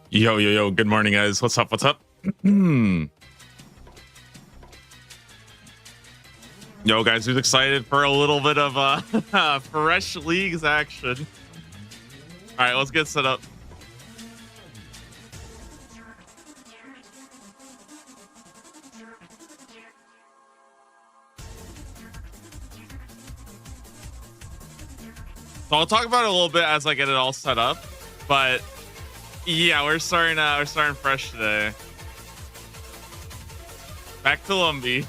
Yo, yo, yo. Good morning, guys. What's up? What's up? Yo, guys, who's excited for a little bit of fresh leagues action? All right, let's get set up. So I'll talk about it a little bit as I get it all set up, but yeah, we're starting fresh today. Back to Lumbee.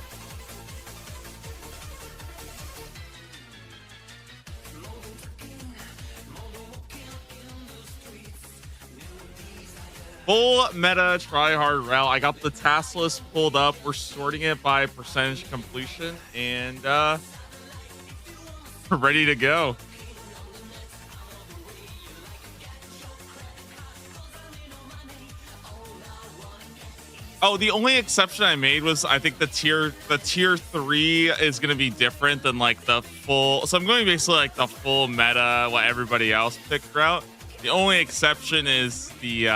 Full meta try hard route. I got the task list pulled up. We're sorting it by percentage completion and we're ready to go. Oh, the only exception I made was I think the tier 3 is going to be different than like the full. So I'm going basically like the full meta, what everybody else picked route. The only exception is the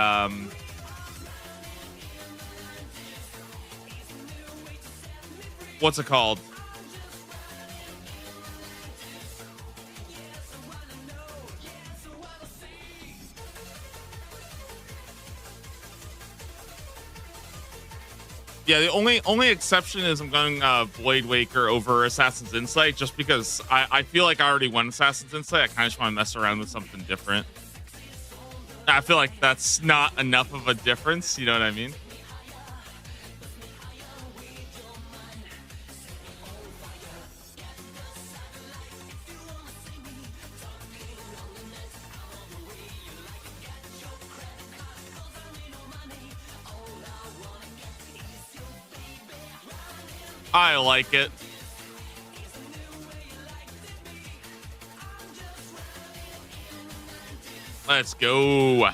what's it called? Yeah, the only exception is I'm going Void Waker over Assassin's Insight, just because I feel like I already won Assassin's Insight. I kind of just want to mess around with something different. I feel like that's not enough of a difference. You know what I mean? I like it. Let's go.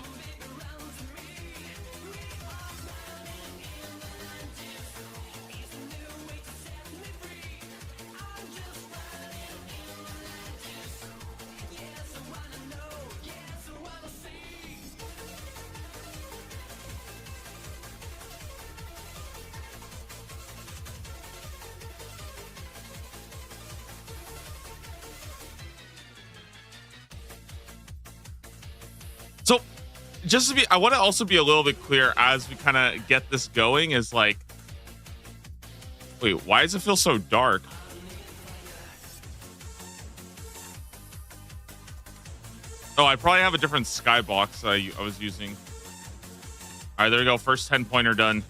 So just to be, I want to also be a little bit clear as we kind of get this going is like, wait, why does it feel so dark? Oh, I probably have a different skybox I was using. All right, there we go. First 10-pointer done.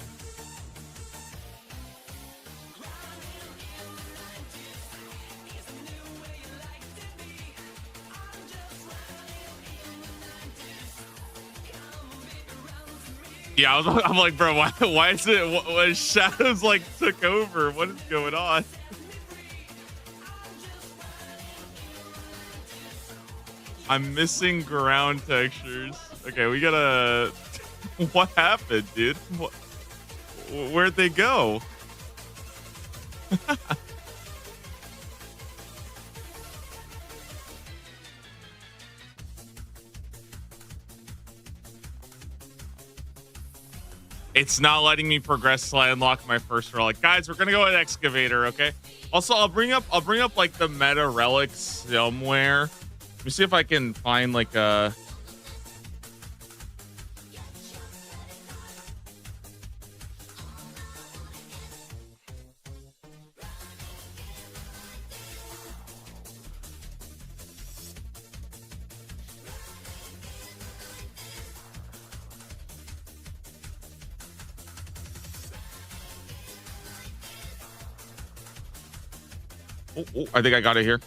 Yeah, I'm like, bro, why is it? What shadows like took over? What is going on? I'm missing ground textures. Okay, we gotta. What happened, dude? Where'd they go? It's not letting me progress till I unlock my first relic. Guys, we're gonna go with excavator, okay? Also, I'll bring up like the meta relics somewhere. Let me see if I can find like a. Oh, I think I got it here.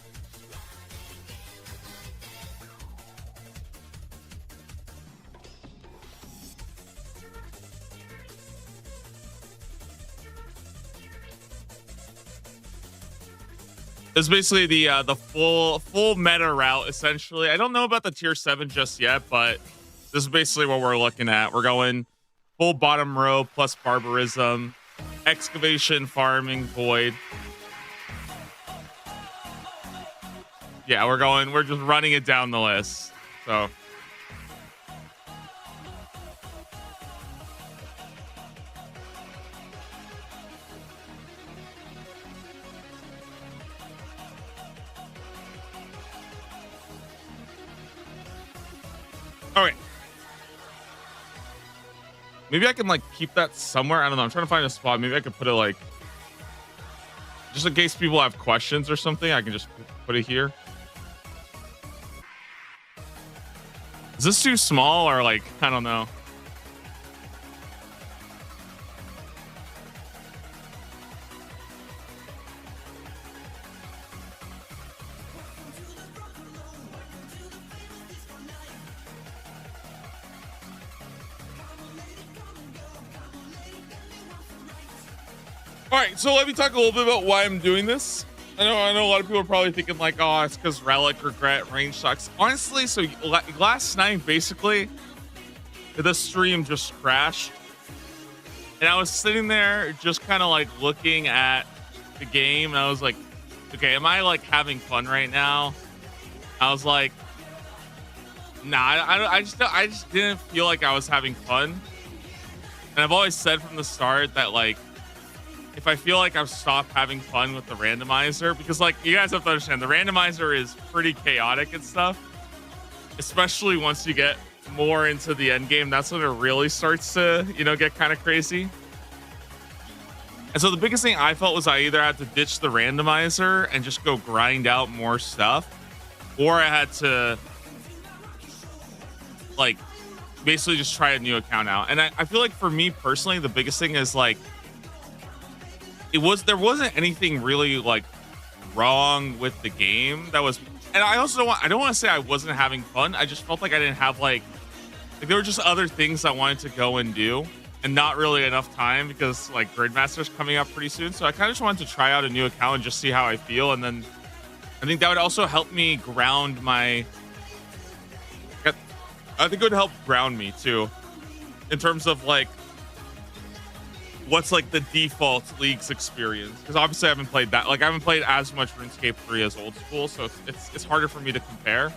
It's basically the full meta route essentially. I don't know about the tier 7 just yet, but this is basically what we're looking at. We're going full bottom row plus barbarism, excavation, farming, void. Yeah, we're just running it down the list. So all right. Maybe I can like keep that somewhere. I don't know. I'm trying to find a spot. Maybe I could put it like just in case people have questions or something. I can just put it here. Is this too small or like, I don't know. All right, so let me talk a little bit about why I'm doing this. I know a lot of people are probably thinking like, oh, it's because relic, regret, range sucks. Honestly, so last night, basically, the stream just crashed. And I was sitting there just kind of like looking at the game. And I was like, okay, am I like having fun right now? I was like, nah, I just didn't feel like I was having fun. And I've always said from the start that like, if I feel like I've stopped having fun with the randomizer, because like you guys have to understand, the randomizer is pretty chaotic and stuff, especially once you get more into the end game. That's when it really starts to, you know, get kind of crazy. And so the biggest thing I felt was I either had to ditch the randomizer and just go grind out more stuff, or I had to like basically just try a new account out. And I feel like for me personally, the biggest thing is like, there wasn't anything really like wrong with the game that was, and I also don't want to say I wasn't having fun. I just felt like I didn't have like there were just other things I wanted to go and do. and not really enough time because like Gridmaster's coming up pretty soon. So I kind of just wanted to try out a new account and just see how I feel. And then I think that would also help me ground my, I think it would help ground me too in terms of like, what's like the default League's experience. Because obviously I haven't played that. Like I haven't played as much RuneScape 3 as old school. So it's harder for me to compare.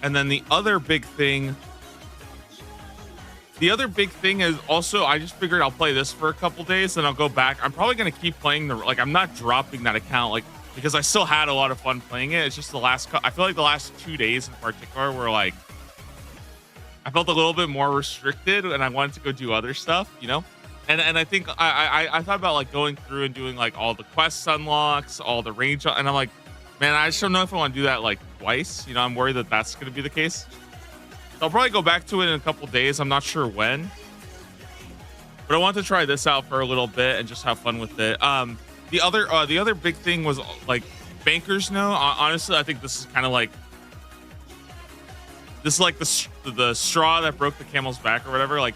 And then the other big thing is also, I just figured I'll play this for a couple days and I'll go back. I'm probably going to keep playing like, I'm not dropping that account, like, because I still had a lot of fun playing it. It's just I feel like the last 2 days in particular were like, I felt a little bit more restricted and I wanted to go do other stuff, you know? And I think I thought about like going through and doing like all the quest unlocks, all the range. And I'm like, man, I just don't know if I want to do that like twice. You know, I'm worried that that's going to be the case. So I'll probably go back to it in a couple days. I'm not sure when, but I want to try this out for a little bit and just have fun with it. The other big thing was like Bankers Note. Honestly, I think this is kind of like, this is like the straw that broke the camel's back or whatever. Like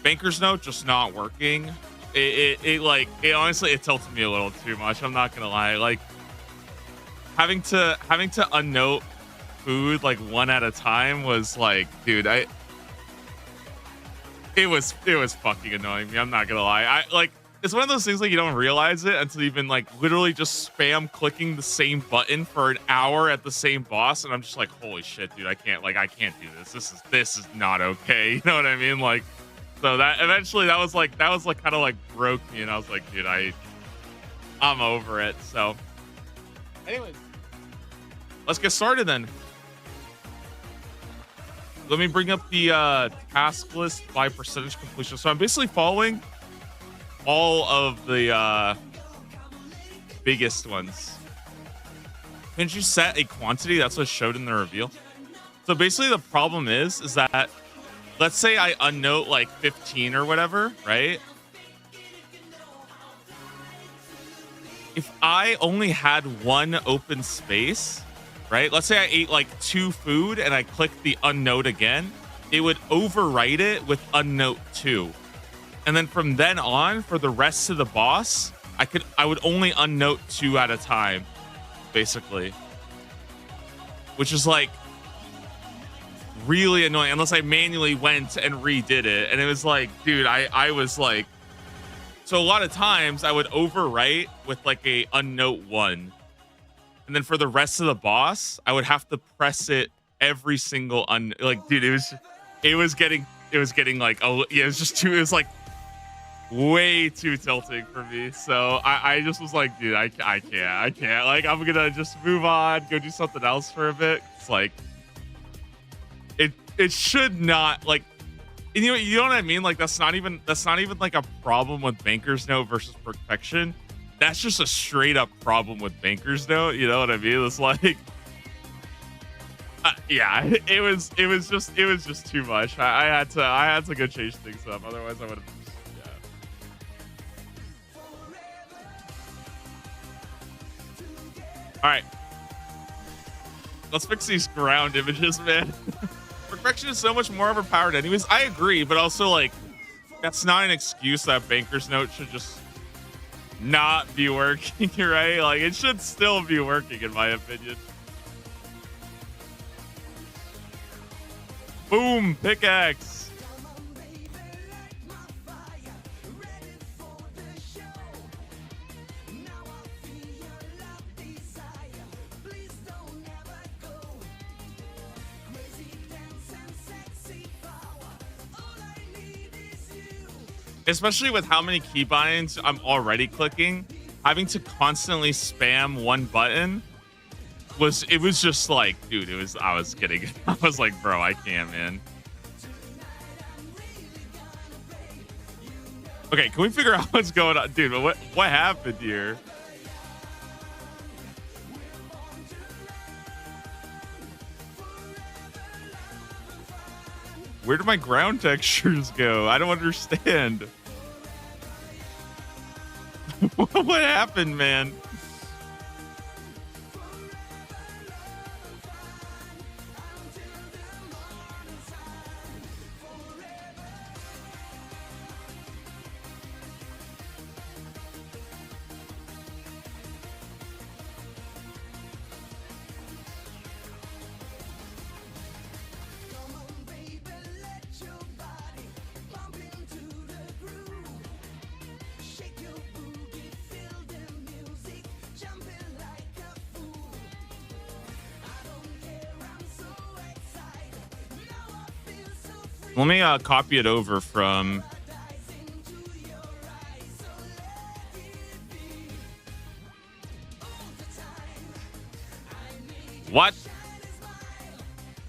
Bankers Note just not working. It honestly, it tilted me a little too much. I'm not gonna lie. Like having to unnote food like one at a time was like, dude, it was fucking annoying me. I'm not gonna lie. It's one of those things like you don't realize it until you've been like literally just spam clicking the same button for an hour at the same boss, and I'm just like, holy shit, dude, I can't do this. This is not okay. You know what I mean? Like, so that eventually that was like kind of like broke me, and I was like, dude, I'm over it. So, anyways, let's get started then. Let me bring up the task list by percentage completion. So I'm basically following all of the biggest ones. Can't you set a quantity? That's what showed in the reveal. So basically the problem is that let's say I unnote like 15 or whatever, right? If I only had one open space, right? Let's say I ate like 2 food and I click the unnote again, it would overwrite it with unnote 2. And then from then on, for the rest of the boss, I would only unnote 2 at a time, basically. Which is like really annoying unless I manually went and redid it. And it was like, dude, I was like, so a lot of times I would overwrite with like a unnote 1. And then for the rest of the boss, I would have to press it every single like, dude, it was getting like, oh yeah, it was just too, it was like way too tilting for me. So I just was like, dude, I can't. Like, I'm gonna just move on, go do something else for a bit. It's like, it should not, like, and you know what I mean? Like, that's not even like a problem with Banker's Note versus Protection. That's just a straight up problem with Banker's Note. You know what I mean? It's like, yeah, it was just too much. I had to go change things up. Otherwise, I would have. Yeah. All right, let's fix these ground images, man. Perfection is so much more overpowered, anyways. I agree, but also like, that's not an excuse that Banker's Note should just not be working, right? Like, it should still be working, in my opinion. Boom, pickaxe. Especially with how many keybinds I'm already clicking, having to constantly spam one button was just like, dude, I was like, bro, I can't, man. Okay, can we figure out what's going on? Dude, what happened here? Where did my ground textures go? I don't understand. What happened, man? Let me copy it over from. What?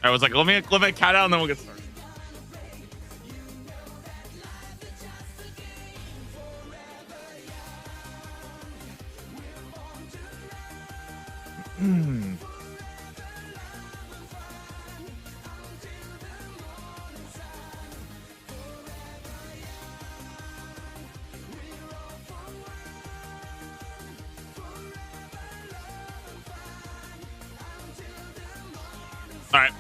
I was like, let me cat out and then we'll get started. All right.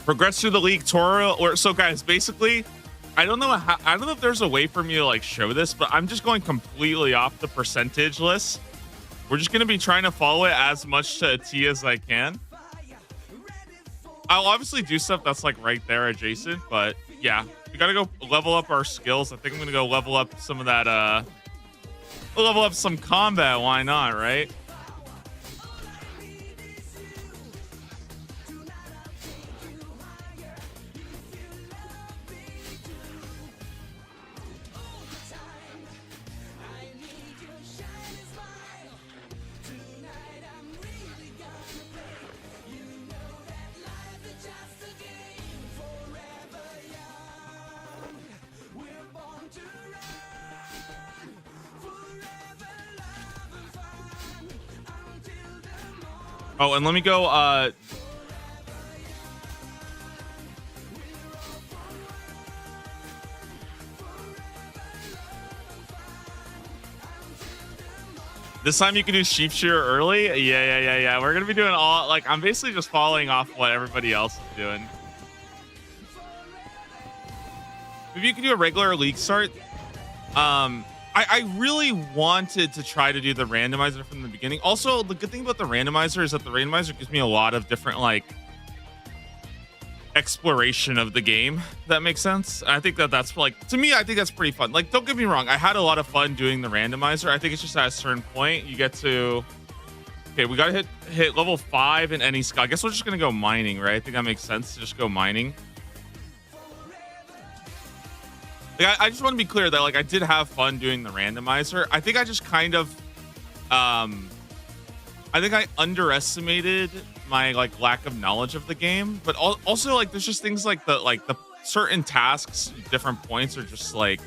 Progress through the league tutorial. Or so, guys. Basically, I don't know if there's a way for me to like show this, but I'm just going completely off the percentage list. We're just gonna be trying to follow it as much to a T as I can. I'll obviously do stuff that's like right there adjacent, but yeah, we gotta go level up our skills. I think I'm gonna go level up some of that. Level up some combat. Why not, right? Oh, and let me go. This time you can do sheep shearer early. Yeah. We're gonna be doing all like I'm basically just following off what everybody else is doing. Maybe you can do a regular league start. I really wanted to try to do the randomizer from the beginning. Also, the good thing about the randomizer is that the randomizer gives me a lot of different like exploration of the game. If that makes sense. I think that's like, to me, I think that's pretty fun. Like, don't get me wrong, I had a lot of fun doing the randomizer. I think it's just at a certain point you get to, okay, we gotta hit level 5 in any skill. I guess we're just gonna go mining, right? I think that makes sense to just go mining. Like, I just want to be clear that like I did have fun doing the randomizer. I think I just kind of I think I underestimated my like lack of knowledge of the game, but also like there's just things like the certain tasks at different points are just like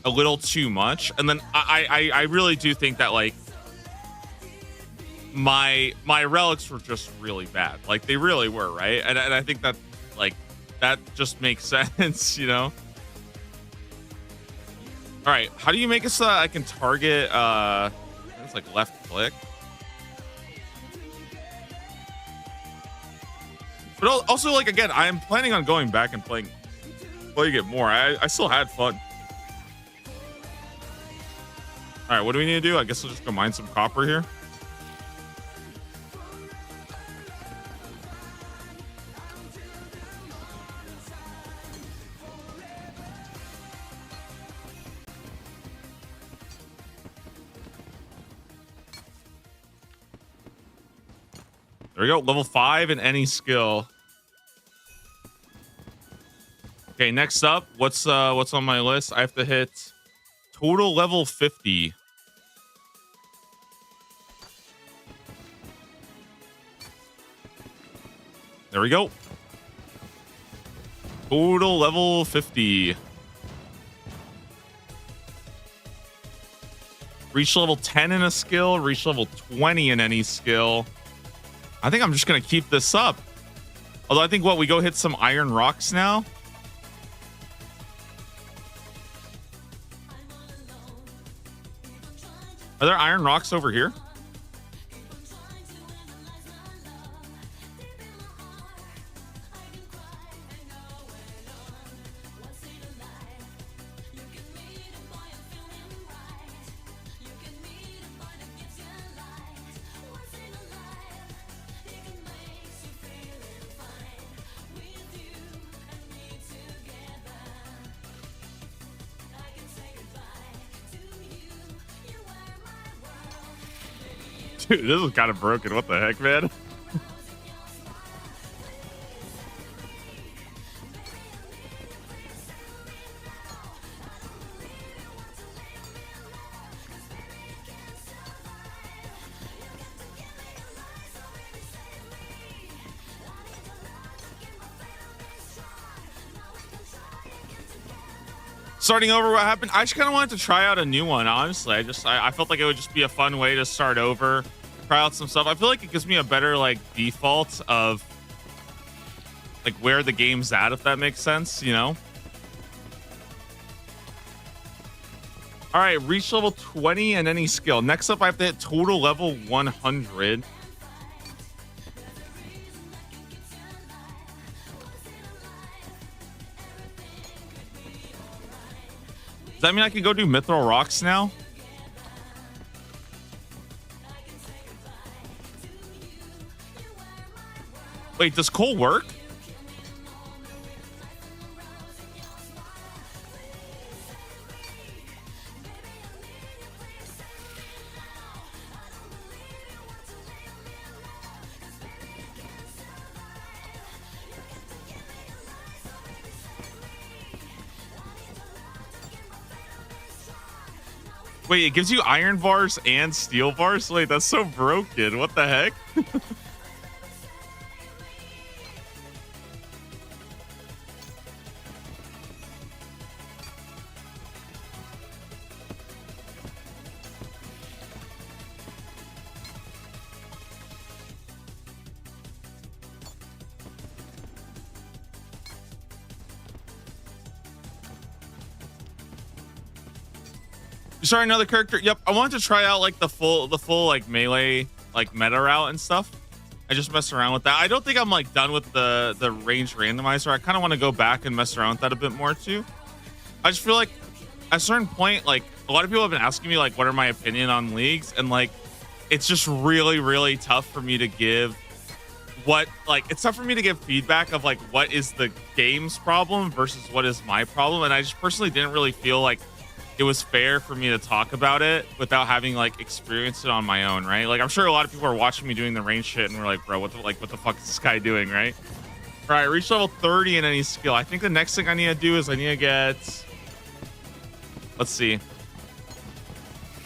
a little too much. And then I really do think that like my relics were just really bad. Like they really were, right? And I think that like that just makes sense, you know? All right, how do you make it so that I can target it's like left click? But also, like, again, I am planning on going back and playing it more. I still had fun. All right, what do we need to do? I guess we'll just go mine some copper here. There we go, level 5 in any skill. Okay, next up, what's on my list? I have to hit total level 50. There we go. Total level 50. Reach level 10 in a skill, reach level 20 in any skill. I think I'm just going to keep this up. Although I think we go hit some iron rocks now. Are there iron rocks over here? Dude, this is kind of broken. What the heck, man? starting over what happened. I just kind of wanted to try out a new one, honestly. I felt like it would just be a fun way to start over, try out some stuff. I feel like it gives me a better like default of like where the game's at, if that makes sense, you know. All right, reach level 20 and any skill. Next up, I have to hit total level 100. Does that mean I can go do Mithril Rocks now? Wait, does coal work? Wait, it gives you iron bars and steel bars? Wait, that's so broken. What the heck? Sorry, another character. Yep, I wanted to try out like the full like melee like meta route and stuff. I just messed around with that. I don't think I'm like done with the range randomizer. I kind of want to go back and mess around with that a bit more too. I just feel like at a certain point, like a lot of people have been asking me like what are my opinion on leagues, and like it's just really tough for me to give it's tough for me to give feedback of like what is the game's problem versus what is my problem. And I just personally didn't really feel like it was fair for me to talk about it without having like experienced it on my own, right? Like I'm sure a lot of people are watching me doing the range shit and we're like, bro, what the fuck is this guy doing, right? All right, reach level 30 in any skill. I think the next thing I need to do is I need to get, let's see,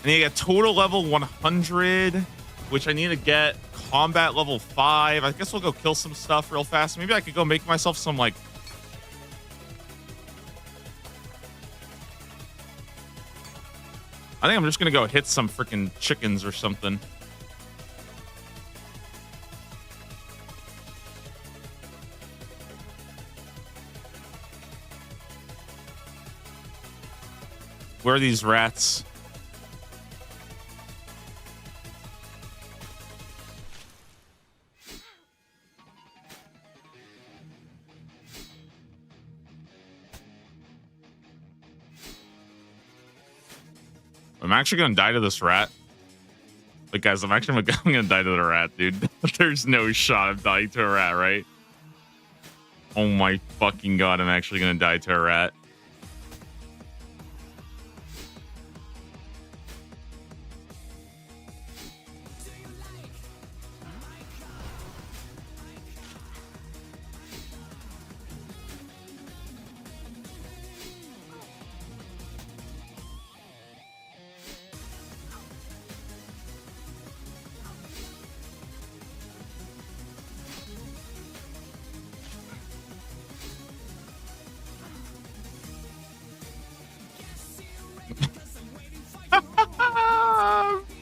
I need to get total level 100, which I need to get combat level 5. I guess we'll go kill some stuff real fast. Maybe I could go make myself some like, I think I'm just gonna go hit some freaking chickens or something. Where are these rats? I'm actually gonna die to this rat. But guys, I'm gonna die to the rat, dude. There's no shot I'm dying to a rat, right? Oh my fucking god, I'm actually gonna die to a rat.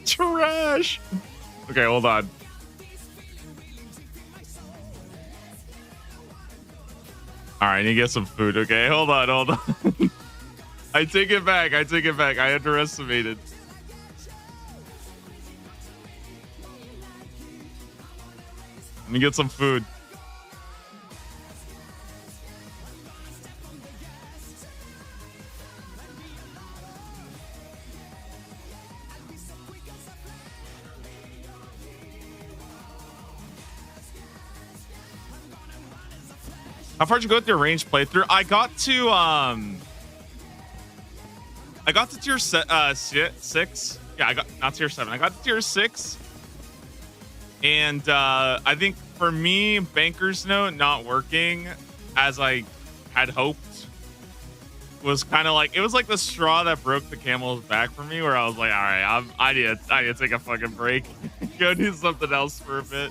Trash. Okay, hold on. All right, I need to get some food. Okay, hold on. I take it back. I underestimated. Let me get some food. How far did you go with your range playthrough? I got to tier 6. Yeah, I got not tier 7. I got to tier 6. And I think for me, Banker's Note not working as I had hoped was kind of like, it was like the straw that broke the camel's back for me, where I was like, all right, I need to take a fucking break. Go do something else for a bit.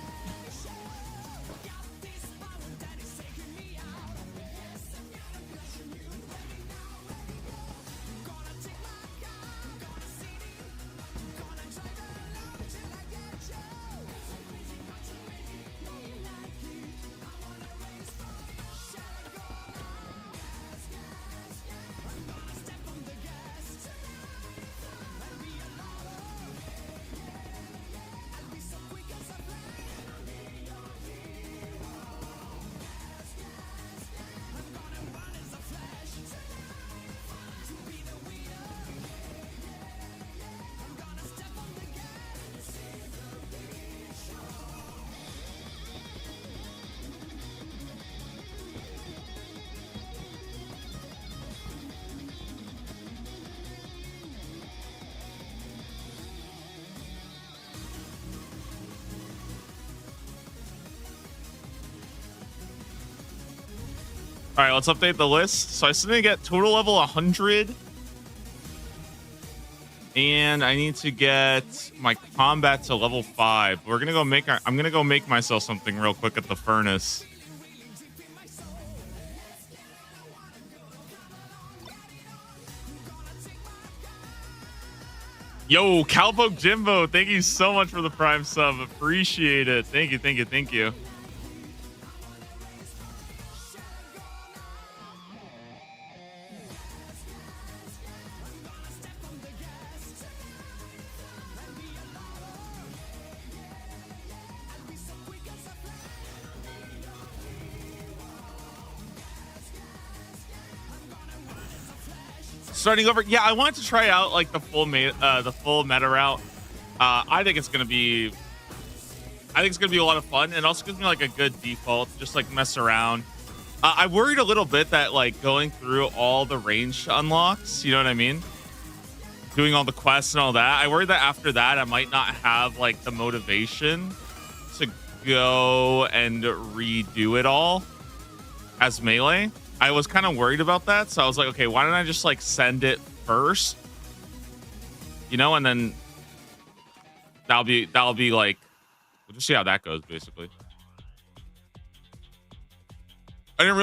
All right, let's update the list. So I still need to get total level 100. And I need to get my combat to level 5. We're gonna go make I'm gonna go make myself something real quick at the furnace. Yo, Cowpoke Jimbo, thank you so much for the Prime sub. Appreciate it. Thank you, thank you, thank you. Starting over, yeah, I wanted to try out like the full meta route. I think it's gonna be a lot of fun, and also gives me like a good default, just like mess around. I worried a little bit that like going through all the range unlocks, you know what I mean, doing all the quests and all that. I worried that after that I might not have like the motivation to go and redo it all as melee. I was kind of worried about that, so I was like, okay, why don't I just like send it first, you know, and then that'll be like, we'll just see how that goes, basically. I didn't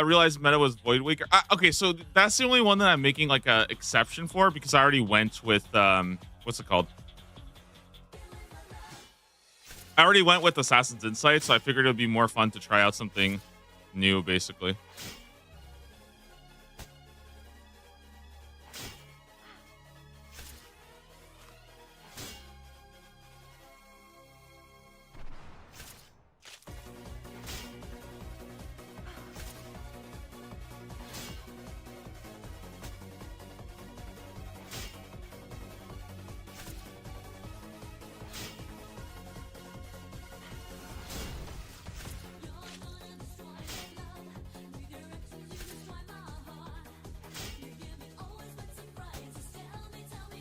realize meta was Void Waker. Okay, so that's the only one that I'm making like a exception for, because I already went with what's it called? I already went with Assassin's Insight, so I figured it would be more fun to try out something new, basically.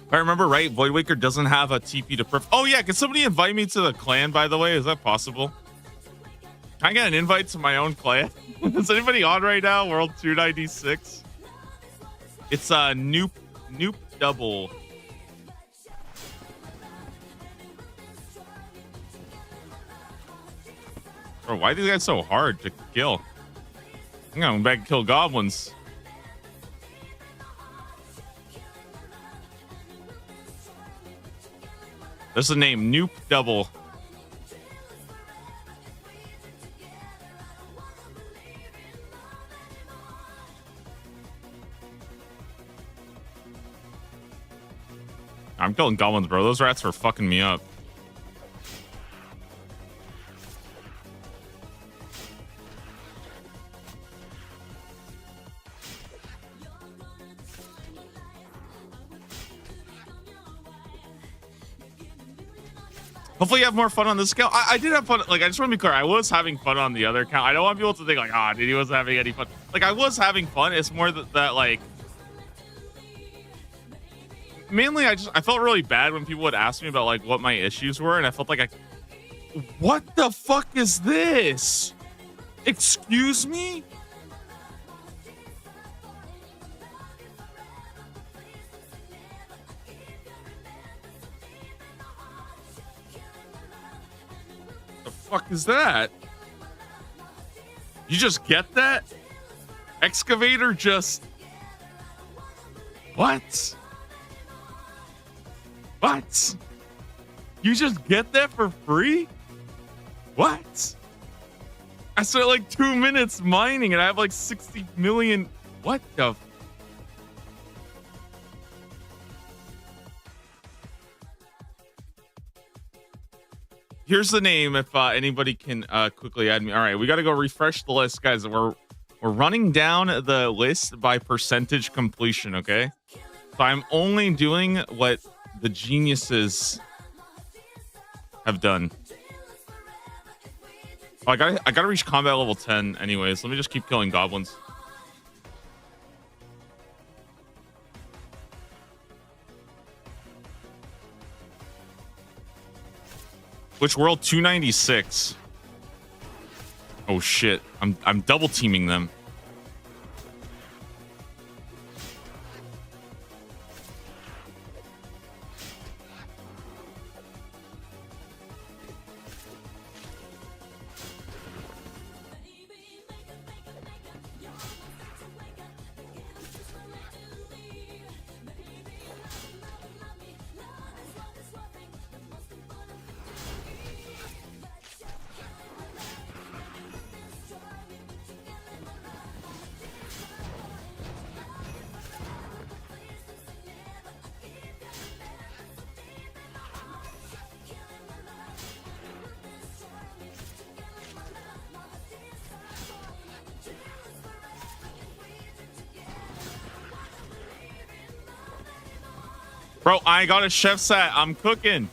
If I remember right, Void Waker doesn't have a TP to perf. Oh yeah, can somebody invite me to the clan, by the way? Is that possible? Can I get an invite to my own clan? Is anybody on right now? World 296. It's a Noop Double. Bro, why are these guys so hard to kill? I'm going back and kill goblins. There's the name, Noop Double. I'm killing goblins, bro. Those rats are fucking me up. Hopefully you have more fun on this account. I did have fun. Like, I just want to be clear. I was having fun on the other account. I don't want people to think like, ah, dude, he wasn't having any fun. Like, I was having fun. It's more that like, mainly I felt really bad when people would ask me about like what my issues were. And I felt like what the fuck is this? Excuse me? Fuck is that? You just get that? Excavator just... What? What? You just get that for free? What? I spent like 2 minutes mining and I have like 60 million... What the... Here's the name if anybody can quickly add me. All right, we got to go refresh the list, guys. We're running down the list by percentage completion, okay? So I'm only doing what the geniuses have done. Oh, I gotta reach combat level 10 anyways. Let me just keep killing goblins. Which world? 296. Oh shit. I'm double teaming them. Bro, I got a chef set. I'm cooking.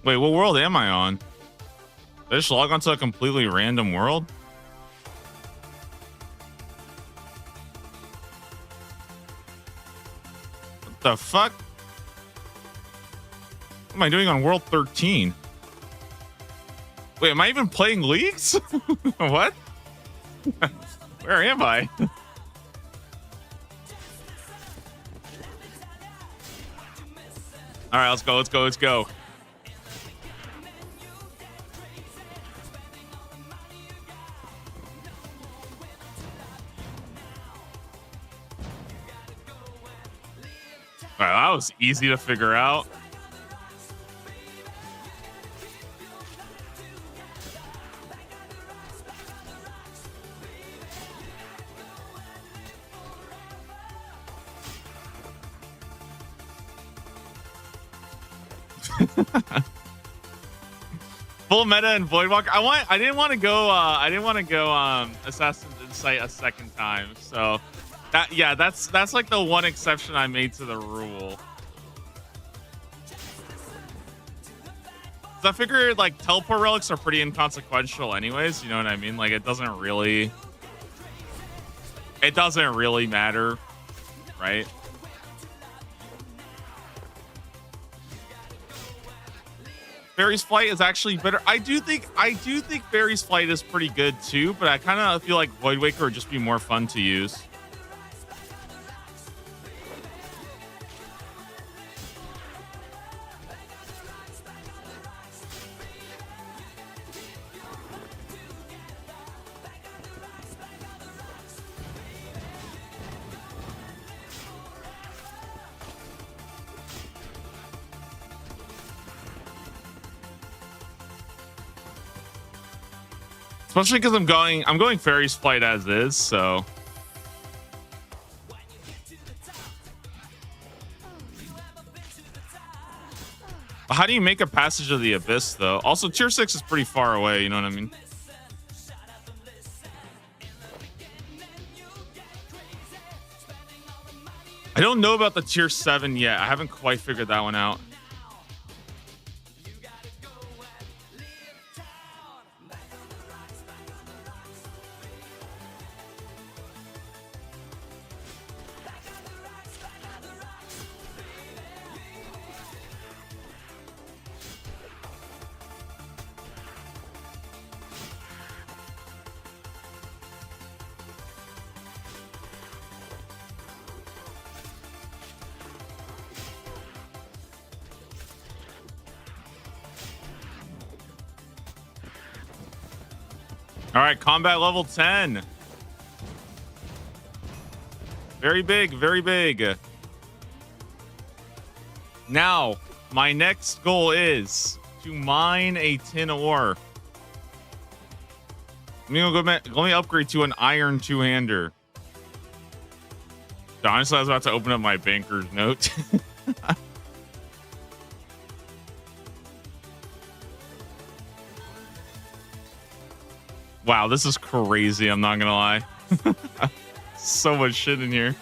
Wait, what world am I on? Did I just log onto a completely random world? What the fuck? What am I doing on world 13? Wait, am I even playing leagues? What? Where am I? All right, let's go. Let's go. Let's go. All right, that was easy to figure out. Full meta and Voidwalker. I didn't want to go Assassin's Insight a second time. So that's like the one exception I made to the rule. I figured like teleport relics are pretty inconsequential anyways, you know what I mean? Like it doesn't really matter, right? Fairy's Flight is actually better. I do think Fairy's Flight is pretty good too, but I kind of feel like Void Waker would just be more fun to use. Especially because I'm going Fairy's Flight as is, so. How do you make a Passage of the Abyss, though? Also, tier 6 is pretty far away, you know what I mean? I don't know about the tier 7 yet. I haven't quite figured that one out. All right, combat level 10. Very big, very big. Now, my next goal is to mine a tin ore. Let me upgrade to an iron two-hander. Honestly, I was about to open up my banker's note. Wow, this is crazy. I'm not gonna lie. So much shit in here.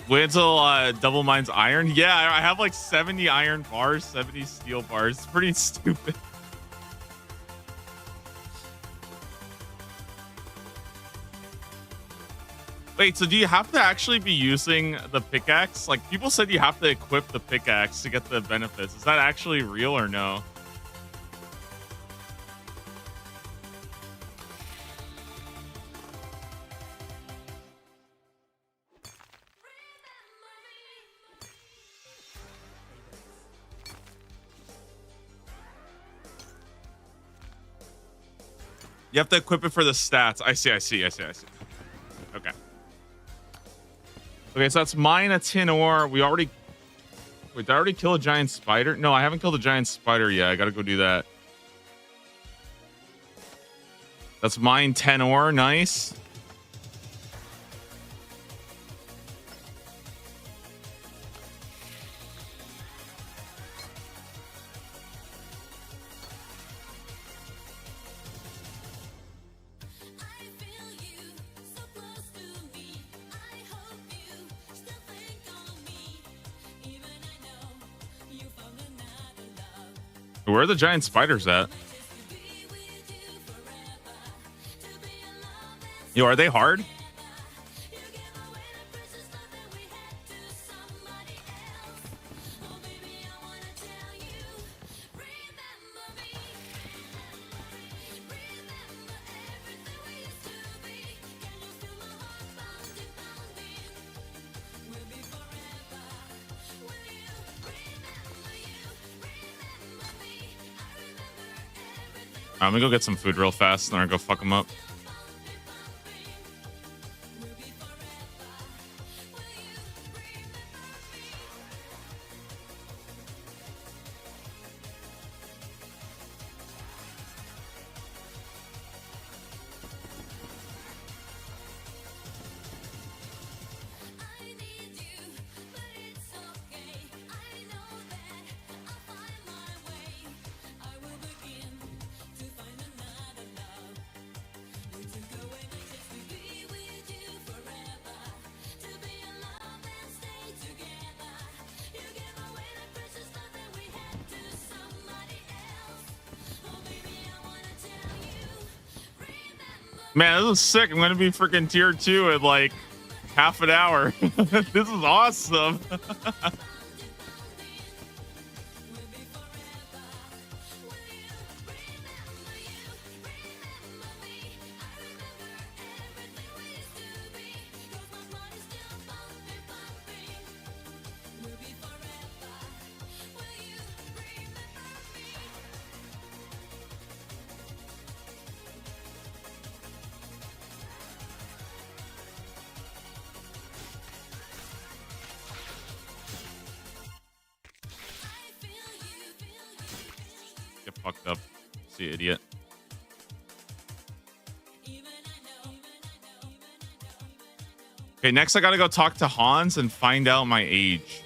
Wait until double mines iron. Yeah, I have like 70 iron bars, 70 steel bars. It's pretty stupid. Wait, so do you have to actually be using the pickaxe? Like, people said you have to equip the pickaxe to get the benefits. Is that actually real or no? You have to equip it for the stats. I see. Okay. Okay, so that's mine a tin ore. We already... Wait, did I already kill a giant spider? No, I haven't killed a giant spider yet. I gotta go do that. That's mine 10 ore. Nice. Where are the giant spiders at? Yo, are they hard? I'm gonna go get some food real fast, and then I'll go fuck them up. Man, this is sick. I'm gonna be freaking tier 2 in like half an hour. This is awesome. Get fucked up. See, idiot. Okay, next I gotta go talk to Hans and find out my age.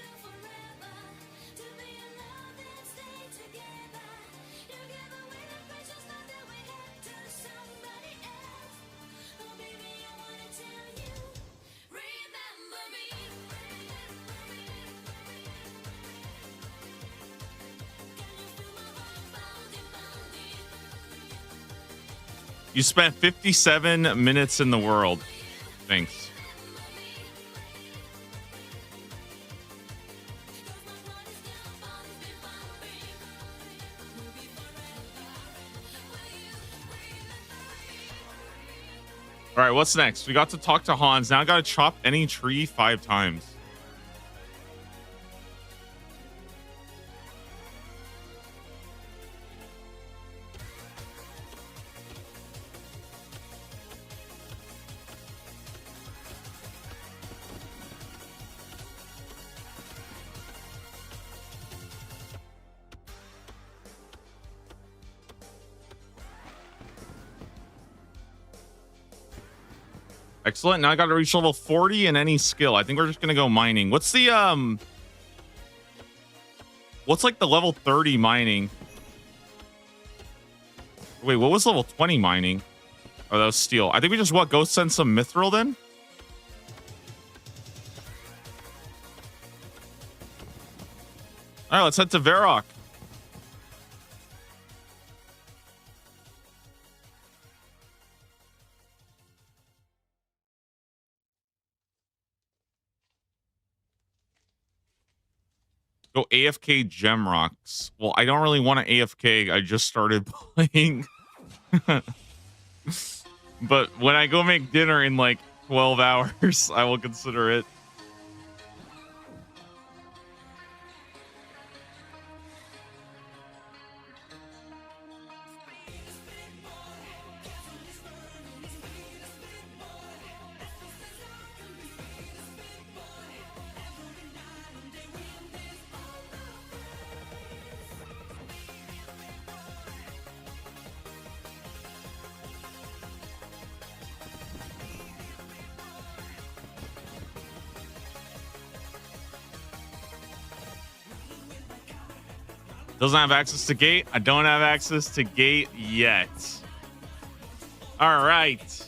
You spent 57 minutes in the world. Thanks. All right, what's next? We got to talk to Hans. Now I got to chop any tree 5 times. Excellent. Now I got to reach level 40 in any skill. I think we're just going to go mining. What's the, what's like the level 30 mining? Wait, what was level 20 mining? Oh, that was steel. I think we just, go send some mithril then? All right, let's head to Varrock. Go AFK gem rocks. Well, I don't really want to AFK. I just started playing. But when I go make dinner in like 12 hours, I will consider it. Doesn't have access to gate. I don't have access to gate yet. All right.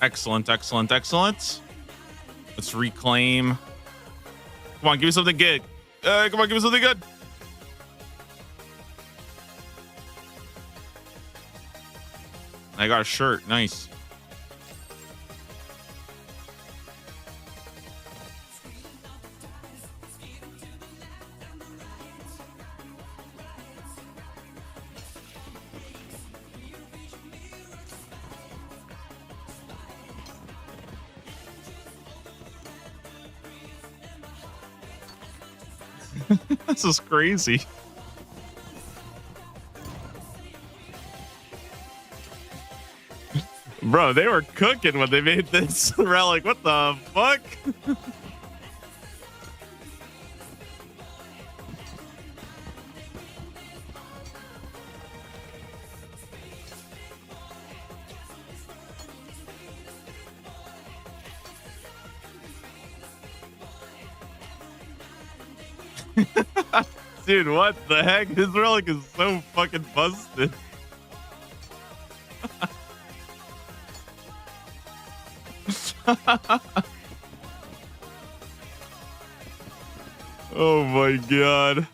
Excellent, excellent, excellent. Let's reclaim. Come on, give me something good. Come on, give me something good. I got a shirt. Nice. This is crazy. Bro, they were cooking when they made this relic. What the fuck? Dude, what the heck? His relic is so fucking busted. Oh my god.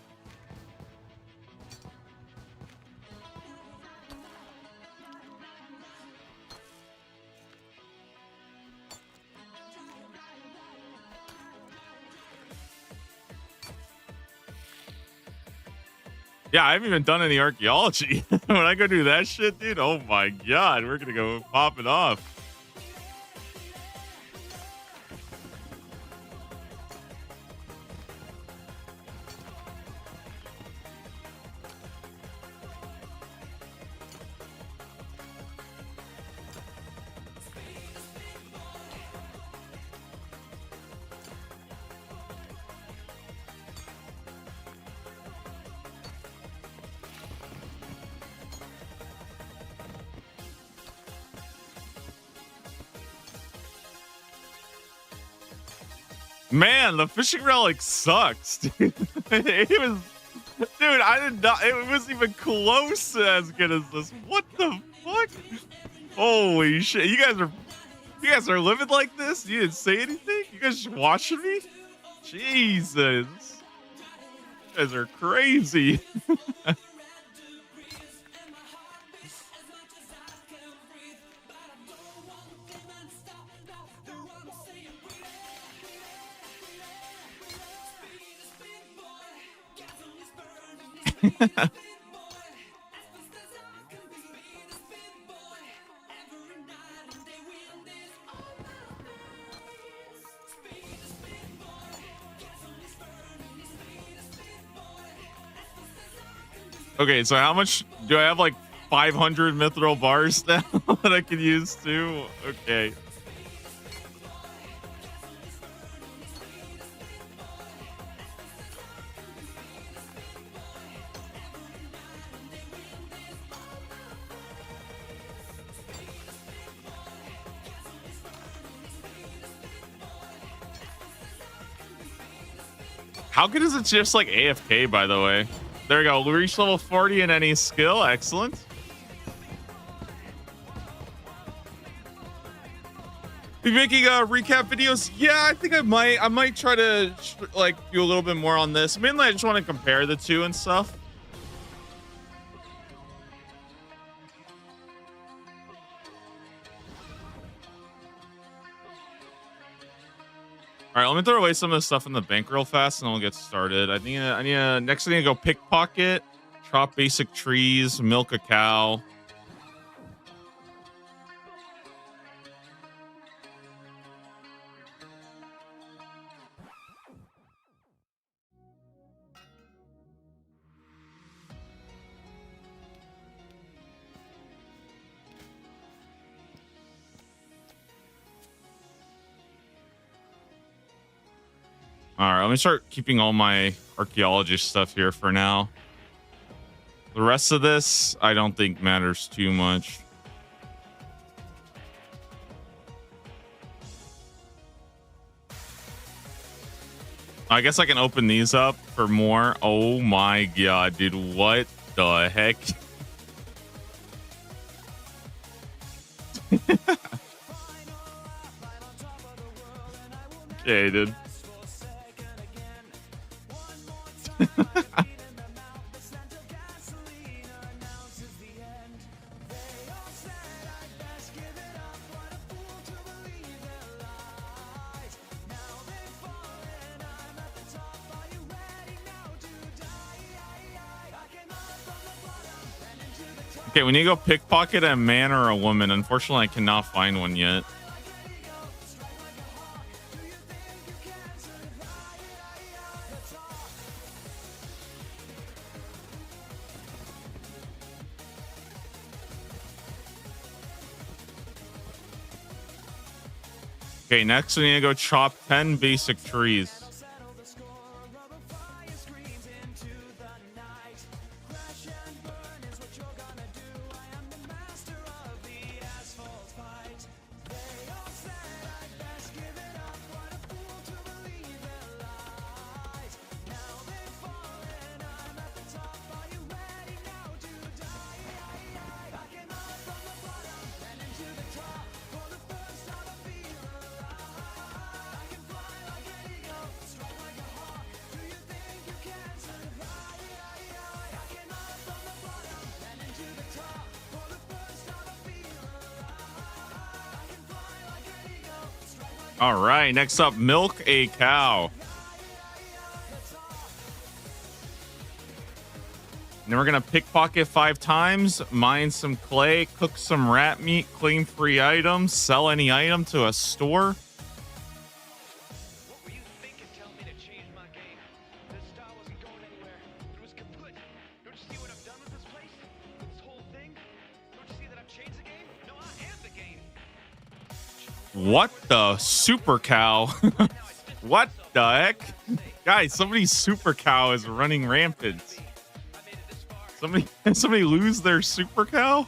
Yeah, I haven't even done any archaeology. When I go do that shit, dude, oh my god, we're gonna go pop it off. Man, the fishing relic sucks, dude. It was, dude, I did not, it wasn't even close to as good as this. What the fuck? Holy shit. You guys are living like this? You didn't say anything? You guys just watching me? Jesus. You guys are crazy. Okay, so how much do I have? Like 500 mithril bars now that I can use too? Okay. How good is it just like AFK, by the way? There we go. Reach level 40 in any skill. Excellent. Be making recap videos. Yeah, I think I might try to like do a little bit more on this. Mainly, I just want to compare the two and stuff. All right, let me throw away some of the stuff in the bank real fast, and we'll get started. I need next. I need to go pickpocket, chop basic trees, milk a cow. All right, let me start keeping all my archaeology stuff here for now. The rest of this, I don't think matters too much. I guess I can open these up for more. Oh my god, dude. What the heck? Okay, dude. Okay, we need to go pickpocket a man or a woman. Unfortunately, I cannot find one yet. Okay, next we need to go chop 10 basic trees. All right, next up, milk a cow. And then we're gonna pickpocket 5 times, mine some clay, cook some rat meat, claim free items, sell any item to a store. What were you thinking? Tell me to change my game. This star wasn't going anywhere. It was kaput. Don't you see what I've done with this place? This whole thing? Don't you see that I've changed the game? No, I am the game. What the super cow? What the heck? Guys, somebody's super cow is running rampant. Somebody lose their super cow?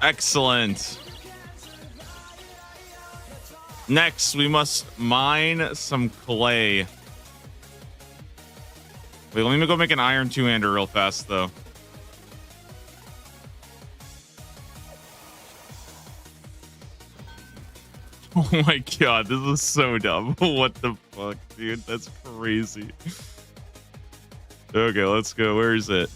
Excellent. Next, we must mine some clay. Wait, let me go make an iron two-hander real fast, though. Oh my god, this is so dumb. What the fuck, dude? That's crazy. Okay, let's go. Where is it?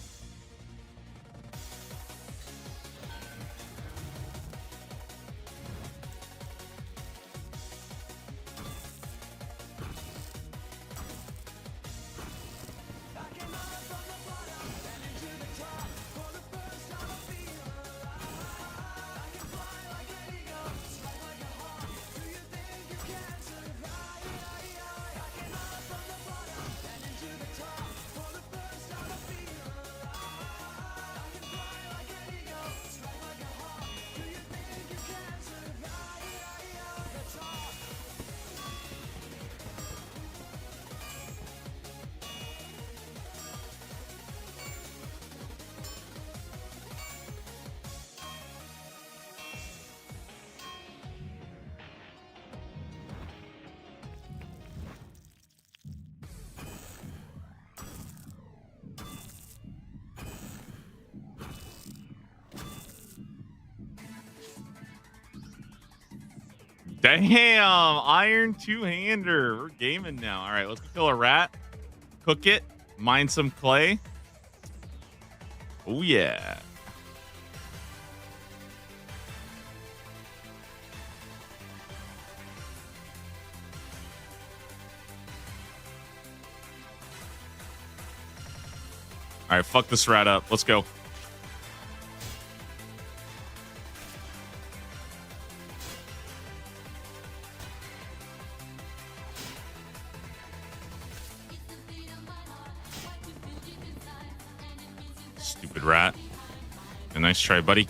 Damn, iron two-hander. We're gaming now. All right, let's kill a rat, cook it, mine some clay. Oh yeah. All right, fuck this rat up. Let's go. Stupid rat. A nice try, buddy.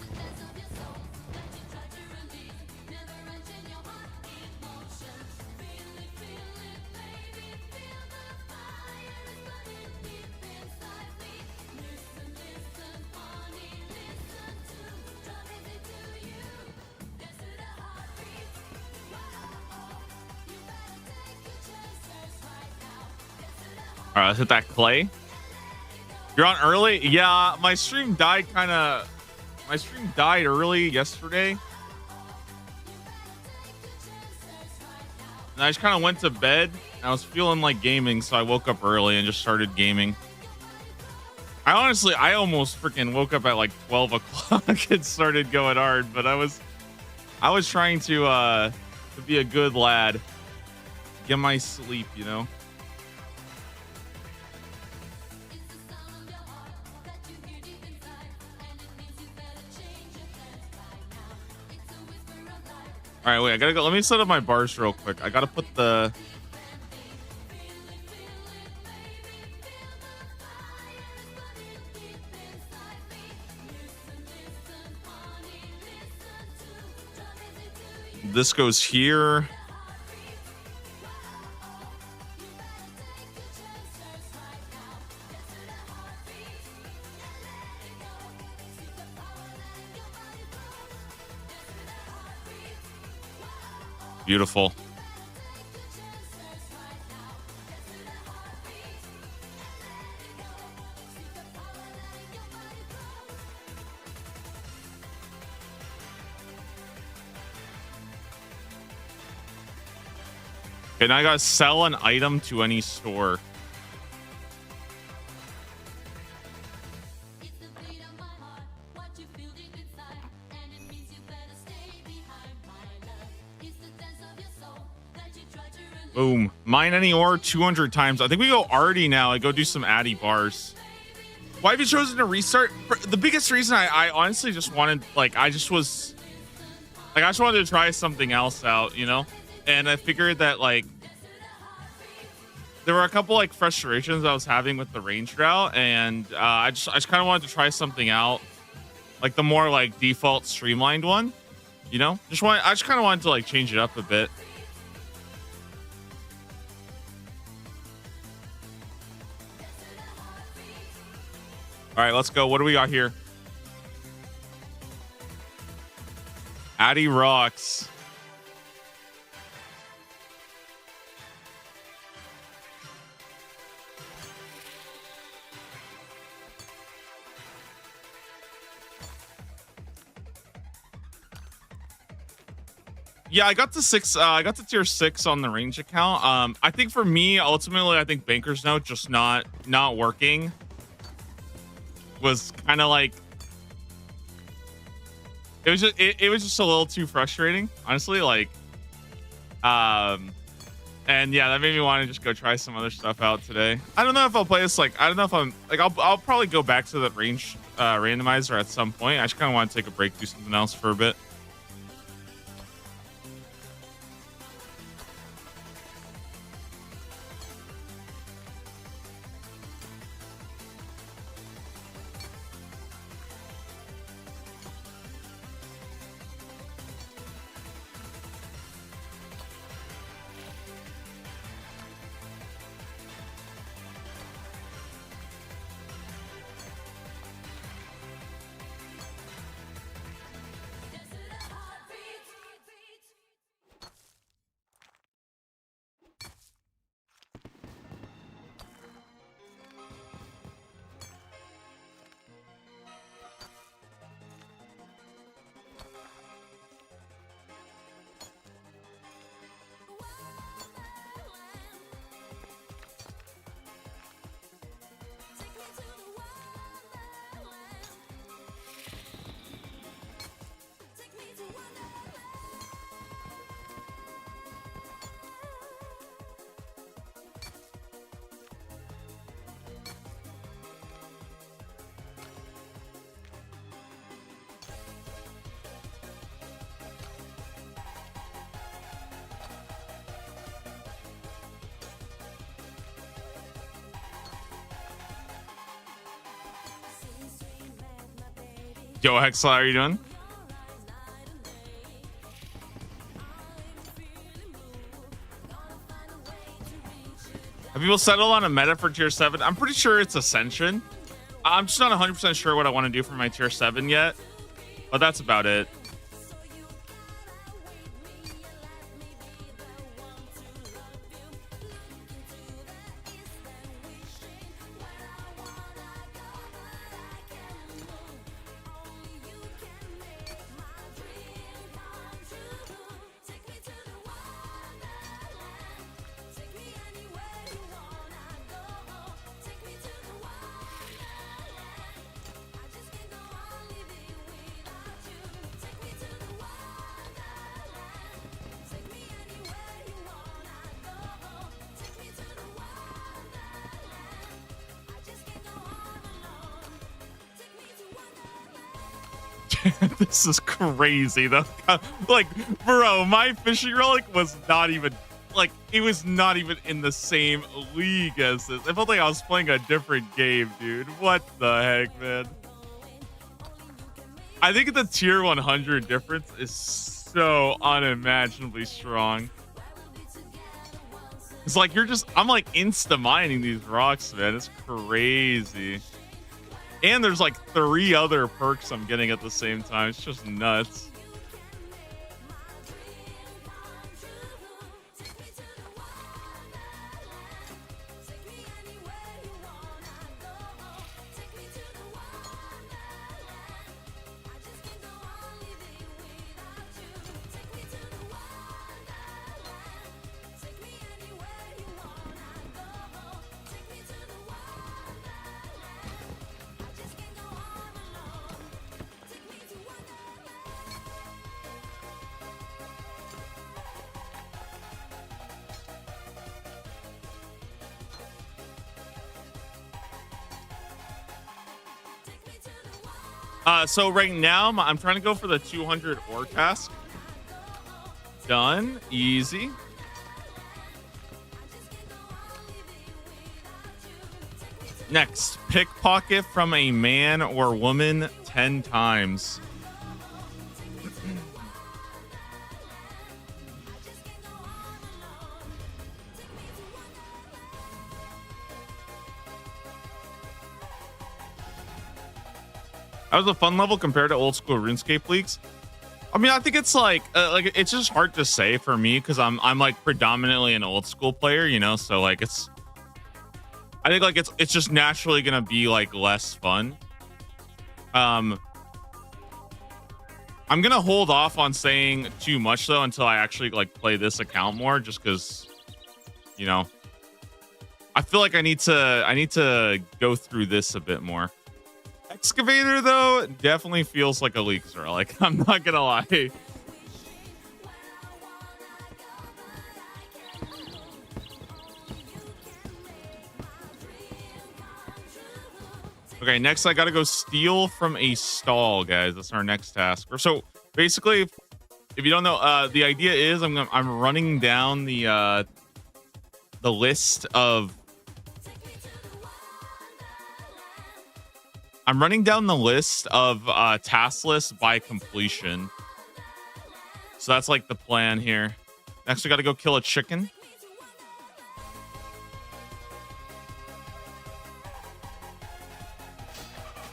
All right, let's hit that clay. You're on early? Yeah, my stream died my stream died early yesterday. And I just kind of went to bed. I was feeling like gaming, so I woke up early and just started gaming. I almost freaking woke up at like 12 o'clock and started going hard, but I was trying to be a good lad. Get my sleep, you know? All right, wait, I gotta go. Let me set up my bars real quick. I gotta put the... This goes here. Beautiful. Okay, now I gotta sell an item to any store. Boom. Mine any ore 200 times. I think we go arty now. I go do some addy bars. Why have you chosen to restart? The biggest reason I honestly just wanted, like, I just wanted to try something else out, you know? And I figured that, like, there were a couple, like, frustrations I was having with the range route. And I just kind of wanted to try something out. Like, the more, like, default streamlined one, you know? I just kind of wanted to, like, change it up a bit. All right, let's go. What do we got here? Addy rocks. Yeah, I got to 6. I got to tier 6 on the range account. I think for me, ultimately, I think Banker's Note just not working was kind of like, it was just a little too frustrating, honestly. Like, and yeah, that made me want to just go try some other stuff out today. I don't know if I'll play this. Like, I don't know if I'm like, I'll probably go back to the range randomizer at some point. I just kind of want to take a break, do something else for a bit. Yo, Hexel, how are you doing? Have people settled on a meta for tier 7? I'm pretty sure it's Ascension. I'm just not 100% sure what I want to do for my tier 7 yet, but that's about it. This is crazy though. Like, bro, my fishing relic was not even like, it was not even in the same league as this. I felt like I was playing a different game, dude. What the heck, man? I think the tier 100 difference is so unimaginably strong. It's like I'm like insta mining these rocks, man. It's crazy. And there's like 3 other perks I'm getting at the same time. It's just nuts. So right now I'm trying to go for the 200 ore task. Done. Easy. Next, pickpocket from a man or woman 10 times. That was a fun level compared to old school RuneScape leagues. I mean, I think it's like it's just hard to say for me because I'm like predominantly an old school player, you know. So like I think like it's just naturally gonna be like less fun. I'm gonna hold off on saying too much though until I actually like play this account more, just because, you know, I feel like I need to go through this a bit more. Excavator though definitely feels like a leaks relic. I'm not gonna lie. Okay, next I gotta go steal from a stall, guys. That's our next task. So basically, if you don't know, the idea is I'm running down the list of. I'm running down the list of task lists by completion. So that's like the plan here. Next, we got to go kill a chicken.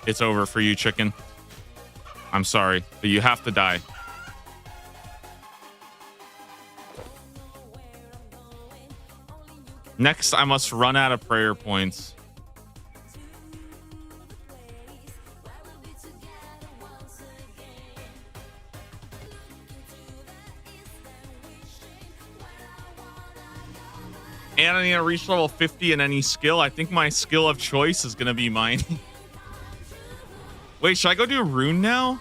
It's over for you, chicken. I'm sorry, but you have to die. Next, I must run out of prayer points. And I need to reach level 50 in any skill. I think my skill of choice is going to be mining. Wait, should I go do rune now?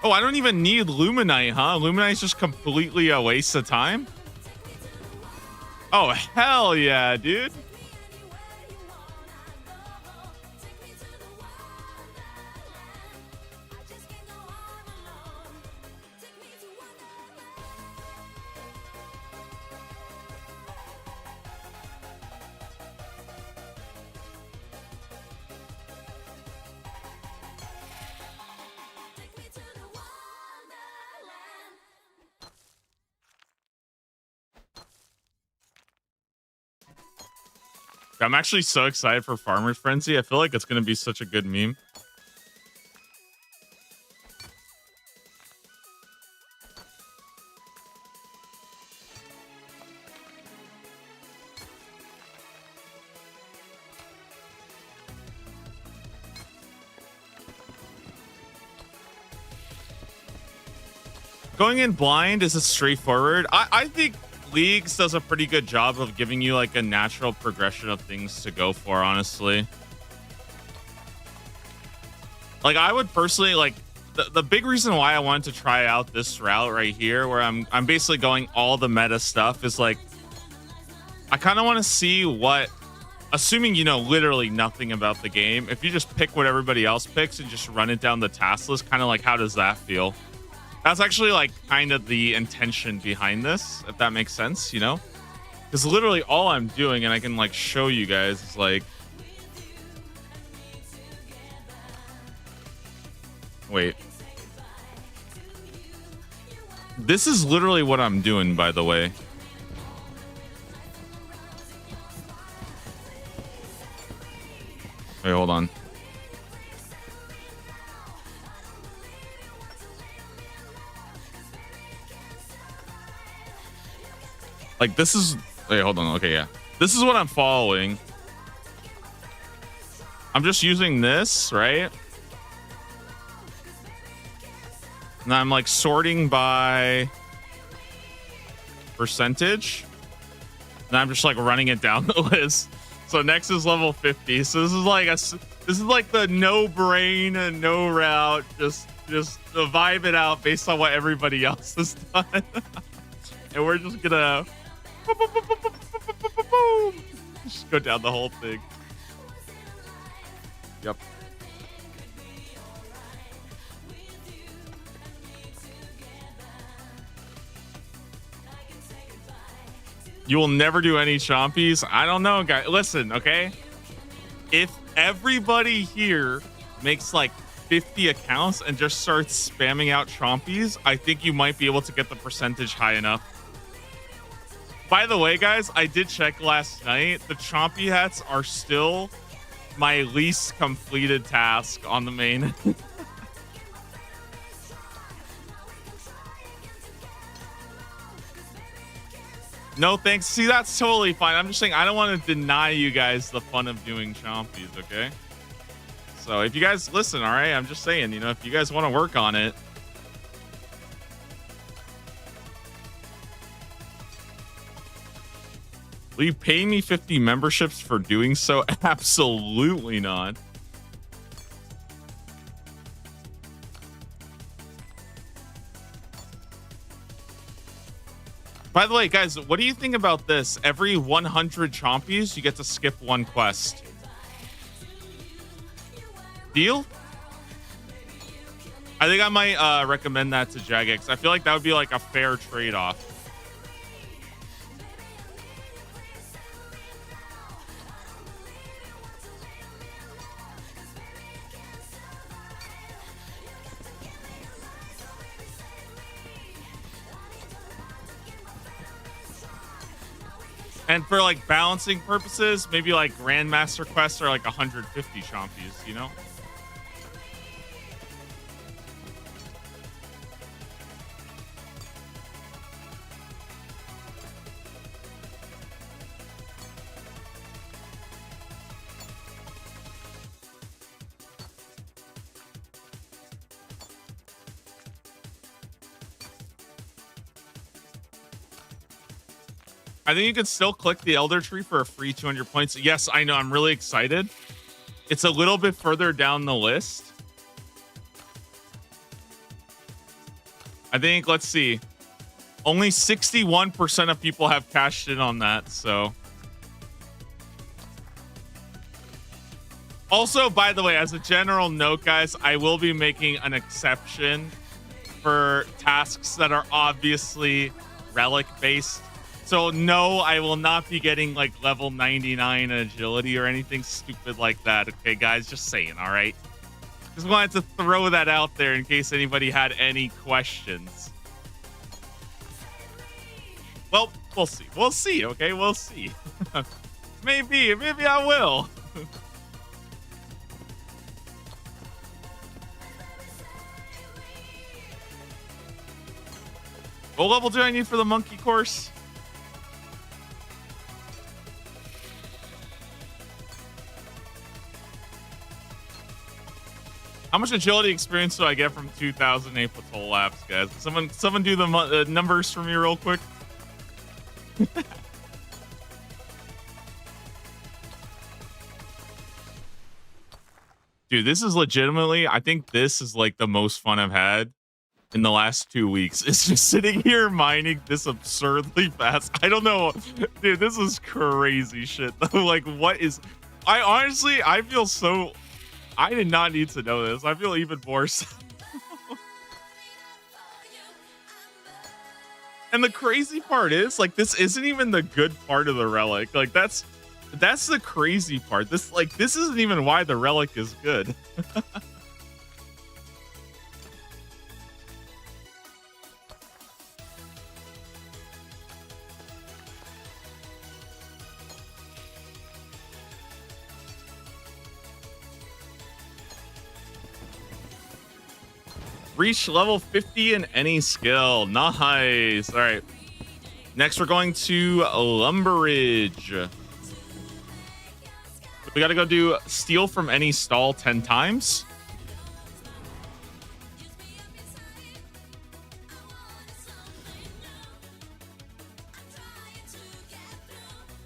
Oh, I don't even need Luminite, huh? Luminite's just completely a waste of time? Oh, hell yeah, dude. I'm actually so excited for Farmer's Frenzy. I feel like it's going to be such a good meme. Going in blind is a straightforward. I think Leagues does a pretty good job of giving you like a natural progression of things to go for, honestly. Like I would personally like the big reason why I wanted to try out this route right here where I'm basically going all the meta stuff is like I kind of want to see what, assuming you know literally nothing about the game, if you just pick what everybody else picks and just run it down the task list, kind of like how does that feel? That's actually like kind of the intention behind this, if that makes sense, you know? Because literally all I'm doing, and I can like show you guys, is like, wait. This is literally what I'm doing, by the way. Wait, hold on. Like this is, wait, hold on. Okay, yeah. This is what I'm following. I'm just using this, right? And I'm like sorting by percentage. And I'm just like running it down the list. So next is level 50. So this is like the no brain and no route. Just vibe it out based on what everybody else has done. And we're just gonna just go down the whole thing. Yep. You will never do any chompies. I don't know, guys. Listen, okay? If everybody here makes like 50 accounts and just starts spamming out chompies, I think you might be able to get the percentage high enough. By the way, guys, I did check last night. The chompy hats are still my least completed task on the main. No, thanks. See, that's totally fine. I'm just saying I don't want to deny you guys the fun of doing chompies, okay? So if you guys listen, all right, I'm just saying, you know, if you guys want to work on it. Will you pay me 50 memberships for doing so? Absolutely not. By the way, guys, what do you think about this? Every 100 chompies, you get to skip one quest. Deal? I think I might recommend that to Jagex. I feel like that would be like a fair trade-off. And for like balancing purposes, maybe like Grandmaster quests are like 150 chompies, you know? I think you can still click the Elder Tree for a free 200 points. Yes, I know. I'm really excited. It's a little bit further down the list. I think, let's see. Only 61% of people have cashed in on that, so. Also, by the way, as a general note, guys, I will be making an exception for tasks that are obviously relic-based. So no, I will not be getting like level 99 agility or anything stupid like that. Okay, guys, just saying, all right? Just wanted to throw that out there in case anybody had any questions. Well, we'll see. We'll see, okay? We'll see. Maybe I will. What level do I need for the monkey course? How much agility experience do I get from 2,008 patrol laps, guys? Someone do the numbers for me real quick. Dude, this is legitimately, I think this is like the most fun I've had in the last 2 weeks. It's just sitting here mining this absurdly fast. I don't know. Dude, this is crazy shit. Like, what is... I feel so... I did not need to know this. I feel even more so. And the crazy part is, like, this isn't even the good part of the relic. Like, that's the crazy part. This isn't even why the relic is good. Reach level 50 in any skill. Nice. All right. Next, we're going to Lumberage. We got to go do steal from any stall 10 times.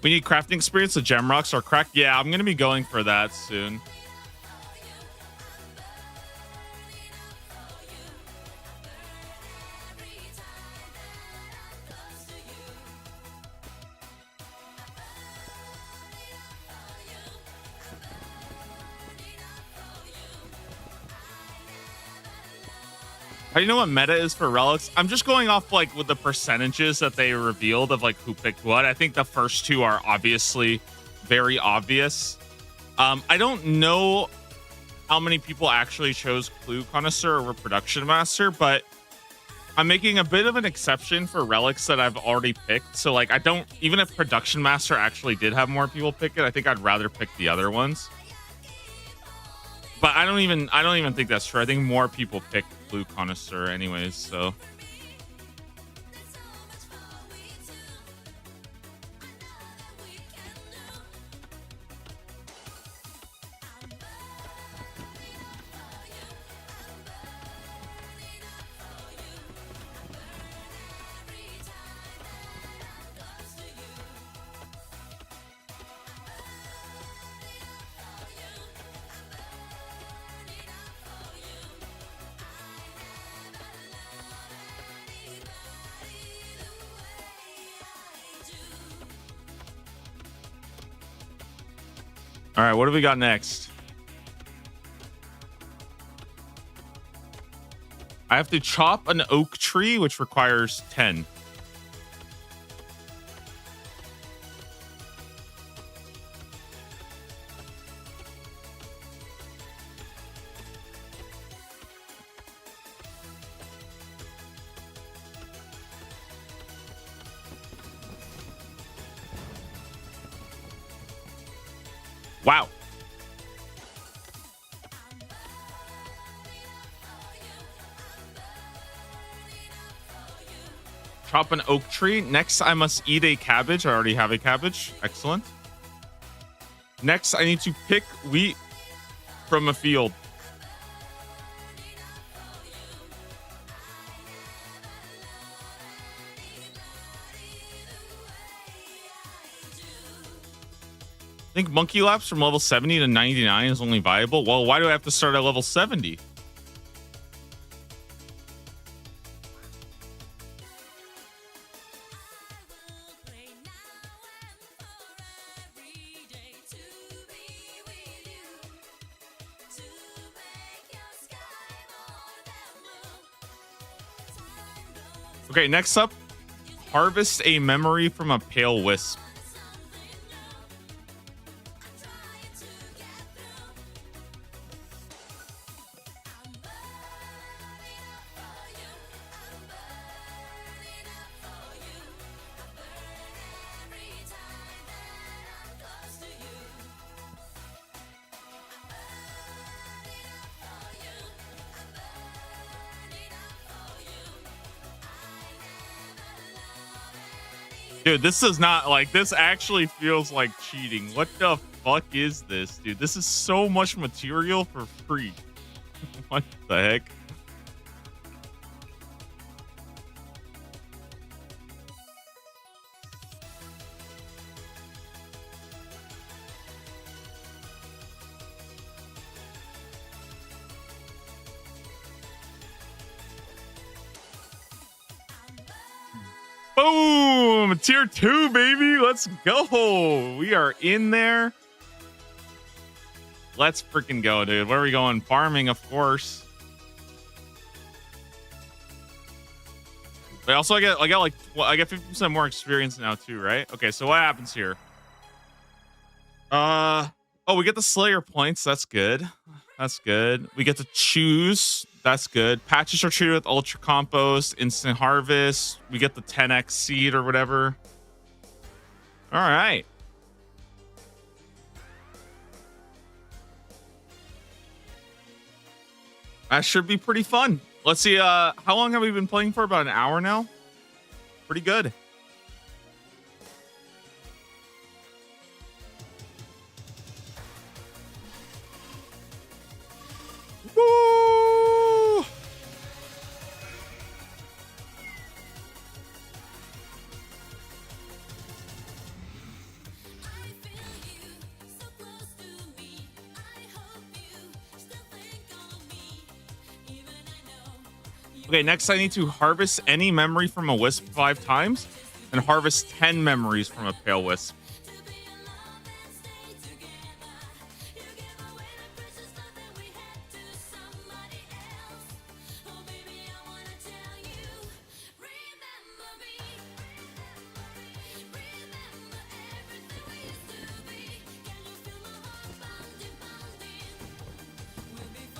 We need crafting experience. The gem rocks are cracked. Yeah, I'm going to be going for that soon. How do you know what meta is for relics? I'm just going off like with the percentages that they revealed of like who picked what. I think the first two are obviously very obvious. I don't know how many people actually chose Clue Connoisseur over Production Master, but I'm making a bit of an exception for relics that I've already picked. So like I don't, even if Production Master actually did have more people pick it, I think I'd rather pick the other ones. But I don't even think that's true. I think more people pick Blue Connoisseur anyways, so. All right, what do we got next? I have to chop an oak tree, which requires 10. Wow. Chop an oak tree. Next, I must eat a cabbage. I already have a cabbage. Excellent. Next, I need to pick wheat from a field. I think monkey laps from level 70 to 99 is only viable. Well, why do I have to start at level 70? Okay, next up, harvest a memory from a pale wisp. Dude, this is not like, this actually feels like cheating. What the fuck is this, dude? This is so much material for free. What the heck? Boom! Tier 2, baby. Let's go. We are in there. Let's freaking go, dude. Where are we going? Farming, of course. But also, I get 50% more experience now too, right? Okay, so what happens here? Oh, we get the Slayer points. That's good. That's good. We get to choose. That's good. Patches are treated with Ultra Compost, Instant Harvest. We get the 10x seed or whatever. All right. That should be pretty fun. Let's see. How long have we been playing for? About an hour now. Pretty good. Woo! Okay, next I need to harvest any memory from a wisp 5 times and harvest 10 memories from a pale wisp.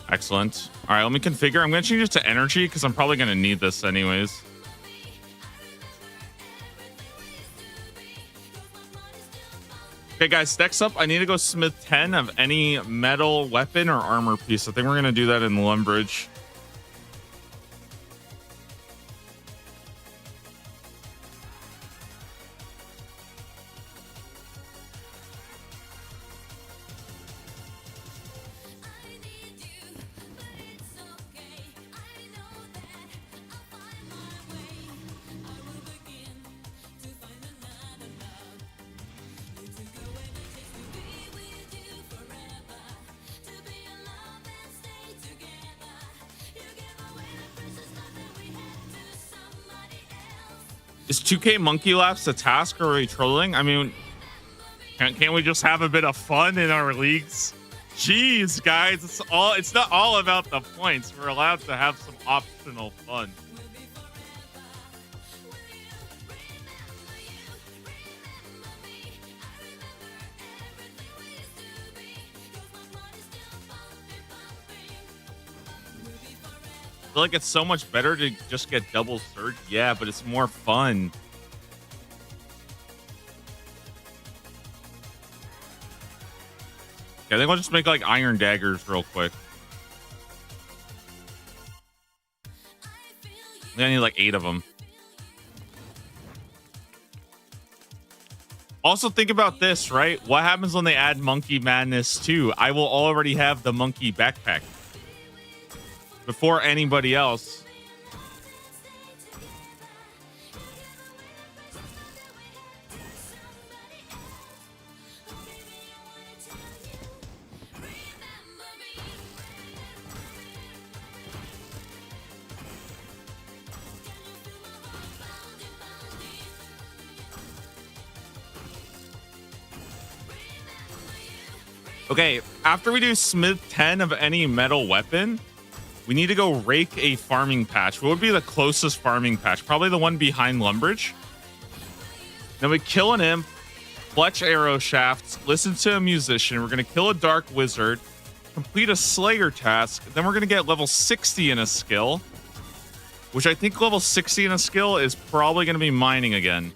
Excellent. All right, let me configure. I'm going to change it to energy because I'm probably going to need this anyways. Okay, guys, next up, I need to go smith 10 of any metal weapon or armor piece. I think we're going to do that in Lumbridge. Is 2K Monkey Laps a task or are we trolling? I mean, can't we just have a bit of fun in our leagues? Jeez, guys, it's not all about the points. We're allowed to have some optional fun. I feel like it's so much better to just get double surge. Yeah, but it's more fun. Yeah, I think I'll just make like iron daggers real quick. I need like 8 of them. Also think about this, right? What happens when they add Monkey Madness 2? I will already have the monkey backpack before anybody else. Okay, after we do smith 10 of any metal weapon, we need to go rake a farming patch. What would be the closest farming patch? Probably the one behind Lumbridge. Then we kill an imp, fletch arrow shafts, listen to a musician. We're going to kill a dark wizard, complete a slayer task. Then we're going to get level 60 in a skill, which I think level 60 in a skill is probably going to be mining again.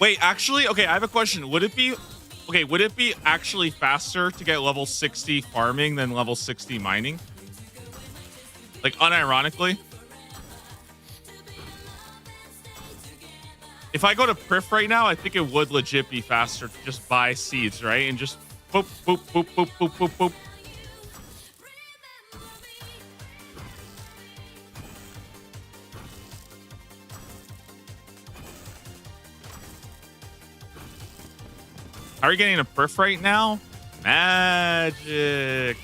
Wait, actually, okay, I have a question. Would it be actually faster to get level 60 farming than level 60 mining? Like, unironically? If I go to Priff right now, I think it would legit be faster to just buy seeds, right? And just boop, boop, boop, boop, boop, boop, boop. How are you getting a Priff right now? Magic.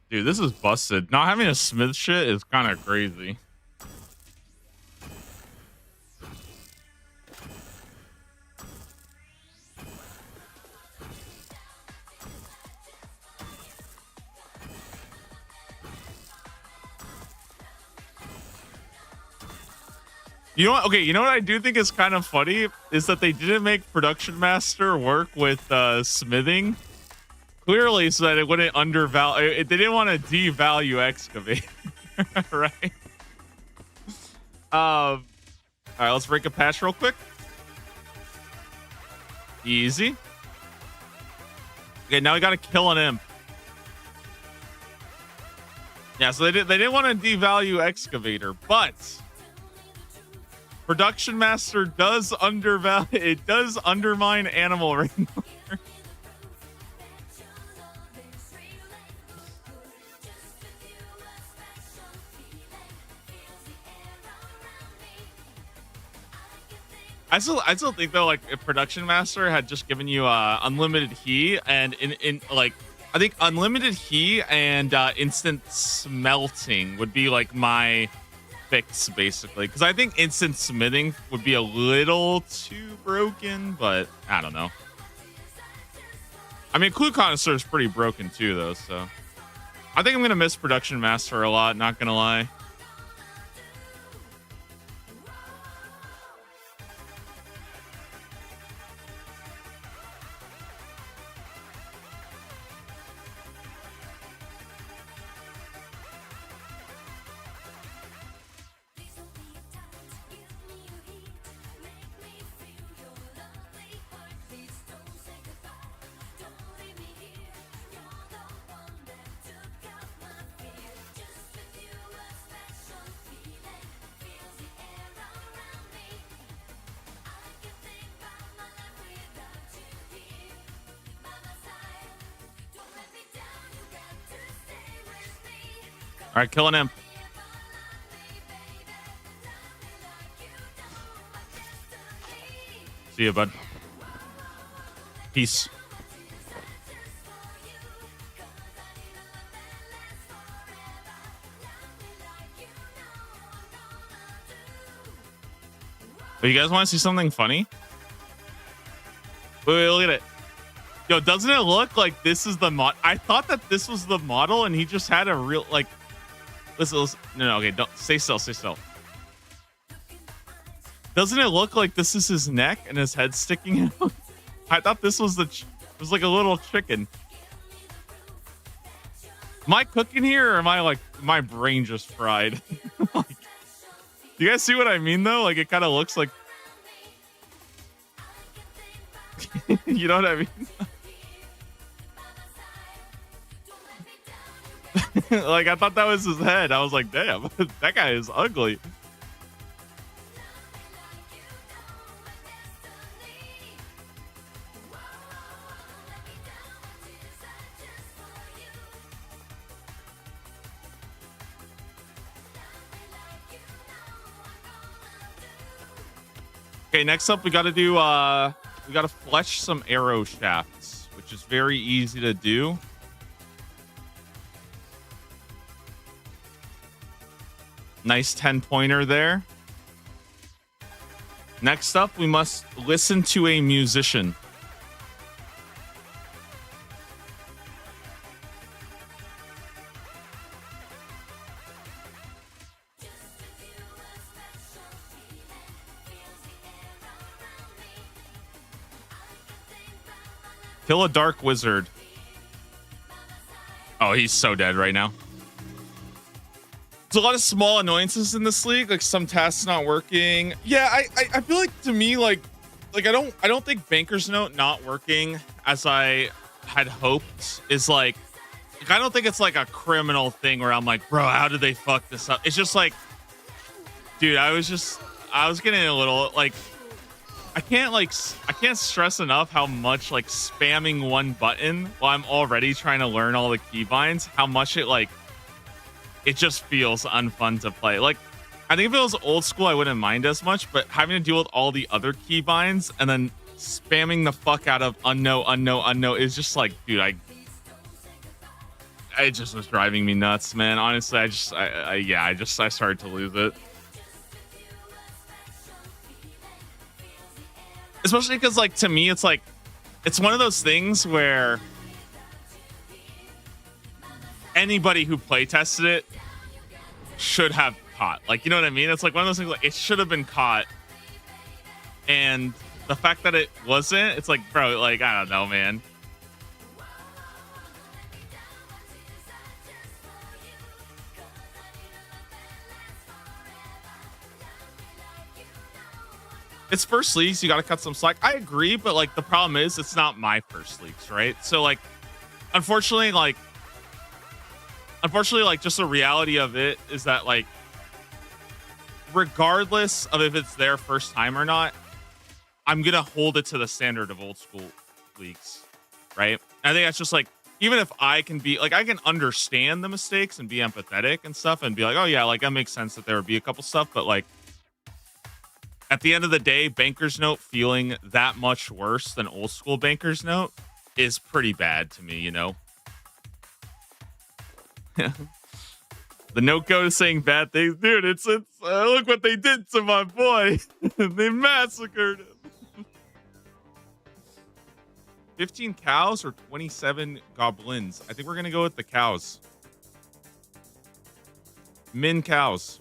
Dude, this is busted. Not having a smith shit is kind of crazy. You know what? Okay, you know what I do think is kind of funny is that they didn't make Production Master work with smithing. Clearly, so that it wouldn't undervalue. They didn't want to devalue excavate, right? All right, let's break a patch real quick. Easy. Okay, now we got to kill an imp. Yeah, so they didn't want to devalue excavator, but Production Master does undervalue. It does undermine animal ring. I still think though, like if Production Master had just given you unlimited heat and in like I think unlimited heat and instant smelting would be like my fix basically, because I think instant smithing would be a little too broken, but I don't know. I mean, Clue Connoisseur is pretty broken too though, so I think I'm gonna miss Production Master a lot, not gonna lie. All right, killing him. See you, bud. Peace. Oh, you guys want to see something funny? Wait, look at it. Yo, doesn't it look like this is the mod? I thought that this was the model and he just had a real, like, listen. No, okay, don't, stay still, stay still. Doesn't it look like this is his neck and his head sticking out? I thought this was it was like a little chicken. Am I cooking here or am I like, my brain just fried? Like, do you guys see what I mean though? Like it kind of looks like, you know what I mean? Like I thought that was his head. I was like, damn, that guy is ugly. Okay, next up we got to do we got to fletch some arrow shafts, which is very easy to do. Nice 10-pointer there. Next up, we must listen to a musician. Kill a dark wizard. Oh, he's so dead right now. There's a lot of small annoyances in this league, like some tasks not working. Yeah, I feel like, to me, like I don't think Banker's Note not working as I had hoped is like I don't think it's like a criminal thing where I'm like, bro, how did they fuck this up? It's just like, dude, I was getting a little like I can't stress enough how much like spamming one button while I'm already trying to learn all the keybinds, how much it just feels unfun to play. Like, I think if it was old school, I wouldn't mind as much, but having to deal with all the other keybinds and then spamming the fuck out of unknown is just like, dude, it just was driving me nuts, man. Honestly, I started to lose it. Especially because, like, to me, it's like, it's one of those things where anybody who play tested it should have caught. Like, you know what I mean? It's like one of those things, like, it should have been caught. And the fact that it wasn't, it's like, bro, like, I don't know, man. It's first leagues, you got to cut some slack. I agree, but like the problem is it's not my first leagues, right? So like, unfortunately, just the reality of it is that like, regardless of if it's their first time or not, I'm going to hold it to the standard of old school leagues, right? And I think that's just like, even if I can be like, I can understand the mistakes and be empathetic and stuff and be like, oh yeah, like that makes sense that there would be a couple stuff, but like, at the end of the day, Banker's Note feeling that much worse than old school Banker's Note is pretty bad to me, you know? The note go is saying bad things. Dude, it's look what they did to my boy. They massacred him. 15 cows or 27 goblins? I think we're going to go with the cows. Min cows.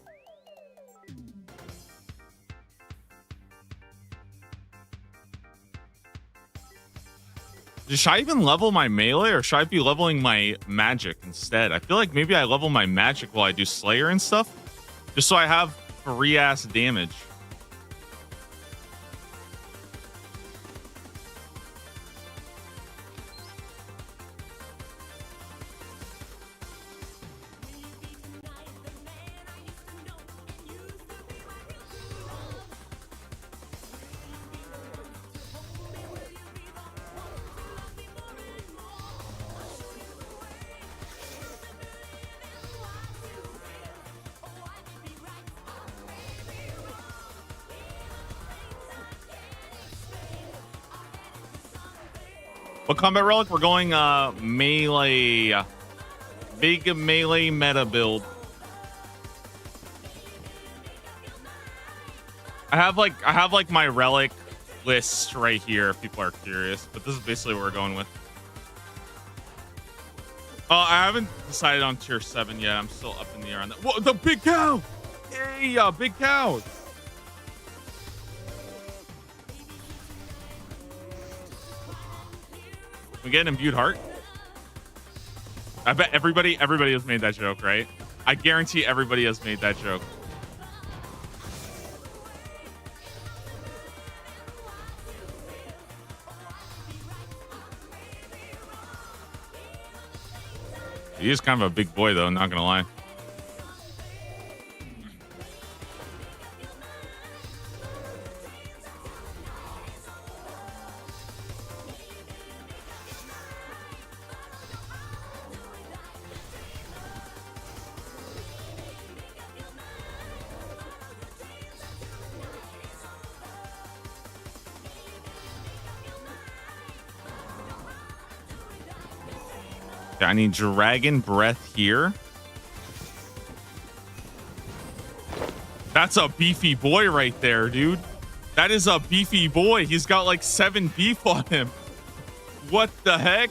Should I even level my melee or should I be leveling my magic instead? I feel like maybe I level my magic while I do Slayer and stuff, just so I have free ass damage. What combat relic? We're going melee. Big melee meta build. I have like my relic list right here if people are curious, but this is basically what we're going with. I haven't decided on tier 7 yet. I'm still up in the air on that. Whoa, the big cow! Hey, big cow! We get an imbued heart. I bet everybody has made that joke, right? I guarantee everybody has made that joke. He is kind of a big boy, though, not gonna lie. I need Dragon Breath here. That's a beefy boy right there, dude. That is a beefy boy. He's got like 7 beef on him. What the heck?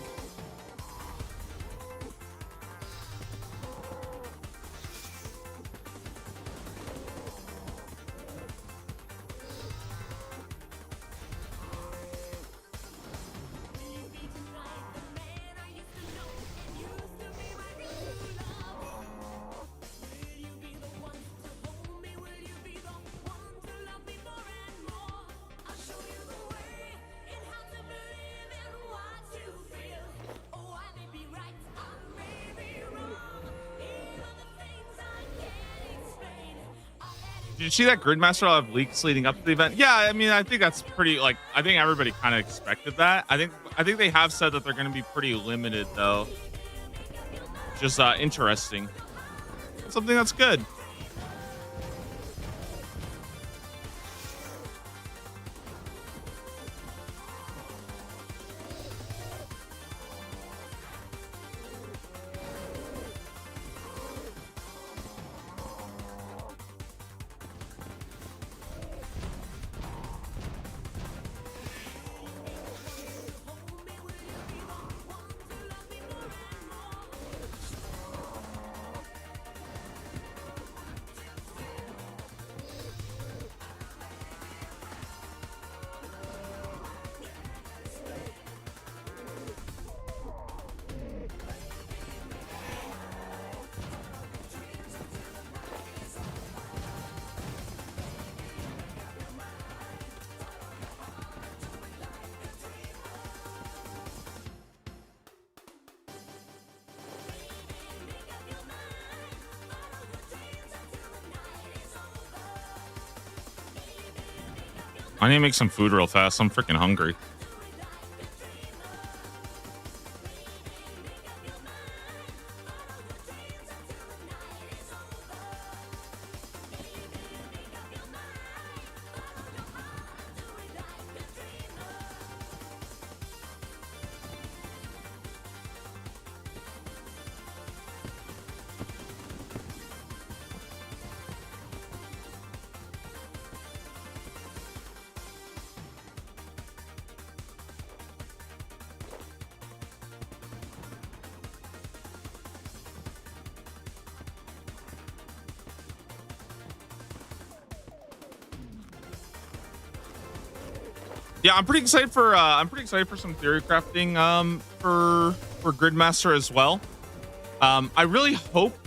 Did you see that Gridmaster will have leaks leading up to the event? Yeah, I mean, I think that's pretty, like, I think everybody kind of expected that. I think they have said that they're going to be pretty limited though. Just interesting. Something that's good. I need to make some food real fast. I'm freaking hungry. Yeah, I'm pretty excited for some theory crafting for Gridmaster as well. I really hope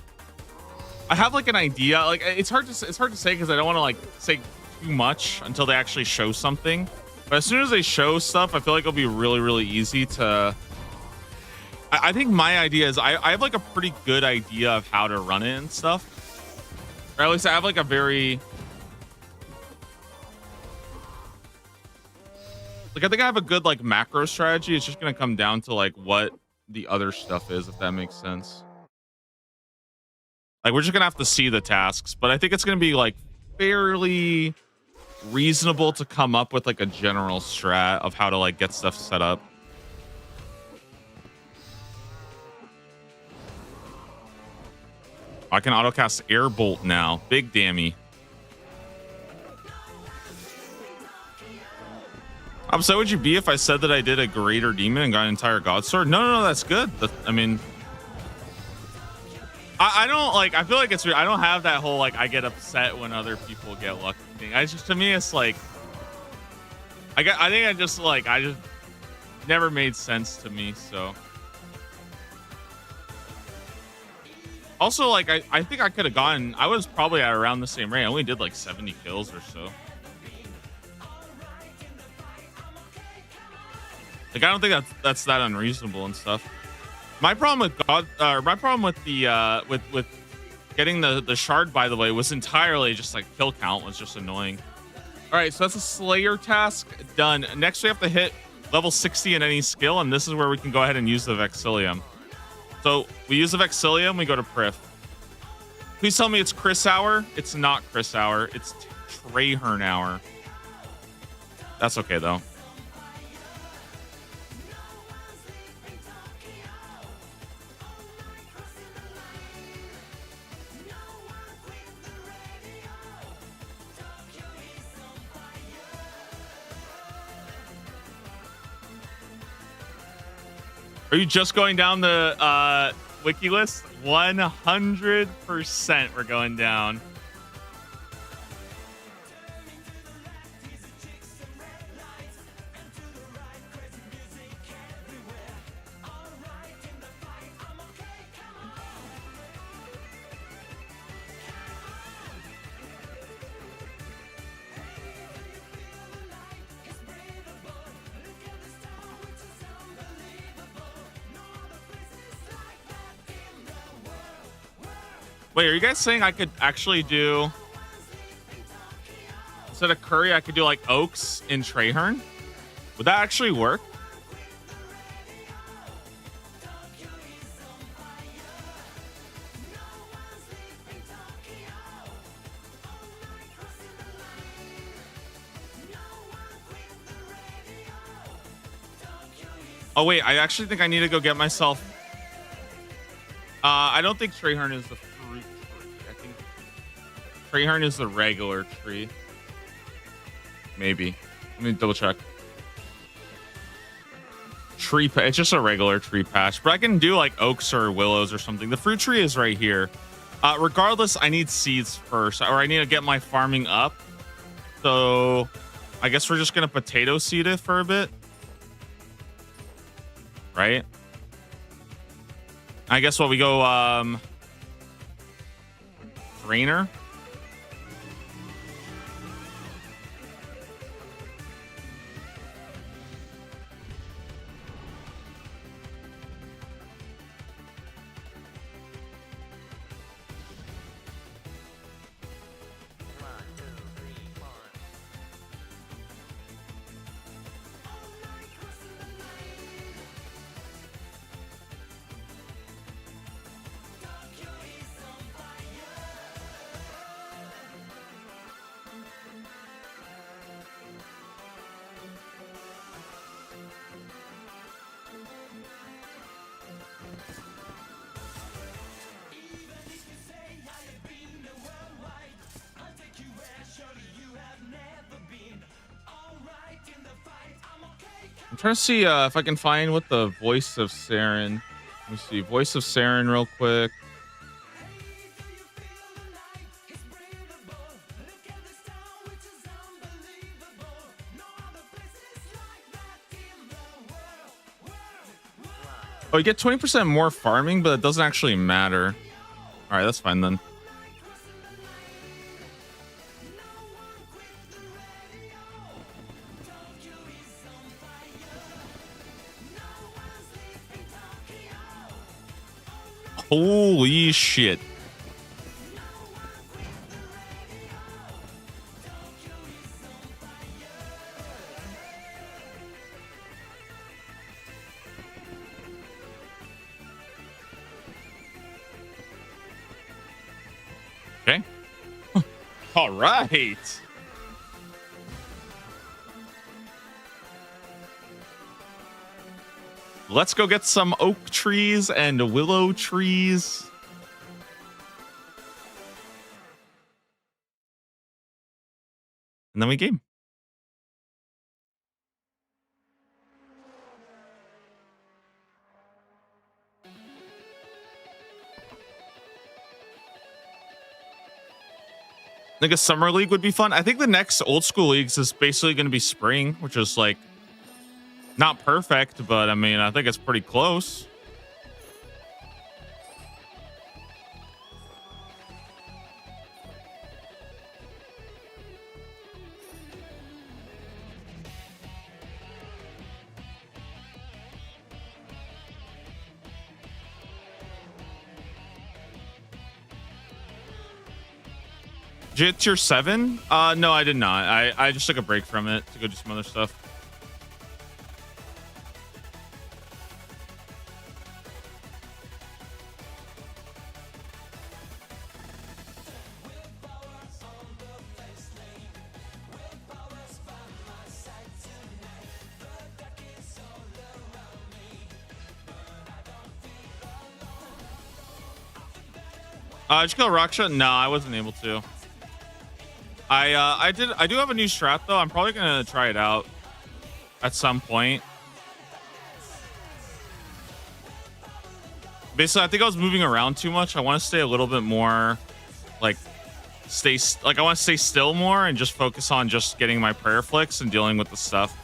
I have like an idea. Like it's hard to say because I don't want to like say too much until they actually show something. But as soon as they show stuff, I feel like it'll be really easy to. I think my idea is I have like a pretty good idea of how to run it and stuff. Or at least I have like a very. Like, I think I have a good, like, macro strategy. It's just going to come down to, like, what the other stuff is, if that makes sense. Like, we're just going to have to see the tasks. But I think it's going to be, like, fairly reasonable to come up with, like, a general strat of how to, like, get stuff set up. I can autocast Airbolt now. Big dammy. So would you be if I said that I did a Greater Demon and got an entire God Sword? No, that's good. I mean, I don't like. I feel like it's. I don't have that whole like. I get upset when other people get lucky thing. I just to me, it's like. I think I just never made sense to me. So. Also, like I think I could have gotten. I was probably at around the same rate. I only did like 70 kills or so. Like I don't think that's that unreasonable and stuff. My problem with my problem with the with getting the shard, by the way, was entirely just like kill count was just annoying. All right, so that's a Slayer task done. Next, we have to hit level 60 in any skill, and this is where we can go ahead and use the Vexillium. So we use the Vexillium, we go to Prif. Please tell me it's Chris Hour. It's not Chris Hour. It's Trahern Hour. That's okay though. Are you just going down the wiki list? 100% we're going down. Wait, are you guys saying I could actually do, instead of curry, I could do like oaks in Traherne? Would that actually work? Oh wait, I actually think I need to go get myself. I don't think Traherne is the fruit tree. I think Traherne is the regular tree. Maybe. Let me double check. It's just a regular tree patch, but I can do like oaks or willows or something. The fruit tree is right here. Regardless, I need seeds first, or I need to get my farming up. So I guess we're just gonna potato seed it for a bit, right? I guess what we go drainer. I'm trying to see if I can find what the voice of Saren. Let me see. Voice of Saren real quick. Oh, you get 20% more farming, but it doesn't actually matter. All right, that's fine then. Holy shit. Okay. All right. Let's go get some oak trees and willow trees. And then we game. I think a summer league would be fun. I think the next old school leagues is basically going to be spring, which is like not perfect, but I mean, I think it's pretty close. Did you hit tier 7? No, I did not. I just took a break from it to go do some other stuff. Did you kill Raksha? No, I wasn't able to. I do have a new strat though. I'm probably gonna try it out at some point. Basically, I think I was moving around too much. I want to stay a little bit more like I want to stay still more and just focus on just getting my prayer flicks and dealing with the stuff.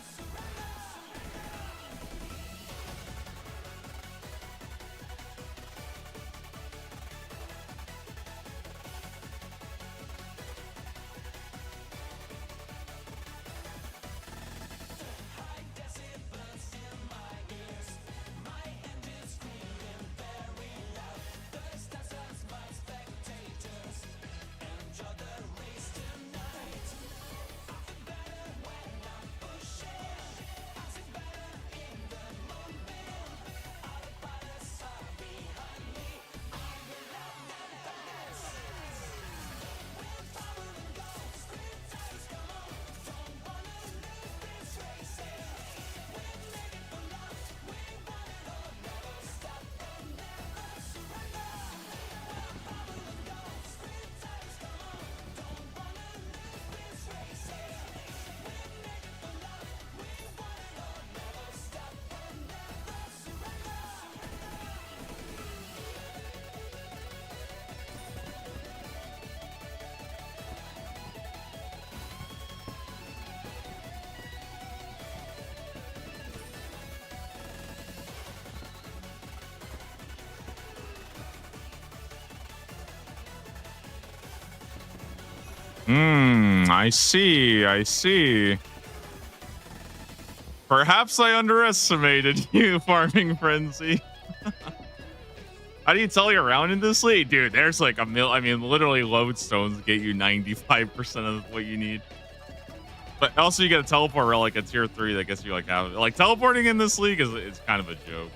I see. I see. Perhaps I underestimated you, Farming Frenzy. How do you tell you're around in this league? Dude, there's like a I mean, literally lodestones get you 95% of what you need. But also you get a teleport relic at tier 3 that gets you like half. Like teleporting in this league is kind of a joke.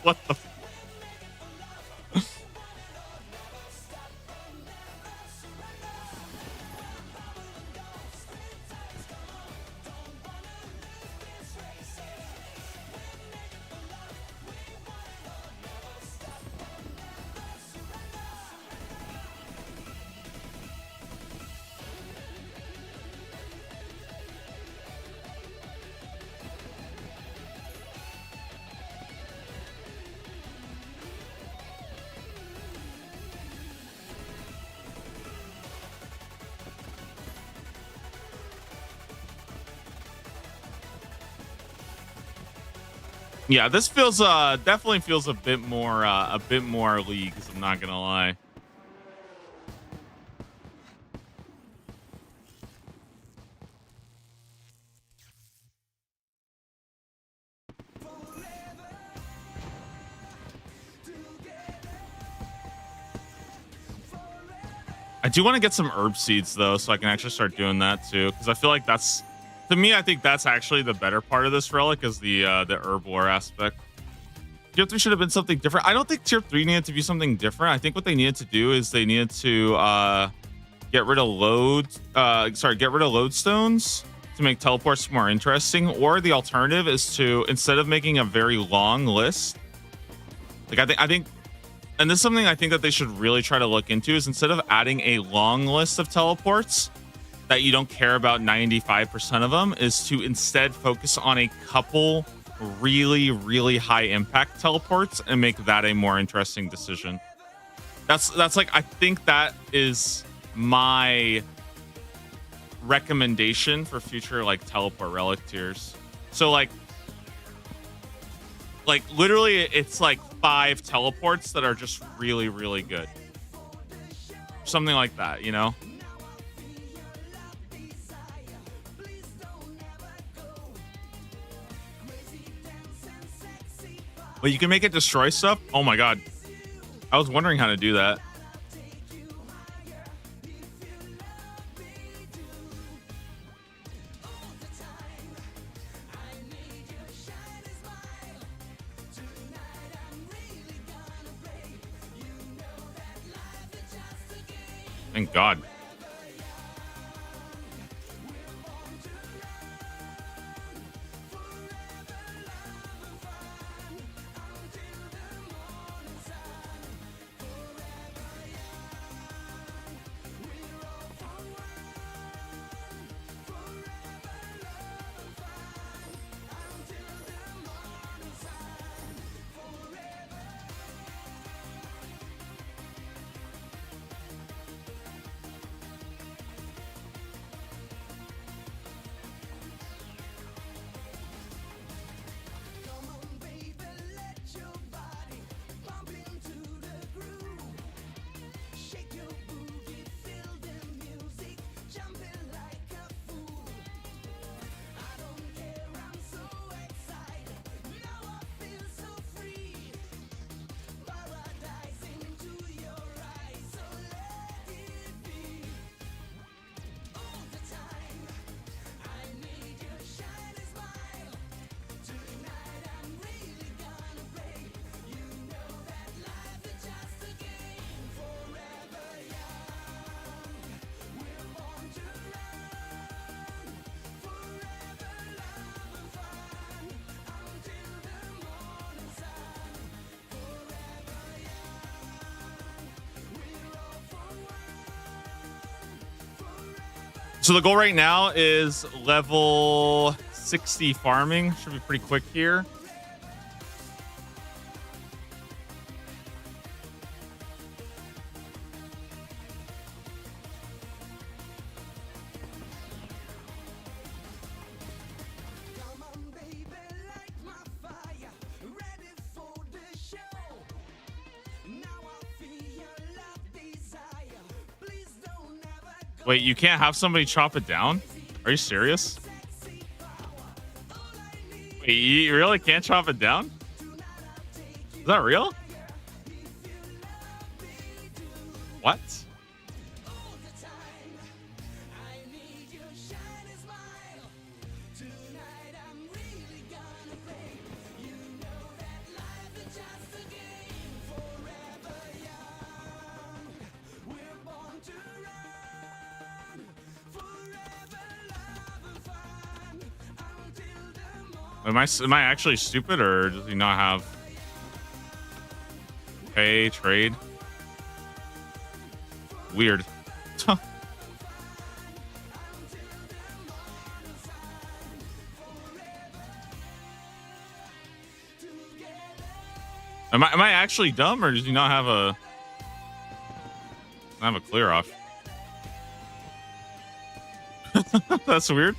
What the Yeah, this feels definitely feels a bit more leagues, I'm not gonna lie. I do want to get some herb seeds though, so I can actually start doing that too, because I feel like that's, to me, I think that's actually the better part of this relic is the herb lore aspect. Tier 3 should have been something different. I don't think tier 3 needed to be something different. I think what they needed to do is they needed to get rid of lodestones to make teleports more interesting, or the alternative is to, instead of making a very long list, like I think and this is something I think that they should really try to look into, is instead of adding a long list of teleports that you don't care about 95% of them, is to instead focus on a couple really, really high impact teleports and make that a more interesting decision. That's like, I think that is my recommendation for future like teleport relic tiers. So like literally it's like 5 teleports that are just really, really good. Something like that, you know? Wait, you can make it destroy stuff? Oh my god. I was wondering how to do that. Thank God. So the goal right now is level 60 farming. Should be pretty quick here. Wait, you can't have somebody chop it down? Are you serious? Wait, you really can't chop it down? Is that real? What? Am I actually stupid, or does he not have pay trade? Weird. Am I actually dumb, or does he not have a clear off? That's weird.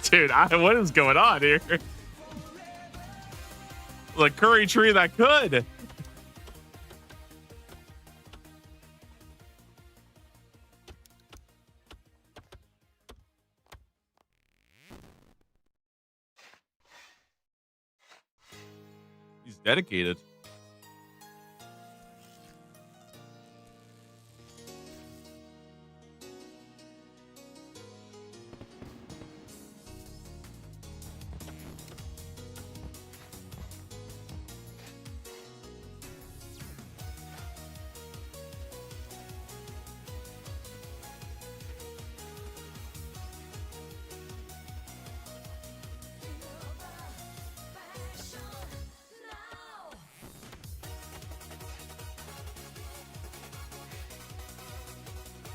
Dude, what is going on here? The curry tree that could. Dedicated.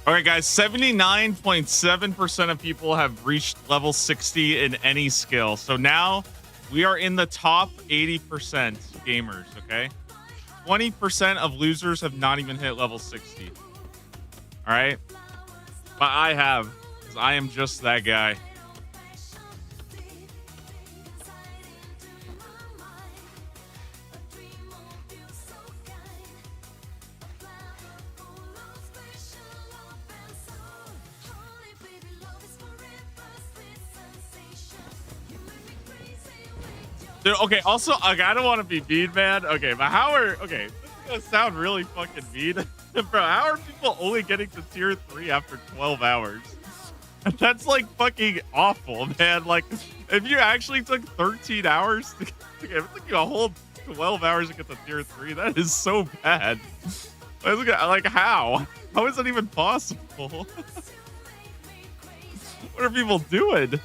All right, guys, 79.7% of people have reached level 60 in any skill. So now we are in the top 80% gamers, okay? 20% of losers have not even hit level 60. All right? But I have, because I am just that guy. Dude, okay, also, like, I don't want to be mean, man. Okay, but how are... Okay, this is going to sound really fucking mean. Bro, how are people only getting to tier 3 after 12 hours? That's, like, fucking awful, man. Like, if you actually took 13 hours... To, okay, if it took you a whole 12 hours to get to tier 3, that is so bad. Like, how? How is that even possible? What are people doing?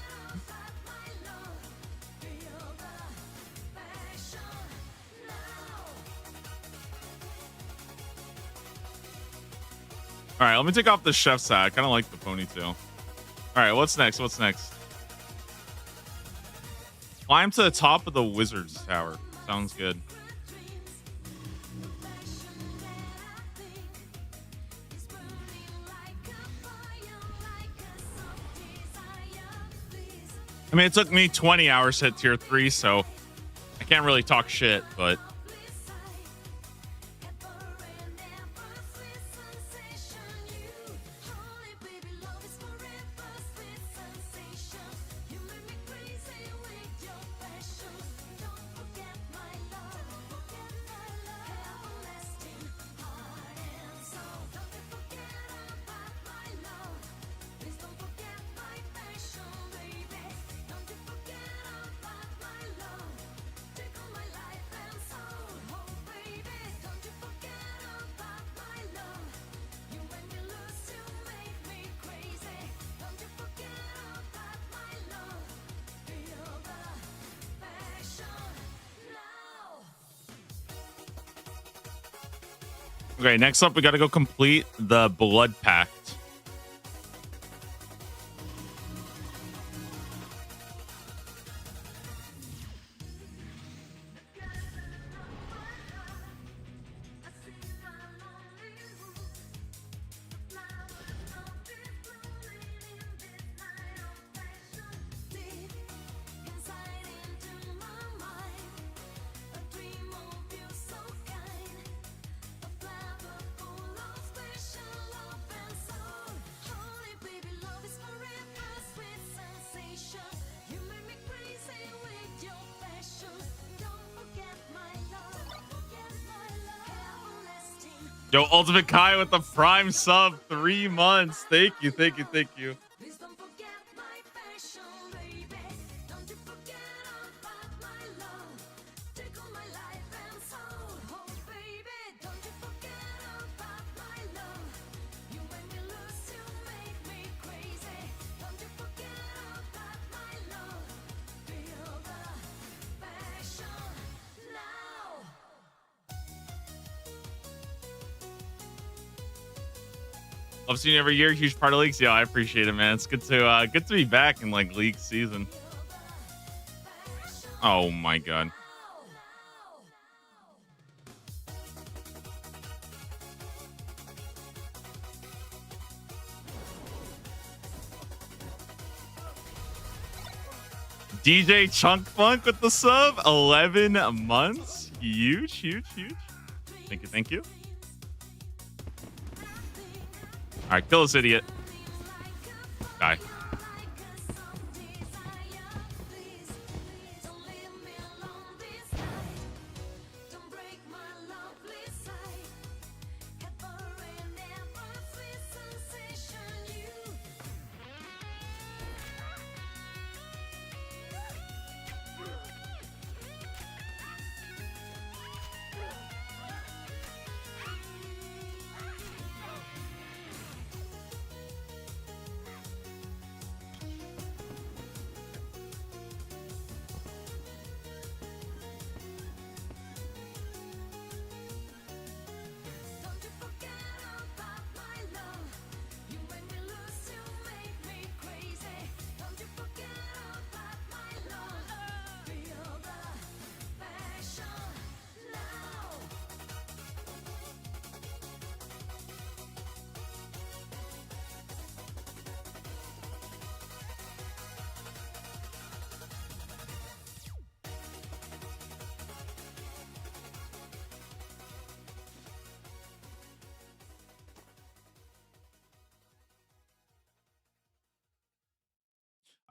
All right, let me take off the chef's hat. I kind of like the ponytail. All right, what's next? What's next? Climb to the top of the wizard's tower. Sounds good. I mean, it took me 20 hours to hit tier 3, so I can't really talk shit, but... Okay, next up, we got to go complete the Blood Pact. Yo, Ultimate Kai with the Prime sub, 3 months. Thank you, thank you, thank you. Love seeing you every year. Huge part of leagues. Yeah, I appreciate it, man. It's good to be back in like league season. Oh my god. DJ Chunk Funk with the sub, 11 months. Huge, huge, huge. Thank you, thank you. All right, kill this idiot. Die.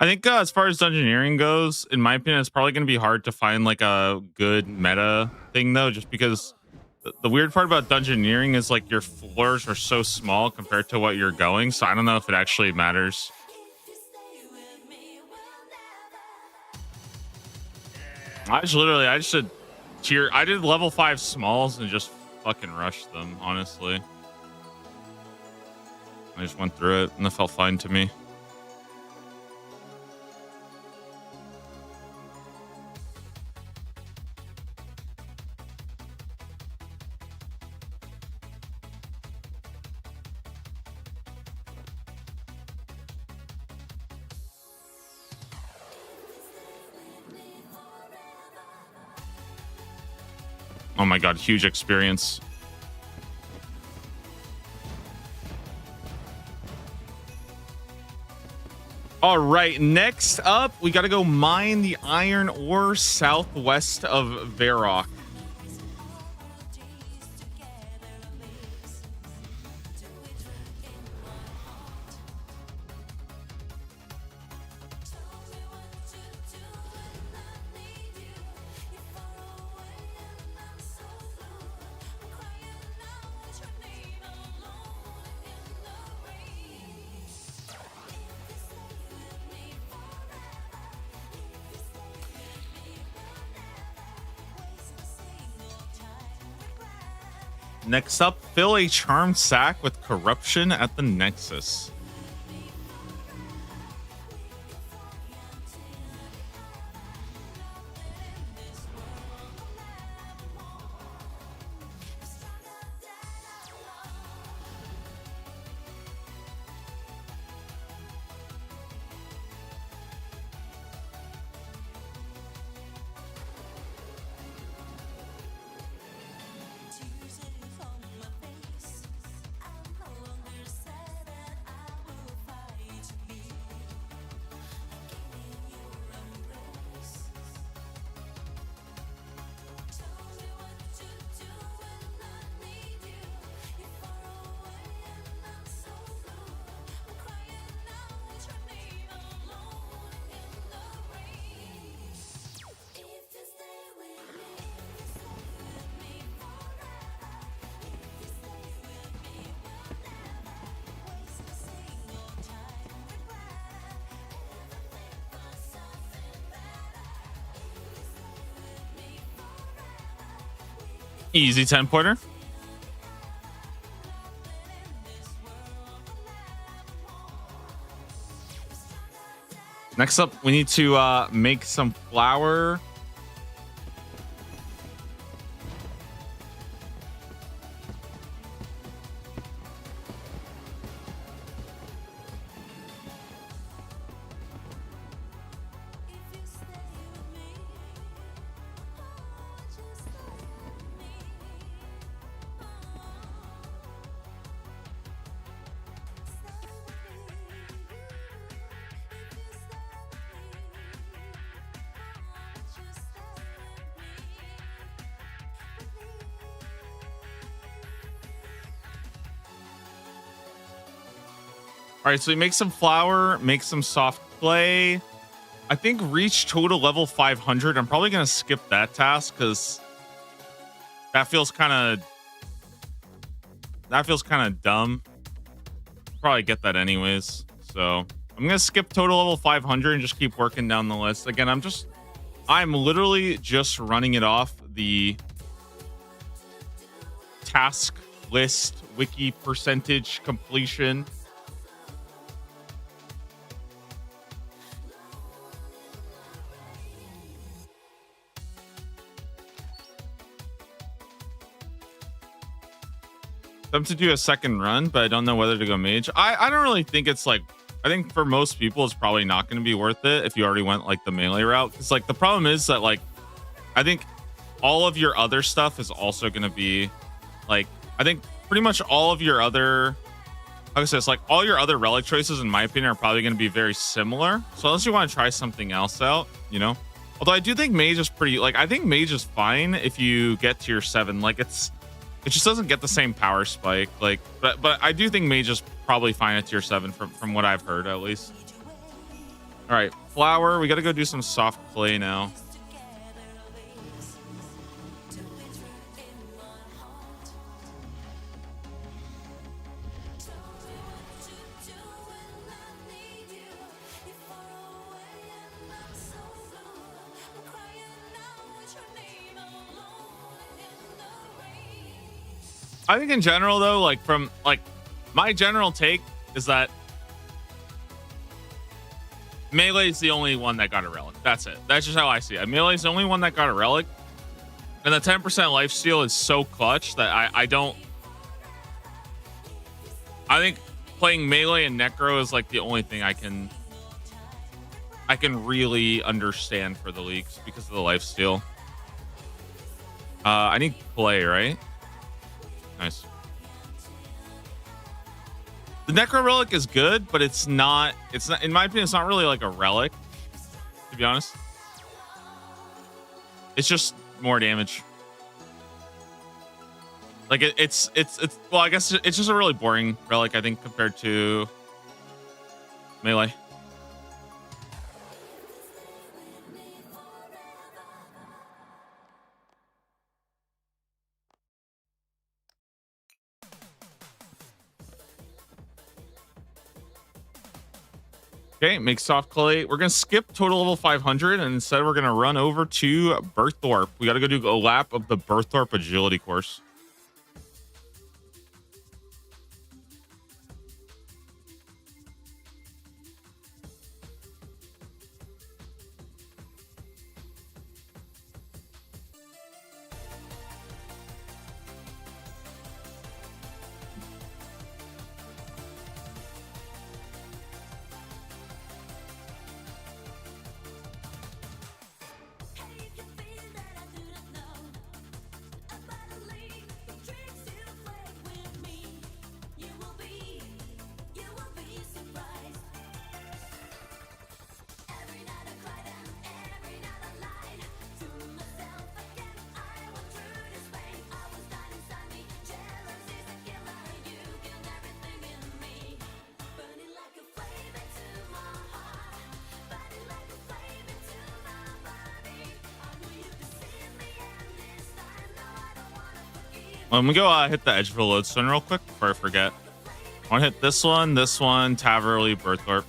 I think as far as dungeoneering goes, in my opinion, it's probably going to be hard to find like a good meta thing though, just because the weird part about dungeoneering is like your floors are so small compared to what you're going. So I don't know if it actually matters. I just did tier. I did level 5 smalls and just fucking rushed them. Honestly, I just went through it and it felt fine to me. Oh my god, huge experience. All right, next up, we got to go mine the iron ore southwest of Varrock. Next up, fill a charmed sack with corruption at the Nexus. Easy 10-pointer. Next up, we need to make some flour. All right, so we make some flour, make some soft clay. I think reach total level 500. I'm probably gonna skip that task because that feels kind of dumb. Probably get that anyways. So I'm gonna skip total level 500 and just keep working down the list. Again, I'm literally just running it off the task list wiki percentage completion. To do a second run, but I don't know whether to go mage. I don't really think it's like, I think for most people it's probably not going to be worth it if you already went like the melee route. It's like the problem is that like I think all of your other stuff is also going to be like, I think pretty much all of your other, like I said, it's like all your other relic choices in my opinion are probably going to be very similar. So unless you want to try something else out, you know, although I do think mage is pretty, like I think mage is fine if you get tier 7. Like it just doesn't get the same power spike. Like, but I do think mage is probably fine at tier 7 from what I've heard at least. All right, flower. We got to go do some soft clay now. I think in general though, like from like my general take is that Melee is the only one that got a relic. That's it. That's just how I see it. Melee is the only one that got a relic. And the 10% lifesteal is so clutch that I don't. I think playing Melee and Necro is like the only thing I can really understand for the leagues because of the lifesteal. I need play, right? Nice. The Necro relic is good, but it's not, in my opinion, it's not really like a relic, to be honest. It's just more damage. Like it's well, I guess it's just a really boring relic, I think, compared to Melee. Okay, make soft clay. We're gonna skip total level 500, and instead we're gonna run over to Birththorpe. We gotta go do a lap of the Birththorpe agility course. Let me go hit the edge of the lodestone real quick before I forget. I want to hit this one, Taverly, Birththorpe.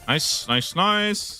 Nice, nice, nice.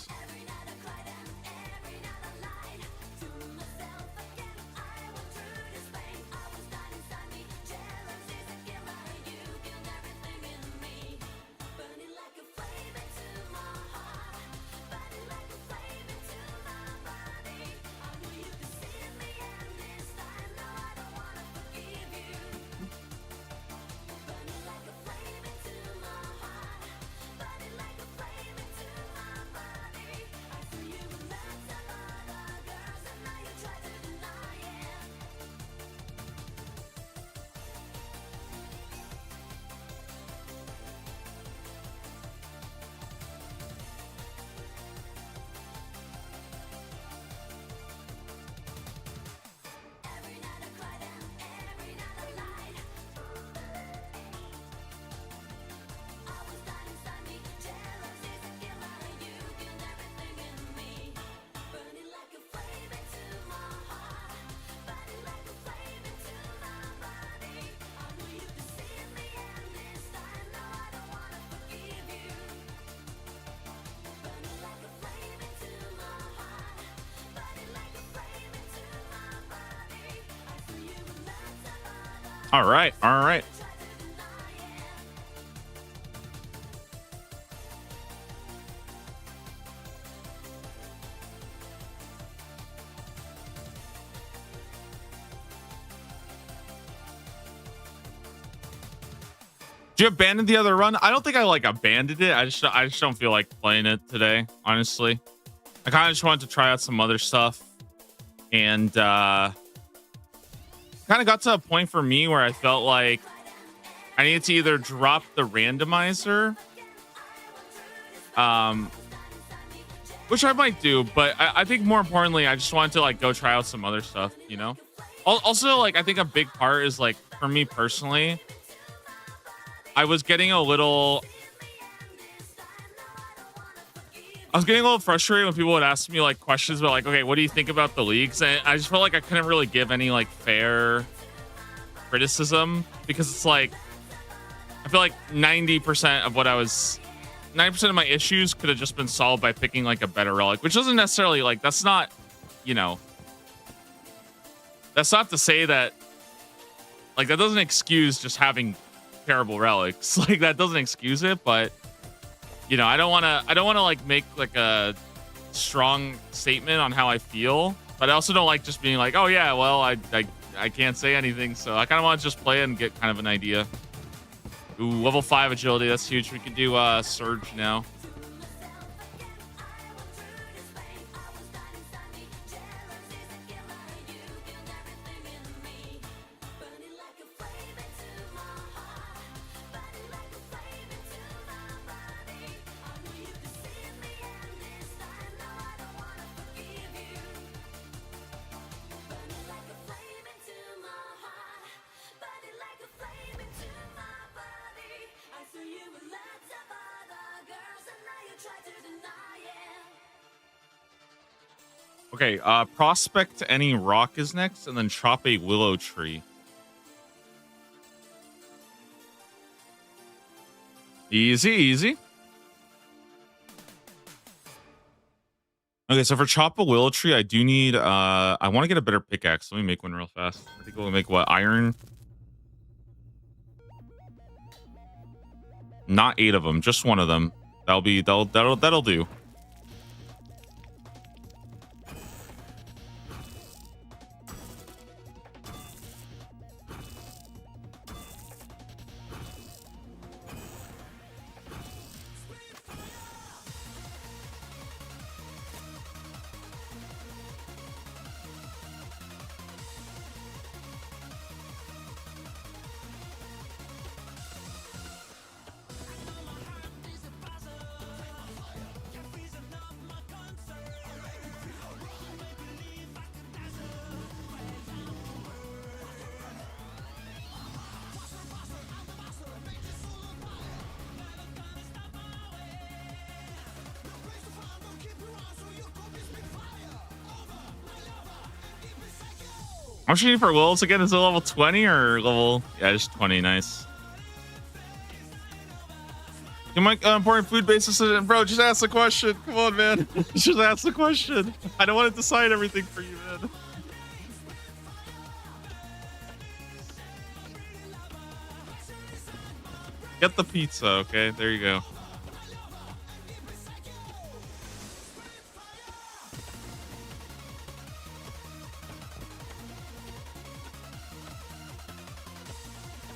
All right, all right. Do you abandon the other run? I don't think I like abandoned it. I just don't feel like playing it today, honestly. I kind of just wanted to try out some other stuff, and kind of got to a point for me where I felt like I needed to either drop the randomizer, which I might do, but I think more importantly, I just wanted to like go try out some other stuff, you know. Also, like I think a big part is like for me personally, I was getting a little frustrated when people would ask me like questions about like, okay, what do you think about the leagues? And I just felt like I couldn't really give any like fair criticism, because it's like I feel like 90% of my issues could have just been solved by picking like a better relic, which doesn't necessarily like, that's not, you know, that's not to say that like that doesn't excuse just having terrible relics. Like that doesn't excuse it, but you know, I don't want to like make like a strong statement on how I feel, but I also don't like just being like, oh yeah, well I can't say anything. So I kind of want to just play and get kind of an idea. Ooh, level 5 agility, that's huge. We can do surge now. Okay, prospect any rock is next, and then chop a willow tree. Easy, easy. Okay, so for chop a willow tree, I do need I want to get a better pickaxe. Let me make one real fast. I think we'll make what, iron? Not 8 of them, just 1 of them. That'll do. How much you need for willows again? Is it level 20 or level? Yeah, just 20. Nice. You might important food based decision, bro. Just ask the question. Come on, man. Just ask the question. I don't want to decide everything for you, man. Get the pizza, okay? There you go.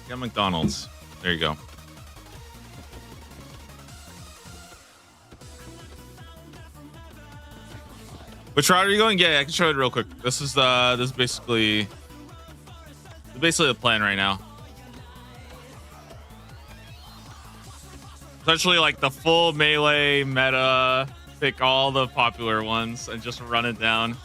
Get McDonald's. There you go. Which route are you going? Yeah, I can show it real quick. This is basically the plan right now. Essentially like the full melee meta, pick all the popular ones and just run it down.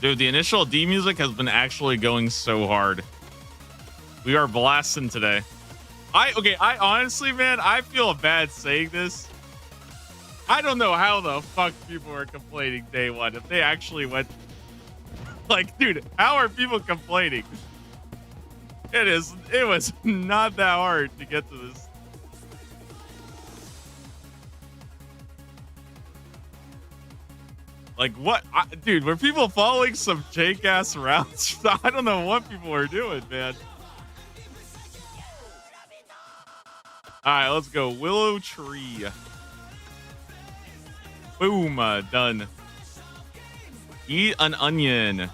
Dude, the initial D music has been actually going so hard. We are blasting today. I honestly, man, I feel bad saying this. I don't know how the fuck people are complaining day one. If they actually went... Like, dude, how are people complaining? It was not that hard to get to this. Like what, dude? Were people following some jank ass routes? I don't know what people were doing, man. All right, let's go. Willow tree. Boom, done. Eat an onion.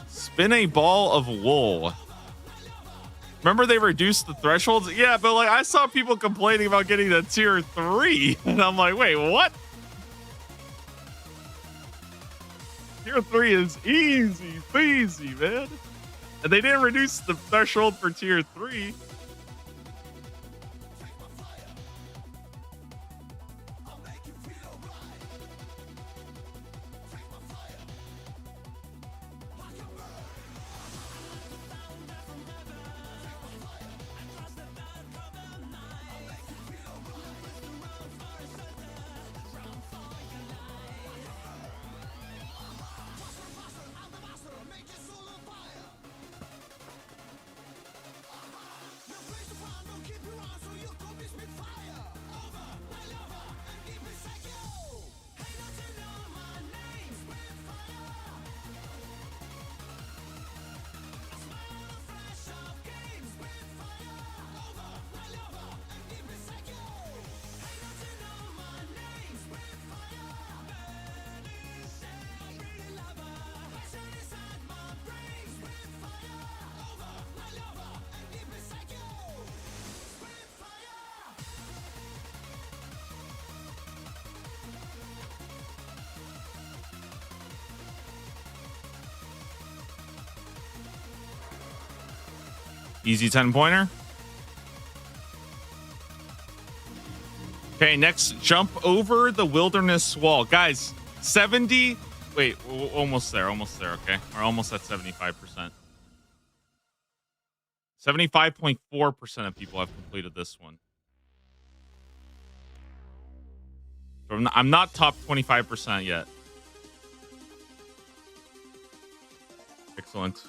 Spin a ball of wool. Remember they reduced the thresholds? Yeah, but like I saw people complaining about getting the tier 3. And I'm like, wait, what? Tier 3 is easy peasy, man. And they didn't reduce the threshold for tier 3. Easy 10-pointer. Okay, next, jump over the wilderness wall. Guys, 70. Wait, almost there, okay? We're almost at 75%. 75.4% of people have completed this one. So I'm not top 25% yet. Excellent.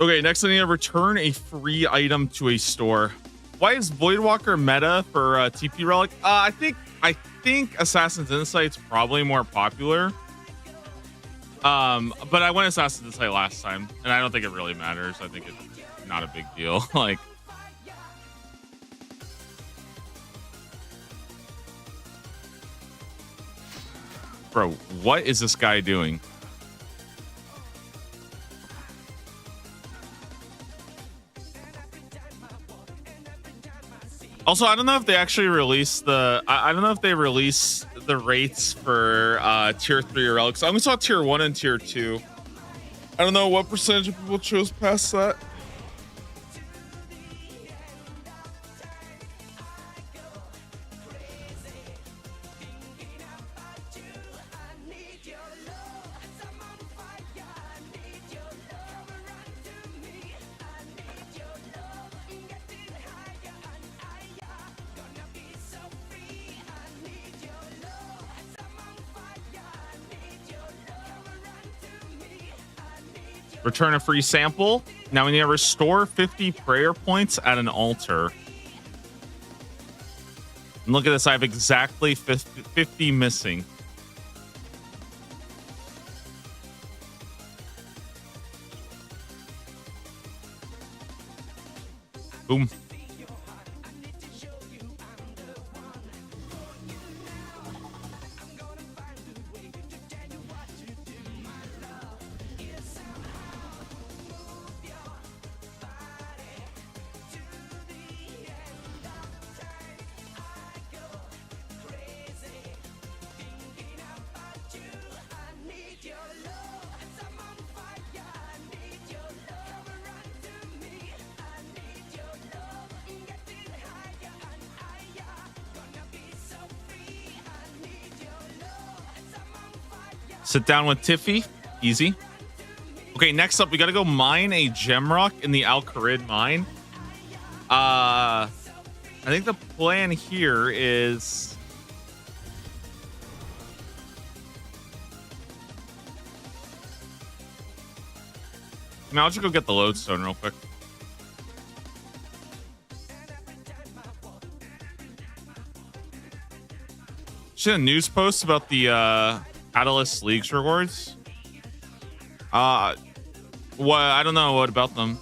Okay, next I need to return a free item to a store. Why is Voidwalker meta for TP Relic? I think Assassin's Insight's probably more popular. But I went Assassin's Insight last time, and I don't think it really matters. I think it's not a big deal. Like, bro, what is this guy doing? Also, I don't know if they actually released the. I don't know if they released the rates for tier 3 relics. I only saw tier 1 and tier 2. I don't know what percentage of people chose past that. Return a free sample. Now we need to restore 50 prayer points at an altar. And look at this. I have exactly 50 missing. Boom. Sit down with Tiffy. Easy. Okay, next up, we got to go mine a gem rock in the Al Kharid mine. I think the plan here is I'll just go get the lodestone real quick. See a news post about the Catalyst Leagues rewards. What I don't know what about them.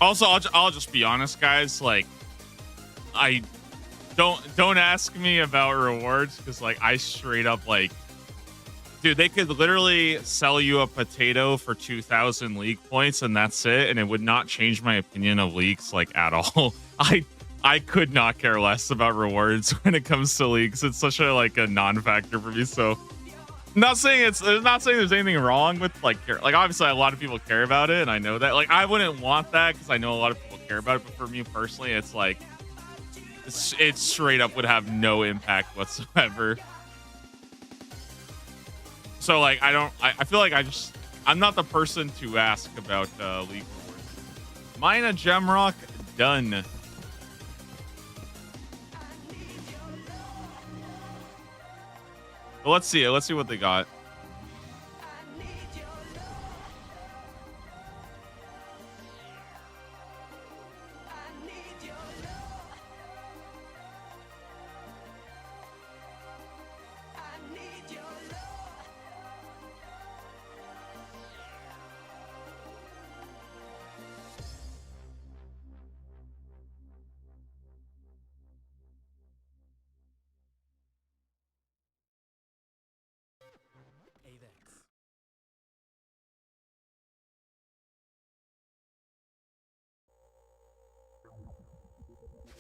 Also, I'll just be honest, guys. Like, I don't ask me about rewards because, like, I straight up like, dude, they could literally sell you a potato for 2,000 league points and that's it, and it would not change my opinion of leagues like at all. I could not care less about rewards when it comes to leagues. It's such a like a non-factor for me. So, not saying there's anything wrong with like obviously a lot of people care about it and I know that. Like, I wouldn't want that because I know a lot of people care about it, but for me personally it's like it straight up would have no impact whatsoever. So like I feel like I'm not the person to ask about league rewards. Mine a Gemrock done. Well, let's see what they got.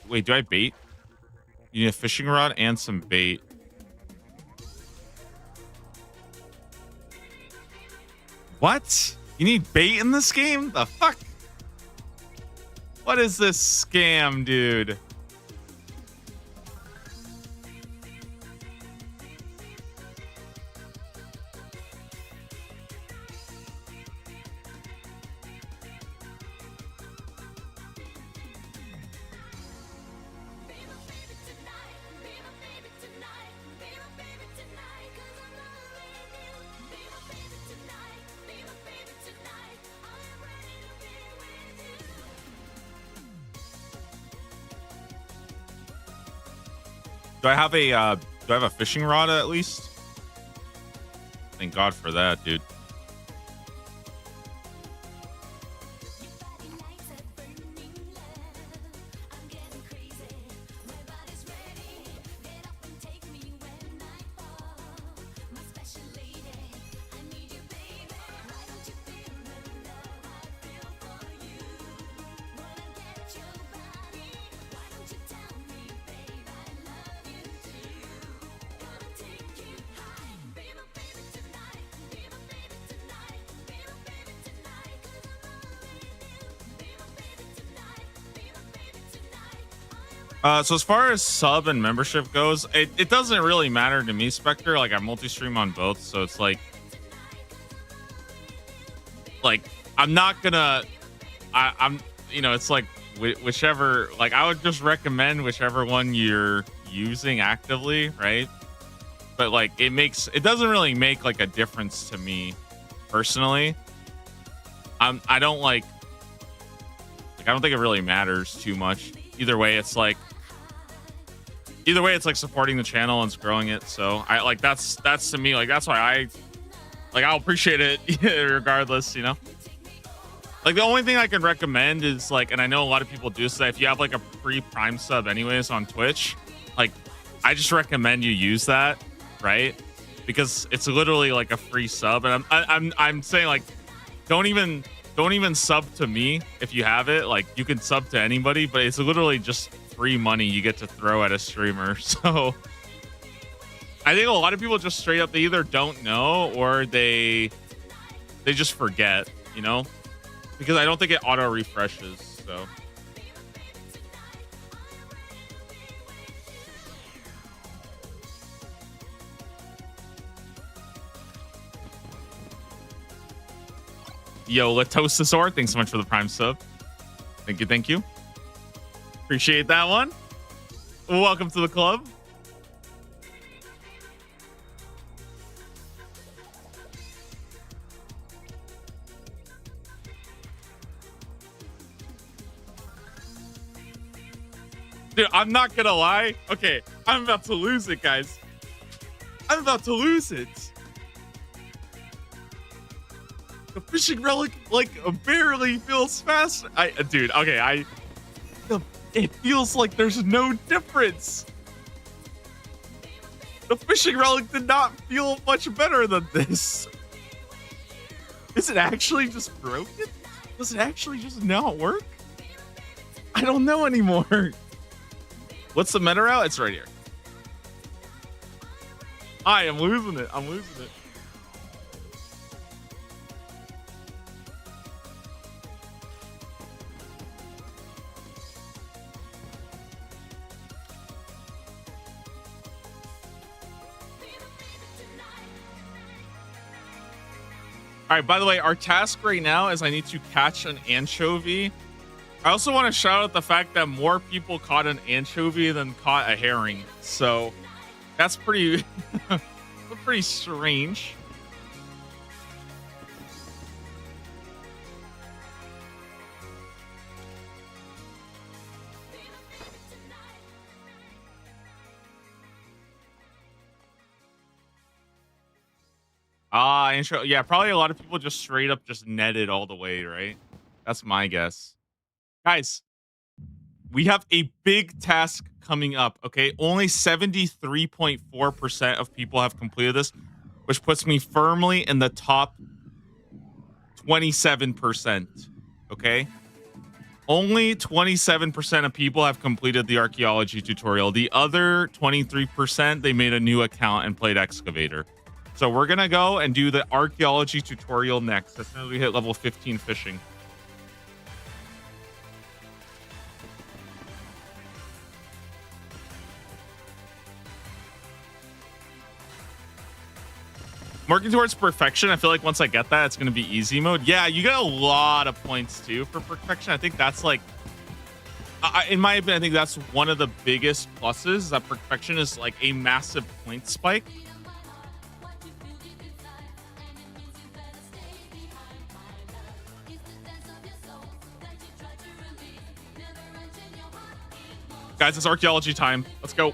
Wait, do I bait? You need a fishing rod and some bait. What? You need bait in this game? The fuck? What is this scam, dude? Do I have a fishing rod at least? Thank God for that, dude. So as far as sub and membership goes, it doesn't really matter to me, Spectre. Like, I multi-stream on both, so it's like I'm not gonna I'm you know, it's like whichever, like, I would just recommend whichever one you're using actively, right? But like it doesn't really make like a difference to me personally. I don't think it really matters too much. Either way, it's like supporting the channel and it's growing it. So I like that's to me, like, that's why I'll appreciate it regardless, you know. Like, the only thing I can recommend is like, and I know a lot of people do say, if you have like a free Prime sub anyways on Twitch, like, I just recommend you use that, right? Because it's literally like a free sub, and I'm saying, like, don't even sub to me if you have it. Like, you can sub to anybody, but it's literally just free money you get to throw at a streamer. So I think a lot of people just straight up, they either don't know or they just forget, you know, because I don't think it auto refreshes. So yo, Latosasaur, thanks so much for the Prime sub. Thank you, thank you. Appreciate that one. Welcome to the club. Dude, I'm not gonna lie. Okay, I'm about to lose it, guys. I'm about to lose it. The fishing relic, like, barely feels fast. Dude, okay, it feels like there's no difference. The fishing relic did not feel much better than this. Is it actually just broken? Does it actually just not work? I don't know anymore. What's the meta route? It's right here. I am losing it. I'm losing it. All right, by the way, our task right now is I need to catch an anchovy. I also want to shout out the fact that more people caught an anchovy than caught a herring. So that's pretty, pretty strange. Intro. Yeah, probably a lot of people just straight up just netted all the way, right? That's my guess. Guys, we have a big task coming up, okay? Only 73.4% of people have completed this, which puts me firmly in the top 27%, okay? Only 27% of people have completed the archaeology tutorial. The other 23%, they made a new account and played excavator. So we're going to go and do the archaeology tutorial next as soon as we hit level 15 fishing. I'm working towards perfection. I feel like once I get that, it's going to be easy mode. Yeah, you get a lot of points too for perfection. I think that's like, in my opinion, I think that's one of the biggest pluses, is that perfection is like a massive point spike. Guys, it's archaeology time. Let's go.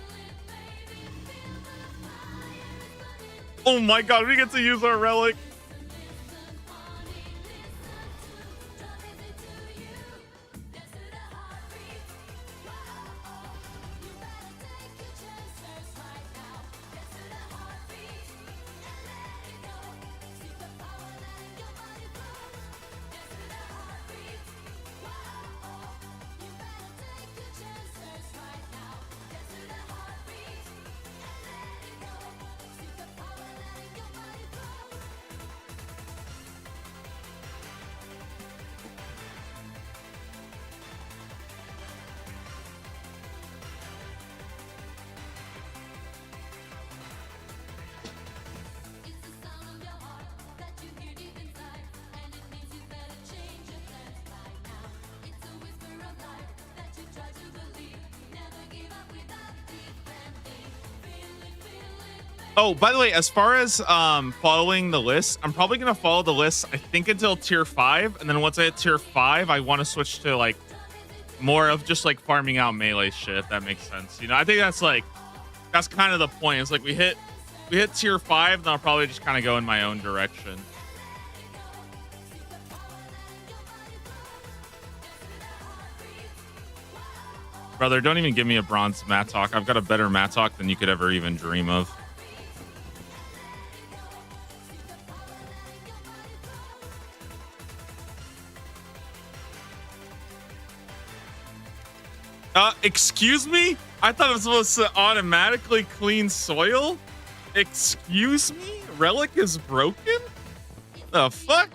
Oh my god, we get to use our relic. Oh, by the way, as far as following the list, I'm probably going to follow the list, I think, until tier 5. And then once I hit tier 5, I want to switch to like more of just like farming out melee shit, if that makes sense. You know, I think that's like, that's kind of the point. It's like we hit tier 5, then I'll probably just kind of go in my own direction. Brother, don't even give me a bronze Mattock. I've got a better Mattock than you could ever even dream of. Excuse me? I thought it was supposed to automatically clean soil. Excuse me? Relic is broken? The fuck?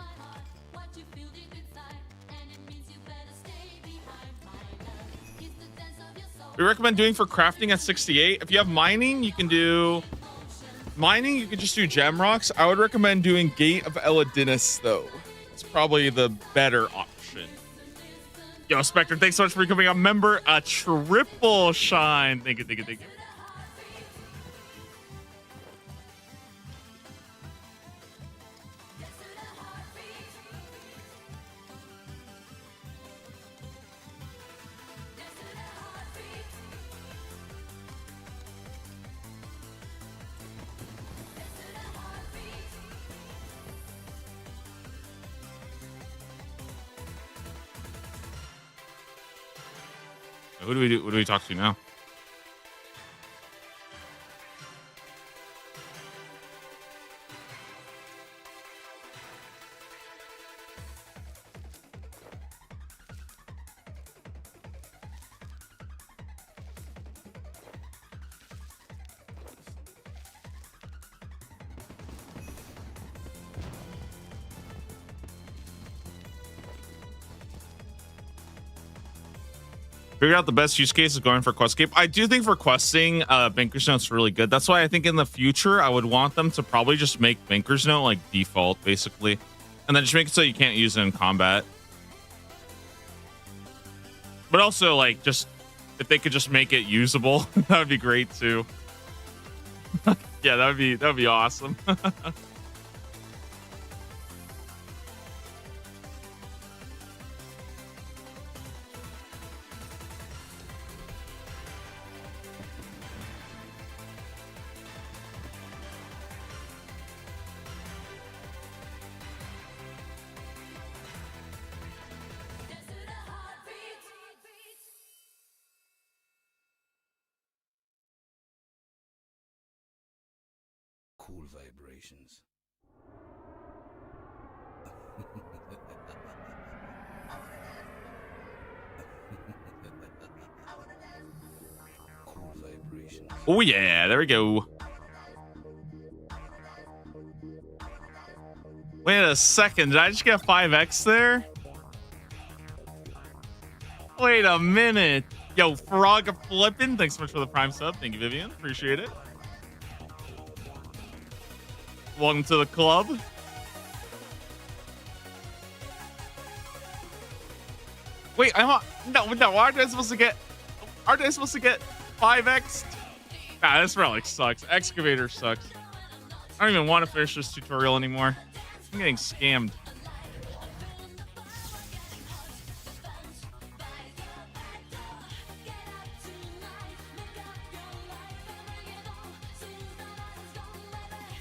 We recommend doing for crafting at 68. If you have mining, you can do mining. You can just do gem rocks. I would recommend doing Gate of Eladinus though. It's probably the better option. Yo, Spectre, thanks so much for becoming a member. A triple shine. Thank you, thank you, thank you. Who do we do? What do we talk to now? Figure out the best use case is going for Questscape. I do think for questing, Banker's Note's really good. That's why I think in the future, I would want them to probably just make Banker's Note like default, basically. And then just make it so you can't use it in combat. But also, like, just if they could just make it usable, that would be great too. Yeah, that would be awesome. Cool vibrations. Cool vibrations. Oh yeah, there we go. Wait a second, did I just get 5x there? Wait a minute. Yo, Frog Flippin', thanks so much for the Prime sub. Thank you, Vivian. Appreciate it. Welcome to the club. Wait, no, aren't I supposed to get 5x? Ah, this relic sucks. Excavator sucks. I don't even want to finish this tutorial anymore. I'm getting scammed.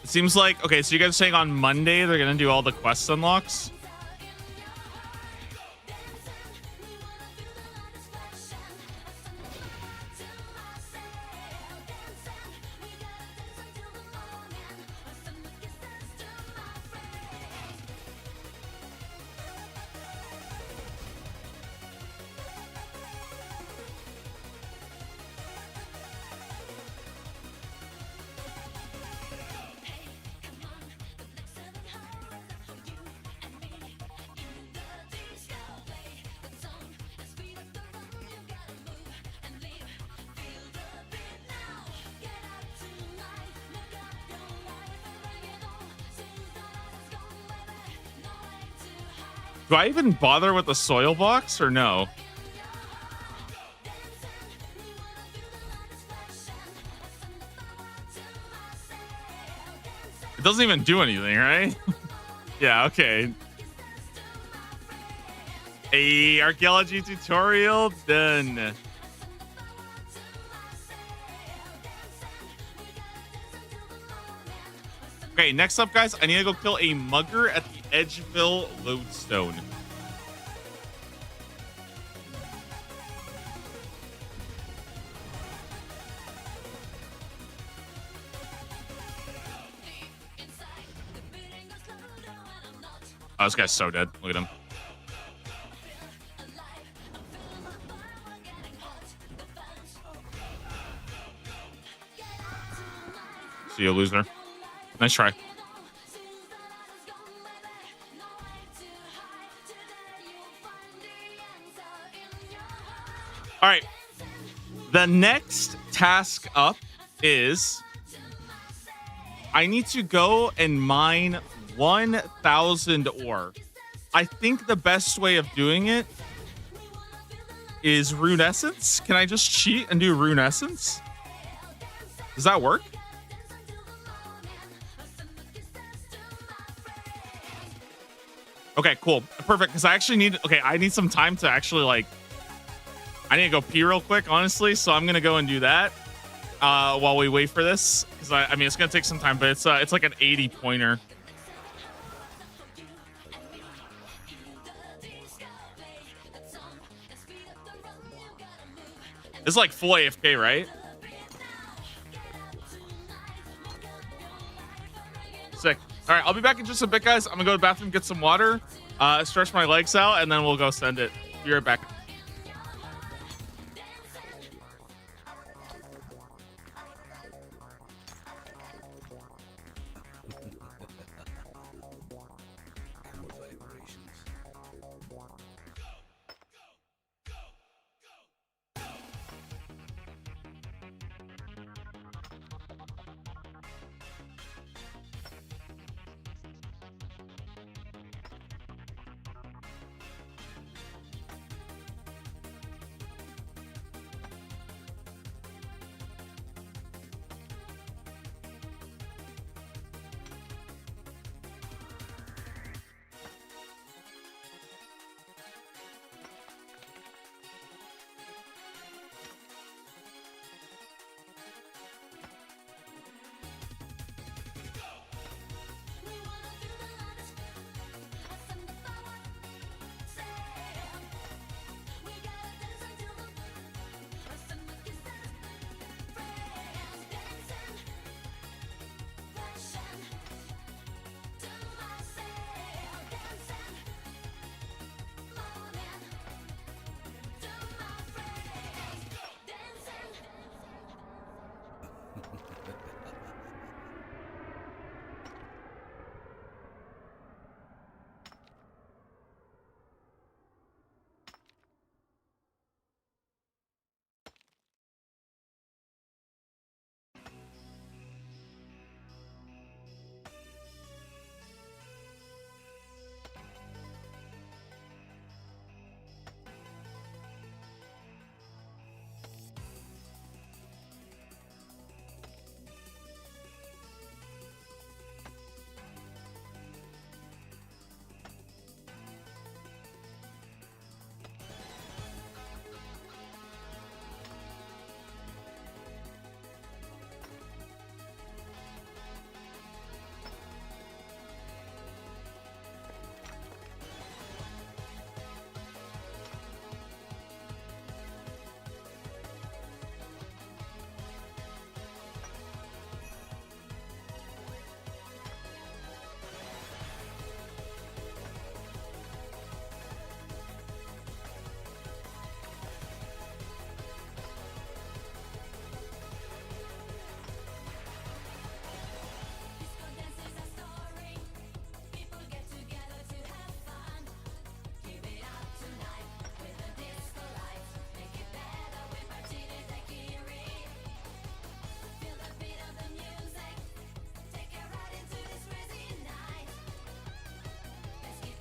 It seems like, okay, so you guys are saying on Monday they're gonna do all the quest unlocks? Do I even bother with the soil box or no? It doesn't even do anything, right? Yeah, okay. A archaeology tutorial done. Okay, next up, guys, I need to go kill a mugger at the Edgeville Lodestone. Oh, this guy's so dead. Look at him. See you, loser. Nice try. All right. The next task up is I need to go and mine 1,000 ore. I think the best way of doing it is rune essence. Can I just cheat and do rune essence? Does that work? Okay, cool. Perfect. Because I actually need, okay, I need some time to actually like, I need to go pee real quick, honestly. So I'm going to go and do that while we wait for this. Because I mean, it's going to take some time, but it's like an 80 pointer. It's like full AFK, right? Sick. All right, I'll be back in just a bit, guys. I'm gonna go to the bathroom, get some water, stretch my legs out, and then we'll go send it. Be right back. Cool vibrations.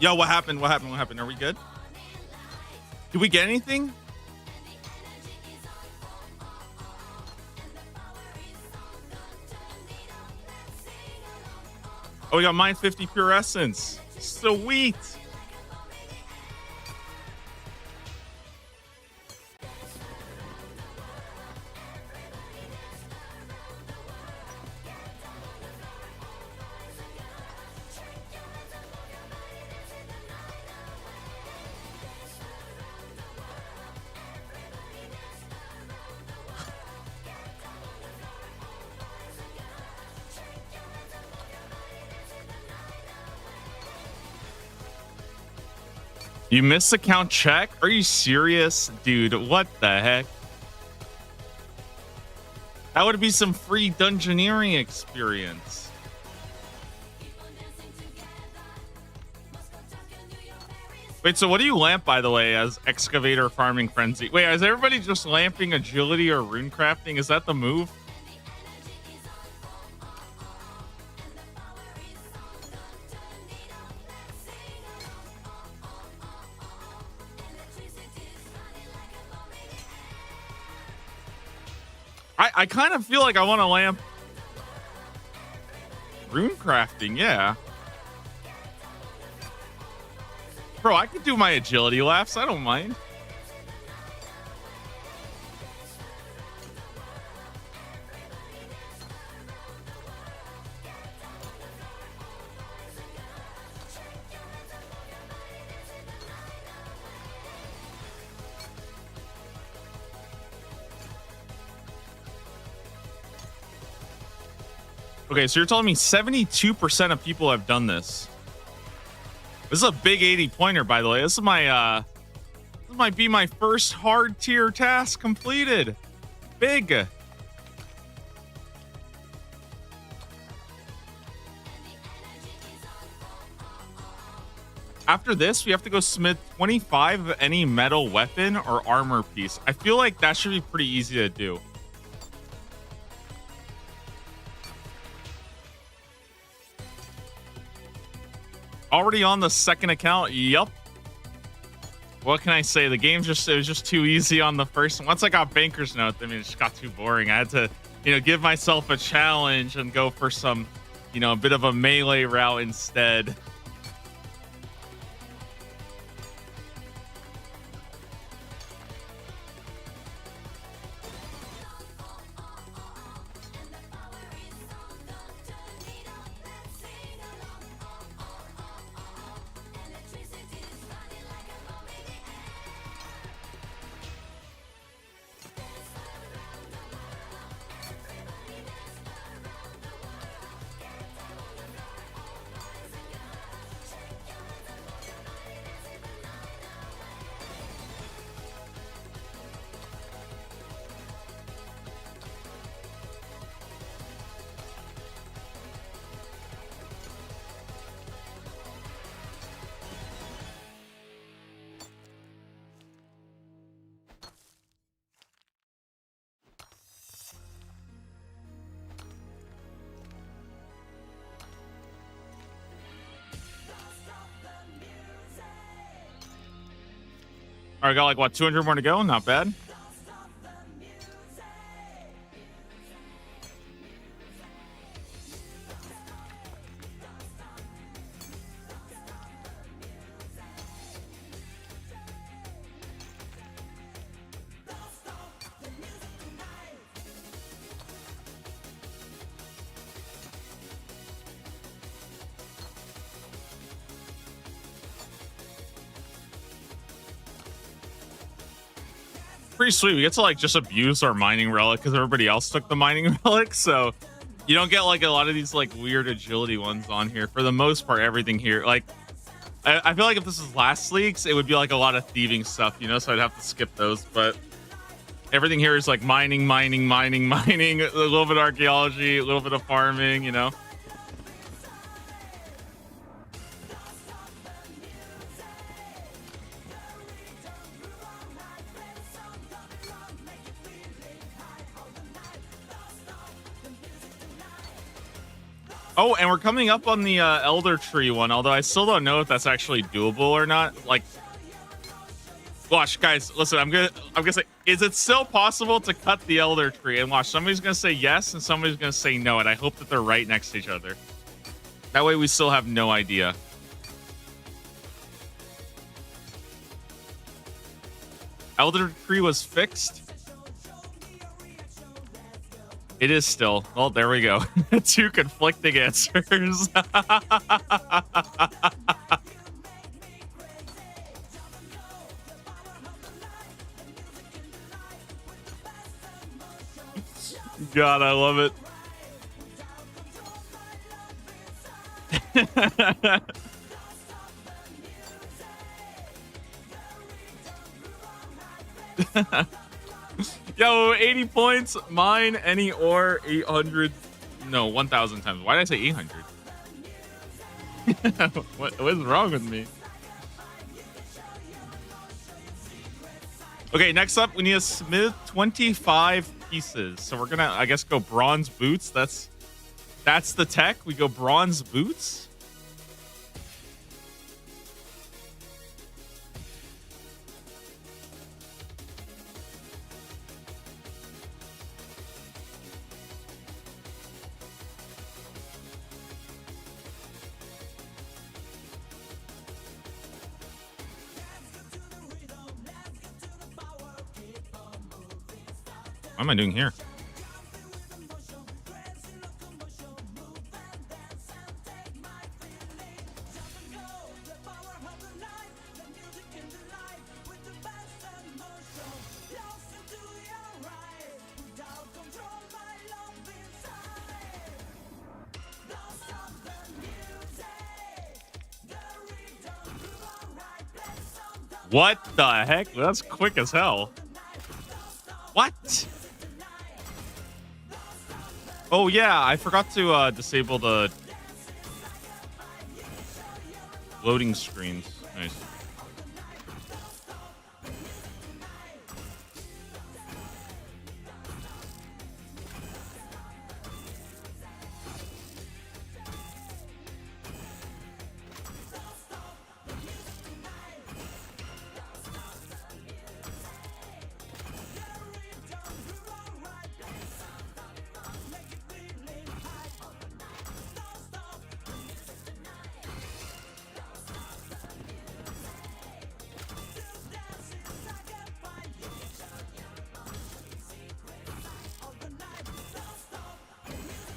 Yo, what happened? What happened? What happened? Are we good? Did we get anything? Oh, we got mine 50 pure essence. Sweet. You missed account check? Are you serious? Dude, what the heck? That would be some free dungeoneering experience. Wait, so what do you lamp, by the way, as Excavator Farming Frenzy? Wait, is everybody just lamping agility or rune crafting? Is that the move? I kind of feel like I want to lamp rune crafting, yeah. Bro, I could do my agility laughs. I don't mind. Okay, so you're telling me 72% of people have done this. This is a big 80 pointer, by the way. This might be my first hard tier task completed. Big. After this, we have to go smith 25 of any metal weapon or armor piece. I feel like that should be pretty easy to do. Already on the second account. Yup. What can I say? The game it was just too easy on the first one. Once I got Banker's Note, I mean, it just got too boring. I had to, give myself a challenge and go for some, a bit of a melee route instead. All right, got like what, 200 more to go? Not bad. Pretty sweet. We get to like just abuse our mining relic because everybody else took the mining relic, so you don't get like a lot of these like weird agility ones on here. For the most part, everything here, like I feel like if this was last leaks, it would be like a lot of thieving stuff, so I'd have to skip those. But everything here is like mining, a little bit of archaeology, a little bit of farming, Oh, and we're coming up on the Elder Tree one, although I still don't know if that's actually doable or not. Like, watch, guys, listen, I'm gonna say, is it still possible to cut the Elder Tree? And watch, somebody's gonna say yes and somebody's gonna say no, and I hope that they're right next to each other. That way we still have no idea. Elder Tree was fixed. It is still. Well, there we go. Two conflicting answers. God, I love it. Yo, 80 points. Mine, any or 800. No, 1,000 times. Why did I say 800? What's wrong with me? Okay, next up, we need a smith 25 pieces. So we're gonna, I guess, go bronze boots. That's the tech. We go bronze boots. What am I doing here? What the heck? That's quick as hell. What? Oh yeah, I forgot to disable the loading screens. Nice.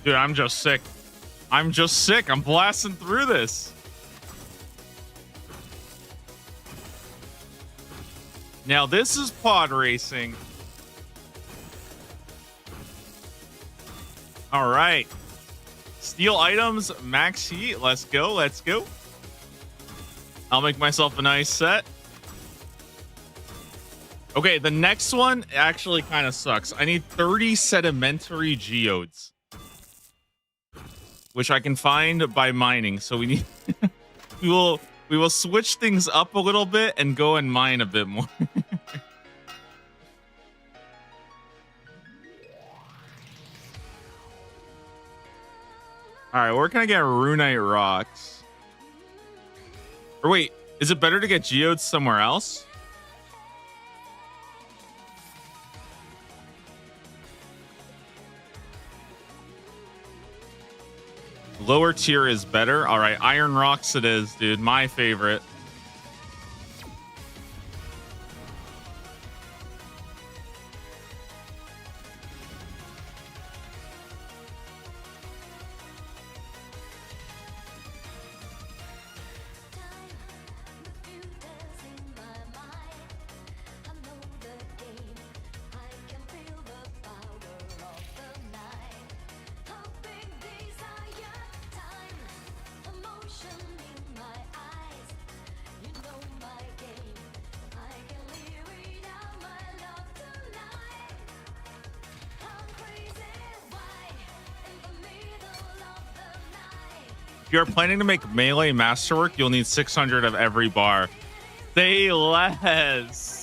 Dude, I'm just sick. I'm just sick. I'm blasting through this. Now, this is pod racing. All right. Steal items, max heat. Let's go. Let's go. I'll make myself a nice set. Okay, the next one actually kind of sucks. I need 30 sedimentary geodes, which I can find by mining. So we need we will switch things up a little bit and go and mine a bit more. All right, where can I get runite rocks? Or wait, is it better to get geodes somewhere else? Lower tier is better. All right, iron rocks it is, dude. My favorite. If you're planning to make melee masterwork, you'll need 600 of every bar. Say less.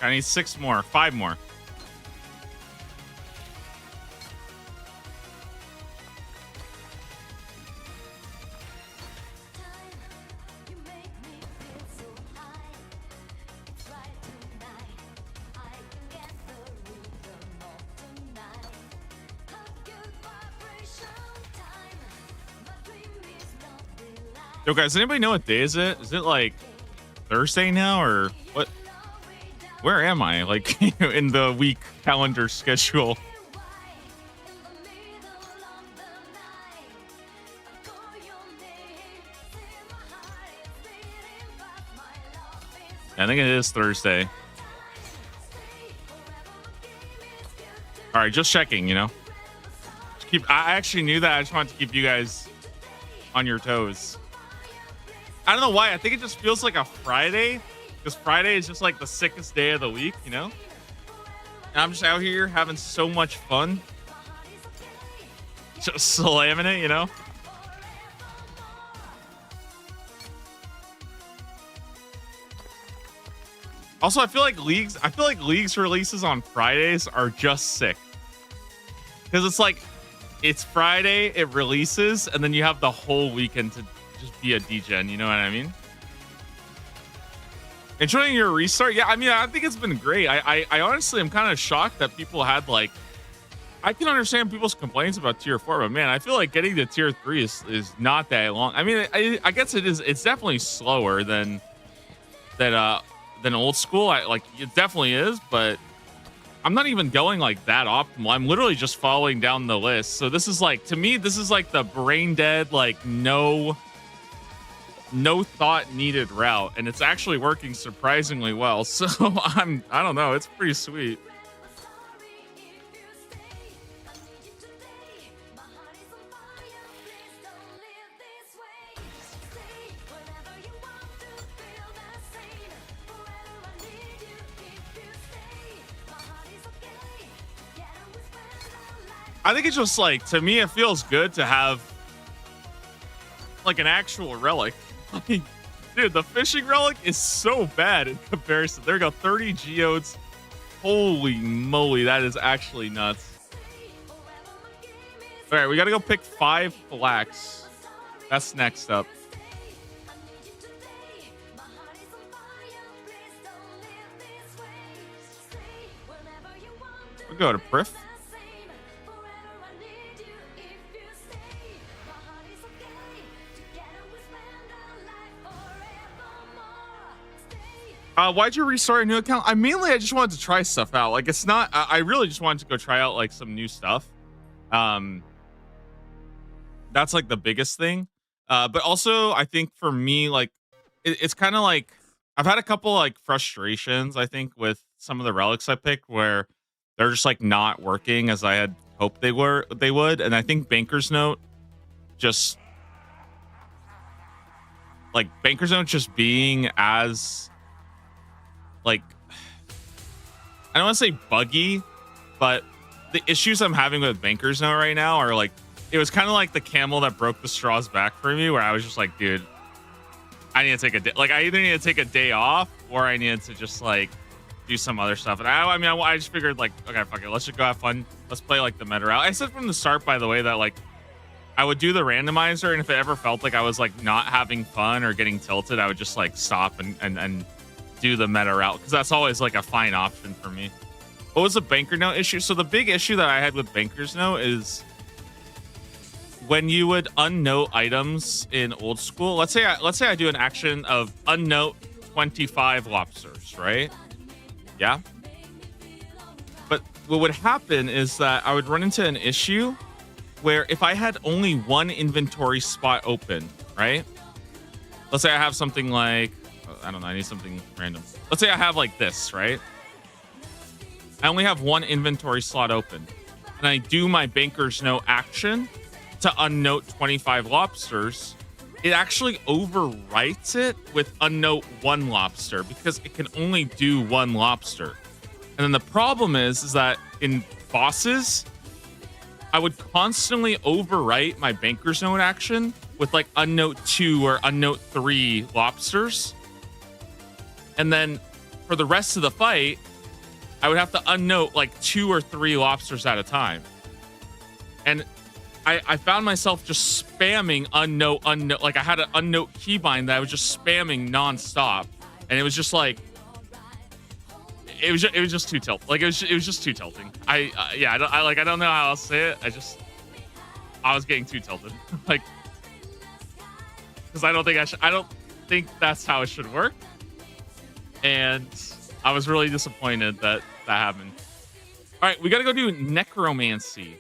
I need 6 more, 5 more. Yo, guys, anybody know what day is it? Is it like Thursday now or what? Where am I? Like in the week calendar schedule? I think it is Thursday. All right, just checking, you know. I actually knew that. I just wanted to keep you guys on your toes. I don't know why. I think it just feels like a Friday, because Friday is just like the sickest day of the week, you know? And I'm just out here having so much fun. Just slamming it, you know? Also, I feel like leagues releases on Fridays are just sick. Because it's like, it's Friday, it releases, and then you have the whole weekend to just be a degen, you know what I mean? Enjoying your restart? Yeah, I mean, I think it's been great. I honestly am kind of shocked that people had like, I can understand people's complaints about tier 4, but man, I feel like getting to tier 3 is not that long. I mean, I guess it's definitely slower than old school. It definitely is, but I'm not even going like that optimal. I'm literally just following down the list. So this is like, to me, this is like the brain dead, like no thought needed route, and it's actually working surprisingly well. So I don't know, it's pretty sweet. I think it's just like, to me, it feels good to have like an actual relic. Like, dude, the fishing relic is so bad in comparison. There we go, 30 geodes. Holy moly, that is actually nuts. All right, we got to go pick 5 flax. That's next up. We'll go to Prif. Why'd you restart a new account? I just wanted to try stuff out. Like, it's not, I really just wanted to go try out like some new stuff. That's like the biggest thing. But also I think for me, like, it's kind of like, I've had a couple like frustrations, I think, with some of the relics I picked where they're just like not working as I had hoped they would. And I think Banker's Note just just being as, like, I don't want to say buggy, but the issues I'm having with Banker's Note right now are like, it was kind of like the camel that broke the straw's back for me, where I was just like, dude, I need to take a day. Like, I either need to take a day off or I needed to just like do some other stuff. And I just figured like, okay, fuck it, let's just go have fun. Let's play like the meta route. I said from the start, by the way, that like I would do the randomizer, and if it ever felt like I was like not having fun or getting tilted, I would just like stop and do the meta route, because that's always like a fine option for me. What was the Banker Note issue? So the big issue that I had with Banker's Note is when you would unnote items in old school. Let's say I do an action of unnote 25 lobsters, right? Yeah. But what would happen is that I would run into an issue where if I had only one inventory spot open, right? Let's say I have something like, I don't know, I need something random. Let's say I have like this, right? I only have one inventory slot open, and I do my Banker's Note action to unnote 25 lobsters. It actually overwrites it with unnote 1 lobster, because it can only do 1 lobster. And then the problem is that in bosses, I would constantly overwrite my Banker's Note action with like unnote 2 or unnote 3 lobsters. And then for the rest of the fight, I would have to unnote like 2 or 3 lobsters at a time. And I found myself just spamming unnote. Like, I had an unnote keybind that I was just spamming nonstop. And it was just like, it was just too tilting. Like, it was just too tilting. I don't know how else to say it. I was getting too tilted. Like, because I don't think that's how it should work. And I was really disappointed that happened. All right, we got to go do necromancy.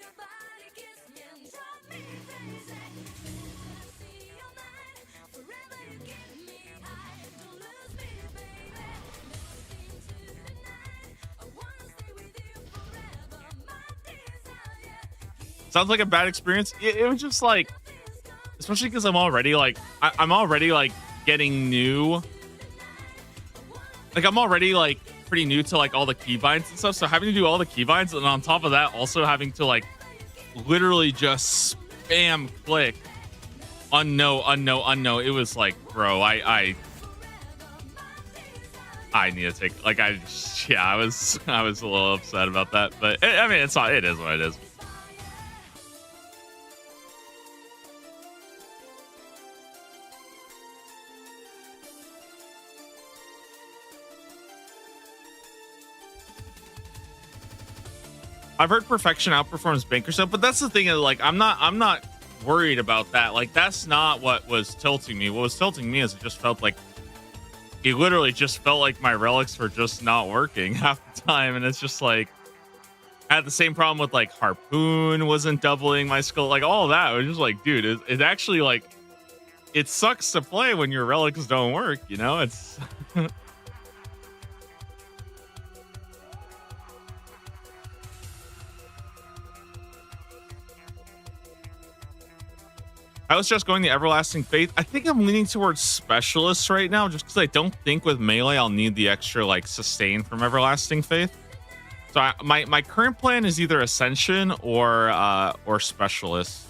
sounds like a bad experience. It was just like, especially because I'm already like, I'm already like getting new. Like I'm already like pretty new to like all the keybinds and stuff. So having to do all the keybinds and on top of that, also having to like literally just spam click unknown. It was like, bro, I need to take like I was a little upset about that, but I mean it's not, it is what it is. I've heard perfection outperforms Banker's Note, but that's the thing. Like, I'm not worried about that. Like, that's not what was tilting me. What was tilting me is it just felt like it literally just felt like my relics were just not working half the time, and it's just like I had the same problem with like harpoon wasn't doubling my skill, like all of that. It was just like, dude, it actually like it sucks to play when your relics don't work. You know, it's. I was just going the Everlasting Faith. I think I'm leaning towards Specialists right now, just because I don't think with melee I'll need the extra like sustain from Everlasting Faith. So my current plan is either Ascension or Specialist.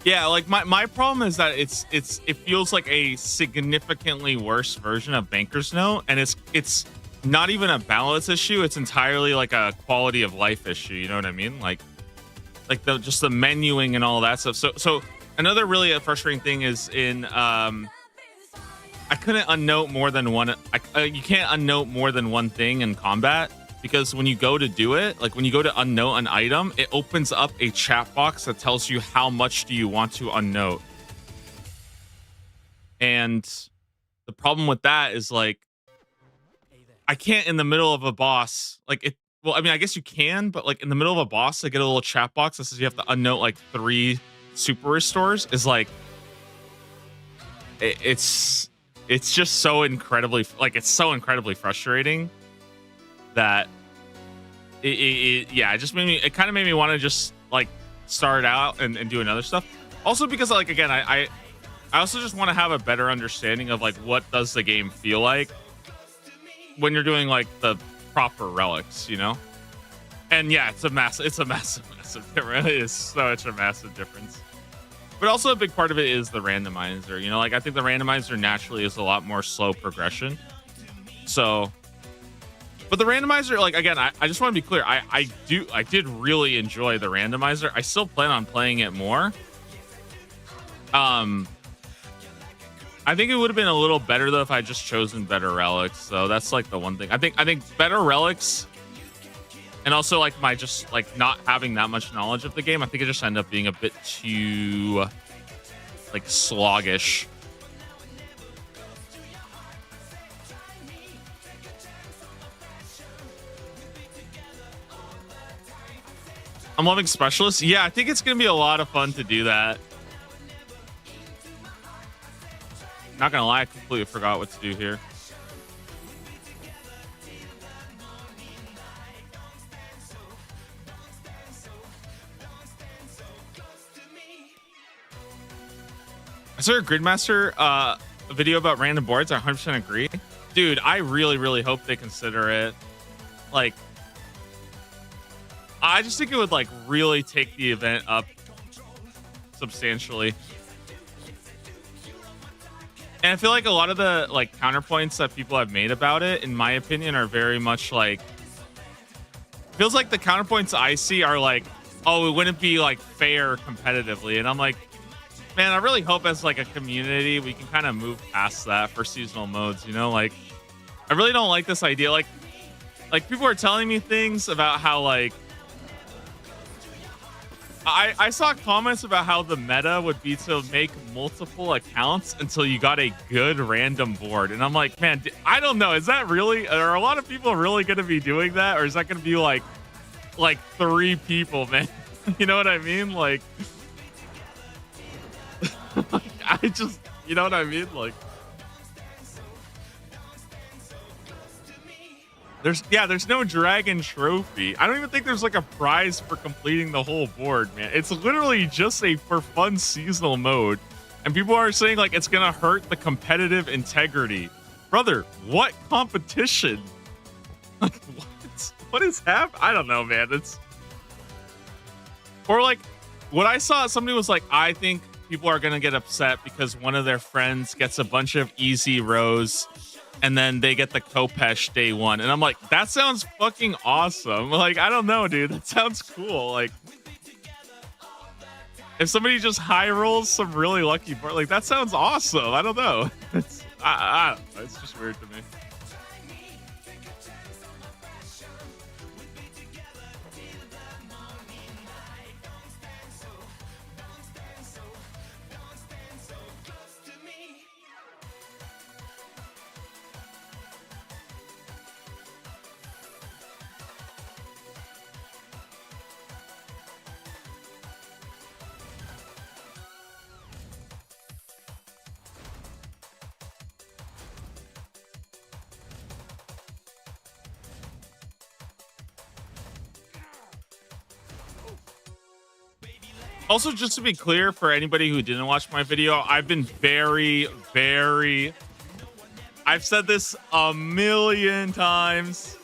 Yeah, like my problem is that it feels like a significantly worse version of Banker's Note, and it's not even a balance issue. It's entirely like a quality of life issue. You know what I mean? Like just the menuing and all that stuff. So another really frustrating thing is in I couldn't unnote more than one. You can't unnote more than one thing in combat. Because when you go to do it, like when you go to unnote an item, it opens up a chat box that tells you how much do you want to unnote. And the problem with that is like, I can't in the middle of a boss, like it, well, I mean, I guess you can, but like in the middle of a boss, I get a little chat box that says you have to unnote like 3 super restores is like, it's just so incredibly, like it's so incredibly frustrating. That it just made me, it kind of made me want to just like start out and do another stuff. Also because like, again, I also just want to have a better understanding of like what does the game feel like when you're doing like the proper relics, you know? And yeah, it's a massive difference. It is such a massive difference. But also a big part of it is the randomizer, you know? Like I think the randomizer naturally is a lot more slow progression. So but the randomizer, like again, I just want to be clear. I did really enjoy the randomizer. I still plan on playing it more. I think it would have been a little better though if I had just chosen better relics. So that's like the one thing. I think better relics, and also like my just like not having that much knowledge of the game. I think it just ended up being a bit too like sluggish. I'm loving Specialists. Yeah, I think it's going to be a lot of fun to do that. Not going to lie, I completely forgot what to do here. I saw a Gridmaster video about random boards. I 100% agree. Dude, I really, really hope they consider it. Like, I just think it would like really take the event up substantially. And I feel like a lot of the like counterpoints that people have made about it, in my opinion, are very much like, feels like the counterpoints I see are like, oh, it wouldn't be like fair competitively. And I'm like, man, I really hope as like a community, we can kind of move past that for seasonal modes, you know? Like, I really don't like this idea. Like people are telling me things about how like, I saw comments about how the meta would be to make multiple accounts until you got a good random board. And I'm like, man, I don't know. Is that really, are a lot of people really going to be doing that? Or is that going to be like 3 people, man? You know what I mean? Like, I just, you know what I mean? Like, there's no dragon trophy. I don't even think there's like a prize for completing the whole board, man. It's literally just a for fun seasonal mode. And people are saying like it's gonna hurt the competitive integrity. Brother, what competition? Like what is happening? I don't know, man. It's or like what I saw, somebody was like, I think people are gonna get upset because one of their friends gets a bunch of easy rows and then they get the Kopesh day one. And I'm like, that sounds fucking awesome. Like, I don't know, dude. That sounds cool. Like, if somebody just high rolls some really lucky board, like, that sounds awesome. I don't know. I don't know. It's just weird to me. Also, just to be clear for anybody who didn't watch my video, I've been I've said this a million times.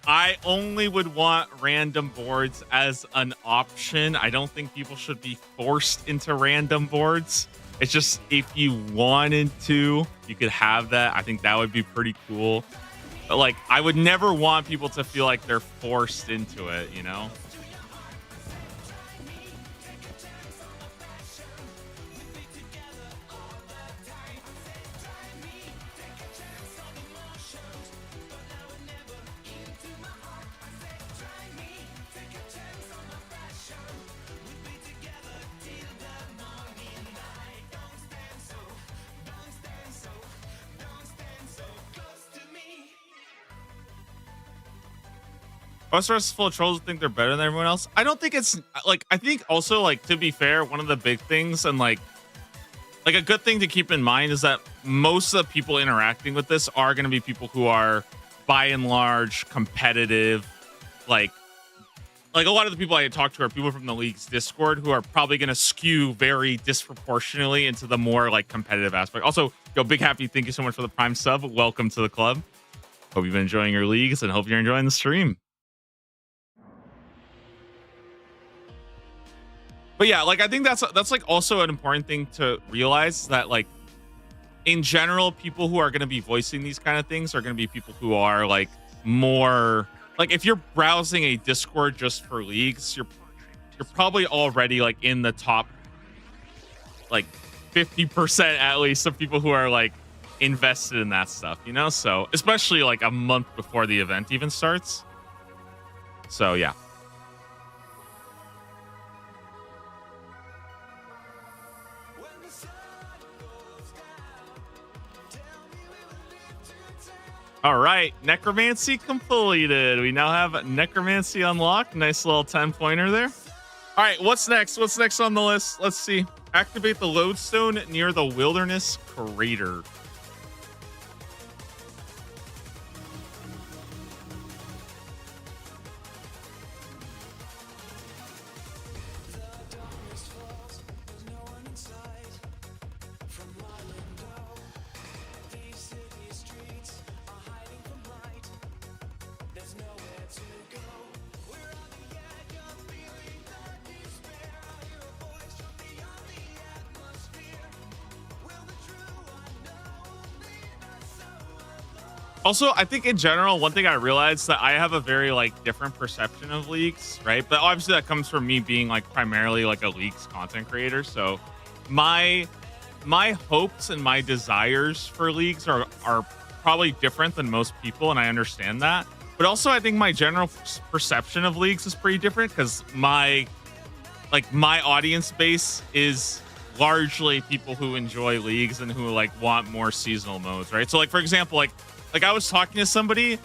I only would want random boards as an option. I don't think people should be forced into random boards. It's just if you wanted to, you could have that. I think that would be pretty cool. But like, I would never want people to feel like they're forced into it, you know? Us are full of trolls who think they're better than everyone else. I don't think it's like, I think also, like, to be fair, one of the big things and like a good thing to keep in mind is that most of the people interacting with this are going to be people who are by and large competitive. Like a lot of the people I talk to are people from the league's Discord who are probably going to skew very disproportionately into the more like competitive aspect. Also, yo, Big Happy, thank you so much for the Prime sub. Welcome to the club. Hope you've been enjoying your leagues and hope you're enjoying the stream. But yeah, like, I think that's like also an important thing to realize, that like in general, people who are going to be voicing these kind of things are going to be people who are like more like, if you're browsing a Discord just for leagues, you're probably already like in the top like 50% at least of people who are like invested in that stuff, you know? So especially like a month before the event even starts. So yeah. All right, necromancy completed. We now have necromancy unlocked. Nice little 10-pointer there. All right, what's next? What's next on the list? Let's see. Activate the lodestone near the wilderness crater. Also, I think in general, one thing I realized that I have a very like different perception of leagues, right? But obviously that comes from me being like primarily like a leagues content creator. So my hopes and my desires for leagues are probably different than most people, and I understand that. But also, I think my general perception of leagues is pretty different because my audience base is largely people who enjoy leagues and who like want more seasonal modes, right? So like, for example, like I was talking to somebody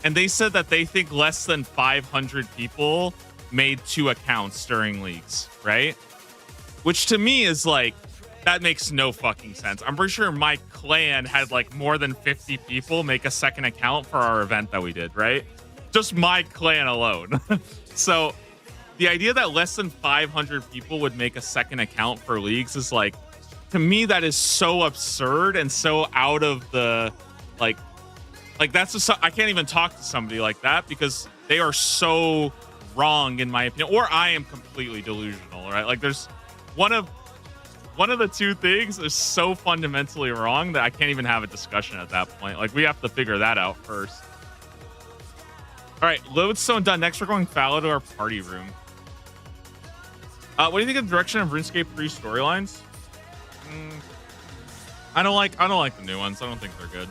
and they said that they think less than 500 people made 2 accounts during leagues, right? Which to me is like, that makes no fucking sense. I'm pretty sure my clan had like more than 50 people make a second account for our event that we did, right? Just my clan alone. So the idea that less than 500 people would make a second account for leagues is like, to me, that is so absurd and so out of the, like that's just, I can't even talk to somebody like that because they are so wrong in my opinion, or I am completely delusional, right? Like there's one of the two things is so fundamentally wrong that I can't even have a discussion at that point. Like we have to figure that out first. All right, Lodestone done. Next, we're going fallow to our party room. What do you think of the direction of RuneScape 3 storylines? I don't like the new ones. I don't think they're good.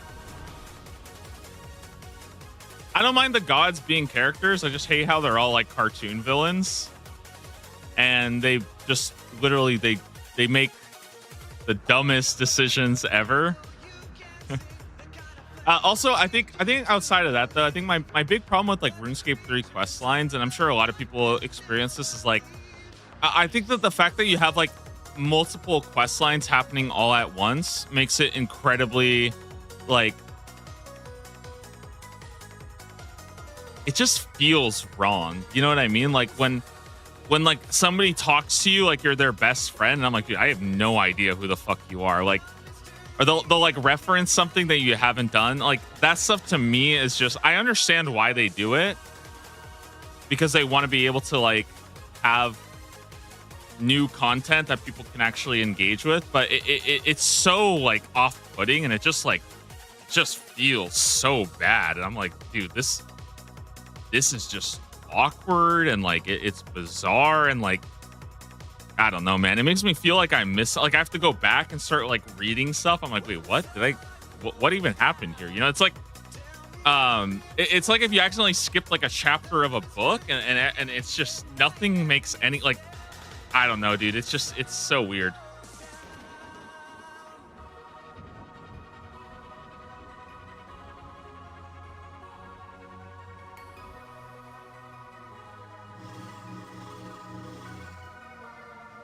I don't mind the gods being characters. I just hate how they're all like cartoon villains, and they just literally they make the dumbest decisions ever. Also, I think outside of that, though, I think my big problem with like RuneScape 3 quest lines, and I'm sure a lot of people experience this, is like I think that the fact that you have like multiple quest lines happening all at once makes it incredibly like, it just feels wrong. You know what I mean? Like when like somebody talks to you like you're their best friend, and I'm like, dude, I have no idea who the fuck you are. Like, or they'll like reference something that you haven't done. Like that stuff to me is just, I understand why they do it, because they want to be able to like have new content that people can actually engage with. But it's so like off-putting, and it just feels so bad. And I'm like, dude, this is just awkward, and like it's bizarre, and like I don't know, man. It makes me feel like I have to go back and start like reading stuff. I'm like, wait, what even happened here? You know, it's like it's like if you accidentally skipped like a chapter of a book, and it's just nothing makes any, like, I don't know, dude. It's so weird.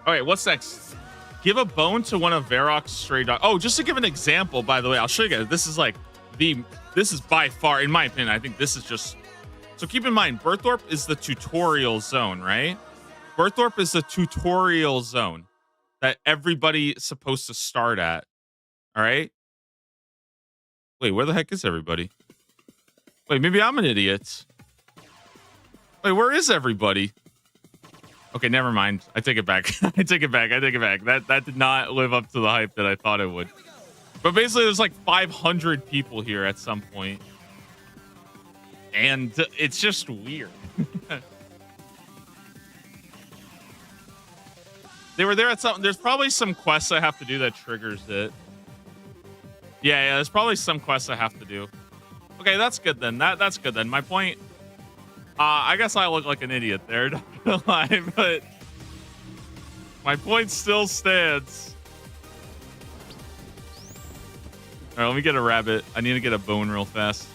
All right, what's next? Give a bone to one of Varrock's stray dogs. Oh, just to give an example, by the way, I'll show you guys. This is like this is by far, in my opinion, I think this is just, so keep in mind, Berthorpe is the tutorial zone, right? Berthorpe is the tutorial zone that everybody is supposed to start at. All right. Wait, where the heck is everybody? Wait, maybe I'm an idiot. Wait, where is everybody? Okay, never mind. I take it back. I take it back. That did not live up to the hype that I thought it would. But basically, there's like 500 people here at some point, and it's just weird. They were there at some. There's probably some quests I have to do that triggers it. Yeah. There's probably some quests I have to do. Okay, that's good then. That's good then. My point. I guess I look like an idiot there, not gonna lie, but my point still stands. All right, let me get a rabbit. I need to get a bone real fast.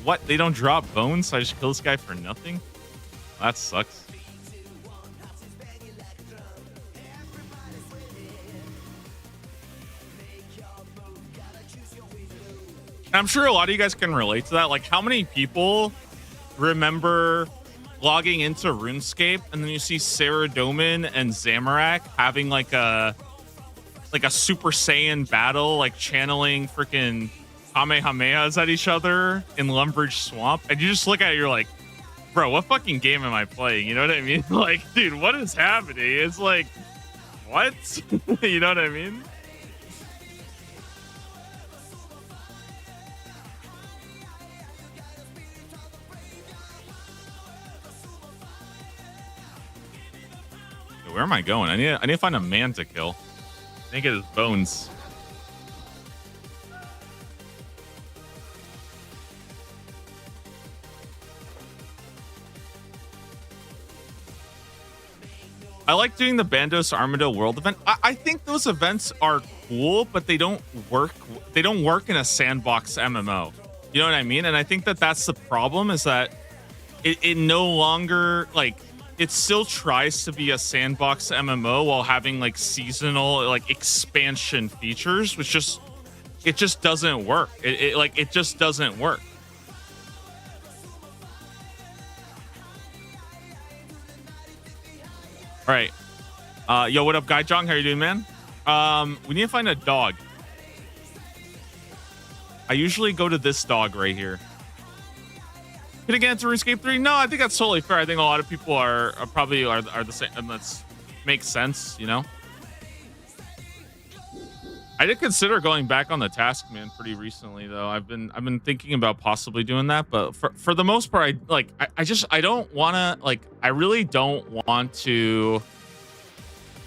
What? They don't drop bones, so I just kill this guy for nothing? That sucks. I'm sure a lot of you guys can relate to that. Like, how many people remember logging into RuneScape and then you see Saradomin and Zamorak having like a Super Saiyan battle, like channeling freaking Kamehamehas at each other in Lumbridge Swamp, and you just look at it, you're like, bro, what fucking game am I playing? You know what I mean? Like, dude, what is happening? It's like, what? You know what I mean? Where am I going? I need to find a man to kill. I think it is bones. I like doing the Bandos Armadillo World event. I think those events are cool, but they don't work. They don't work in a sandbox MMO. You know what I mean? And I think that that's the problem, is that it no longer, like, it still tries to be a sandbox MMO while having like seasonal like expansion features, which just it just doesn't work. It just doesn't work. All right. Yo, what up, Guy Jong? How you doing, man? We need to find a dog. I usually go to this dog right here. Can I get into RuneScape 3? No, I think that's totally fair. I think a lot of people are probably the same, and that makes sense, you know. I did consider going back on the task, man, pretty recently though. I've been thinking about possibly doing that, but for the most part, I don't want to, like, I really don't want to.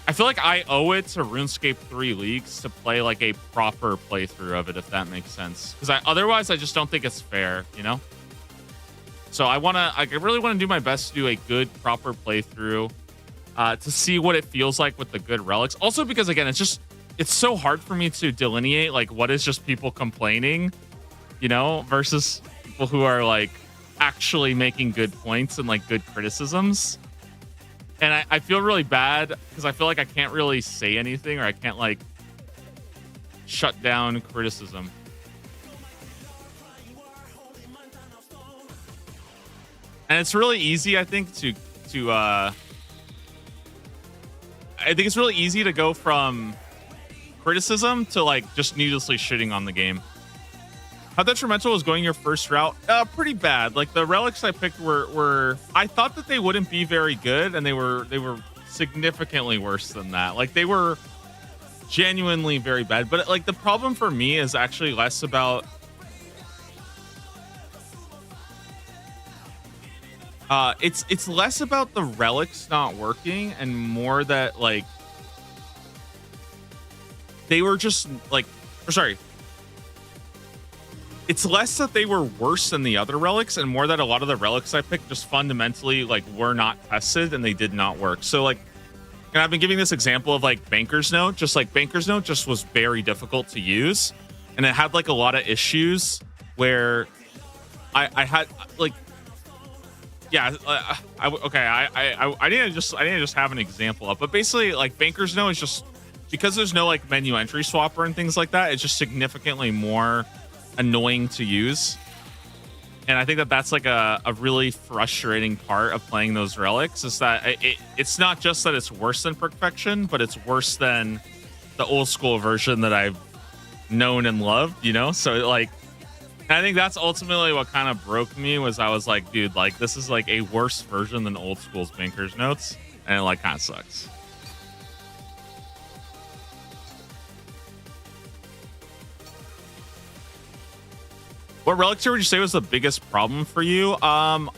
I feel like I owe it to RuneScape 3 leagues to play like a proper playthrough of it, if that makes sense. Because otherwise, I just don't think it's fair, you know. So I really want to do my best to do a good, proper playthrough to see what it feels like with the good relics. Also, because again, it's so hard for me to delineate like what is just people complaining, you know, versus people who are like actually making good points and like good criticisms. And I feel really bad because I feel like I can't really say anything, or I can't like shut down criticism. And it's really easy, I think, I think it's really easy to go from criticism to like just needlessly shitting on the game. How detrimental was going your first route? Pretty bad. Like the relics I picked were I thought that they wouldn't be very good, and they were significantly worse than that. Like they were genuinely very bad. But like the problem for me is actually less about it's less about the relics not working and more that like they were just like, or sorry, it's less that they were worse than the other relics and more that a lot of the relics I picked just fundamentally like were not tested and they did not work. So like, and I've been giving this example of like Banker's Note, just like Banker's Note just was very difficult to use, and it had like a lot of issues where I had like, yeah, I didn't just have an example up, but basically like Banker's Note is just, because there's no like menu entry swapper and things like that, it's just significantly more annoying to use. And I think that that's like a really frustrating part of playing those relics, is that it's not just that it's worse than Perfection, but it's worse than the old school version that I've known and loved, you know? So like, I think that's ultimately what kind of broke me, was I was like, dude, like this is like a worse version than old school's Banker's Notes, and it like kind of sucks. What relic tier would you say was the biggest problem for you? I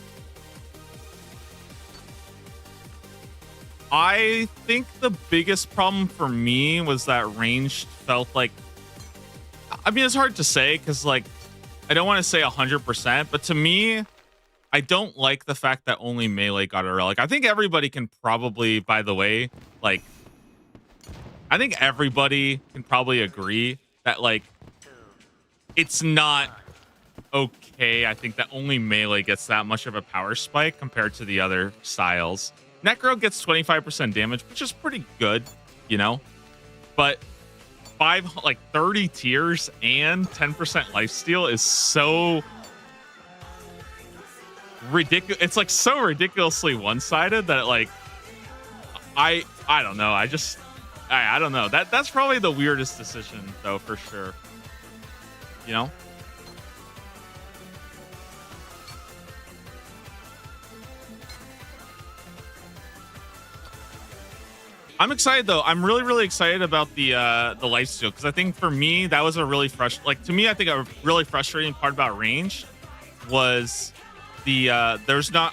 think the biggest problem for me was that ranged felt like, I mean, it's hard to say because like, I don't want to say 100%, but to me, I don't like the fact that only melee got a relic. I think everybody can probably, by the way, like, I think everybody can probably agree that like, it's not okay. I think that only melee gets that much of a power spike compared to the other styles. Necro gets 25% damage, which is pretty good, you know, but 30 tiers and 10% lifesteal is so ridiculous. It's like so ridiculously one-sided that like I don't know. I don't know. That's probably the weirdest decision though, for sure. You know? I'm excited though. I'm really excited about the lifesteal, because I think for me that was a really I think a really frustrating part about range was the I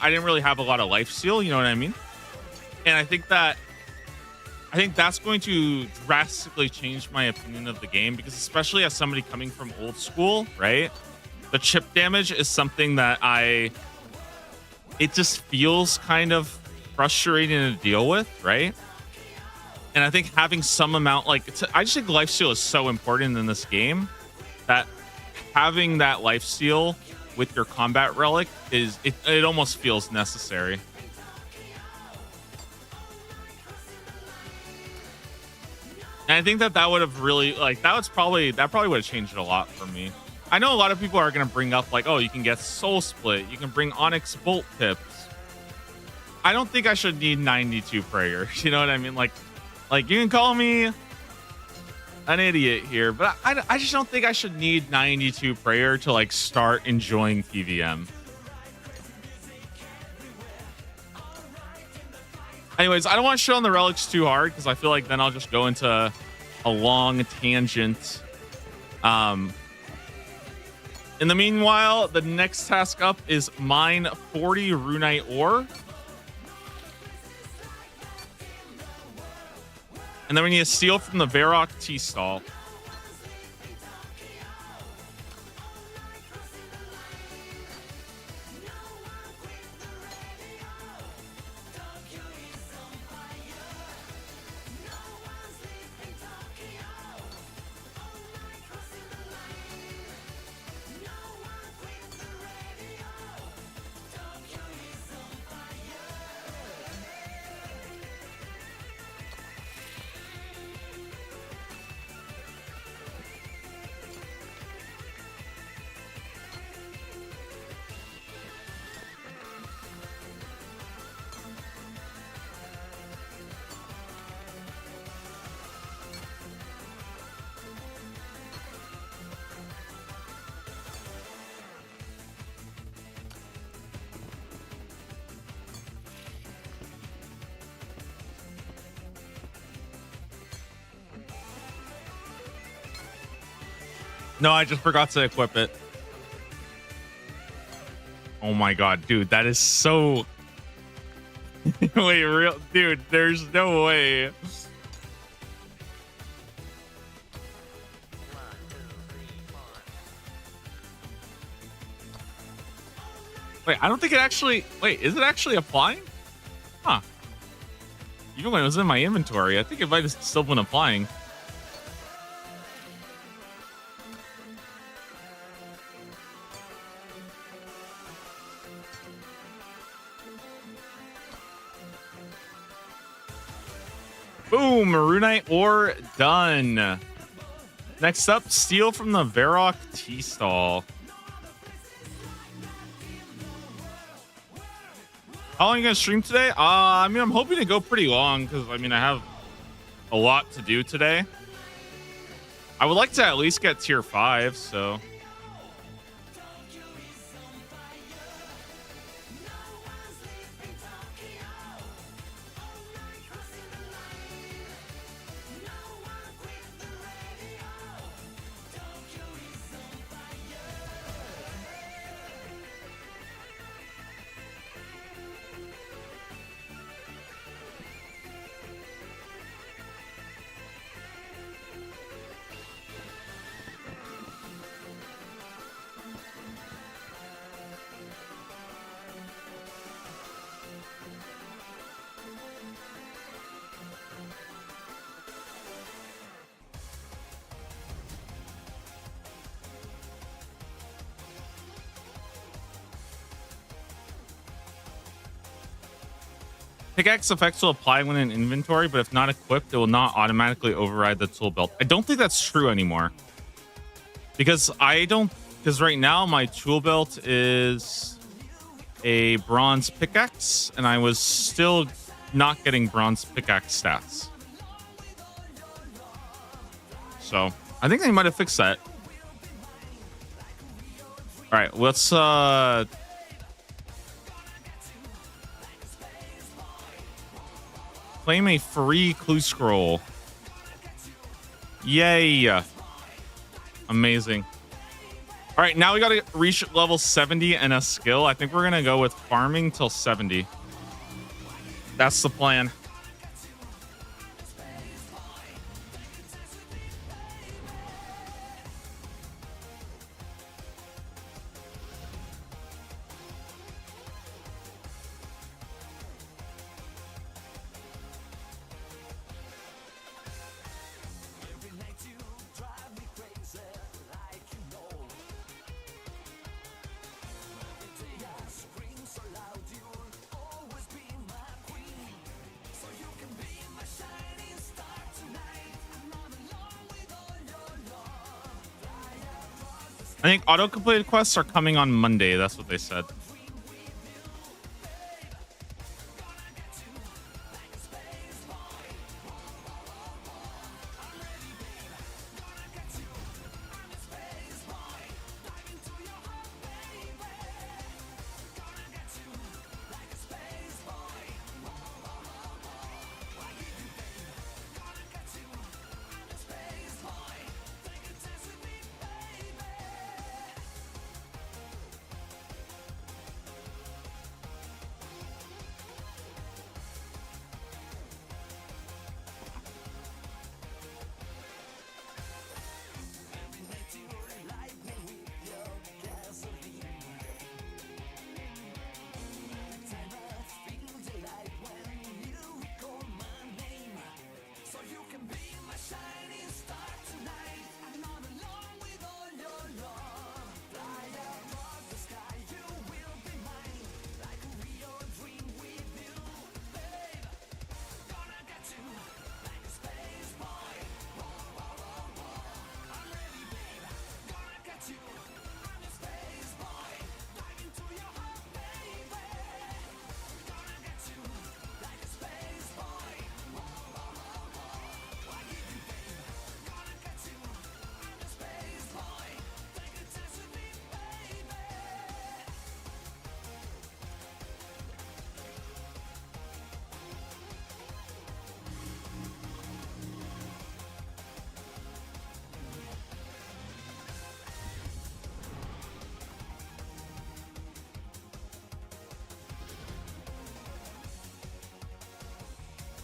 didn't really have a lot of lifesteal, you know what I mean? And I think that's going to drastically change my opinion of the game, because especially as somebody coming from old school, right? The chip damage is something that it just feels kind of frustrating to deal with, right? And I think having some amount, I just think lifesteal is so important in this game that having that lifesteal with your combat relic it almost feels necessary. And I think that that would have really like that probably would have changed it a lot for me. I know a lot of people are gonna bring up like, oh, you can get Soul Split, you can bring Onyx Bolt Tips. I don't think I should need 92 prayers. You know what I mean? Like you can call me an idiot here, but I just don't think I should need 92 prayer to like start enjoying PVM. Anyways, I don't want to shit on the relics too hard because I feel like then I'll just go into a long tangent. In the meanwhile, the next task up is mine 40 Runite ore. And then we need to steal from the Varrock T-stall. No, I just forgot to equip it. Oh my god, dude, that is so... Wait, real... Dude, there's no way. Wait, I don't think it actually... Wait, is it actually applying? Huh. Even when it was in my inventory, I think it might have still been applying. Boom, Runite ore done. Next up, steal from the Varrock T-stall. How long are you gonna stream today? I mean, I'm hoping to go pretty long because I mean I have a lot to do today. I would like to at least get tier 5, so. Pickaxe effects will apply when in inventory, but if not equipped, it will not automatically override the tool belt. I don't think that's true anymore. Because right now my tool belt is a bronze pickaxe, and I was still not getting bronze pickaxe stats. So I think they might have fixed that. All right, let's claim a free clue scroll. Yay. Amazing. All right, now we got to reach level 70 and a skill. I think we're going to go with farming till 70. That's the plan. I think auto-completed quests are coming on Monday. That's what they said.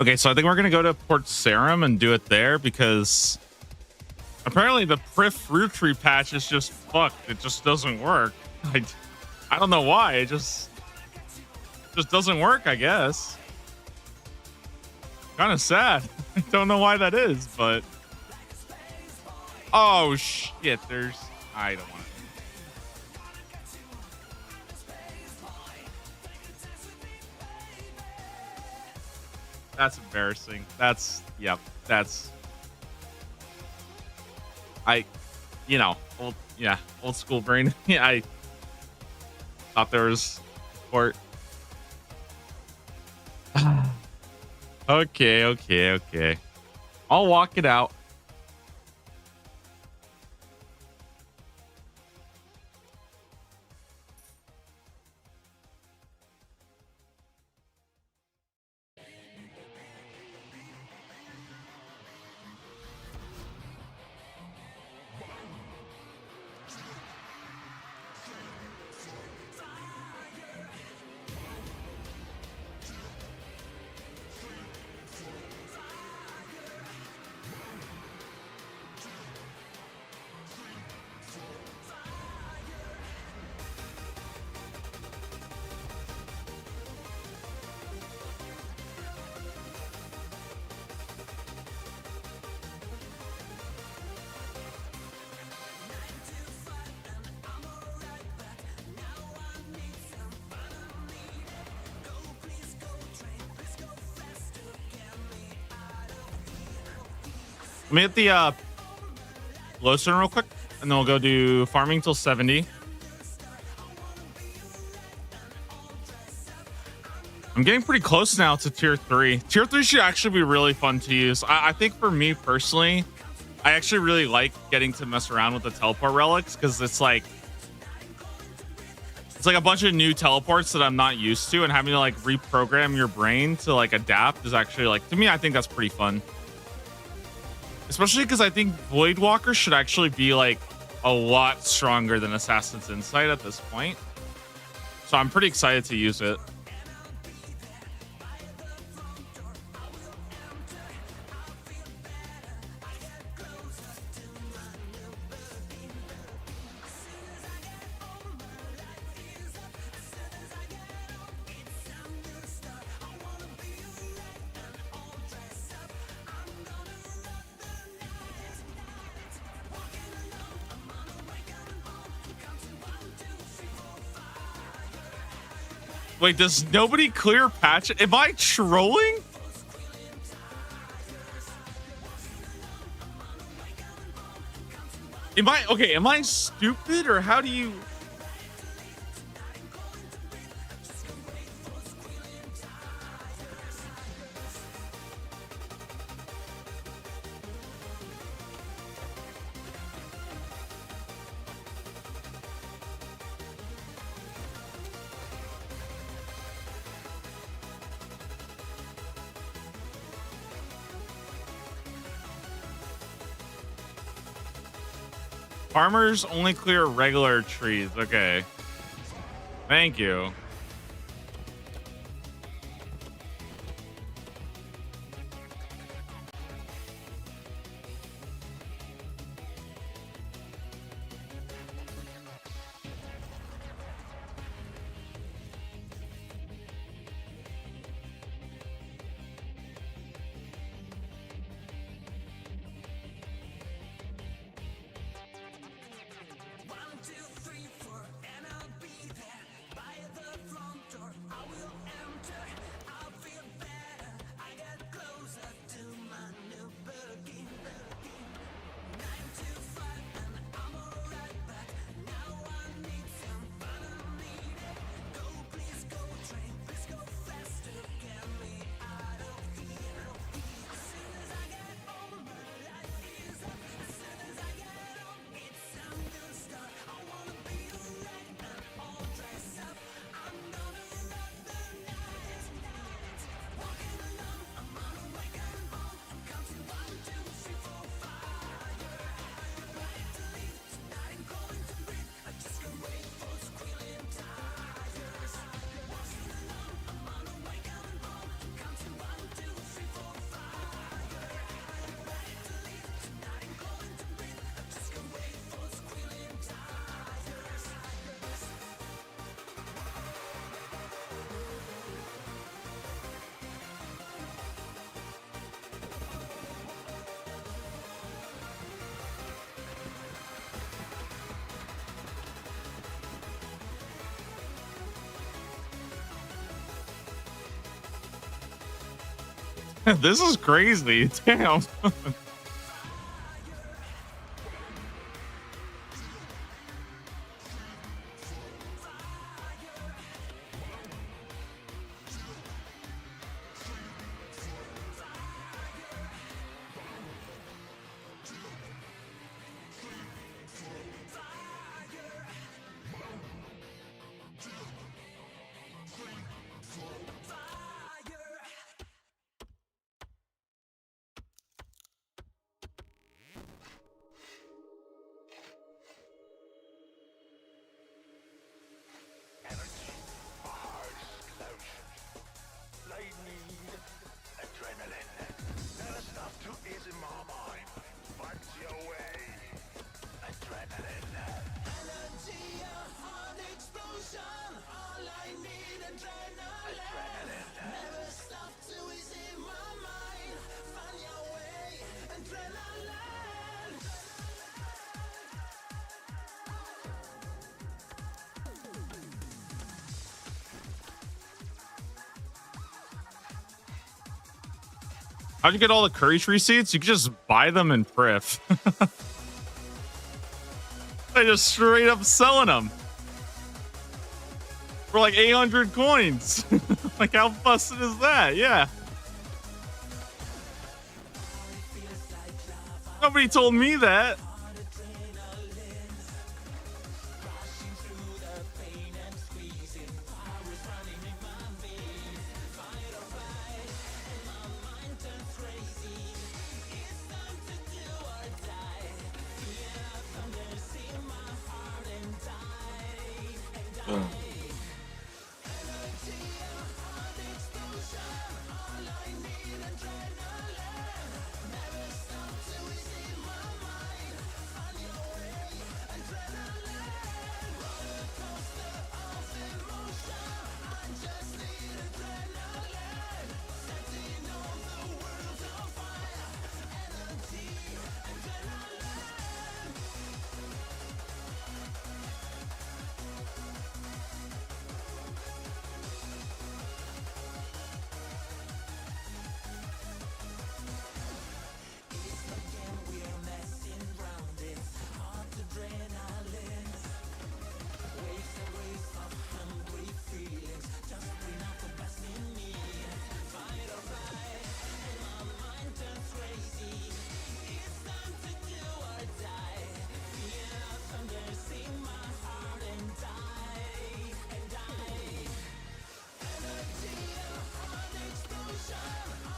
Okay, so I think we're gonna go to Port Sarum and do it there because apparently the Priff fruit tree patch is just fucked. It just doesn't work. I don't know why. It just doesn't work, I guess. Kind of sad. I don't know why that is, but oh shit, I don't want it. That's embarrassing. Yep. Old school brain. Yeah, I thought there was support. Okay. I'll walk it out. Let me hit the glowstone real quick, and then we'll go do farming till 70. I'm getting pretty close now to tier 3. Tier 3 should actually be really fun to use. I think for me personally, I actually really like getting to mess around with the teleport relics because it's like a bunch of new teleports that I'm not used to, and having to like reprogram your brain to like adapt is actually like, to me, I think that's pretty fun. Especially because I think Voidwalker should actually be like a lot stronger than Assassin's Insight at this point. So I'm pretty excited to use it. Wait, does nobody clear patch? Am I trolling? Am I okay? Am I stupid or how do you? Farmers only clear regular trees. Okay. Thank you. This is crazy. Damn. How'd you get all the curry tree seeds? You could just buy them in Prif. They just straight up selling them for like 800 coins. Like, how busted is that? Yeah. Nobody told me that.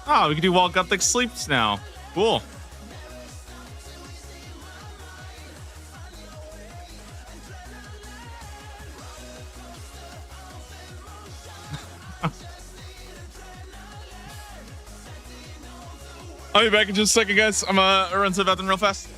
Oh, we can do while Guthic sleeps now. Cool. I'll be back in just a second, guys. I'm gonna run to the bathroom real fast.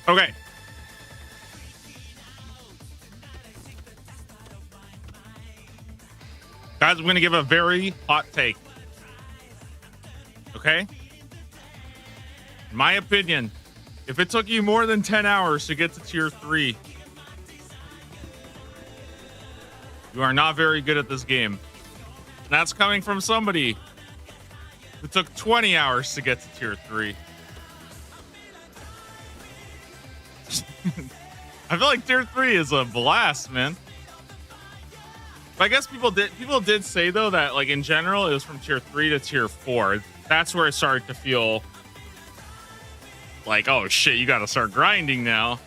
Okay. Guys, I'm going to give a very hot take. Okay? In my opinion, if it took you more than 10 hours to get to tier 3, you are not very good at this game. And that's coming from somebody who took 20 hours to get to tier 3. I feel like tier 3 is a blast, man. But I guess people did say though that like in general it was from tier 3 to tier 4. That's where it started to feel like, oh shit, you got to start grinding now.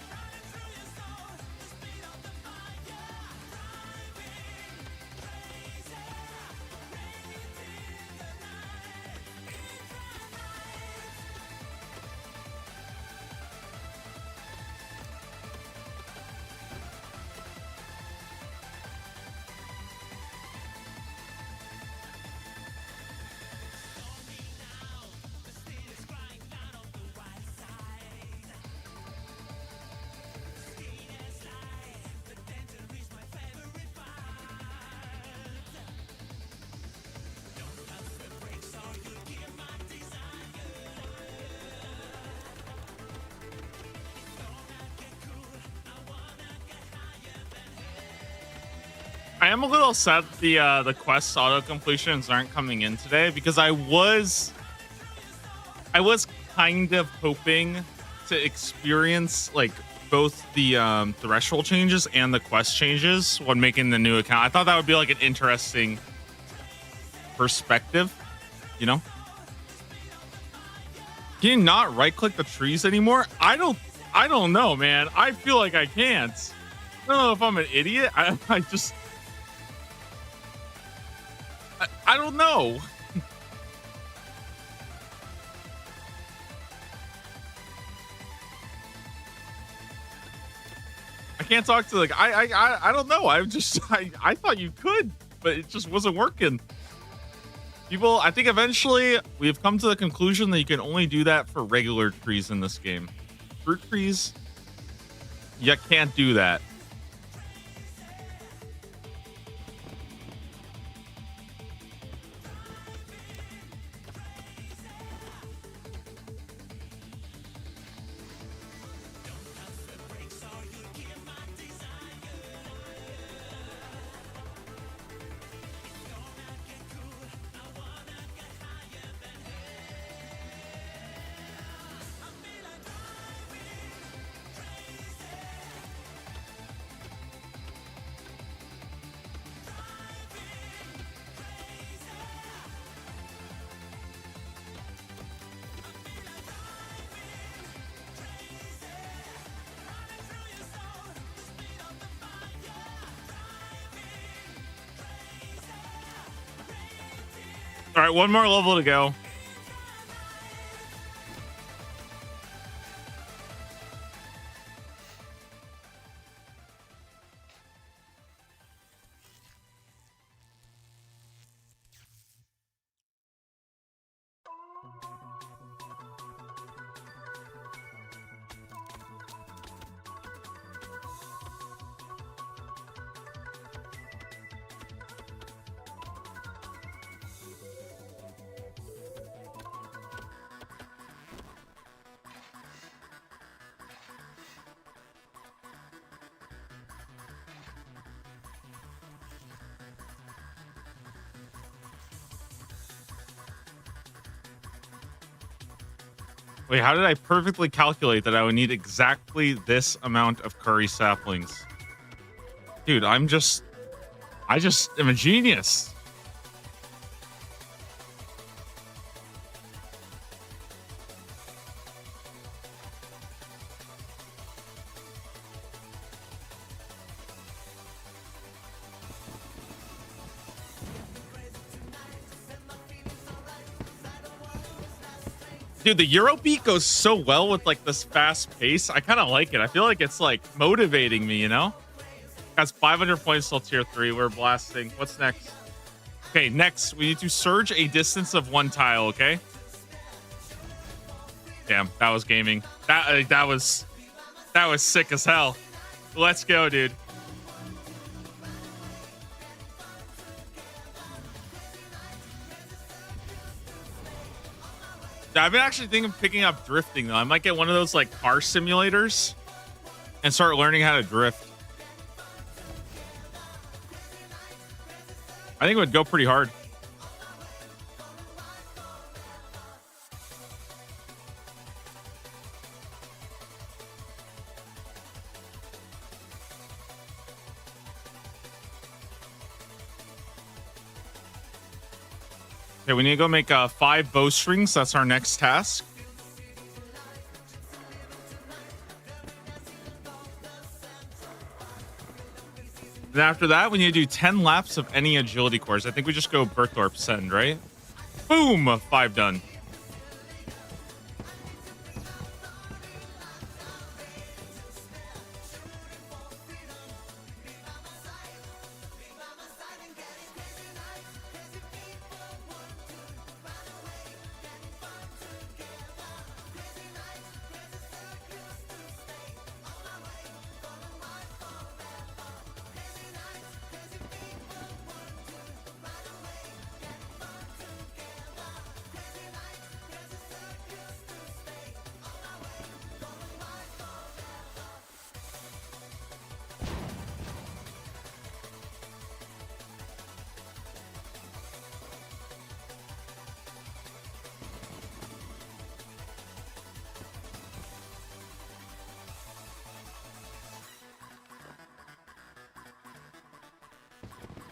I am a little sad that the quest auto completions aren't coming in today because I was kind of hoping to experience like both the threshold changes and the quest changes when making the new account. I thought that would be like an interesting perspective, you know? Can you not right click the trees anymore? I don't know, man. I feel like I can't. I don't know if I'm an idiot. I don't know. I can't talk to like I don't know. I thought you could, but it just wasn't working. People, I think eventually we've come to the conclusion that you can only do that for regular trees in this game. Fruit trees, you can't do that. All right, one more level to go. Wait, how did I perfectly calculate that I would need exactly this amount of curry saplings? Dude, I just am a genius. Dude, the Eurobeat goes so well with like this fast pace. I kind of like it. I feel like it's like motivating me, you know? That's 500 points till tier 3. We're blasting. What's next? Okay, next we need to surge a distance of 1 tile, okay? Damn, that was gaming. That was sick as hell. Let's go, dude. I've been actually thinking of picking up drifting though. I might get one of those like car simulators and start learning how to drift. I think it would go pretty hard. Okay, we need to go make 5 bowstrings. That's our next task. Then after that, we need to do 10 laps of any agility course. I think we just go Berthorpe Send, right? Boom! 5 done.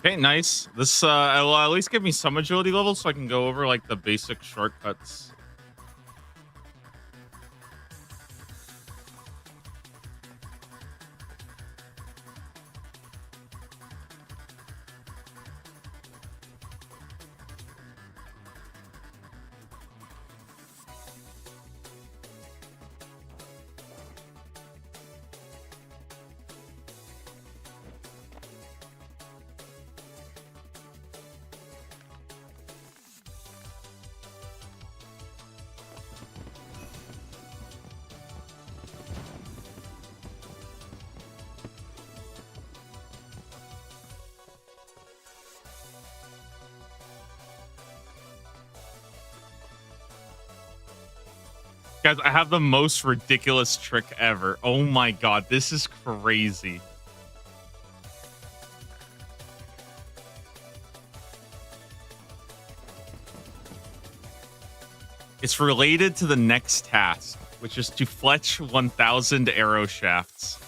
Okay, nice. This will at least give me some agility levels so I can go over like the basic shortcuts. Guys, I have the most ridiculous trick ever. Oh my god, this is crazy. It's related to the next task, which is to fletch 1,000 arrow shafts.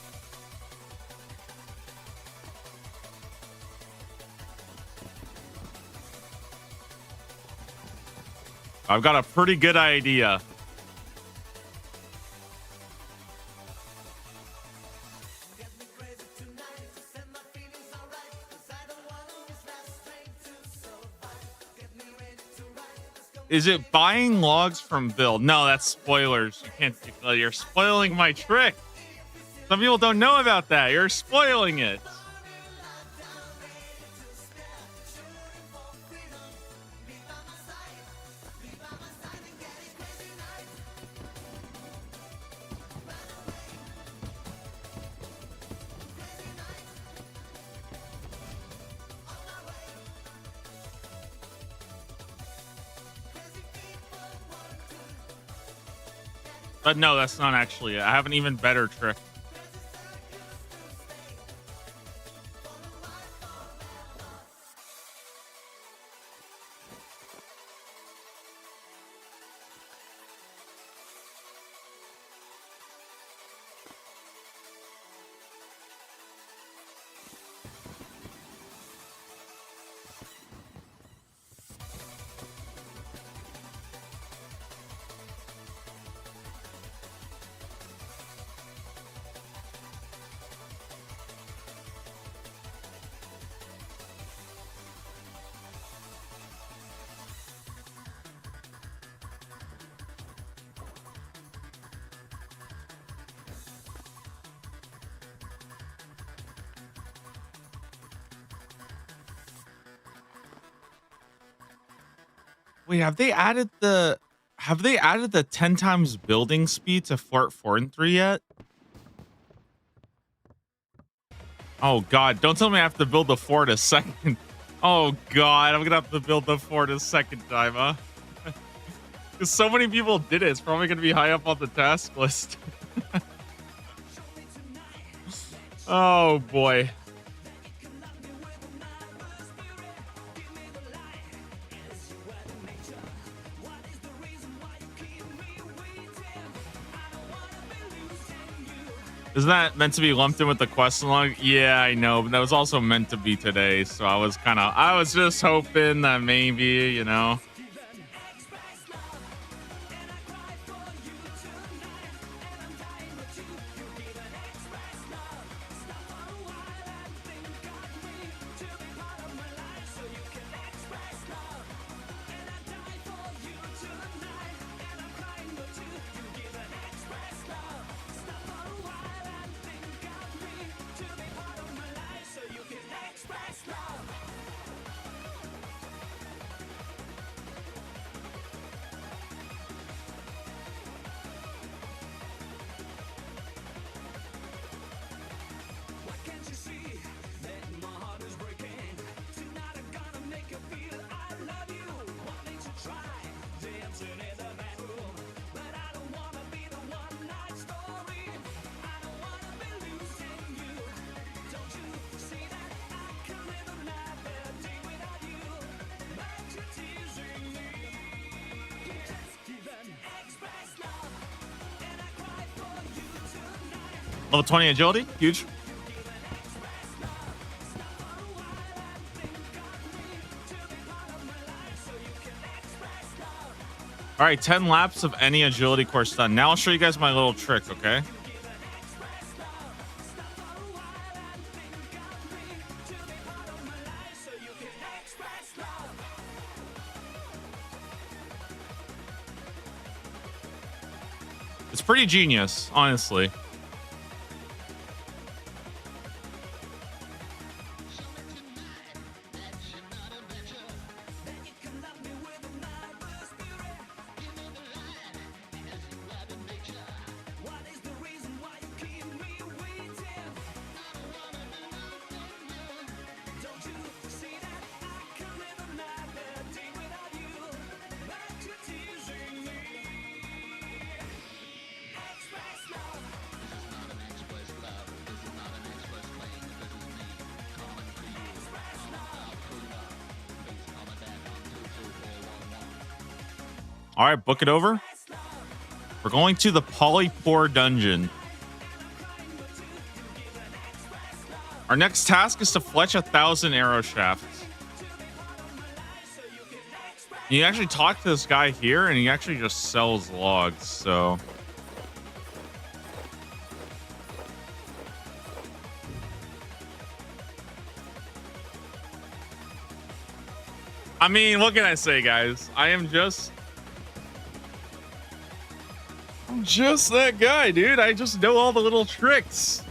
I've got a pretty good idea. Is it buying logs from Bill? No, that's spoilers. You can't. You're spoiling my trick. Some people don't know about that. You're spoiling it. But no, that's not actually it. I have an even better trick. Wait, have they added the 10 times building speed to Fort 4 and 3 yet? Oh god, don't tell me I have to build the fort a second. Oh god, I'm gonna have to build the fort a second time, huh? Because so many people did it, it's probably gonna be high up on the task list. Oh boy. Isn't that meant to be lumped in with the quest log? Yeah, I know, but that was also meant to be today. So I was just hoping that maybe, you know. Level 20 agility, huge. All right, 10 laps of any agility course done. Now I'll show you guys my little trick, okay? It's pretty genius, honestly. All right, book it over. We're going to the Polypore dungeon. Our next task is to fletch 1,000 arrow shafts. You actually talk to this guy here, and he actually just sells logs, so... I mean, what can I say, guys? I'm just that guy, dude. I just know all the little tricks.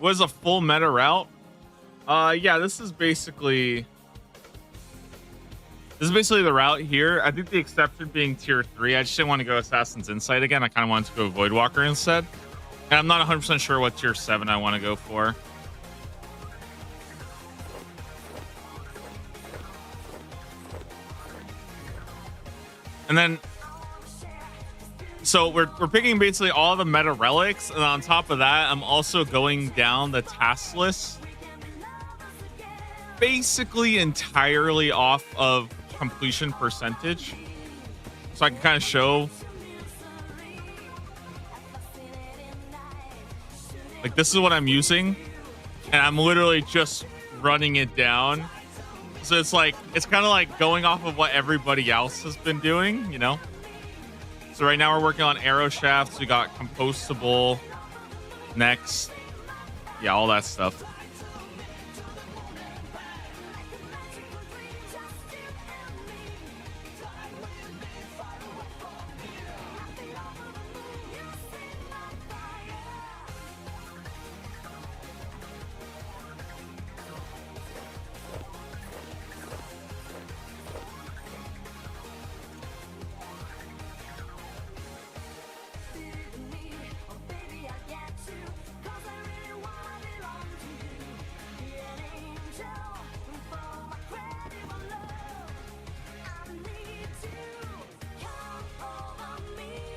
Was a full meta route? Yeah, this is basically the route here. I think the exception being tier 3. I just didn't want to go Assassin's Insight again. I kind of wanted to go Voidwalker instead. And I'm not 100% sure what tier 7 I want to go for. And then so we're picking basically all the meta relics, and on top of that, I'm also going down the task list basically entirely off of completion percentage, so I can kind of show like this is what I'm using, and I'm literally just running it down. So it's like it's kind of like going off of what everybody else has been doing, you know. So right now we're working on arrow shafts. We got compostable next. Yeah, all that stuff.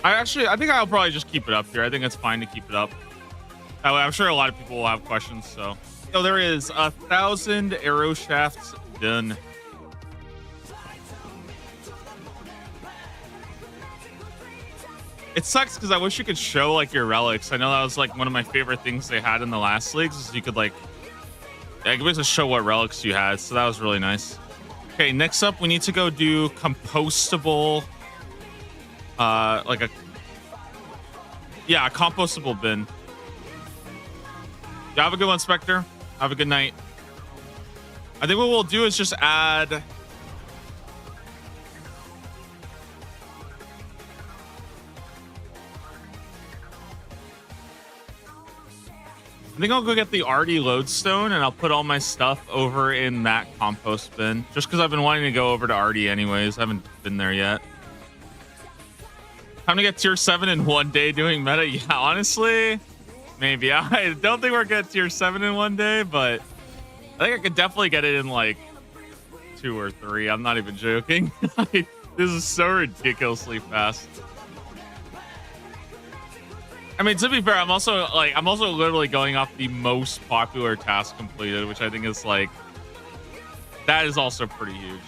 I think I'll probably just keep it up here. I think it's fine to keep it up. That way, I'm sure a lot of people will have questions. So, there is 1,000 arrow shafts done. It sucks because I wish you could show like your relics. I know that was like one of my favorite things they had in the last leagues. Is you could like, I could basically show what relics you had. So that was really nice. Okay, next up, we need to go do compostable. Like a compostable bin. Yeah, have a good one, Spectre. Have a good night. I think what we'll do is just add. I think I'll go get the Arty lodestone and I'll put all my stuff over in that compost bin. Just because I've been wanting to go over to Arty anyways. I haven't been there yet. Time to get tier 7 in one day doing meta. Yeah, honestly, maybe. I don't think we're gonna get tier 7 in one day, but I think I could definitely get it in like 2 or 3. I'm not even joking. This is so ridiculously fast. I mean, to be fair, I'm also literally going off the most popular task completed, which I think is like, that is also pretty huge.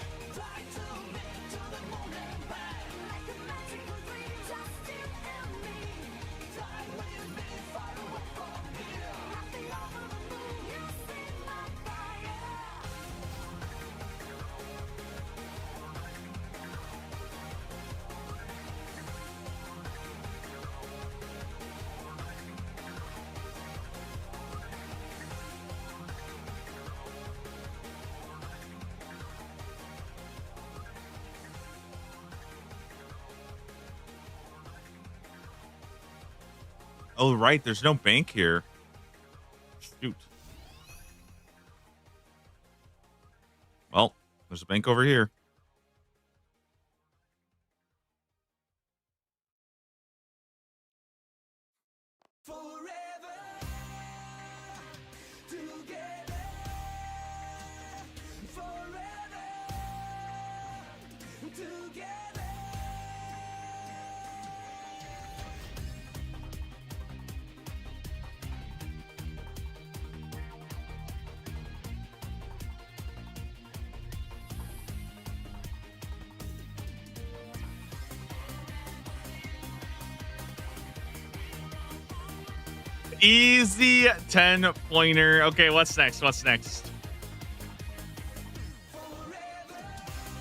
Oh, right. There's no bank here. Shoot. Well, there's a bank over here. Easy 10-pointer. Okay, what's next? What's next?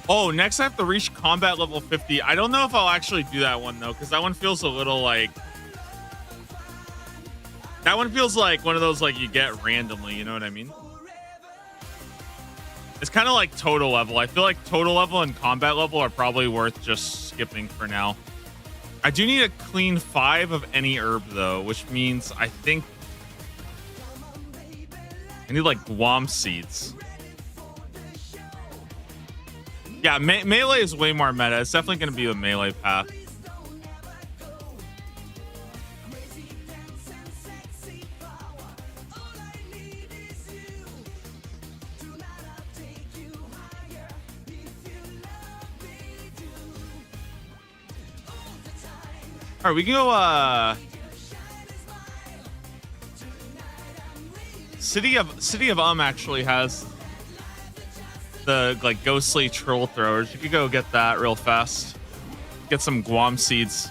Oh, next I have to reach combat level 50. I don't know if I'll actually do that one though, because that one feels a little like... That one feels like one of those like you get randomly, you know what I mean? It's kind of like total level. I feel like total level and combat level are probably worth just skipping for now. I do need a clean 5 of any herb though, which means I think I need like Guam seeds. Yeah, melee is way more meta. It's definitely going to be the melee path. All right, we can go City of actually has the like ghostly troll throwers. You could go get that real fast. Get some Guam seeds.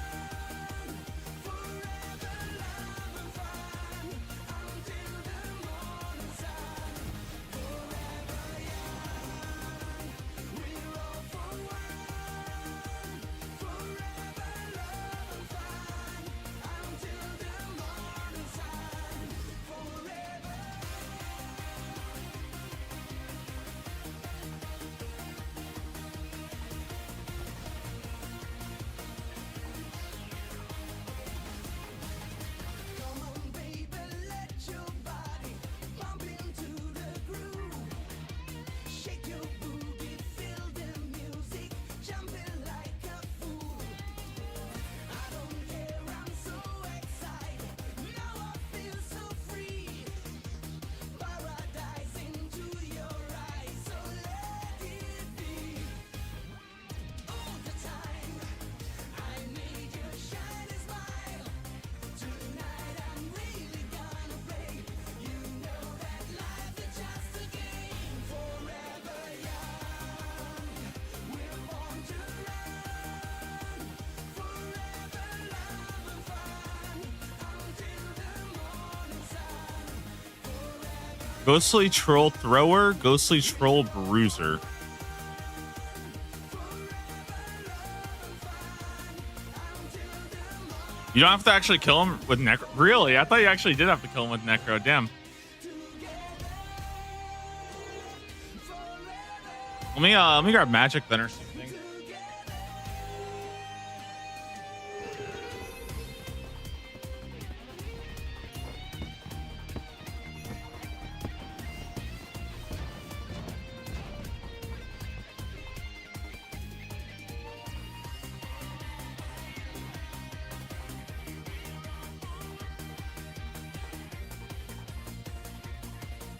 Ghostly Troll Thrower, Ghostly Troll Bruiser. You don't have to actually kill him with Necro. Really? I thought you actually did have to kill him with Necro. Damn. Let me grab magic then or something.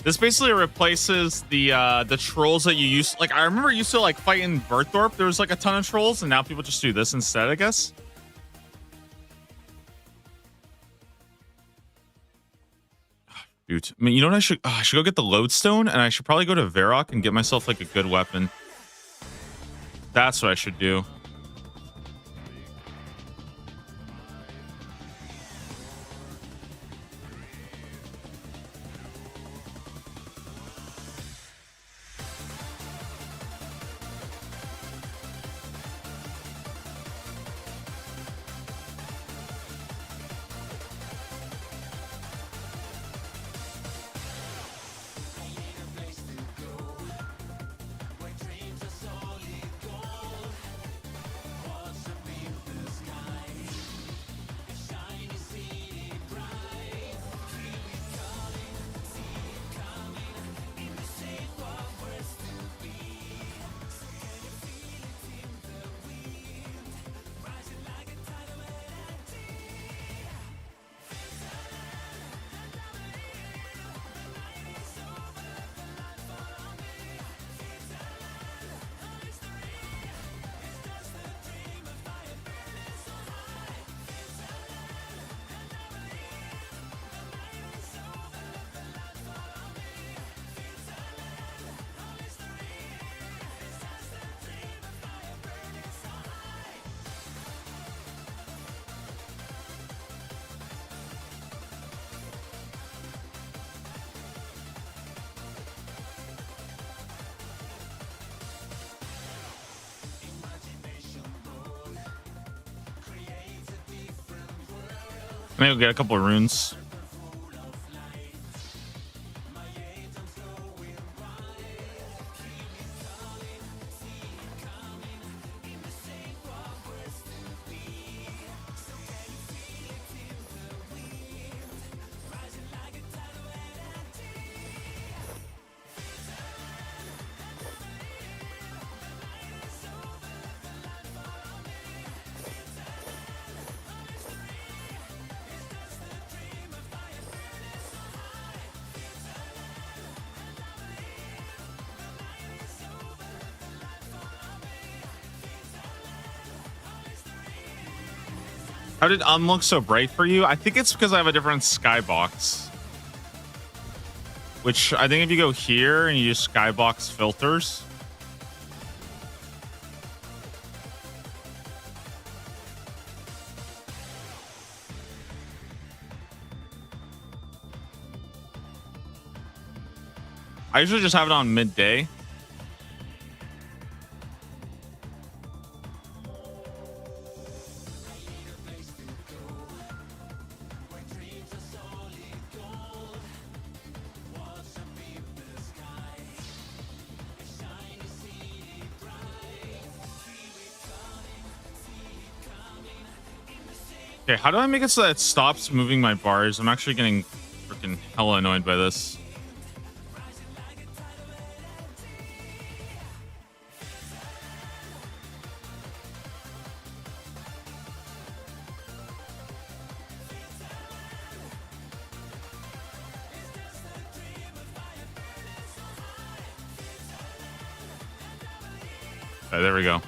This basically replaces the trolls that you used. Like I remember you used to like fight in Berthorpe. There was like a ton of trolls, and now people just do this instead, I guess. Dude, I mean, you know what I should? I should go get the lodestone, and I should probably go to Varrock and get myself like a good weapon. That's what I should do. Maybe we'll get a couple of runes. How did look so bright for you? I think it's because I have a different skybox. Which I think if you go here and you use skybox filters. I usually just have it on midday. Okay, how do I make it so that it stops moving my bars? I'm actually getting freaking hella annoyed by this. Okay, there we go.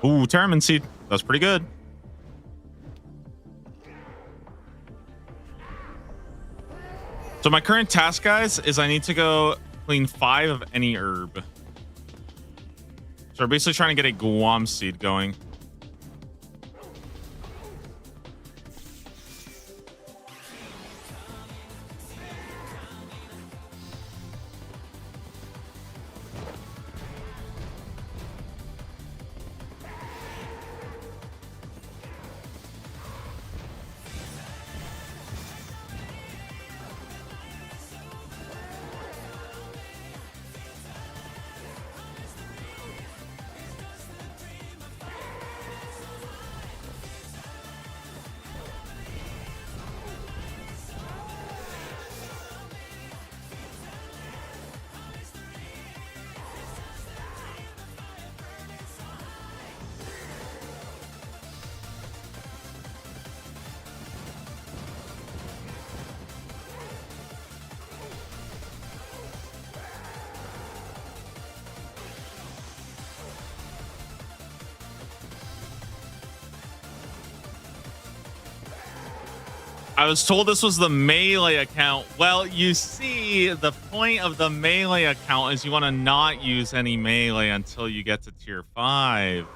Ooh, Terramin Seed. That's pretty good. So my current task, guys, is I need to go clean 5 of any herb. So we're basically trying to get a Guam seed going. I was told this was the melee account. Well, you see, the point of the melee account is you want to not use any melee until you get to tier 5.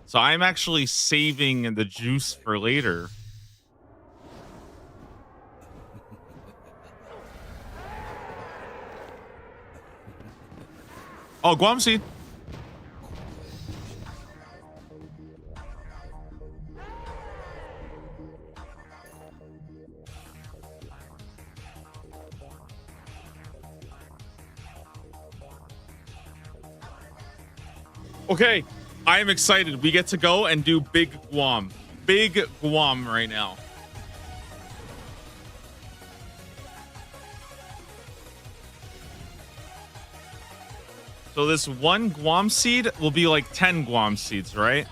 So I'm actually saving the juice for later. Oh, Guam Seed. Okay, I am excited. We get to go and do Big Guam. Big Guam right now. So this one Guam seed will be like 10 Guam seeds, right?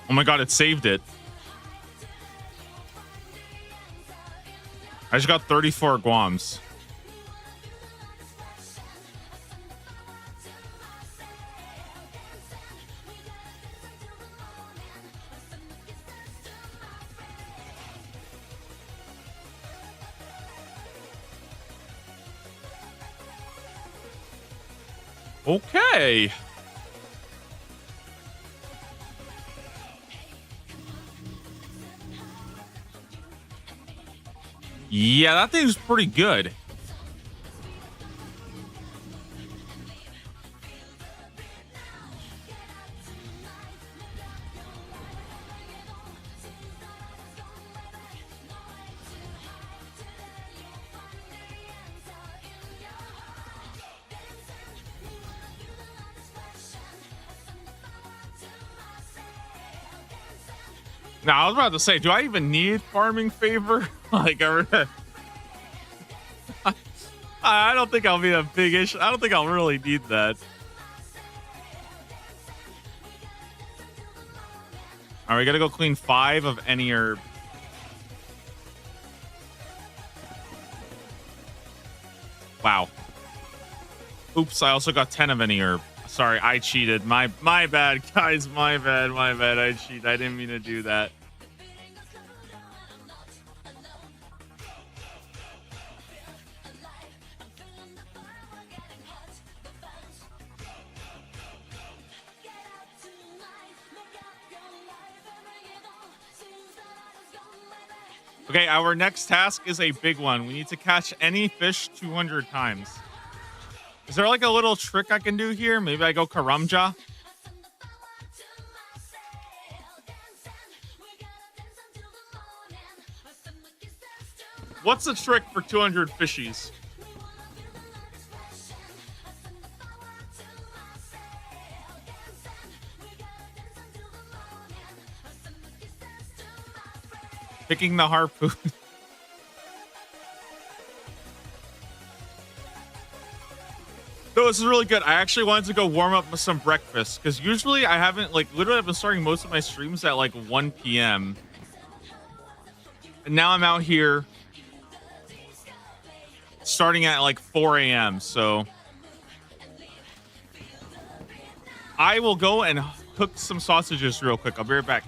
Oh my god, it saved it. I just got 34 guams. Okay. Yeah, that thing's pretty good. Now, I was about to say, do I even need farming favor? Like, I don't think I'll be a big issue. I don't think I'll really need that. All right, we gotta go clean 5 of any herb. Wow. Oops, I also got 10 of any herb. Sorry, I cheated. My bad, guys. My bad. I cheated. I didn't mean to do that. Okay, our next task is a big one. We need to catch any fish 200 times. Is there like a little trick I can do here? Maybe I go Karamja? What's the trick for 200 fishies? Picking the harpoon. No, this is really good. I actually wanted to go warm up with some breakfast because usually I haven't, like, literally I've been starting most of my streams at like 1 p.m. And now I'm out here starting at like 4 a.m. So I will go and cook some sausages real quick. I'll be right back.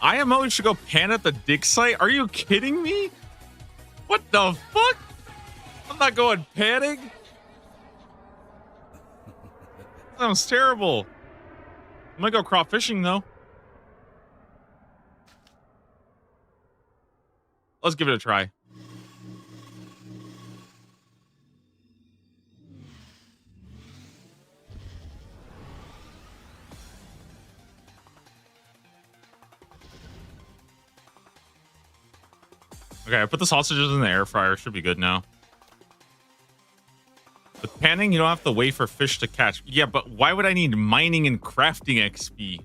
IMO should go pan at the dig site? Are you kidding me? What the fuck? I'm not going panning. Sounds terrible. I'm gonna go crop fishing though. Let's give it a try. Okay, I put the sausages in the air fryer. Should be good now. With panning, you don't have to wait for fish to catch. Yeah, but why would I need mining and crafting XP?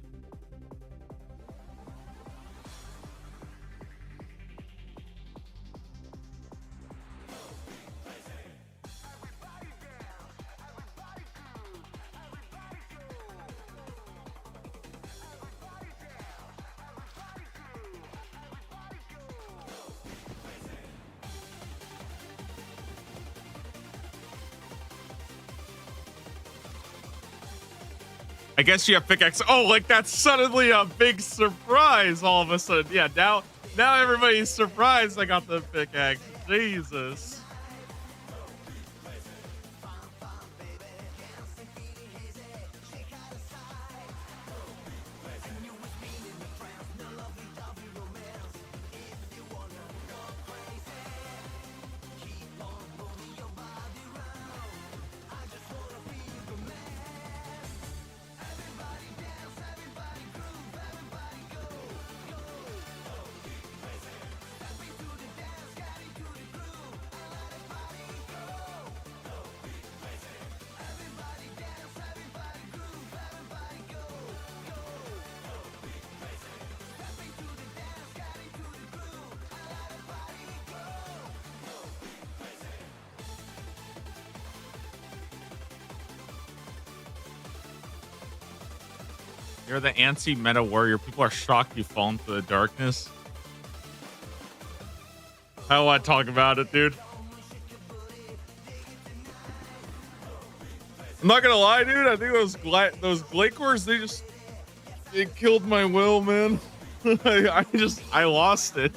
I guess you have pickaxe. Oh, like that's suddenly a big surprise all of a sudden. Yeah, now everybody's surprised I got the pickaxe. Jesus. You're the anti-meta warrior. People are shocked you fall into the darkness. I don't want to talk about it, dude. I'm not gonna lie, dude. I think those Glacors, they killed my will, man. I lost it.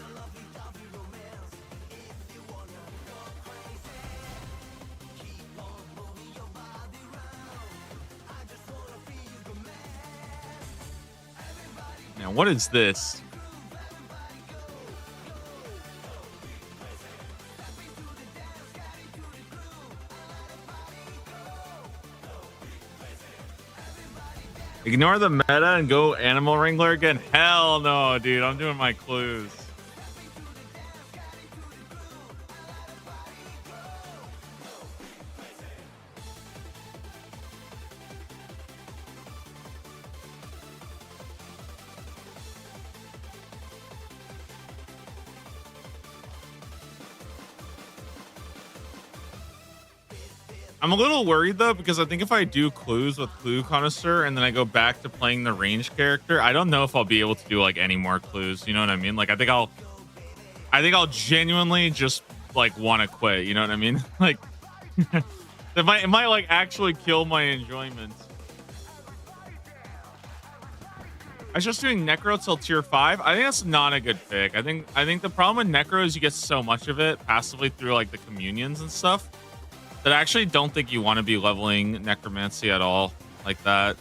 Now, what is this? Ignore the meta and go Animal Wrangler again? Hell no, dude. I'm doing my clues. I'm a little worried though, because I think if I do clues with Clue Connoisseur and then I go back to playing the range character, I don't know if I'll be able to do like any more clues. You know what I mean? Like I think I'll genuinely just like want to quit. You know what I mean? Like it might like actually kill my enjoyment. I was just doing Necro till tier 5. I think that's not a good pick. I think the problem with Necro is you get so much of it passively through like the communions and stuff that I actually don't think you want to be leveling Necromancy at all like that.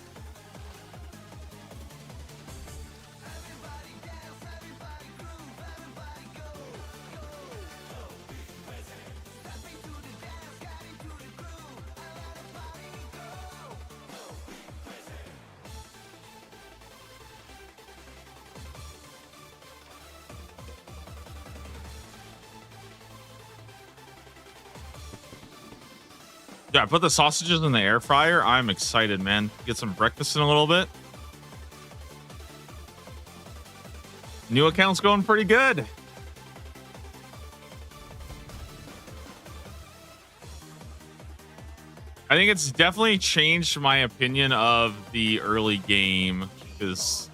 Yeah, I put the sausages in the air fryer. I'm excited, man. Get some breakfast in a little bit. New account's going pretty good. I think it's definitely changed my opinion of the early game because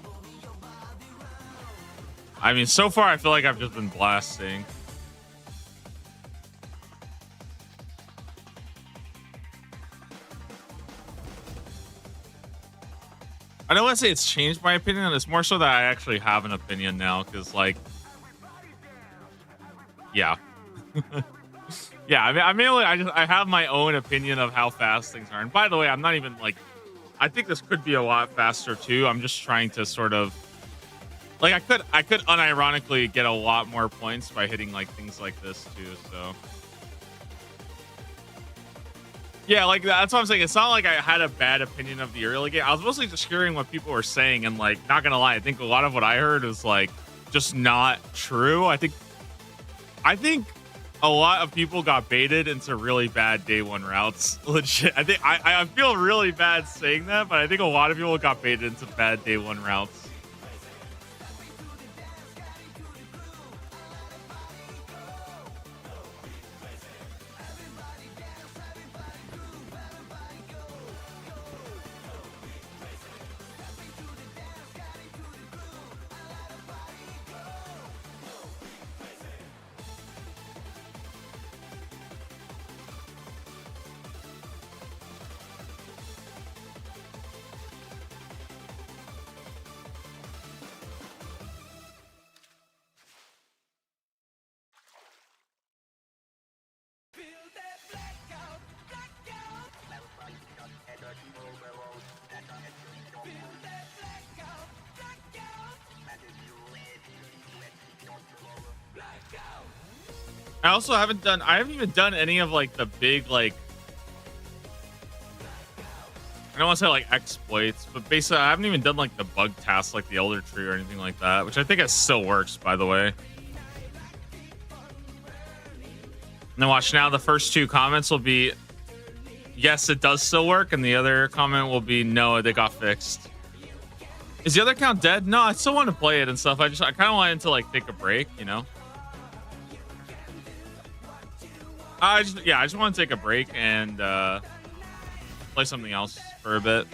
I mean, so far I feel like I've just been blasting. I don't want to say it's changed my opinion. It's more so that I actually have an opinion now because, like, yeah. Yeah, I have my own opinion of how fast things are. And by the way, I'm not even like, I think this could be a lot faster too. I'm just trying to sort of like, I could unironically get a lot more points by hitting like things like this too. So yeah, like that's what I'm saying. It's not like I had a bad opinion of the early game. I was mostly just hearing what people were saying, and like, not gonna lie, I think a lot of what I heard is like just not true. I think a lot of people got baited into really bad day one routes. Legit. I think I feel really bad saying that, but I think a lot of people got baited into bad day one routes. I also I haven't even done any of like the big, like, I don't want to say like exploits, but basically I haven't even done like the bug tasks like the Elder Tree or anything like that, which I think it still works, by the way. And then watch now, the first two comments will be, yes, it does still work, and the other comment will be, no, they got fixed. Is the other account dead? No, I still want to play it and stuff. I kind of wanted to like take a break, you know? I just want to take a break and play something else for a bit.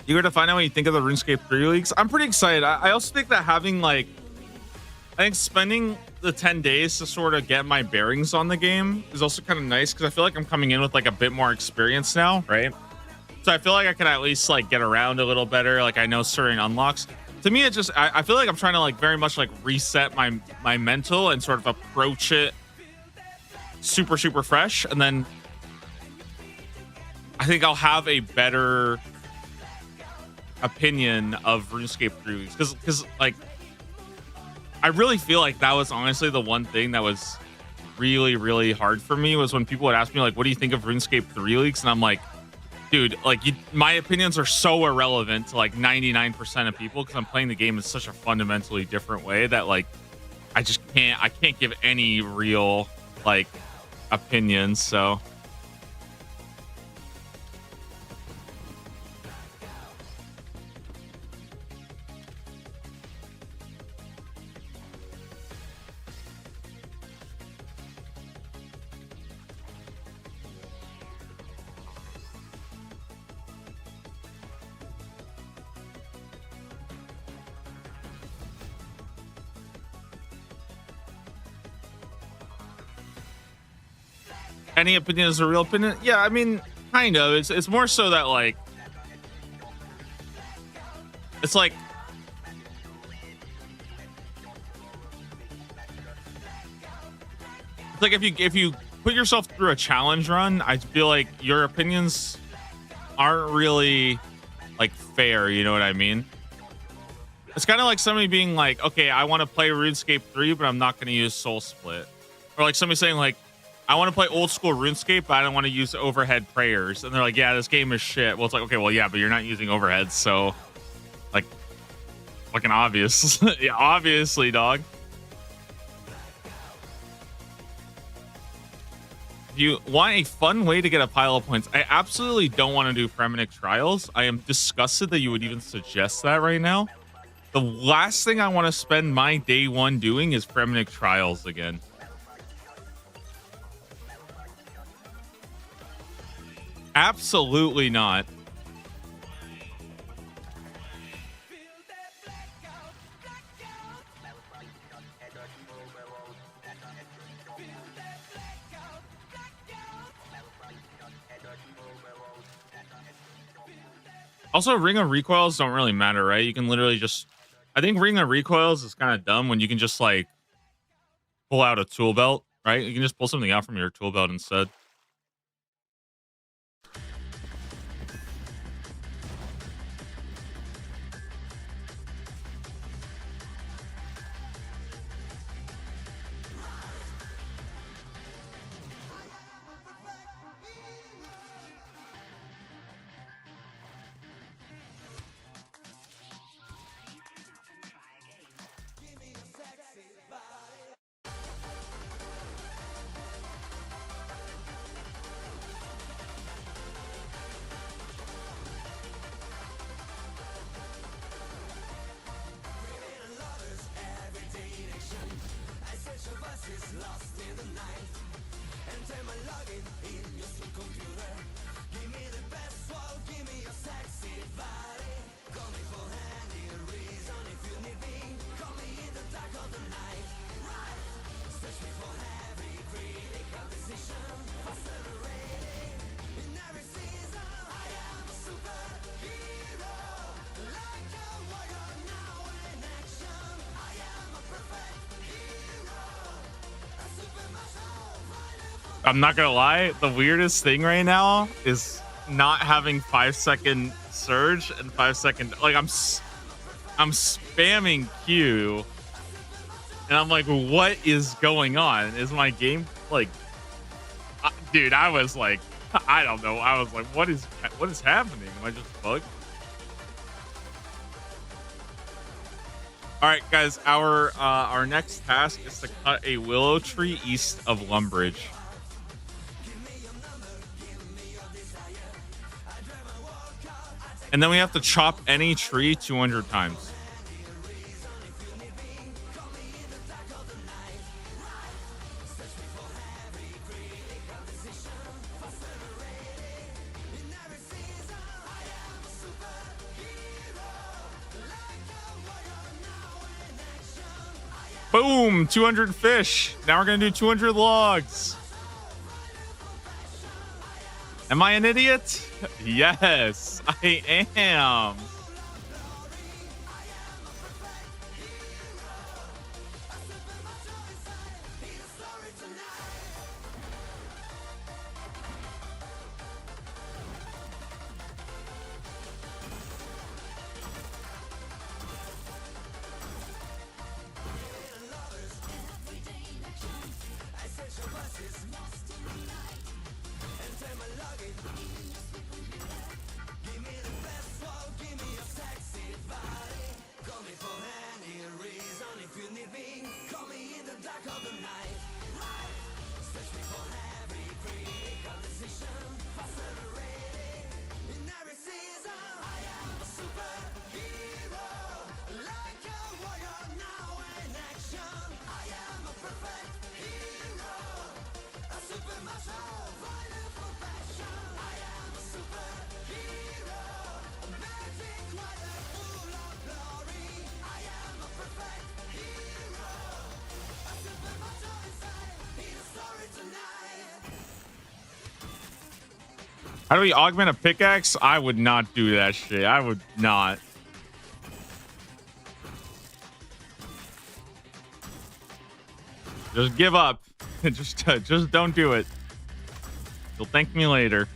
You got to find out what you think of the RuneScape 3 leaks. I'm pretty excited. I also think that having like, I think spending the 10 days to sort of get my bearings on the game is also kind of nice, because I feel like I'm coming in with like a bit more experience now, right? So I feel like I can at least like get around a little better. Like I know certain unlocks. To me, it just, I feel like I'm trying to like very much like reset my mental and sort of approach it super, super fresh. And then I think I'll have a better opinion of RuneScape 3 because like I really feel like that was honestly the one thing that was really, really hard for me, was when people would ask me like, what do you think of RuneScape 3 leaks? And I'm like, dude, like my opinions are so irrelevant to like 99% of people, because I'm playing the game in such a fundamentally different way that like I can't give any real like opinions. So any opinion is a real opinion. Yeah, I mean, kind of. It's more so that like it's like if you put yourself through a challenge run, I feel like your opinions aren't really like fair, you know what I mean? It's kind of like somebody being like, okay, I want to play RuneScape 3, but I'm not going to use Soul Split. Or like somebody saying like, I want to play old school RuneScape, but I don't want to use overhead prayers. And they're like, yeah, this game is shit. Well, it's like, okay, well, yeah, but you're not using overheads. So like, fucking obvious. Yeah, obviously, dog. If you want a fun way to get a pile of points, I absolutely don't want to do Fremenic Trials. I am disgusted that you would even suggest that right now. The last thing I want to spend my day one doing is Fremenic Trials again. Absolutely not. Also, Ring of Recoils don't really matter, right? You can literally just... I think Ring of Recoils is kind of dumb when you can just, like, pull out a tool belt, right? You can just pull something out from your tool belt instead. I'm not gonna lie, the weirdest thing right now is not having 5-second surge and 5-second. Like I'm spamming Q, and I'm like, what is going on? Is my game like, dude? I was like, I don't know. I was like, what is happening? Am I just bugged? All right, guys. Our next task is to cut a willow tree east of Lumbridge. And then we have to chop any tree 200 times. Boom, 200 fish. Now we're going to do 200 logs. Am I an idiot? Yes, I am. How do we augment a pickaxe? I would not do that shit. I would not. Just give up. just don't do it. You'll thank me later.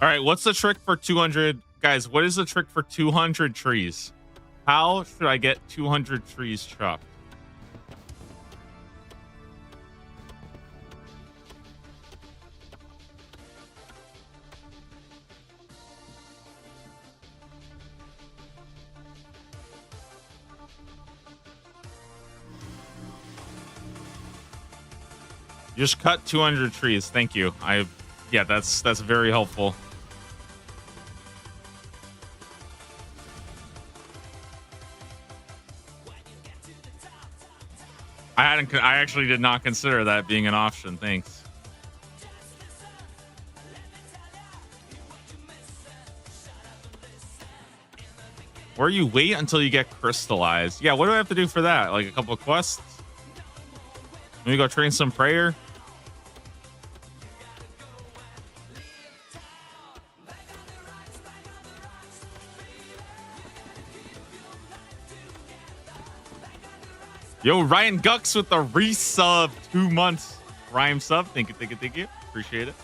All right, what's the trick for 200? Guys, what is the trick for 200 trees? How should I get 200 trees chopped? Just cut 200 trees. Thank you. Yeah, that's very helpful. I actually did not consider that being an option. Thanks. Or you wait until you get crystallized. Yeah, what do I have to do for that? Like a couple of quests? Let me go train some prayer. Yo, Ryan Gux with the resub 2 months. Rhyme sub. Thank you, thank you, thank you. Appreciate it.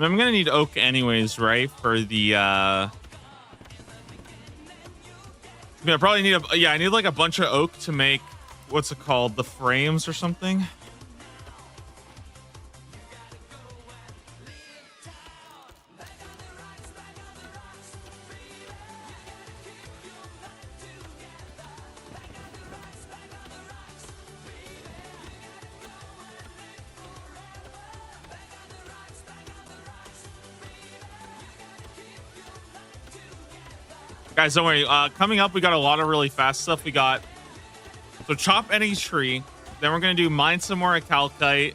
I'm gonna need oak anyways, right? For the yeah, I probably need I need like a bunch of oak to make what's it called? The frames or something. Guys, don't worry. Coming up, we got a lot of really fast stuff. We got so chop any tree. Then we're gonna do mine some orichalcite,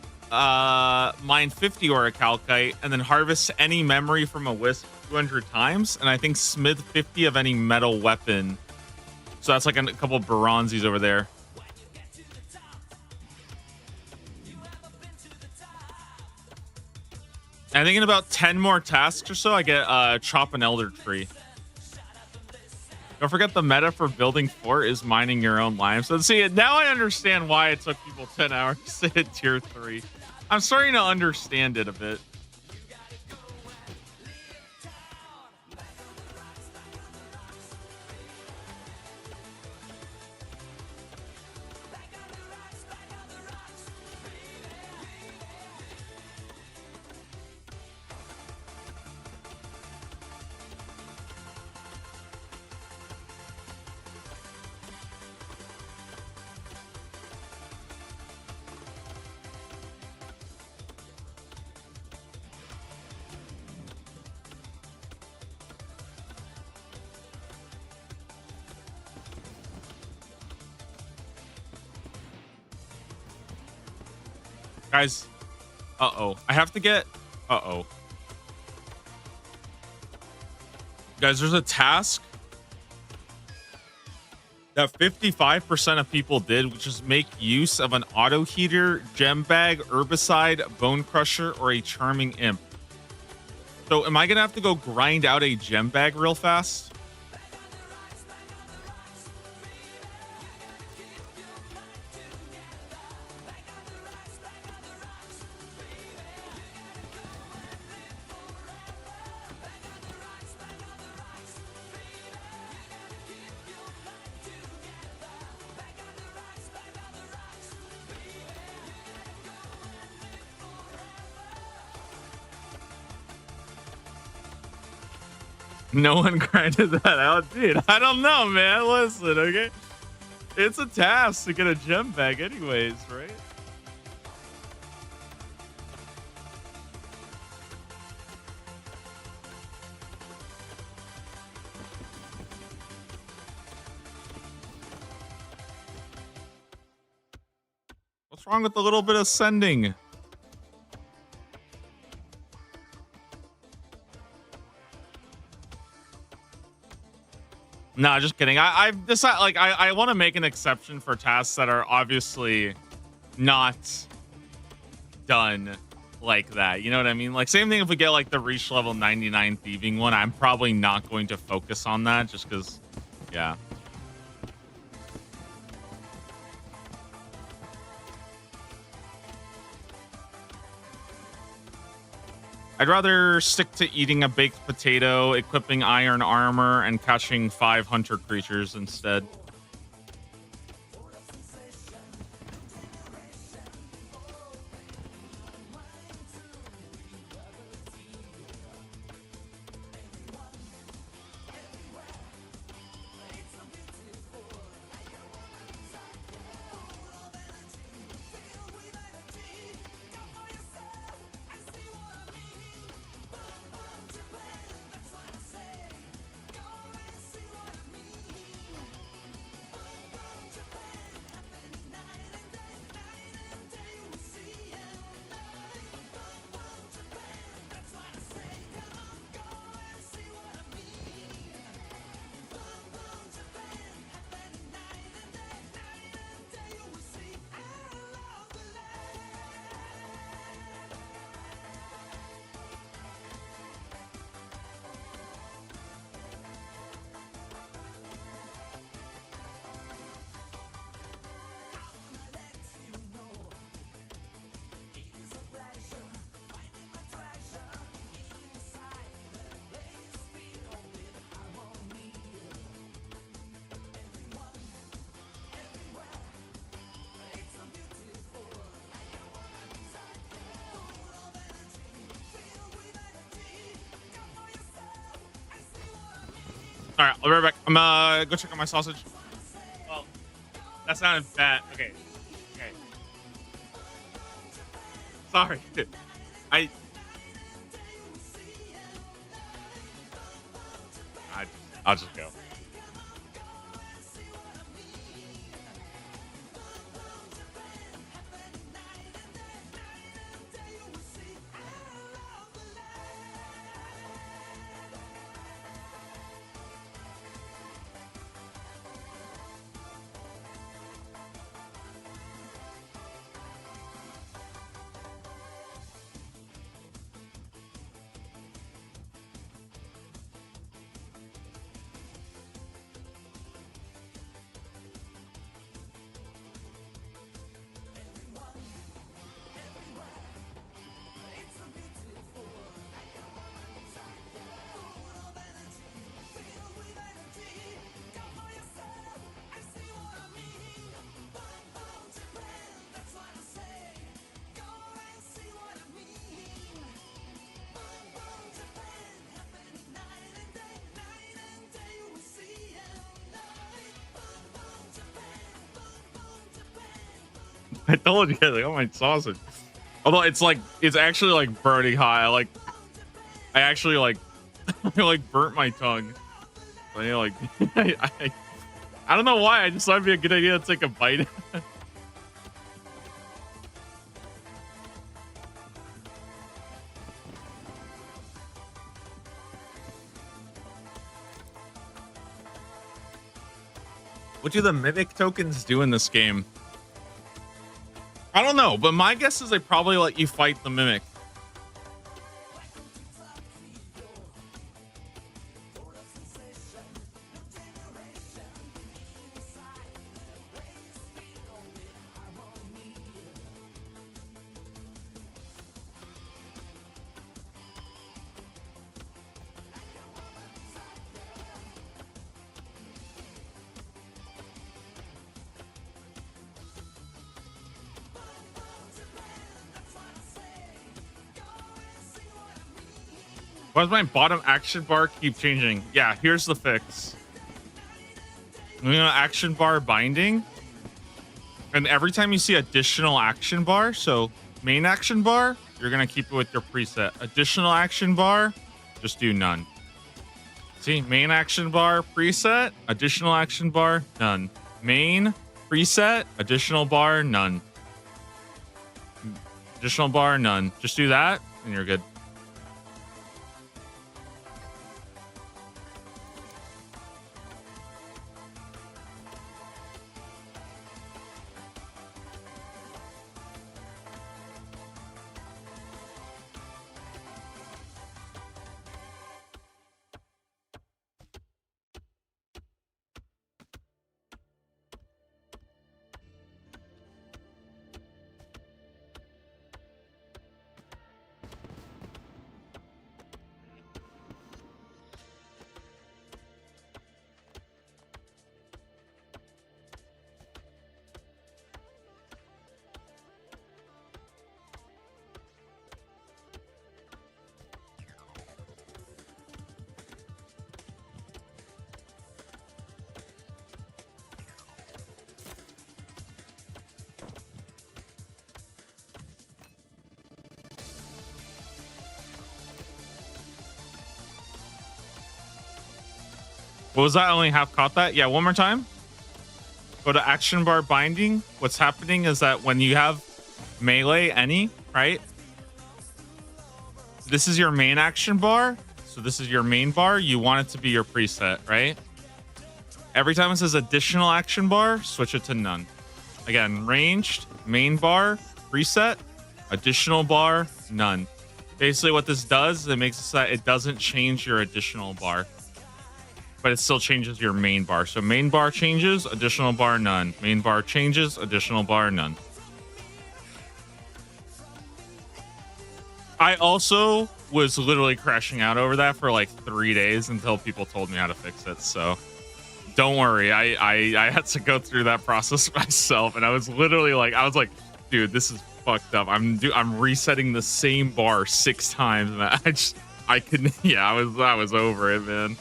mine 50 orichalcite, and then harvest any memory from a wisp 200 times. And I think smith 50 of any metal weapon. So that's like a couple of bronzes over there. I think in about 10 more tasks or so, I get chop an elder tree. Don't forget the meta for building fort is mining your own limestone. See, now I understand why it took people 10 hours to hit tier 3. I'm starting to understand it a bit. Guys, uh-oh. I have to get... Uh-oh. Guys, there's a task that 55% of people did, which is make use of an auto heater, gem bag, herbicide, bone crusher, or a charming imp. So am I going to have to go grind out a gem bag real fast? No one grinded that out, dude. I don't know, man. Listen, okay? It's a task to get a gem bag anyways, right? What's wrong with a little bit of sending? No, just kidding. I've decided, like, I want to make an exception for tasks that are obviously not done like that. You know what I mean? Like, same thing if we get, like, the reach level 99 thieving one. I'm probably not going to focus on that just because, yeah. I'd rather stick to eating a baked potato, equipping iron armor, and catching 5 hunter creatures instead. All right, I'll be right back. I'm go check on my sausage. Well, that sounded bad. Okay. Okay. Sorry. I I I'll just go. I told you, like, oh my sausage. Although it's actually like burning hot. I actually like, I like burnt my tongue. So, you know, like, I don't know why. I just thought it'd be a good idea to take a bite. What do the Mimic tokens do in this game? I don't know, but my guess is they probably let you fight the Mimic. Why does my bottom action bar keep changing? Yeah, here's the fix. You know, action bar binding. And every time you see additional action bar, so main action bar, you're going to keep it with your preset. Additional action bar, just do none. See, main action bar, preset, additional action bar, none. Main, preset, additional bar, none. Additional bar, none. Just do that, and you're good. What was that? I only half caught that. Yeah, one more time. Go to action bar binding. What's happening is that when you have melee any, right? This is your main action bar. So this is your main bar. You want it to be your preset, right? Every time it says additional action bar, switch it to none. Again, ranged, main bar, preset, additional bar, none. Basically what this does, it makes it so that it doesn't change your additional bar, but it still changes your main bar. So main bar changes, additional bar, none. Main bar changes, additional bar, none. I also was literally crashing out over that for like 3 days until people told me how to fix it. So don't worry. I had to go through that process myself, and I was literally like, dude, this is fucked up. I'm resetting the same bar 6 times, and I couldn't. Yeah, I was over it, man.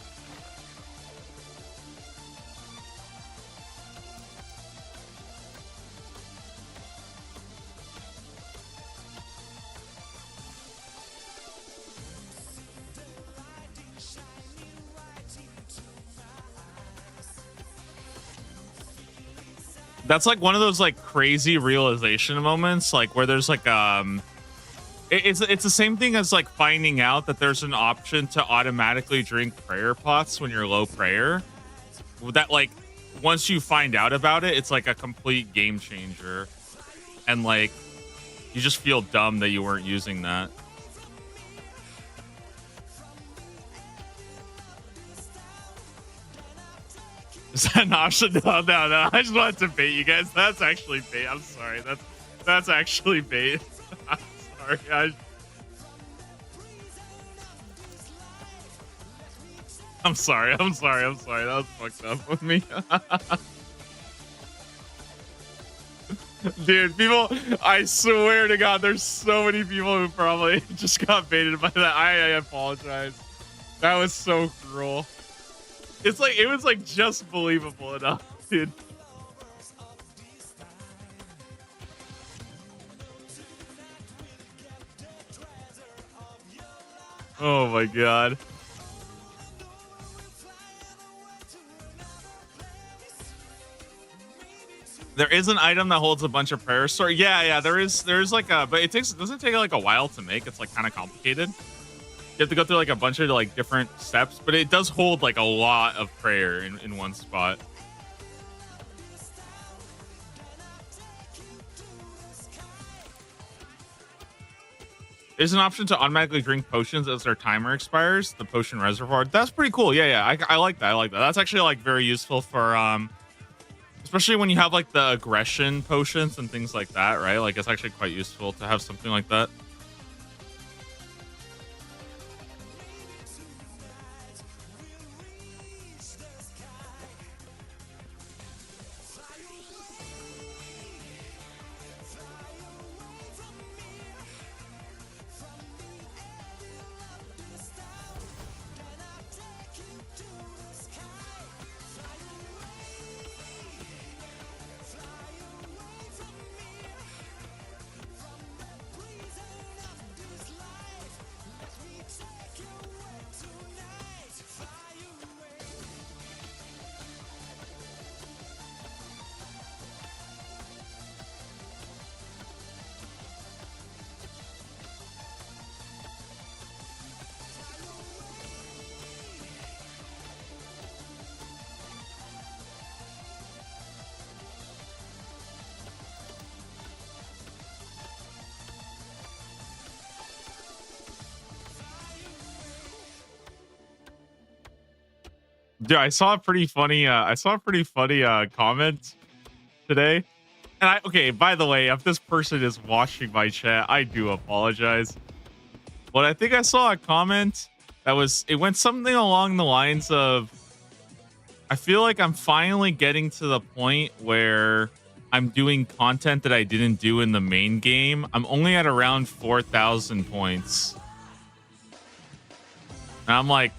That's like one of those like crazy realization moments, like where there's like it's the same thing as like finding out that there's an option to automatically drink prayer pots when you're low prayer. That like once you find out about it, it's like a complete game changer, and like you just feel dumb that you weren't using that. Is that an option? No, no, no. I just wanted to bait you guys. That's actually bait. I'm sorry. That's actually bait. I'm sorry. I'm sorry. I'm sorry. I'm sorry. That was fucked up with me. Dude, people, I swear to God, there's so many people who probably just got baited by that. I apologize. That was so cruel. It's like, it was like just believable enough, dude. Oh my God. There is an item that holds a bunch of prayer story. Yeah, there is like a, but doesn't take like a while to make. It's like kind of complicated. You have to go through like a bunch of like different steps, but it does hold like a lot of prayer in one spot. There's an option to automatically drink potions as their timer expires. The potion reservoir. That's pretty cool. Yeah. I like that. I like that. That's actually like very useful for especially when you have like the aggression potions and things like that, right? Like it's actually quite useful to have something like that. Dude, I saw a pretty funny comment today. And okay, by the way, if this person is watching my chat, I do apologize. But I think I saw a comment that it went something along the lines of, I feel like I'm finally getting to the point where I'm doing content that I didn't do in the main game. I'm only at around 4,000 points. And I'm like,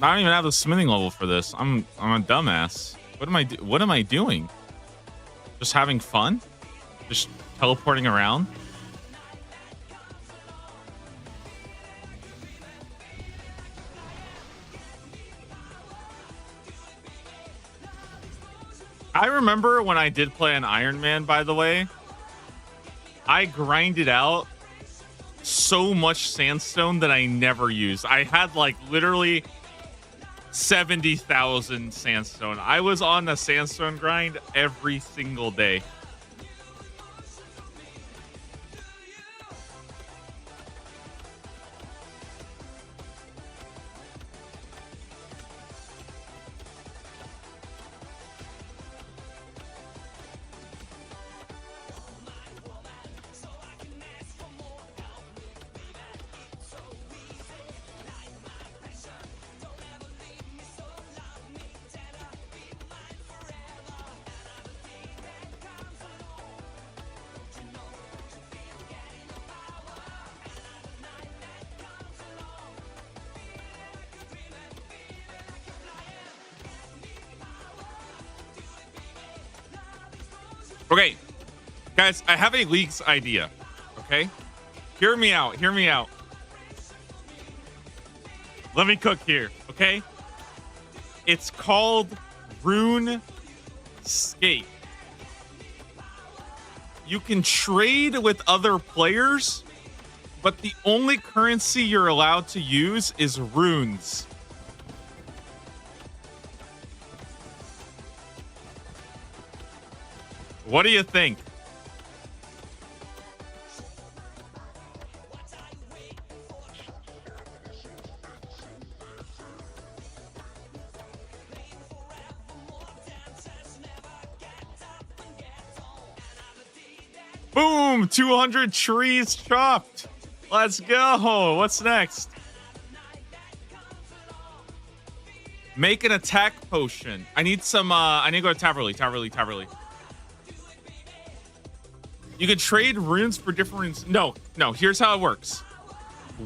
I don't even have the smithing level for this. I'm a dumbass. What am I doing? Just having fun? Just teleporting around? I remember when I did play an Iron Man, by the way, I grinded out so much sandstone that I never used. I had like literally 70,000 sandstone. I was on the sandstone grind every single day. Okay, guys, I have a leaks idea. Okay, hear me out. Hear me out. Let me cook here. Okay, it's called Rune Skate. You can trade with other players, but the only currency you're allowed to use is runes. What do you think? Boom! 200 trees chopped. Let's go. What's next? Make an attack potion. I need some, I need to go to Taverly. You can trade runes for different runes. No, here's how it works.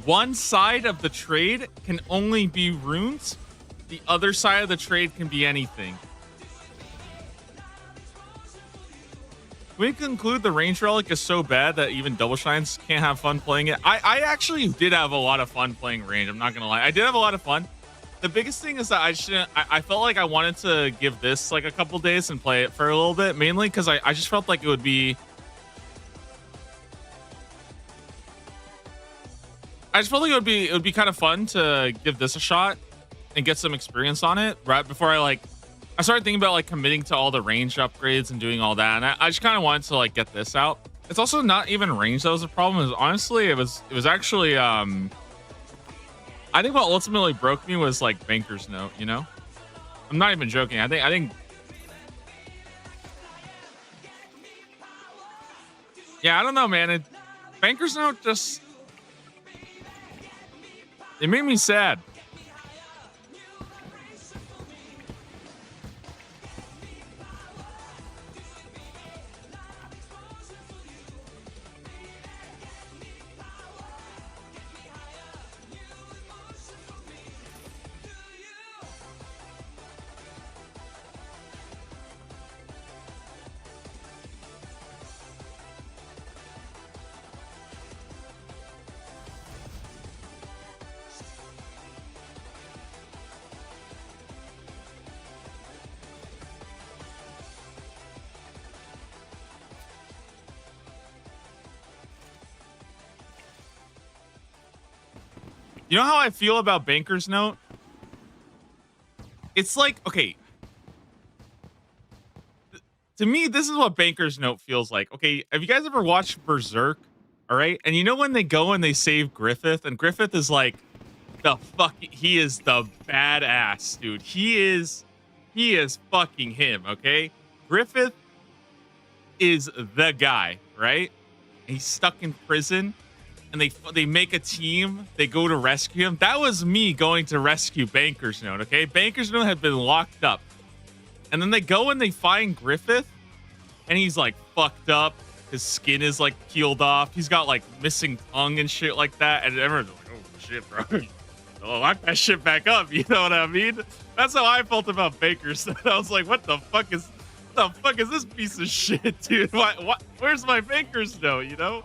One side of the trade can only be runes. The other side of the trade can be anything. We conclude the range relic is so bad that even double shines can't have fun playing it. I actually did have a lot of fun playing range. I'm not gonna lie. I did have a lot of fun. The biggest thing is that I felt like I wanted to give this like a couple days and play it for a little bit, mainly because I just felt like it would be. I just felt like it would be kind of fun to give this a shot and get some experience on it right before I started thinking about like committing to all the range upgrades and doing all that, and I just kind of wanted to like get this out. It's also not even range that was the problem. Is honestly, it was actually I think what ultimately broke me was like Banker's Note. You know, I'm not even joking. I think yeah, I don't know, man. Banker's Note just it made me sad. You know how I feel about Banker's Note? It's like, okay. To me, this is what Banker's Note feels like. Okay, have you guys ever watched Berserk? All right. And you know when they go and they save Griffith, and Griffith is like he is the badass, dude. He is fucking him, okay? Griffith is the guy, right? And he's stuck in prison. And they make a team. They go to rescue him. That was me going to rescue Banker's Note, okay? Banker's Note had been locked up. And then they go and they find Griffith. And he's like fucked up. His skin is like peeled off. He's got like missing tongue and shit like that. And everyone's like, oh shit, bro. Oh, lock that shit back up. You know what I mean? That's how I felt about Banker's Note. I was like, what the fuck is this piece of shit, dude? Where's my Banker's Note, you know?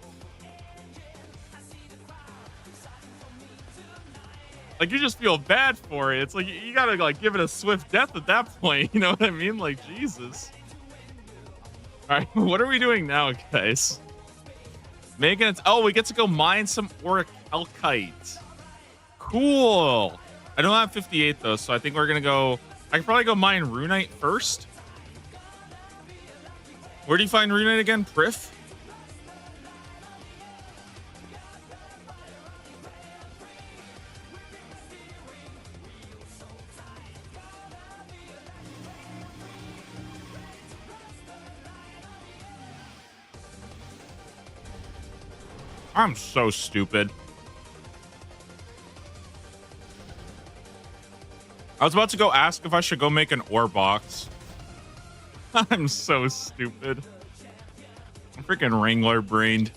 Like, you just feel bad for it. It's like you gotta like give it a swift death at that point. You know what I mean? Like, Jesus. All right, what are we doing now, guys? Making it. Oh, we get to go mine some orichalcite. Cool. I don't have 58 though, so I think we're gonna go. I can probably go mine runite first. Where do you find runite again? Prif? I'm so stupid. I was about to go ask if I should go make an ore box. I'm so stupid. I'm freaking Wrangler brained.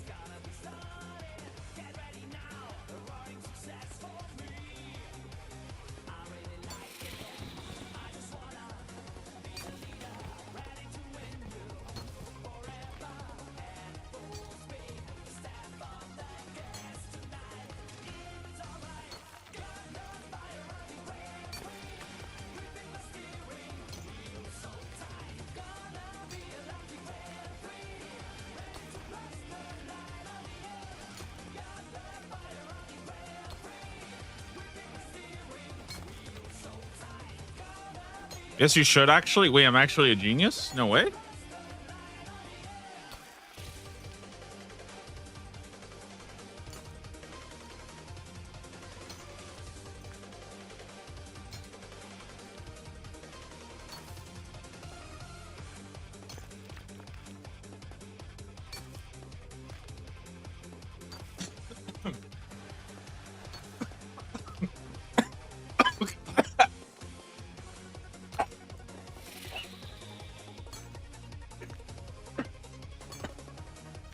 Yes, you should actually. Wait, I'm actually a genius? No way.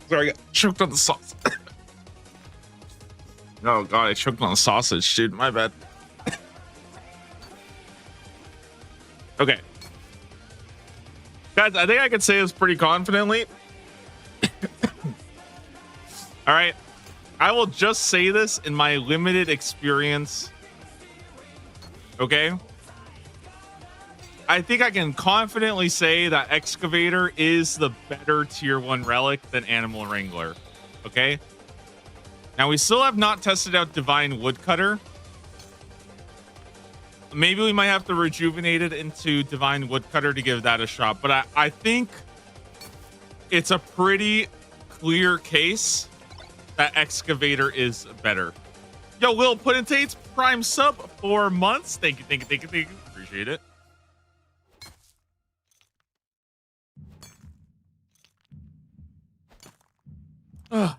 Sorry, I got choked on the sauce. Oh god, I choked on the sausage, dude. My bad. Okay. Guys, I think I could say this pretty confidently. All right. I will just say this in my limited experience. Okay. I think I can confidently say that Excavator is the better tier 1 relic than Animal Wrangler. Okay. Now, we still have not tested out Divine Woodcutter. Maybe we might have to rejuvenate it into Divine Woodcutter to give that a shot. But I think it's a pretty clear case that Excavator is better. Yo, Will, put in Tate's Prime sub for months. Thank you, thank you, thank you, thank you. Appreciate it. Ugh.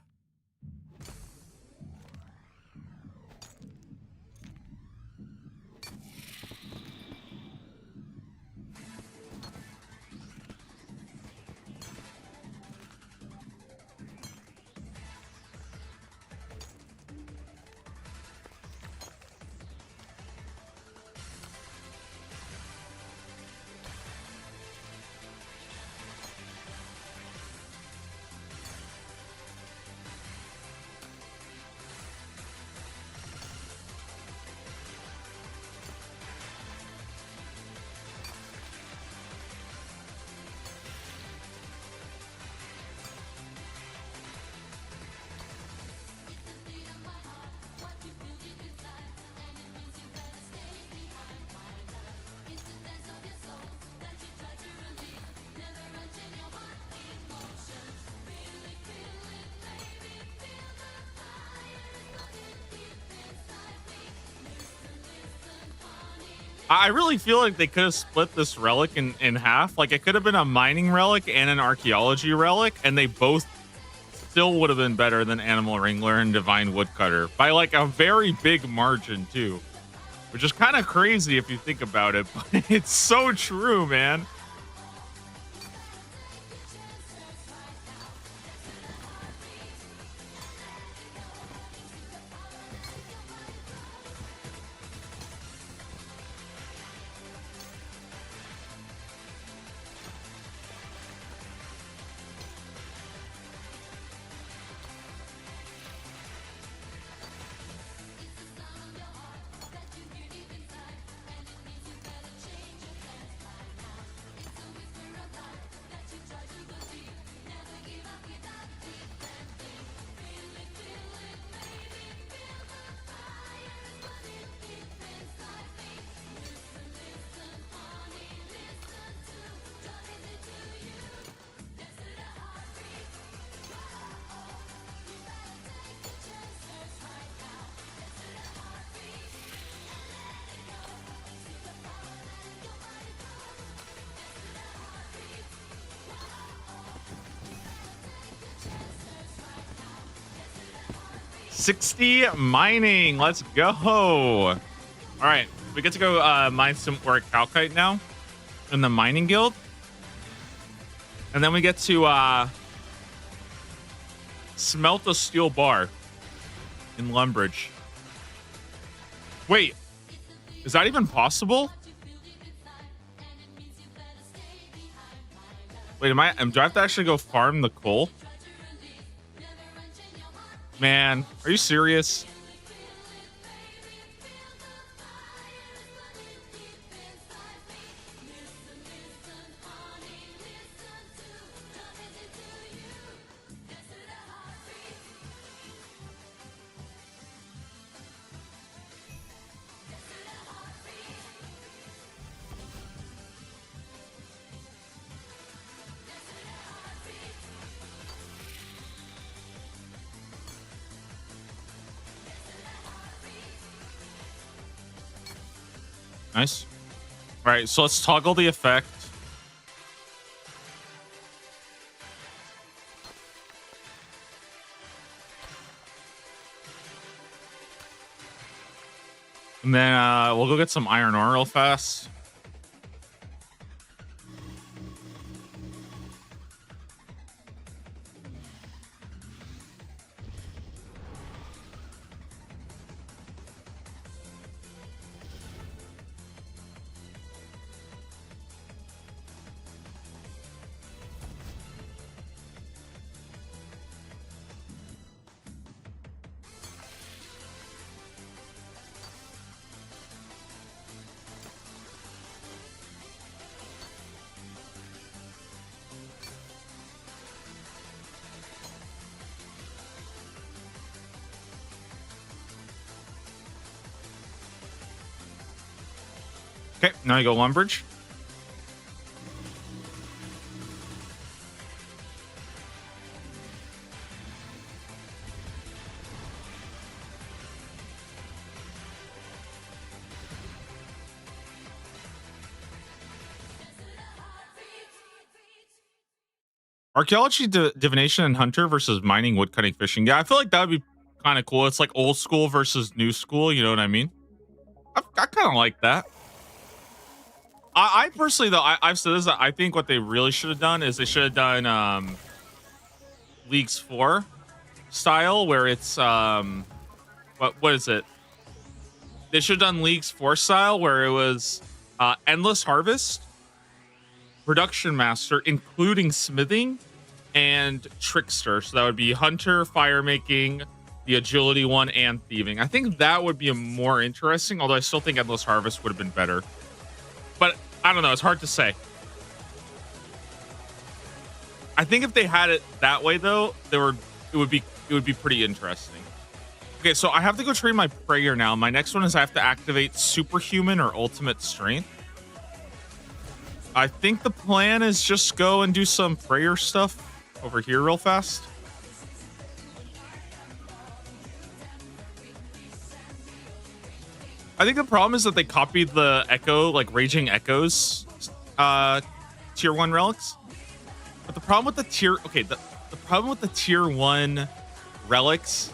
I really feel like they could have split this relic in half. Like, it could have been a mining relic and an archaeology relic, and they both still would have been better than Animal Wrangler and Divine Woodcutter by like a very big margin too, which is kind of crazy if you think about it, but it's so true, man. $60 mining. Let's go. All right. We get to go mine some or calcite now in the mining guild. And then we get to smelt a steel bar in Lumbridge. Wait, is that even possible? Wait, do I have to actually go farm the coal? Man, are you serious? Nice. All right, so let's toggle the effect. And then we'll go get some iron ore real fast. Okay, now you go Lumbridge. Archaeology, divination, and hunter versus mining, woodcutting, fishing. Yeah, I feel like that would be kind of cool. It's like old school versus new school. You know what I mean? I kind of like that. I personally, though, I've said this. I think what they really should have done is they should have done Leagues 4 style, where it's what is it? They should have done Leagues 4 style, where it was endless harvest, production master, including smithing, and trickster. So that would be hunter, fire making, the agility one, and thieving. I think that would be a more interesting, although I still think endless harvest would have been better. But I don't know, it's hard to say. I think if they had it that way, though, it would be pretty interesting. Okay, so I have to go train my prayer now. My next one is I have to activate superhuman or ultimate strength. I think the plan is just go and do some prayer stuff over here real fast. I think the problem is that they copied the Echo, like Raging Echoes, tier 1 relics. But the problem with the the problem with the tier 1 relics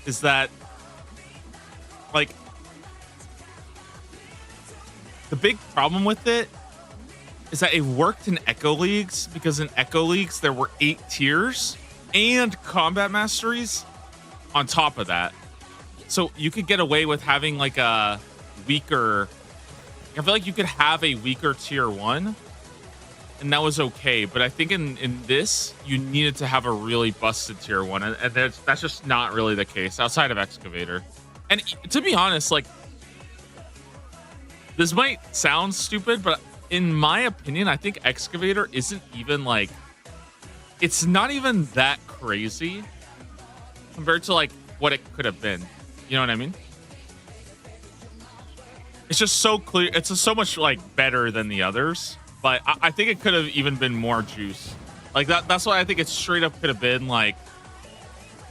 is that, like, the big problem with it is that it worked in Echo Leagues, because in Echo Leagues there were 8 tiers and combat masteries on top of that. So you could get away with having like a weaker, I feel like you could have a weaker tier 1 and that was okay. But I think in this, you needed to have a really busted tier 1. And that's just not really the case outside of Excavator. And to be honest, like, this might sound stupid, but in my opinion, I think Excavator isn't even like, it's not even that crazy compared to like what it could have been. You know what I mean? It's just so clear. It's just so much like better than the others, but I think it could have even been more juice. Like that's why I think it straight up could have been like,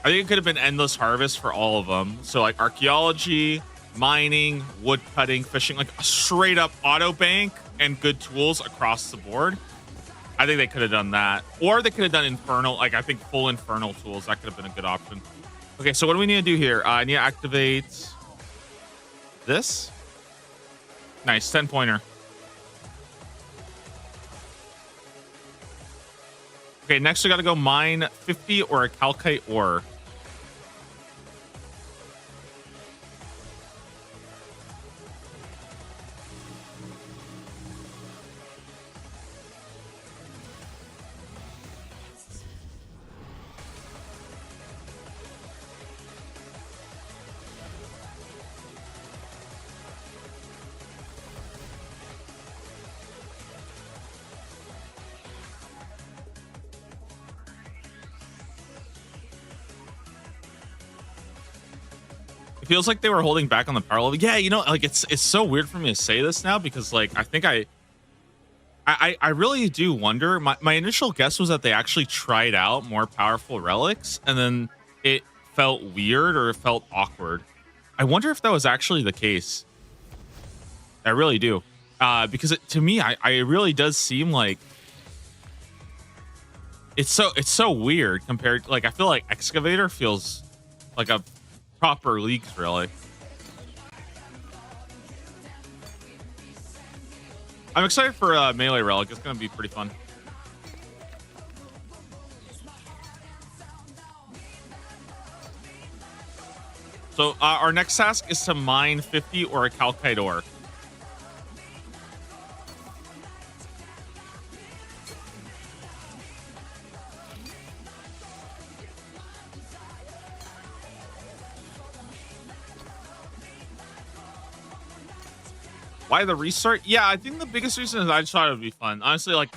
I think it could have been endless harvest for all of them. So like archaeology, mining, wood cutting, fishing, like a straight up auto bank and good tools across the board. I think they could have done that, or they could have done infernal. Like I think full infernal tools. That could have been a good option. Okay, so what do we need to do here? I need to activate this. Nice, 10-pointer. Okay, next we got to go mine 50 or a calcite ore. It feels like they were holding back on the power level. Yeah, you know, like it's so weird for me to say this now, because like I think I really do wonder. My initial guess was that they actually tried out more powerful relics and then it felt weird or it felt awkward. I wonder if that was actually the case. I really do. Because to me, it really does seem like it's so weird compared to, like, I feel like Excavator feels like a proper leaks, really. I'm excited for Melee Relic. It's gonna be pretty fun. So our next task is to mine 50 or a calcite ore. Why the restart? Yeah, I think the biggest reason is I just thought it would be fun. Honestly, like,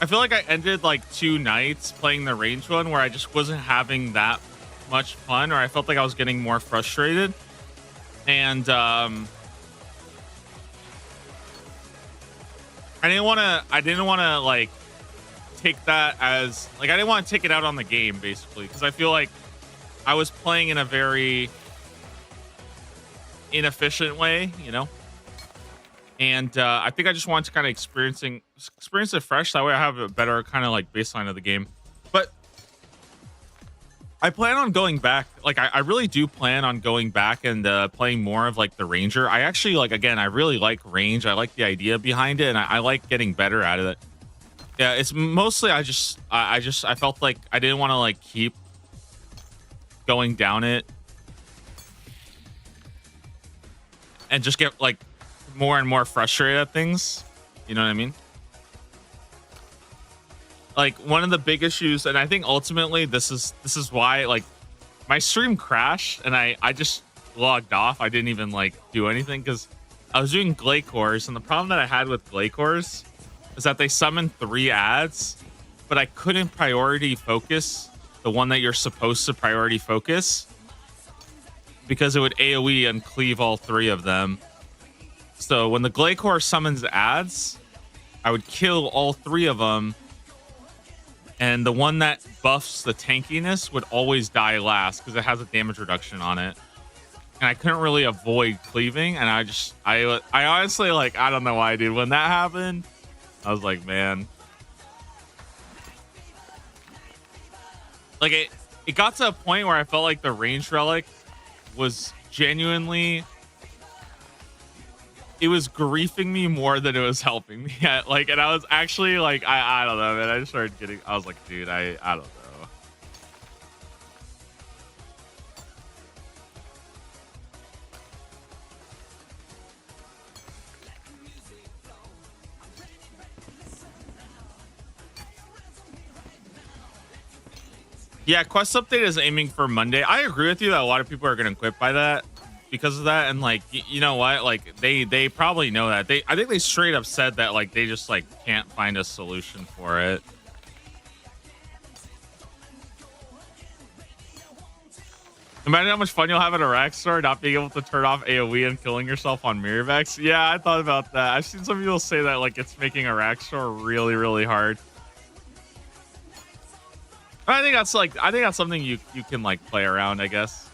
I feel like I ended like 2 nights playing the range one where I just wasn't having that much fun, or I felt like I was getting more frustrated. And I didn't want to like take that as like, I didn't want to take it out on the game, basically, because I feel like I was playing in a very inefficient way, you know. And I think I just wanted to kind of experience it fresh. That way I have a better kind of like baseline of the game. But I plan on going back. Like, I really do plan on going back and playing more of like the Ranger. I actually, like, again, I really like range. I like the idea behind it, and I like getting better at it. Yeah, it's mostly I felt like I didn't want to like keep going down it and just get like more and more frustrated at things. You know what I mean? Like, one of the big issues, and I think ultimately this is why, like, my stream crashed and I just logged off. I didn't even like do anything because I was doing Glaycores, and the problem that I had with Glaycores is that they summoned 3 ads, but I couldn't priority focus the one that you're supposed to priority focus because it would AoE and cleave all 3 of them. So when the Glaycore summons ads, I would kill all 3 of them, and the one that buffs the tankiness would always die last because it has a damage reduction on it. And I couldn't really avoid cleaving, and I honestly, like, I don't know why, dude. When that happened, I was like, man. Like, it got to a point where I felt like the range relic was genuinely, it was griefing me more than it was helping me. Yeah, like, and I was actually like, I don't know, man. I just started getting, I was like, dude, I don't know. Yeah, quest update is aiming for Monday. I agree with you that a lot of people are going to quit by that because of that. And like, you know what? Like, they probably know that. I think they straight up said that, like, they just like can't find a solution for it. Imagine how much fun you'll have at a rack store not being able to turn off AoE and killing yourself on Miravax. Yeah, I thought about that. I've seen some people say that, like, it's making a rack store really, really hard. I think that's something you can like play around, I guess.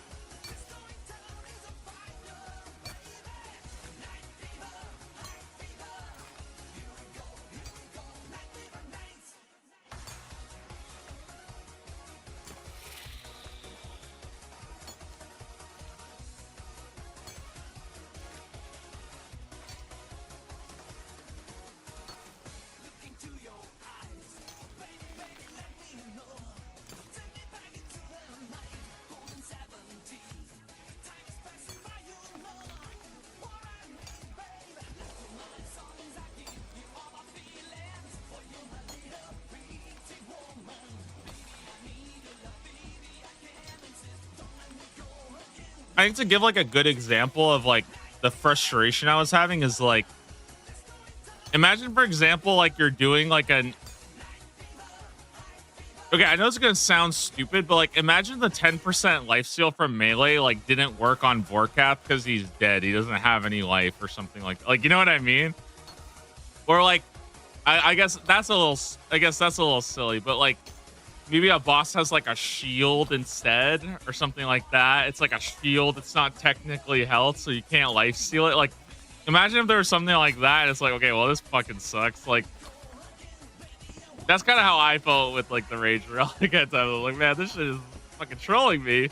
I think to give like a good example of like the frustration I was having is like, imagine, for example, like you're doing like an, okay, I know it's gonna sound stupid, but like imagine the 10% lifesteal from Melee like didn't work on Vorkap because he's dead. He doesn't have any life or something like, you know what I mean? Or like, I guess that's a little silly, but like, maybe a boss has like a shield instead or something like that. It's like a shield. It's not technically health, so you can't life steal it. Like, Imagine if there was something like that. And it's like, okay, well, this fucking sucks. Like, that's kind of how I felt with like the Rage Relic at times. I was like, man, this shit is fucking trolling me.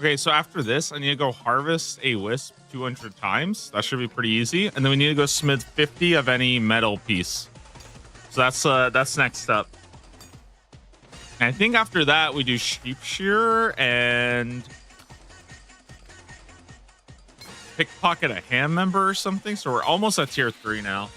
Okay, so after this, I need to go harvest a wisp 200 times. That should be pretty easy. And then we need to go smith 50 of any metal piece. So that's next up. And I think after that we do sheep shearer and pickpocket a hand member or something. So we're almost at tier 3 now.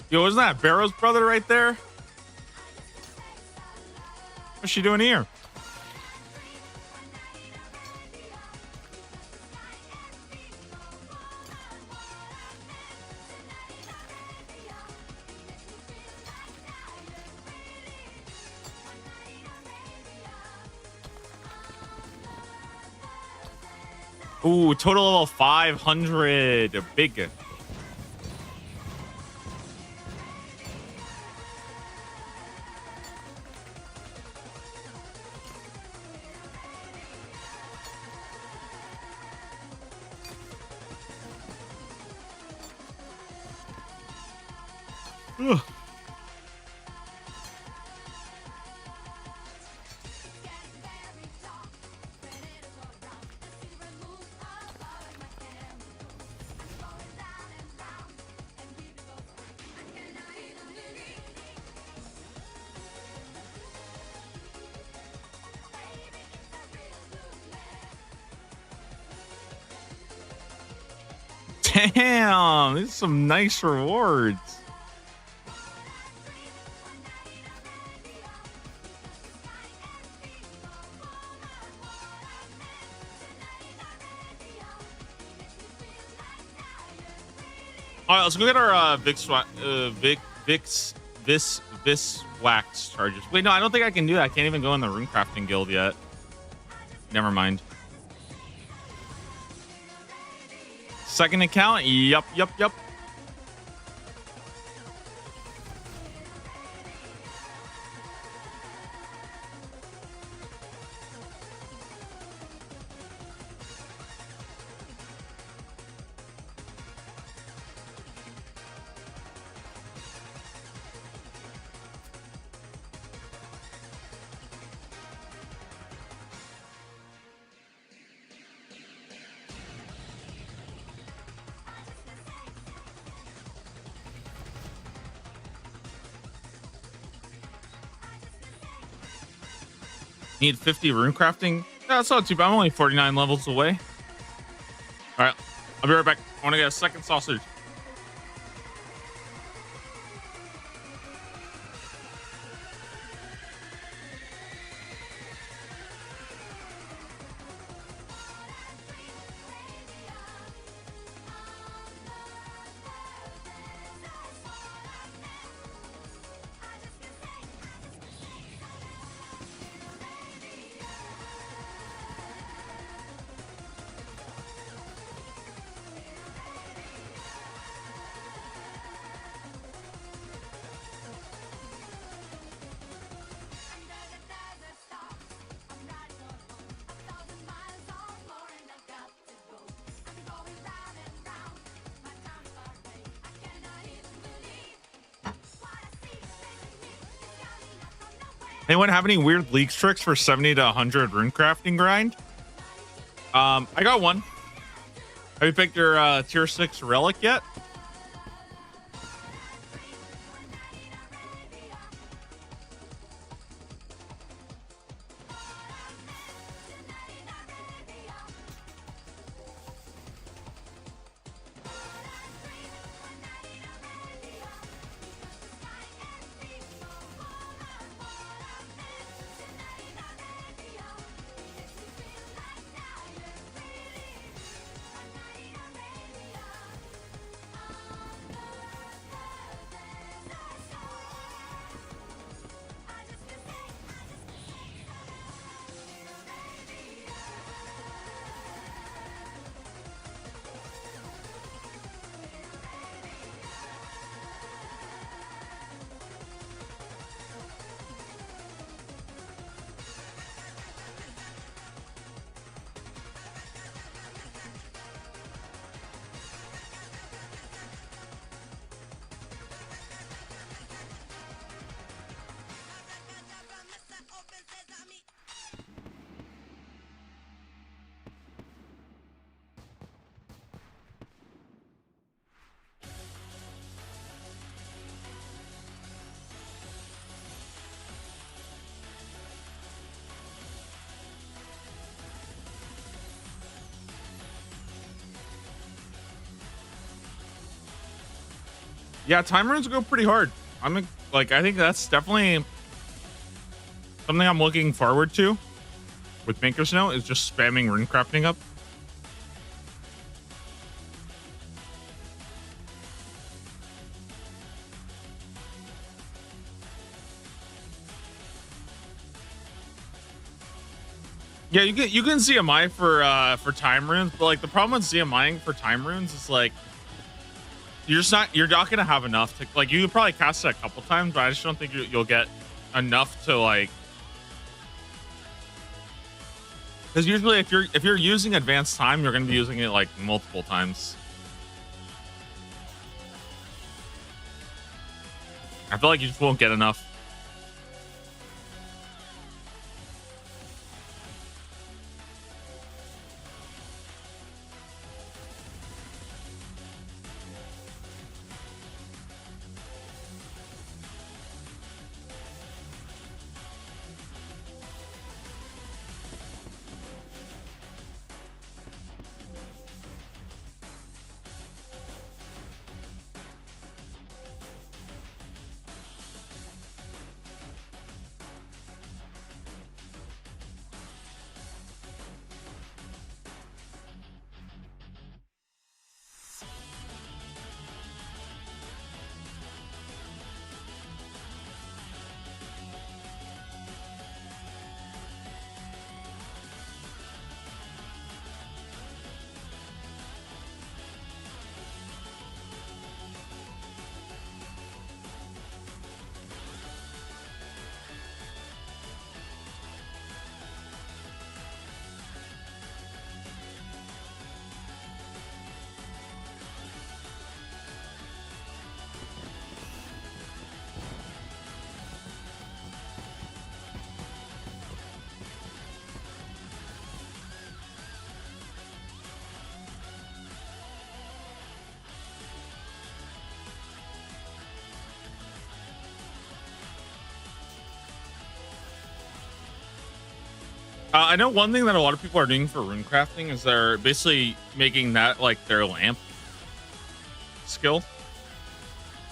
Yo, isn't that Barrow's brother right there? What's she doing here? Ooh, total level 500. Big. Ugh. Damn, these are some nice rewards. All right, let's go get our Vis wax charges. Wait, no, I don't think I can do that. I can't even go in the rune crafting guild yet. Never mind. Second account. Yup. Need 50 rune crafting. Yeah, that's not too bad. I'm only 49 levels away. All right, I'll be right back. I want to get a second sausage. Anyone have any weird leaks tricks for 70 to 100 rune crafting grind? I got one. Have you picked your tier 6 relic yet? Yeah, time runes go pretty hard. I think that's definitely something I'm looking forward to with Maker's Note is just spamming rune crafting up. Yeah, you can CMI for time runes, but like the problem with CMIing for time runes is like you're not gonna have enough to like you could probably cast it a couple times, but I just don't think you'll get enough to like because usually if you're using advanced time, you're gonna be using it like multiple times. I feel like you just won't get enough. I know one thing that a lot of people are doing for rune crafting is they're basically making that like their lamp skill.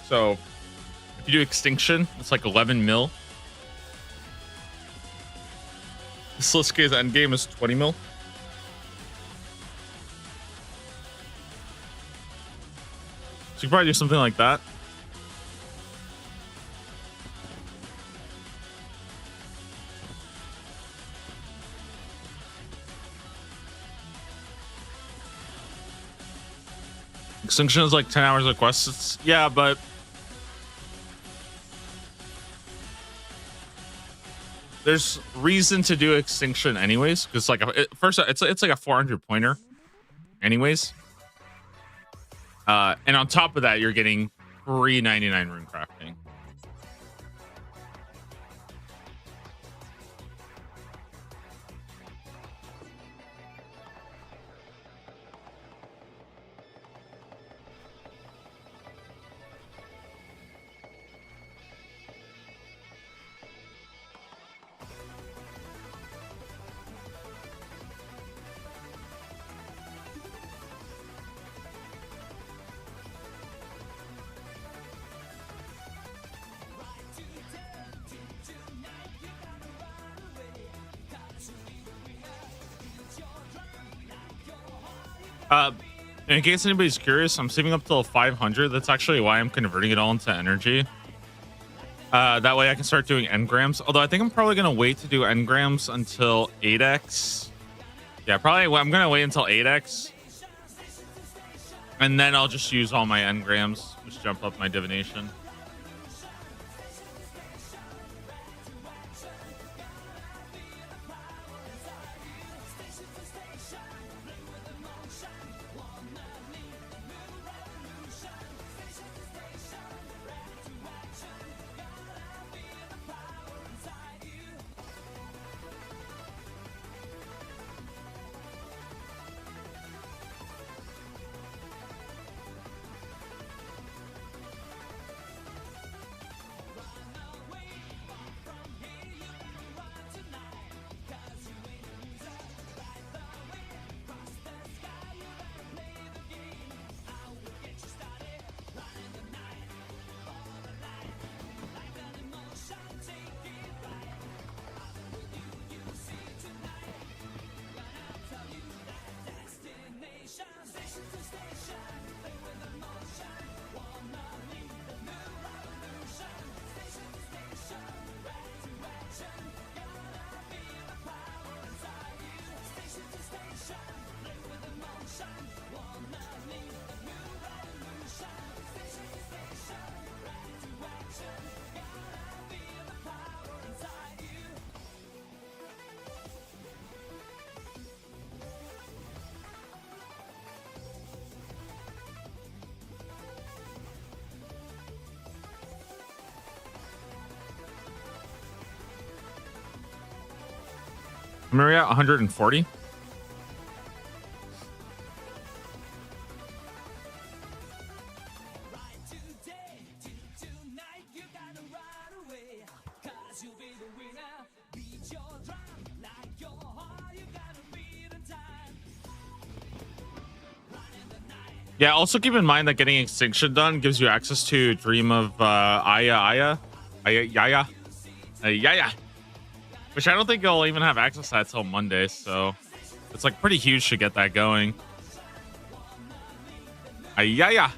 So if you do extinction, it's like 11 mil. Slisuke's end game is 20 mil. So you can probably do something like that. Extinction is like 10 hours of quests. Yeah, but there's reason to do extinction anyways, because like first it's like a 400 pointer anyways. And on top of that, you're getting free 99 rune crafting. In case anybody's curious, I'm saving up till 500. That's actually why I'm converting it all into energy. That way I can start doing engrams. Although I think I'm probably going to wait to do engrams until 8x. Yeah, probably I'm going to wait until 8x. And then I'll just use all my engrams. Just jump up my divination. We're at 140. Yeah, also keep in mind that getting Extinction done gives you access to Dream of Yaya. Which I don't think you'll even have access to that till Monday, so it's like pretty huge to get that going. Yaya.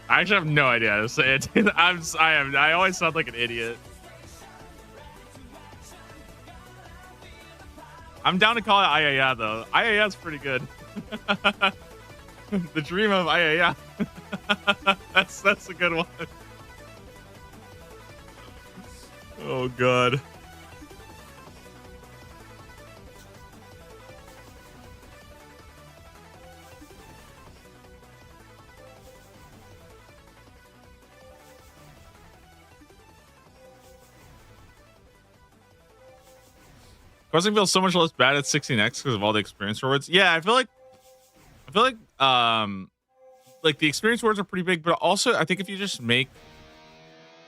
I actually have no idea how to say it. I always sound like an idiot. I'm down to call it Ayaya though. Ayaya is pretty good. The Dream of Ayaya. That's a good one. Oh god. Questing feels so much less bad at 16x because of all the experience rewards. Yeah, I feel like like the experience rewards are pretty big, but also I think if you just make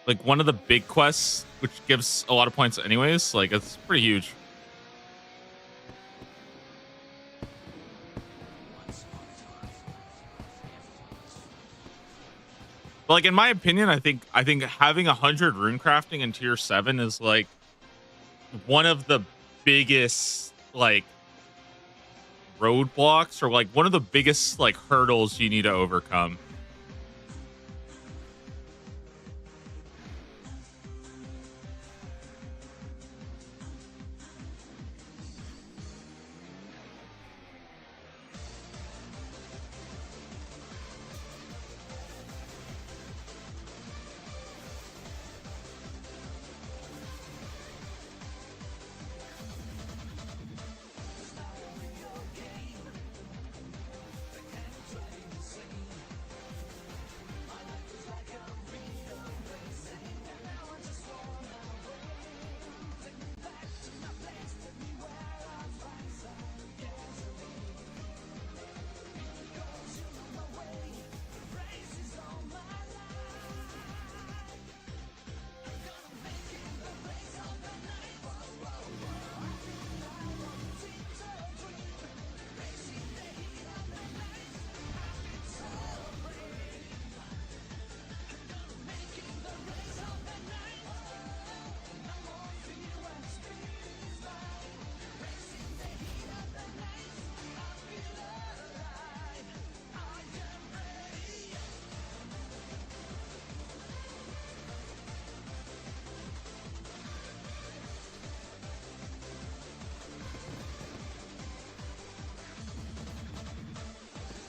like one of the big quests, which gives a lot of points anyways, like it's pretty huge. But like in my opinion, I think having 100 rune crafting in tier 7 is like one of the biggest like roadblocks, or like one of the biggest like hurdles you need to overcome.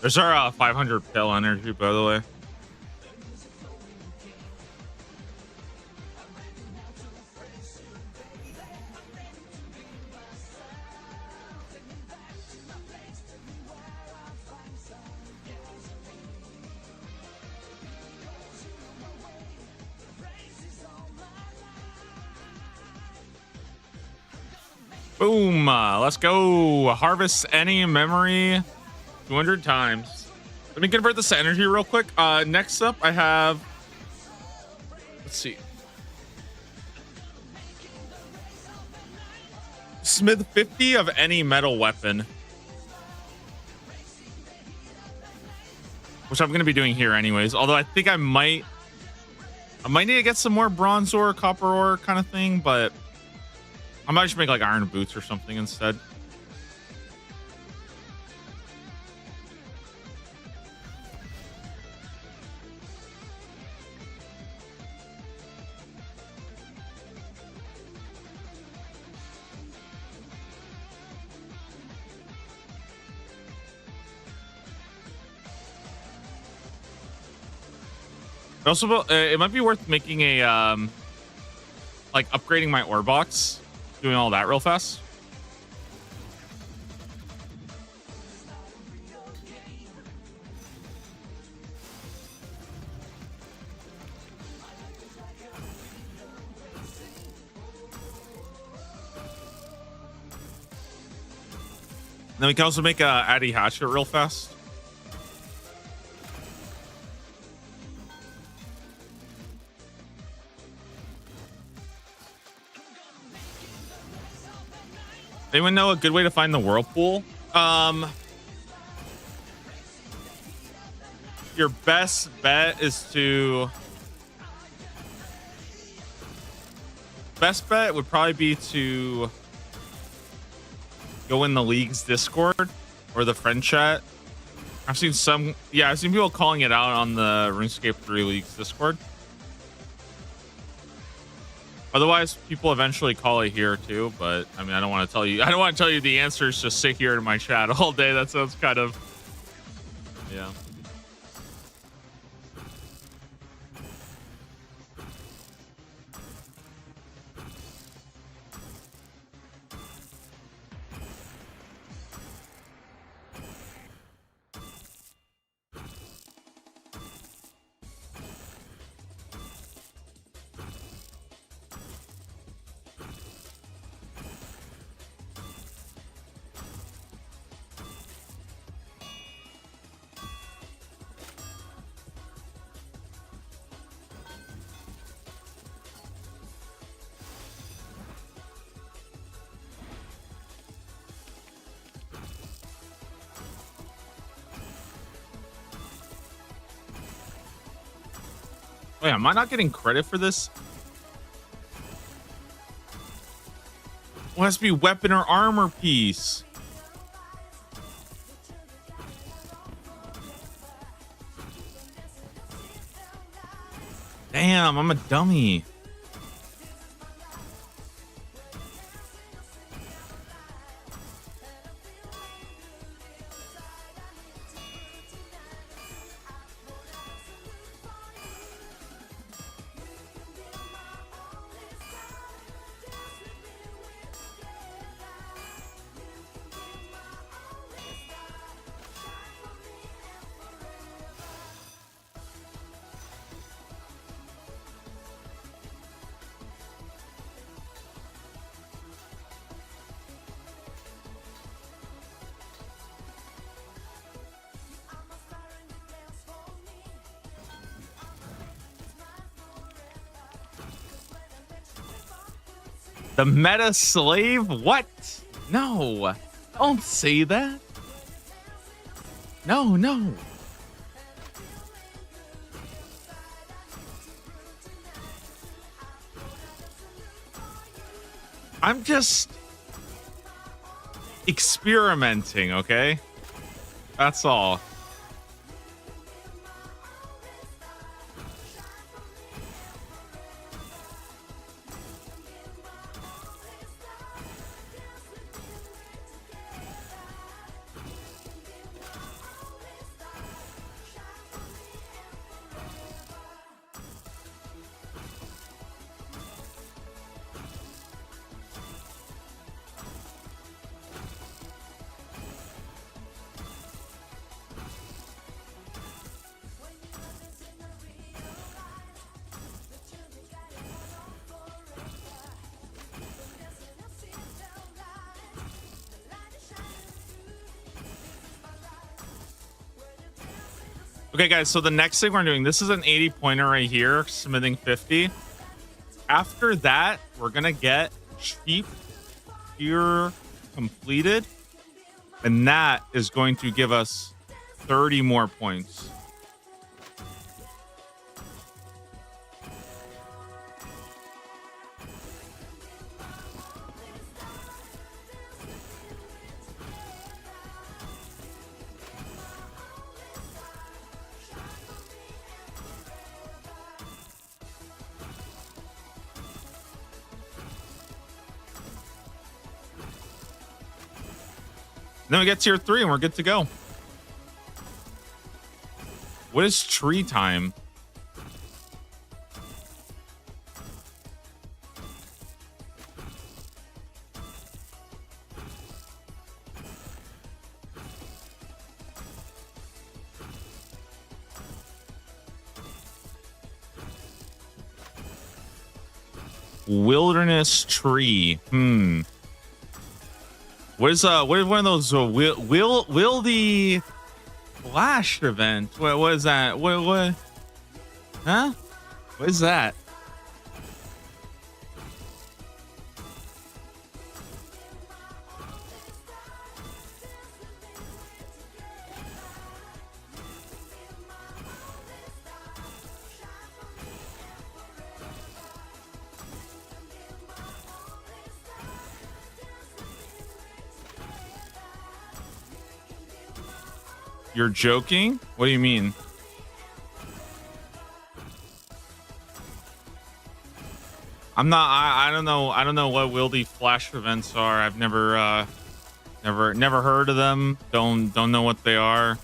There's our 500 pill energy, by the way. Boom. Let's go. Harvest any memory 200 times. Let me convert this to energy real quick. Next up, I have, let's see, Smith 50 of any metal weapon, which I'm going to be doing here anyways. Although I think I might need to get some more bronze ore, copper ore kind of thing, but I might just make like iron boots or something instead. Also, it might be worth making a like upgrading my ore box, doing all that real fast. And then we can also make a Addy hatchet real fast. Anyone know a good way to find the whirlpool? Your best bet is to... Best bet would probably be to go in the league's Discord or the friend chat. I've seen people calling it out on the RuneScape 3 League's Discord. Otherwise, people eventually call it here too, but I mean, I don't want to tell you the answers. Just sit here in my chat all day. That sounds kind of, yeah. Wait, am I not getting credit for this? Well, it has to be weapon or armor piece. Damn, I'm a dummy. The meta slave? What? No. Don't say that. No, no. I'm just experimenting, okay? That's all. Okay, guys, so the next thing we're doing, this is an 80 pointer right here, smithing 50. After that, we're going to get cheap tier completed, and that is going to give us 30 more points. Then we get tier 3 and we're good to go. What is tree time? Wilderness tree. What is one of those will the flash event? What is that? What huh? What is that? You're joking? What do you mean? I'm not. I don't know. I don't know what wildy flash events are. I've never heard of them. Don't know what they are.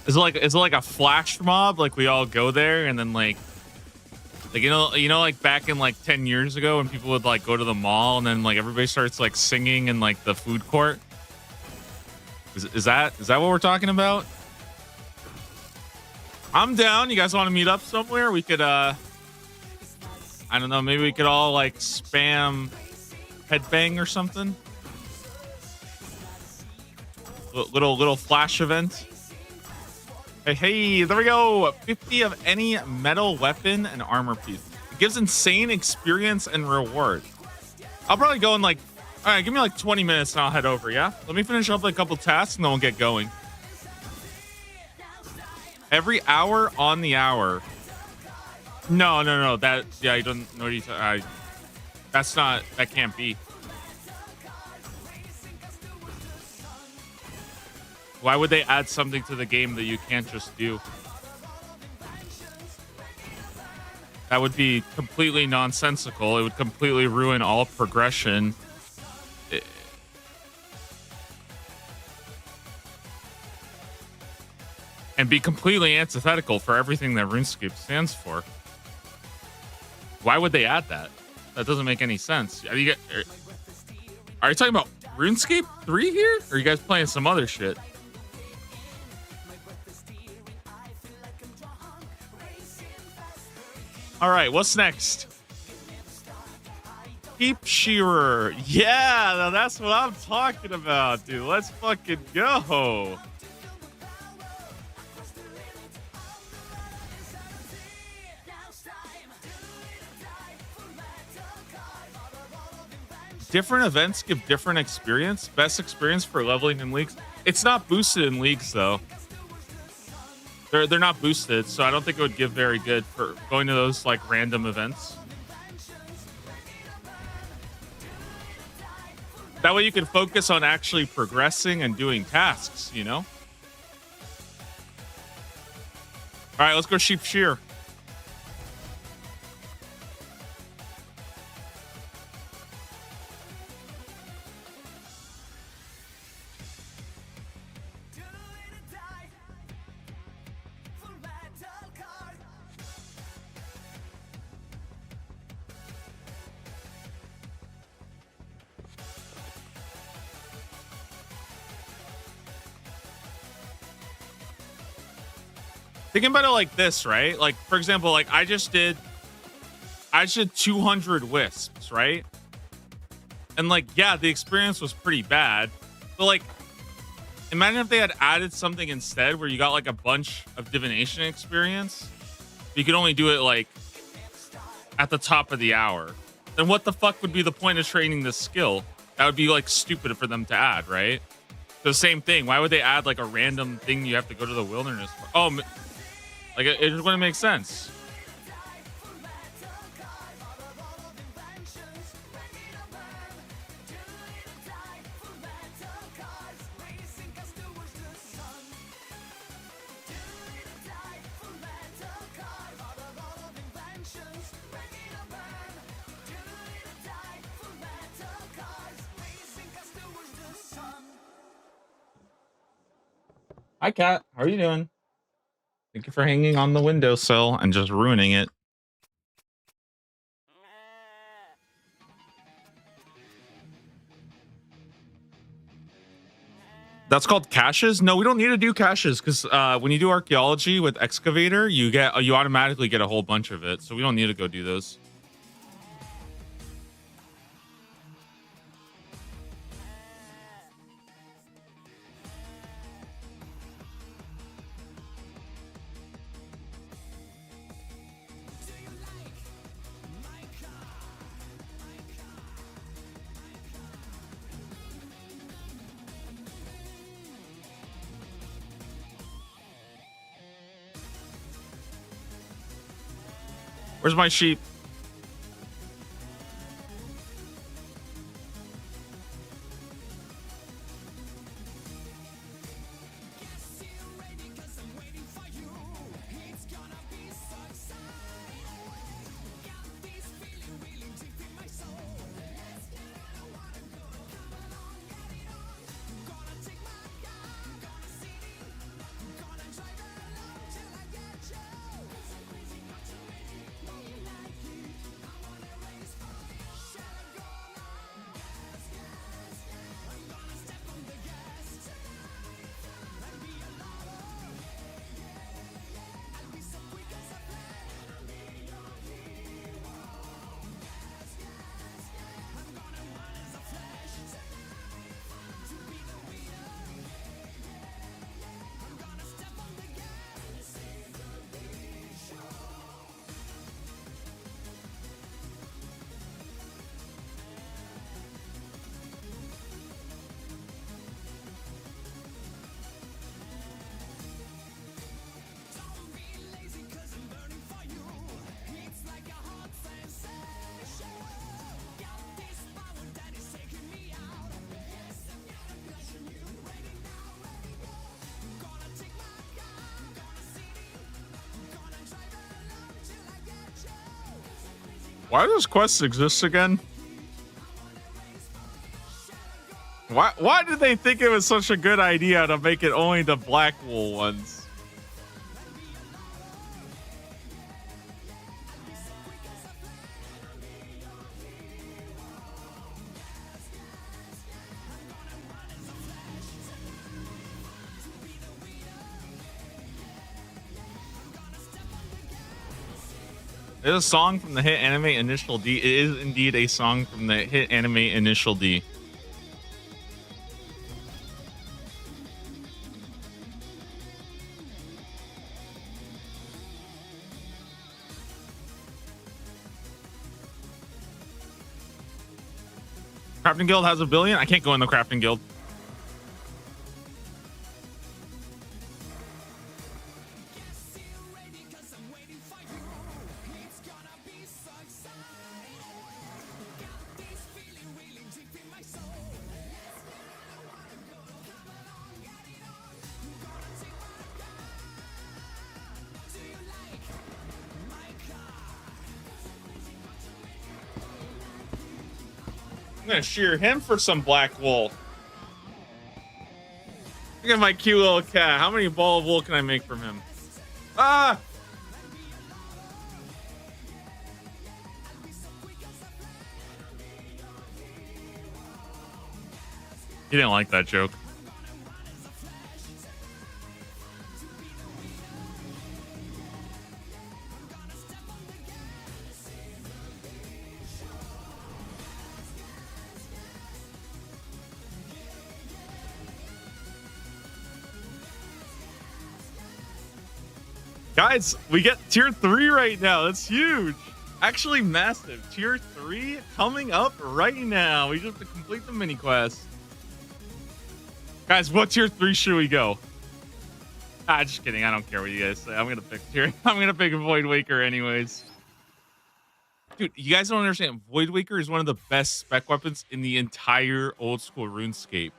Is it like a flash mob? Like we all go there and then like like back in like 10 years ago when people would like go to the mall and then like everybody starts like singing in like the food court. Is that what we're talking about? I'm down. You guys want to meet up somewhere? We could I don't know, maybe we could all like spam headbang or something. Little flash event. Hey, there we go. 50 of any metal weapon and armor piece. It gives insane experience and reward. I'll probably go in like, all right, give me like 20 minutes and I'll head over, yeah? Let me finish up like a couple tasks and then we'll get going. Every hour on the hour. No. That, yeah, you don't know what you that's not, that can't be. Why would they add something to the game that you can't just do? That would be completely nonsensical. It would completely ruin all progression. And be completely antithetical for everything that RuneScape stands for. Why would they add that? That doesn't make any sense. Are you talking about RuneScape 3 here? Or are you guys playing some other shit? All right, what's next? Keep Shearer. Yeah, now that's what I'm talking about, dude. Let's fucking go. Different events give different experience. Best experience for leveling in leagues. It's not boosted in leagues, though. They're not boosted, so I don't think it would give very good for going to those like random events. That way you can focus on actually progressing and doing tasks, you know? All right, let's go sheep shear. Thinking about it like this, right? Like, for example, like I just did 200 wisps, right? And like, yeah, the experience was pretty bad. But like, imagine if they had added something instead where you got like a bunch of divination experience. You could only do it like at the top of the hour. Then what the fuck would be the point of training this skill? That would be like stupid for them to add, right? So same thing. Why would they add like a random thing you have to go to the wilderness for? Oh, like it just wouldn't make sense. Hi, Kat. How are you doing? Thank you for hanging on the windowsill and just ruining it. That's called caches? No, we don't need to do caches because when you do archaeology with excavator, you automatically get a whole bunch of it. So we don't need to go do those. Where's my sheep? Why does Quest exist again? Why did they think it was such a good idea to make it only the black wool ones? There's a song from the hit anime Initial D. It is indeed a song from the hit anime Initial D. Crafting Guild has 1 billion. I can't go in the Crafting Guild. I'm gonna shear him for some black wool. Look at my cute little cat. How many ball of wool can I make from him? Ah! He didn't like that joke. Guys, we get tier 3 right now. That's huge. Actually massive. Tier 3 coming up right now. We just have to complete the mini quest. Guys, what tier 3 should we go? Ah, just kidding. I don't care what you guys say. I'm gonna pick tier. I'm gonna pick Void Waker anyways. Dude, you guys don't understand. Void Waker is one of the best spec weapons in the entire old school RuneScape.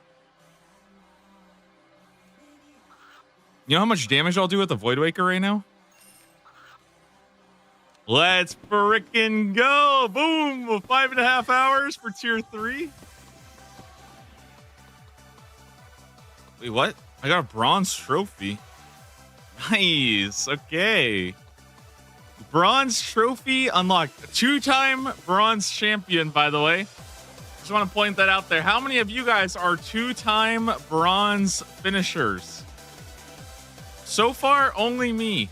You know how much damage I'll do with the Void Waker right now? Let's frickin' go! Boom! 5.5 hours for tier 3. Wait, what? I got a bronze trophy. Nice. Okay. Bronze trophy unlocked. 2-time bronze champion, by the way. Just want to point that out there. How many of you guys are 2-time bronze finishers? So far, only me.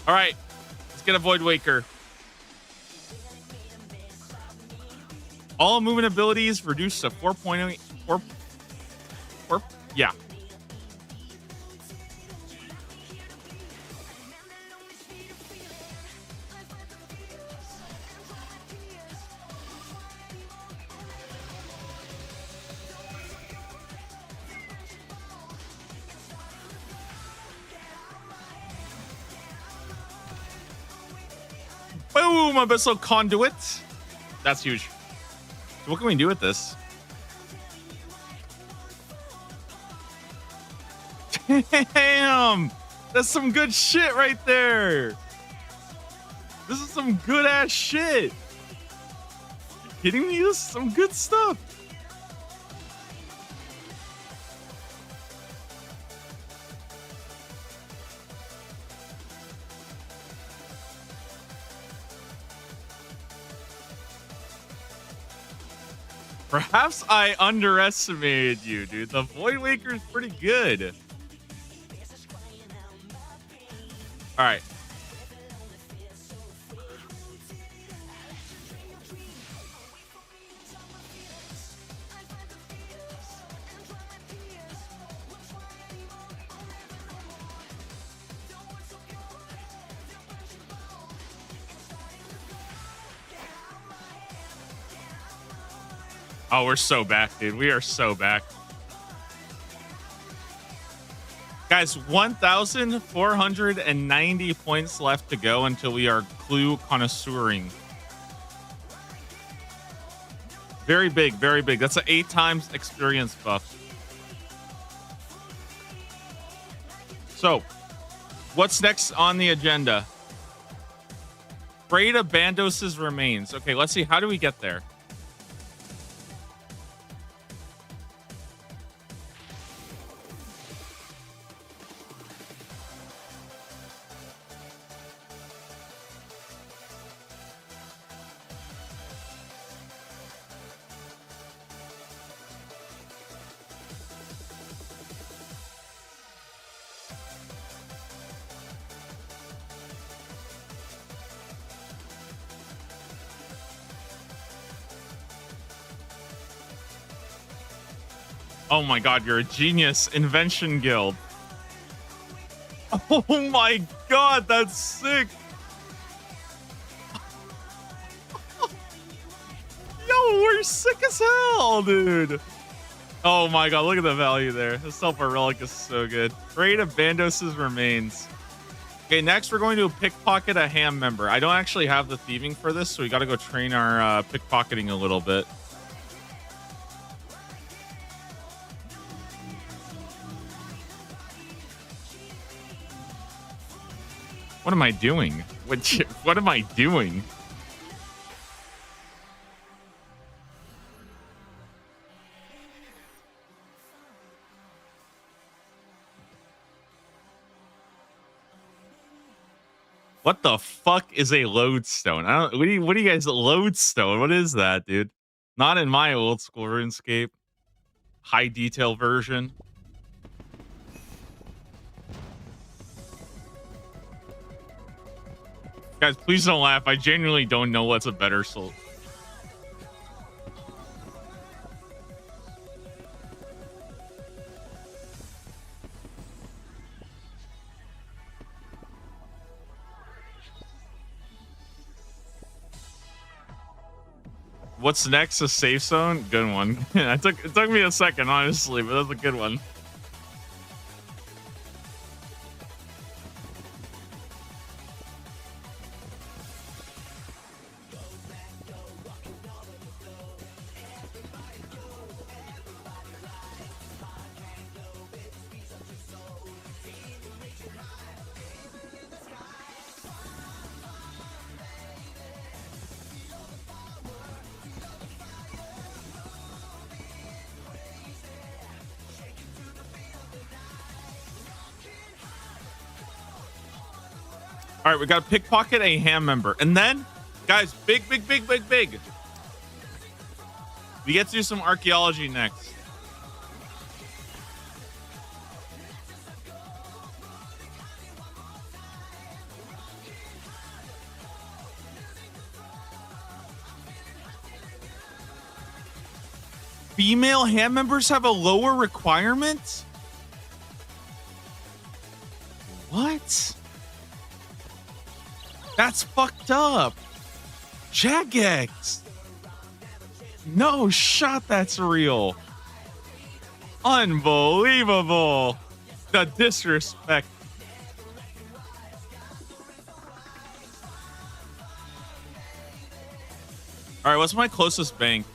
All right, let's get a Void Waker. All movement abilities reduced to 4.8. Yeah. Boom! Abyssal Conduit. That's huge. So what can we do with this? Damn! That's some good shit right there. This is some good ass shit. You kidding me? This is some good stuff. Perhaps I underestimated you, dude. The Void Waker is pretty good. All right. Oh, we're so back, dude. We are so back. Guys, 1,490 points left to go until we are clue connoisseuring. Very big, very big. That's an 8 times experience buff. So, what's next on the agenda? Freda Bandos's remains. Okay, let's see. How do we get there? Oh my god, you're a genius. Invention Guild. Oh my god, that's sick. Yo, we're sick as hell, dude. Oh my god, look at the value there. The Sulfur Relic is so good. Great of Bandos's remains. Okay, next we're going to pickpocket a ham member. I don't actually have the thieving for this, so we got to go train our pickpocketing a little bit. What am I doing? What am I doing? What the fuck is a lodestone? I don't. What do you guys lodestone? What is that, dude? Not in my old school RuneScape. High detail version. Guys, please don't laugh. I genuinely don't know what's a better soul. What's next? A safe zone? Good one. It took me a second, honestly, but that's a good one. All right, we got to pickpocket a ham member. And then, guys, big. We get to do some archaeology next. Female ham members have a lower requirement? What? That's fucked up. Jagex. No shot that's real. Unbelievable. The disrespect. All right, what's my closest bank?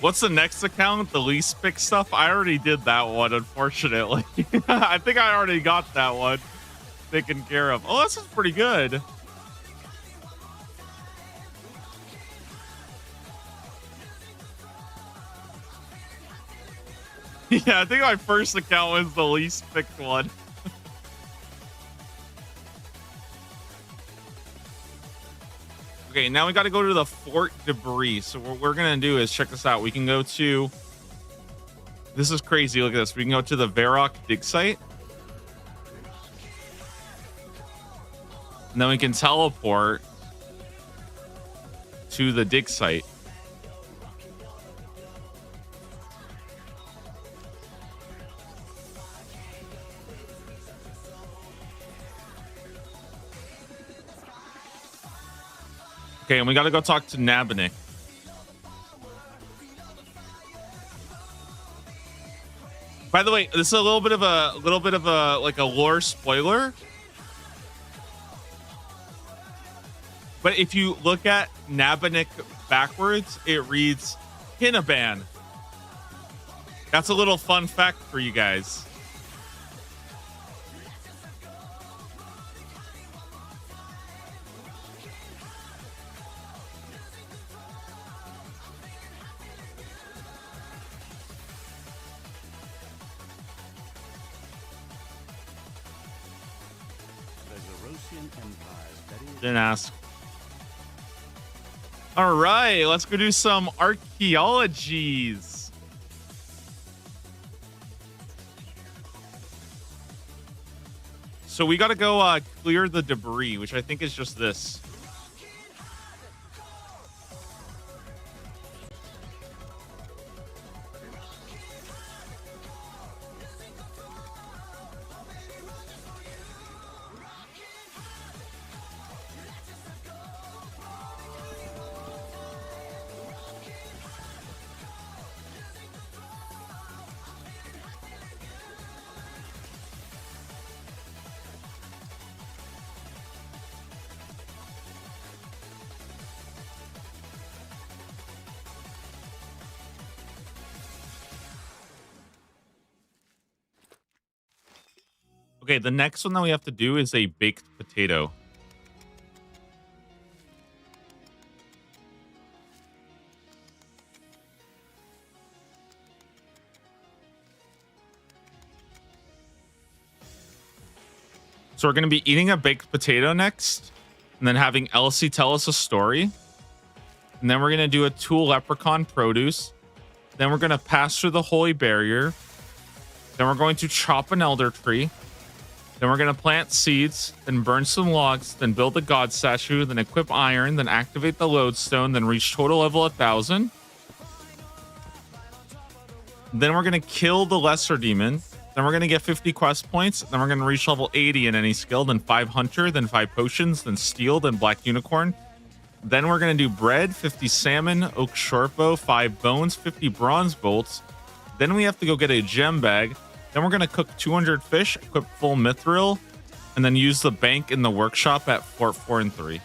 What's the next account? The least pick stuff? I already did that one, unfortunately. I think I already got that one taken care of. Oh, this is pretty good. Yeah, I think my first account was the least picked one. Okay, now we got to go to the fort debris. So what we're going to do is check this out. We can go to... This is crazy. Look at this. We can go to the Varrock dig site. And then we can teleport to the dig site. Okay, and we got to go talk to Nabanik. By the way, this is a little bit of like a lore spoiler. But if you look at Nabanik backwards, it reads Hinaban. That's a little fun fact for you guys. The Zoroastrian Empire's very Didn't ask. All right, let's go do some archaeologies. So we got to go clear the debris, which I think is just this. Okay, the next one that we have to do is a baked potato. So we're going to be eating a baked potato next, and then having Elsie tell us a story. And then we're going to do a tool leprechaun produce. Then we're going to pass through the holy barrier. Then we're going to chop an elder tree. Then we're going to plant seeds, then burn some logs, then build a god statue, then equip iron, then activate the lodestone, then reach total level 1,000. Then we're going to kill the lesser demon. Then we're going to get 50 quest points. Then we're going to reach level 80 in any skill, then 5 hunter, then 5 potions, then steel, then black unicorn. Then we're going to do bread, 50 salmon, oak shortbow, 5 bones, 50 bronze bolts. Then we have to go get a gem bag. Then we're going to cook 200 fish, equip full mithril, and then use the bank in the workshop at Fort 4 and 3.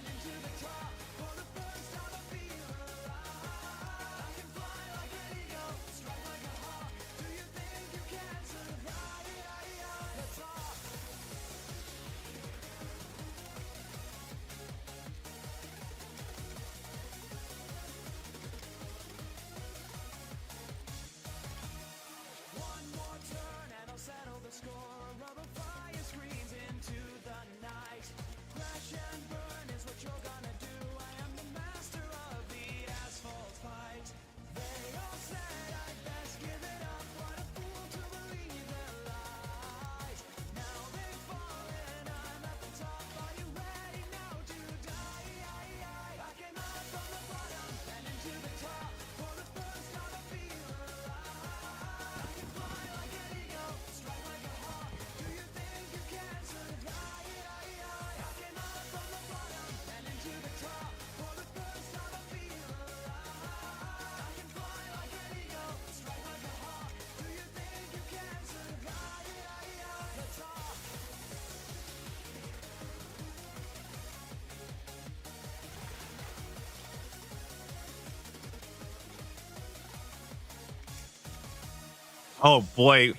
Oh boy,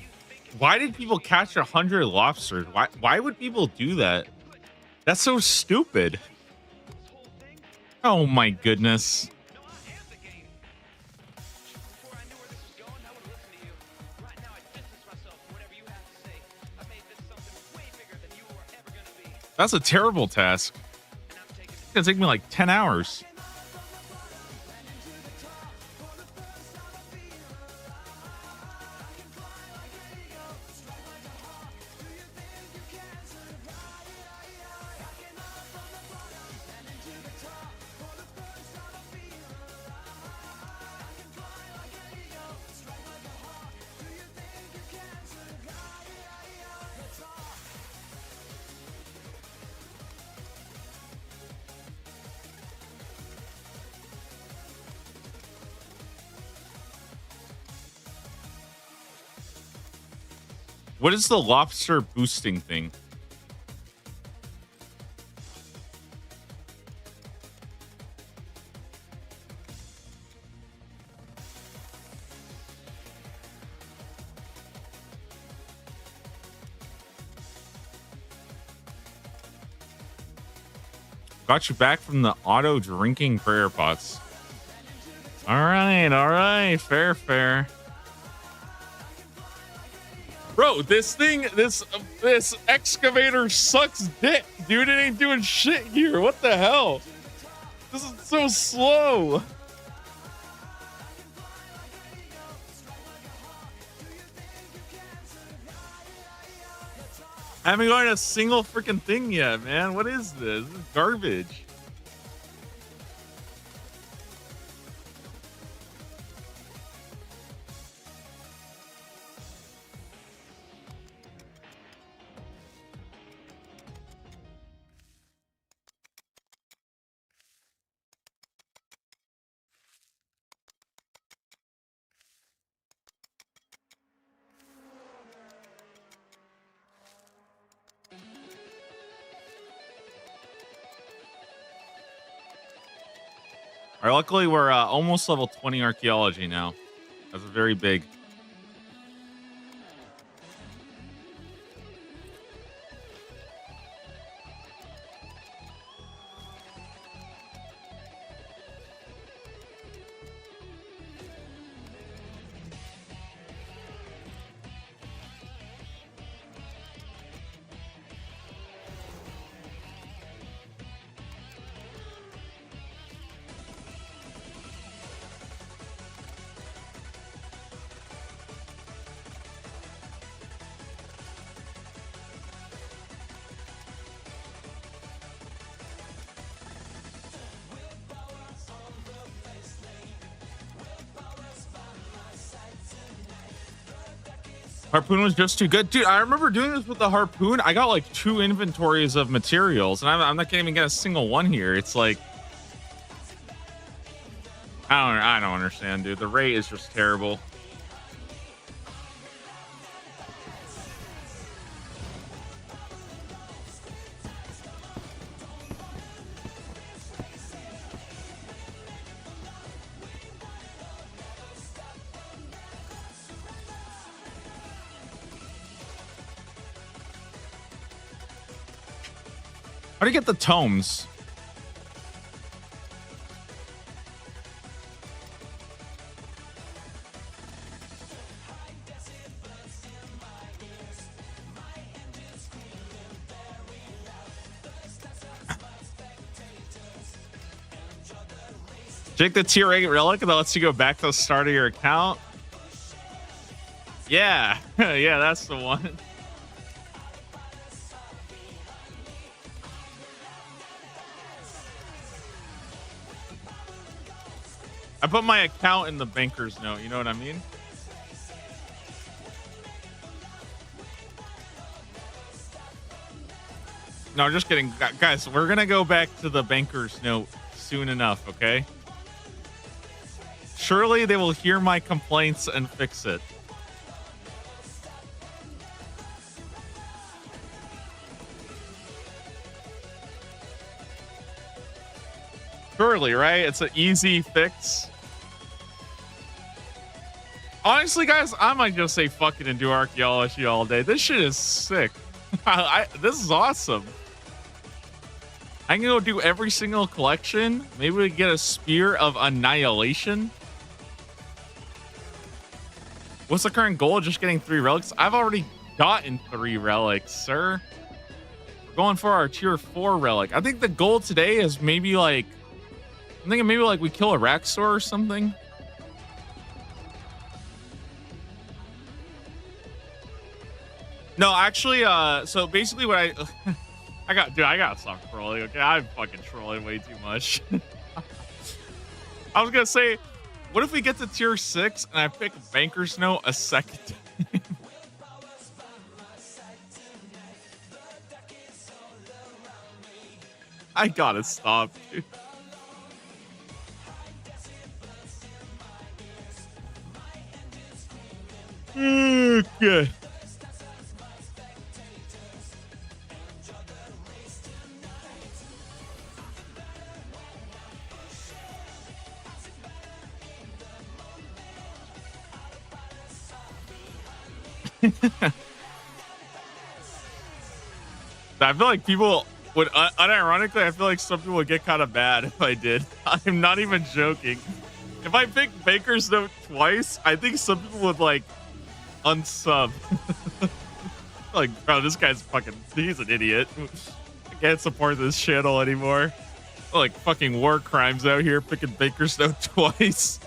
why did people catch 100 lobsters? Why would people do that? That's so stupid. Oh my goodness. No, I am the game. Before I knew where this was going, I would listen to you. Right now, I distance myself from whatever you have to say. I made this something way bigger than you were ever gonna be. That's a terrible task. And I'm taking It's gonna take me like 10 hours. What is the lobster boosting thing? Got you back from the auto drinking prayer pots. All right, fair. Bro, this excavator sucks dick, dude. It ain't doing shit here. What the hell? This is so slow. I haven't gotten a single freaking thing yet, man. What is this? This is garbage. All right, luckily we're almost level 20 archaeology now. That's very big. Harpoon was just too good. Dude, I remember doing this with the harpoon. I got like 2 inventories of materials, and I'm not gonna even get a single one here. It's like, I don't understand, dude. The rate is just terrible. How do you get the tomes? Take the tier 8 relic that lets you go back to the start of your account. Yeah, yeah, that's the one. I put my account in the banker's note. You know what I mean? No, just kidding. Guys, we're going to go back to the banker's note soon enough, okay? Surely they will hear my complaints and fix it. Surely, right? It's an easy fix. Honestly, guys, I might just say fuck it and do archaeology all day. This shit is sick. This is awesome. I can go do every single collection. Maybe we get a Spear of Annihilation. What's the current goal? Just getting 3 relics? I've already gotten 3 relics, sir. We're going for our tier 4 relic. I think the goal today is maybe like, I'm thinking maybe like we kill a Raxor or something. No, actually, so basically what I gotta stop trolling, okay? I'm fucking trolling way too much. I was gonna say, what if we get to tier 6 and I pick Banker's Note a second time? I gotta stop, dude. Okay. I feel like people would unironically, I feel like some people would get kind of mad if I did. I'm not even joking. If I picked Baker's Note twice, I think some people would like unsub. Like, bro, this guy's fucking, he's an idiot. I can't support this channel anymore. Like fucking war crimes out here picking Baker's Note twice.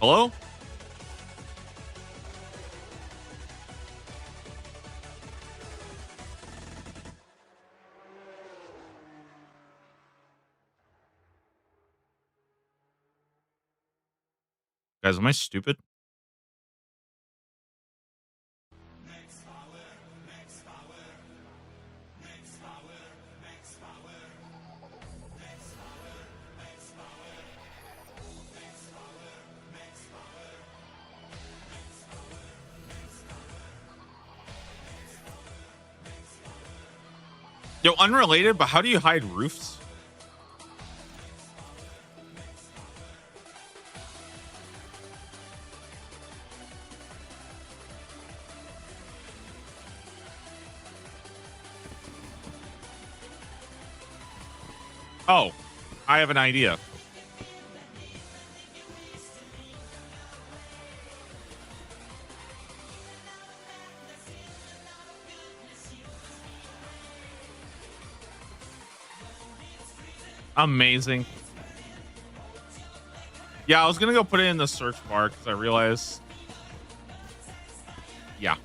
Hello? Guys, am I stupid? Yo, unrelated, but how do you hide roofs? Oh, I have an idea. Amazing. Yeah, I was gonna go put it in the search bar because I realized. Yeah.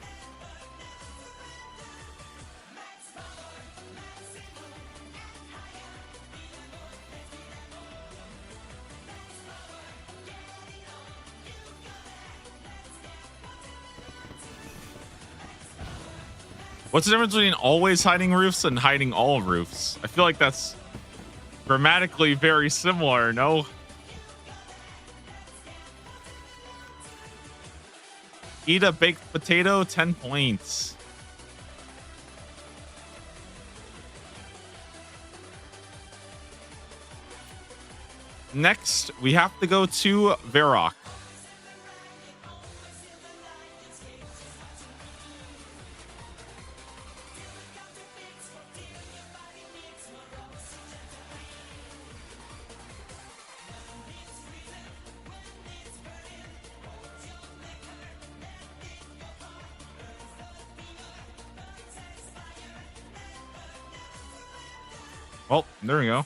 What's the difference between always hiding roofs and hiding all roofs? I feel like that's grammatically very similar, no? Eat a baked potato, 10 points. Next, we have to go to Varrock. Well, there we go.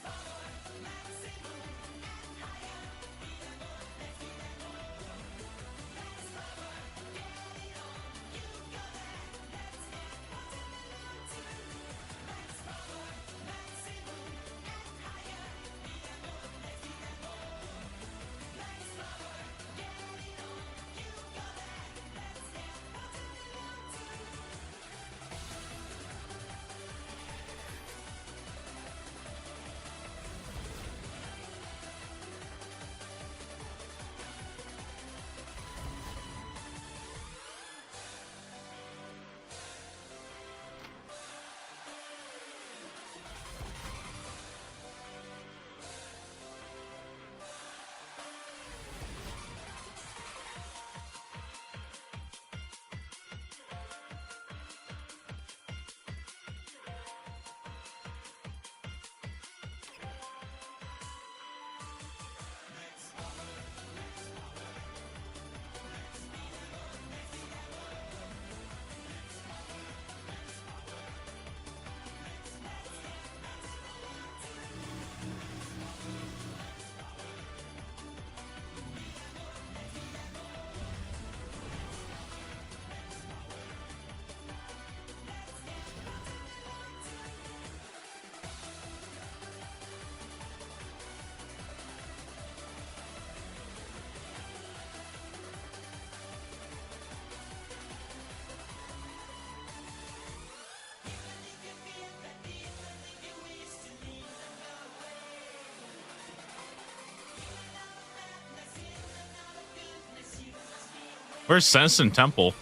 Where's Senesin Temple?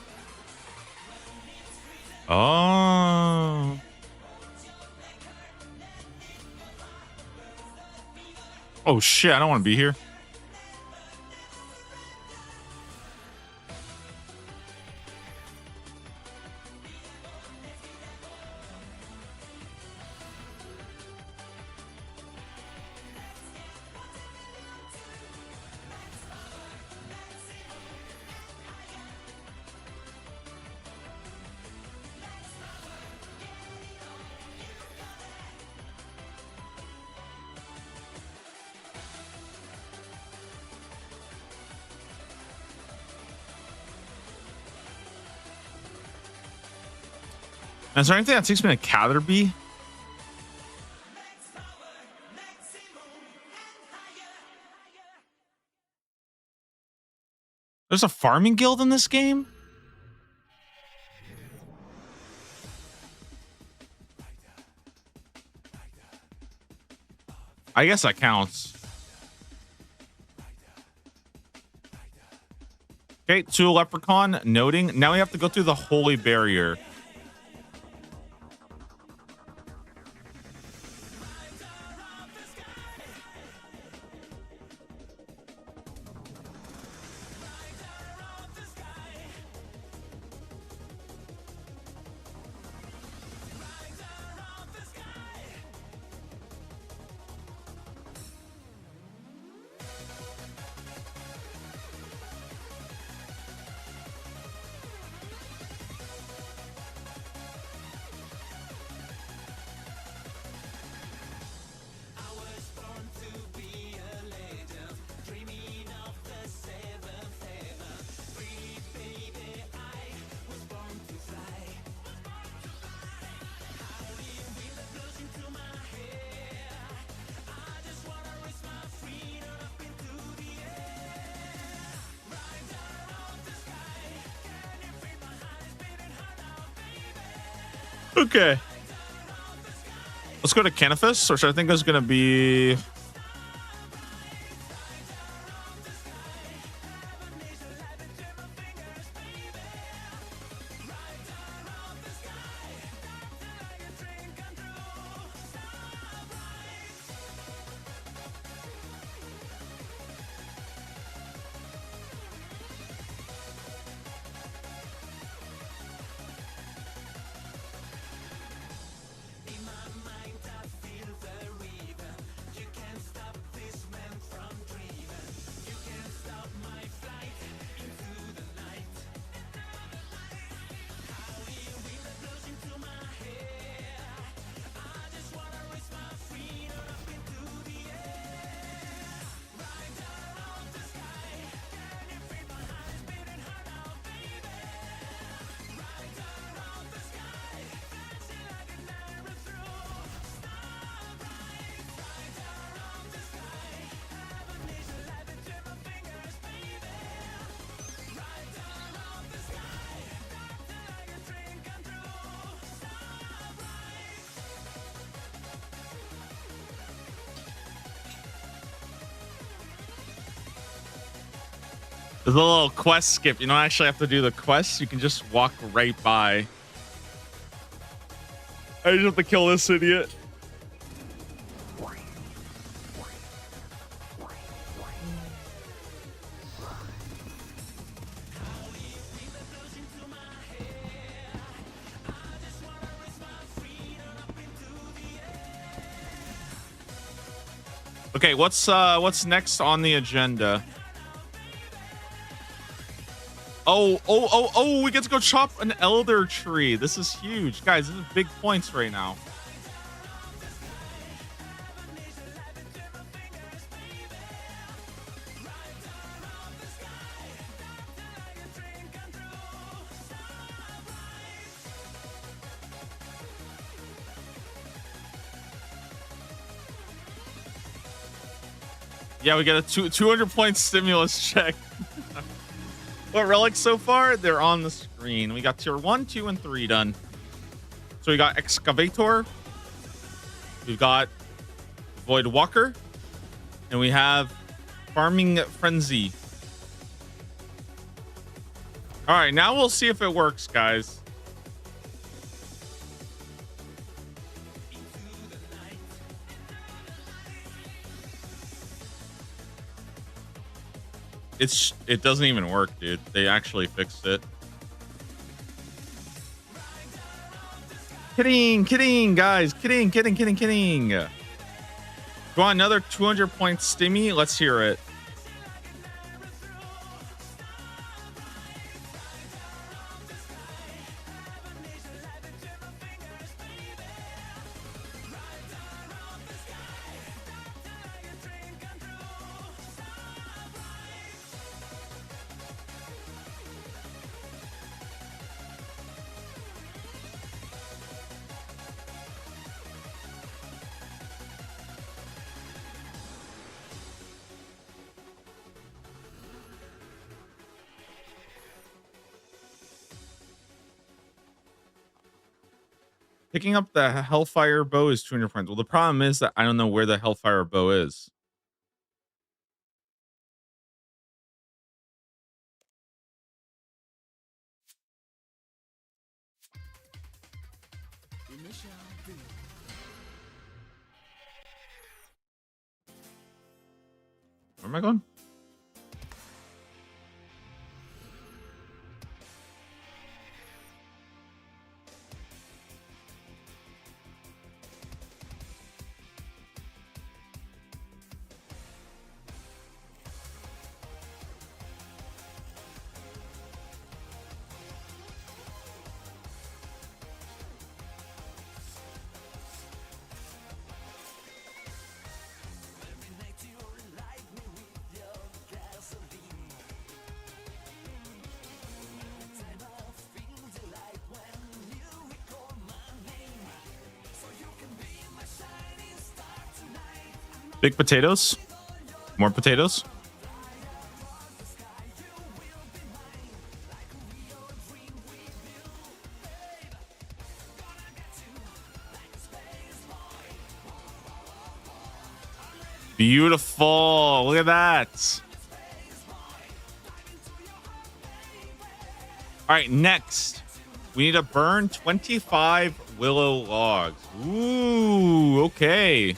Oh. Oh shit, I don't want to be here. Is there anything that takes me to Catherby? There's a farming guild in this game? I guess that counts. Okay, to Leprechaun, noting. Now we have to go through the Holy Barrier. Okay. Let's go to Canifus, which I think is going to be... There's a little quest skip. You don't actually have to do the quest. You can just walk right by. I just have to kill this idiot. Okay, what's next on the agenda? Oh, we get to go chop an elder tree. This is huge. Guys, this is big points right now. Yeah, we get a 200 point stimulus check. What relics so far? They're on the screen. We got tier 1, 2, and 3 done. So we got Excavator. We've got Void Walker. And we have Farming Frenzy. All right, now we'll see if it works, guys. It doesn't even work, dude. They actually fixed it. Kidding, guys. Kidding. Go on, another 200 point stimmy. Let's hear it. Picking up the Hellfire bow is 200 points. Well, the problem is that I don't know where the Hellfire bow is. Where am I going? Big potatoes. More potatoes. Beautiful. Look at that. All right, next. We need to burn 25 willow logs. Ooh, okay.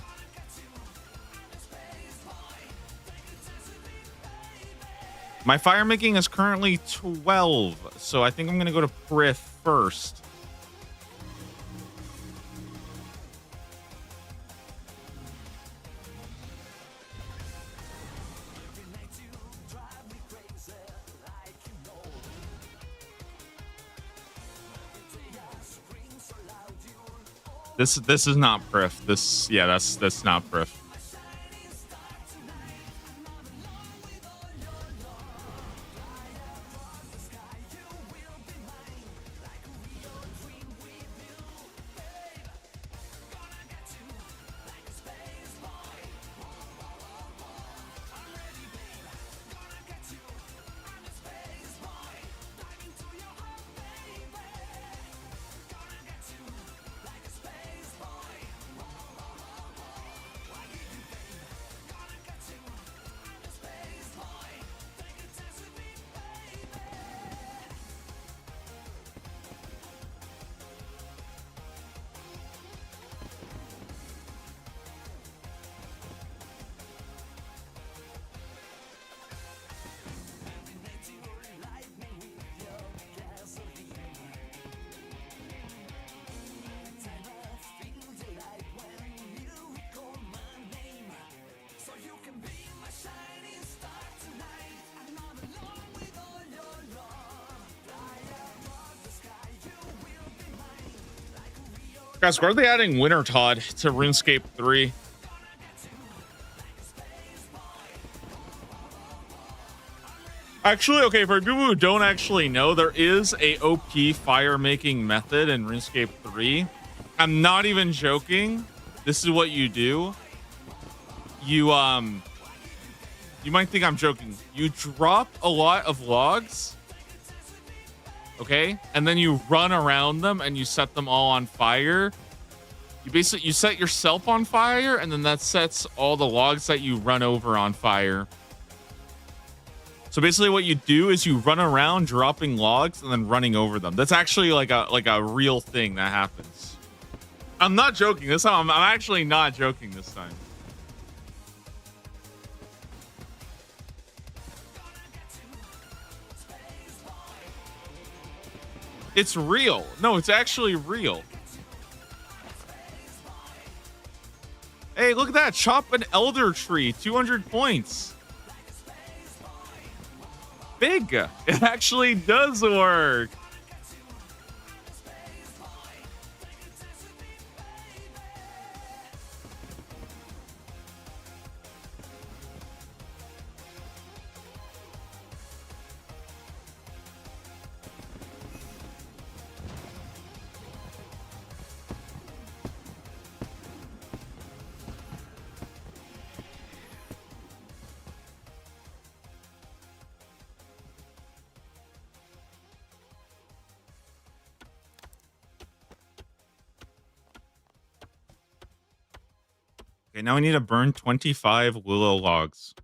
My fire making is currently 12, so I think I'm going to go to Prith first. This is not Prith. That's not Prith. Guys, why are they adding Winter Todd to RuneScape 3? Actually, okay, for people who don't actually know, there is a OP fire making method in RuneScape 3. I'm not even joking. This is what you do. You might think I'm joking. You drop a lot of logs, okay? And then you run around them and you set them all on fire. You set yourself on fire, and then that sets all the logs that you run over on fire. So basically what you do is you run around dropping logs and then running over them. That's actually like a real thing that happens. I'm not joking. This time I'm actually not joking this time. It's real. No, it's actually real. Hey, look at that. Chop an elder tree. 200 points. Big. It actually does work. Okay, now I need to burn 25 willow logs.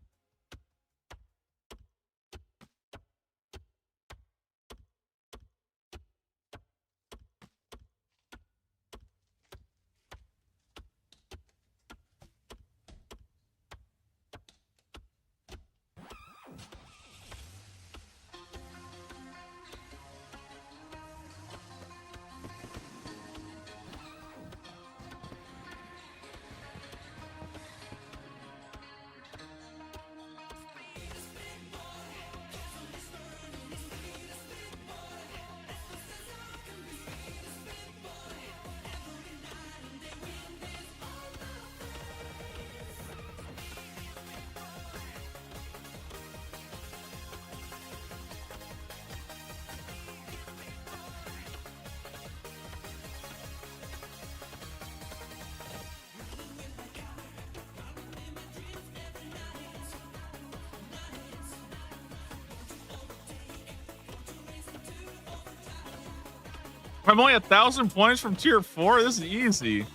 I'm only 1,000 points from tier 4. This is easy.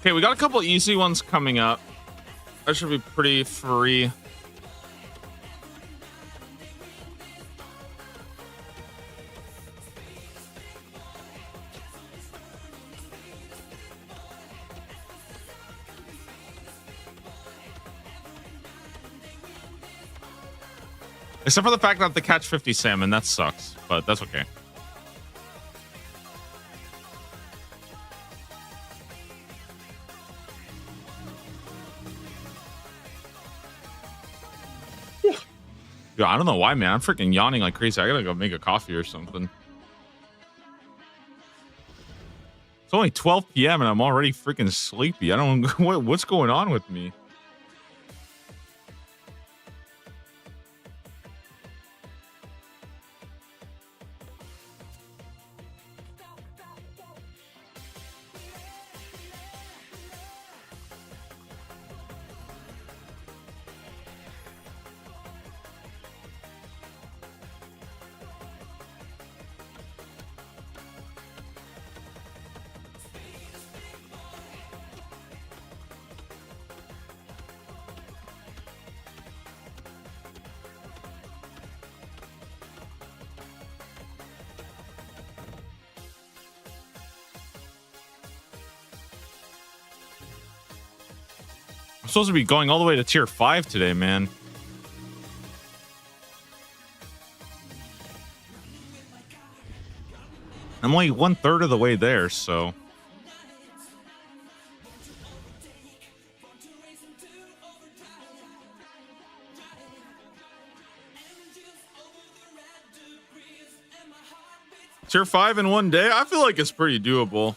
Okay, we got a couple easy ones coming up. That should be pretty free. Except for the fact that I have to catch 50 salmon. That sucks, but that's okay. Yo, I don't know why, man. I'm freaking yawning like crazy. I gotta go make a coffee or something. It's only 12 p.m. and I'm already freaking sleepy. I don't what's going on with me. supposed to be going all the way to tier 5 today, man. I'm only 1/3 of the way there, so. Tier 5 in one day? I feel like it's pretty doable. All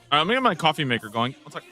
right, let me get my coffee maker going. One sec.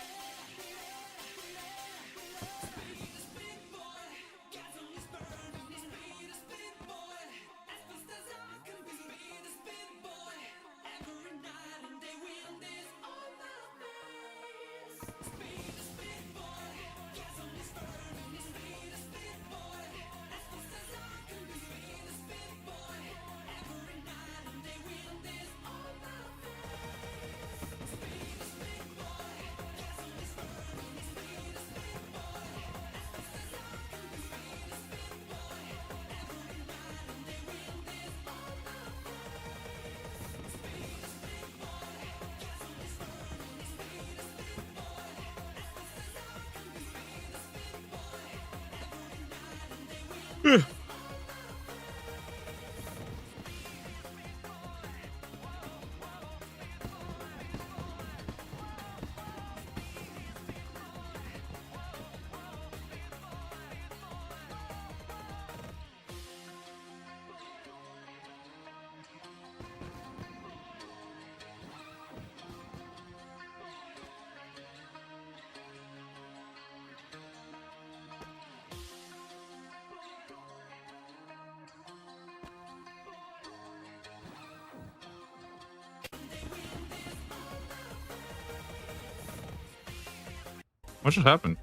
What just happened?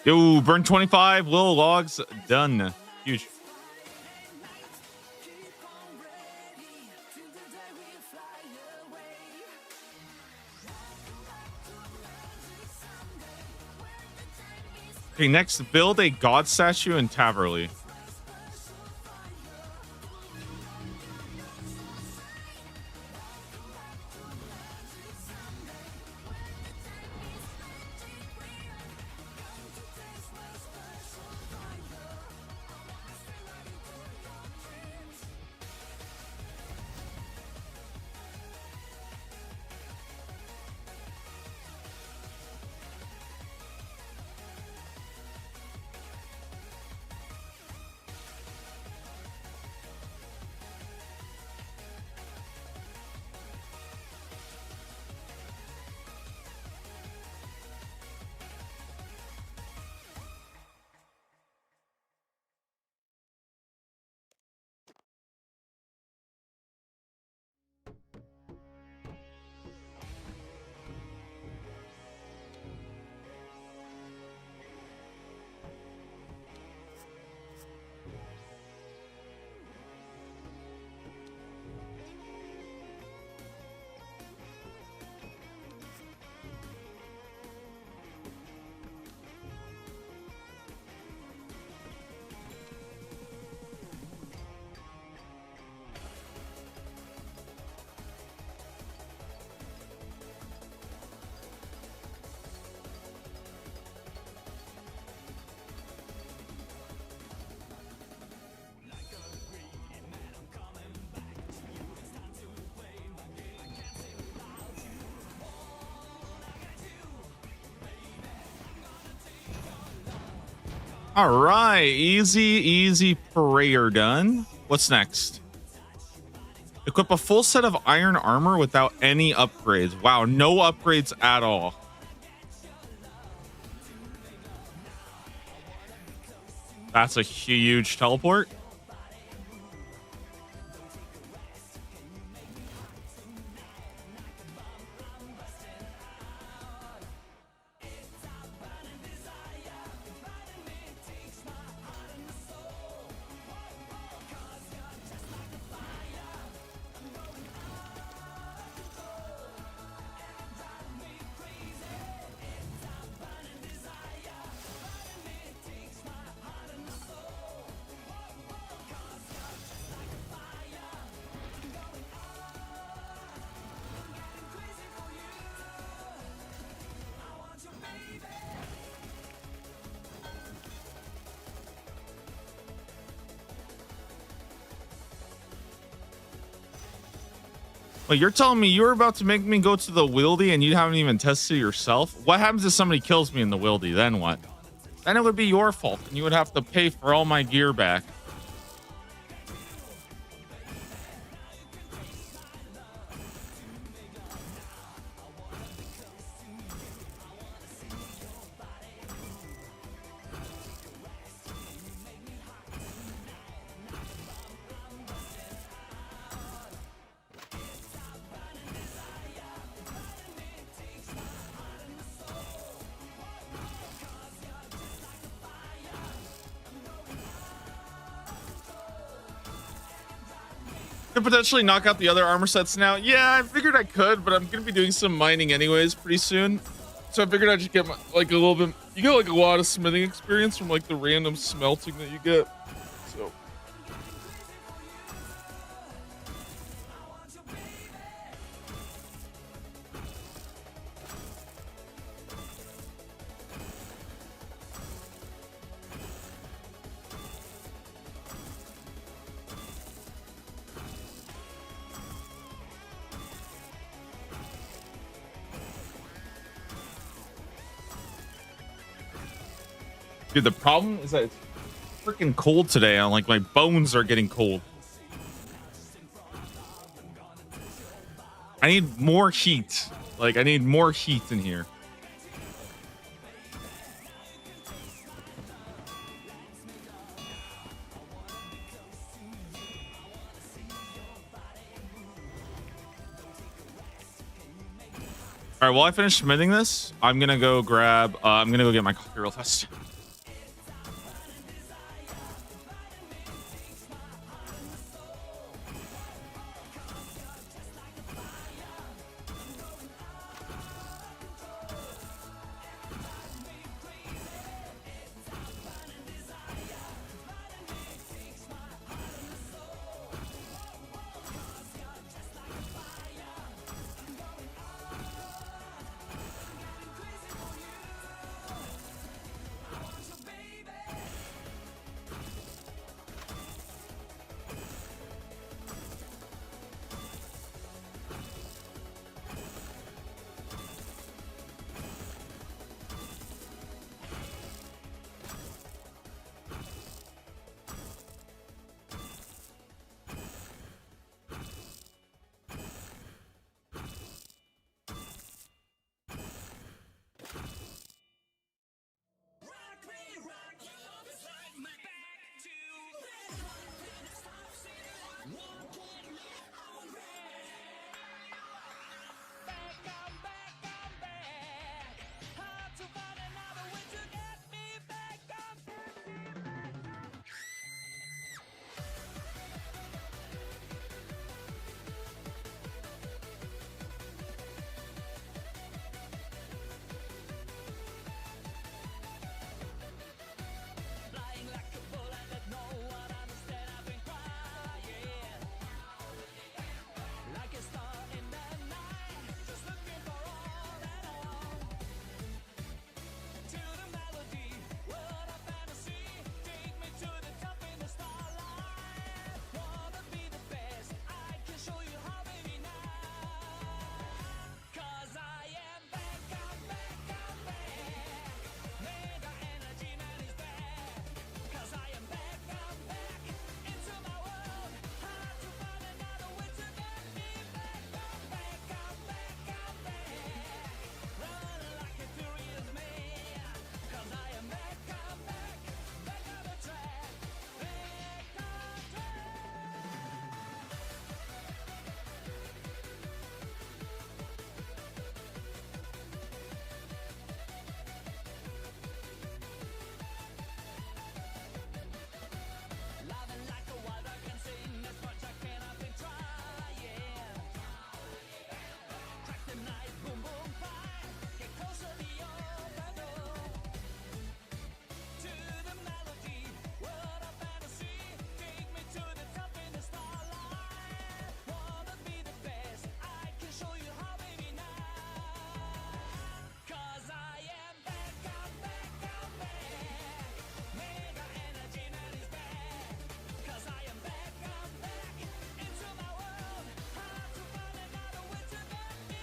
Yo, burn 25, little logs, done. Huge. Okay, next, build a god statue in Taverley. All right, easy prayer done. What's next? Equip a full set of iron armor without any upgrades. Wow, no upgrades at all. That's a huge teleport. Well, you're telling me you were about to make me go to the wildy and you haven't even tested it yourself? What happens if somebody kills me in the wildy? Then what? Then it would be your fault and you would have to pay for all my gear back. Could potentially knock out the other armor sets now. Yeah, I figured I could, but I'm gonna be doing some mining anyways pretty soon. So I figured I'd just get like a little bit. You get like a lot of smithing experience from like the random smelting that you get. So dude, the problem is that it's freaking cold today. I'm like, my bones are getting cold. I need more heat. Like, I need more heat in here. All right, while I finish smithing this, I'm gonna go grab. I'm gonna go get my coffee real fast.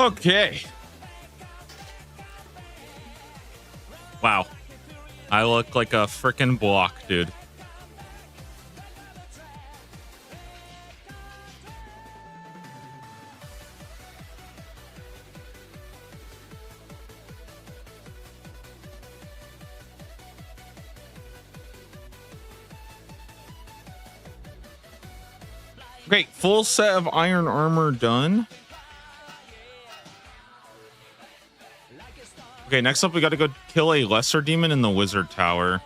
Okay. Wow. I look like a freaking block, dude. Great, full set of iron armor done. Okay, next up we got to go kill a lesser demon in the wizard tower.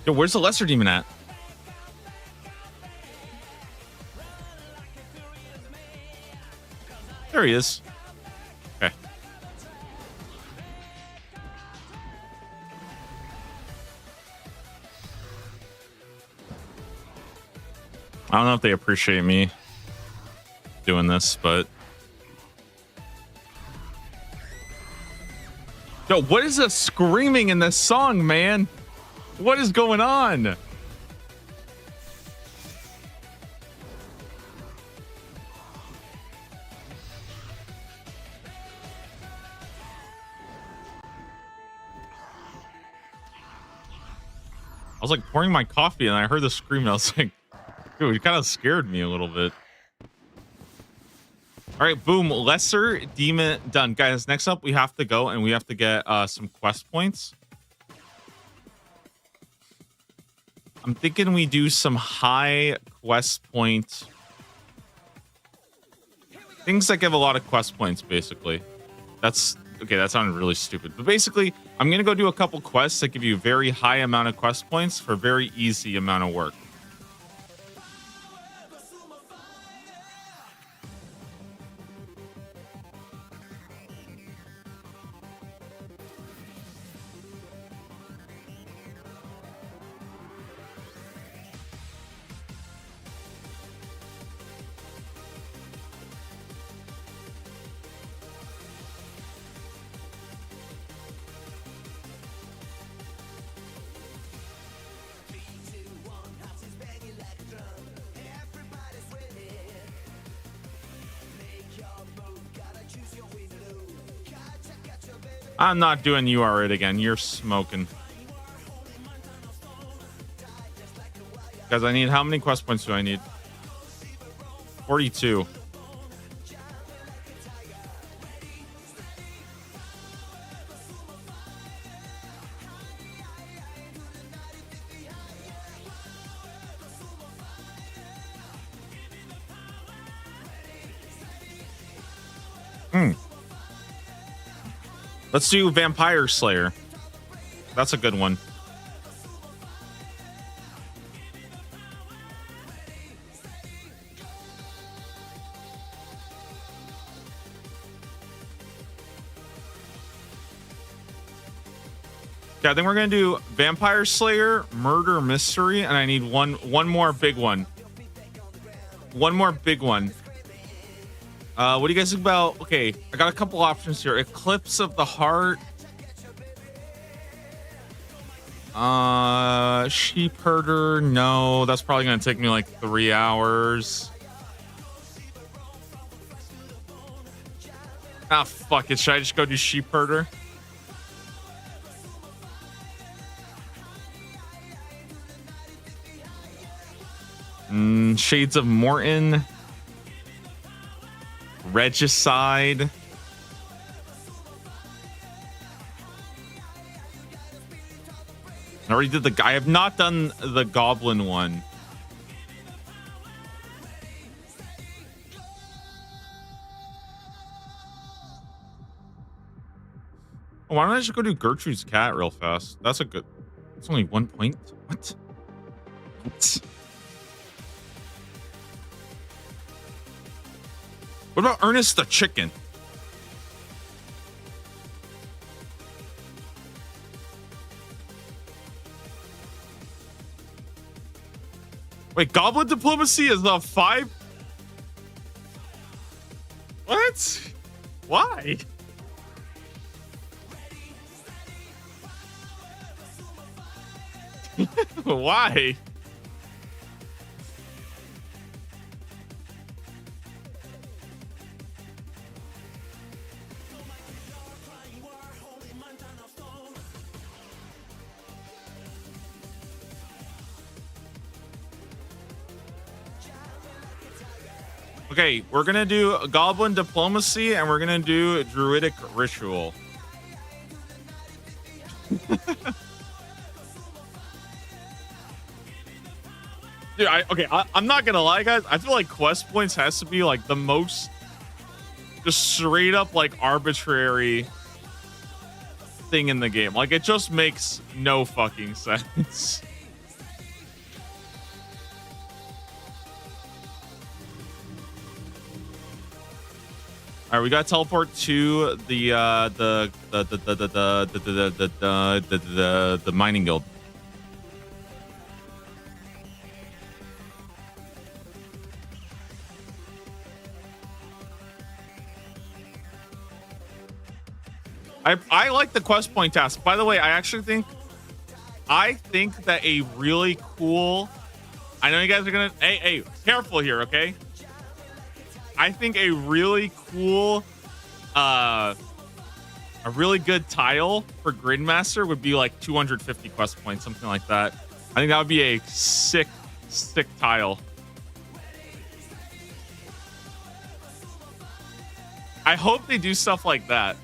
Yo, where's the lesser demon at? There he is. Okay. I don't know if they appreciate me doing this, but yo, what is the screaming in this song, man? What is going on? I was like pouring my coffee and I heard the scream and I was like, dude, it kind of scared me a little bit. All right, boom, lesser demon done. Guys, next up we have to go and we have to get some quest points. I'm thinking we do some high quest point things that give a lot of quest points, basically. That's okay, that sounded really stupid. But basically, I'm gonna go do a couple quests that give you a very high amount of quest points for very easy amount of work. I'm not doing you are it again. You're smoking. Guys, I need how many quest points do I need? 42. Let's do Vampire Slayer. That's a good one. Okay, I think we're gonna do Vampire Slayer, Murder Mystery, and I need one more big one. One more big one. What do you guys think about? Okay, I got a couple options here. Eclipse of the Heart. Sheep Herder. No, that's probably gonna take me like 3 hours. Ah, fuck it. Should I just go do Sheep Herder? Shades of Morton. Regicide. I already did I have not done the Goblin one. Oh, why don't I just go do Gertrude's Cat real fast? That's a good. It's only 1 point. What? What about Ernest the Chicken? Wait, Goblin Diplomacy is a 5? What? Why? Why? Okay, we're gonna do Goblin Diplomacy and we're gonna do Druidic Ritual. Dude, I'm not gonna lie, guys. I feel like quest points has to be like the most just straight up like arbitrary thing in the game. Like it just makes no fucking sense. All right, we got to teleport to the mining guild. I like the quest point task. By the way, I think that a really cool. I know you guys are gonna. Hey, careful here, okay? I think a really cool, a really good tile for Gridmaster would be like 250 quest points, something like that. I think that would be a sick tile. I hope they do stuff like that.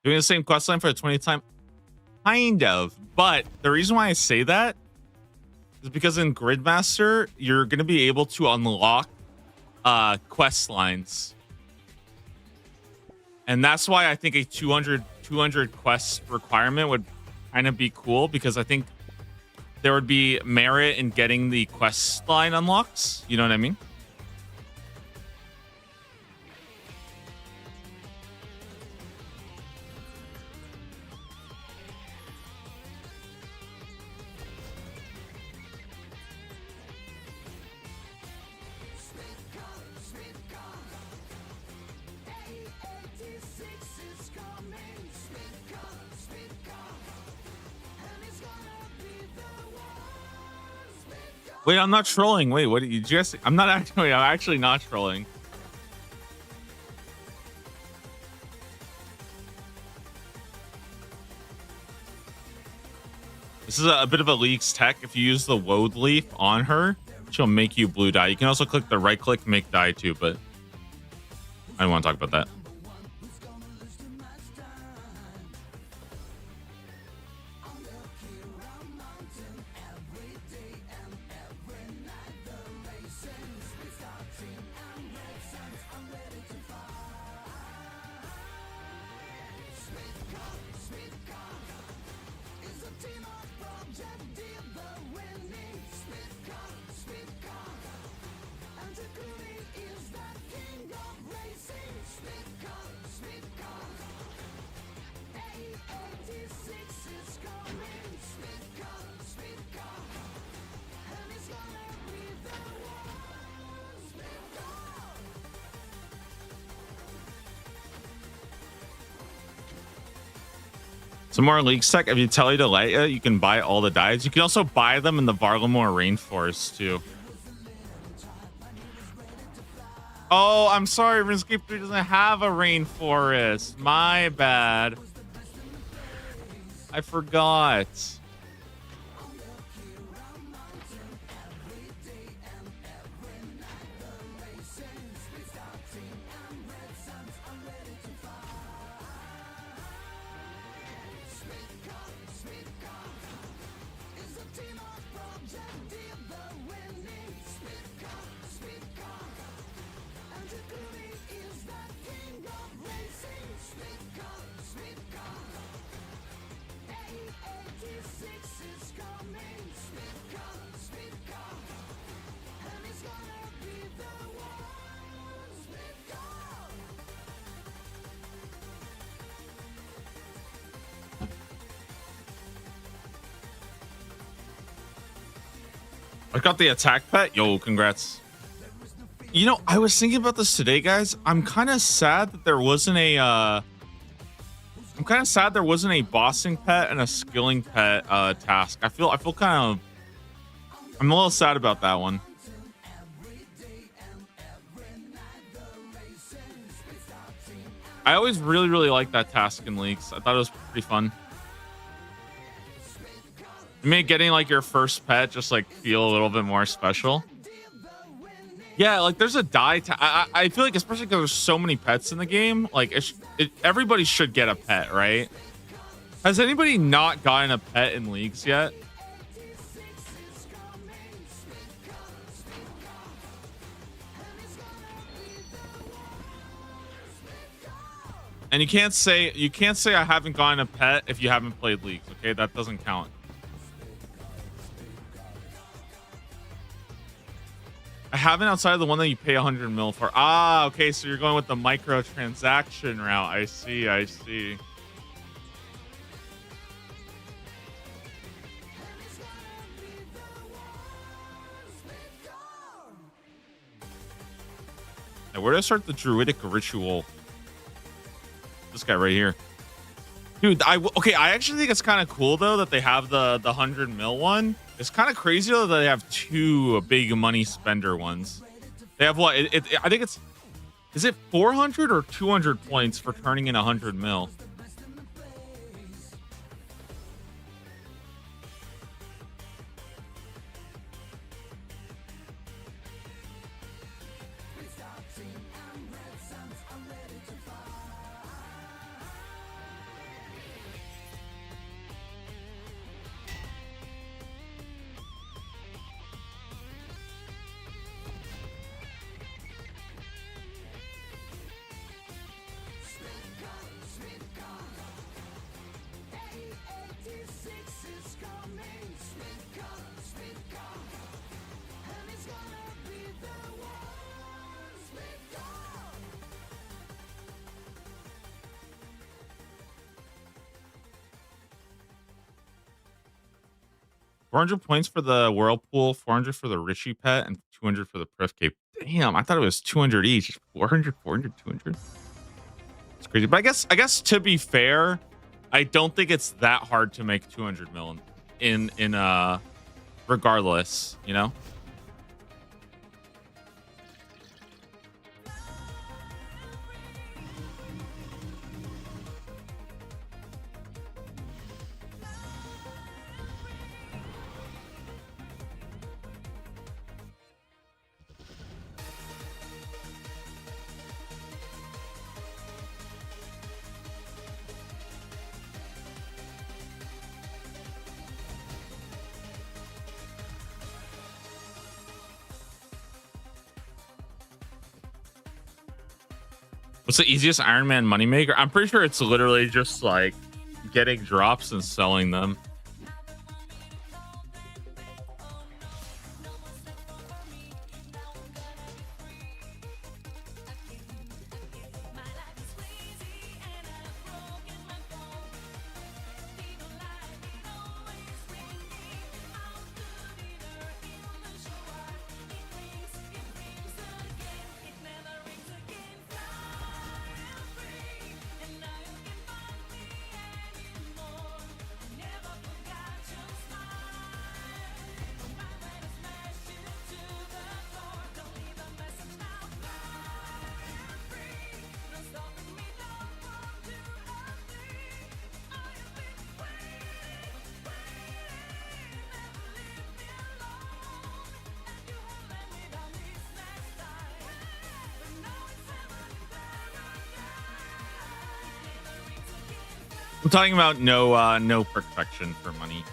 Doing the same quest line for the 20th time? Kind of. But the reason why I say that is because in Gridmaster, you're going to be able to unlock quest lines. And that's why I think a 200 quest requirement would kind of be cool, because I think there would be merit in getting the quest line unlocks. You know what I mean? Wait, I'm not trolling. Wait, what did you just? I'm actually not trolling. This is a bit of a leaks tech. If you use the woad leaf on her, she'll make you blue dye. You can also click the right click, make dye too, but I don't want to talk about that. Some more leaks tech. If you tell you to let you can buy all the dyes. You can also buy them in the Varlamore Rainforest too. Oh, I'm sorry, RuneScape 3 doesn't have a rainforest. My bad. I forgot. I got the attack pet. Yo, congrats. You know, I was thinking about this today, guys. I'm kind of sad that there wasn't a bossing pet and a skilling pet task. I feel kind of I'm a little sad about that one. I always really liked that task in Leagues. I thought it was pretty fun. It made getting like your first pet just like feel a little bit more special. Yeah, like there's a I feel like especially because there's so many pets in the game, like everybody should get a pet, right? Has anybody not gotten a pet in Leagues yet? And you can't say I haven't gotten a pet if you haven't played Leagues, okay? That doesn't count. I haven't outside of the one that you pay 100 mil for. Ah, okay, so you're going with the microtransaction route. I see. Now, where do I start the druidic ritual? This guy right here. Dude, I actually think it's kind of cool though that they have the 100 mil one. It's kind of crazy though that they have two big money spender ones. They have what? I think is it 400 or 200 points for turning in 100 mil? $400 points for the whirlpool, 400 for the Richie pet, and 200 for the Pref Cape. Damn, I thought it was 200 each. 400, 200. It's crazy. But I guess to be fair, I don't think it's that hard to make 200 mil in regardless, you know? What's the easiest Iron Man moneymaker? I'm pretty sure it's literally just like getting drops and selling them. I'm talking about no perfection for money.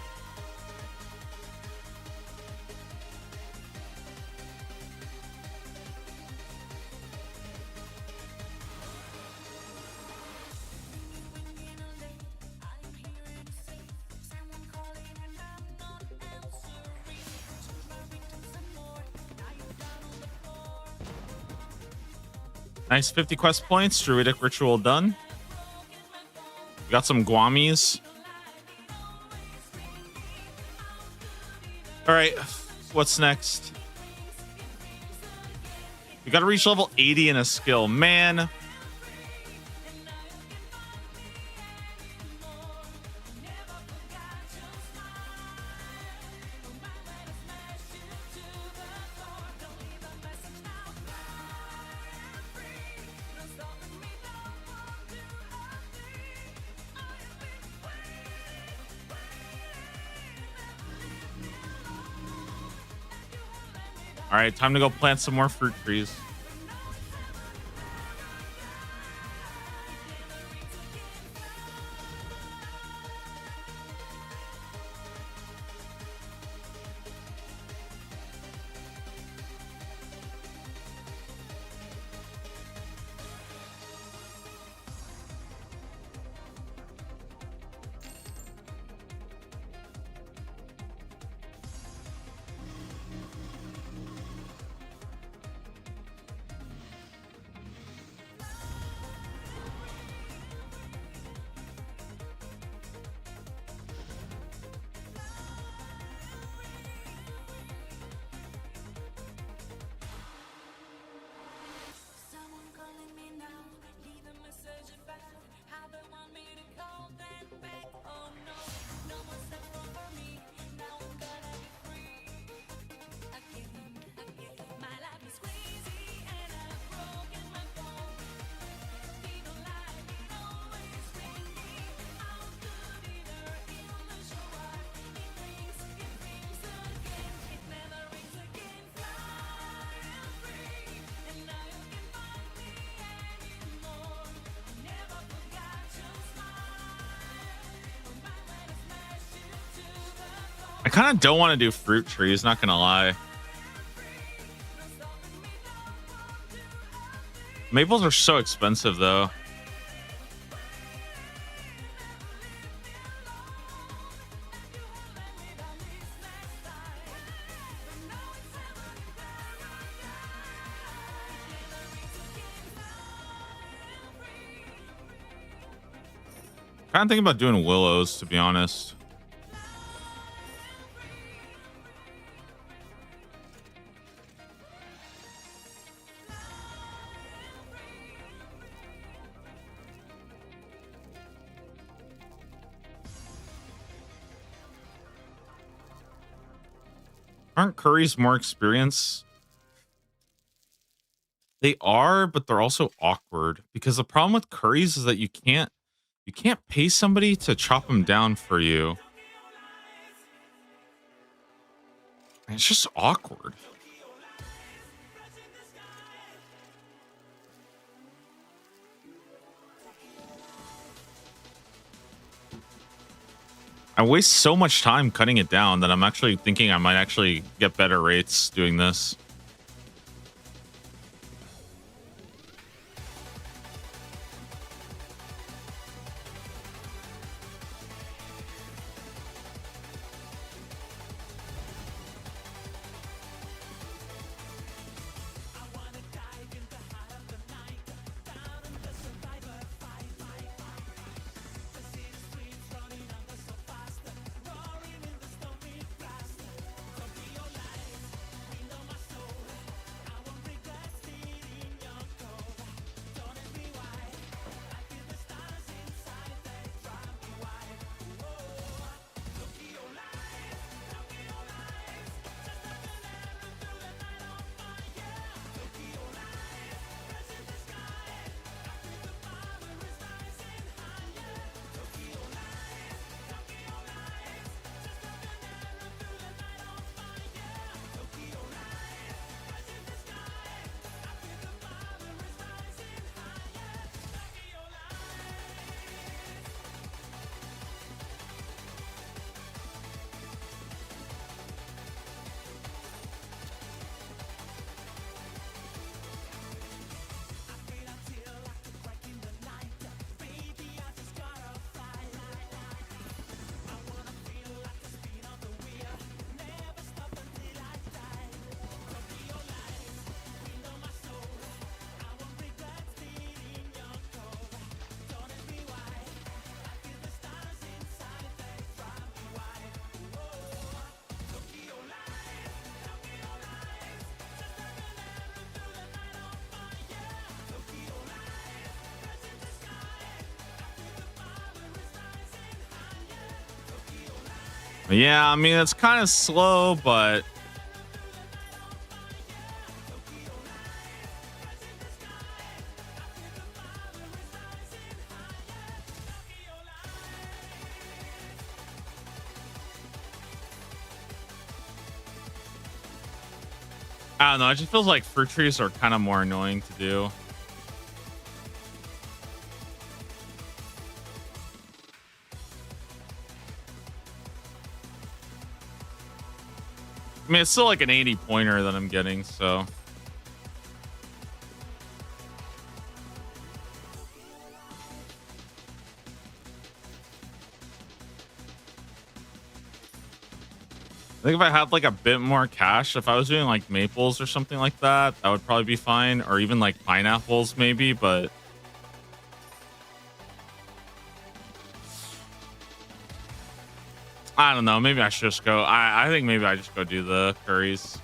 Nice 50 quest points. Druidic ritual done. We got some Guamies. All right. What's next? We got to reach level 80 in a skill. Man. All right, time to go plant some more fruit trees. I kind of don't want to do fruit trees, not gonna lie. Maples are so expensive though. Kind of thinking about doing willows, to be honest. Aren't curries more experience? They are, but they're also awkward because the problem with curries is that you can't pay somebody to chop them down for you. And it's just awkward. I waste so much time cutting it down that I'm actually thinking I might actually get better rates doing this. Yeah, I mean it's kind of slow, but I don't know. It just feels like fruit trees are kind of more annoying to do. I mean, it's still like an 80 pointer that I'm getting, so. I think if I had like a bit more cash, if I was doing like maples or something like that, that would probably be fine. Or even like pineapples, maybe, but. I don't know. Maybe I should just go. I think maybe I just go do the curries.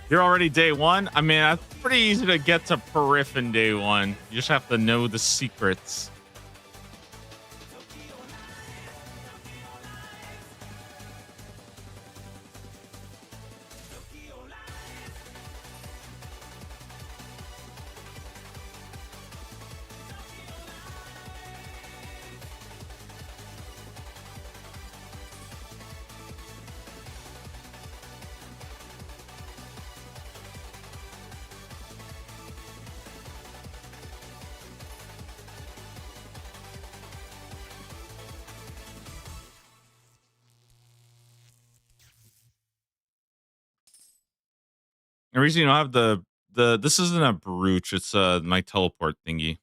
You're already day one. I mean, it's pretty easy to get to Perif in day one. You just have to know the secrets. The reason you don't have the this isn't a brooch, it's my teleport thingy.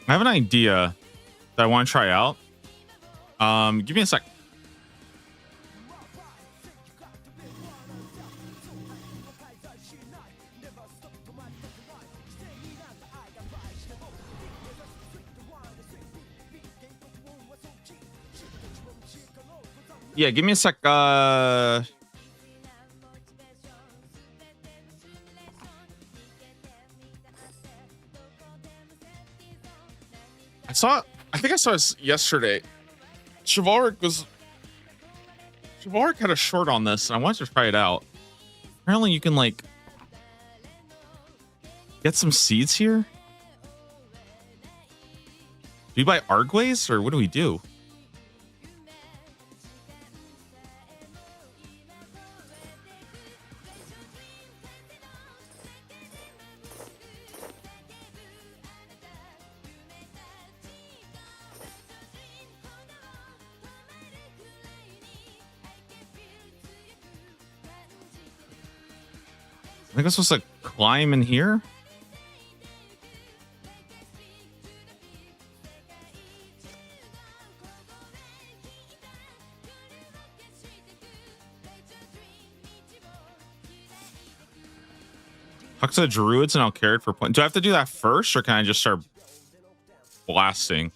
I have an idea that I want to try out. Give me a sec. Yeah, give me a sec. I think I saw this yesterday. Chivalric had a short on this, and I wanted to try it out. Apparently, you can like Get some seeds here? Do we buy Argways or what do we do? I think I'm supposed to climb in here. Talk to the druids and I'll carry it for point. Do I have to do that first or can I just start blasting?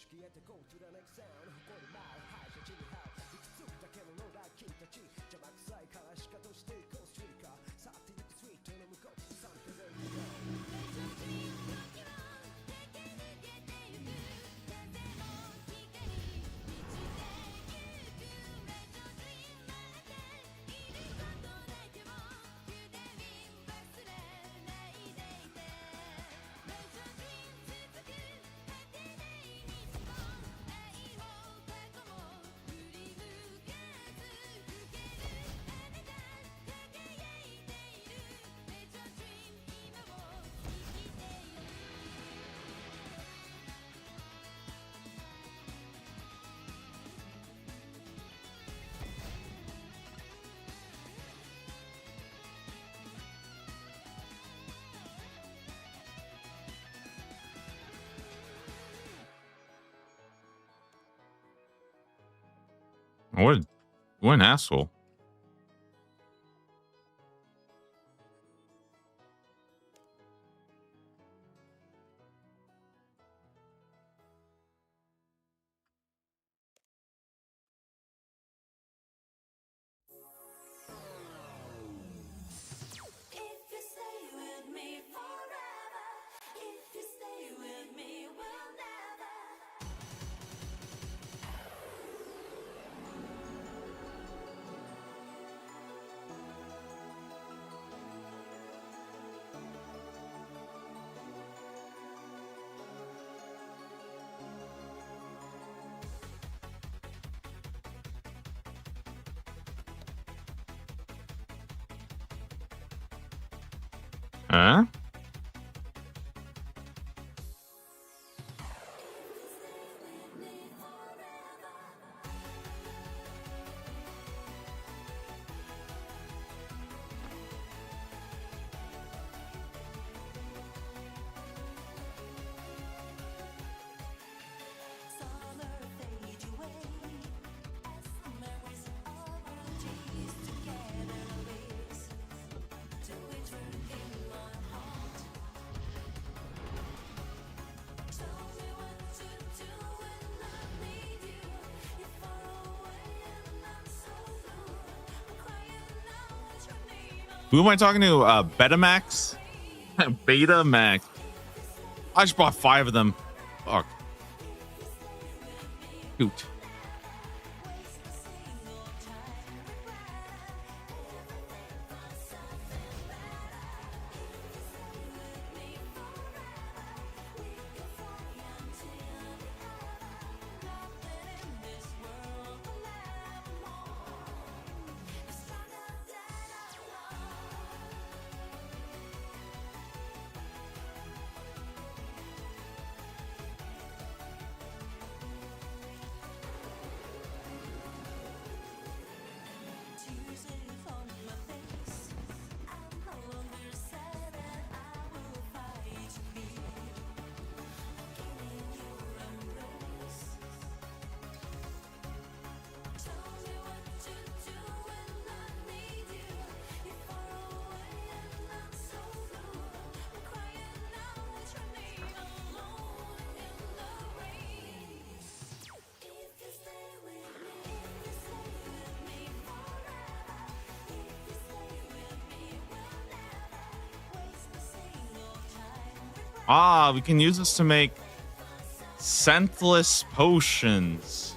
What an asshole. Huh? Who am I talking to? Betamax? Betamax. I just bought 5 of them. Fuck. Shoot. Ah, we can use this to make scentless potions.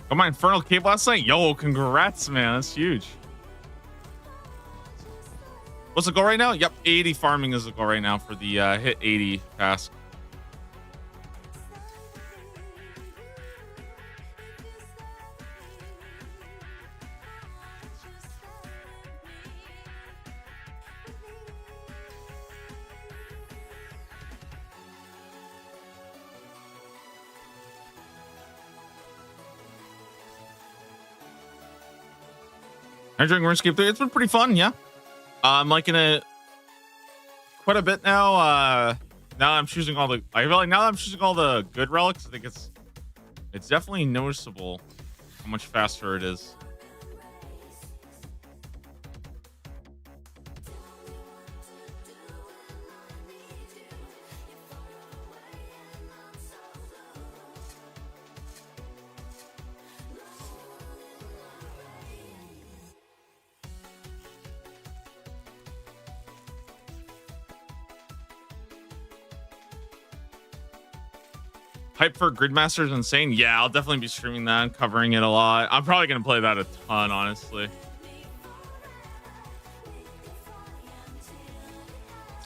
Got my Infernal Cape last night. Yo, congrats, man. That's huge. What's the goal right now? Yep, 80 farming is the goal right now for the hit 80 task. I'm doing RuneScape 3. It's been pretty fun, yeah. I'm liking it quite a bit now. Now I'm choosing all the. I feel like now that I'm choosing all the good relics, I think it's definitely noticeable how much faster it is. Hype for Gridmaster is insane. Yeah, I'll definitely be streaming that, covering it a lot. I'm probably going to play that a ton, honestly.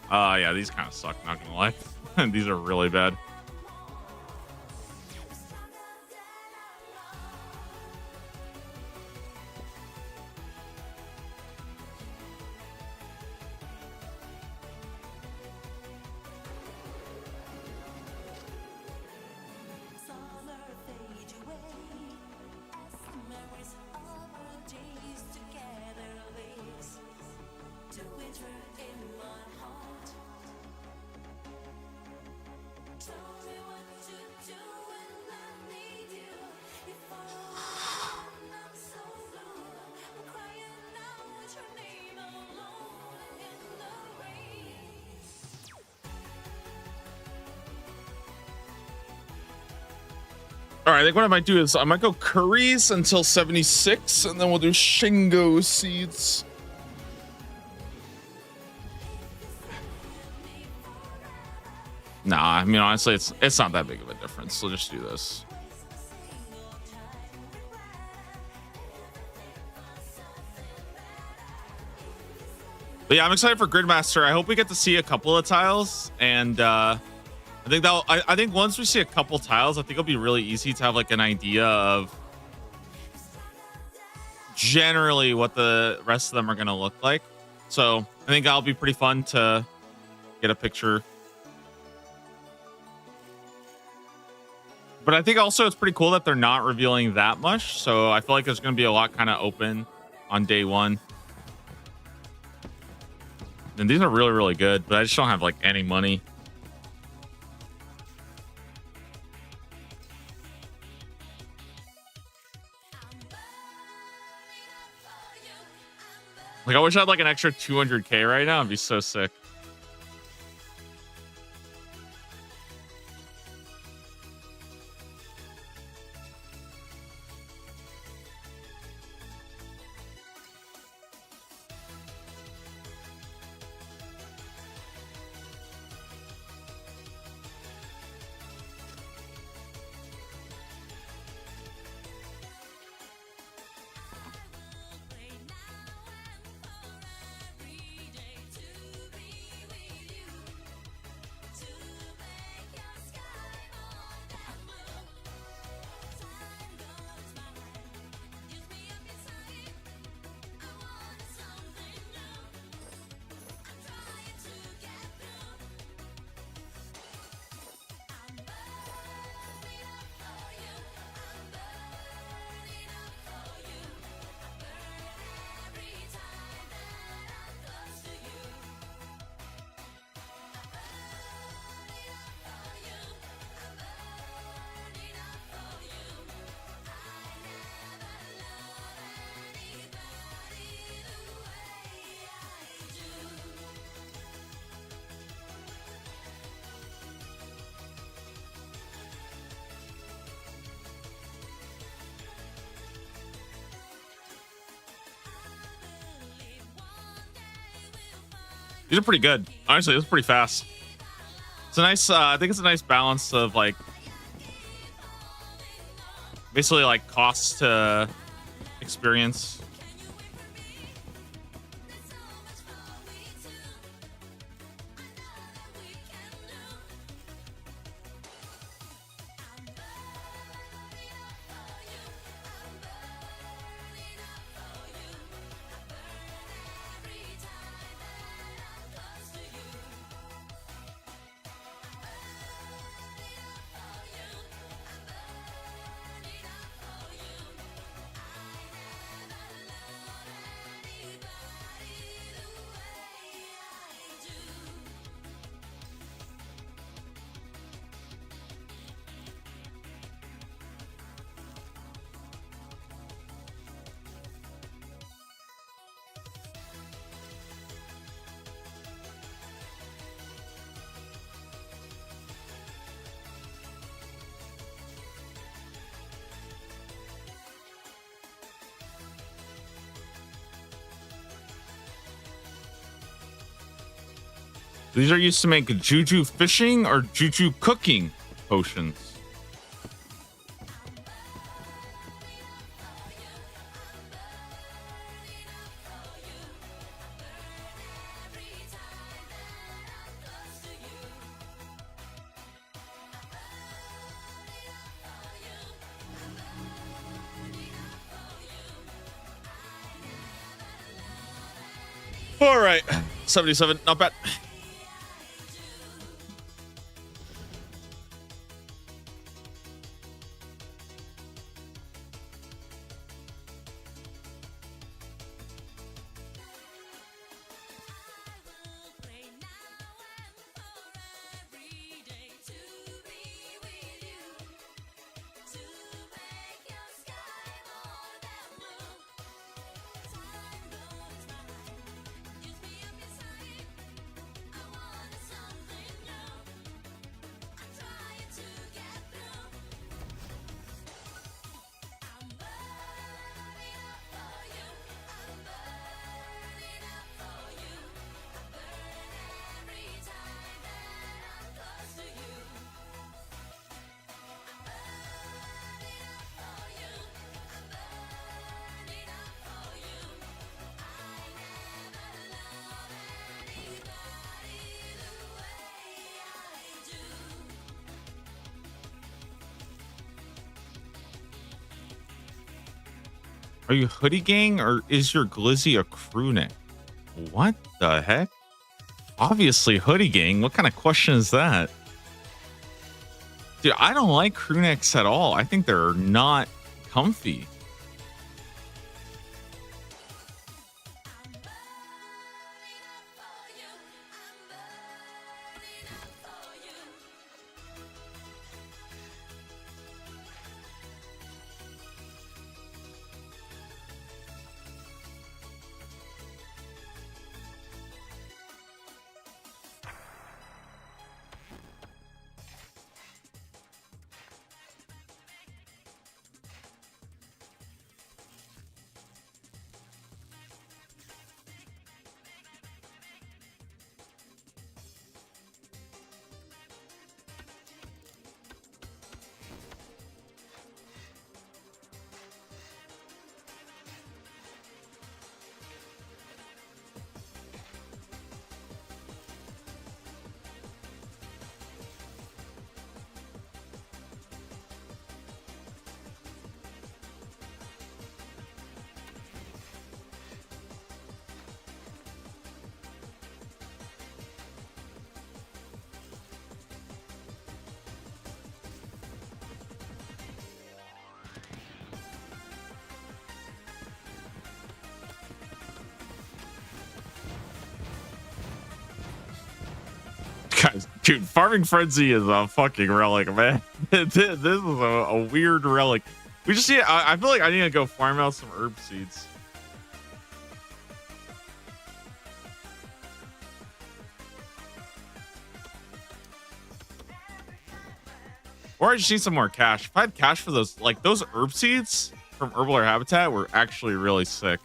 Yeah, these kind of suck, not going to lie. These are really bad. All right, I think what I might do is I might go curries until 76, and then we'll do Shingo seeds. Nah, I mean, honestly, it's not that big of a difference. So just do this. But yeah, I'm excited for Gridmaster. I hope we get to see a couple of tiles, and I think I think once we see a couple tiles, I think it'll be really easy to have like an idea of generally what the rest of them are going to look like. So I think that'll be pretty fun to get a picture. But I think also it's pretty cool that they're not revealing that much. So I feel like there's going to be a lot kind of open on day one. And these are really, really good, but I just don't have like any money. Like, I wish I had like an extra 200K right now. It'd be so sick. These are pretty good. Honestly, it's pretty fast. It's a nice, I think it's a nice balance of like Basically, like cost to experience. These are used to make juju fishing or juju cooking potions. All right, 77, not bad. Are you hoodie gang or is your glizzy a crew neck? What the heck? Obviously hoodie gang. What kind of question is that? Dude, I don't like crew necks at all. I think they're not comfy. Guys, dude, Farming Frenzy is a fucking relic, man. This is a weird relic. We just need, I feel like I need to go farm out some herb seeds. Or I just need some more cash. If I had cash for those, like those herb seeds from Herbal Habitat were actually really sick.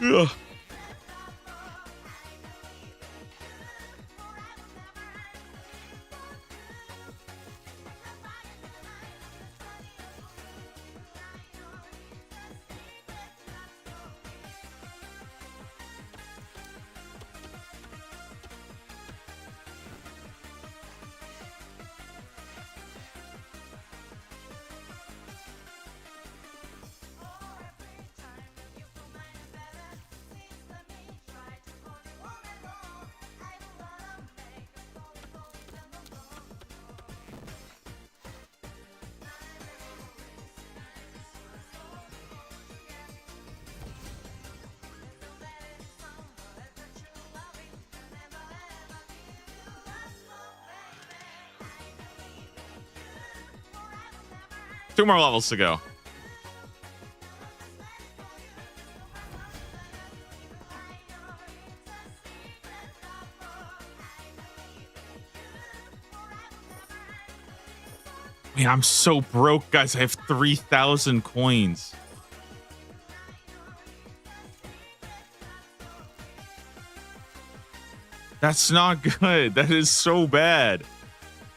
Ugh. Two more levels to go. Man, I'm so broke, guys. I have 3,000 coins. That's not good. That is so bad.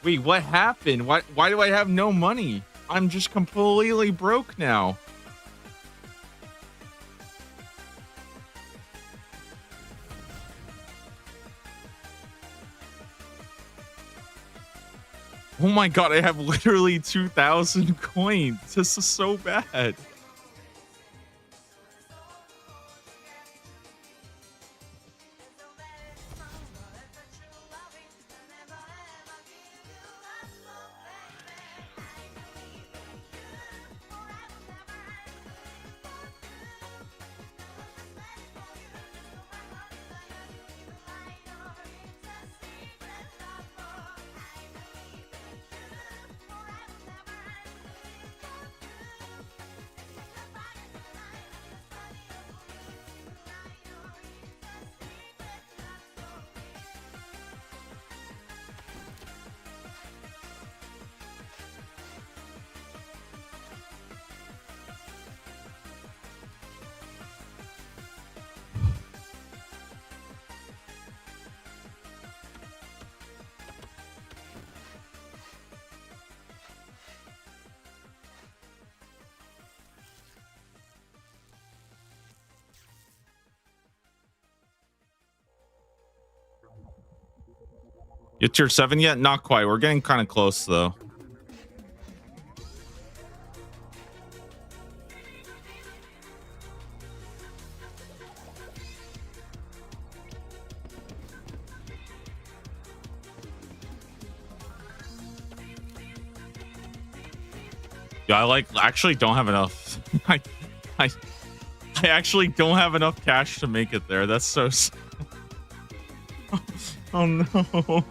Wait, what happened? Why do I have no money? I'm just completely broke now. Oh my god, I have literally 2,000 coins. This is so bad. You tier 7 yet? Not quite. We're getting kind of close though. Yeah, I actually don't have enough. I actually don't have enough cash to make it there. That's so sad. Oh no.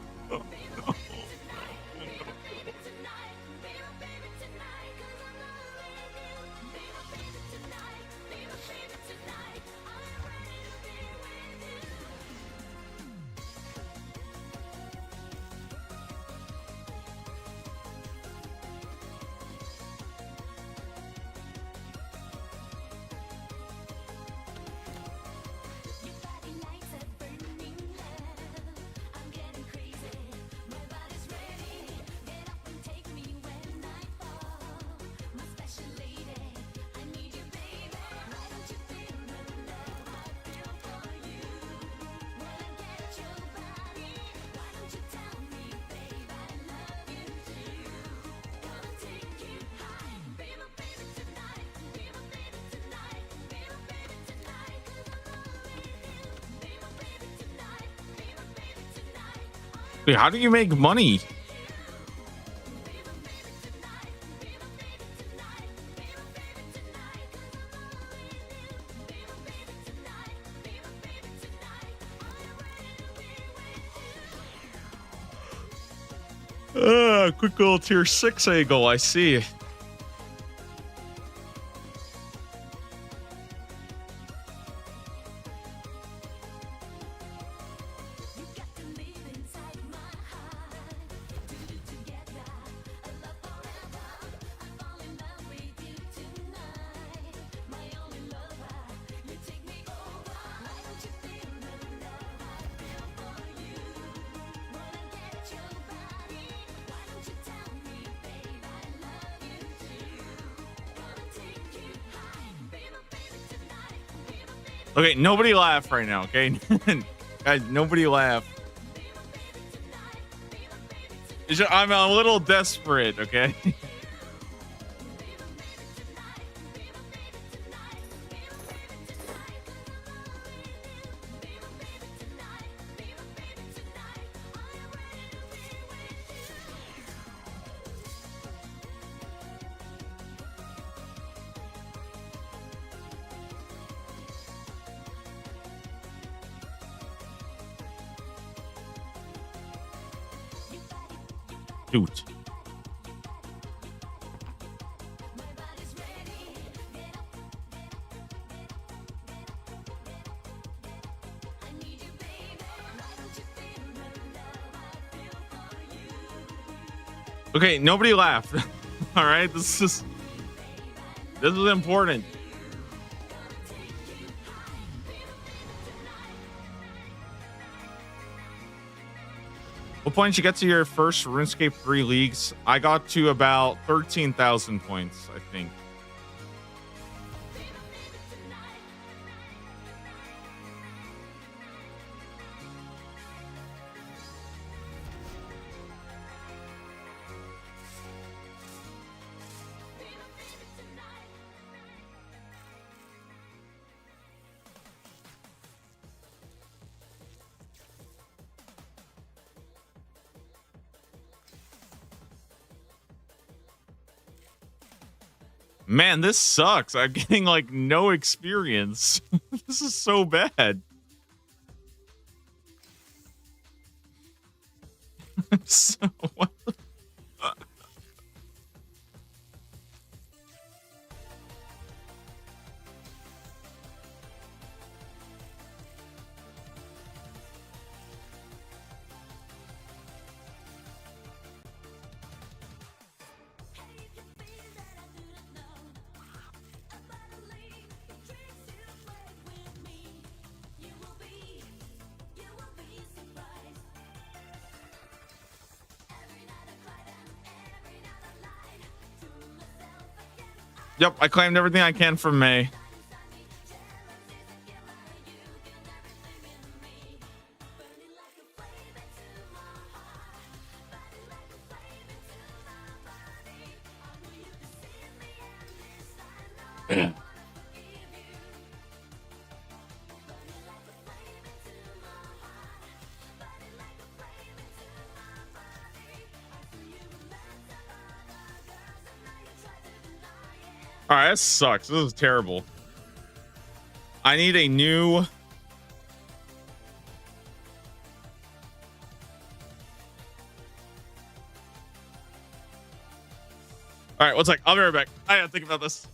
Wait, how do you make money? Quick little tier 6 angle, I see. Okay, nobody laugh right now, okay? Guys, nobody laugh. I'm a little desperate, okay? Dude. Okay, nobody laugh. All right, this is important. What points you get to your first RuneScape 3 leagues? I got to about 13,000 points, I think. Man, this sucks. I'm getting like no experience. This is so bad. So what the Yep, I claimed everything I can from May. All right, that sucks. This is terrible. I need a new. All right, one sec. I'll be right back. I gotta think about this.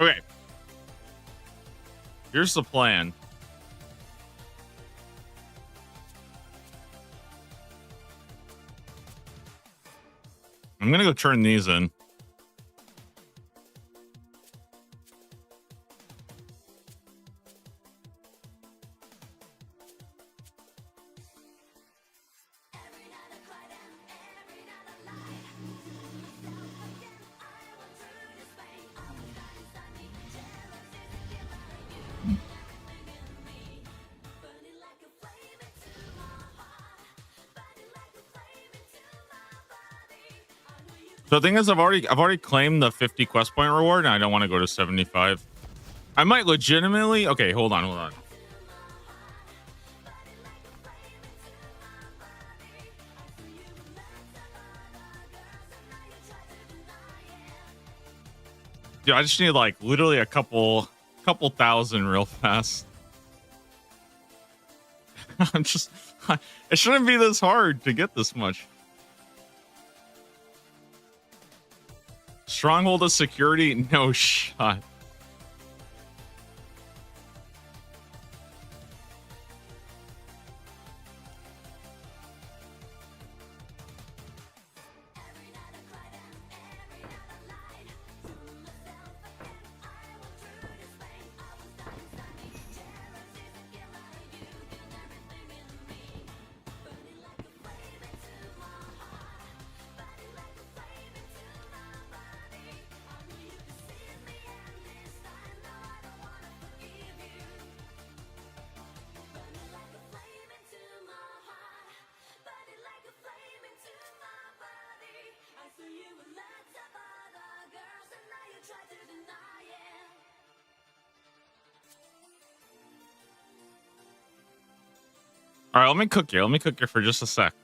Okay. Here's the plan. I'm gonna go turn these in. So the thing is, I've already claimed the 50 quest point reward, and I don't want to go to 75. I might legitimately. Okay, hold on. Dude, I just need like literally a couple thousand real fast. I'm just. It shouldn't be this hard to get this much. Stronghold of security, no shot. All right, let me cook you. Let me cook you for just a sec.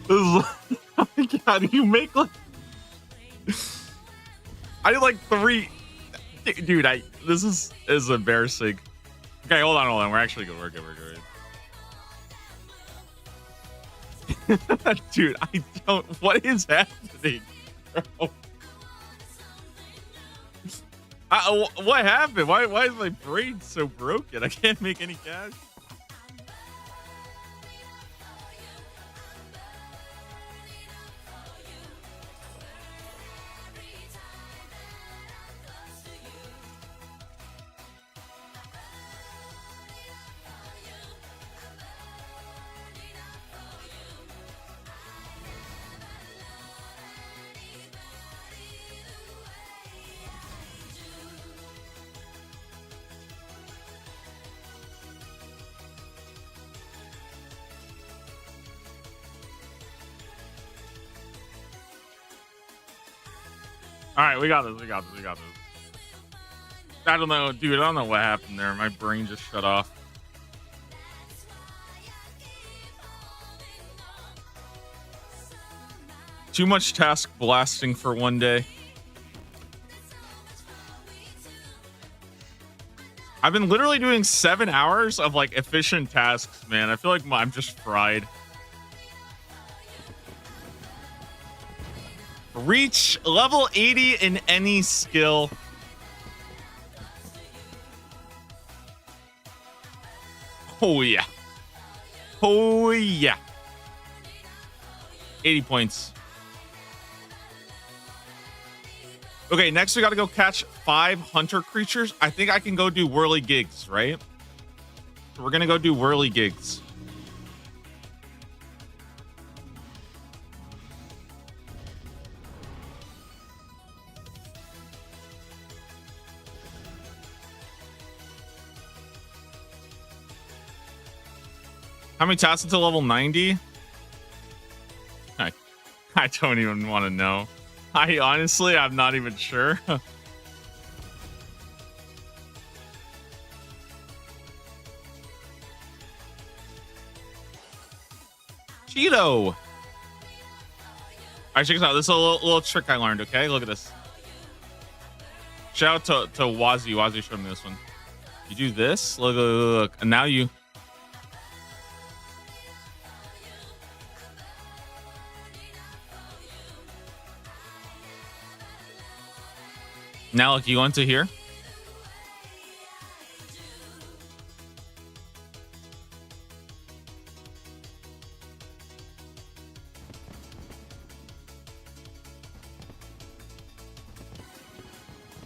This is, oh my god, you make like I did like 3 dude, this is embarrassing. Okay, hold on. We're actually good. We're good. Dude, I don't what is happening? Bro? What happened? Why is my brain so broken? I can't make any cash. All right, we got this. I don't know, dude. I don't know what happened there. My brain just shut off. Too much task blasting for one day. I've been literally doing 7 hours of like efficient tasks, man. I feel like I'm just fried. Reach level 80 in any skill. Oh yeah. 80 points. Okay, next we gotta go catch 5 hunter creatures. I think I can go do whirly gigs, right? So we're gonna go do whirly gigs. How many tasks until level 90? I don't even want to know. I'm not even sure. Cheeto. All right, check this out. This is a little trick I learned. Okay, look at this. Shout out to Wazzy. Wazzy showed me this one. You do this. Look. And now you. Now, look, you go into here.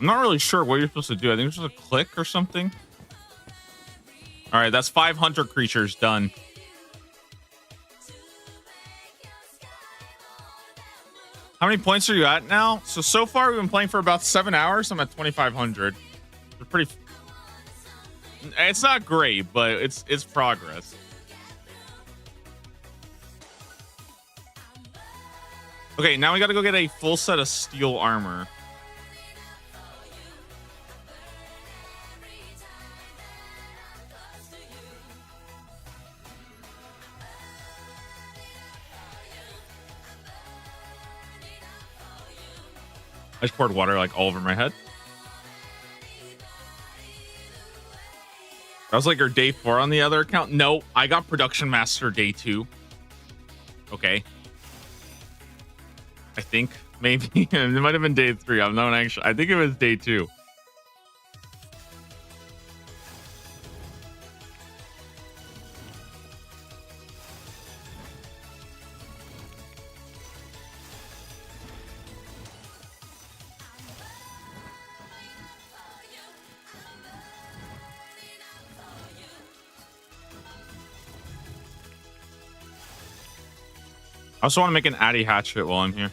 I'm not really sure what you're supposed to do. I think it's just a click or something. All right, that's 5 hunter creatures done. How many points are you at now? So far we've been playing for about 7 hours. I'm at 2,500. We're pretty. It's not great, but it's progress. Okay, now we got to go get a full set of steel armor. I just poured water like all over my head. That was like your day 4 on the other account. No, I got production master day 2. Okay. I think maybe it might have been day 3. I'm not actually. I think it was day 2. I also want to make an Addy hatchet while I'm here.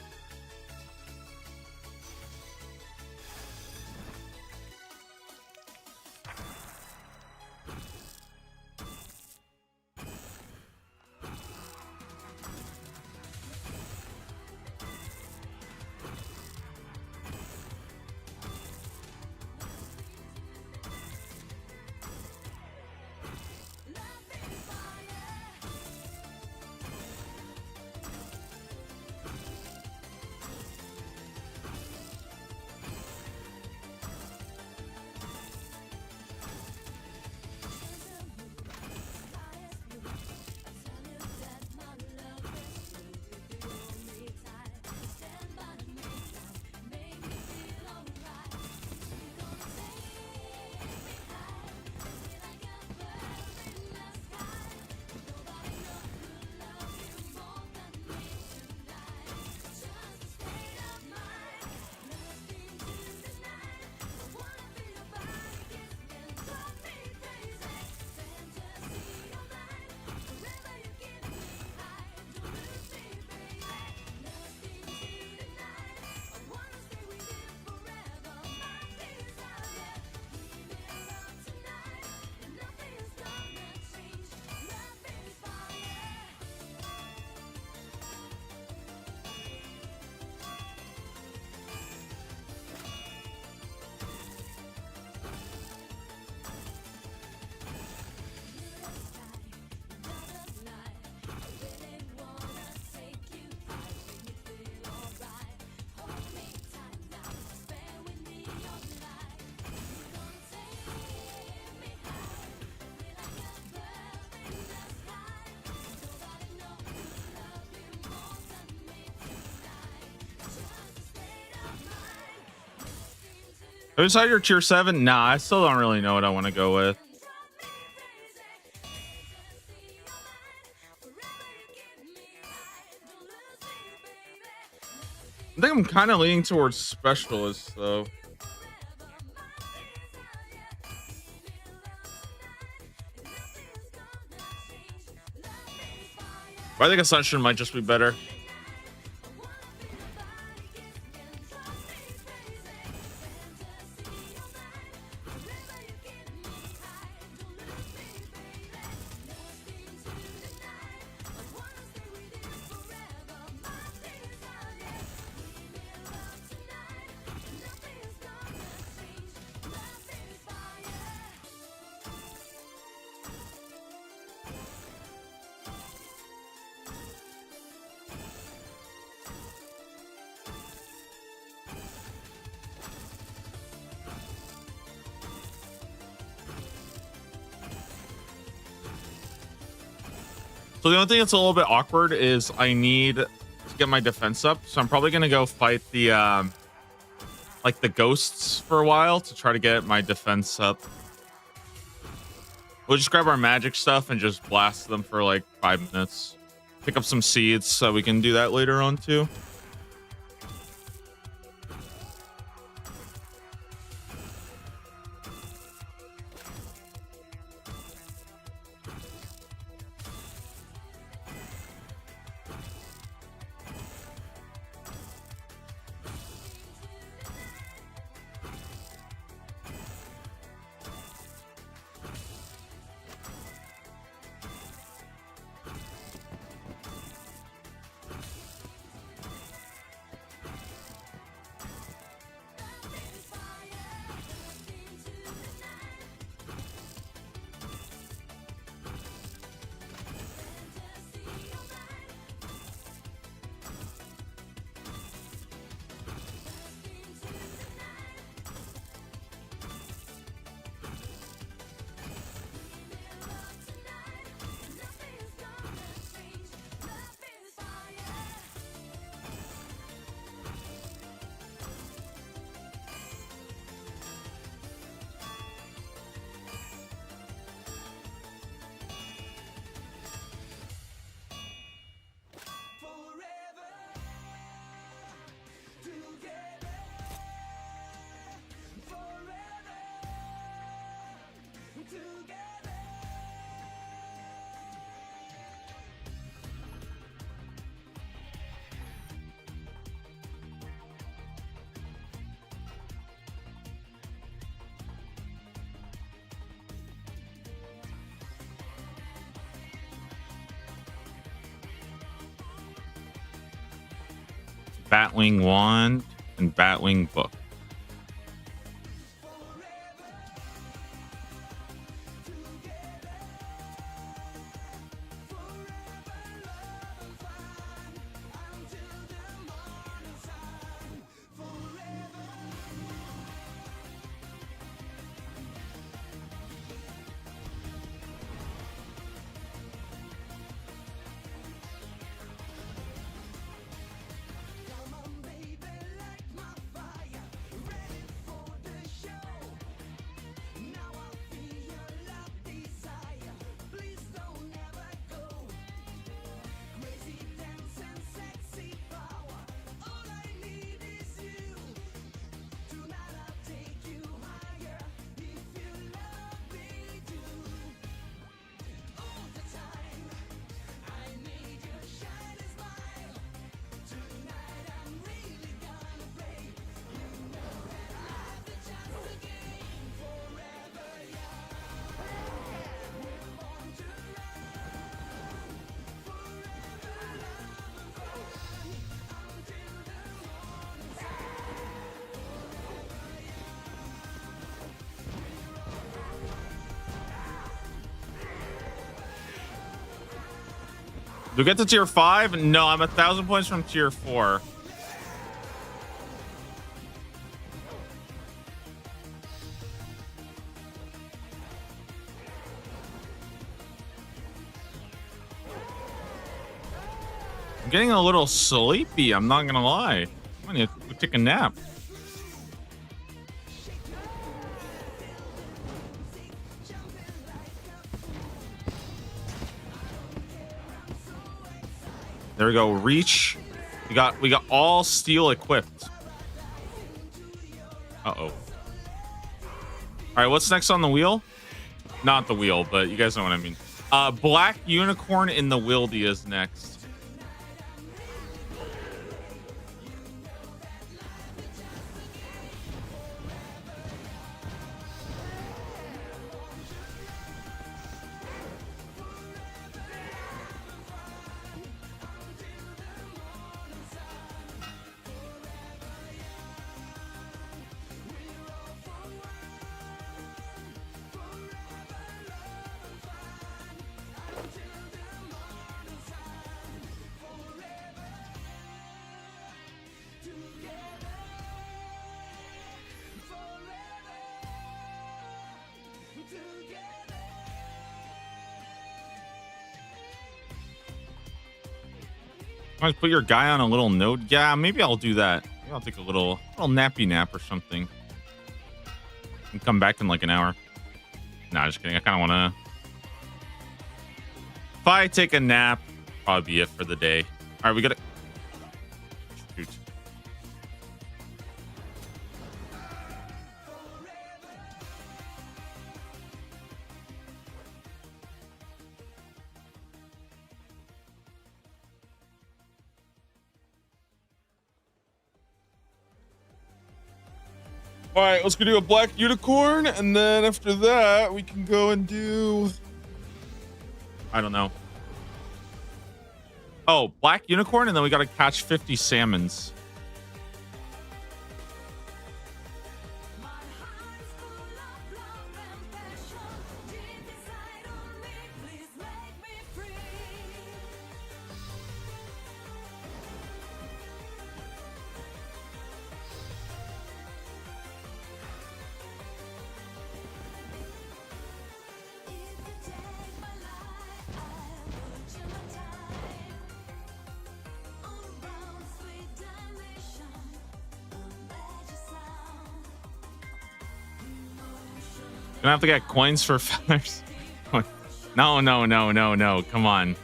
Is that your tier 7? Nah, I still don't really know what I want to go with. I think I'm kind of leaning towards specialist though. But I think Ascension might just be better. So the only thing that's a little bit awkward is I need to get my defense up. So I'm probably gonna go fight the like the ghosts for a while to try to get my defense up. We'll just grab our magic stuff and just blast them for like 5 minutes. Pick up some seeds so we can do that later on too. Batwing wand and Batwing book. Do we get to tier 5? No, I'm 1,000 points from tier 4. I'm getting a little sleepy, I'm not gonna lie. I'm gonna go take a nap. There we go. Reach. We got all steel equipped. Uh-oh. All right, what's next on the wheel? Not the wheel, but you guys know what I mean. Black unicorn in the wildy is next. Might put your guy on a little node. Yeah, maybe I'll do that. Maybe I'll take a little nappy nap or something. And come back in like an hour. Nah, just kidding. I kind of want to. If I take a nap, probably be it for the day. All right, we got to. Shoot. All right, let's go do a black unicorn, and then after that, we can go and do. I don't know. Oh, black unicorn, and then we got to catch 50 salmons. Gonna have to get coins for feathers. No, no, no, no, no. Come on.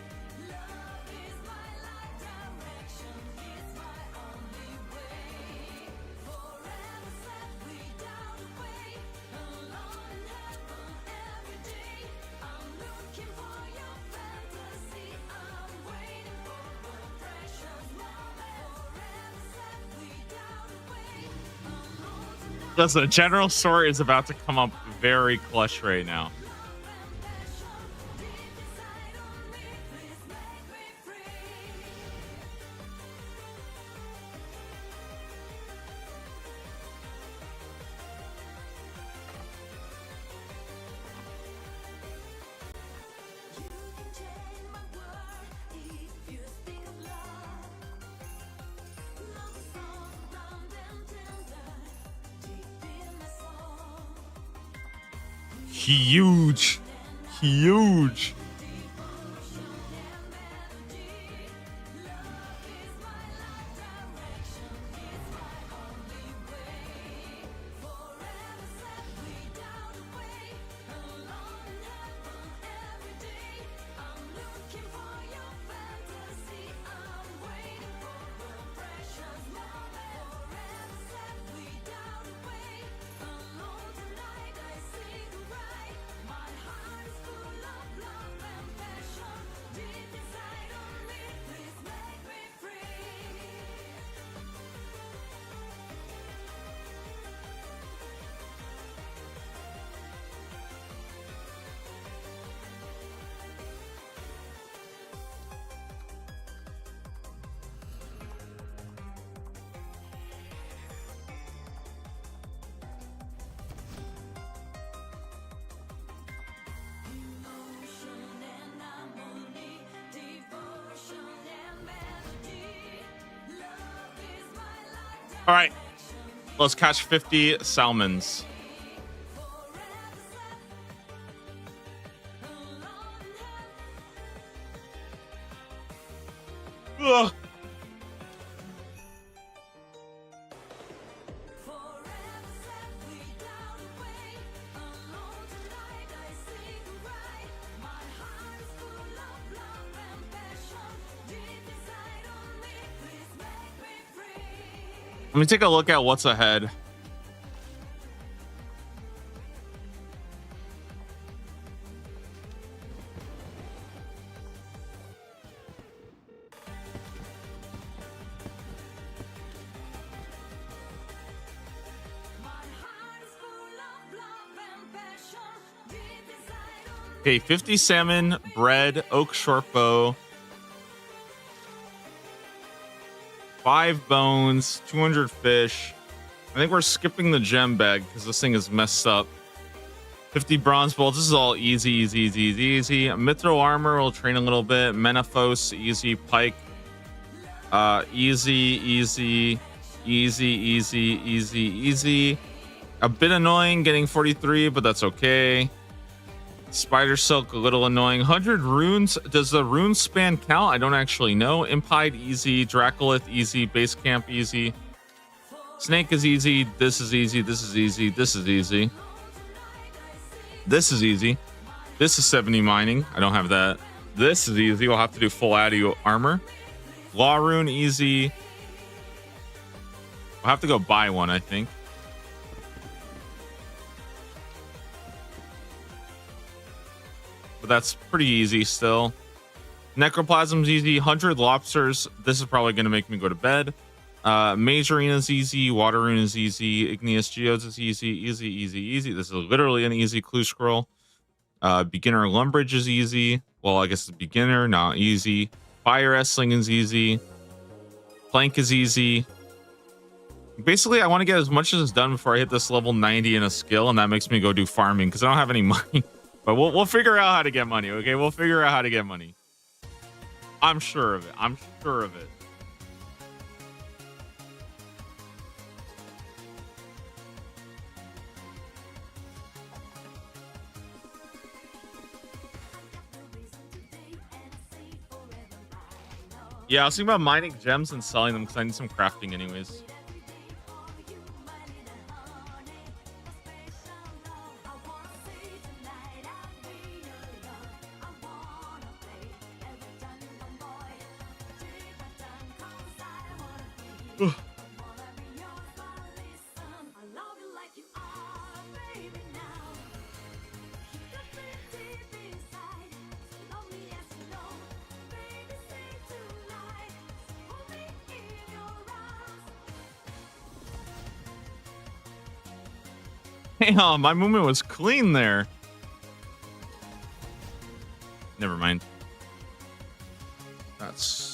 Listen, General Sort is about to come up very clutch right now. Huge. Huge. All right, let's catch 50 salmons. Ugh. Let me take a look at what's ahead. Okay, 50 salmon, bread, oak short bow, 5 bones, 200 fish. I think we're skipping the gem bag because this thing is messed up. 50 bronze bolts. This is all easy, easy, easy, easy, easy. Mithril armor, we'll train a little bit. Menaphos, easy. Pike, easy, easy, easy, easy, easy, easy. A bit annoying getting 43, but that's okay. Spider Silk, a little annoying. 100 runes. Does the rune span count? I don't actually know. Impide, easy. Dracolith, easy. Base Camp, easy. Snake is easy. This is easy. This is easy. This is easy. This is easy. This is 70 mining. I don't have that. This is easy. We'll have to do full Addy armor. Law rune, easy. I'll have to go buy one, I think. But that's pretty easy still. Necroplasm's easy. 100 lobsters. This is probably going to make me go to bed. Mage Arena is easy. Water Rune is easy. Igneous Geodes is easy. Easy, easy, easy. This is literally an easy clue scroll. Beginner Lumbridge is easy. Well, I guess it's beginner, not easy. Fire Wrestling is easy. Plank is easy. Basically, I want to get as much as it's done before I hit this level 90 in a skill, and that makes me go do farming because I don't have any money. But we'll figure out how to get money, okay? We'll figure out how to get money. I'm sure of it. I'm sure of it. Yeah, I was thinking about mining gems and selling them because I need some crafting anyways. Damn, my movement was clean there. Never mind. That's...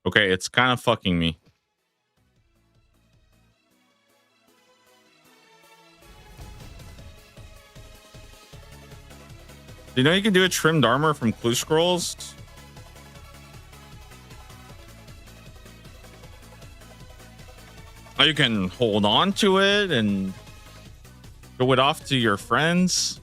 Okay, it's kind of fucking me. Do you know you can do a trimmed armor from clue scrolls? Or you can hold on to it and show it off to your friends.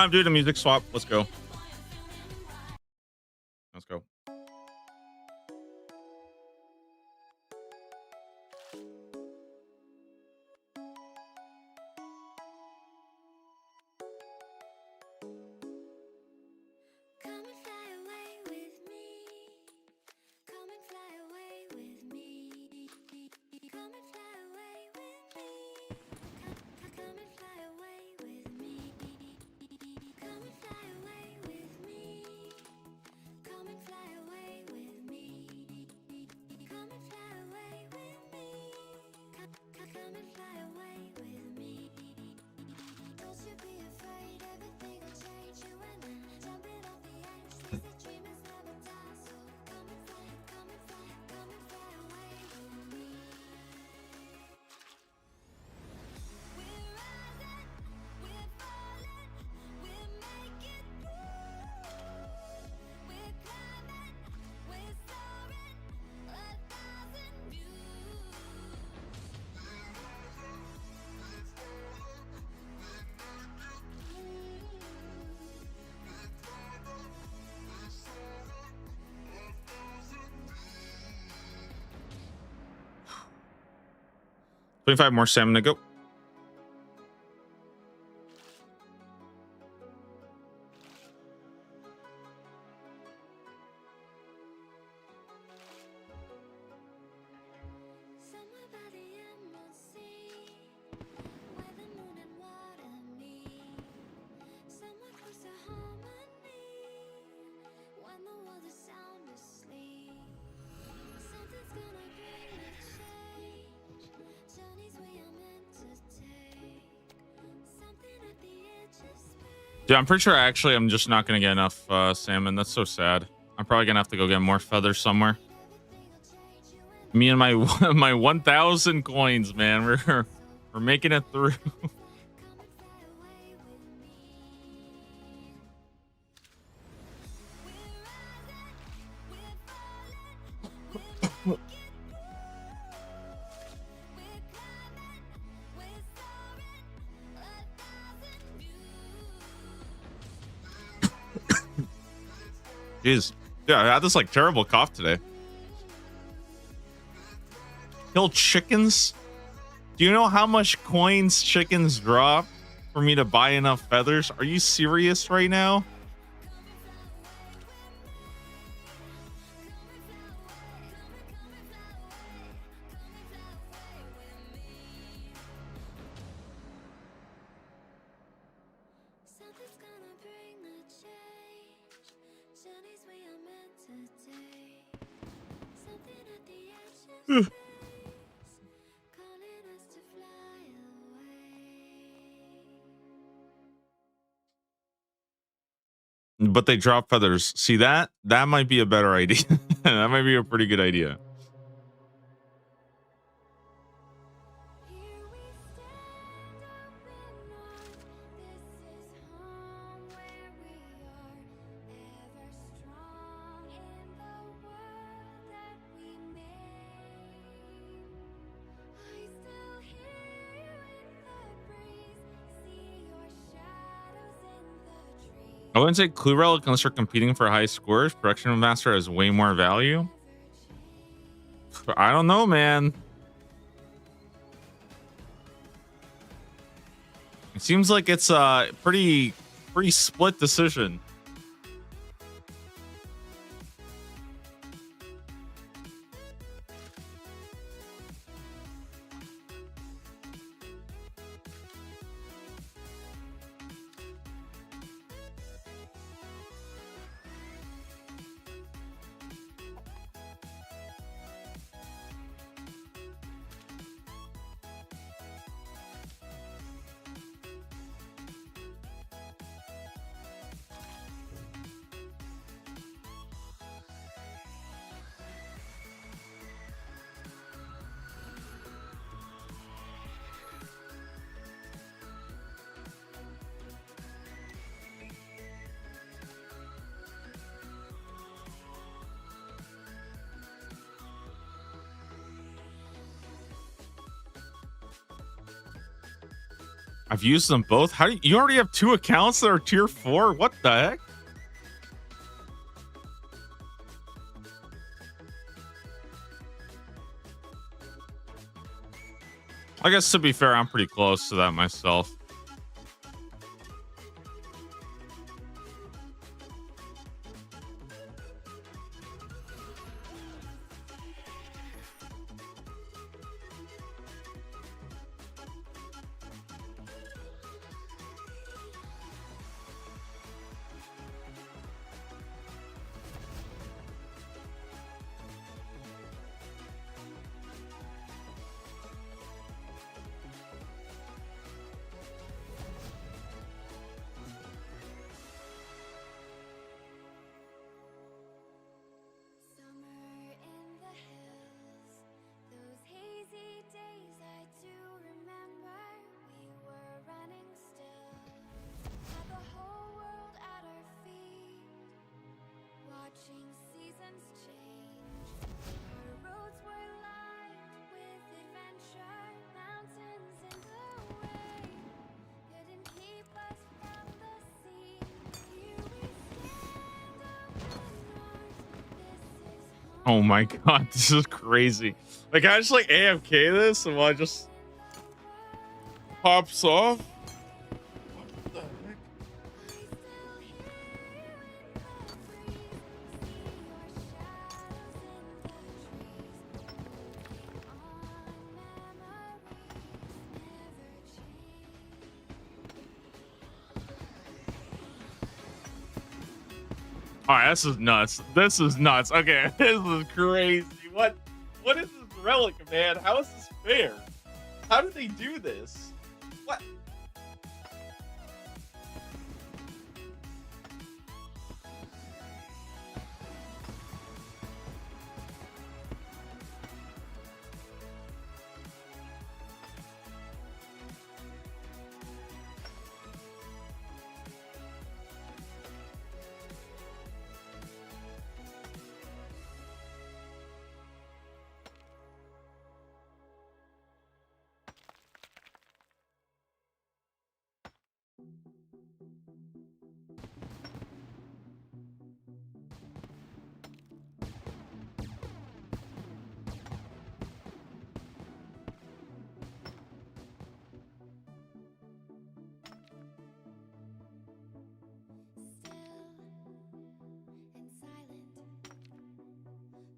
I'm doing a music swap. Let's go. Let's go. Come and fly away with me. Come and fly away with me. Come and fly away with me. Come and fly away with me. Come and fly away with me. Come and fly away with me. Come and fly away with me. Come and fly away with me. Don't you be afraid, everything will change. You and I jumping off the edge. They say dreamers never die, so come and fly, come and fly, come and fly away with me. We're rising, we're falling, we're making through. We're climbing, we're soaring, 1,000 views. $25 more salmon to go. Somewhere by the emerald sea, where the moon and water meet. Somewhere close to harmony, when the world is sound asleep. Something's gonna bring the change, journeys we are meant to take. Something at the edge of space. Dude, I'm pretty sure I'm just not gonna get enough salmon. That's so sad. I'm probably gonna have to go get more feathers somewhere. Everything will change, you and Me and my my 1,000 coins, man. We're making it through. come and fly away with me. We're rising, we're falling, we're making through. We're climbing, we're soaring, 1,000 views. Jeez. Yeah, I had this like terrible cough today. Kill chickens? Do you know how much coins chickens drop for me to buy enough feathers? Are you serious right now? Something's gonna bring the change, journeys we are meant to take. Something at the edge of space, calling us to fly away. But they drop feathers. See that? That might be a better idea. That might be a pretty good idea. Here we stand open arms. This is home where we are, ever strong in the world that we made. I still hear you in the breeze, see your shadows in the trees. I wouldn't say Clue Relic unless you're competing for high scores. Production Master has way more value. I don't know, man. It seems like it's a pretty split decision. I've used them both. How do you already have 2 accounts that are tier 4? What the heck? I guess to be fair, I'm pretty close to that myself. Summer in the hills, those hazy days I do remember. We were running still, had the whole world at our feet, watching seasons change. Our roads were lined with adventure, mountains in the way couldn't keep us from the sea. Here we stand, open arms. This is home. Oh my god, this is crazy. Like, I just like AFK this and while it just pops off. What the heck? I still hear you in the breeze, see your shadows in the trees, holding on memories never change. All right, this is nuts. This is nuts. Okay, this is crazy. What is this relic, man? How is this fair? How did they do this? What? Still and silent,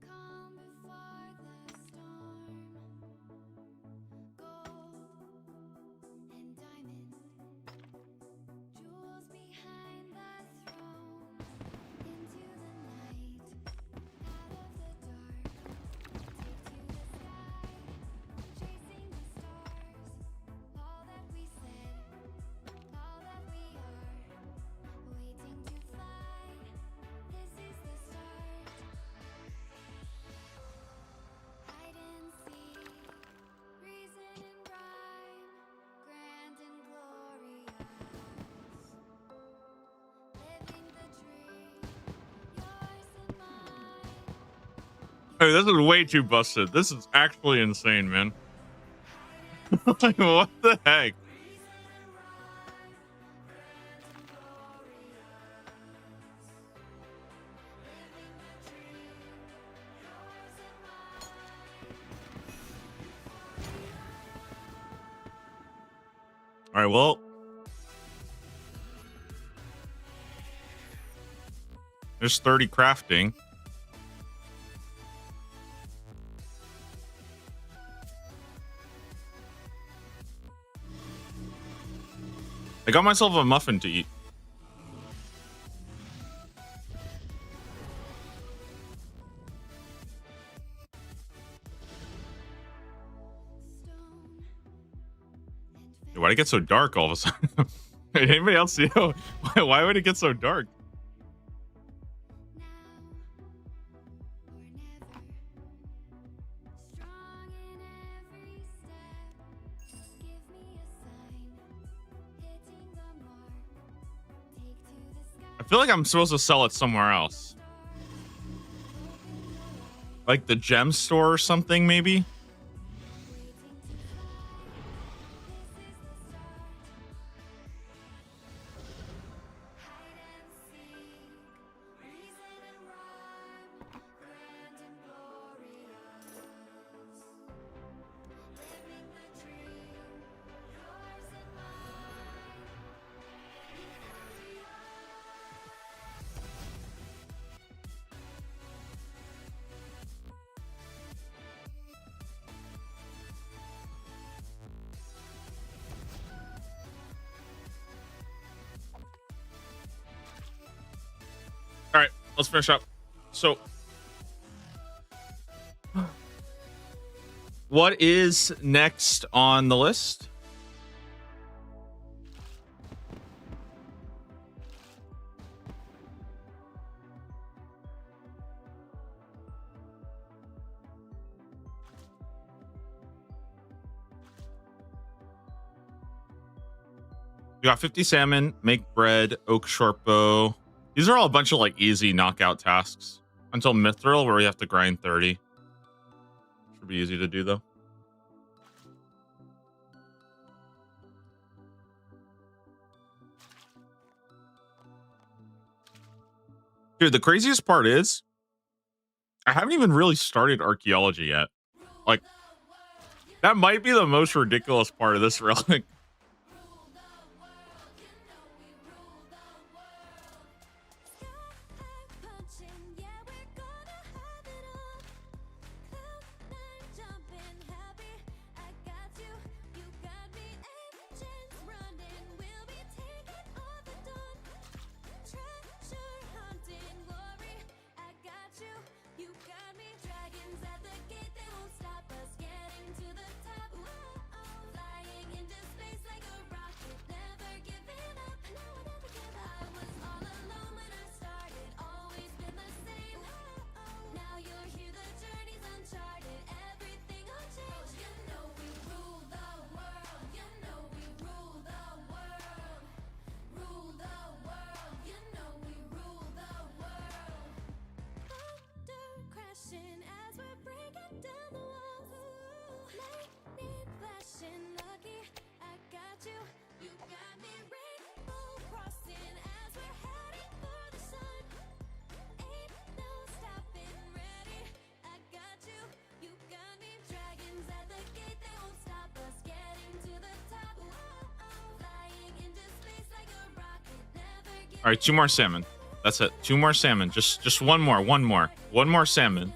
calm before the storm. Gold and diamond, jewels behind the throne. Into the night, out of the dark, take to the sky, chasing the stars. All that we said, all that we are. Waiting to fly, this is the start. Hide and seek, reason and rhyme, grand and glorious. Living the dream, yours and mine. Hey, this is way too busted. This is actually insane, man. Like, what the heck? All right, well, there's 30 crafting. I got myself a muffin to eat. Why'd it get so dark all of a sudden? Did anybody else see how, why would it get so dark? Now or never, strong in every step. Give me a sign, hitting the mark. Take to the sky. I feel like I'm supposed to sell it somewhere else. Like the gem store or something, maybe? All right, let's finish up. So, what is next on the list? You got 50 salmon, make bread, oak short bow. These are all a bunch of like easy knockout tasks until mithril, where we have to grind 30. Should be easy to do though. Dude, the craziest part is I haven't even really started archaeology yet. Like, that might be the most ridiculous part of this relic. Punching, yeah, we're gonna have it all. Cloud nine jumping, happy. I got you, you got me. Engines running, we'll be taking all the dawn. Treasure hunting, glory. I got you, you got me. Dragons at the gate, they won't stop us getting to the top. Flying into space like a rocket, never giving up. No, I never give up. I was all alone when I started, always been the same. Now you're here, the journey's uncharted, everything will change. You know we rule the world. You know we rule the world. Rule the world. You know we rule the world. Thunder crashing as we're breaking down the walls. Lightning flashing, lucky I got you. You got me. Rainbow crossing as we're heading for the sun. Ain't no stopping, ready. I got you. You got me. Dragons at the gate, they won't stop us getting to the top. Flying into space like a rocket, never give All right, 2 more salmon. That's it. 2 more salmon. Just one more. One more salmon.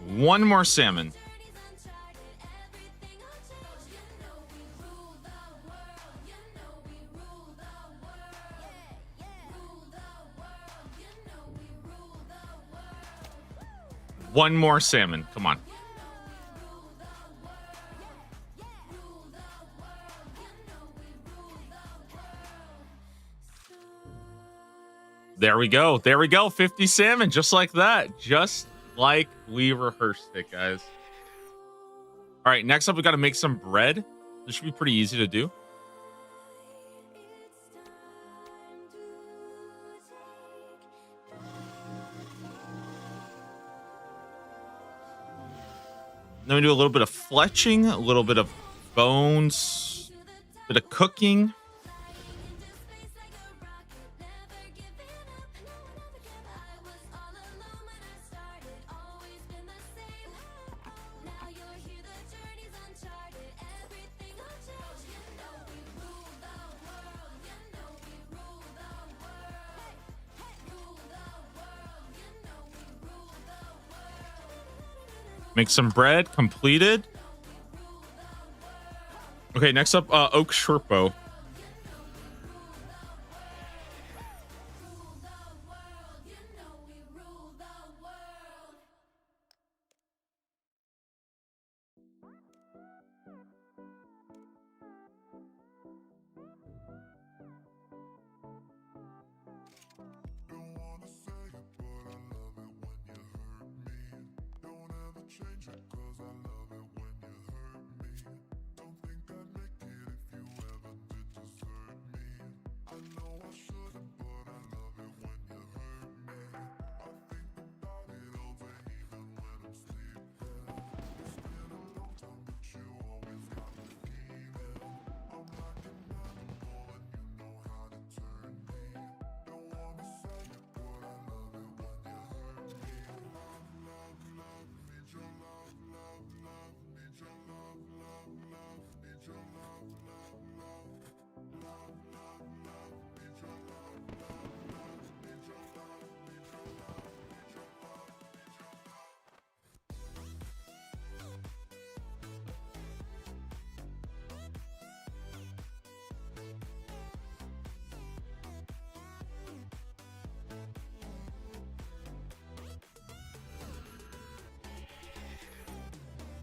One more salmon. One more salmon. Come on. There we go. There we go. 50 salmon. Just like that. Just like we rehearsed it, guys. All right. Next up, we got to make some bread. This should be pretty easy to do. Then we do a little bit of fletching, a little bit of bones, a bit of cooking. Make some bread. Completed. Okay, next up, oak shortbow.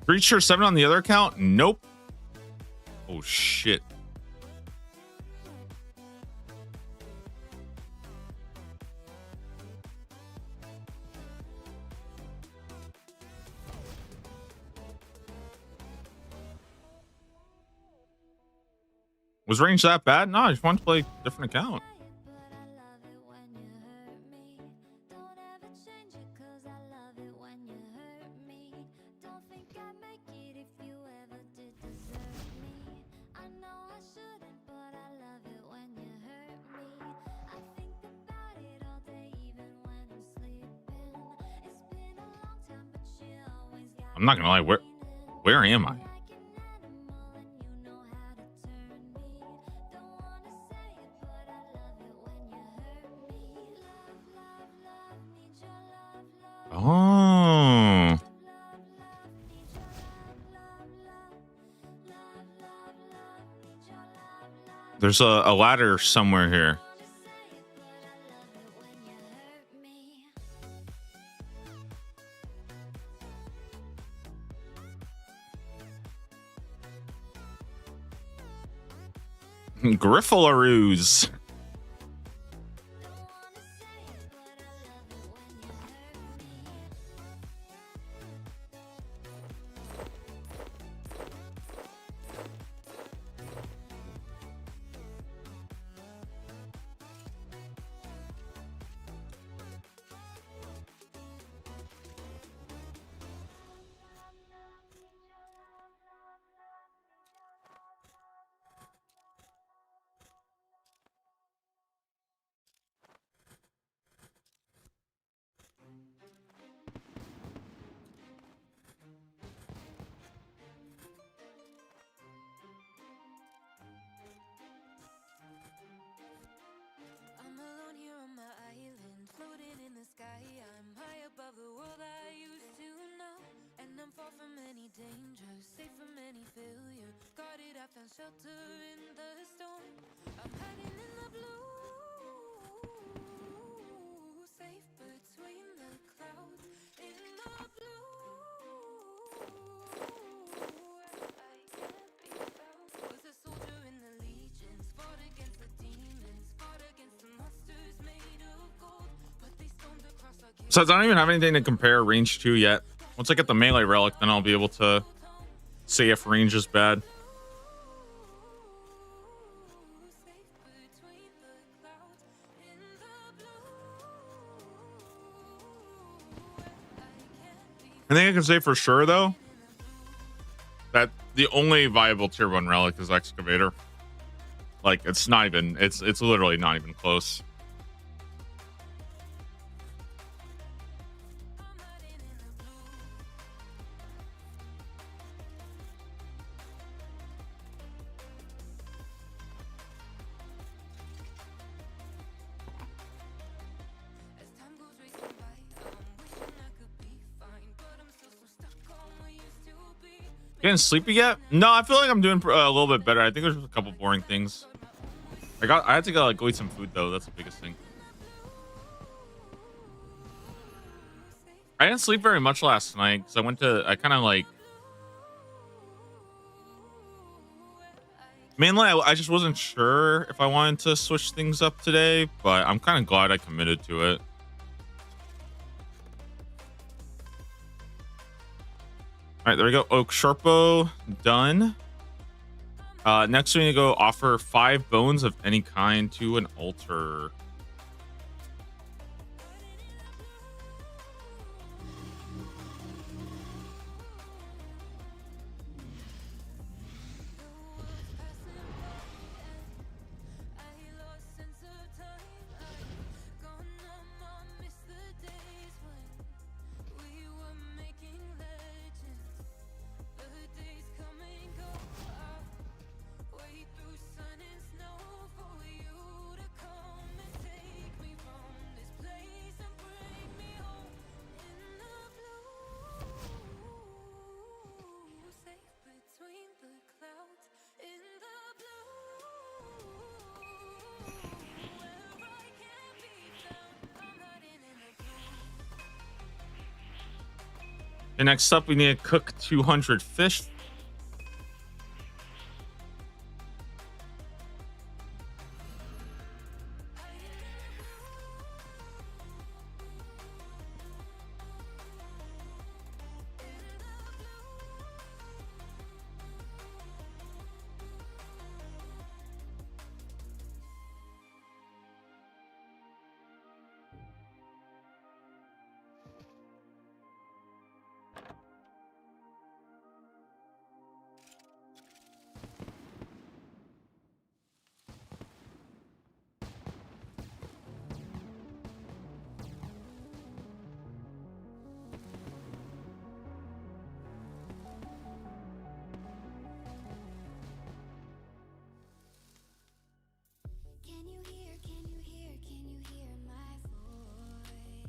Breacher 7 on the other account? Nope. Oh shit. Was range that bad? No, I just wanted to play a different account. I'm not gonna lie, where am I? Oh. There's a ladder somewhere here. Griffalaroos. I'm alone here on my island, floating in the sky. I'm high above the world I used to know, and I'm far from any danger, safe from any failure. Guarded, I found shelter in the storm. I'm hiding in the blue, safe between the clouds. In the blue, I can't be found. Was a soldier in the legions, fought against the demons, fought against the monsters made of gold, but they stormed across our So I don't even have anything to compare range to yet. Once I get the melee relic, then I'll be able to say if range is bad. I think I can say for sure though that the only viable tier 1 relic is excavator. Like it's not even it's literally not even close. As time goes racing by, I'm wishing I could be fine, but I'm still so stuck on what used to be. Getting sleepy yet? No, I feel like I'm doing a little bit better. I think there's just a couple boring things. I had to go eat some food though. That's the biggest thing. I didn't sleep very much last night because I kind of like mainly I just wasn't sure if I wanted to switch things up today, but I'm kind of glad I committed to it. All right, there we go. Oak Sharpo done. Next we need to go offer 5 bones of any kind to an altar. And next up, we need to cook 200 fish. Can you hear my voice?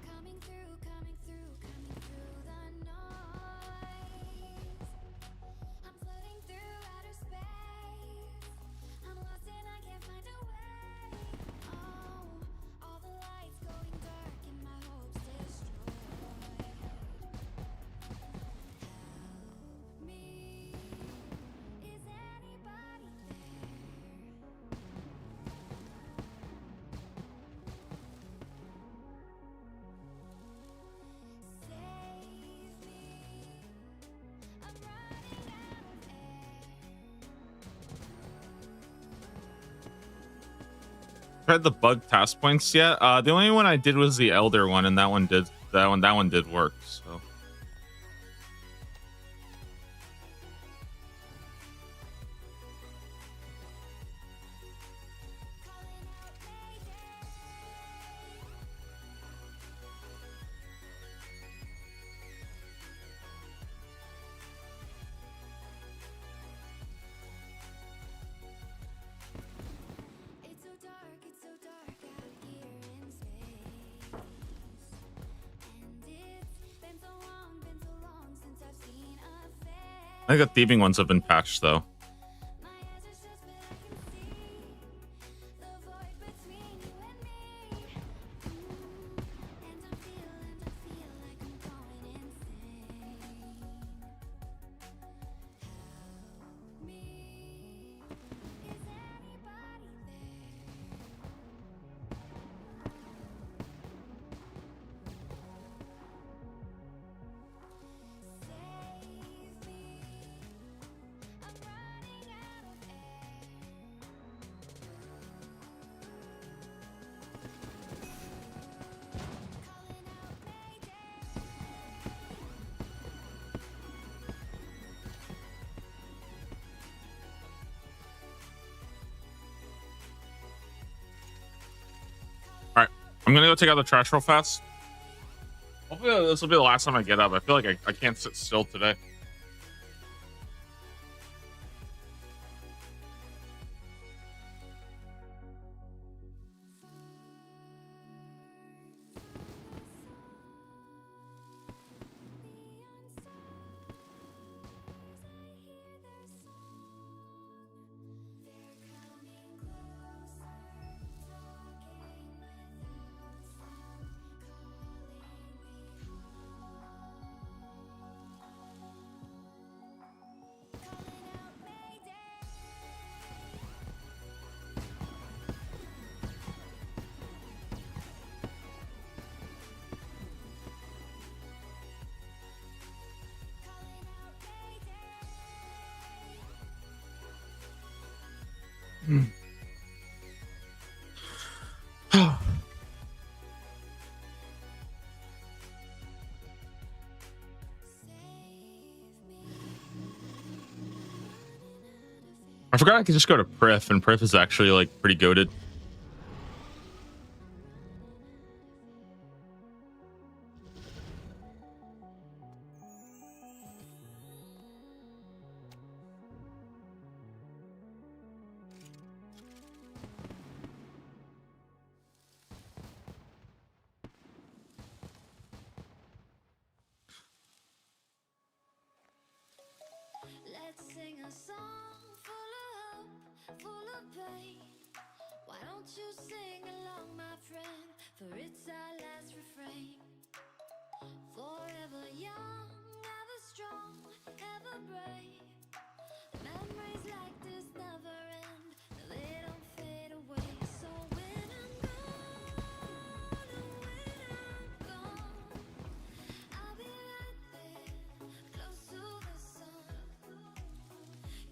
Coming through the noise. I'm floating through outer space. I'm lost and I can't find a way. Oh, all the lights going dark and my hopes destroyed. Help me. Is anybody there? Save me. I'm running out of air. Tried the bug task points yet? The only one I did was the elder one, and that one did work. So Calling out mayday. It's so dark out here in space. And it's been so long since I've seen a face. I think the thieving ones have been patched though. My eyes are shut, but I can see the void between you and me. And I feel like I'm going insane. Help me. Is anybody there? Save me. I'm running out of air. Calling out mayday. All right, I'm gonna go take out the trash real fast. Hopefully, this will be the last time I get up. I feel like I can't sit still today. I forgot I could just go to Prif, and Prif is actually like pretty goated. Let's sing a song full of hope, full of pain. Why don't you sing along, my friend? For it's our last refrain. Forever young, ever strong, ever brave. Memories like this never end, no, they don't fade away. So when I'm gone, oh, when I'm gone, I'll be right there, close to the sun.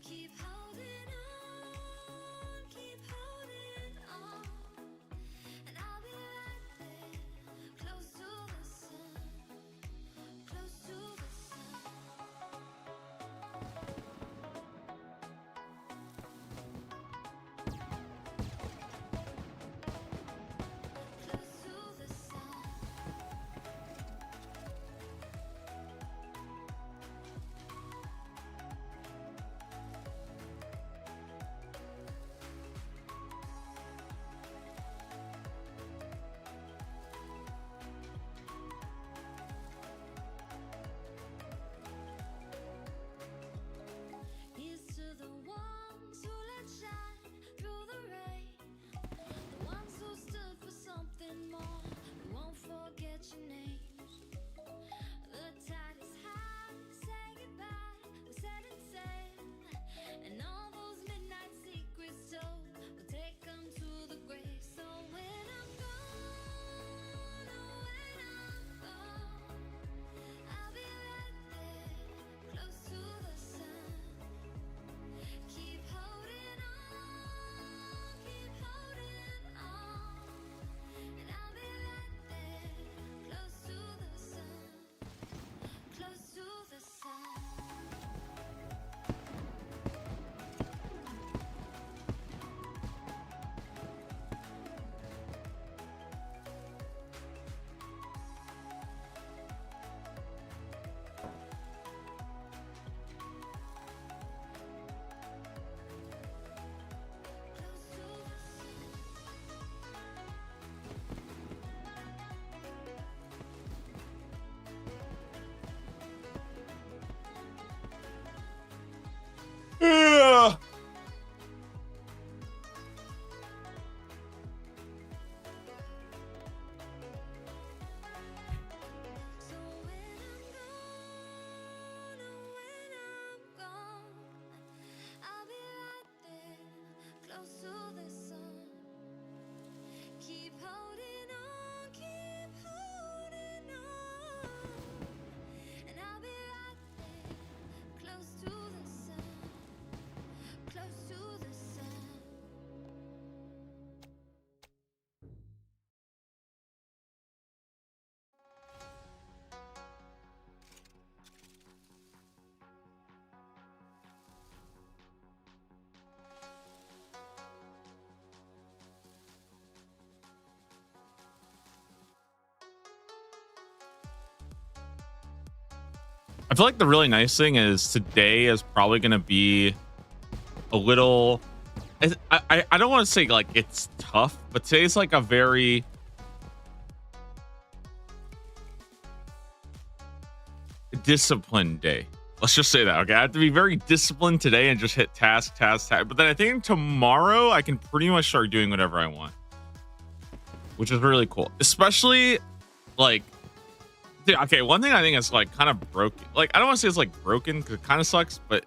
Keep holding on, and I'll be right there, close to the sun, close to the sun. Close to the sun. Here's to the ones who let shine through the rain, the ones who stood for something more, who won't forget your names. The tide is high, say goodbye, we set it sail, and all those midnight secrets told, we'll take them to the grave. So when I'm gone, oh, when I'm gone, I'll be right there, close to the sun. Keep holding on, and I'll be right there, close to the sun, close to the sun. Yeah. So when I'm gone, oh, when I'm gone, I'll be right there, close to the sun. Keep holding on, and I'll be right there, close to the sun, close to the sun. I feel like the really nice thing is today is probably going to be a little. I don't want to say like it's tough, but today's like a very disciplined day. Let's just say that. Okay, I have to be very disciplined today and just hit task. But then I think tomorrow I can pretty much start doing whatever I want, which is really cool. Especially like, dude, okay, one thing I think is like kind of broken. Like I don't want to say it's like broken because it kind of sucks, but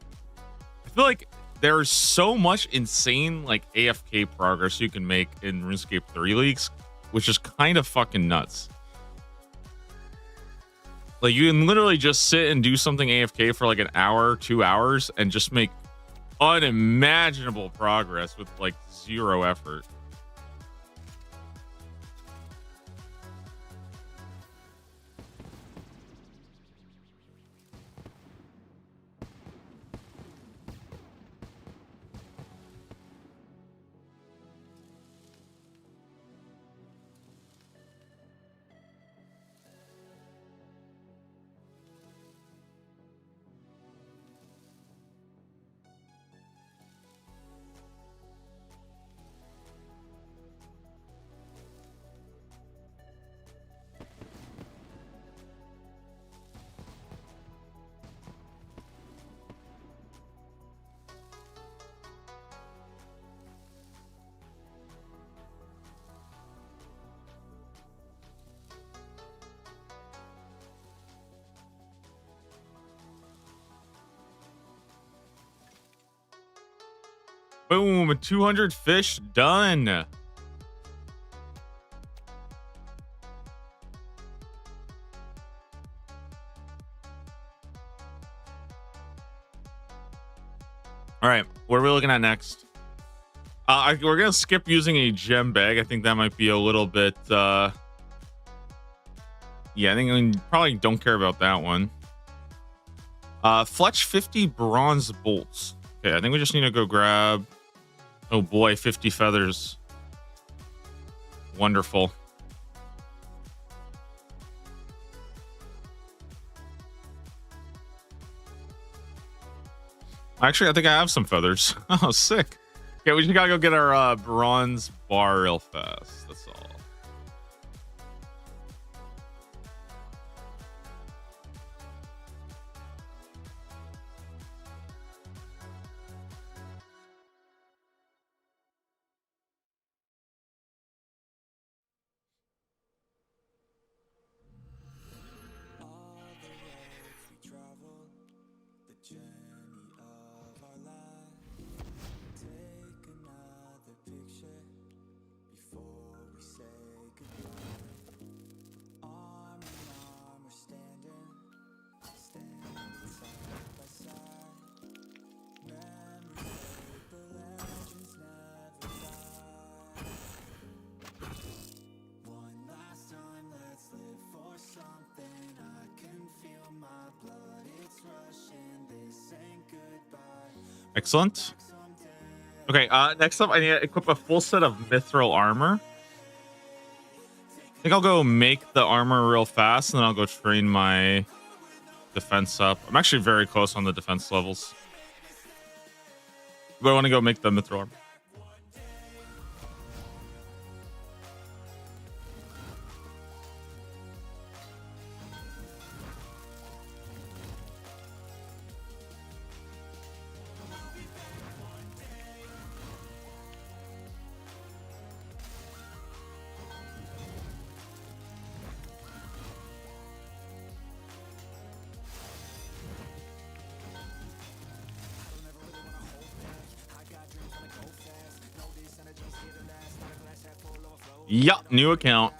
I feel like there's so much insane like AFK progress you can make in RuneScape 3 leagues, which is kind of fucking nuts. Like you can literally just sit and do something AFK for like an hour, 2 hours, and just make unimaginable progress with like zero effort. Boom, 200 fish done. All right, what are we looking at next? We're gonna skip using a gem bag. I think that might be a little bit. Yeah, I think we probably don't care about that one. Fletch 50 bronze bolts. Okay, I think we just need to go grab. Oh boy, 50 feathers. Wonderful. Actually, I think I have some feathers. Oh, sick. Okay, we just gotta go get our bronze bar real fast. That's all. All the roads we travel, the journey of our life. Take another picture before we say goodbye. Arm in arm, we're standing side by side. Memories fade, but legends never die. One last time, let's live for something. I can feel my blood, it's rushing. This ain't goodbye. Excellent. Okay, next up, I need to equip a full set of mithril armor. I think I'll go make the armor real fast, and then I'll go train my defense up. I'm actually very close on the defense levels. But I want to go make the mithril armor. Yup, new account.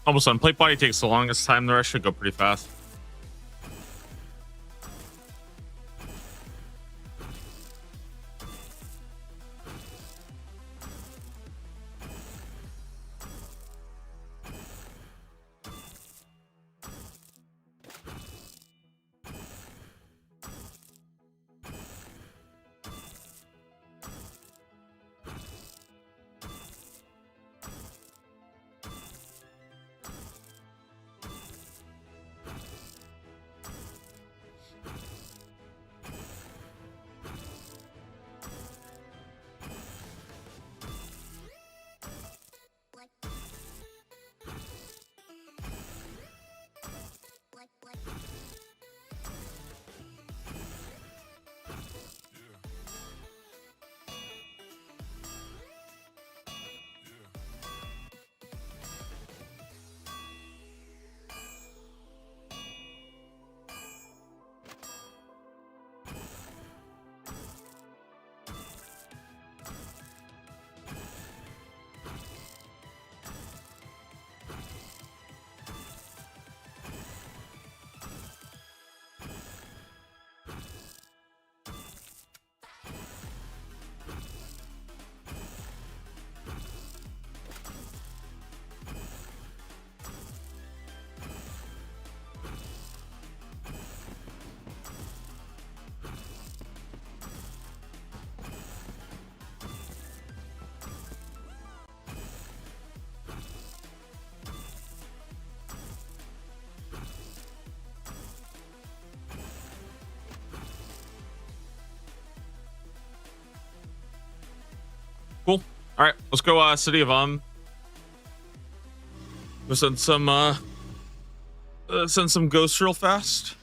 Almost done. Plate body takes the longest time. The rest should go pretty fast. Cool. All right, let's go. City of We'll send some ghosts real fast.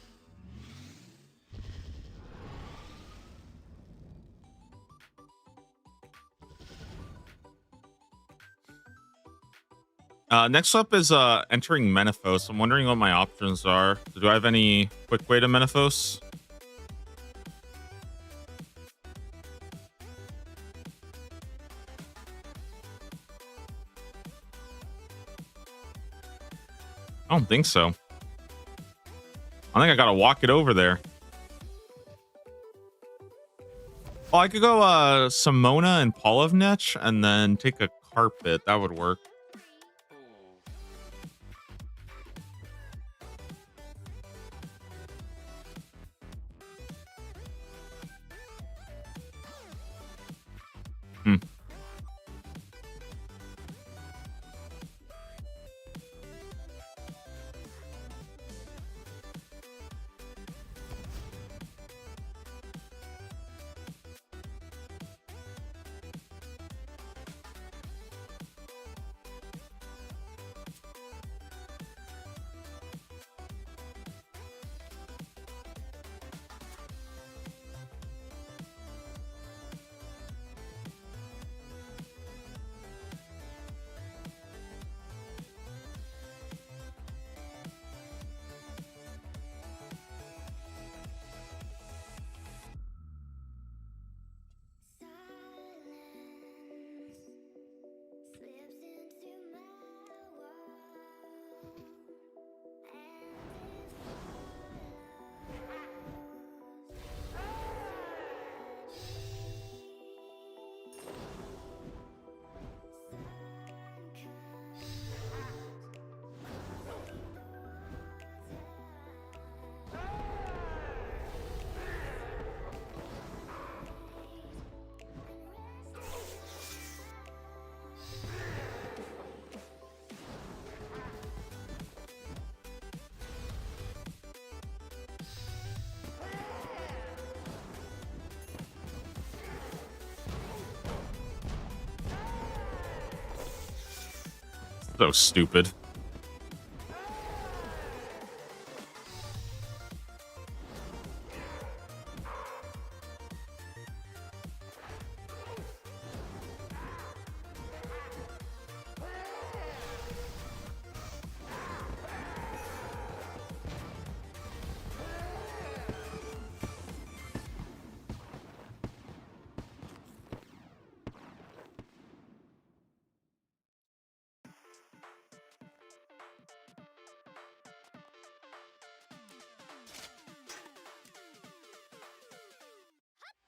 Next up is entering Menaphos. I'm wondering what my options are. Do I have any quick way to Menaphos? I don't think so. I think I gotta walk it over there. Oh, I could go Simona and Polovnech and then take a carpet. That would work. Hmm. So stupid.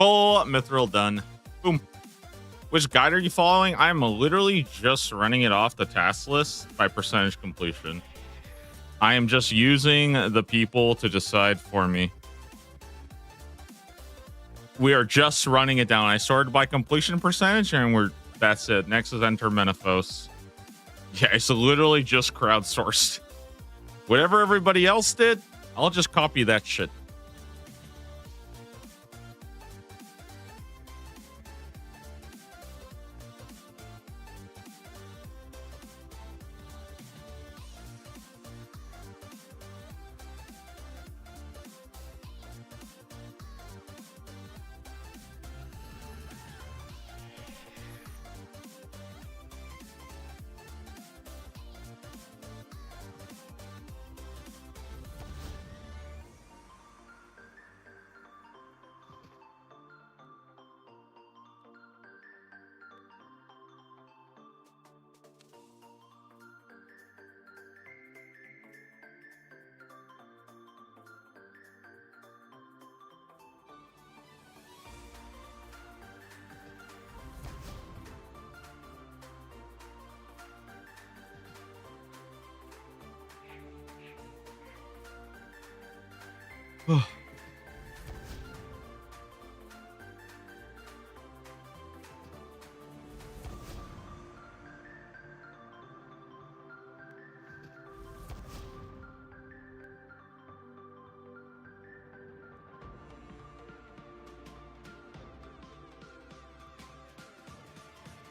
Full mithril done. Boom. Which guide are you following? I'm literally just running it off the task list by percentage completion. I am just using the people to decide for me. We are just running it down. I sorted by completion percentage, and that's it. Next is enter Menaphos. Yeah, it's literally just crowdsourced. Whatever everybody else did, I'll just copy that shit.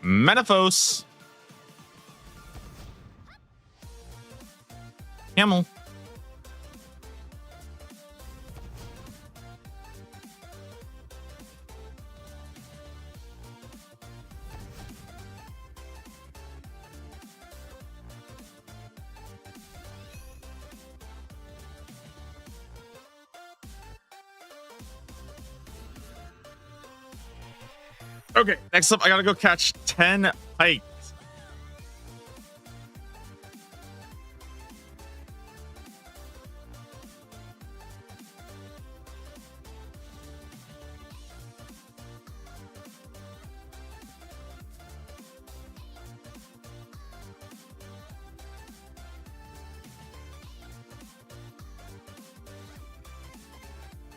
Menaphos. Camel. Okay, next up, I gotta go catch 10 pikes.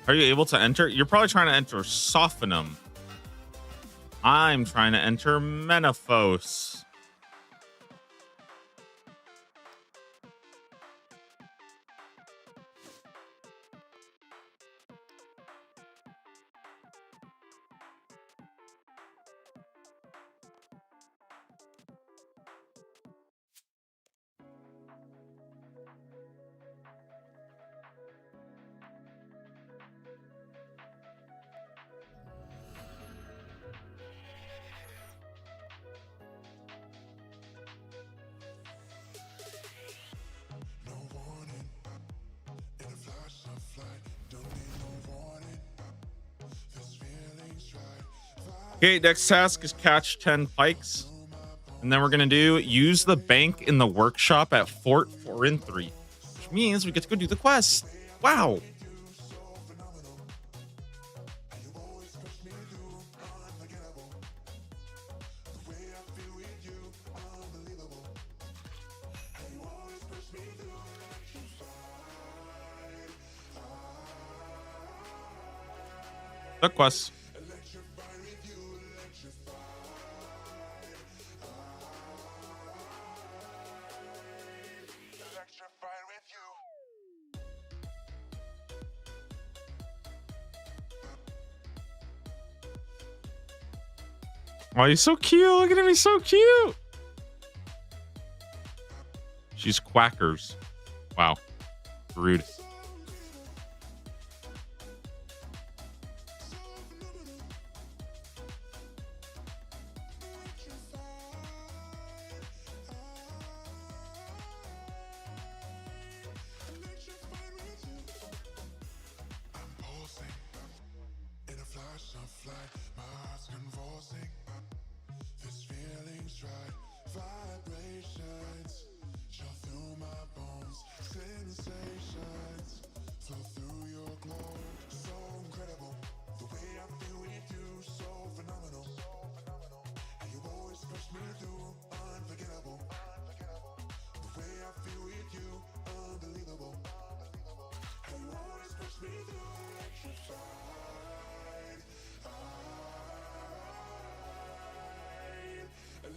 Are you able to enter? You're probably trying to enter Sophanum. I'm trying to enter Menaphos. Okay, next task is catch 10 pikes. And then we're going to do use the bank in the workshop at Fort 4 and 3. Which means we get to go do the quest. Wow. The quest. Oh, he's so cute. Look at him. He's so cute. She's quackers. Wow. Rude.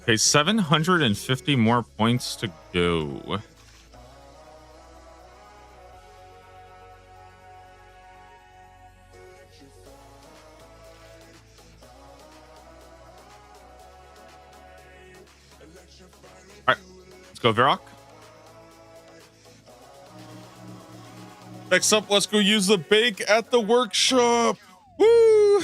Okay, 750 more points to go. All right, let's go, Varrock. Next up, let's go use the bake at the workshop. Woo!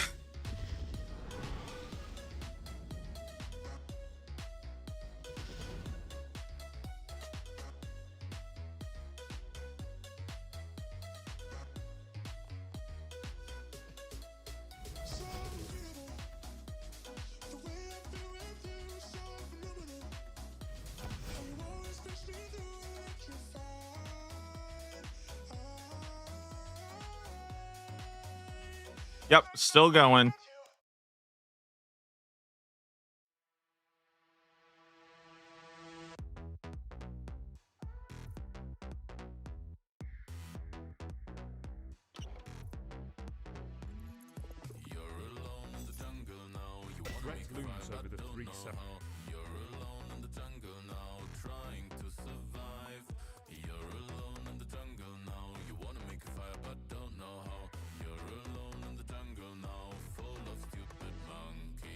Yep, still going. Red looms over the 3-7.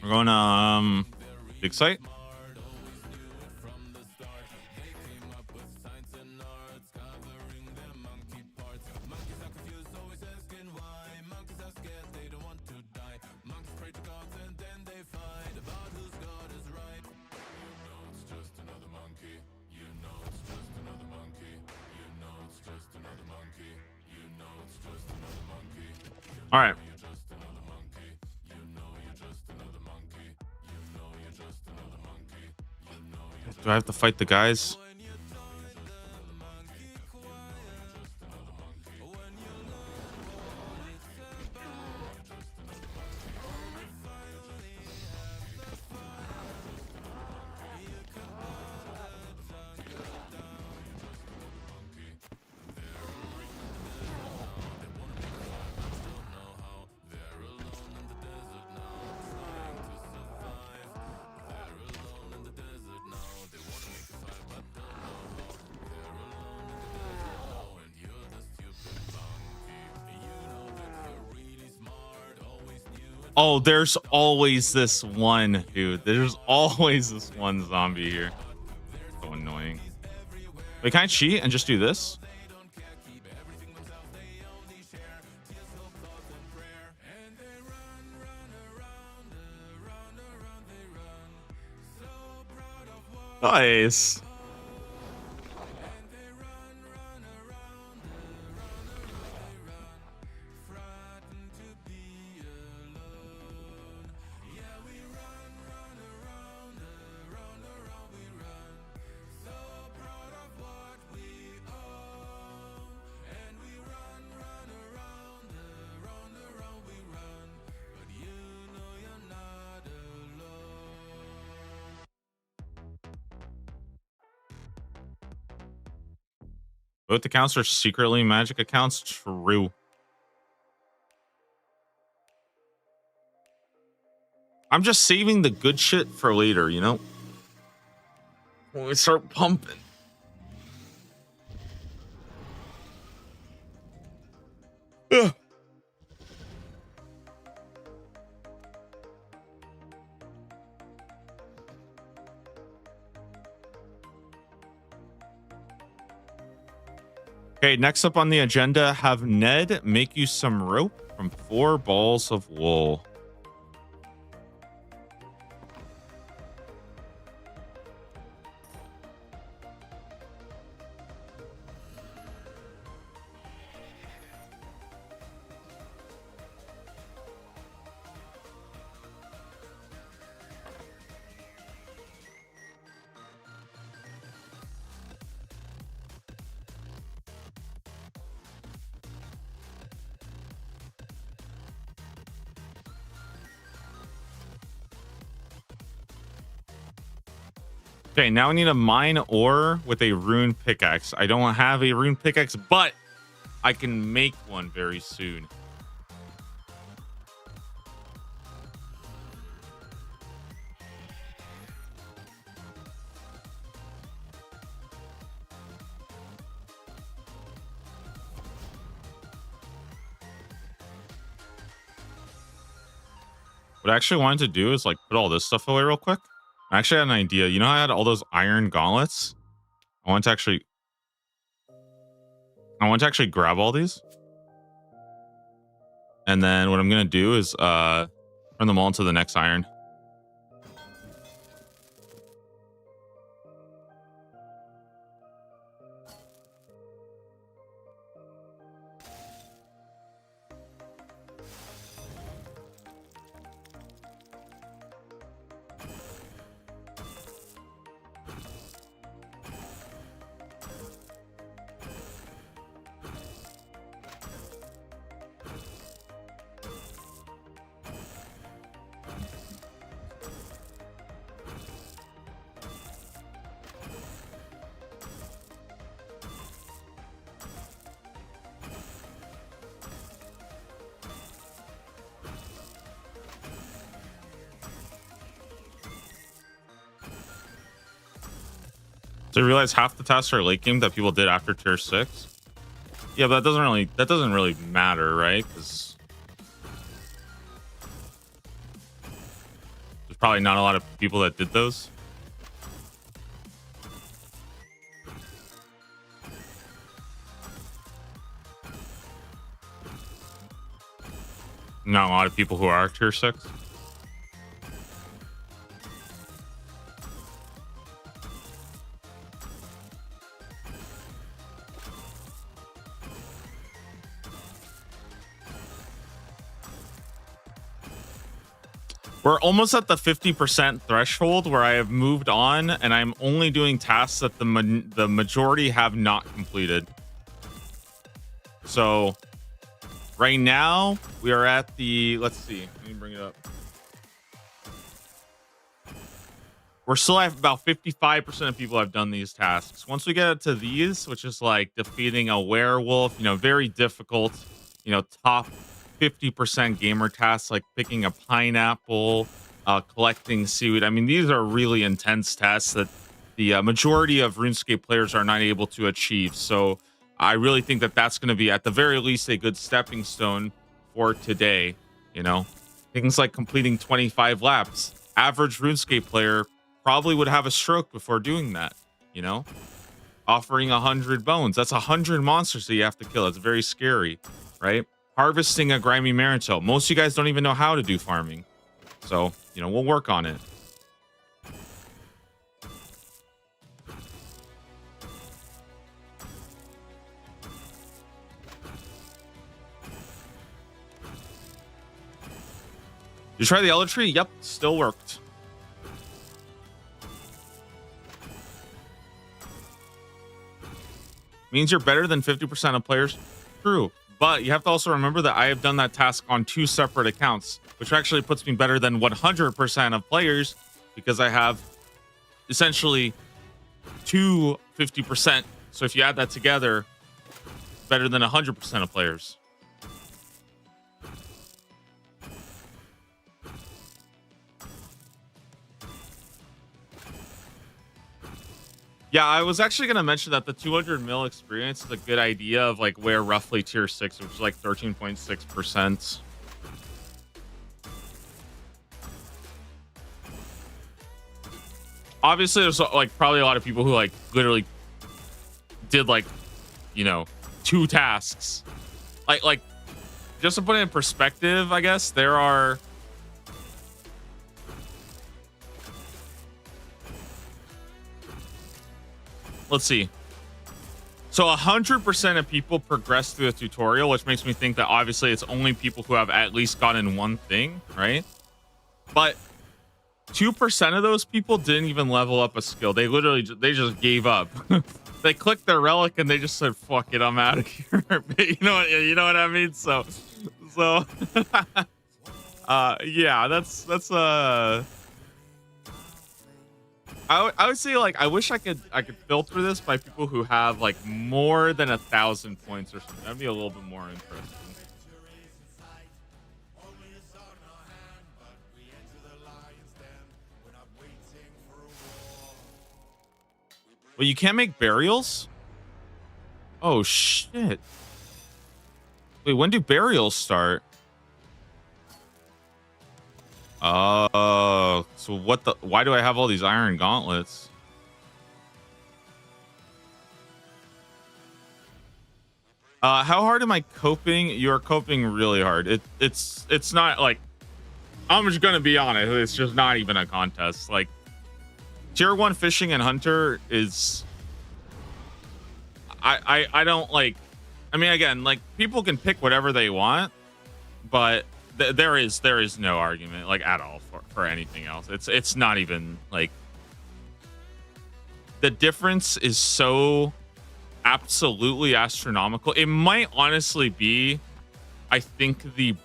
We're going big site. All right. Do I have to fight the guys? Oh, there's always this one, dude. There's always this one zombie here. So annoying. Wait, can I cheat and just do this? Nice. Both accounts are secretly magic accounts. True. I'm just saving the good shit for later, you know? When we start pumping. Ugh. Okay, next up on the agenda, have Ned make you some rope from 4 balls of wool. Okay, now I need a mine ore with a rune pickaxe. I don't have a rune pickaxe, but I can make one very soon. What I actually wanted to do is like put all this stuff away real quick. I actually had an idea. You know, I had all those iron gauntlets. I want to actually grab all these. And then what I'm gonna do is turn them all into the next iron. So you realize half the tasks are late game that people did after tier 6. Yeah, but that doesn't really matter, right? Because there's probably not a lot of people that did those. Not a lot of people who are tier 6. We're almost at the 50% threshold where I have moved on and I'm only doing tasks that the majority have not completed. So right now we are at the, let's see, let me bring it up. We're still at about 55% of people have done these tasks. Once we get to these, which is like defeating a werewolf, you know, very difficult, you know, top 50% gamer tasks like picking a pineapple, collecting seaweed. I mean, these are really intense tasks that the majority of RuneScape players are not able to achieve. So I really think that that's going to be at the very least a good stepping stone for today. You know, things like completing 25 laps. Average RuneScape player probably would have a stroke before doing that. You know, offering 100 bones. That's 100 monsters that you have to kill. It's very scary, right? Harvesting a grimy Marito. Most of you guys don't even know how to do farming. So, you know, we'll work on it. You try the Elder Tree? Yep, still worked. Means you're better than 50% of players? True. But you have to also remember that I have done that task on 2 separate accounts, which actually puts me better than 100% of players because I have essentially 2 50%. So if you add that together, better than 100% of players. Yeah, I was actually going to mention that the 200 mil experience is a good idea of like where roughly tier 6, which is like 13.6%. Obviously, there's like probably a lot of people who like literally did like, you know, 2 tasks. Like just to put it in perspective, I guess there are. Let's see. So 100% of people progress through the tutorial, which makes me think that obviously it's only people who have at least gotten one thing, right? But 2% of those people didn't even level up a skill. They literally they just gave up. They clicked their relic and they just said, "Fuck it, I'm out of here." You know what I mean? So yeah, that's I would say like I wish I could filter this by people who have like more than 1,000 points or something. That'd be a little bit more interesting. Well, you can't make burials? Oh shit. Wait, when do burials start? Oh, so what the? Why do I have all these iron gauntlets? How hard am I coping? You're coping really hard. It's not like I'm just gonna be honest. It's just not even a contest. Like tier 1 fishing and hunter is I don't like. I mean, again, like people can pick whatever they want, but there is no argument like at all for anything else. It's not even like the difference is so absolutely astronomical. It might honestly be, I think, the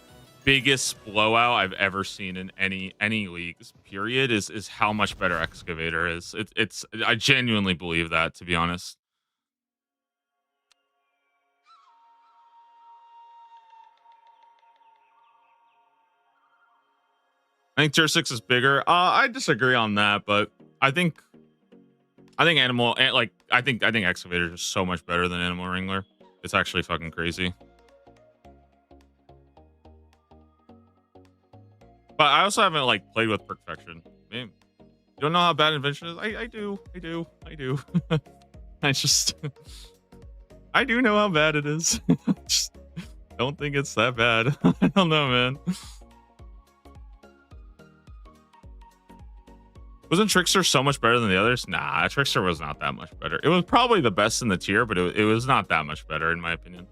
biggest blowout I've ever seen in any leagues. Period. Is how much better excavator is. It's I genuinely believe that, to be honest. I think tier 6 is bigger. I disagree on that, but I think animal like I think excavator is so much better than animal wrangler. It's actually fucking crazy. But I also haven't like played with perfection. Man, you don't know how bad invention is? I do. I just I do know how bad it is. Just don't think it's that bad. I don't know, man. Wasn't Trickster so much better than the others? Nah, Trickster was not that much better. It was probably the best in the tier, but it was not that much better in my opinion.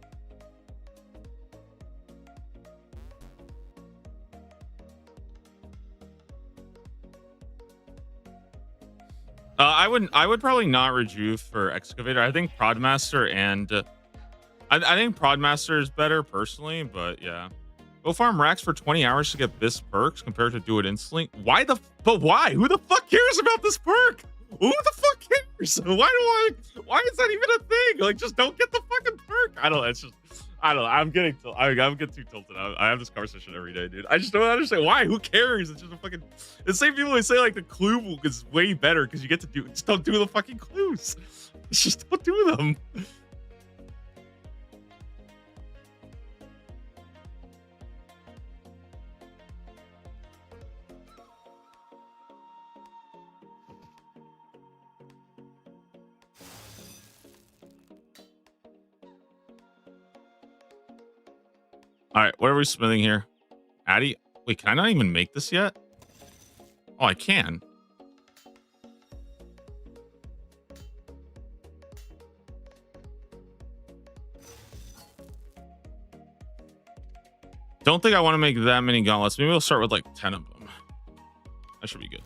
I would probably not rejuve for excavator. I think Prodmaster and I think Prodmaster is better personally, but yeah. Go farm racks for 20 hours to get this perks compared to do it instantly. But why? Who the fuck cares about this perk? Who the fuck cares? Why is that even a thing? Like, just don't get the fucking perk. I don't know. I'm getting too tilted. I have this conversation every day, dude. I just don't understand why. Who cares? It's just a fucking. The same people who say like the clue is way better because you get to just don't do the fucking clues. Just don't do them. All right, what are we smithing here? Addy? Wait, can I not even make this yet? Oh, I can. Don't think I want to make that many gauntlets. Maybe we'll start with like 10 of them. That should be good.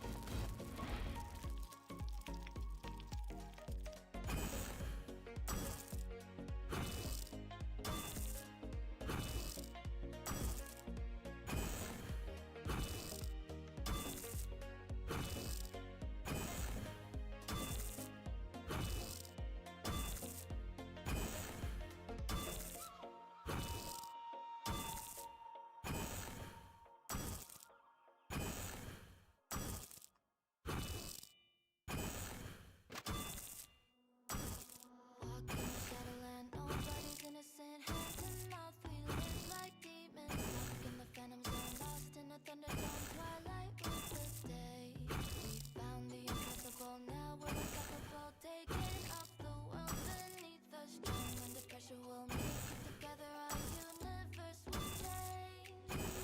Walking in shadowland, nobody's innocent. Hand to mouth, we live like demons. Stuck in the phantom zone, lost in a thunderdome. Twilight was the day. We found the impossible, now we're unstoppable. Taking off the world beneath us. Strong under pressure, we'll make it together. Our universe will change.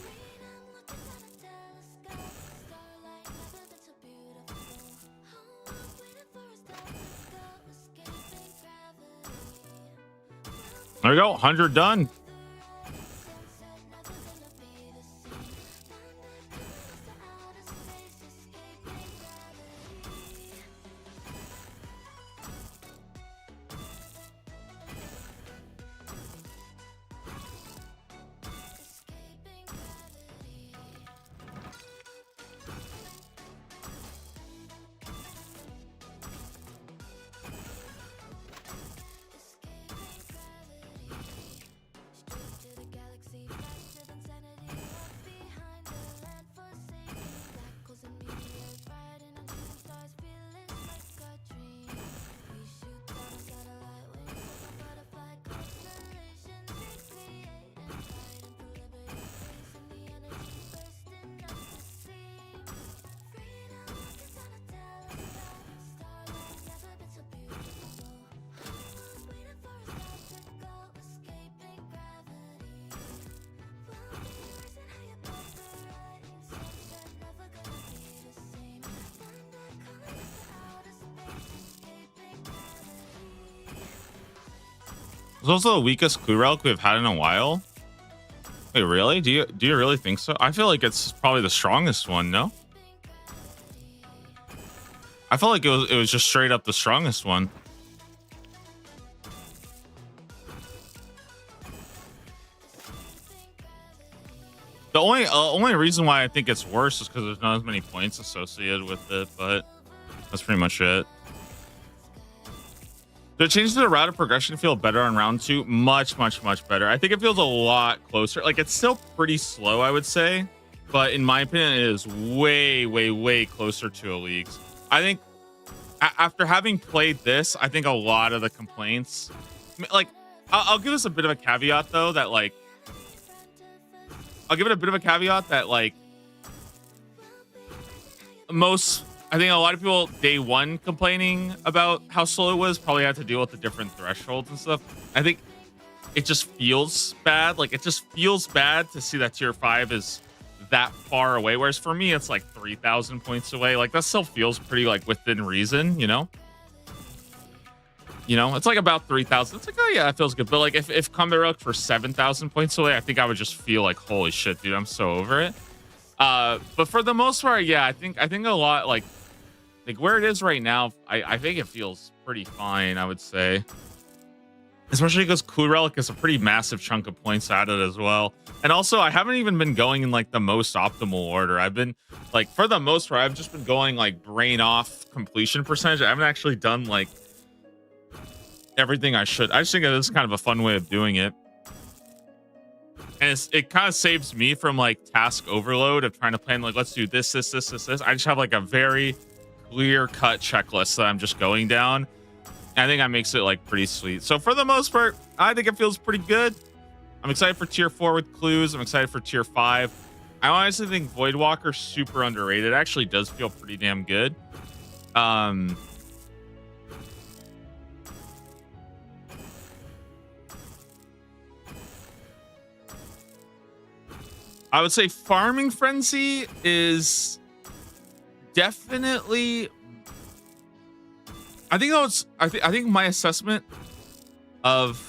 Freedom looking down a telescope. Starlight never been so beautiful. Whole world waiting for us to go. Escaping gravity. There we go. 100 done. It's also the weakest clue relic we've had in a while. Wait, really? Do you really think so? I feel like it's probably the strongest one, no? I felt like it was just straight up the strongest one. The only reason why I think it's worse is because there's not as many points associated with it, but that's pretty much it. The change to the route of progression feel better on round 2. Much better. I think it feels a lot closer. Like, it's still pretty slow, I would say, but in my opinion, it is way closer to Elite's. I think after having played this, I think a lot of the complaints, like, I'll give this a bit of a caveat though, that like, I think I think a lot of people day one complaining about how slow it was probably had to deal with the different thresholds and stuff. I think it just feels bad. Like, it just feels bad to see that tier 5 is that far away. Whereas for me, it's like 3,000 points away. Like, that still feels pretty like within reason, you know? You know, it's like about 3,000. It's like, oh yeah, that feels good. But like, if Combat Relic for 7,000 points away, I think I would just feel like, holy shit, dude, I'm so over it. But for the most part, yeah, I think a lot like where it is right now, I think it feels pretty fine, I would say. Especially because Clue Relic is a pretty massive chunk of points added as well. And also, I haven't even been going in like the most optimal order. I've been like, for the most part, I've just been going like brain off completion percentage. I haven't actually done like everything I should. I just think this is kind of a fun way of doing it. And it kind of saves me from like task overload of trying to plan like, let's do this. I just have like a very clear cut checklist that I'm just going down. I think that makes it like pretty sweet. So for the most part, I think it feels pretty good. I'm excited for tier 4 with clues. I'm excited for tier 5. I honestly think Voidwalker's super underrated. It actually does feel pretty damn good. I would say Farming Frenzy is definitely, I think my assessment of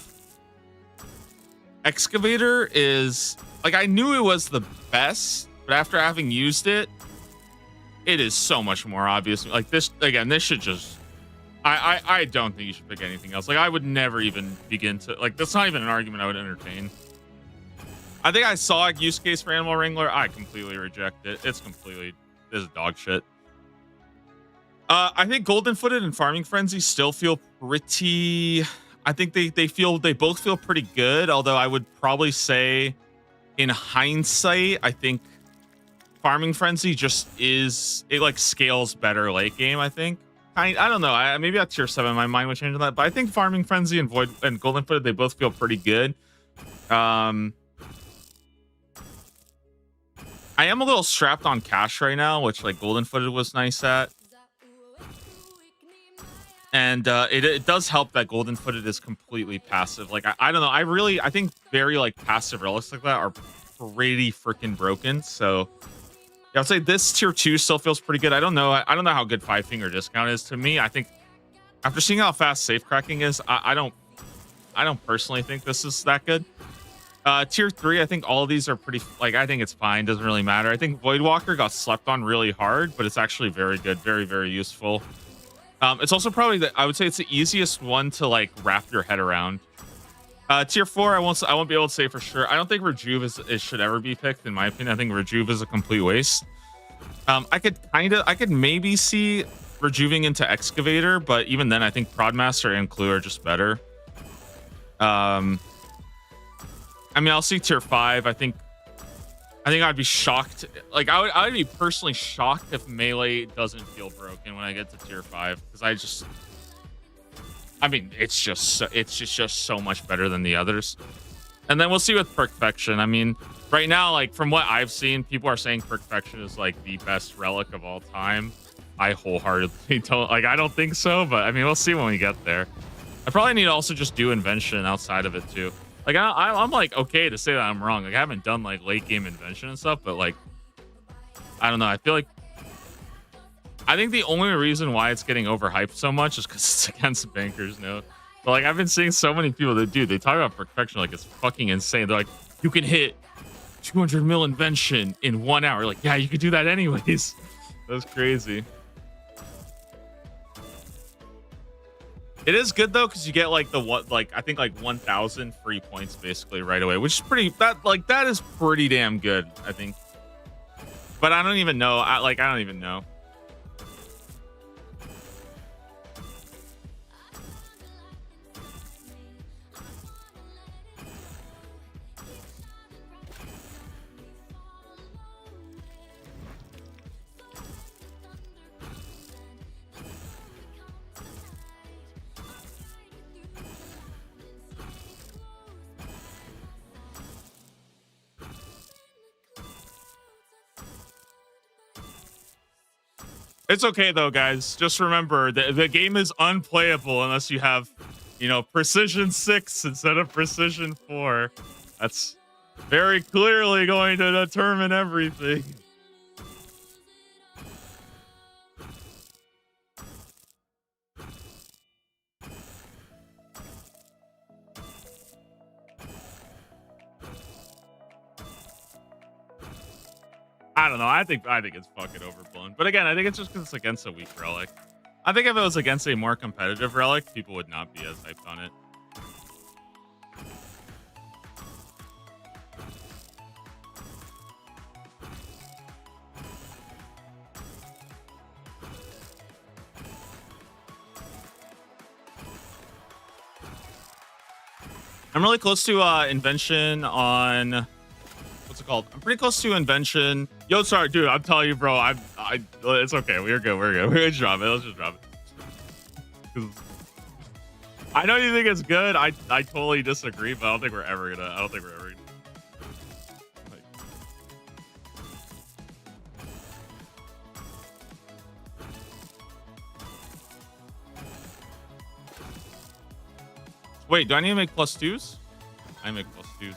Excavator is like, I knew it was the best, but after having used it, it is so much more obvious. Like this, again, this should just, I don't think you should pick anything else. Like, I would never even begin to, like, that's not even an argument I would entertain. I think I saw a use case for Animal Wrangler. I completely reject it. This is dog shit. I think Golden Footed and Farming Frenzy still feel pretty, I think they both feel pretty good. Although I would probably say in hindsight, I think Farming Frenzy just it like scales better late game, I think. I don't know. Maybe at tier 7, my mind would change on that. But I think Farming Frenzy and Golden Footed, they both feel pretty good. I am a little strapped on cash right now, which like Golden Footed was nice at. And it does help that Golden Footed is completely passive. Like, I don't know. I think very like passive relics like that are pretty freaking broken. So yeah, I'd say this tier 2 still feels pretty good. I don't know how good 5-finger discount is to me. I think after seeing how fast safe cracking is, I don't personally think this is that good. Tier 3, I think all of these are pretty, like, I think it's fine. Doesn't really matter. I think Voidwalker got slept on really hard, but it's actually very good. Very useful. It's also probably I would say it's the easiest one to like wrap your head around. Tier 4, I won't be able to say for sure. I don't think Rejuve should ever be picked, in my opinion. I think Rejuve is a complete waste. I could maybe see Rejuving into Excavator, but even then I think Prodmaster and Clue are just better. I mean, I'll see tier 5. I think I'd be shocked. Like, I would be personally shocked if Melee doesn't feel broken when I get to tier 5, because I mean, it's just so much better than the others. And then we'll see with Perfection. I mean, right now, like, from what I've seen, people are saying Perfection is like the best relic of all time. I wholeheartedly don't, like, I don't think so, but I mean, we'll see when we get there. I probably need to also just do Invention outside of it too. Like, I'm like okay to say that I'm wrong. Like, I haven't done like late game Invention and stuff, but like, I don't know. I think the only reason why it's getting overhyped so much is because it's against Banker's Note. But like I've been seeing so many people that they talk about perfection like it's fucking insane. They're like, you can hit 200 mil invention in 1 hour. Like, yeah, you could do that anyways. That's crazy. It is good though, because you get like I think like 1,000 free points basically right away, which is that is pretty damn good, I think. But I don't even know. I don't even know. It's okay though, guys. Just remember the game is unplayable unless you have, precision 6 instead of precision 4. That's very clearly going to determine everything. I don't know. I think it's fucking overblown. But again, I think it's just because it's against a weak relic. I think if it was against a more competitive relic, people would not be as hyped on it. I'm really close to invention on what's it called? I'm pretty close to invention. Yo, sorry, dude. I'm telling you, bro. It's okay. We're good. We're gonna drop it. Let's just drop it. 'Cause I know you think it's good. I totally disagree, but I don't think we're ever gonna. Like, wait, do I need to make +2s? I make +2s.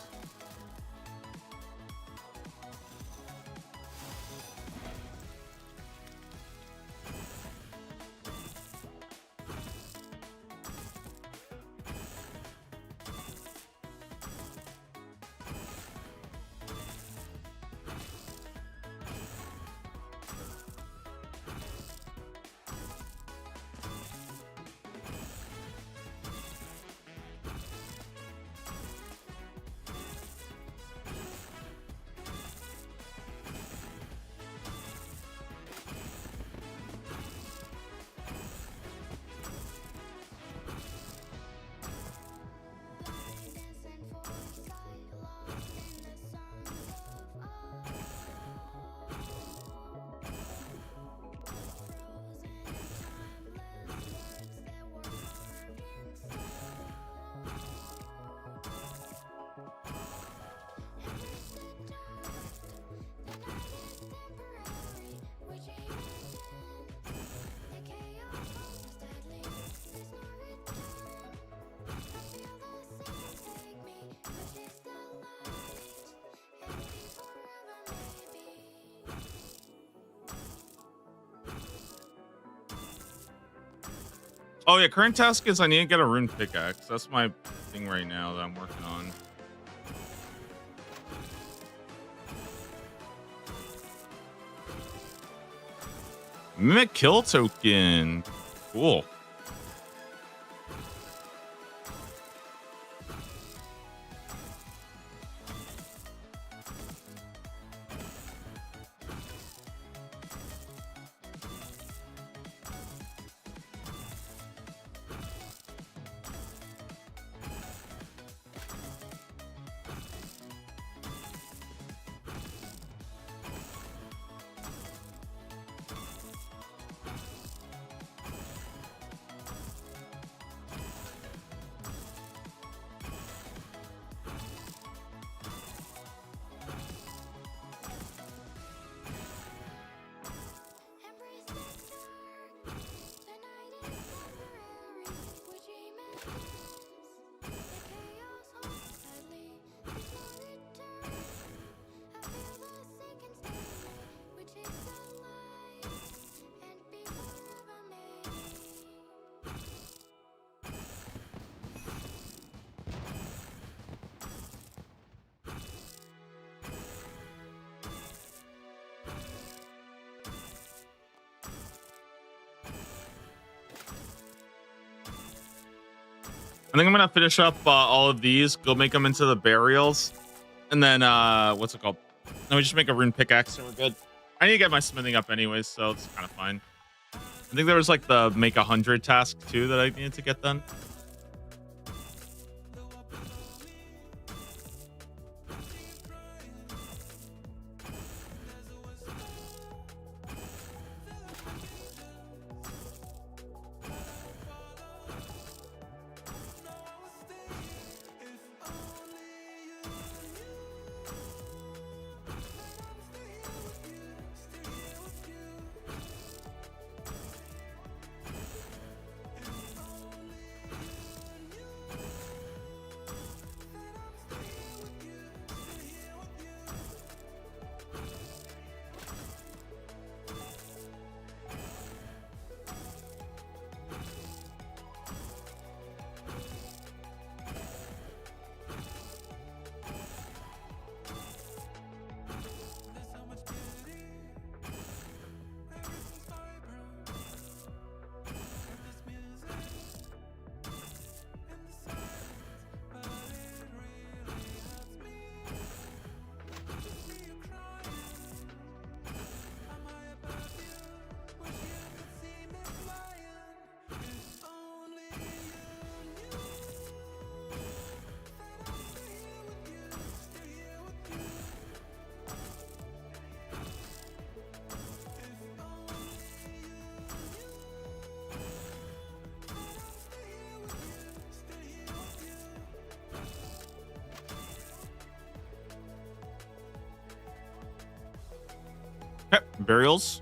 Oh yeah, current task is I need to get a rune pickaxe. That's my thing right now that I'm working on. Mimic kill token. Cool. I think I'm gonna finish up all of these, go make them into the burials, and then what's it called? Then we just make a rune pickaxe and we're good. I need to get my smithing up anyways, so it's kind of fine. I think there was like the make 100 task too that I needed to get done. Okay, burials.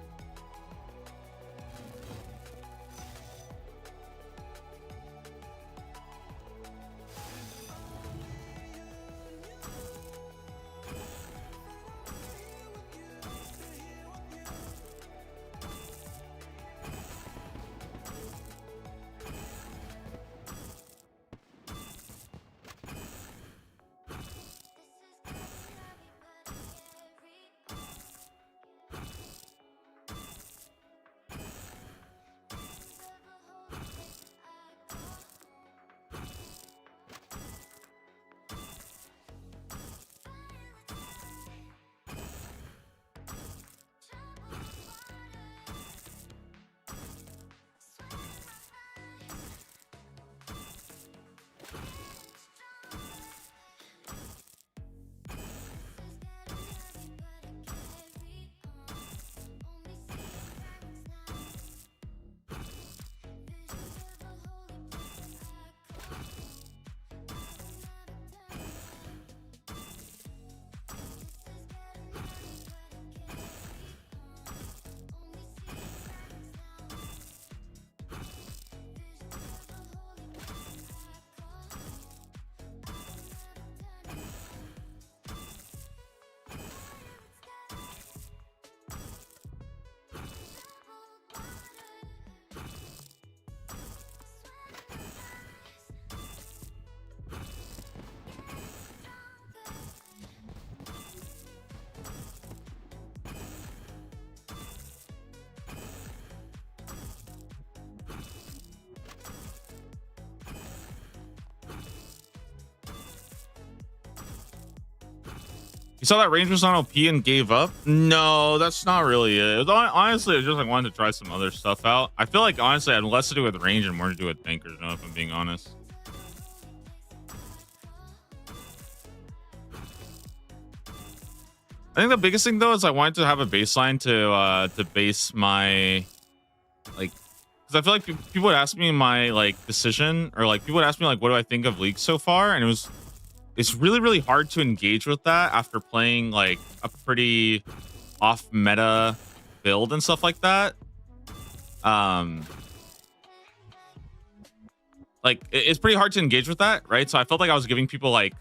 You saw that range was on OP and gave up? No, that's not really it. Honestly, it's just like wanted to try some other stuff out. I feel like honestly, I had less to do with range and more to do with bankers. No, if I'm being honest. I think the biggest thing though is I wanted to have a baseline to base my like, because I feel like people would ask me my like decision, or like people would ask me like what do I think of League so far, and it's really hard to engage with that after playing like a pretty off meta build and stuff like that. Like it's pretty hard to engage with that, right? So I felt like I was giving people like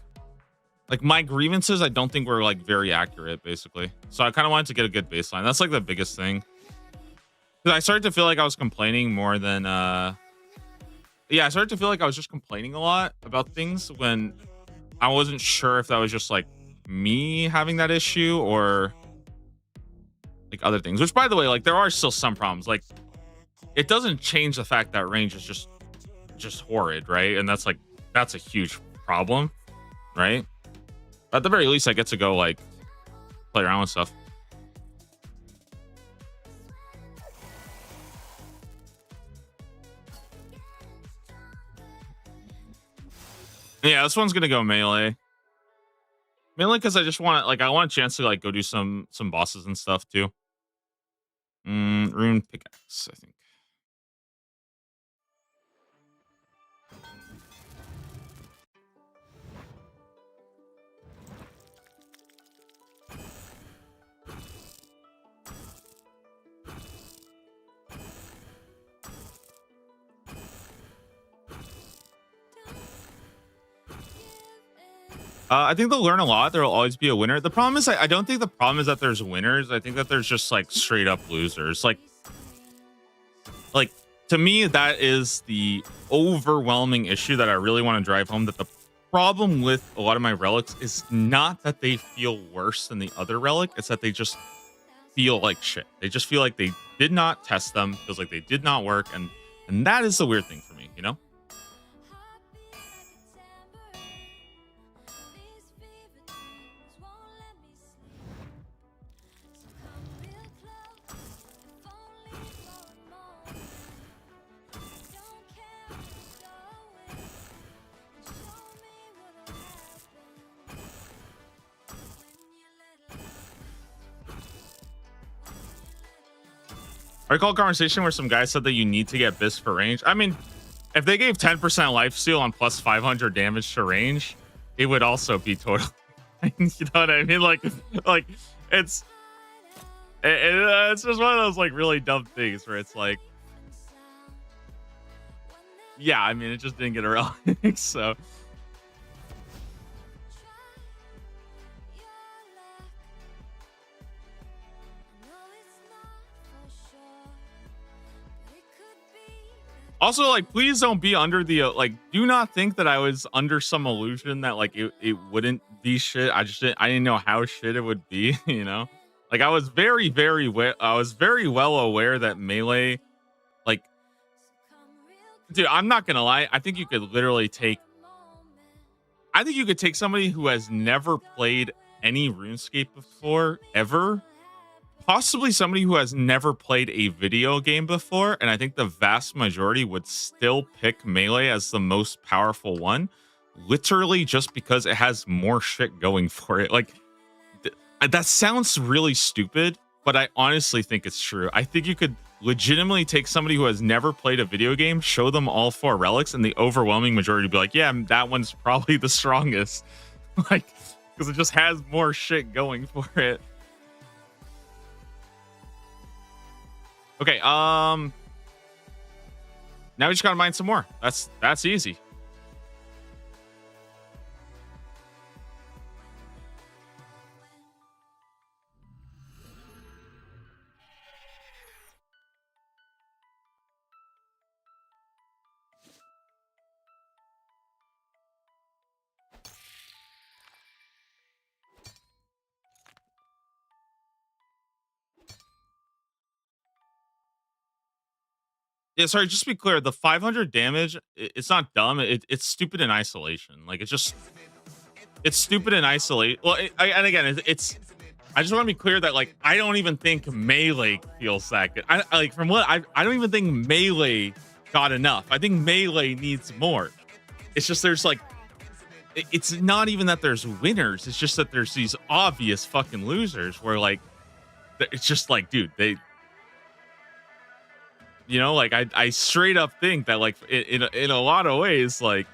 my grievances I don't think were like very accurate basically. So I kind of wanted to get a good baseline. That's like the biggest thing. Because I started to feel like I was complaining more than yeah, I started to feel like I was just complaining a lot about things when I wasn't sure if that was just like me having that issue or like other things, which by the way, like there are still some problems. Like it doesn't change the fact that range is just horrid, right? And that's like that's a huge problem, right? At the very least, I get to go like play around with stuff. Yeah, this one's gonna go melee. Mainly because I just want like I want a chance to like go do some bosses and stuff too. Rune pickaxe, I think. I think they'll learn a lot. There'll always be a winner. The problem is, I don't think the problem is that there's winners. I think that there's just like straight up losers. Like to me, that is the overwhelming issue that I really want to drive home. That the problem with a lot of my relics is not that they feel worse than the other relic. It's that they just feel like shit. They just feel like they did not test them. Feels like they did not work, and that is the weird thing for me, you know. I recall a conversation where some guy said that you need to get Bis for range. I mean, if they gave 10% lifesteal on plus 500 damage to range, it would also be total. You know what I mean? Like it's just one of those like really dumb things where it's like, yeah, I mean, it just didn't get around. So. Also, like, please don't be under the like. Do not think that I was under some illusion that like it wouldn't be shit. I didn't know how shit it would be. You know, like I was very well aware that melee, like, dude, I'm not gonna lie. I think you could literally take. I think you could take somebody who has never played any RuneScape before ever. Possibly somebody who has never played a video game before, and I think the vast majority would still pick melee as the most powerful one, literally just because it has more shit going for it. Like, that sounds really stupid, but I honestly think it's true. I think you could legitimately take somebody who has never played a video game, show them all 4 relics, and the overwhelming majority would be like, yeah, that one's probably the strongest. Like, because it just has more shit going for it. Okay, now we just gotta mine some more. That's easy. Yeah, sorry, just to be clear, the 500 damage, it's not dumb. It's stupid in isolation. Like, it's stupid in isolation. Well, and again, I just want to be clear that, like, I don't even think melee feels that good. I like, from what I don't even think melee got enough. I think melee needs more. It's just there's like, it's not even that there's winners. It's just that there's these obvious fucking losers where, like, it's just like, dude, you know, like I straight up think that, like, in a lot of ways, like,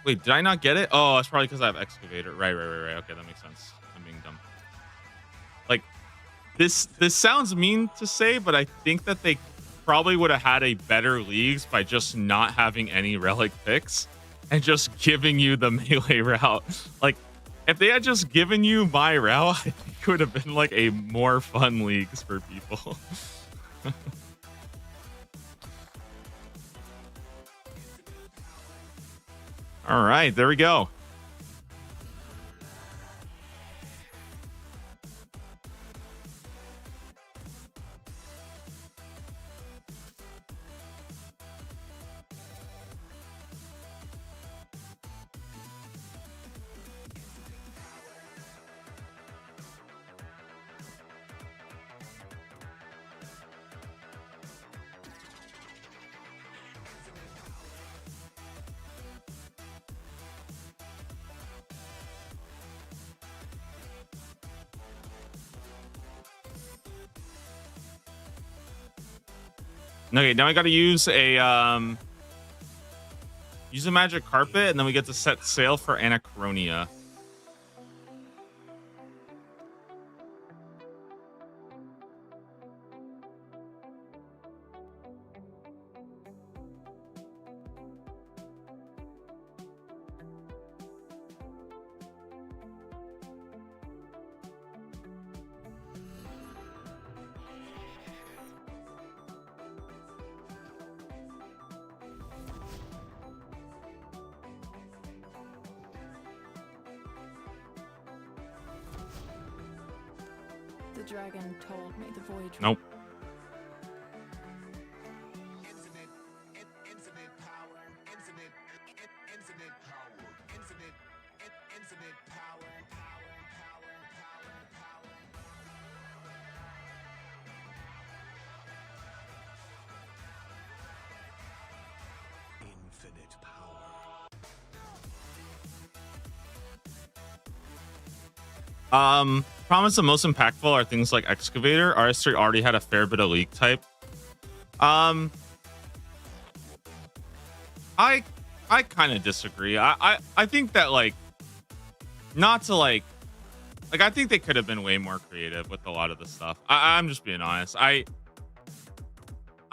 wait, did I not get it? Oh, it's probably because I have excavator. Right. Okay, that makes sense. I'm being dumb. Like, this sounds mean to say, but I think that they probably would have had a better leagues by just not having any relic picks and just giving you the melee route. Like, if they had just given you my route, I think it would have been like a more fun leagues for people. All right, there we go. Okay, now I got to use a magic carpet, and then we get to set sail for Anachronia. The dragon told me the voyage. Nope. Infinite power. Promise the most impactful are things like Excavator. RS3 already had a fair bit of leak type. I kind of disagree. I think that not to I think they could have been way more creative with a lot of the stuff. I'm just being honest. I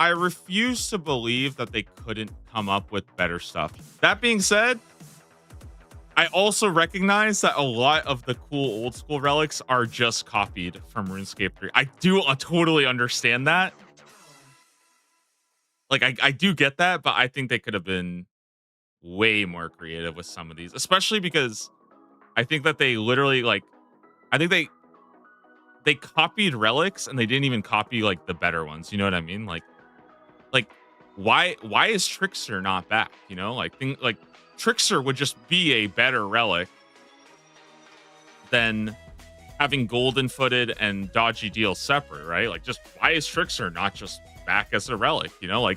refuse to believe that they couldn't come up with better stuff. That being said, I also recognize that a lot of the cool old school relics are just copied from RuneScape 3. I do totally understand that. I do get that, but I think they could have been way more creative with some of these, especially because I think that they literally I think they copied relics and they didn't even copy the better ones. You know what I mean? Like why is Trickster not back? You know, Trickster would just be a better relic than having golden footed and dodgy deals separate, right? Just why is Trickster not just back as a relic? You know,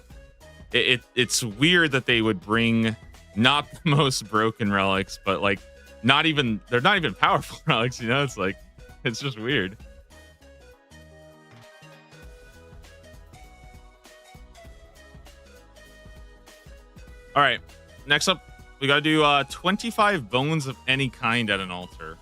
it's weird that they would bring not the most broken relics, but they're not even powerful relics, you know? It's just weird. All right, next up, we got to do 25 bones of any kind at an altar.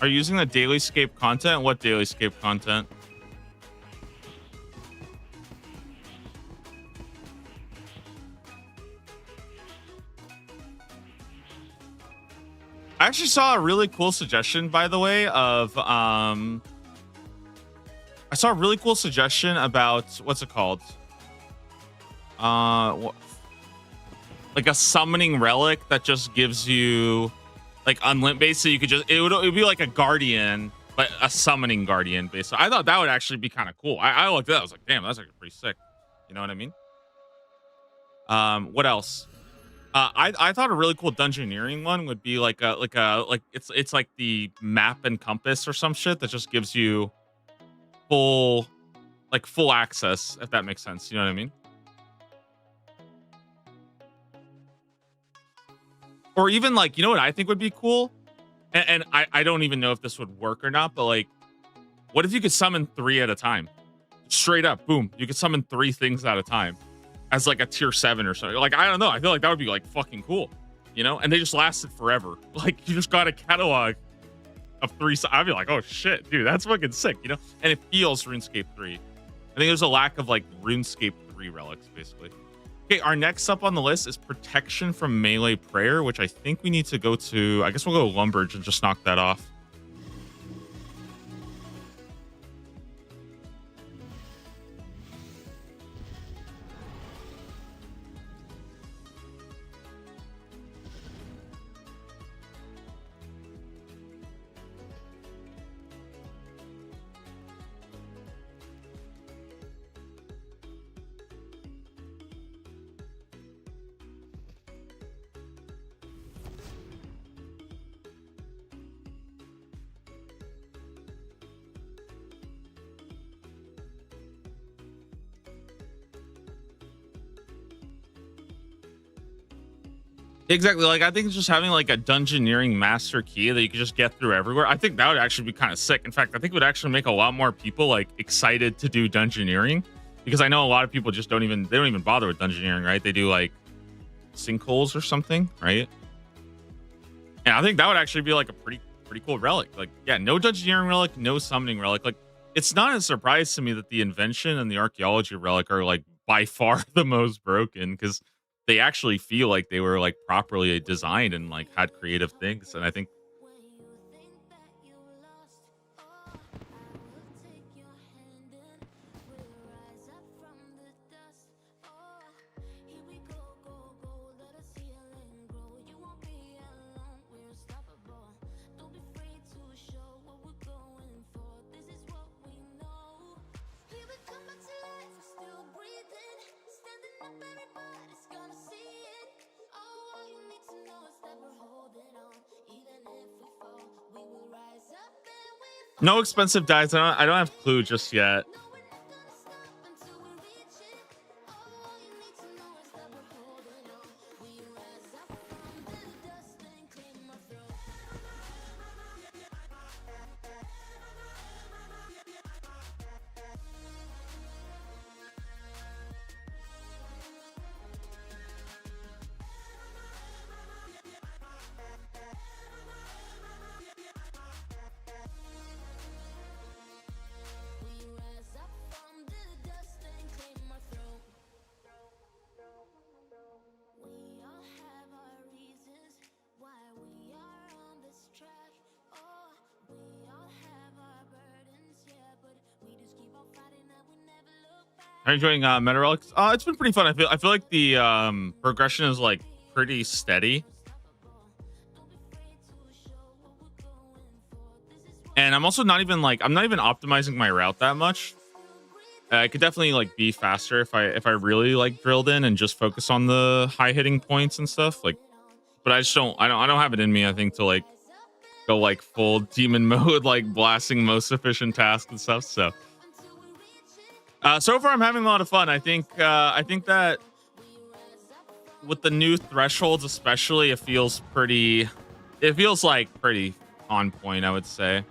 Are you using the daily scape content? What daily scape content? I actually saw a really cool suggestion, by the way, of I saw a really cool suggestion about what's it called? Like a summoning relic that just gives you unlimited. Basically, you could just it would be like a guardian, but a summoning guardian. Basically, I thought that would actually be kind of cool. I looked at that. I was like, damn, that's pretty sick. You know what I mean? What else? I thought a really cool dungeoneering one would be it's like the map and compass or some shit that just gives you full access, if that makes sense. You know what I mean? Or even you know what I think would be cool? And I don't even know if this would work or not, but what if you could summon 3 at a time? Straight up, boom. You could summon 3 things at a time. as like a tier 7 or something. Like, I don't know. I feel like that would be like fucking cool, you know? And they just lasted forever. Like, you just got a catalog of 3. I'd be like, oh shit, dude, that's fucking sick, you know? And it feels RuneScape 3. I think there's a lack of like RuneScape 3 relics, basically. Okay, our next up on the list is protection from melee prayer, which I think we need to go to. I guess we'll go to Lumbridge and just knock that off. Exactly. Like, I think it's just having like a dungeoneering master key that you can just get through everywhere. I think that would actually be kind of sick. In fact, I think it would actually make a lot more people like excited to do dungeoneering, because I know a lot of people just don't even bother with dungeoneering, right? They do like sinkholes or something, right? And I think that would actually be like a pretty cool relic. Like, yeah, no dungeoneering relic, no summoning relic. Like, it's not a surprise to me that the invention and the archaeology relic are like by far the most broken, because they actually feel like they were like properly designed and like had creative things. And I think no expensive dies. I don't have clue just yet. Are you enjoying Meta Relics? It's been pretty fun. I feel like the progression is like pretty steady. And I'm also not even optimizing my route that much. I could definitely like be faster if I really like drilled in and just focus on the high hitting points and stuff. Like, but I don't have it in me, I think, to like go like full demon mode, like blasting most efficient tasks and stuff. So so far I'm having a lot of fun. I think that with the new thresholds especially, it feels like pretty on point, I would say.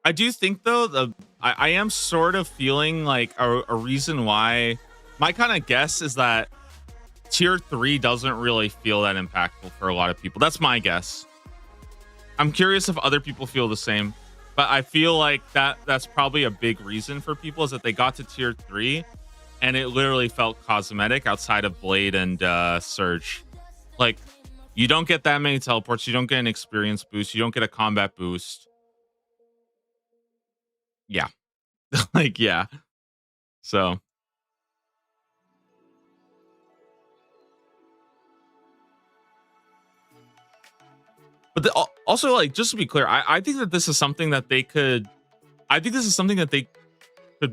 I do think though I am sort of feeling like a reason why, my kind of guess is that tier 3 doesn't really feel that impactful for a lot of people. That's my guess. I'm curious if other people feel the same, but I feel like that's probably a big reason for people, is that they got to tier 3 and it literally felt cosmetic outside of Blade and Surge. Like, you don't get that many teleports, you don't get an experience boost, you don't get a combat boost. Yeah. Like, yeah. So but also, like, just to be clear, I think that this is something that they could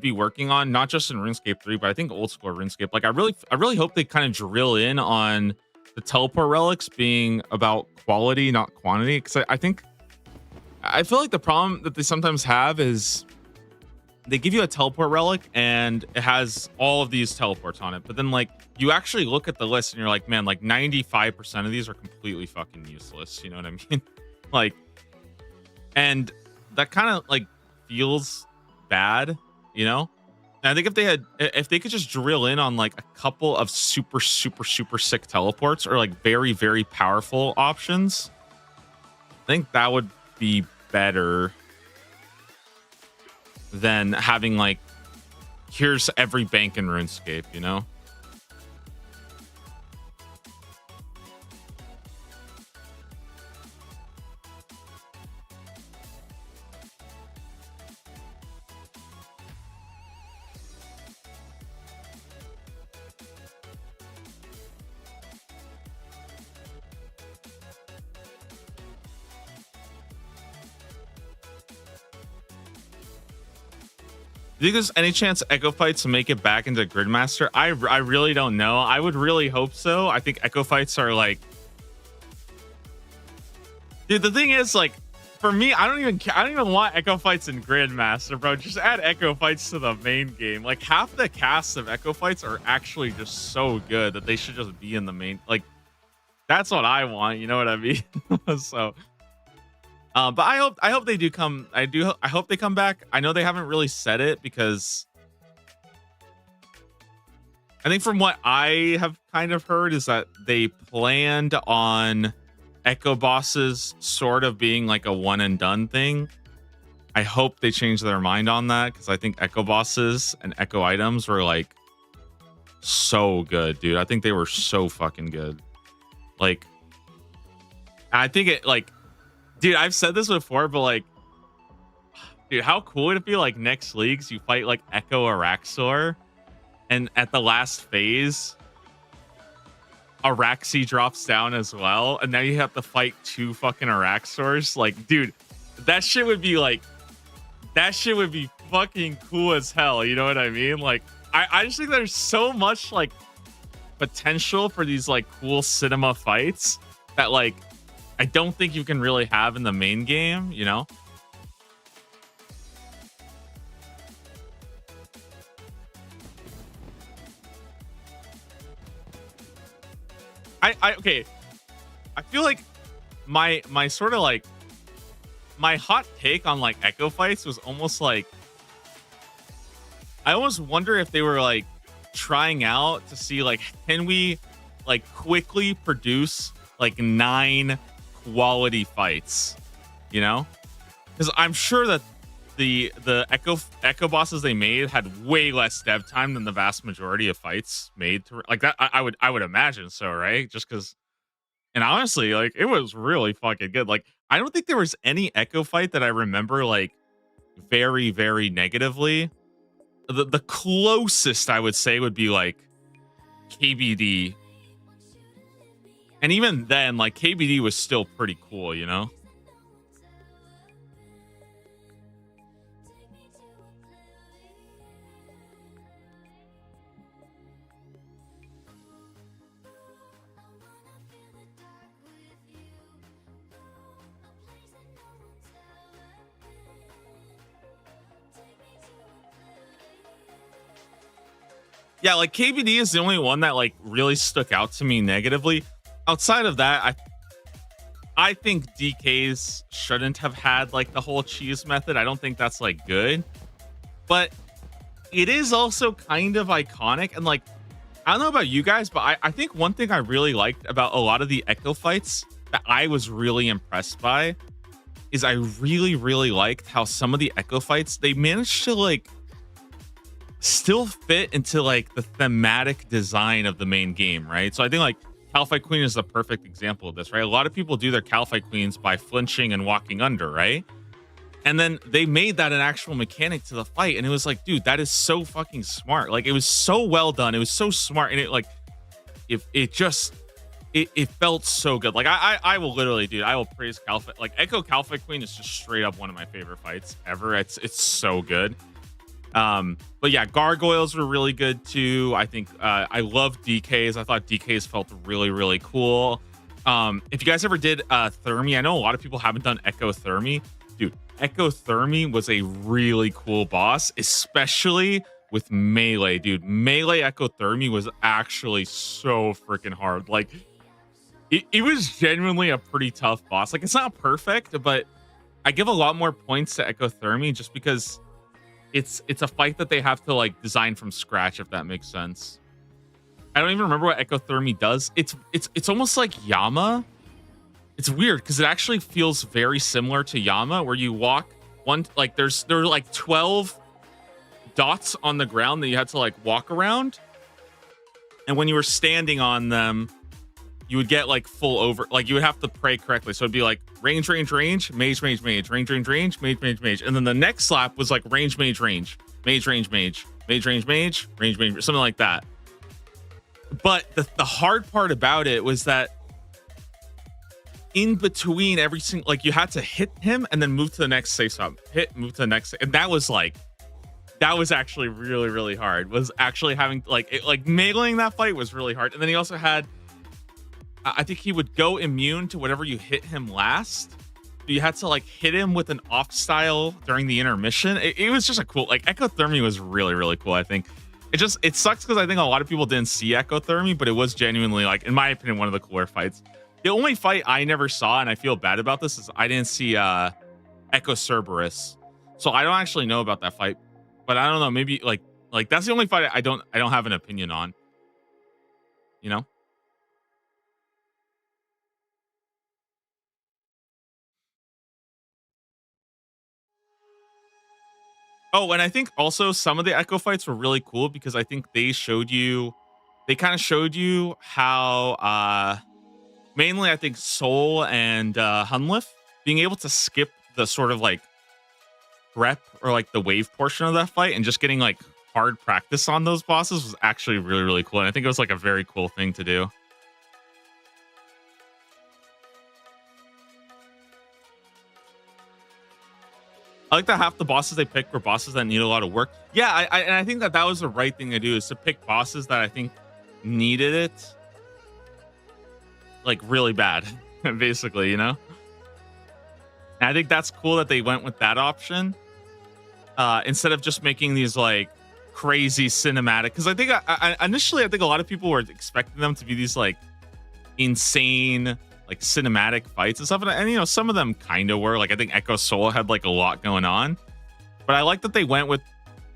be working on, not just in RuneScape 3, but I think old school RuneScape. Like, I really hope they kind of drill in on the teleport relics being about quality, not quantity. Because I feel like the problem that they sometimes have is they give you a teleport relic and it has all of these teleports on it, but then like you actually look at the list and you're like, man, like 95% of these are completely fucking useless. You know what I mean? Like, And that kind of like feels bad, you know? And I think if they could just drill in on like a couple of super, super, super sick teleports or like very, very powerful options, I think that would be better than having like, here's every bank in RuneScape, you know? Do you think there's any chance Echo Fights make it back into Gridmaster? I really don't know. I would really hope so. I think Echo Fights are like, dude. The thing is, like, for me, I don't even want Echo Fights in Grandmaster, bro. Just add Echo Fights to the main game. Like half the cast of Echo Fights are actually just so good that they should just be in the main. Like, that's what I want. You know what I mean? So. But I hope they do come. I hope they come back. I know they haven't really said it because I think from what I have kind of heard is that they planned on Echo Bosses sort of being like a one and done thing. I hope they change their mind on that because I think Echo Bosses and Echo items were like so good, dude. I think they were so fucking good. Like, I think it like. Dude, I've said this before, but like, dude, how cool would it be like next leagues you fight like Echo Araxor, and at the last phase, Araxi drops down as well, and now you have to fight two fucking Araxors. Like, dude, that shit would be fucking cool as hell. You know what I mean? Like, I just think there's so much like potential for these like cool cinema fights that like. I don't think you can really have in the main game, you know? Okay. I feel like my sort of like my hot take on like Echo Fights was almost like I almost wonder if they were like trying out to see like can we like quickly produce like 9 quality fights, you know, because I'm sure that the echo bosses they made had way less dev time than the vast majority of fights made to like that. I would imagine so, right? Just because, and honestly, like it was really fucking good. Like I don't think there was any Echo fight that I remember like very very negatively. The closest I would say would be like KBD. And even then, like KBD was still pretty cool, you know? Yeah, like KBD is the only one that like really stuck out to me negatively. Outside of that, I think DKs shouldn't have had like the whole cheese method. I don't think that's like good, but it is also kind of iconic. And like, I don't know about you guys, but I think one thing I really liked about a lot of the Echo fights that I was really impressed by is I really, really liked how some of the Echo fights, they managed to like still fit into like the thematic design of the main game, right? So I think like Calify Queen is the perfect example of this, right? A lot of people do their Calify Queens by flinching and walking under, right? And then they made that an actual mechanic to the fight, and it was like, dude, that is so fucking smart. Like, it was so well done. It was so smart, and it like, if it just, it felt so good. Like, I will literally, dude, I will praise Calify. Like, Echo Calify Queen is just straight up one of my favorite fights ever. It's so good. But yeah, gargoyles were really good too. I think I love DKs. I thought DKs felt really, really cool. If you guys ever did Thermi, I know a lot of people haven't done Echo Thermi. Dude, Echo Thermi was a really cool boss, especially with melee. Dude, melee Echo Thermi was actually so freaking hard. Like, it was genuinely a pretty tough boss. Like, it's not perfect, but I give a lot more points to Ecothermy just because it's a fight that they have to like design from scratch, if that makes sense. I don't even remember what Ecothermy does. It's almost like Yama. It's weird because it actually feels very similar to Yama, where you walk one like there are like 12 dots on the ground that you had to like walk around, and when you were standing on them, you would get like full over, like you would have to pray correctly. So it'd be like range, range, range, mage, mage, mage, range, range, range, mage, mage, mage, and then the next slap was like range, mage, range, mage, range, mage, mage, range, mage, range, mage, something like that. But the hard part about it was that in between every single, like you had to hit him and then move to the next safe spot, hit, move to the next, and that was actually really, really hard. Was actually having like mangling that fight was really hard. And then he also had, I think he would go immune to whatever you hit him last. So you had to like hit him with an off style during the intermission. It was just a cool, like Ecothermy was really, really cool. I think it sucks because I think a lot of people didn't see Ecothermy, but it was genuinely, like, in my opinion, one of the cooler fights. The only fight I never saw, and I feel bad about this, is I didn't see Echo Cerberus. So I don't actually know about that fight, but I don't know, maybe like that's the only fight I don't have an opinion on. You know? Oh, and I think also some of the Echo fights were really cool because I think they kind of showed you how mainly I think Soul and Hunlif being able to skip the sort of like prep or like the wave portion of that fight and just getting like hard practice on those bosses was actually really, really cool. And I think it was like a very cool thing to do. I like that half the bosses they picked were bosses that need a lot of work. Yeah, I think that was the right thing to do, is to pick bosses that I think needed it like really bad, basically, you know? And I think that's cool that they went with that option instead of just making these like crazy cinematic. Because I think initially I think a lot of people were expecting them to be these like insane like cinematic fights and stuff, and you know, some of them kind of were. Like I think Echo Soul had like a lot going on, but I like that they went with,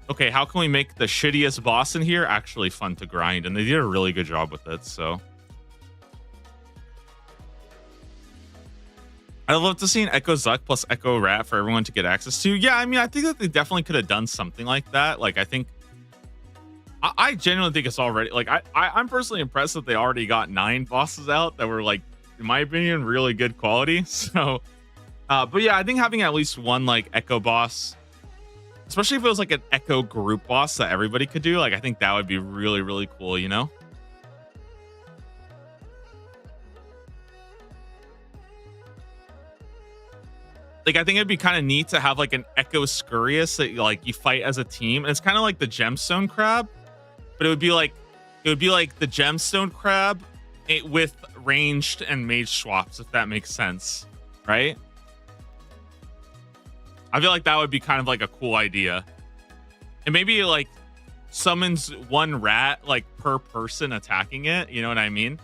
okay, how can we make the shittiest boss in here actually fun to grind, and they did a really good job with it. So I'd love to see an Echo Zuck plus Echo Rat for everyone to get access to. Yeah, I mean, I think that they definitely could have done something like that. Like I think I genuinely think it's already like I'm personally impressed that they already got 9 bosses out that were like, in my opinion, really good quality. So but yeah, I think having at least one like Echo boss, especially if it was like an Echo group boss that everybody could do, like I think that would be really, really cool, you know? Like I think it'd be kind of neat to have like an Echo Scurious that like you fight as a team. And it's kind of like the Gemstone Crab, but it would be like the Gemstone Crab with ranged and mage swaps, if that makes sense, right? I feel like that would be kind of like a cool idea. And maybe like summons 1 rat like per person attacking it, you know what I mean?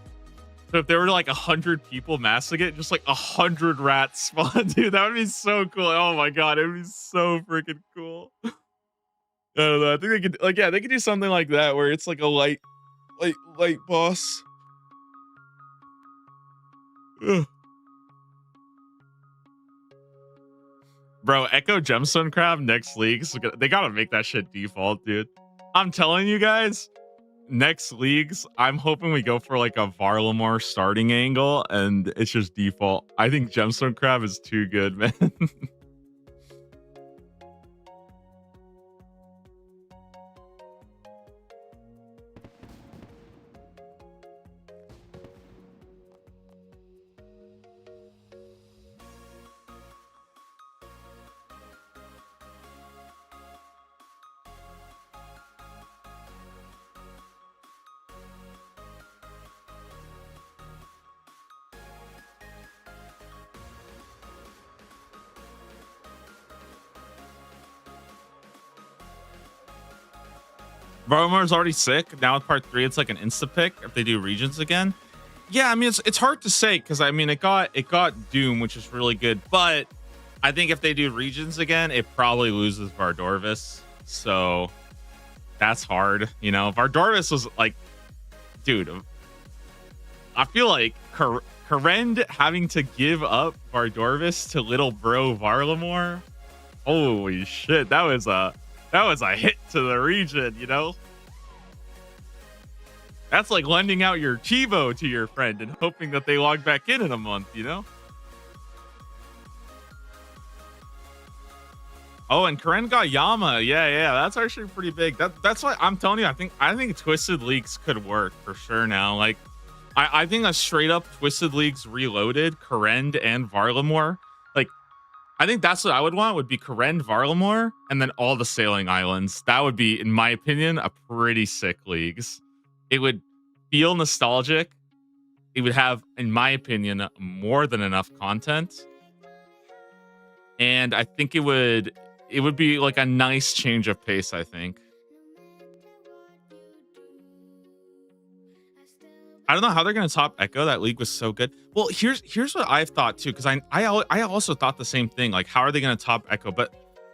So if there were like 100 people massing it, just like 100 rats spawn, dude, that would be so cool. Oh my god, it would be so freaking cool. I don't know, I think they could, like, yeah, they could do something like that where it's like a light boss. Ugh. Bro, Echo Gemstone Crab next leagues, they gotta make that shit default, dude. I'm telling you guys, next leagues, I'm hoping we go for like a Varlamore starting angle and it's just default. I think Gemstone Crab is too good, man. Varlamore's already sick. Now with part 3, it's like an insta pick if they do regions again. Yeah, I mean it's hard to say because I mean it got Doom, which is really good, but I think if they do regions again, it probably loses Vardorvis. So that's hard. You know, Vardorvis was like, dude, I feel like Karend having to give up Vardorvis to little bro Varlamore. Holy shit, that was a hit to the region, you know? That's like lending out your Chivo to your friend and hoping that they log back in a month, you know? Oh, and Karen got Yama. Yeah, that's actually pretty big. That's why I'm telling you, I think Twisted Leagues could work for sure now. Like, I think a straight up Twisted Leagues Reloaded, Karend and Varlamore. Like, I think that's what I would want, would be Karend, Varlamore, and then all the Sailing Islands. That would be, in my opinion, a pretty sick leagues. It would feel nostalgic. It would have, in my opinion, more than enough content. And I think it would be like a nice change of pace, I think. I don't know how they're going to top Echo. That league was so good. Well, here's what I've thought too, because I also thought the same thing. Like, how are they going to top Echo? But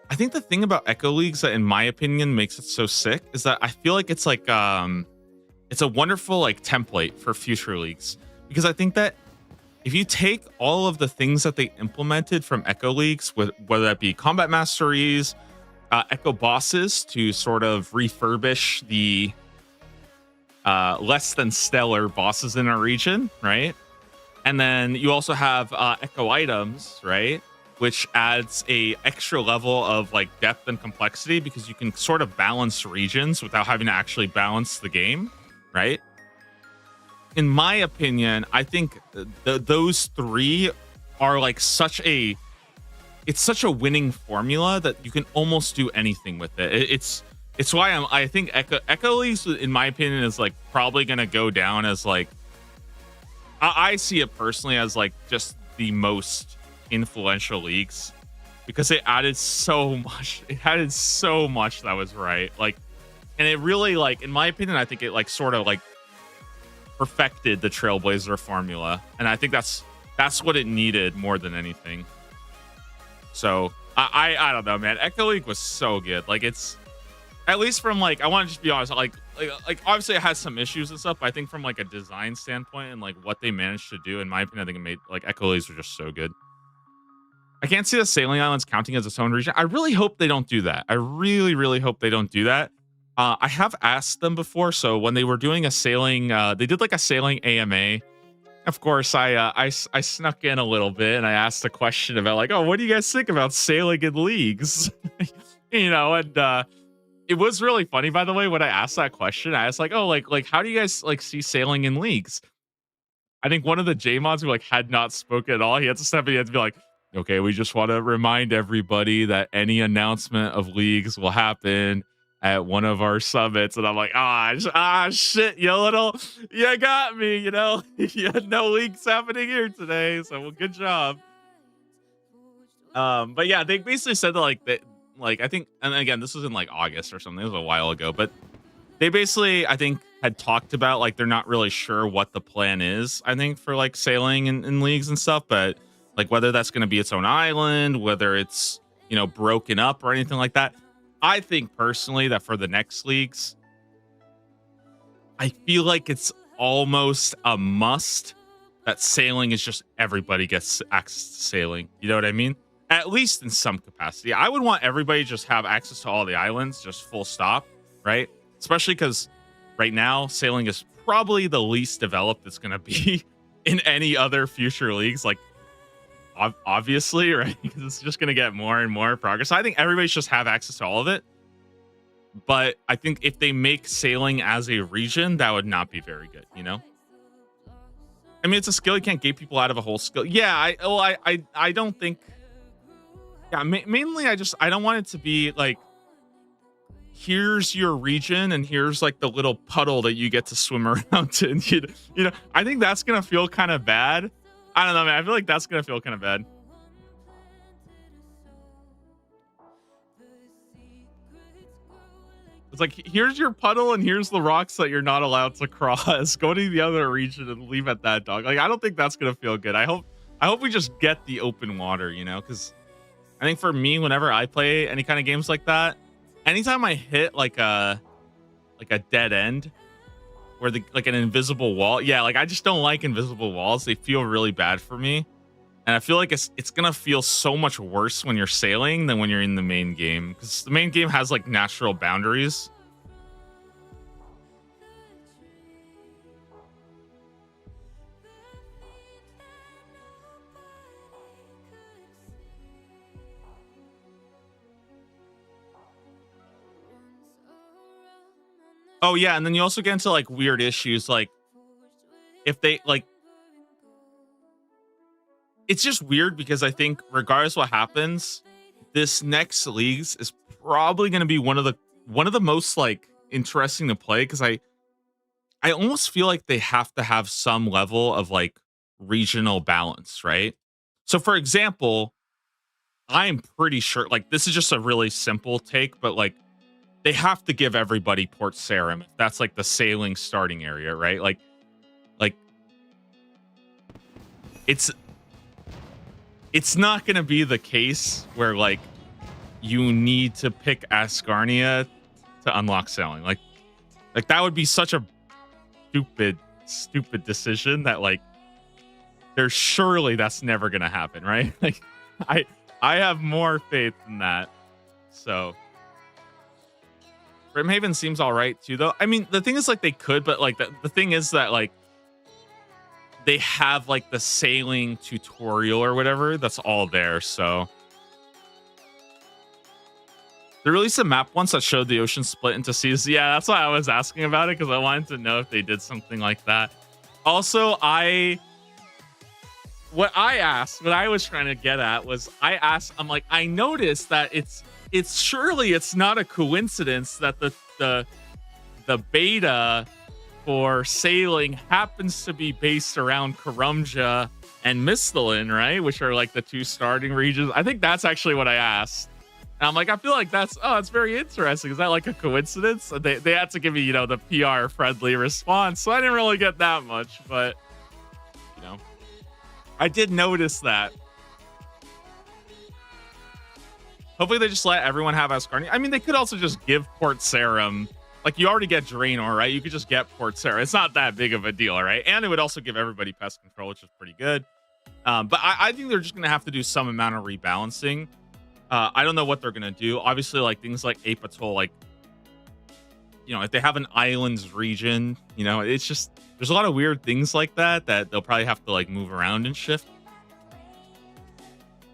I think the thing about Echo leagues that, in my opinion, makes it so sick is that I feel like it's like it's a wonderful like template for future leagues, because I think that if you take all of the things that they implemented from Echo leagues, whether that be combat masteries, Echo bosses to sort of refurbish the less than stellar bosses in a region, right? And then you also have Echo items, right? Which adds a extra level of like depth and complexity, because you can sort of balance regions without having to actually balance the game, right? In my opinion, I think those three are like it's such a winning formula that you can almost do anything with it. It's why I think Echo Leagues, in my opinion, is like probably gonna go down as like, I see it personally as like just the most influential leagues, because it added so much. It added so much that was right. Like, and it really, like, in my opinion, I think it like sort of like perfected the Trailblazer formula, and I think that's what it needed more than anything. So I don't know, man. Echo League was so good. Like, it's, at least from like, I want to just be honest, like obviously it has some issues and stuff, but I think from like a design standpoint and like what they managed to do, in my opinion, I think it made like Echo Leagues were just so good. I can't see the Sailing Islands counting as its own region. I really hope they don't do that. I really, really hope they don't do that. I have asked them before. So when they were doing a sailing, they did like a sailing AMA. Of course, I snuck in a little bit and I asked a question about like, oh, what do you guys think about sailing in leagues? You know, and it was really funny, by the way, when I asked that question. I asked like, oh, like how do you guys like see sailing in leagues? I think one of the J-mods who like had not spoken at all, he had to step in, he had to be like, okay, we just want to remind everybody that any announcement of leagues will happen at one of our summits. And I'm like, shit, you got me, you know. You had no leagues happening here today, so well, good job. But yeah, they basically said that like I think, and again, this was in like August or something, it was a while ago, but they basically, I think, had talked about like they're not really sure what the plan is, I think, for like sailing in leagues and stuff, but like whether that's going to be its own island, whether it's, you know, broken up or anything like that. I think personally that for the next leagues, I feel like it's almost a must that sailing is just everybody gets access to sailing. You know what I mean? At least in some capacity. I would want everybody to just have access to all the islands, just full stop, right? Especially because right now, sailing is probably the least developed it's going to be in any other future leagues. Like, obviously, right? Because it's just going to get more and more progress. So I think everybody should just have access to all of it. But I think if they make sailing as a region, that would not be very good, you know? I mean, it's a skill. You can't gate people out of a whole skill. Yeah, I don't think... Yeah, mainly I don't want it to be like, here's your region and here's like the little puddle that you get to swim around in. You know, I think that's going to feel kind of bad. I don't know, man. I feel like that's going to feel kind of bad. It's like, here's your puddle and here's the rocks that you're not allowed to cross. Go to the other region and leave at that, dog. Like, I don't think that's going to feel good. I hope we just get the open water, you know, because I think for me, whenever I play any kind of games like that, anytime I hit like a dead end where the like an invisible wall, yeah, like I just don't like invisible walls. They feel really bad for me. And I feel like it's gonna feel so much worse when you're sailing than when you're in the main game. Because the main game has like natural boundaries. Oh yeah, and then you also get into like weird issues, like if they like it's just weird because I think regardless what happens, this next leagues is probably gonna be one of the most like interesting to play because I almost feel like they have to have some level of like regional balance, right? So for example, I'm pretty sure like this is just a really simple take, but like they have to give everybody Port Sarim. That's like the sailing starting area, right? Like it's not gonna be the case where like you need to pick Asgarnia to unlock sailing. Like that would be such a stupid decision that like there's surely that's never gonna happen, right? Like I have more faith in that. So Brimhaven seems all right too, though. I mean, the thing is, like, they could, but like the thing is that like they have like the sailing tutorial or whatever. That's all there. So they released a map once that showed the ocean split into seas. Yeah, that's why I was asking about it because I wanted to know if they did something like that. Also, what I was trying to get at was I'm like, I noticed that it's surely it's not a coincidence that the beta for sailing happens to be based around Karumja and Mistalin, right? Which are like the two starting regions. I think that's actually what I asked. And I'm like, I feel like that's very interesting. Is that like a coincidence? They had to give me, the PR friendly response. So I didn't really get that much, but I did notice that. Hopefully they just let everyone have Asgarnia. I mean, they could also just give Port Sarim. Like, you already get Draenor, right? You could just get Port Sarim. It's not that big of a deal, right? And it would also give everybody pest control, which is pretty good. But I think they're just going to have to do some amount of rebalancing. I don't know what they're going to do. Obviously, like, things like Apatol, like, if they have an islands region, it's just, there's a lot of weird things like that they'll probably have to, like, move around and shift.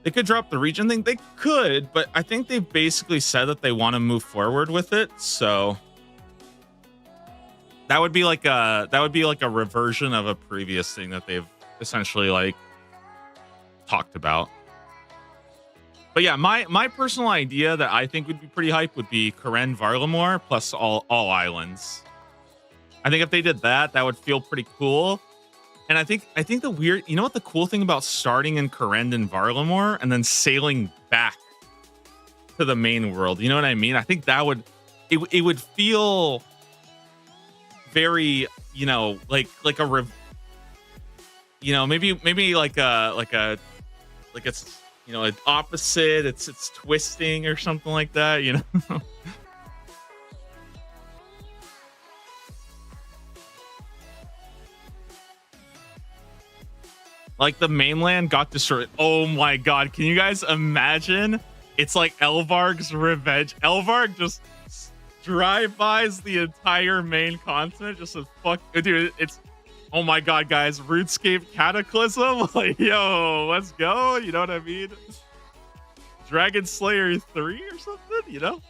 They could drop the region thing. They could, but I think they've basically said that they want to move forward with it. So that would be like a reversion of a previous thing that they've essentially like talked about. But yeah, my personal idea that I think would be pretty hype would be Karen Varlamore plus all islands. I think if they did that, that would feel pretty cool. And I think the weird, what the cool thing about starting in Karen and Varlamore and then sailing back to the main world, you know what I mean? I think that would it would feel very, like a maybe like it's an opposite, it's twisting or something like that, Like the mainland got destroyed. Oh my god, can you guys imagine? It's like Elvarg's revenge. Elvarg just drive-bys the entire main continent. Just says, fuck, dude, it's, oh my god, guys, RuneScape Cataclysm? Like, yo, let's go, you know what I mean? Dragon Slayer 3 or something,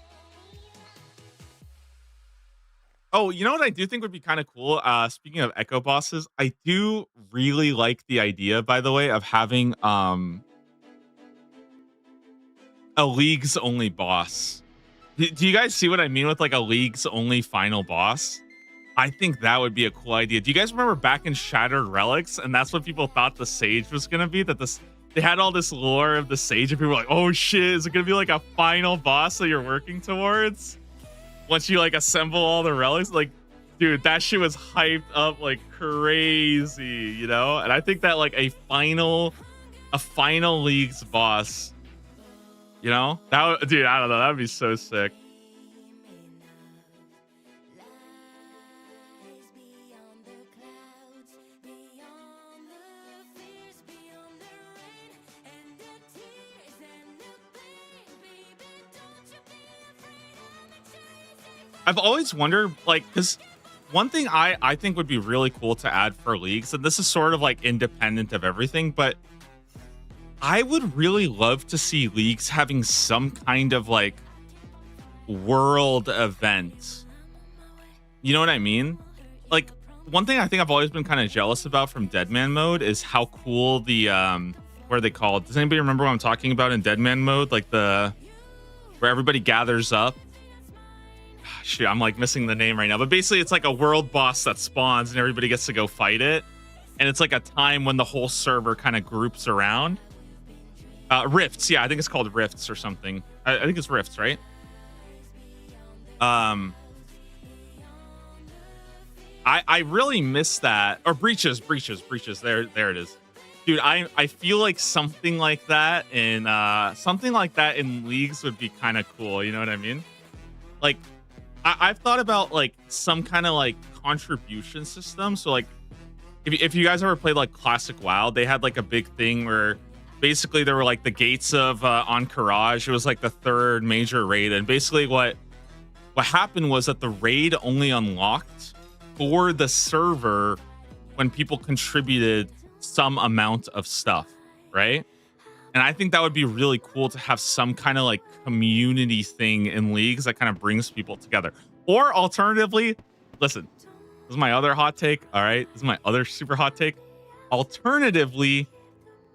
Oh, you know what I do think would be kind of cool? Speaking of Echo bosses, I do really like the idea, by the way, of having a League's only boss. Do you guys see what I mean with like a League's only final boss? I think that would be a cool idea. Do you guys remember back in Shattered Relics? And that's what people thought the Sage was going to be? They had all this lore of the Sage and people were like, oh shit, is it going to be like a final boss that you're working towards? Once you like assemble all the relics, like, dude, that shit was hyped up like crazy, And I think that like a final League's boss You know, dude, I don't know. That would be so sick. Lies beyond the clouds, beyond the fears, beyond the rain, and the tears and the pain. Baby, don't you be afraid of the chasing. I've always wondered, like, because one thing I think would be really cool to add for leagues, and this is sort of like independent of everything, but I would really love to see leagues having some kind of like world event. You know what I mean? Like, one thing I think I've always been kind of jealous about from Deadman mode is how cool the what are they called? Does anybody remember what I'm talking about in Deadman mode? Like the where everybody gathers up. Shoot, I'm like missing the name right now. But basically it's like a world boss that spawns and everybody gets to go fight it. And it's like a time when the whole server kind of groups around. Rifts, yeah, I think it's called Rifts or something. I think it's Rifts, right? I really miss that. Or breaches. There it is. Dude, I feel like something like that in leagues would be kind of cool. You know what I mean? Like, I've thought about like some kind of like contribution system. So like, if you guys ever played like Classic WoW, they had like a big thing where basically there were like the gates of Encourage. It was like the third major raid, and basically what happened was that the raid only unlocked for the server when people contributed some amount of stuff, right? And I think that would be really cool to have some kind of like community thing in leagues that kind of brings people together. Or alternatively, listen, this is my other hot take. All right, this is my other super hot take. Alternatively,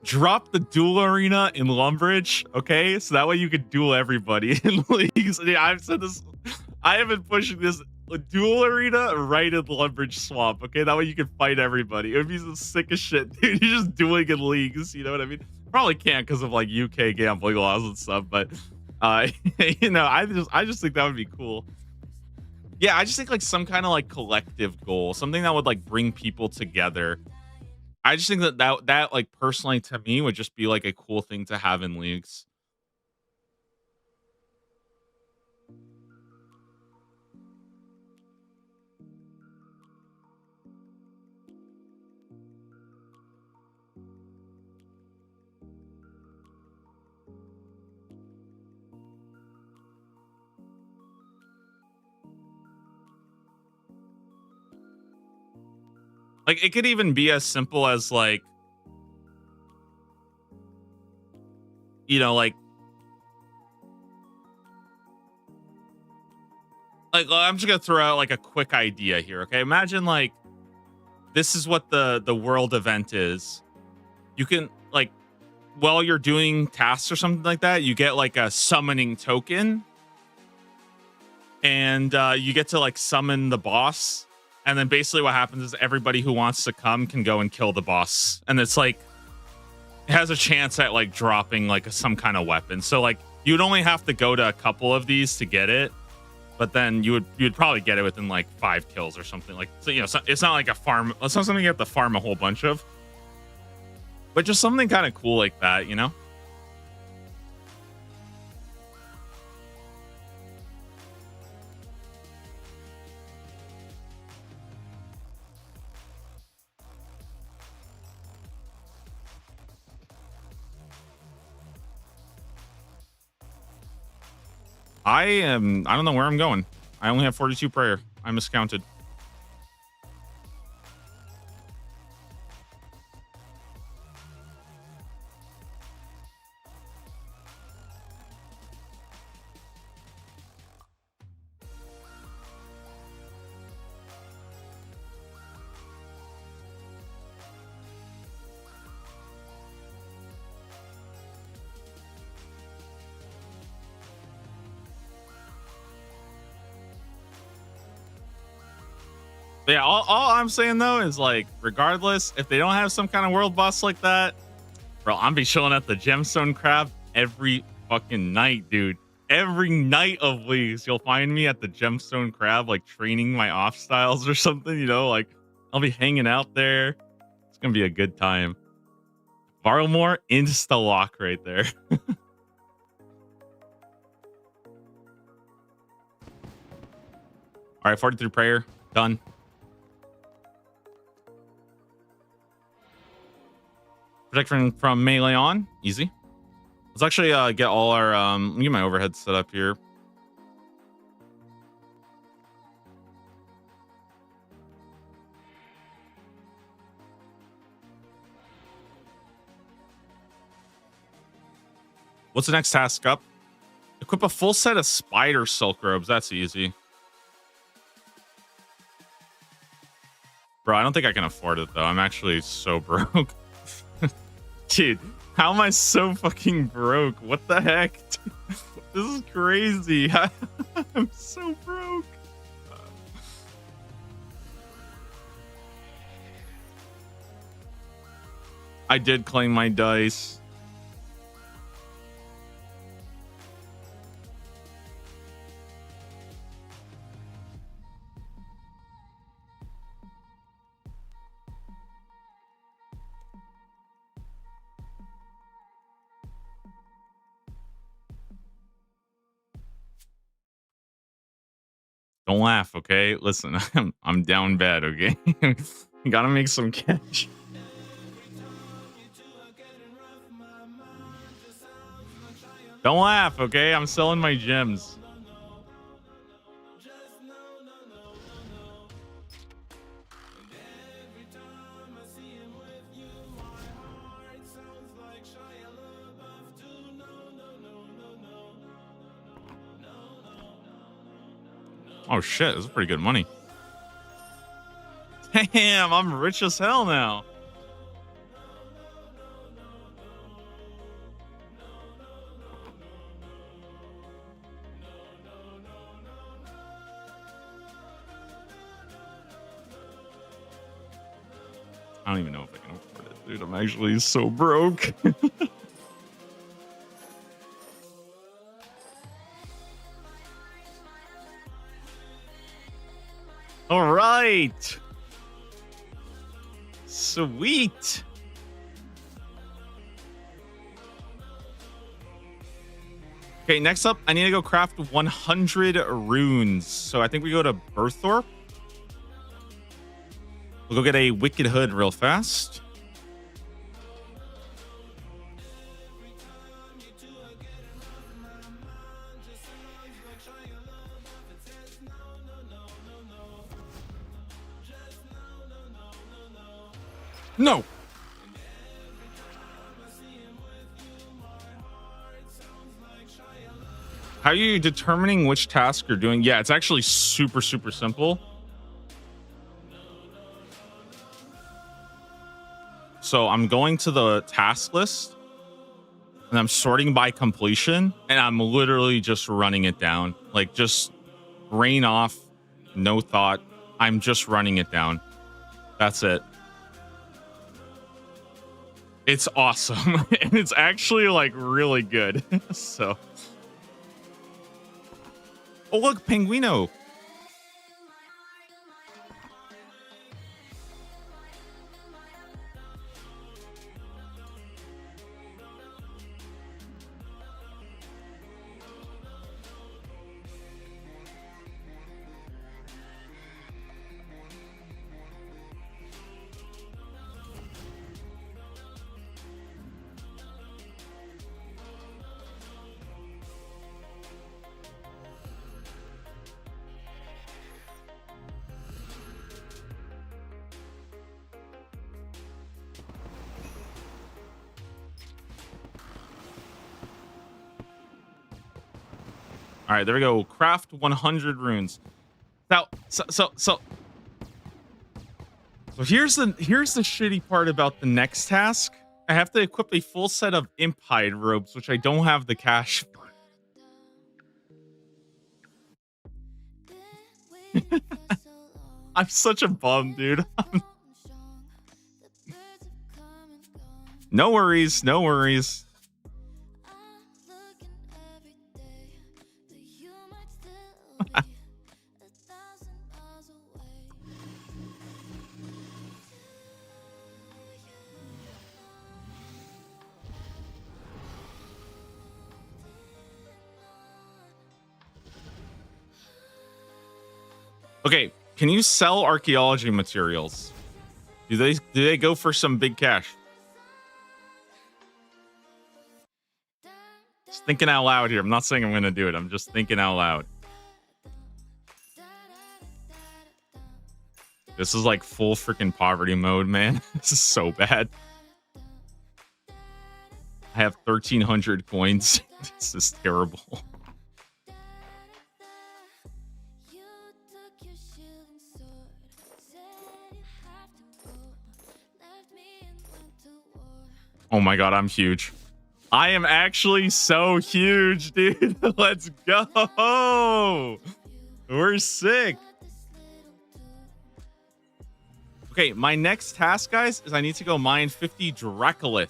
drop the duel arena in Lumbridge, okay? So that way you could duel everybody in leagues. Yeah, I've said this. I have been pushing this duel arena right in Lumbridge Swamp, okay? That way you can fight everybody. It would be the sickest shit, dude. You're just dueling in leagues, you know what I mean? Probably can't because of like UK gambling laws and stuff, but you know, I just think that would be cool. Yeah, I just think like some kind of like collective goal, something that would like bring people together. I just think that like personally to me would just be like a cool thing to have in leagues. Like, it could even be as simple as like, you know, like I'm just gonna throw out like a quick idea here, okay? Imagine like this is what the world event is. You can like, while you're doing tasks or something like that, you get like a summoning token, and you get to like summon the boss. And then basically what happens is everybody who wants to come can go and kill the boss. And it's like, it has a chance at like dropping like some kind of weapon. So like you'd only have to go to a couple of these to get it. But then you'd probably get it within like 5 kills or something. Like, so, you know, it's not like a farm. It's not something you have to farm a whole bunch of. But just something kind of cool like that, you know? I don't know where I'm going. I only have 42 prayer. I miscounted. But yeah, all I'm saying though is like, regardless, if they don't have some kind of world boss like that, bro, I'm be chilling at the gemstone crab every fucking night, dude. Every night of leagues, you'll find me at the gemstone crab, like training my off styles or something, you know, like I'll be hanging out there. It's gonna be a good time. Varlamore insta lock right there. All right, 43 prayer. Done. Protection from melee on. Easy. Let's actually get all our let me get my overhead set up here. What's the next task up? Equip a full set of spider silk robes. That's easy. Bro, I don't think I can afford it though. I'm actually so broke. Dude, how am I so fucking broke? What the heck? This is crazy. I'm so broke. I did claim my dice. Don't laugh, okay? Listen, I'm down bad, okay? Gotta make some cash. Don't laugh, okay? I'm selling my gems. Oh shit, this is pretty good money. Damn, I'm rich as hell now. I don't even know if I can afford it, dude. I'm actually so broke. All right. Sweet. Okay, next up, I need to go craft 100 runes. So I think we go to Berthorpe. We'll go get a Wicked Hood real fast. No. How are you determining which task you're doing? Yeah, it's actually super, super simple. So I'm going to the task list and I'm sorting by completion and I'm literally just running it down. Like just brain off, no thought. I'm just running it down. That's it. It's awesome. And it's actually like really good. So. Oh, look, Penguino. All right, there we go. Craft 100 runes. Now, so here's the shitty part about the next task. I have to equip a full set of imp hide robes, which I don't have the cash for. I'm such a bum, dude. No worries, no worries. Okay, can you sell archaeology materials? Do they go for some big cash? Just thinking out loud here. I'm not saying I'm gonna do it. I'm just thinking out loud. This is like full freaking poverty mode, man. This is so bad. I have 1,300 coins. This is terrible. Oh my god, I'm huge. I am actually so huge, dude. Let's go. We're sick. Okay, my next task, guys, is I need to go mine 50 Dracolith.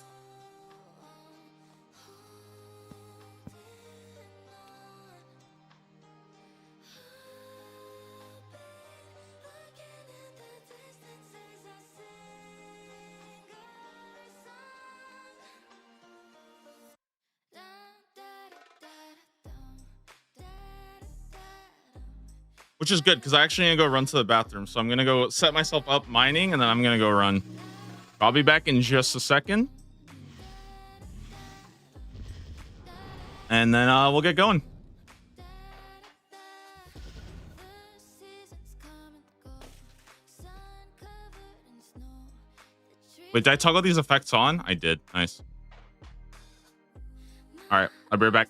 Which is good because I actually need to go run to the bathroom. So I'm going to go set myself up mining and then I'm going to go run. I'll be back in just a second. And then we'll get going. Wait, did I toggle these effects on? I did. Nice. All right, I'll be right back.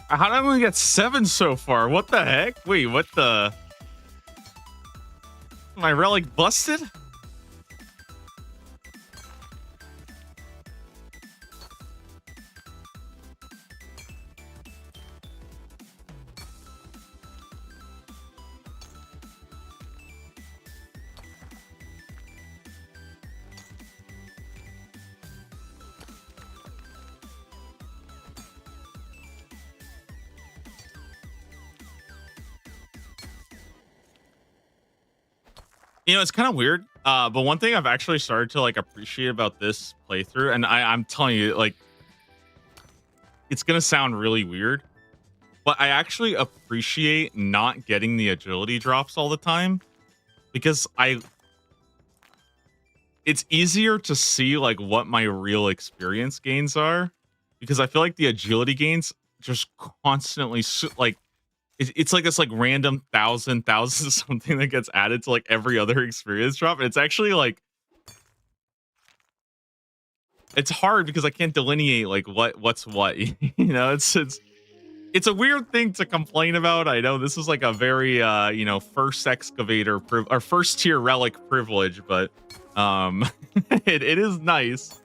How did I only get 7 so far? What the heck? Wait, what the? My relic busted? You know, it's kind of weird. But one thing I've actually started to like appreciate about this playthrough, and I'm telling you, like, it's gonna sound really weird, but I actually appreciate not getting the agility drops all the time because it's easier to see like what my real experience gains are because I feel like the agility gains just constantly like it's like this like random thousand something that gets added to like every other experience drop. And it's actually like it's hard because I can't delineate like what's what. You know, it's a weird thing to complain about. I know this is like a very you know, first excavator or first tier relic privilege, but it is nice.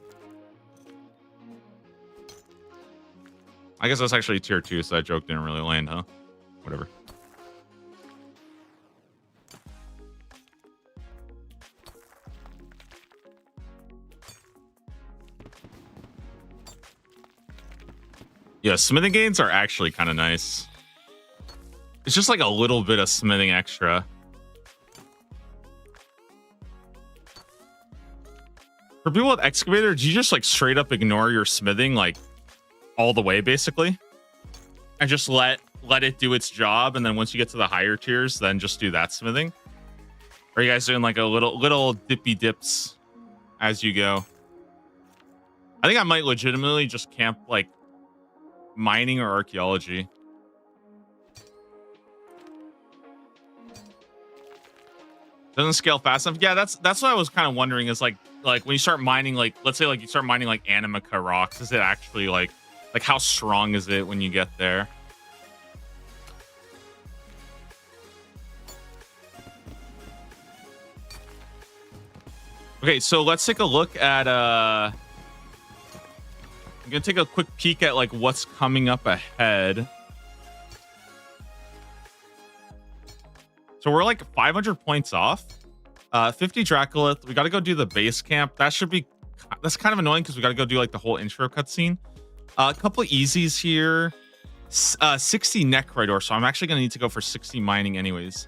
I guess that's actually tier 2, so that joke didn't really land, huh? Whatever. Yeah, smithing gains are actually kind of nice. It's just like a little bit of smithing extra. For people with excavator, do you just like straight up ignore your smithing like all the way basically? And just let it do its job, and then once you get to the higher tiers, then just do that smithing? Or are you guys doing like a little dippy dips as you go? I think I might legitimately just camp like mining or archaeology. Doesn't scale fast enough. Yeah, that's what I was kind of wondering is like when you start mining, like let's say like you start mining like Animica rocks, is it actually like how strong is it when you get there? Okay, so let's take a look at I'm gonna take a quick peek at like what's coming up ahead. So we're like 500 points off. 50 Dracolith. We got to go do the base camp. That's kind of annoying because we got to go do like the whole intro cutscene. A couple of easies here. 60 Necridor. So I'm actually gonna need to go for 60 mining anyways.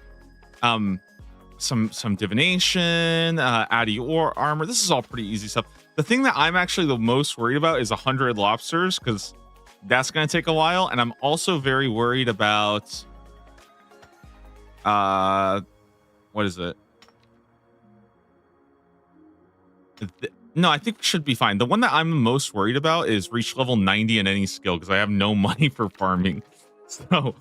Some divination, Addy ore armor. This is all pretty easy stuff. The thing that I'm actually the most worried about is 100 lobsters because that's gonna take a while, and I'm also very worried about what is it? No, I think we should be fine. The one that I'm most worried about is reach level 90 in any skill because I have no money for farming. So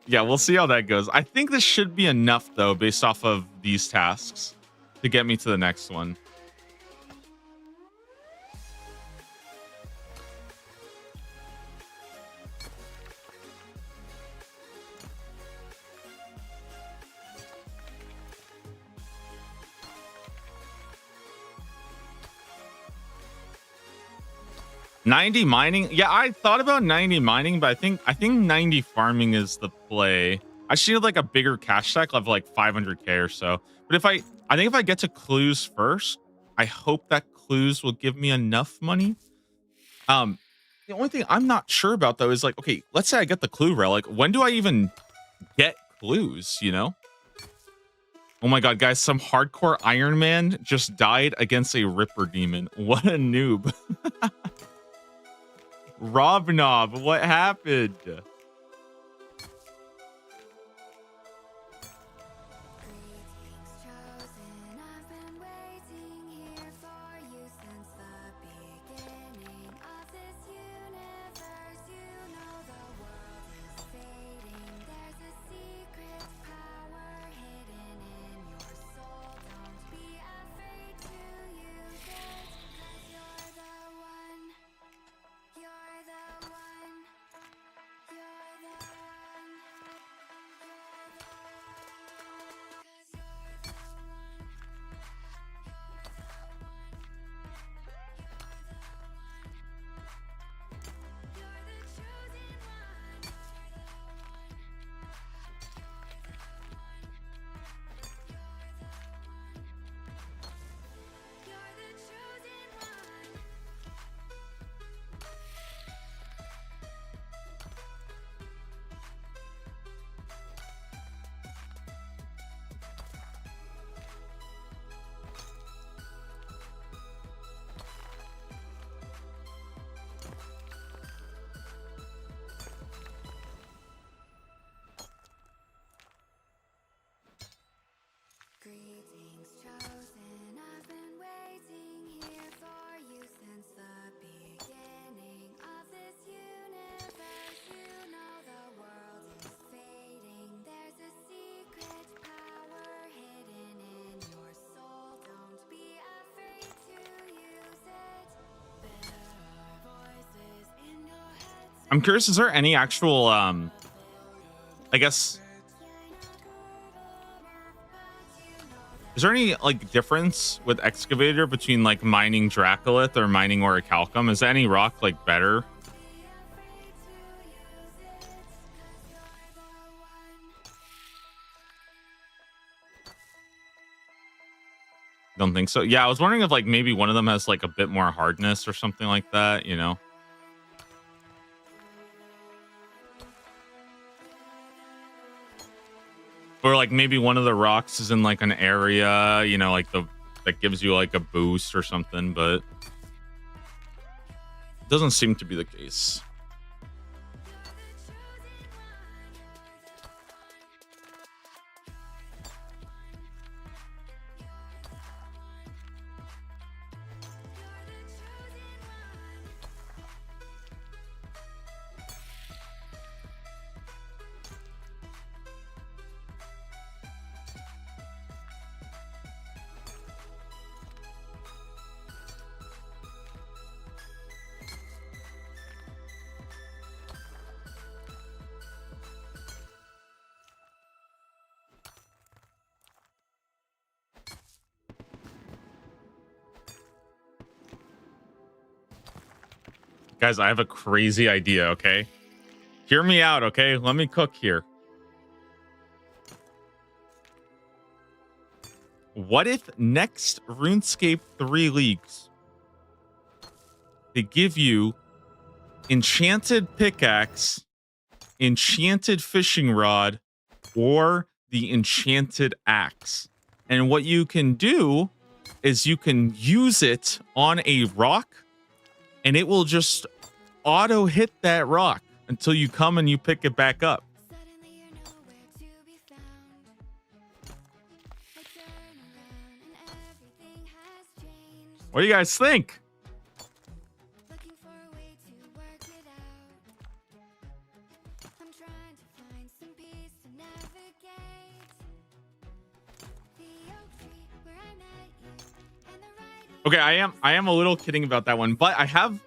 yeah, we'll see how that goes. I think this should be enough though, based off of these tasks to get me to the next one. $90 mining. Yeah, I thought about 90 mining, but I think 90 farming is the play. I should need like a bigger cash stack of like 500k or so. But I think if I get to clues first, I hope that clues will give me enough money. The only thing I'm not sure about though is like, okay, let's say I get the clue relic. When do I even get clues, you know? Oh my god, guys, some hardcore Iron Man just died against a Ripper demon. What a noob. Rob Knob, what happened? Greetings chosen, I've been waiting here for you since the beginning of this universe. You know the world is fading. There's a secret power hidden in your soul. Don't be afraid to use it, 'cause you're the one. You're the one. You're I'm curious, is there any actual I guess, is there any like difference with excavator between like mining Dracolith or mining Orichalcum? Is any rock like better? Don't think so. Yeah, I was wondering if like maybe one of them has like a bit more hardness or something like that, you know? Or like maybe one of the rocks is in like an area, you know, like the that gives you like a boost or something, but it doesn't seem to be the case. Guys, I have a crazy idea, okay? Hear me out, okay? Let me cook here. What if next RuneScape 3 leagues, they give you enchanted pickaxe, enchanted fishing rod, or the enchanted axe? And what you can do is you can use it on a rock, and it will just auto hit that rock until you come and you pick it back up. Suddenly you're nowhere to be found. I turn around and everything has changed. What do you guys think? Looking for a way to work it out. I'm trying to find some peace to navigate. The oak tree where I met you and the writing. Okay, I am a little kidding about that one, but I have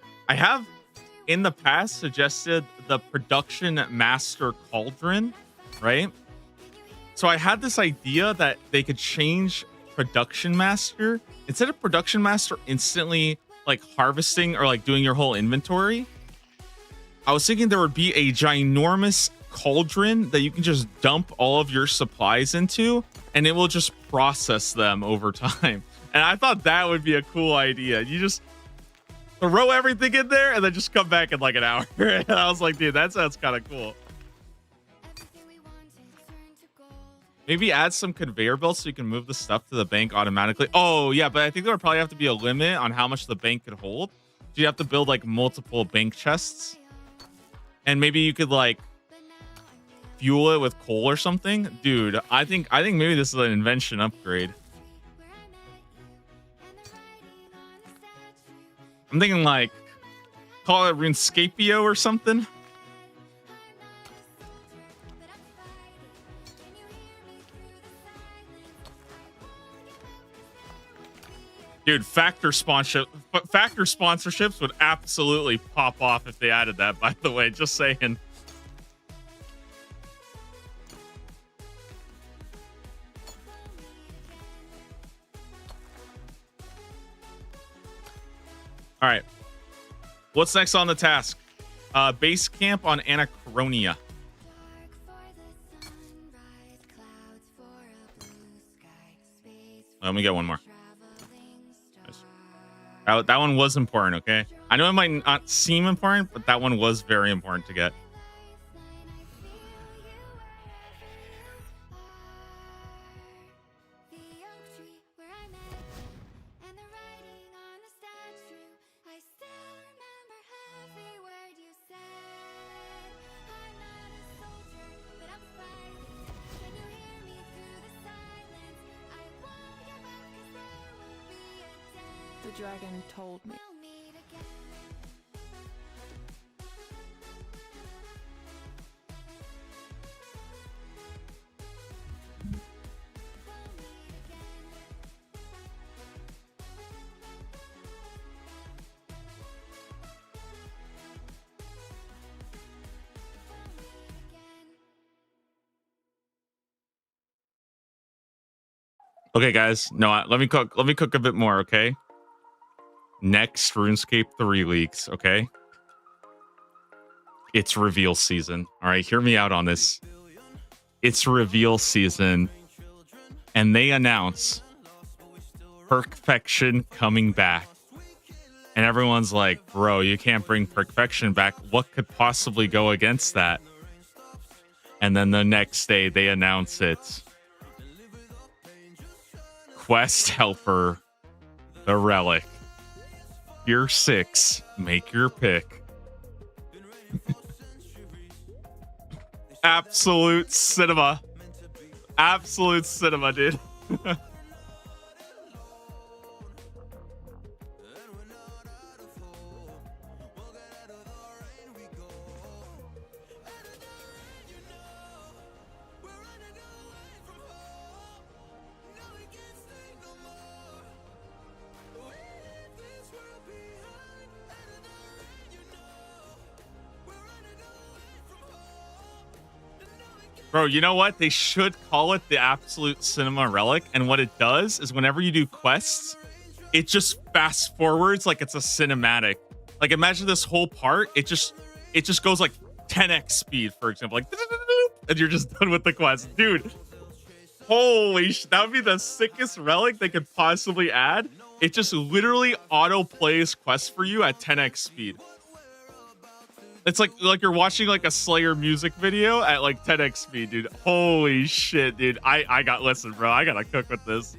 in the past suggested the production master cauldron, right? So I had this idea that they could change production master instead of production master instantly like harvesting or like doing your whole inventory. I was thinking there would be a ginormous cauldron that you can just dump all of your supplies into and it will just process them over time. And I thought that would be a cool idea. You just throw everything in there and then just come back in like an hour. And I was like, dude, that sounds kind of cool. Everything we wanted turned to gold. Maybe add some conveyor belts so you can move the stuff to the bank automatically. Oh, yeah, but I think there would probably have to be a limit on how much the bank could hold. So you have to build like multiple bank chests. And maybe you could like fuel it with coal or something. Dude, I think maybe this is an invention upgrade. Where I met you and the writing on the statue. I'm thinking like call it RuneScapio or something. Dude, factor sponsorships would absolutely pop off if they added that, by the way, just saying. All right. What's next on the task? Base camp on Anachronia. Let me get one more. That one was important, okay? I know it might not seem important, but that one was very important to get. The dragon told me. Okay, guys. No, let me cook. Let me cook a bit more. Okay. Next RuneScape 3 leaks. Okay. It's reveal season. All right. Hear me out on this. It's reveal season, and they announce Perfection coming back. And everyone's like, bro, you can't bring Perfection back. What could possibly go against that? And then the next day they announce it. Quest Helper, the Relic. Tier 6. Make your pick. Absolute cinema. Absolute cinema, dude. Bro, you know what? They should call it the Absolute Cinema Relic. And what it does is whenever you do quests, it just fast forwards like it's a cinematic. Like imagine this whole part, it just goes like 10x speed, for example. Like and you're just done with the quest. Dude, holy that would be the sickest relic they could possibly add. It just literally auto plays quests for you at 10x speed. It's like you're watching like a Slayer music video at like 10x speed, dude. Holy shit, dude. I got listen, bro. I gotta cook with this.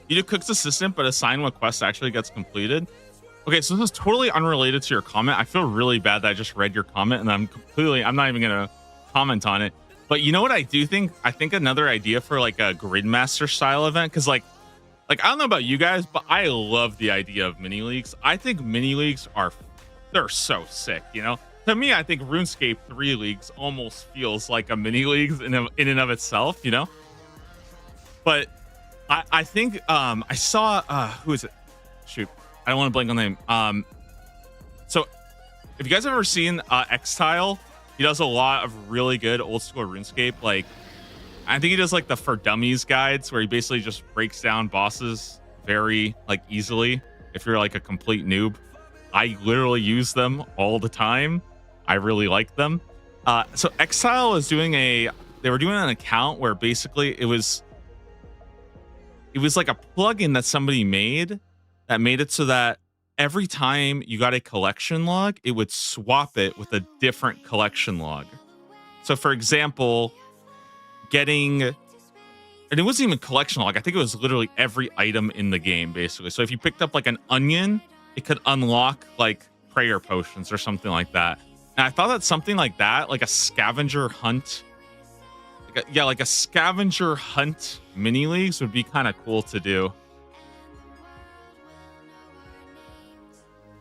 You do Cook's Assistant, but assign what quest actually gets completed. Okay, so this is totally unrelated to your comment. I feel really bad that I just read your comment and I'm not even gonna comment on it. But you know what I do think? I think another idea for like a Gridmaster style event, because like I don't know about you guys, but I love the idea of mini leagues. I think mini leagues they're so sick, you know? To me, I think RuneScape 3 leagues almost feels like a mini leagues in and of itself, you know? But I think I saw who is it? Shoot, I don't want to blank on the name. So if you guys have ever seen Xtile, he does a lot of really good old school RuneScape. Like I think he does like the For Dummies guides where he basically just breaks down bosses very like easily if you're like a complete noob. I literally use them all the time. I really like them. So Xtile is they were doing an account where basically it was like a plugin that somebody made that made it so that every time you got a collection log, it would swap it with a different collection log. So for example, and it wasn't even collection log. I think it was literally every item in the game, basically. So if you picked up like an onion, it could unlock like prayer potions or something like that. And I thought that something like that, like a scavenger hunt, like a scavenger hunt mini leagues would be kind of cool to do.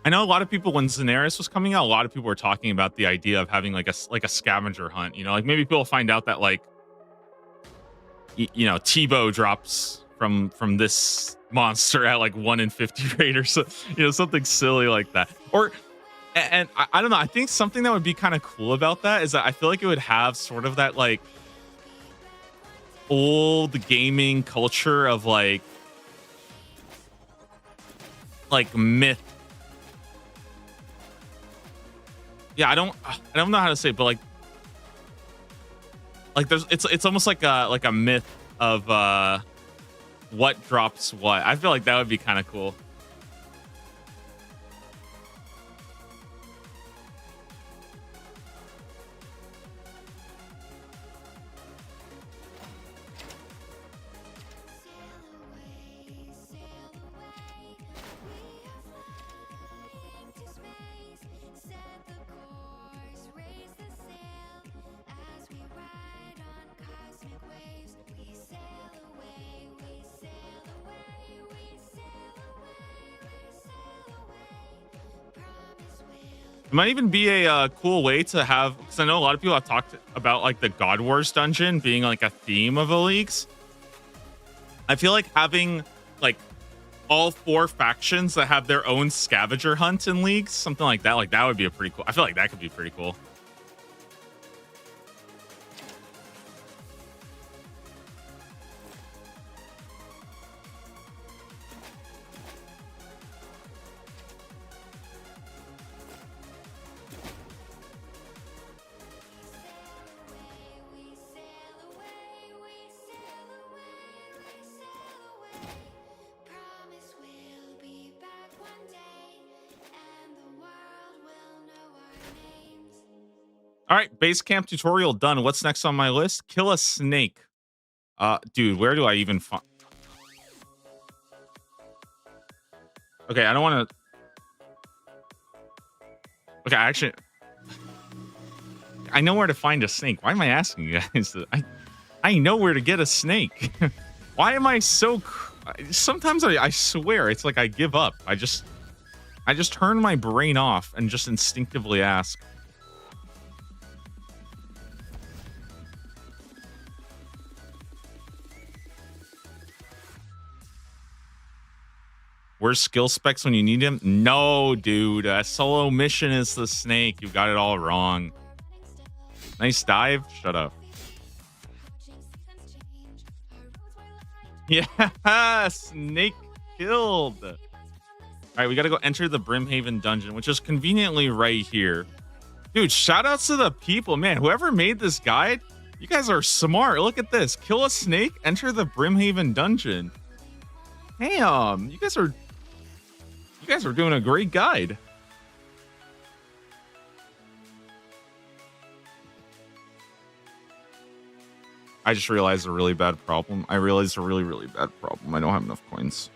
I know a lot of people, when Xanaris was coming out, a lot of people were talking about the idea of having like a scavenger hunt. You know, like maybe people find out that like Tebow drops from this monster at like 1 in 50 rate or so, something silly like that. And I don't know. I think something that would be kind of cool about that is that I feel like it would have sort of that like old gaming culture of like myth. Yeah, I don't know how to say it, but like there's it's almost like a myth of what drops what. I feel like that would be kind of cool. might even be a cool way to have, because I know a lot of people have talked about like the God Wars dungeon being like a theme of the leagues. I feel like having like all 4 factions that have their own scavenger hunt in leagues, something like that would be a pretty cool. I feel like that could be pretty cool. Promise we'll be back one day, and the world will know our names. All right, base camp tutorial done. What's next on my list? Kill a snake. Dude, where do I even find? Okay, I don't want to. Okay, actually, I know where to find a snake. Why am I asking you guys? I know where to get a snake. Why am I so? Sometimes I swear it's like I give up. I just turn my brain off and just instinctively ask. Where's skill specs when you need him? No, dude. A solo mission is the snake. You got it all wrong. Nice dive. Shut up. Yeah, snake killed. All right, we got to go enter the Brimhaven dungeon, which is conveniently right here. Dude, shout outs to the people, man. Whoever made this guide, you guys are smart. Look at this. Kill a snake, enter the Brimhaven dungeon. Damn, you guys are doing a great guide. I just realized a really bad problem. I realized a really, really bad problem. I don't have enough coins.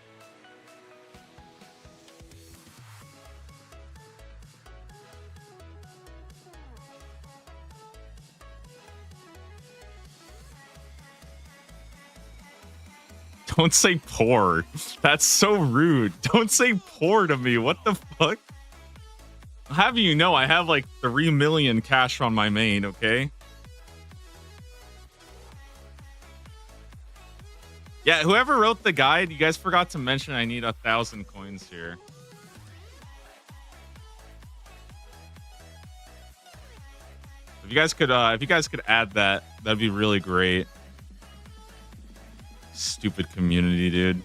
Don't say poor. That's so rude. Don't say poor to me. What the fuck? I'll have you know, I have like 3 million cash on my main, okay? Yeah, whoever wrote the guide, you guys forgot to mention I need 1,000 coins here. If you guys could add that, that'd be really great. Stupid community, dude.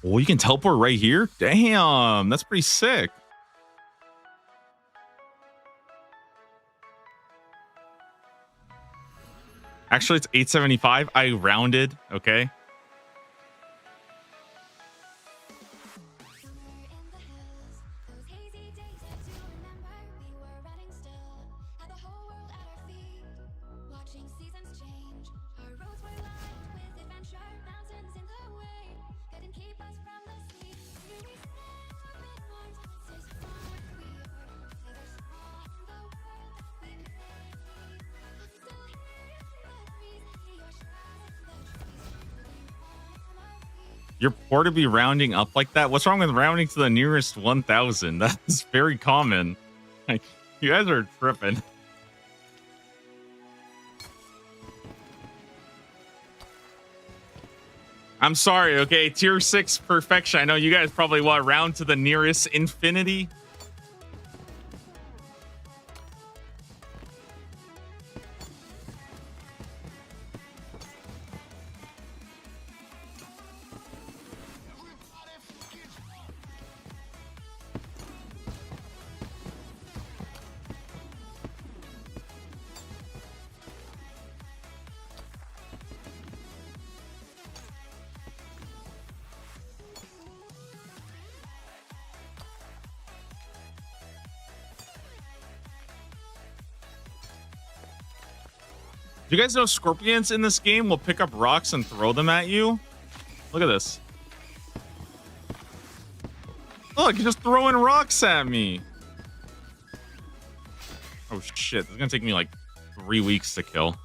Oh, you can teleport right here? Damn, that's pretty sick. Actually, it's 875. I rounded, okay? You're poor to be rounding up like that? What's wrong with rounding to the nearest 1,000? That's very common. Like, you guys are tripping. I'm sorry, okay? Tier 6 perfection. I know you guys probably want to round to the nearest infinity. Do you guys know scorpions in this game will pick up rocks and throw them at you? Look at this. Look, you're just throwing rocks at me. Oh shit, this is gonna take me like 3 weeks to kill.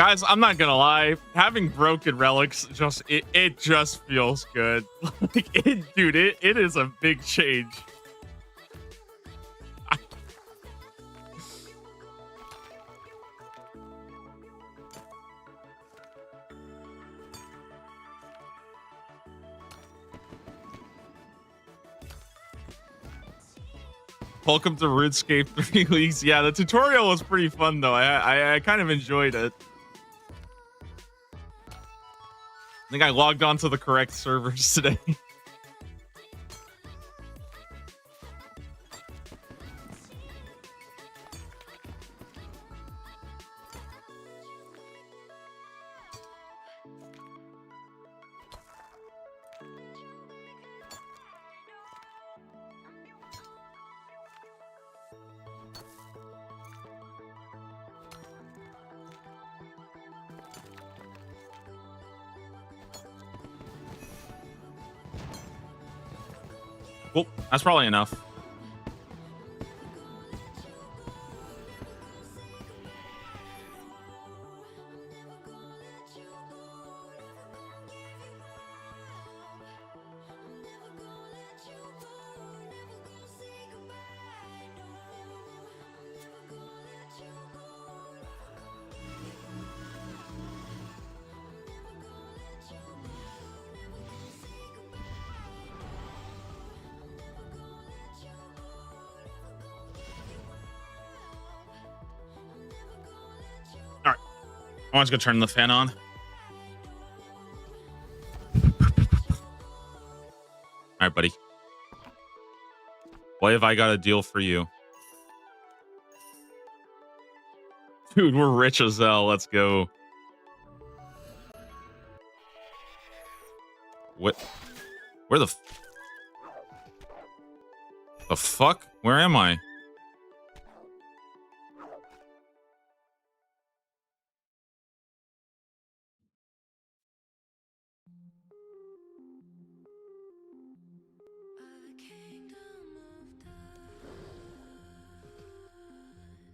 Guys, I'm not gonna lie. Having broken relics just it just feels good. Like dude, it is a big change. Welcome to RuneScape 3 Leagues. Yeah, the tutorial was pretty fun though. I kind of enjoyed it. I think I logged on to the correct servers today. Well, that's probably enough. I want to go turn the fan on. All right, buddy. What have I got a deal for you? Dude, we're rich as hell. Let's go. What? Where the fuck? Where am I?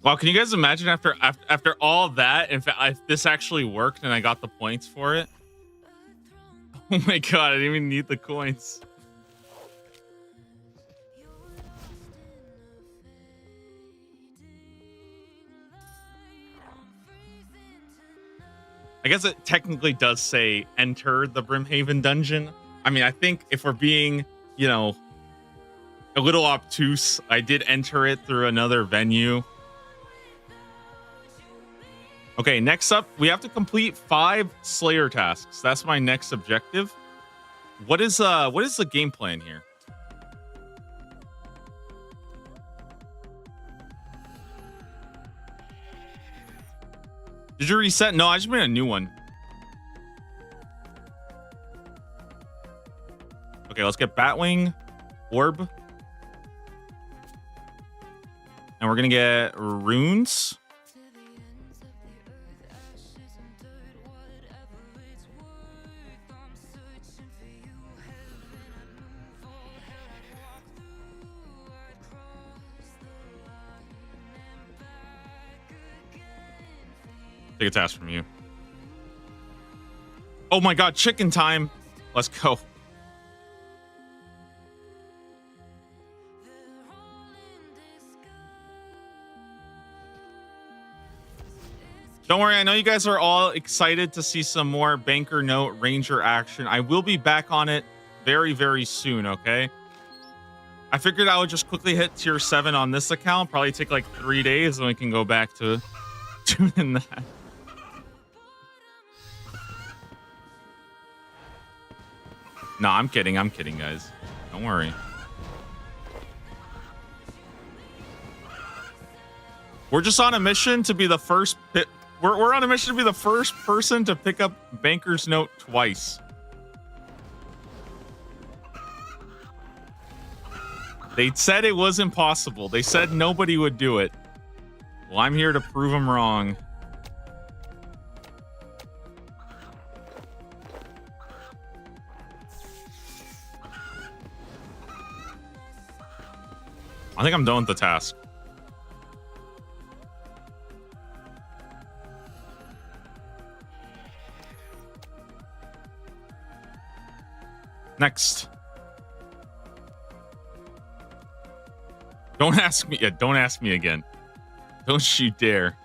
Wow, can you guys imagine after all that, if this actually worked and I got the points for it? Oh my god, I didn't even need the coins. I guess it technically does say enter the Brimhaven dungeon. I mean, I think if we're being, you know, a little obtuse, I did enter it through another venue. Okay, next up, we have to complete 5 Slayer tasks. That's my next objective. What is the game plan here? Did you reset? No, I just made a new one. Okay, let's get Batwing, Orb. And we're gonna get runes. Take a task from you. Oh my god, chicken time. Let's go. Don't worry, I know you guys are all excited to see some more Banker Note Ranger action. I will be back on it very, very soon, okay? I figured I would just quickly hit tier 7 on this account. Probably take like 3 days and we can go back to doing that. No, I'm kidding, guys. Don't worry. We're just on a mission to be the first. We're on a mission to be the first person to pick up Banker's Note twice. They said it was impossible. They said nobody would do it. Well, I'm here to prove them wrong. I think I'm done with the task. Next. Don't ask me. Yeah, don't ask me again. Don't you dare.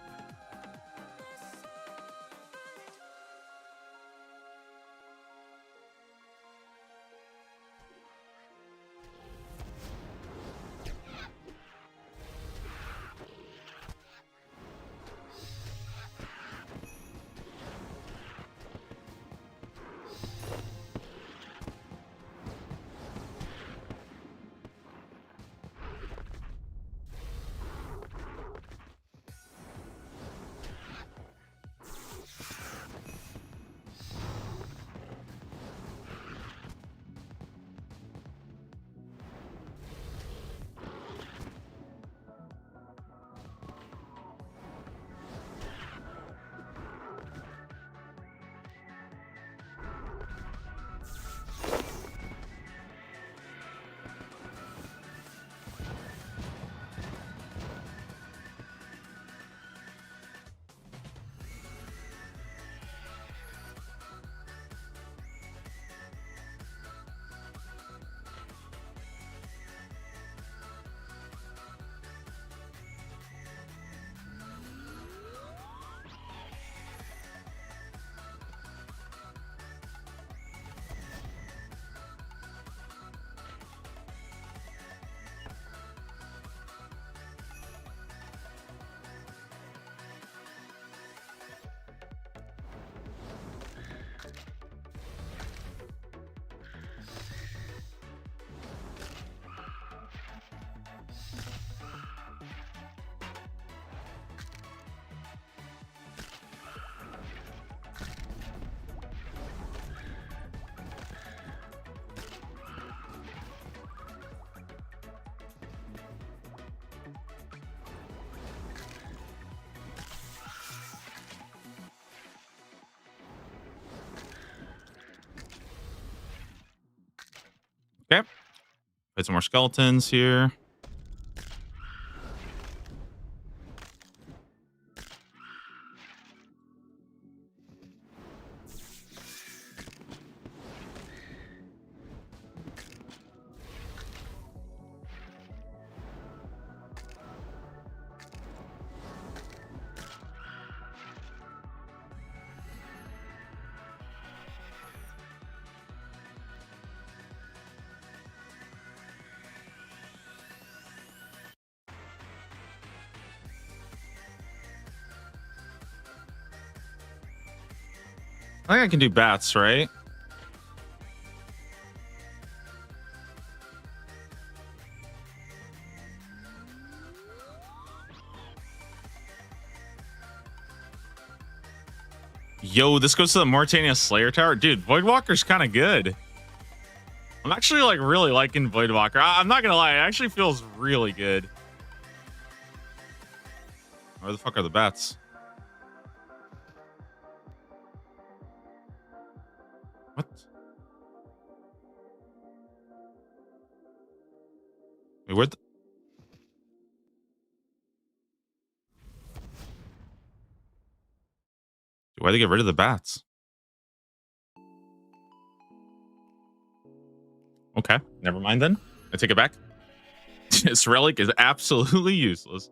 Okay. Put some more skeletons here. I think I can do bats, right? Yo, this goes to the Mauritania Slayer Tower. Dude, Voidwalker's kind of good. I'm actually like really liking Voidwalker. I'm not gonna lie, it actually feels really good. Where the fuck are the bats? What? Wait, where the... Why'd they get rid of the bats? Okay, never mind then. I take it back. This relic is absolutely useless.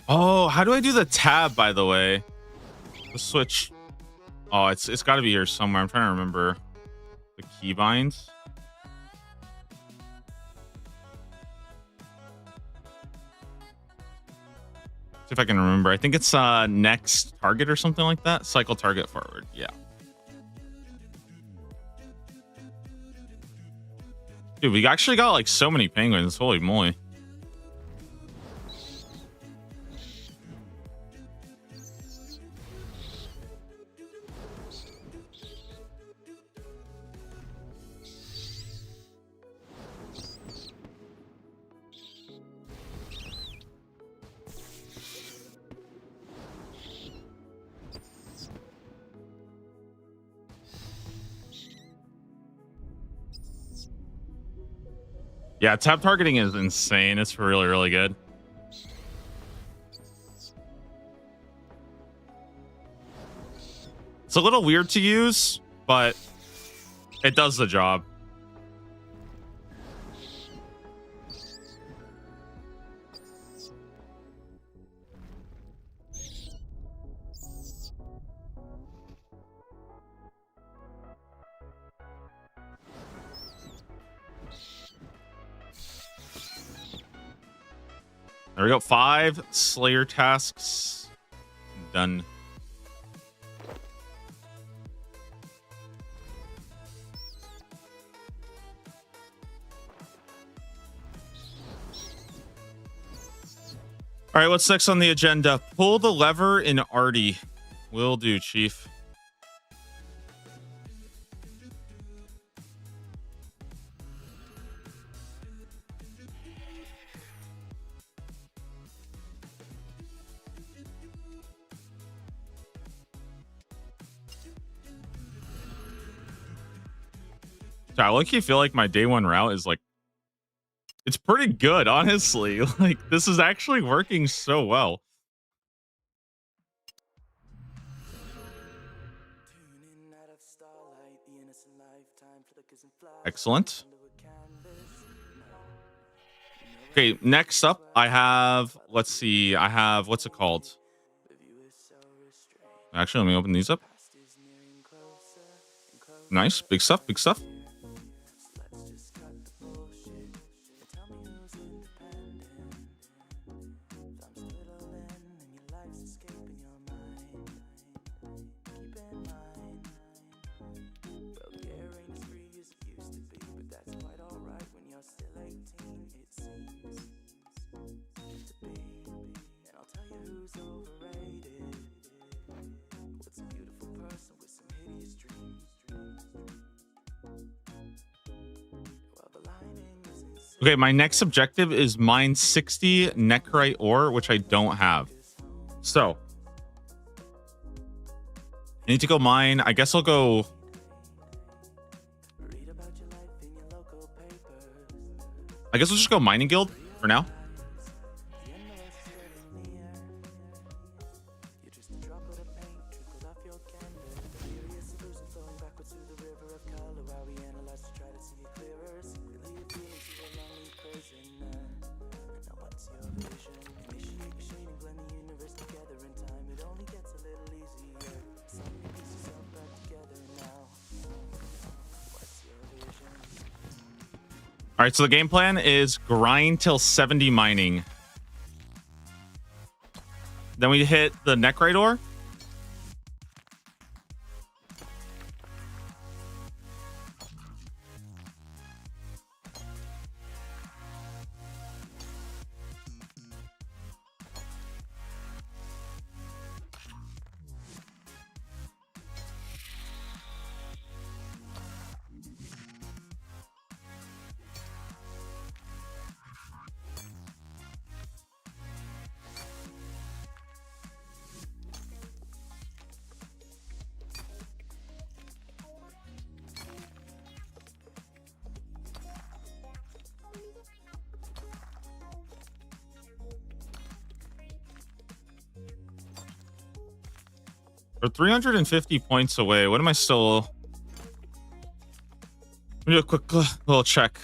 Oh, how do I do the tab, by the way? The switch. Oh, it's got to be here somewhere. I'm trying to remember the keybinds. See if I can remember. I think it's next target or something like that. Cycle target forward. Yeah. Dude, we actually got like so many penguins. Holy moly. Yeah, tab targeting is insane. It's really, really good. It's a little weird to use, but it does the job. There we go. 5 Slayer tasks done. All right, what's next on the agenda? Pull the lever in Artie. Will do, Chief. I lucky feel like my day one route is like, it's pretty good, honestly. Like, this is actually working so well. Excellent. Okay, next up, I have, let's see, I have, what's it called? Actually, let me open these up. Nice, big stuff, big stuff. Okay, my next objective is mine 60 nechrite ore, which I don't have. So I need to go mine. I guess I'll go. I guess we'll just go mining guild for now. All right, so the game plan is grind till 70 mining. Then we hit the nechrite ore. We're 350 points away. What am I still? Let me do a quick little check.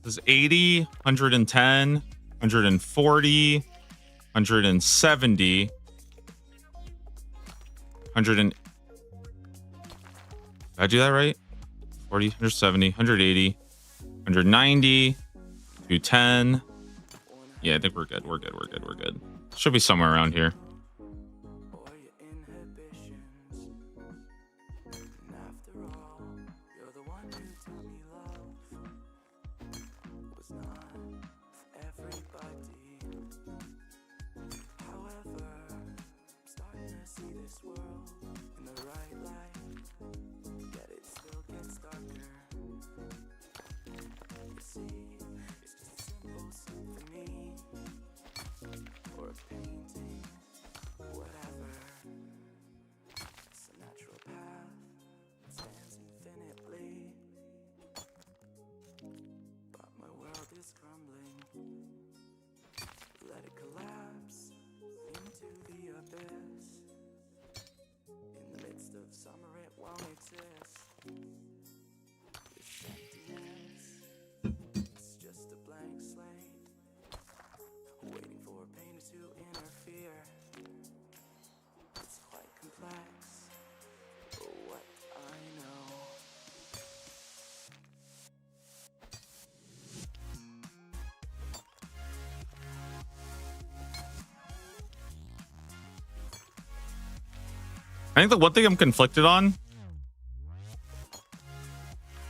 This is 80, 110, 140, 170, 100 and... Did I do that right? 40, 170, 180, 190, 210. Yeah, I think we're good. We're good. We're good. We're good. Should be somewhere around here. I think the one thing I'm conflicted on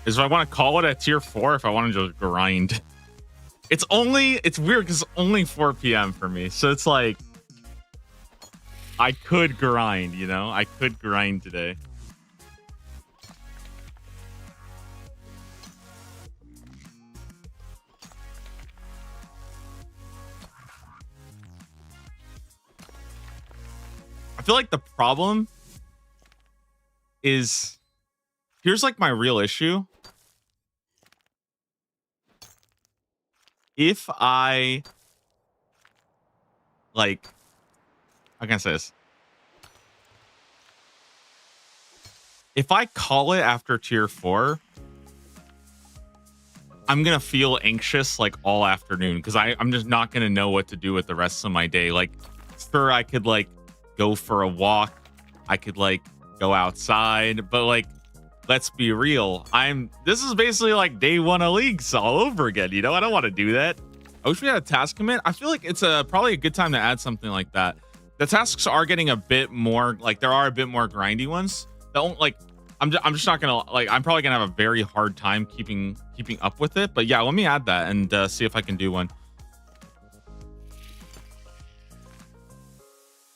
is if I want to call it a tier 4, if I want to just grind. It's weird because it's only 4 p.m. for me. So it's like, I could grind, you know? I could grind today. I feel like the problem is, here's like my real issue. If I like, how can I say this? If I call it after tier 4, I'm gonna feel anxious like all afternoon because I'm just not gonna know what to do with the rest of my day. Like, sure, I could like go for a walk, I could like go outside, but like, let's be real. This is basically like day 1 of leagues all over again. You know, I don't want to do that. I wish we had a task commit. I feel like it's probably a good time to add something like that. The tasks are getting a bit more like, there are a bit more grindy ones. Don't like. I'm just not gonna like. I'm probably gonna have a very hard time keeping up with it. But yeah, let me add that and see if I can do one.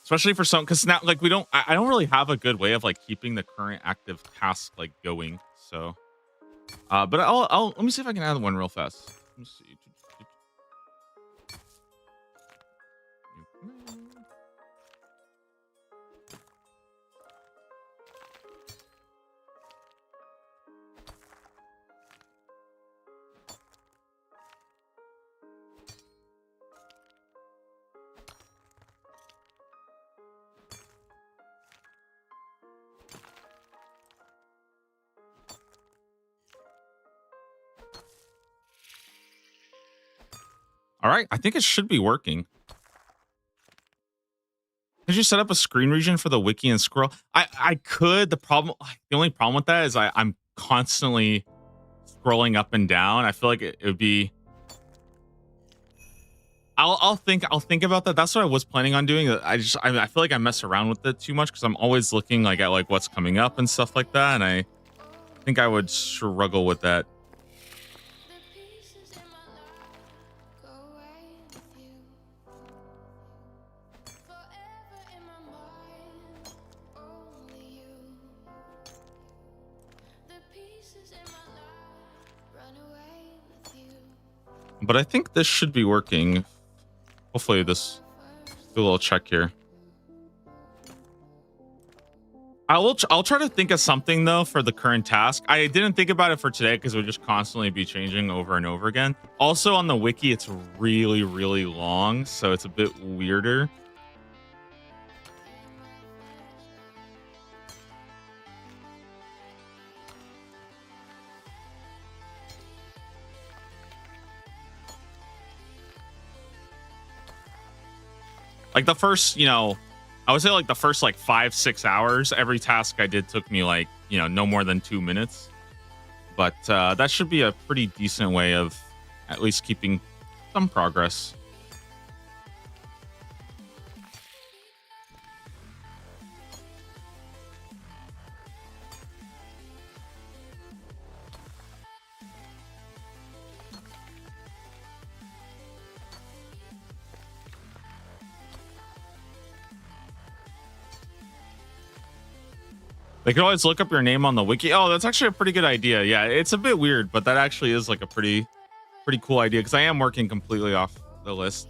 Especially for some, because now like I don't really have a good way of like keeping the current active task like going. So, but I'll let me see if I can add one real fast. Let me see. All right, I think it should be working. Could you set up a screen region for the wiki and scroll? I could. The only problem with that is I'm constantly scrolling up and down. I feel like it would be. I'll think about that. That's what I was planning on doing. I feel like I mess around with it too much because I'm always looking like at like what's coming up and stuff like that, and I think I would struggle with that. But I think this should be working. Hopefully this, do a little check here. I'll try to think of something though for the current task. I didn't think about it for today because it would just constantly be changing over and over again. Also on the wiki, it's really, really long, so it's a bit weirder. Like the first, I would say like the first like 5-6 hours, every task I did took me like, no more than 2 minutes. But that should be a pretty decent way of at least keeping some progress. They could always look up your name on the wiki. Oh, that's actually a pretty good idea. Yeah, it's a bit weird, but that actually is like a pretty cool idea because I am working completely off the list.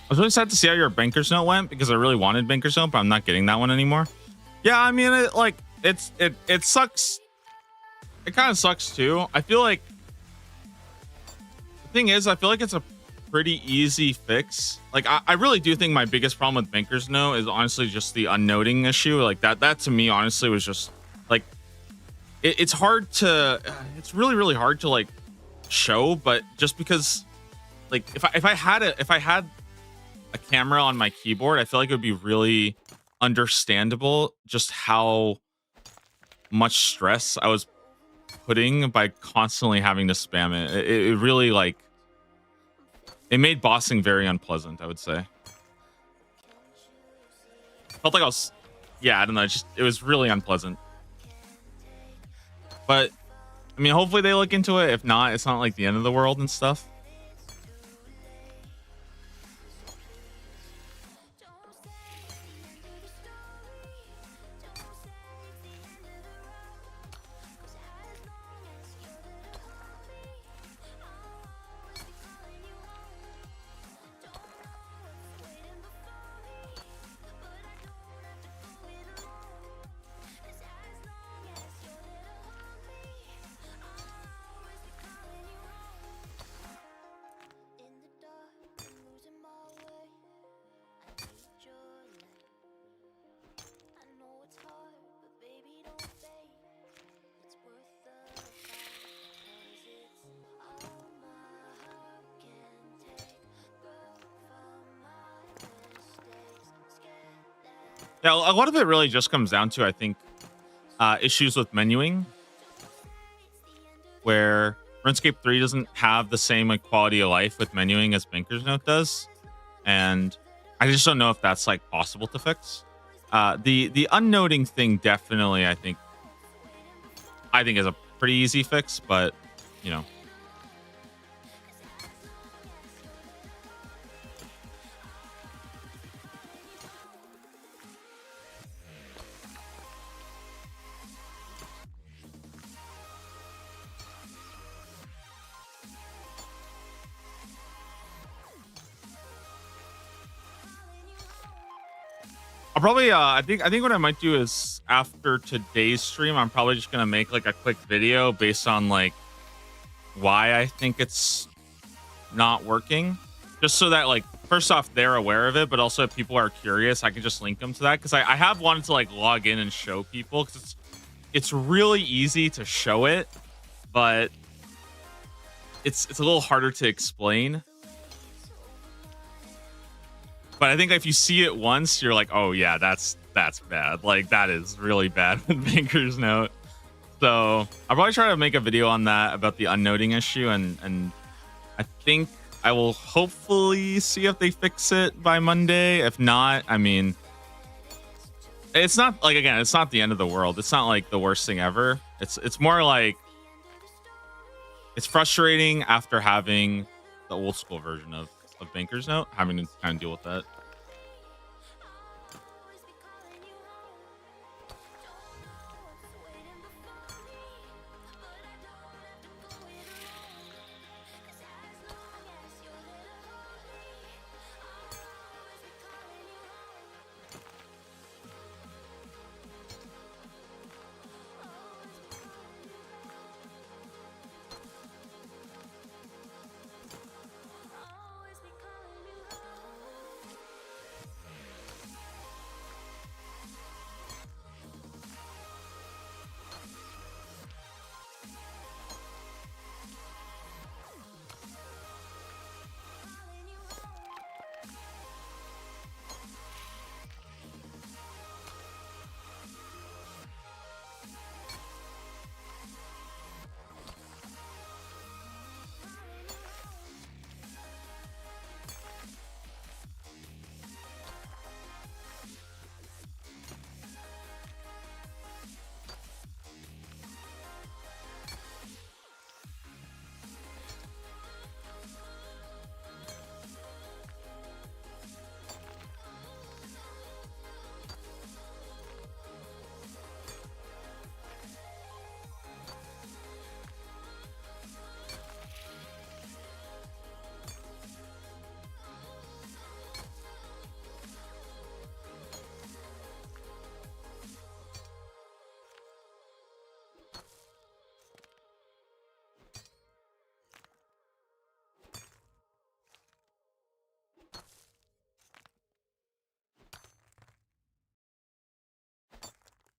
was really sad to see how your Banker's Note went because I really wanted Banker's Note, but I'm not getting that one anymore. Yeah, I mean, it sucks. It kind of sucks too. I feel like the thing is, I feel like it's a pretty easy fix. Like, I really do think my biggest problem with Banker's Note is honestly just the unnoting issue. Like that to me honestly was just like it's hard to. It's really hard to like show, but just because like if I had a camera on my keyboard, I feel like it would be really understandable just how much stress I was putting by constantly having to spam it. It really like it made bossing very unpleasant, I would say. Felt like I was, yeah, I don't know, it was really unpleasant. But I mean, hopefully they look into it. If not, it's not like the end of the world and stuff. Yeah, a lot of it really just comes down to, I think, issues with menuing, where RuneScape 3 doesn't have the same like quality of life with menuing as Banker's Note does, and I just don't know if that's like possible to fix. The unnoting thing definitely, I think is a pretty easy fix, but you know. I'll probably I think what I might do is after today's stream, I'm probably just gonna make like a quick video based on like why I think it's not working, just so that like first off they're aware of it, but also if people are curious, I can just link them to that, because I have wanted to like log in and show people, because it's really easy to show it, but it's a little harder to explain. But I think if you see it once, you're like, oh yeah, that's bad. Like that is really bad with Banker's Note. So I'll probably try to make a video on that about the unnoting issue, and I think I will hopefully see if they fix it by Monday. If not, I mean, it's not like, again, it's not the end of the world. It's not like the worst thing ever. It's more like it's frustrating after having the old school version of Banker's Note, having to kind of deal with that.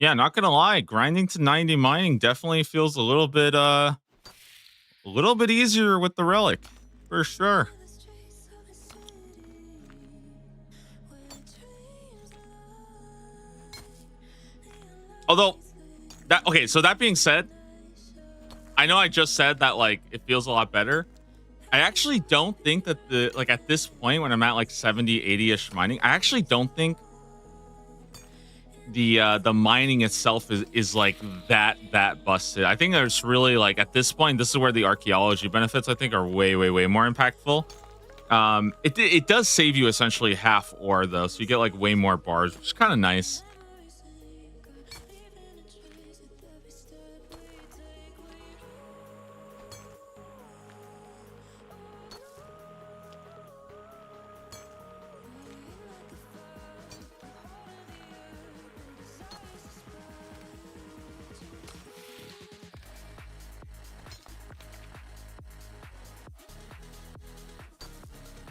Yeah, not gonna lie, grinding to 90 mining definitely feels a little bit easier with the relic, for sure. Although that okay, so that being said, I know I just said that like it feels a lot better. I actually don't think that the like at this point when I'm at like 70, 80-ish mining, I actually don't think the mining itself is like that busted. I think there's really like at this point, this is where the archaeology benefits I think are way more impactful. It does save you essentially half ore though, so you get like way more bars, which is kind of nice.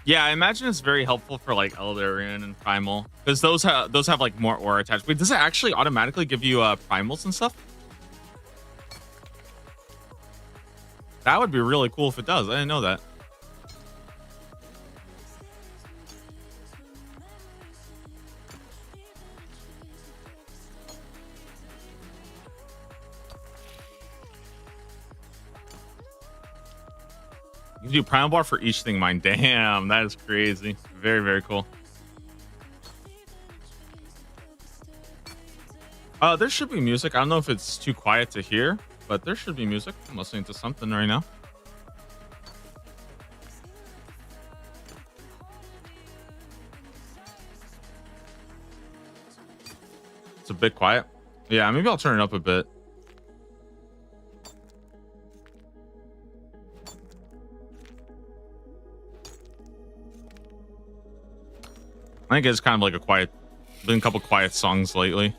Yeah, I imagine it's very helpful for like Eldarian and Primal because those have like more ore attached. Wait, does it actually automatically give you primals and stuff? That would be really cool if it does. I didn't know that. You can do primal bar for each thing mine. Damn, that is crazy. Very cool. There should be music. I don't know if it's too quiet to hear, but there should be music. I'm listening to something right now. It's a bit quiet. Yeah, maybe I'll turn it up a bit. I think it's kind of like been a couple quiet songs lately.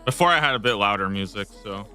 Before I had a bit louder music, so.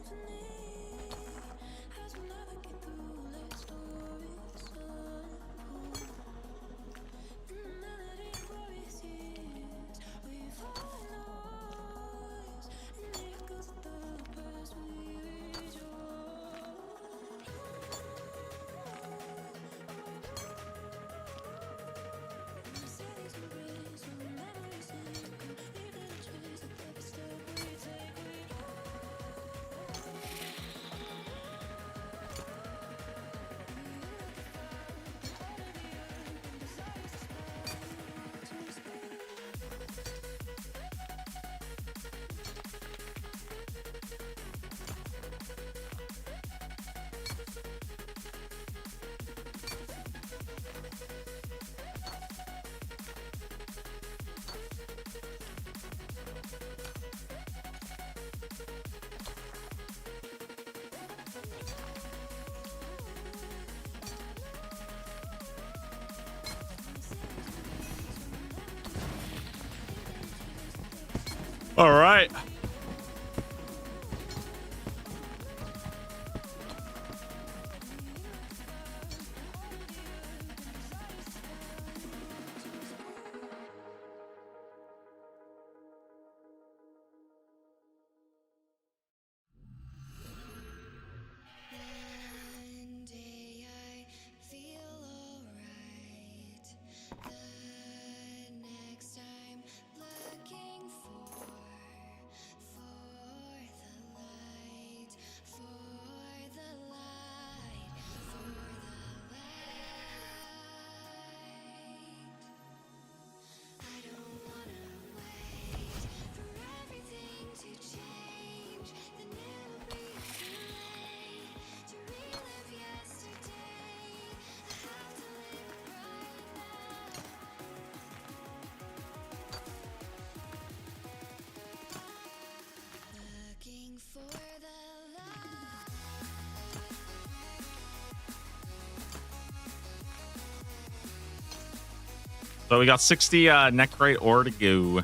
All right. One day I feel alright. The next I'm looking for the light, for the light, for the light. I don't wanna wait for everything to change. Then it'll be too late to relive yesterday. I have to live right now. Looking for the light. So we got 60 necrite ore to go.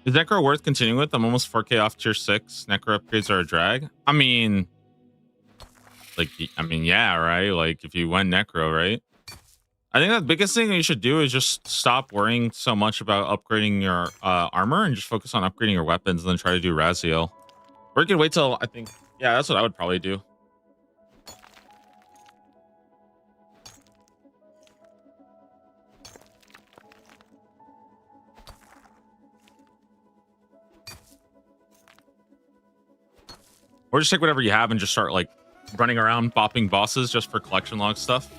Is Necro worth continuing with? I'm almost 4K off tier 6. Necro upgrades are a drag. I mean, yeah, right? Like, if you went Necro, right? I think the biggest thing that you should do is just stop worrying so much about upgrading your armor and just focus on upgrading your weapons and then try to do Raziel. Or you can wait till, I think, yeah, that's what I would probably do. Or just take whatever you have and just start like running around bopping bosses just for collection log stuff.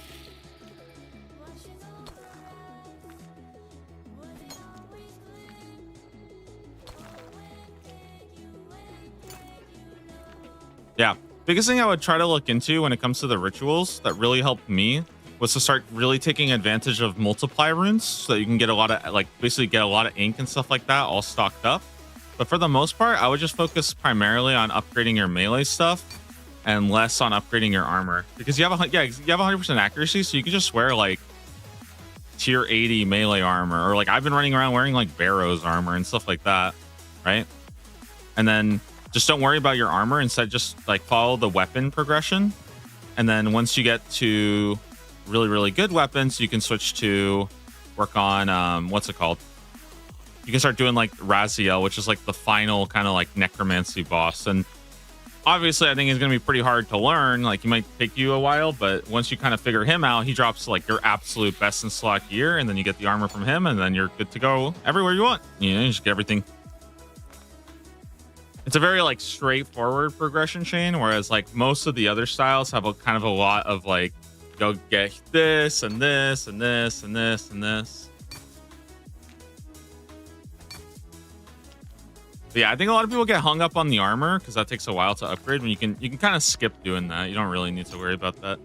Yeah. Biggest thing I would try to look into when it comes to the rituals that really helped me was to start really taking advantage of multiply runes so that you can get a lot of like basically get a lot of ink and stuff like that all stocked up. But for the most part, I would just focus primarily on upgrading your melee stuff and less on upgrading your armor because you have 100% accuracy, so you can just wear like tier 80 melee armor, or like I've been running around wearing like Barrow's armor and stuff like that, right? And then just don't worry about your armor. Instead, just like follow the weapon progression. And then once you get to really, really good weapons, you can switch to work on what's it called? You can start doing like Raziel, which is like the final kind of like necromancy boss. And obviously, I think he's going to be pretty hard to learn. Like, he might take you a while, but once you kind of figure him out, he drops like your absolute best in slot gear, and then you get the armor from him, and then you're good to go everywhere you want. You know, you just get everything. It's a very like straightforward progression chain, whereas like most of the other styles have a kind of a lot of like, go get this and this and this and this and this. But yeah, I think a lot of people get hung up on the armor because that takes a while to upgrade. When you can kind of skip doing that. You don't really need to worry about that.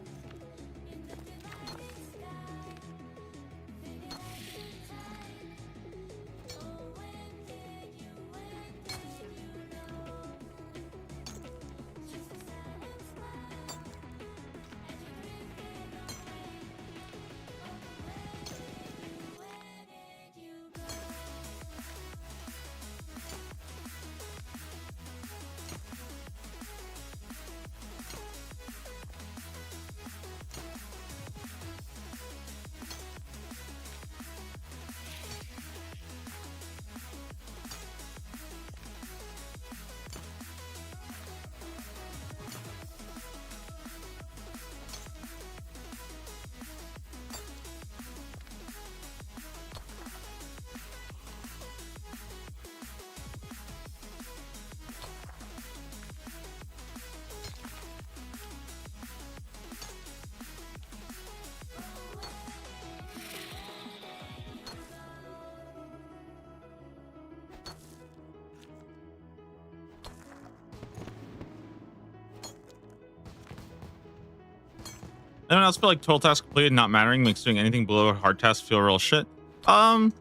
Anyone else feel like total task completed not mattering makes doing anything below a hard task feel real shit? Kind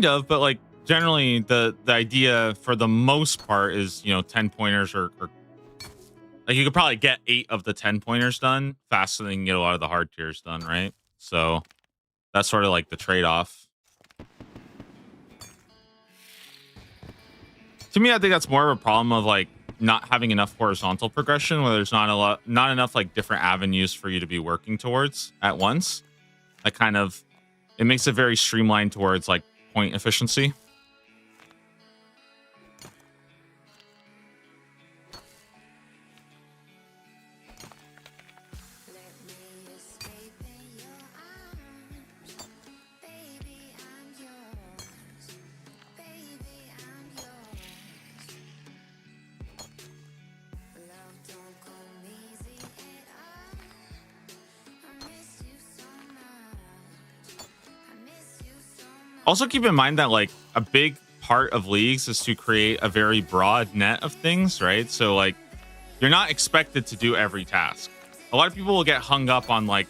of, but like generally the idea for the most part is, you know, 10 pointers or like you could probably get 8 of the 10 pointers done faster than you can get a lot of the hard tiers done, right? So that's sort of like the trade-off. To me, I think that's more of a problem of like not having enough horizontal progression, where there's not enough like different avenues for you to be working towards at once. That kind of, it makes it very streamlined towards like point efficiency. Also keep in mind that like a big part of leagues is to create a very broad net of things, right? So like you're not expected to do every task. A lot of people will get hung up on like,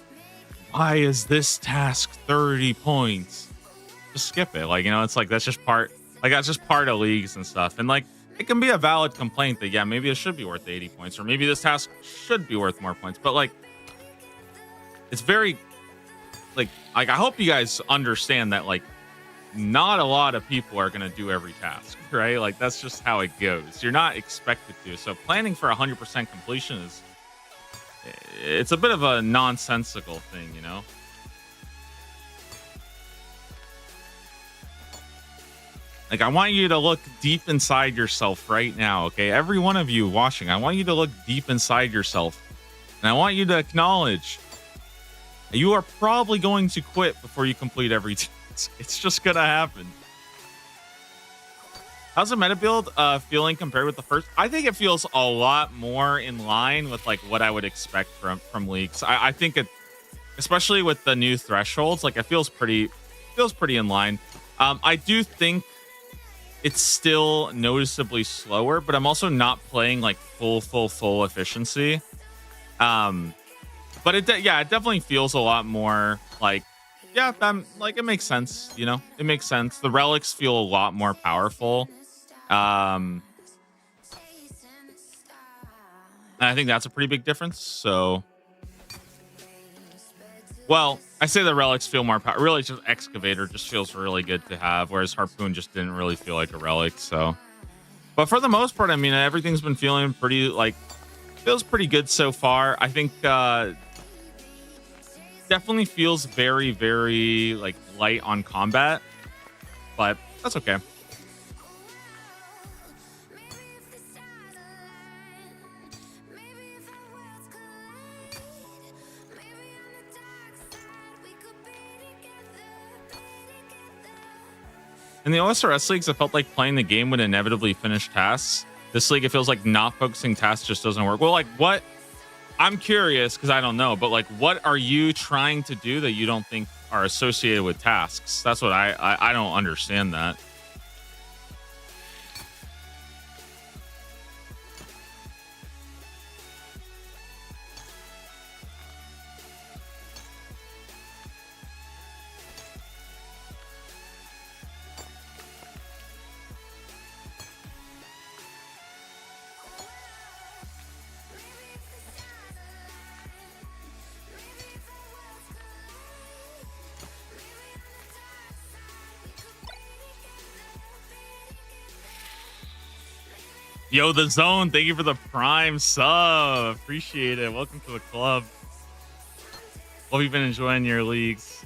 why is this task 30 points? Just skip it. Like, you know, it's like that's just part of leagues and stuff. And like it can be a valid complaint that, yeah, maybe it should be worth 80 points, or maybe this task should be worth more points. But like it's very like I hope you guys understand that like not a lot of people are going to do every task, right? Like that's just how it goes. You're not expected to. So planning for 100% completion is it's a bit of a nonsensical thing, you know? Like, I want you to look deep inside yourself right now, okay? Every one of you watching, I want you to look deep inside yourself. And I want you to acknowledge you are probably going to quit before you complete every task. It's just going to happen. How's the meta build feeling compared with the first? I think it feels a lot more in line with like what I would expect from leaks. I think it, especially with the new thresholds, like it feels pretty in line. I do think it's still noticeably slower, but I'm also not playing like full efficiency. But it definitely feels a lot more like, yeah, like it makes sense, you know, it makes sense. The relics feel a lot more powerful. And I think that's a pretty big difference. So, well, I say the relics feel more powerful. Really, just excavator just feels really good to have, whereas harpoon just didn't really feel like a relic. So, but for the most part, I mean, everything's been feeling pretty like feels pretty good so far. I think definitely feels very like light on combat, but that's okay. In the OSRS leagues, I felt like playing the game would inevitably finish tasks. This league, it feels like not focusing tasks just doesn't work. Well, like what? I'm curious because I don't know, but like what are you trying to do that you don't think are associated with tasks? That's what I don't understand that. Yo, the zone, thank you for the prime sub. Appreciate it. Welcome to the club. Hope you've been enjoying your leagues.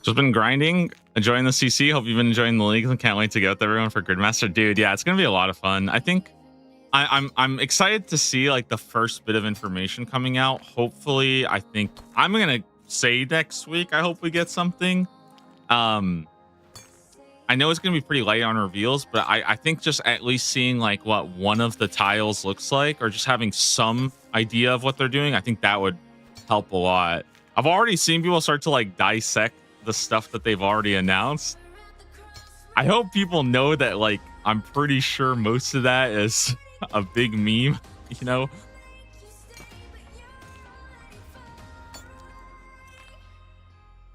Just been grinding, enjoying the CC. Hope you've been enjoying the leagues and can't wait to get with everyone for Gridmaster. Dude, yeah, it's gonna be a lot of fun. I think I'm excited to see like the first bit of information coming out. Hopefully, I think I'm gonna say next week. I hope we get something. I know it's gonna be pretty light on reveals, but I think just at least seeing like what one of the tiles looks like, or just having some idea of what they're doing, I think that would help a lot. I've already seen people start to like dissect the stuff that they've already announced. I hope people know that like I'm pretty sure most of that is a big meme, you know.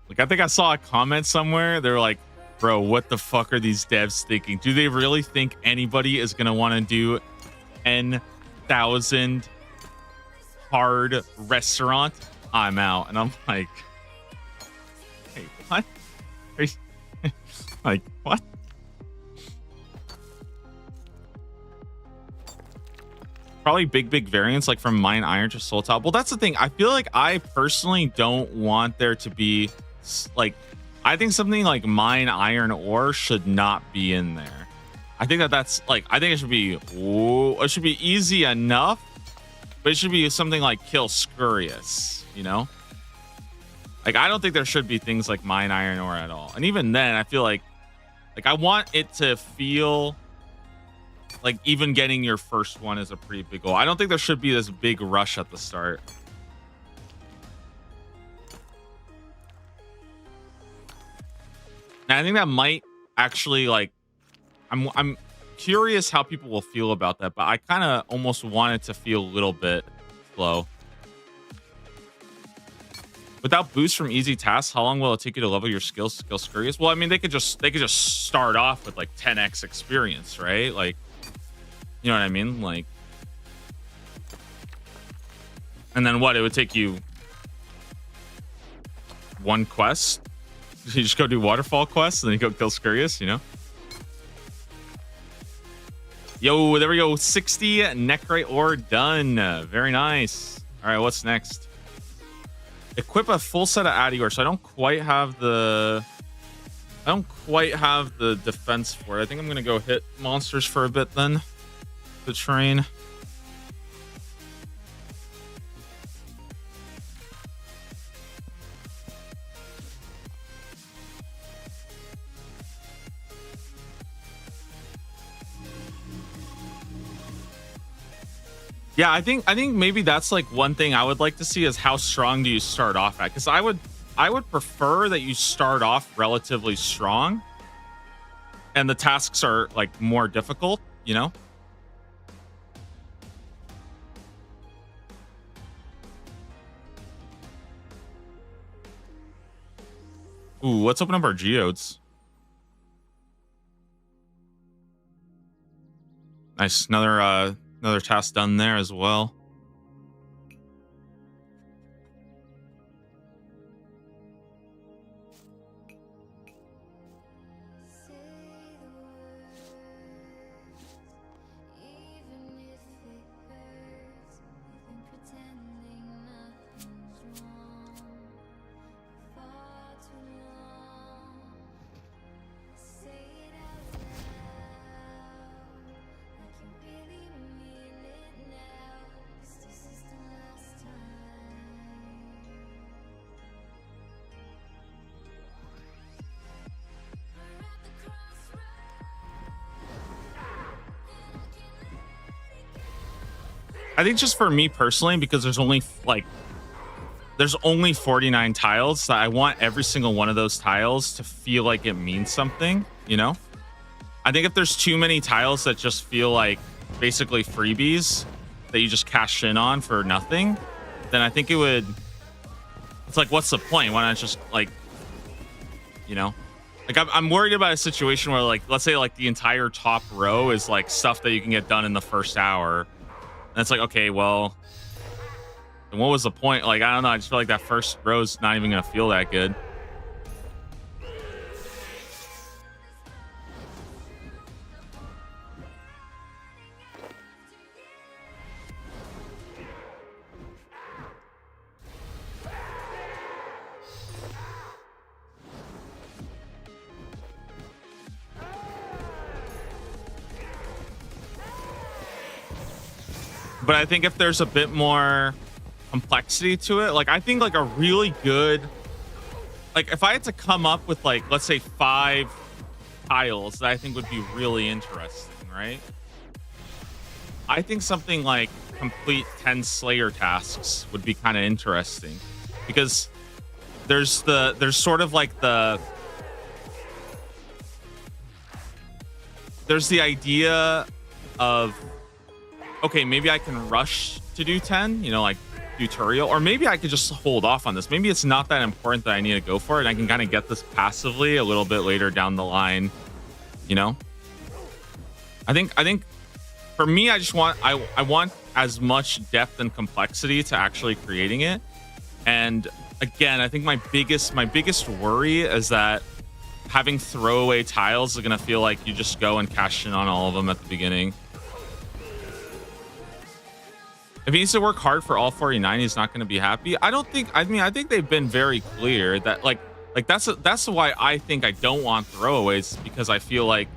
Like I think I saw a comment somewhere, they're like, bro, what the fuck are these devs thinking? Do they really think anybody is gonna want to do 10,000 hard restaurant? I'm out. And I'm like, what? Like, what? Probably big variants like from Mine Iron to Soul Top. Well, that's the thing. I feel like I personally don't want there to be like, I think something like Mine Iron Ore should not be in there. I think that's like, I think it should be easy enough, but it should be something like Kill Scurious, you know? Like, I don't think there should be things like mine iron ore at all. And even then, I feel like I want it to feel like even getting your first one is a pretty big goal. I don't think there should be this big rush at the start. And I think that might actually, like, I'm curious how people will feel about that, but I kind of almost want it to feel a little bit slow. Without boost from easy tasks, how long will it take you to level your skills? Skill scurrious? Well, I mean, they could just start off with like 10x experience, right? Like, you know what I mean? Like, and then what? It would take you one quest. You just go do waterfall quests and then you go kill scurrious, you know? Yo, there we go. 60 necrite ore done. Very nice. All right, what's next? Equip a full set of Addy-ore. So I don't quite have the defense for it. I think I'm gonna go hit monsters for a bit then. The train. Yeah, I think maybe that's like one thing I would like to see is how strong do you start off at? Because I would prefer that you start off relatively strong and the tasks are like more difficult, you know? Ooh, let's open up our geodes. Nice, another task done there as well. Say the words, even if it hurts. You've been pretending nothing's wrong far too long. Say it out loud, like you really mean it now. 'Cause this is the last time. We're at the crossroads, and I can't let it go. I think just for me personally, because there's only 49 tiles, that I want every single one of those tiles to feel like it means something, you know? I think if there's too many tiles that just feel like basically freebies that you just cash in on for nothing, then I think it's like, what's the point? Why not just like, you know? Like I'm worried about a situation where like, let's say like the entire top row is like stuff that you can get done in the first hour. And it's like, okay, well, then what was the point? Like, I don't know. I just feel like that first row's not even going to feel that good. But I think if there's a bit more complexity to it, like I think like a really good, like if I had to come up with like, let's say 5 tiles that I think would be really interesting, right? I think something like complete 10 Slayer tasks would be kind of interesting, because there's sort of like there's the idea of, okay, maybe I can rush to do 10, you know, like tutorial, or maybe I could just hold off on this. Maybe it's not that important that I need to go for it. I can kind of get this passively a little bit later down the line, you know? I think for me, I just want, I want as much depth and complexity to actually creating it. And again, I think my biggest worry is that having throwaway tiles is going to feel like you just go and cash in on all of them at the beginning. If he needs to work hard for all 49, he's not going to be happy. I think they've been very clear that like that's why I think I don't want throwaways, because I feel like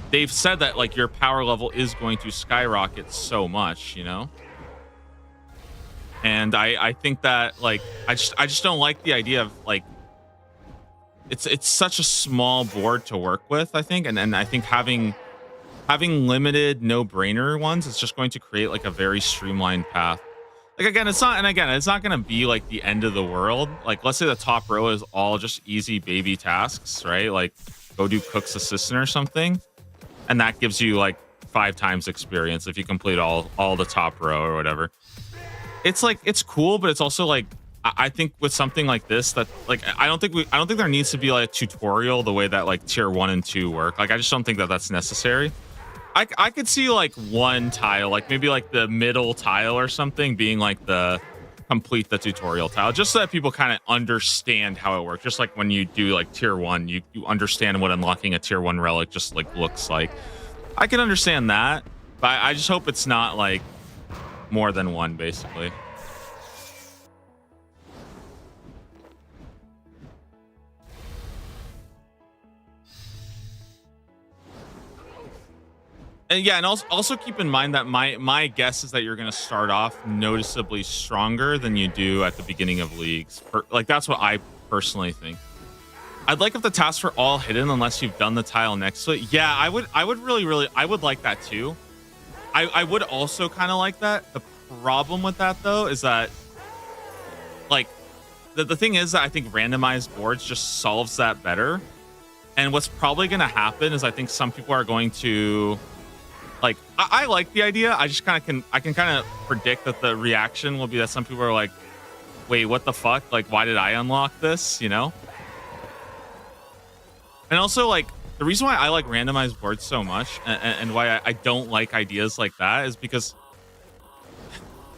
they've said that like your power level is going to skyrocket so much, you know? And I think that like I just don't like the idea of like it's such a small board to work with, I think, and I think having limited no-brainer ones is just going to create like a very streamlined path. Like again, it's not gonna be like the end of the world. Like let's say the top row is all just easy baby tasks, right? Like go do Cook's Assistant or something, and that gives you like 5 times experience if you complete all the top row or whatever. It's like it's cool, but it's also like I think with something like this that like I don't think there needs to be like a tutorial the way that like tier 1 and 2 work. Like I just don't think that that's necessary. I could see like one tile, like maybe like the middle tile or something being like the complete the tutorial tile, just so that people kind of understand how it works. Just like when you do like tier 1, you understand what unlocking a tier 1 relic just like looks like. I can understand that, but I just hope it's not like more than one, basically. And yeah, and also keep in mind that my guess is that you're going to start off noticeably stronger than you do at the beginning of leagues. Like that's what I personally think. I'd like if the tasks were all hidden unless you've done the tile next to it. Yeah, I would really I would like that too. I would also kind of like that. The problem with that though is that like the thing is that I think randomized boards just solves that better. And what's probably going to happen is I think some people are going to like I like the idea. I just kind of can kind of predict that the reaction will be that some people are like, wait, what the fuck? Like, why did I unlock this? You know? And also like the reason why I like randomized boards so much and why I don't like ideas like that is because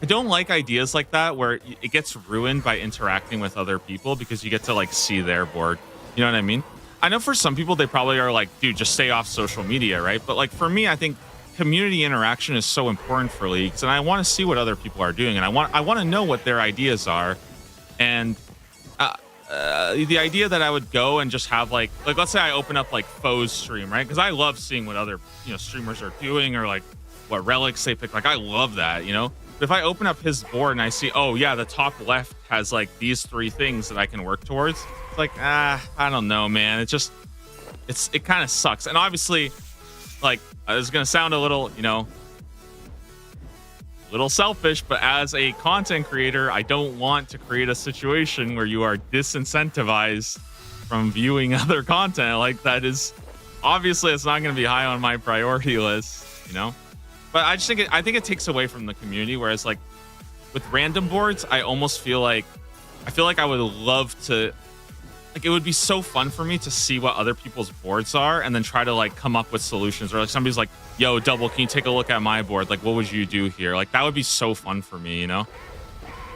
I don't like ideas like that where it gets ruined by interacting with other people because you get to like see their board. You know what I mean? I know for some people, they probably are like, dude, just stay off social media, right? But like for me, I think community interaction is so important for leagues, and I want to see what other people are doing, and I want to know what their ideas are. And the idea that I would go and just have like let's say I open up like Foe's stream, right? Because I love seeing what other streamers are doing or like what relics they pick. Like I love that, you know. But if I open up his board and I see, oh yeah, the top left has like these 3 things that I can work towards, it's like I don't know, man. It kind of sucks. And obviously, like it's gonna sound a little, little selfish, but as a content creator, I don't want to create a situation where you are disincentivized from viewing other content. Like that is obviously it's not going to be high on my priority list, but I think it takes away from the community. Whereas like with random boards, I feel like I would love to, like, it would be so fun for me to see what other people's boards are and then try to like come up with solutions. Or like somebody's like, yo, Double, can you take a look at my board? Like, what would you do here? Like, that would be so fun for me, And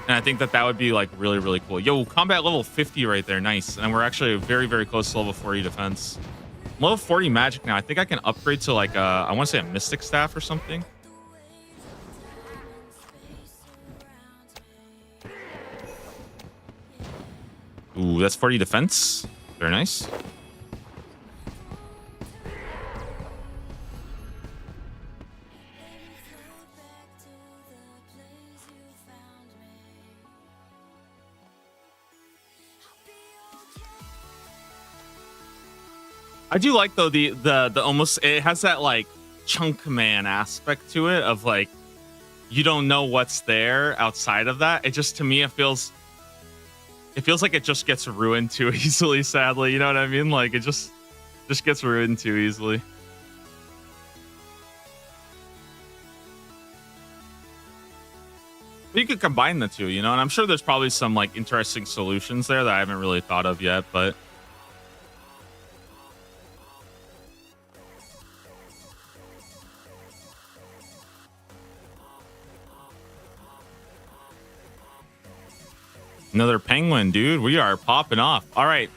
I think that would be like really, really cool. Yo, combat level 50 right there. Nice. And we're actually very, very close to level 40 defense. I'm level 40 magic now. I think I can upgrade to like I want to say a mystic staff or something. Ooh, that's 40 defense. Very nice. I do like though the almost, it has that like chunk man aspect to it of like you don't know what's there outside of that. It just, to me, it feels like it just gets ruined too easily, sadly. You know what I mean? Like it just gets ruined too easily. But you could combine the two, and I'm sure there's probably some like interesting solutions there that I haven't really thought of yet, but another penguin, dude. We are popping off. All right.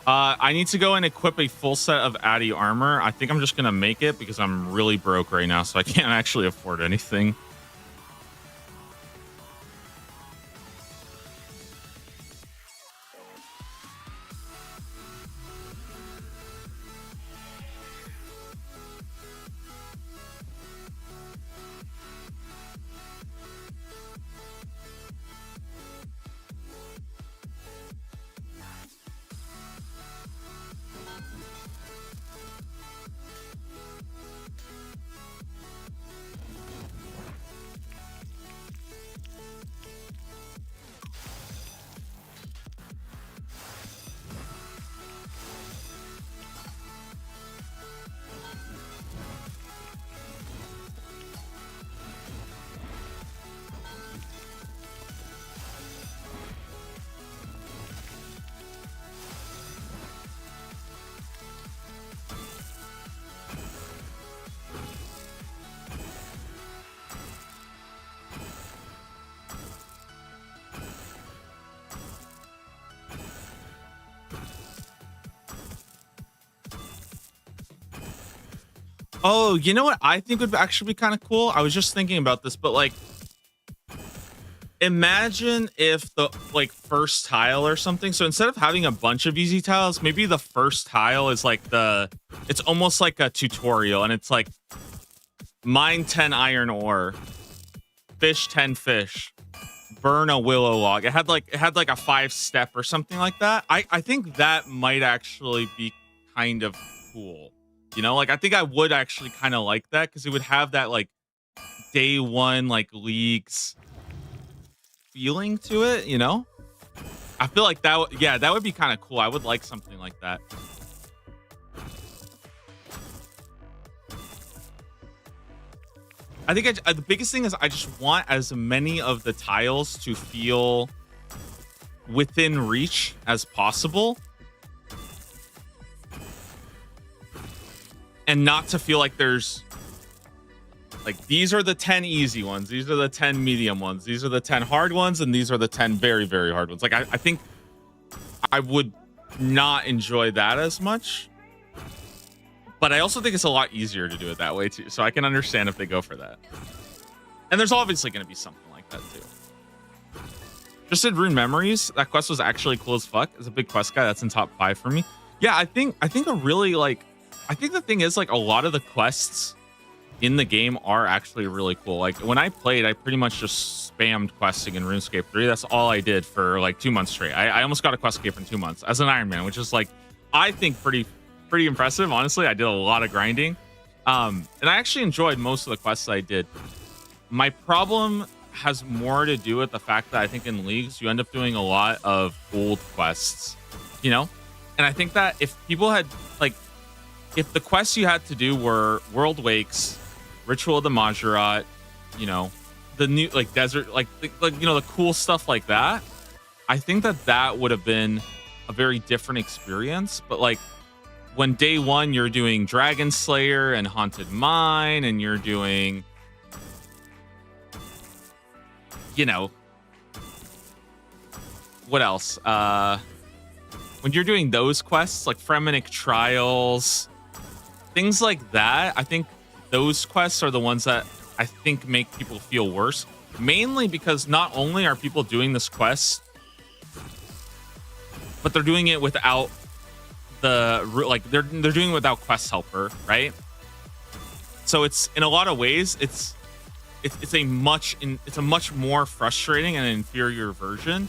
I need to go and equip a full set of Addy armor. I think I'm just going to make it because I'm really broke right now, so I can't actually afford anything. Oh, you know what I think would actually be kind of cool? I was just thinking about this, but like, imagine if the like first tile or something. So instead of having a bunch of easy tiles, maybe the first tile is like it's almost like a tutorial, and it's like mine 10 iron ore, fish 10 fish, burn a willow log. It had like a 5-step or something like that. I think that might actually be kind of cool. You know, like I think I would actually kind of like that because it would have that like day one like leagues feeling to it, you know? I feel like that would be kind of cool. I would like something like that. I think the biggest thing is I just want as many of the tiles to feel within reach as possible. And not to feel like there's like, these are the 10 easy ones, these are the 10 medium ones, these are the 10 hard ones, and these are the 10 very, very hard ones. Like, I think I would not enjoy that as much. But I also think it's a lot easier to do it that way too. So I can understand if they go for that. And there's obviously going to be something like that too. Just did Rune Memories. That quest was actually cool as fuck. As a big quest guy, that's in top 5 for me. Yeah, I think a really like, I think the thing is like a lot of the quests in the game are actually really cool. Like when I played, I pretty much just spammed questing in RuneScape 3. That's all I did for like 2 months straight. I almost got a quest cape in 2 months as an Iron Man, which is like, I think pretty impressive. Honestly, I did a lot of grinding. And I actually enjoyed most of the quests I did. My problem has more to do with the fact that I think in leagues, you end up doing a lot of old quests, you know? And I think that if people had like, if the quests you had to do were World Wakes, Ritual of the Majorat, you know, the new like desert, like you know, the cool stuff like that, I think that would have been a very different experience. But like when day one you're doing Dragon Slayer and Haunted Mine, and you're doing, you know, what else? When you're doing those quests like Fremenic Trials, things like that, I think those quests are the ones that I think make people feel worse. Mainly because not only are people doing this quest, but they're doing it without the like they're doing it without quest helper, right? So it's in a lot of ways it's a much more frustrating and inferior version.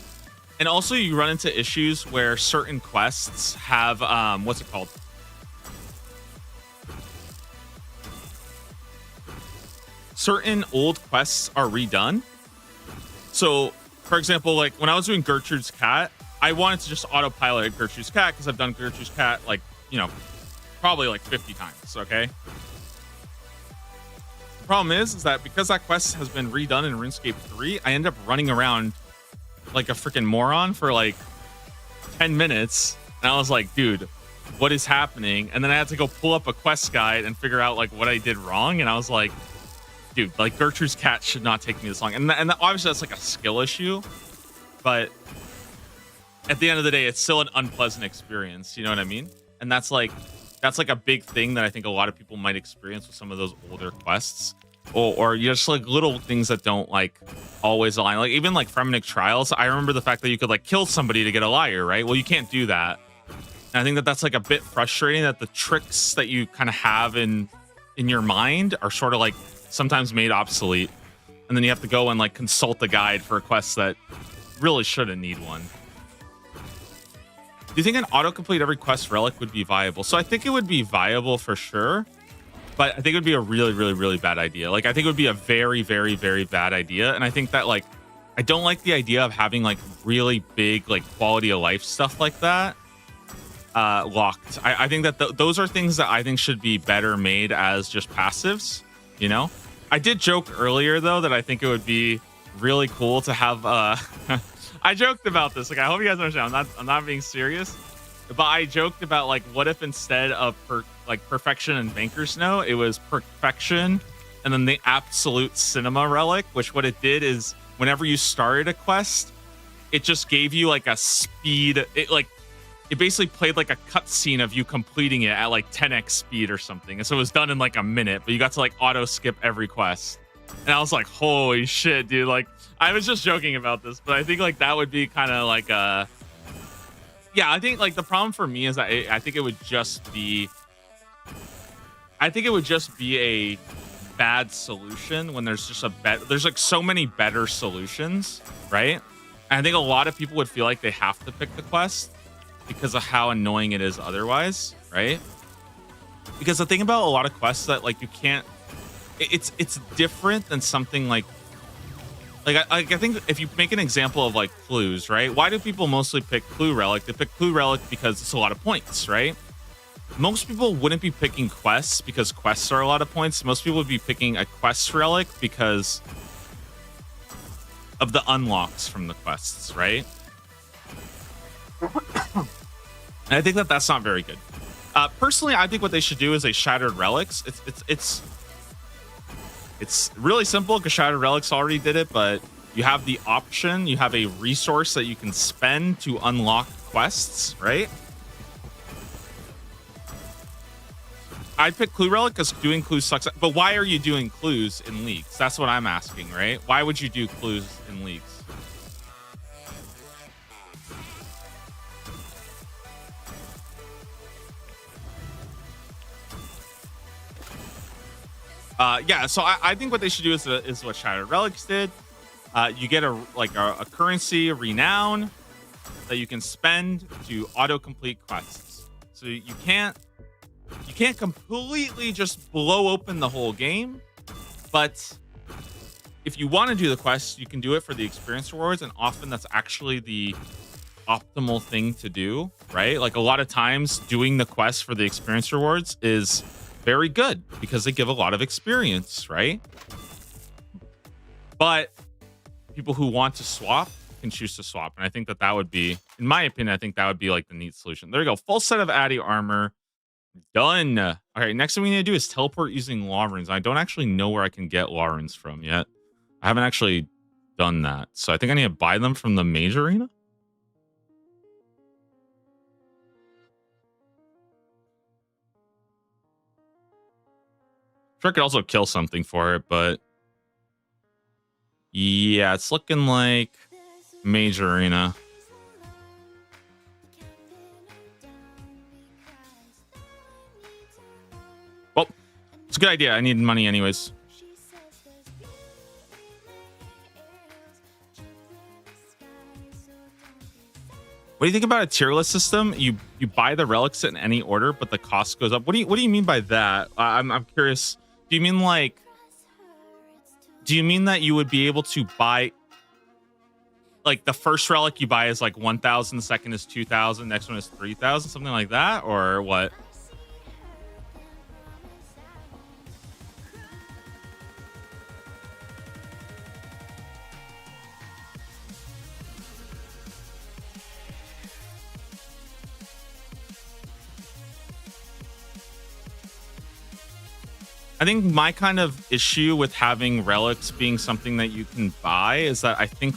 And also you run into issues where certain quests have what's it called? Certain old quests are redone. So, for example, like when I was doing Gertrude's Cat, I wanted to just autopilot Gertrude's Cat because I've done Gertrude's Cat like, you know, probably like 50 times, okay? The problem is that because that quest has been redone in RuneScape 3, I end up running around like a freaking moron for like 10 minutes. And I was like, dude, what is happening? And then I had to go pull up a quest guide and figure out like what I did wrong. And I was like, dude, like Gertrude's Cat should not take me this long. And obviously that's like a skill issue, but at the end of the day, it's still an unpleasant experience. You know what I mean? And that's like a big thing that I think a lot of people might experience with some of those older quests, or just like little things that don't like always align. Like even like Fremenic Trials, I remember the fact that you could like kill somebody to get a liar, right? Well, you can't do that. And I think that that's like a bit frustrating that the tricks that you kind of have in your mind are sort of like sometimes made obsolete, and then you have to go and like consult a guide for a quest that really shouldn't need one. Do you think an autocomplete every quest relic would be viable? So I think it would be viable for sure, but I think it would be a really, really, really bad idea. Like I think it would be a very, very, very bad idea. And I think that like, I don't like the idea of having like really big, like quality of life stuff like that locked. I think that those are things that I think should be better made as just passives, you know? I did joke earlier though, that I think it would be really cool to have, I joked about this. Like, I hope you guys understand. I'm not being serious, but I joked about like, what if instead of perfection and Banker's Note, it was perfection and then the absolute cinema relic, which what it did is whenever you started a quest, it just gave you like a speed. It like it basically played like a cutscene of you completing it at like 10x speed or something. And so it was done in like a minute, but you got to like auto skip every quest. And I was like, holy shit, dude. Like, I was just joking about this, but I think like that would be kind of like a, yeah, I think like the problem for me is that I think it would just be, a bad solution when there's just there's like so many better solutions, right? And I think a lot of people would feel like they have to pick the quest because of how annoying it is otherwise, right? Because the thing about a lot of quests that like you can't, it's different than something like I think if you make an example of like clues, right? Why do people mostly pick Clue Relic? They pick Clue Relic because it's a lot of points, right? Most people wouldn't be picking quests because quests are a lot of points. Most people would be picking a quest relic because of the unlocks from the quests, right? And I think that that's not very good. Personally, I think what they should do is a Shattered Relics. It's really simple because Shattered Relics already did it, but you have the option, you have a resource that you can spend to unlock quests, right? I'd pick Clue Relic because doing clues sucks. But why are you doing clues in leagues? That's what I'm asking, right? Why would you do clues in leagues? Yeah, so I think what they should do is what Shattered Relics did. You get a currency, a renown that you can spend to autocomplete quests. So you can't completely just blow open the whole game, but if you want to do the quest, you can do it for the experience rewards, and often that's actually the optimal thing to do, right? Like a lot of times doing the quest for the experience rewards is very good because they give a lot of experience, right? But people who want to swap can choose to swap, and I think that would be, in my opinion, I think that would be like the neat solution. There you go, full set of Addy armor. Done. All right, next thing we need to do is teleport using law runes. I don't actually know where I can get law runes from yet. I haven't actually done that, so I think I need to buy them from the mage arena. Sure, I could also kill something for it, but yeah, it's looking like mage arena. Well, it's a good idea. I need money anyways. What do you think about a tier list system? You buy the relics in any order, but the cost goes up. What do you mean by that? I'm curious. Do you mean that you would be able to buy, like the first relic you buy is like 1,000, the second is 2,000, next one is 3,000, something like that, or what? I think my kind of issue with having relics being something that you can buy is that I think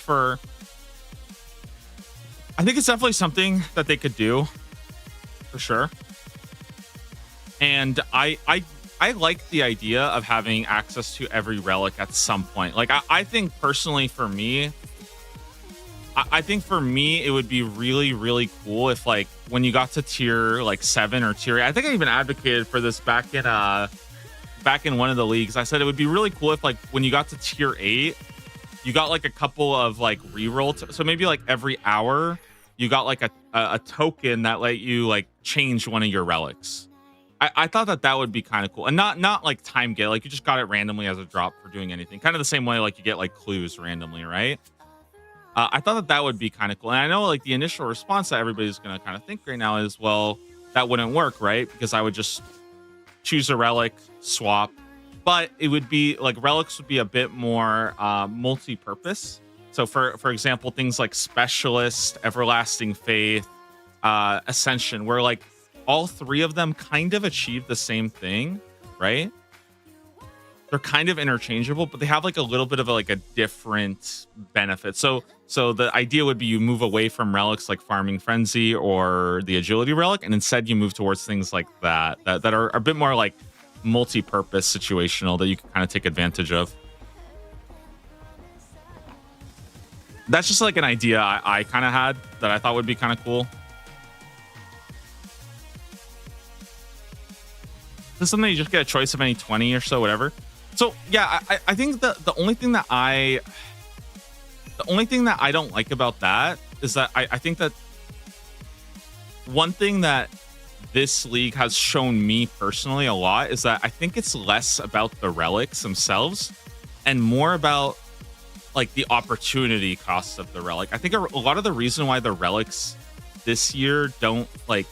it's definitely something that they could do for sure. And I like the idea of having access to every relic at some point. Like I think personally for me, I think for me it would be really, really cool if like when you got to tier like 7 or tier 8, I think I even advocated for this back in one of the leagues. I said it would be really cool if like when you got to tier 8, you got like a couple of like reroll. So maybe like every hour you got like a token that let you like change one of your relics. I thought that would be kind of cool, and not like time get, like you just got it randomly as a drop for doing anything, kind of the same way like you get like clues randomly, right? I thought that would be kind of cool. And I know like the initial response that everybody's gonna kind of think right now is, well, that wouldn't work, right? Because I would just choose a relic, swap, but it would be like relics would be a bit more multi-purpose. So for example, things like Specialist, Everlasting Faith, Ascension, where like all three of them kind of achieve the same thing, right? they're kind of interchangeable, but they have like a little bit of a different benefit. So the idea would be you move away from relics like Farming Frenzy or the Agility Relic, and instead you move towards things like that are a bit more like multi-purpose situational that you can kind of take advantage of. That's just like an idea I kind of had that I thought would be kind of cool. This is something you just get a choice of any 20 or so, whatever. So yeah, I think the only thing that I don't like about that is that I think that one thing that this league has shown me personally a lot is that I think it's less about the relics themselves and more about like the opportunity cost of the relic. I think a lot of the reason why the relics this year don't like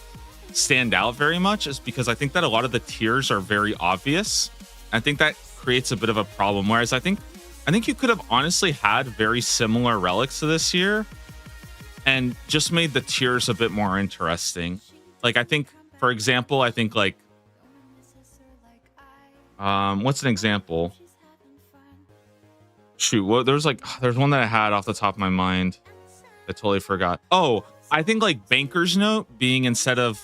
stand out very much is because I think that a lot of the tiers are very obvious. I think that creates a bit of a problem. Whereas I think you could have honestly had very similar relics to this year and just made the tiers a bit more interesting. Like I think, for example, I think like what's an example? Shoot, well, there's one that I had off the top of my mind. I totally forgot. Oh, I think like Banker's Note being instead of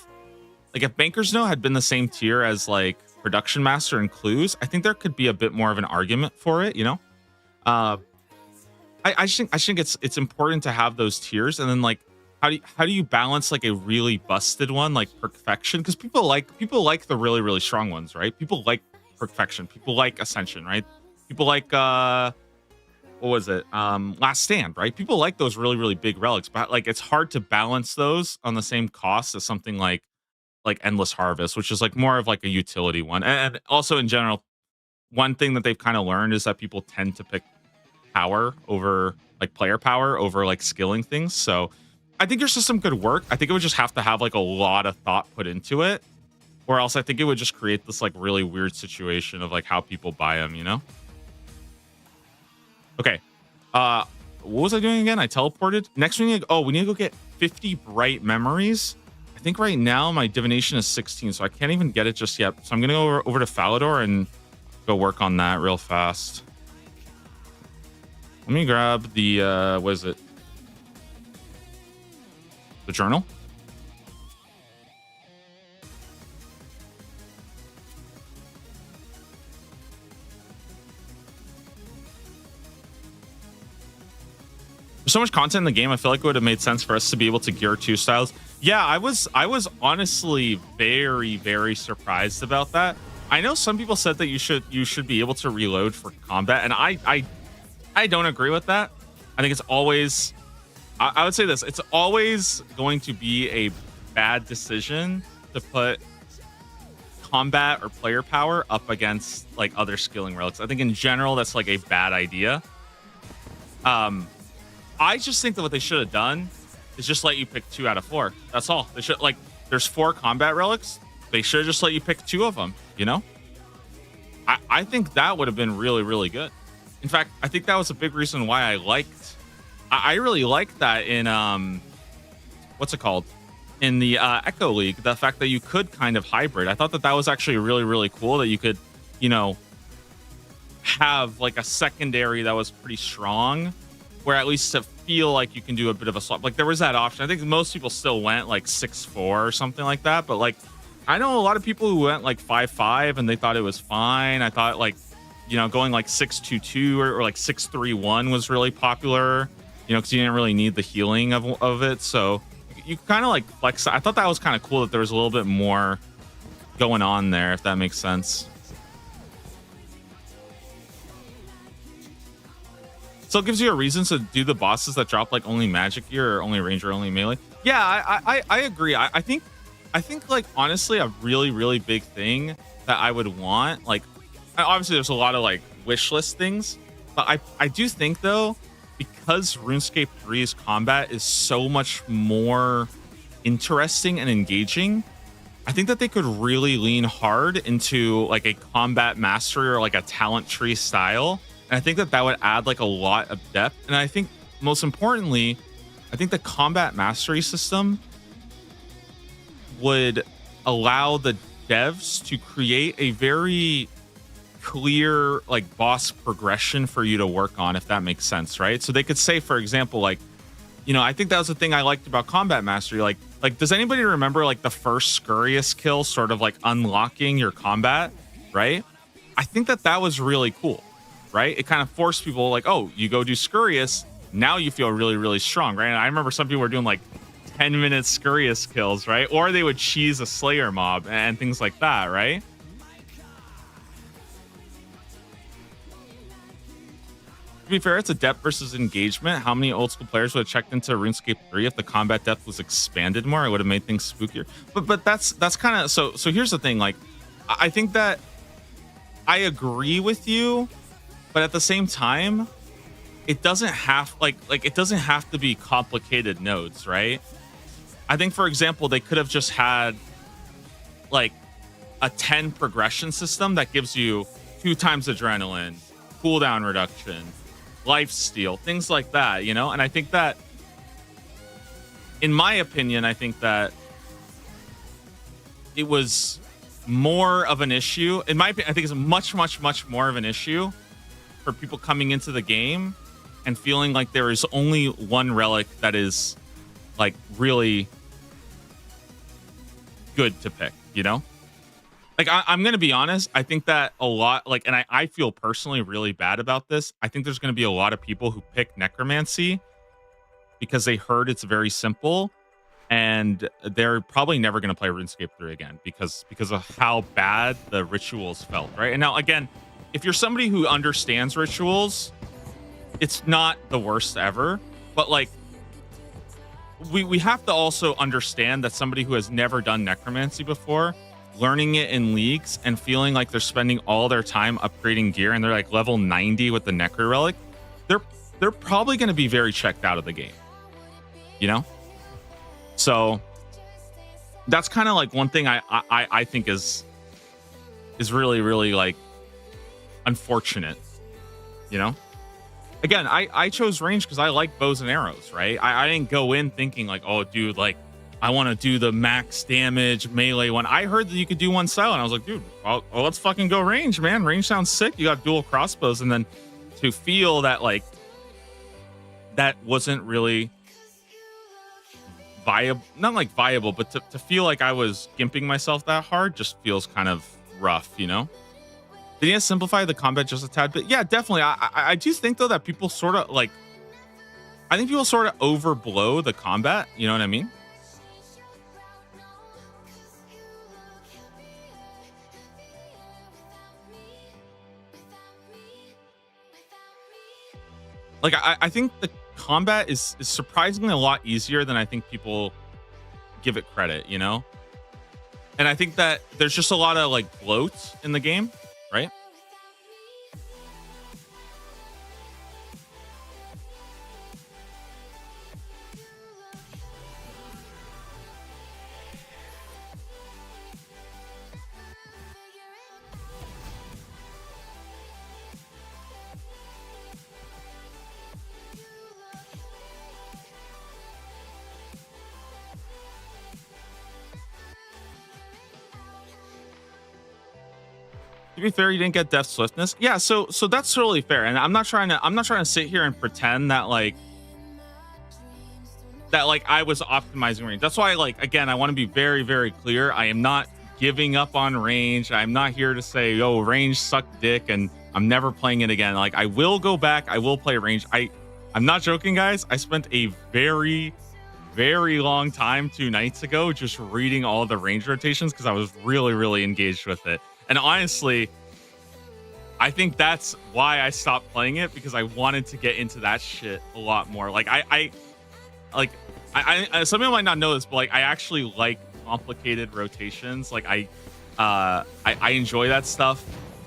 like if Banker's Note had been the same tier as like Production Master and Clues, I think there could be a bit more of an argument for it, you know? I think it's important to have those tiers, and then like how do you balance like a really busted one like Perfection? Because people like the really, really strong ones, right? People like Perfection, people like Ascension, right? People like what was it? Last Stand, right? People like those really, really big relics, but like it's hard to balance those on the same cost as something like Endless Harvest, which is like more of like a utility one. And also in general, one thing that they've kind of learned is that people tend to pick power over like player power over like skilling things. So I think your system could work. I think it would just have to have like a lot of thought put into it, or else I think it would just create this like really weird situation of like how people buy them, you know? Okay. What was I doing again? I teleported. Next we need to go get 50 bright memories. I think right now my divination is 16, so I can't even get it just yet. So I'm gonna go over to Falador and go work on that real fast. Let me grab the what is it? The journal. There's so much content in the game. I feel like it would have made sense for us to be able to gear 2 styles. Yeah, I was honestly very, very surprised about that. I know some people said that you should be able to reload for combat, and I don't agree with that. I think it's always I would say this, it's always going to be a bad decision to put combat or player power up against like other skilling relics. I think in general that's like a bad idea. I just think that what they should have done is just let you pick 2 out of 4. That's all. They should like there's 4 combat relics. They should have just let you pick 2 of them, you know? I think that would have been really, really good. In fact, I think that was a big reason why I really liked that in what's it called? In the Echo League, the fact that you could kind of hybrid. I thought that was actually really, really cool that you could, you know, have like a secondary that was pretty strong, where at least to feel like you can do a bit of a swap. Like there was that option. I think most people still went like 6-4 or something like that, but like I know a lot of people who went like 5-5 and they thought it was fine. I thought like, you know, going like 6-2-2 or like 6-3-1 was really popular, you know, because you didn't really need the healing of it. So you kind of like flex. I thought that was kind of cool that there was a little bit more going on there, if that makes sense. So it gives you a reason to do the bosses that drop like only magic gear or only ranger, only melee. Yeah, I agree. I think like honestly a really, really big thing that I would want, like obviously there's a lot of like wish list things, but I do think though, because RuneScape 3's combat is so much more interesting and engaging, I think that they could really lean hard into like a combat mastery or like a talent tree style. And I think that would add like a lot of depth. And I think most importantly, I think the combat mastery system would allow the devs to create a very clear like boss progression for you to work on, if that makes sense, right? So they could say, for example, like, you know, I think that was the thing I liked about Combat Mastery. Like, does anybody remember like the first Scurrius kill sort of like unlocking your combat, right? I think that that was really cool, right? It kind of forced people like, oh, you go do Scurrius, now you feel really, really strong, right? And I remember some people were doing like 10-minute Scurrius kills, right? Or they would cheese a Slayer mob and things like that, right? To be fair, it's a depth versus engagement. How many old school players would have checked into RuneScape 3 if the combat depth was expanded more? It would have made things spookier. But that's kind of so here's the thing. Like, I think that I agree with you, but at the same time, it doesn't have it doesn't have to be complicated nodes, right? I think, for example, they could have just had like a 10 progression system that gives you 2 times adrenaline, cooldown reduction, life steal, things like that, you know? And I think that, in my opinion, I think that it was more of an issue. In my opinion, I think it's much, much, much more of an issue for people coming into the game and feeling like there is only one relic that is like really good to pick, you know? Like, I'm going to be honest. I think that a lot, like, and I feel personally really bad about this. I think there's going to be a lot of people who pick Necromancy because they heard it's very simple, and they're probably never going to play RuneScape 3 again because of how bad the rituals felt, right? And now, again, if you're somebody who understands rituals, it's not the worst ever, but like, we have to also understand that somebody who has never done Necromancy before, learning it in leagues and feeling like they're spending all their time upgrading gear and they're like level 90 with the Necro Relic, they're probably going to be very checked out of the game, you know? So that's kind of like one thing I think is really, really like unfortunate, you know? Again, I chose range because I like bows and arrows, right? I didn't go in thinking like, oh, dude, like, I want to do the max damage melee one. I heard that you could do one style, and I was like, dude, well, let's fucking go range, man. Range sounds sick. You got dual crossbows, and then to feel that like that wasn't really viable, not like viable, but to feel like I was gimping myself that hard just feels kind of rough, you know? Did you simplify the combat just a tad bit? Yeah, definitely. I do think though that people sort of like, I think people sort of overblow the combat. You know what I mean? Like, I think the combat is surprisingly a lot easier than I think people give it credit, you know? And I think that there's just a lot of like bloat in the game, right? To be fair, you didn't get Death Swiftness. Yeah, so that's totally fair. And I'm not trying to sit here and pretend that like I was optimizing range. That's why, like, again, I want to be very, very clear. I am not giving up on range. I'm not here to say, oh, range sucked dick and I'm never playing it again. Like, I will go back. I will play range. I'm not joking, guys. I spent a very, very long time 2 nights ago just reading all the range rotations because I was really, really engaged with it. And honestly, I think that's why I stopped playing it, because I wanted to get into that shit a lot more. Like, I some people might not know this, but like, I actually like complicated rotations. Like, I enjoy that stuff.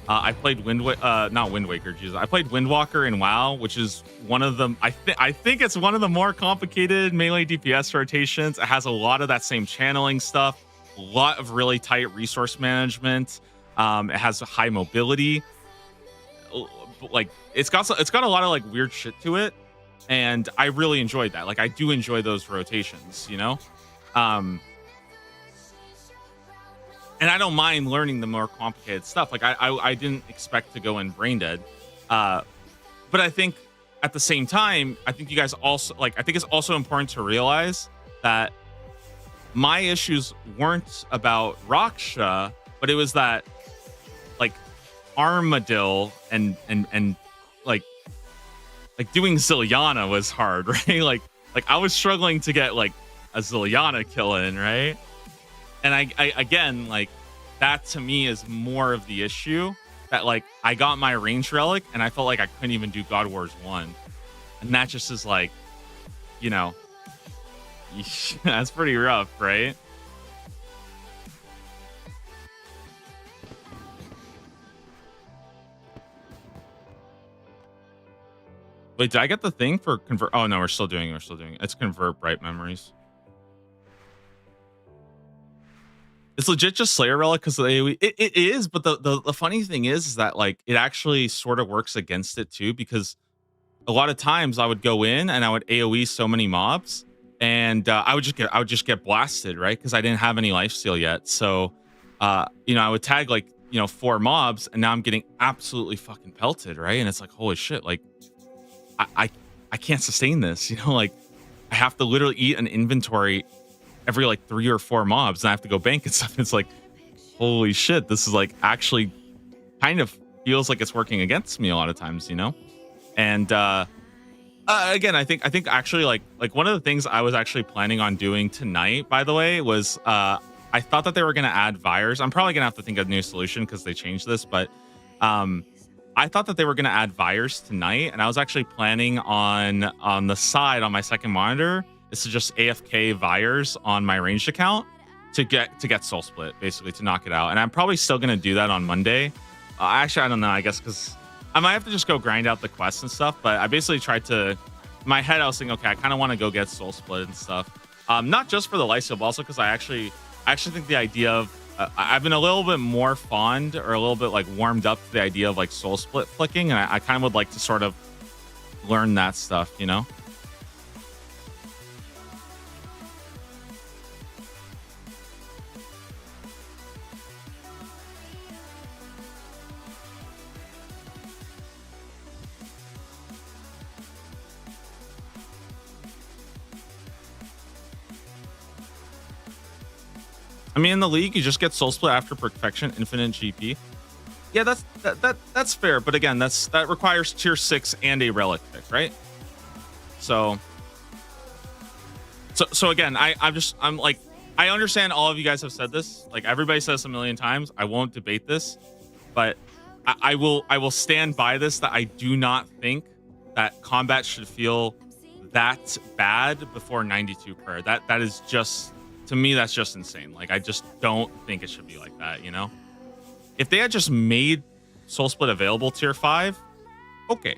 I played not Wind Waker, Jesus. I played Windwalker in WoW, which is one of the I think it's one of the more complicated melee DPS rotations. It has a lot of that same channeling stuff, a lot of really tight resource management. It has high mobility. Like, it's got a lot of like weird shit to it, and I really enjoyed that. Like, I do enjoy those rotations, you know. and I don't mind learning the more complicated stuff. Like I didn't expect to go in brain dead, but I think at the same time, I think you guys also like. I think it's also important to realize that my issues weren't about Raksha, but it was that like Armadil and like doing Zilliana was hard, right? Like I was struggling to get like a Zilliana kill in, right? And I again, like that to me is more of the issue, that like I got my range relic and I felt like I couldn't even do God Wars 1. And that just is like, you know, that's pretty rough, right? Wait, did I get the thing for convert? Oh no, we're still doing it. It's convert bright memories. It's legit just Slayer Relic because of the AoE. It is, but the funny thing is that like it actually sort of works against it too, because a lot of times I would go in and I would AoE so many mobs, and I would just get blasted, right? Because I didn't have any lifesteal yet. So you know, I would tag like, you know, 4 mobs, and now I'm getting absolutely fucking pelted, right? And it's like, holy shit, like I can't sustain this, you know, like I have to literally eat an inventory every like 3 or 4 mobs, and I have to go bank and stuff. It's like, holy shit, this is like actually kind of feels like it's working against me a lot of times, you know? And again, I think actually like one of the things I was actually planning on doing tonight, by the way, was I thought that they were gonna add Vires. I'm probably gonna have to think of a new solution because they changed this, but I thought that they were gonna add Vires tonight, and I was actually planning on the side on my second monitor is to just AFK Vires on my ranged account to get Soul Split, basically to knock it out. And I'm probably still gonna do that on Monday. Actually, I don't know. I guess because I might have to just go grind out the quests and stuff. But I basically tried to, in my head, I was thinking, okay, I kind of want to go get Soul Split and stuff. Not just for the lifesteal, but also because I actually think the idea of I've been a little bit more fond, or a little bit like warmed up to the idea of like Soul Split flicking, and I kind of would like to sort of learn that stuff, you know. I mean, in the league, you just get Soul Split after Perfection, Infinite GP. Yeah, that's fair, but again, that requires tier 6 and a relic pick, right? So again, I'm like, I understand all of you guys have said this. Like everybody says a million times. I won't debate this, but I will stand by this, that I do not think that combat should feel that bad before 92 prayer. That is just, to me, that's just insane. Like, I just don't think it should be like that, you know? If they had just made Soul Split available tier 5, okay.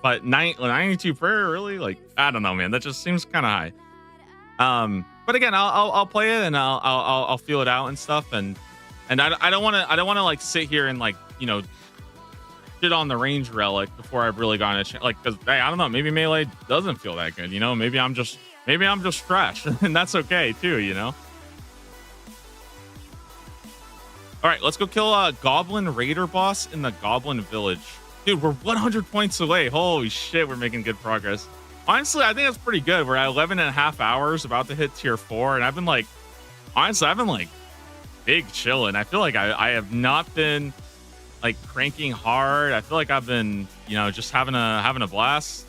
But 92 prayer, really? Like, I don't know, man. That just seems kind of high. But again, I'll play it, and I'll feel it out and stuff. And I don't want to like sit here and like, you know, shit on the range relic before I've really gotten a chance. Like, because hey, I don't know, maybe melee doesn't feel that good, you know? Maybe I'm just trash, and that's okay too, you know. All right, let's go kill a Goblin Raider boss in the Goblin Village. Dude, we're 100 points away. Holy shit, we're making good progress. Honestly, I think that's pretty good. We're at 11 and a half hours, about to hit tier 4, and I've been like, honestly, I've been like big chilling. I feel like I have not been like cranking hard. I feel like I've been, you know, just having a blast.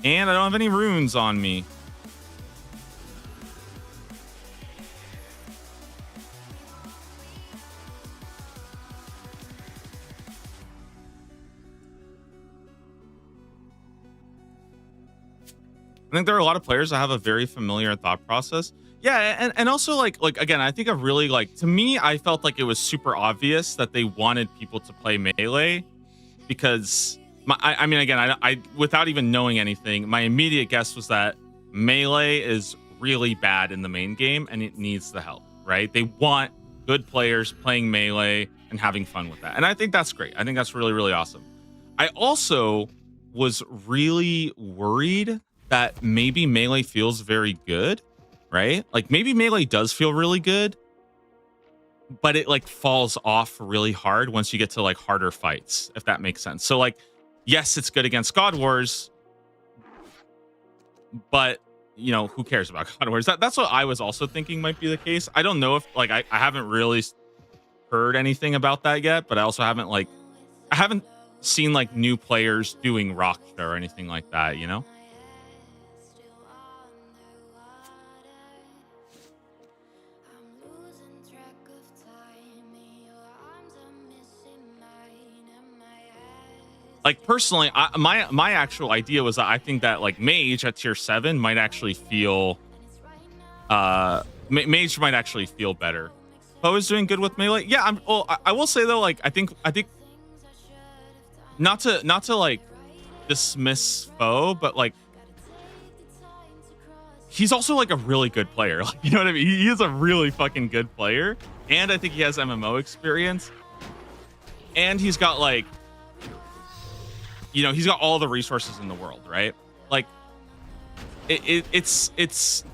And I don't have any runes on me. I think there are a lot of players that have a very familiar thought process. Yeah, and also like again, I think I've really like, to me, I felt like it was super obvious that they wanted people to play melee, because I mean, again, I without even knowing anything, my immediate guess was that melee is really bad in the main game and it needs the help, right? They want good players playing melee and having fun with that. And I think that's great. I think that's really, really awesome. I also was really worried that maybe melee feels very good, right? Like maybe melee does feel really good, but it like falls off really hard once you get to like harder fights, if that makes sense. So like, yes, it's good against God Wars, but you know, who cares about God Wars? That's what I was also thinking might be the case. I don't know if like I haven't really heard anything about that yet, but I also haven't like I haven't seen like new players doing Rockstar or anything like that, you know? Like personally, my actual idea was that I think that like Mage at tier 7 might actually feel Mage might actually feel better. Poe is doing good with melee. Yeah, I will say though, like I think not to like dismiss Poe, but like he's also like a really good player. Like, you know what I mean? He is a really fucking good player, and I think he has MMO experience, and he's got like, you know, he's got all the resources in the world, right? Like, it's.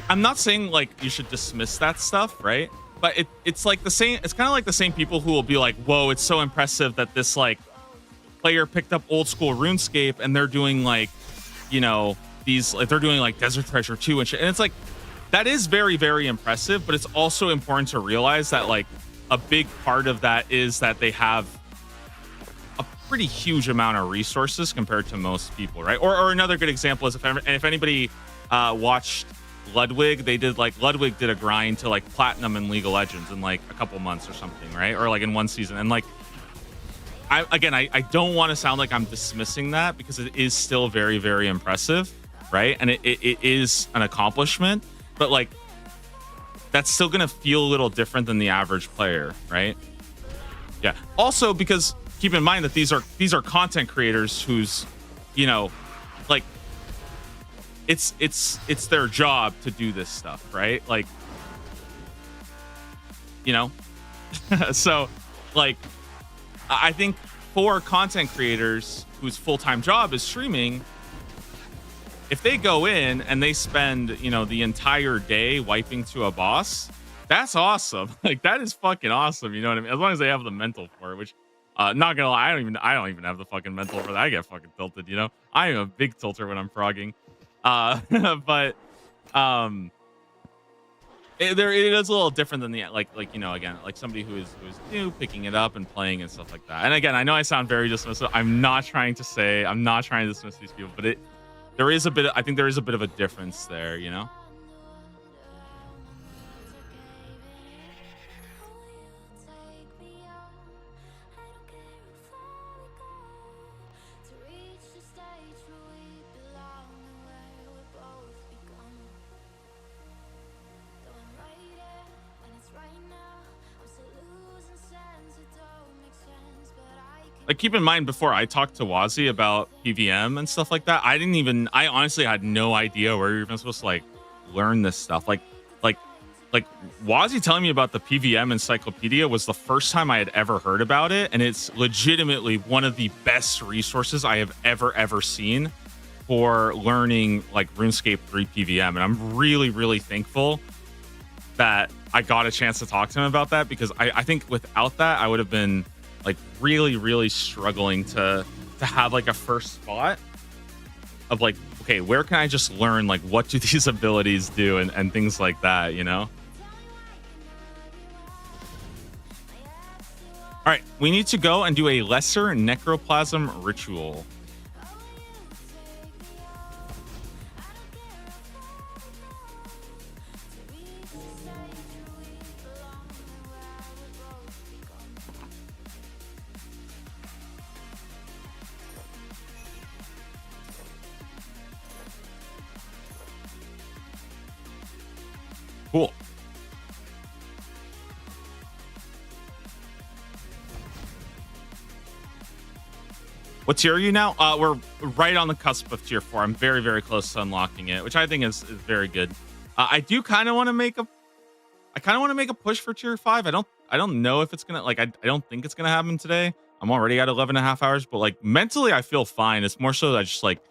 I'm not saying like you should dismiss that stuff, right? But it's like the same. It's kind of like the same people who will be like, "Whoa, it's so impressive that this like player picked up old school RuneScape and they're doing like, you know, these like they're doing like Desert Treasure 2 and shit." And it's like that is very, very impressive, but it's also important to realize that like a big part of that is that they have a pretty huge amount of resources compared to most people, right? Or another good example is if anybody watched Ludwig, Ludwig did a grind to like platinum in League of Legends in like a couple months or something, right? Or like in one season. And like I don't want to sound like I'm dismissing that, because it is still very, very impressive, right? And it is an accomplishment, but like that's still gonna feel a little different than the average player, right? Yeah. Also, because keep in mind that these are content creators who's, you know, like it's their job to do this stuff, right? Like, you know, so like I think for content creators whose full-time job is streaming, if they go in and they spend, you know, the entire day wiping to a boss, that's awesome. Like that is fucking awesome. You know what I mean? As long as they have the mental for it, which not gonna lie, I don't even have the fucking mental for that. I get fucking tilted, you know? I am a big tilter when I'm frogging. But it is a little different than the like you know, again, like somebody who is new, picking it up and playing and stuff like that. And again, I know I sound very dismissive. I'm not trying to dismiss these people, but I think there is a bit of a difference there, you know? Like, keep in mind, before I talked to Wazi about PVM and stuff like that, I honestly had no idea where you're even supposed to like learn this stuff. Like Wazi telling me about the PVM encyclopedia was the first time I had ever heard about it. And it's legitimately one of the best resources I have ever seen for learning like RuneScape 3 PVM. And I'm really, really thankful that I got a chance to talk to him about that, because I think without that, I would have been like really, really struggling to have like a first spot of like, okay, where can I just learn like what do these abilities do and things like that, you know? All right, we need to go and do a lesser necroplasm ritual. Cool. What tier are you now? We're right on the cusp of tier 4. I'm very, very close to unlocking it, which I think is very good. I do kind of want to make a push for tier 5. I don't know if it's gonna I don't think it's gonna happen today. I'm already at 11 and a half hours, but like mentally I feel fine. It's more so that I just like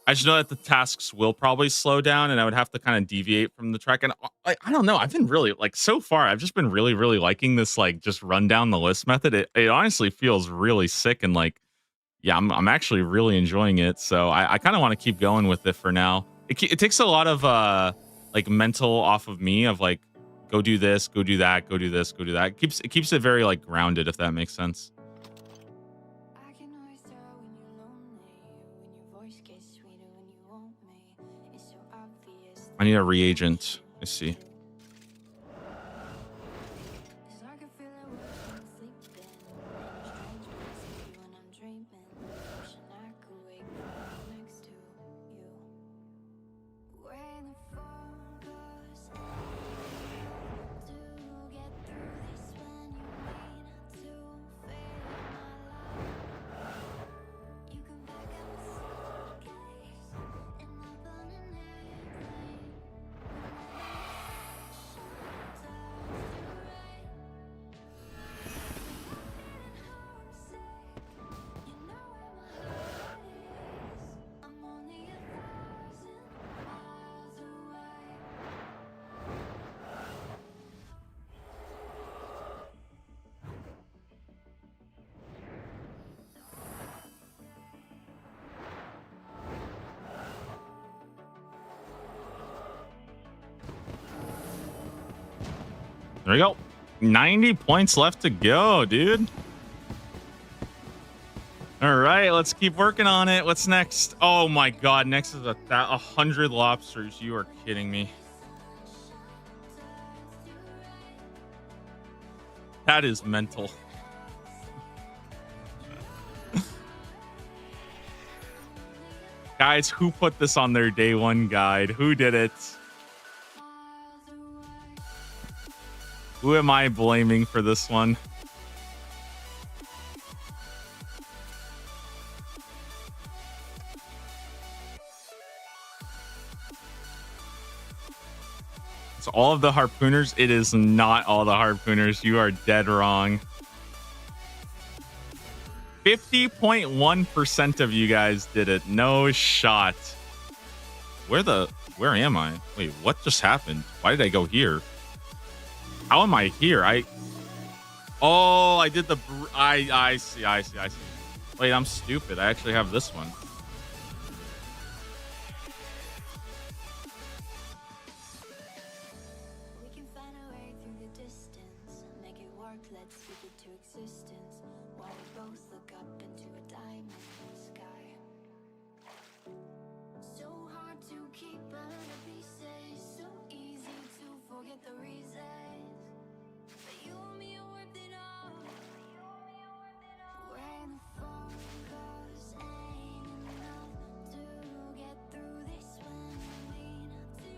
I just know that the tasks will probably slow down, and I would have to kind of deviate from the track. And I don't know. I've been really like so far. I've just been really, really liking this like just run down the list method. It honestly feels really sick and like yeah, I'm actually really enjoying it. So I kind of want to keep going with it for now. It takes a lot of like mental off of me of like go do this, go do that, go do this, go do that. It keeps it very like grounded if that makes sense. I can always tell when you're lonely, when your voice gets sweeter when you want me. It's so obvious. I need a reagent. Let's see. Cause I can feel it when I'm sleeping. In a strange place with you when I'm dreaming. Wishing I could wake up next to you. When the phone goes to get through this when you mean to feel my love. You can back up a suitcase and hop on an airplane. There we go. 90 points left to go, dude. All right, let's keep working on it. What's next? Oh my god, next is 100 lobsters. You are kidding me. That is mental. Guys, who put this on their day one guide? Who did it? Who am I blaming for this one? It's all of the harpooners. It is not all the harpooners. You are dead wrong. 50.1% of you guys did it. No shot. Where am I? Wait, what just happened? Why did I go here? How am I here? I did the I see. Wait, I'm stupid. I actually have this one. We can find a way through the distance, make it work, let's speak it to existence. While we both look up into a diamond sky. So hard to keep under pieces, so easy to forget the reasons. But you and me are worth it all. When the phone goes ain't enough to get through this when we need to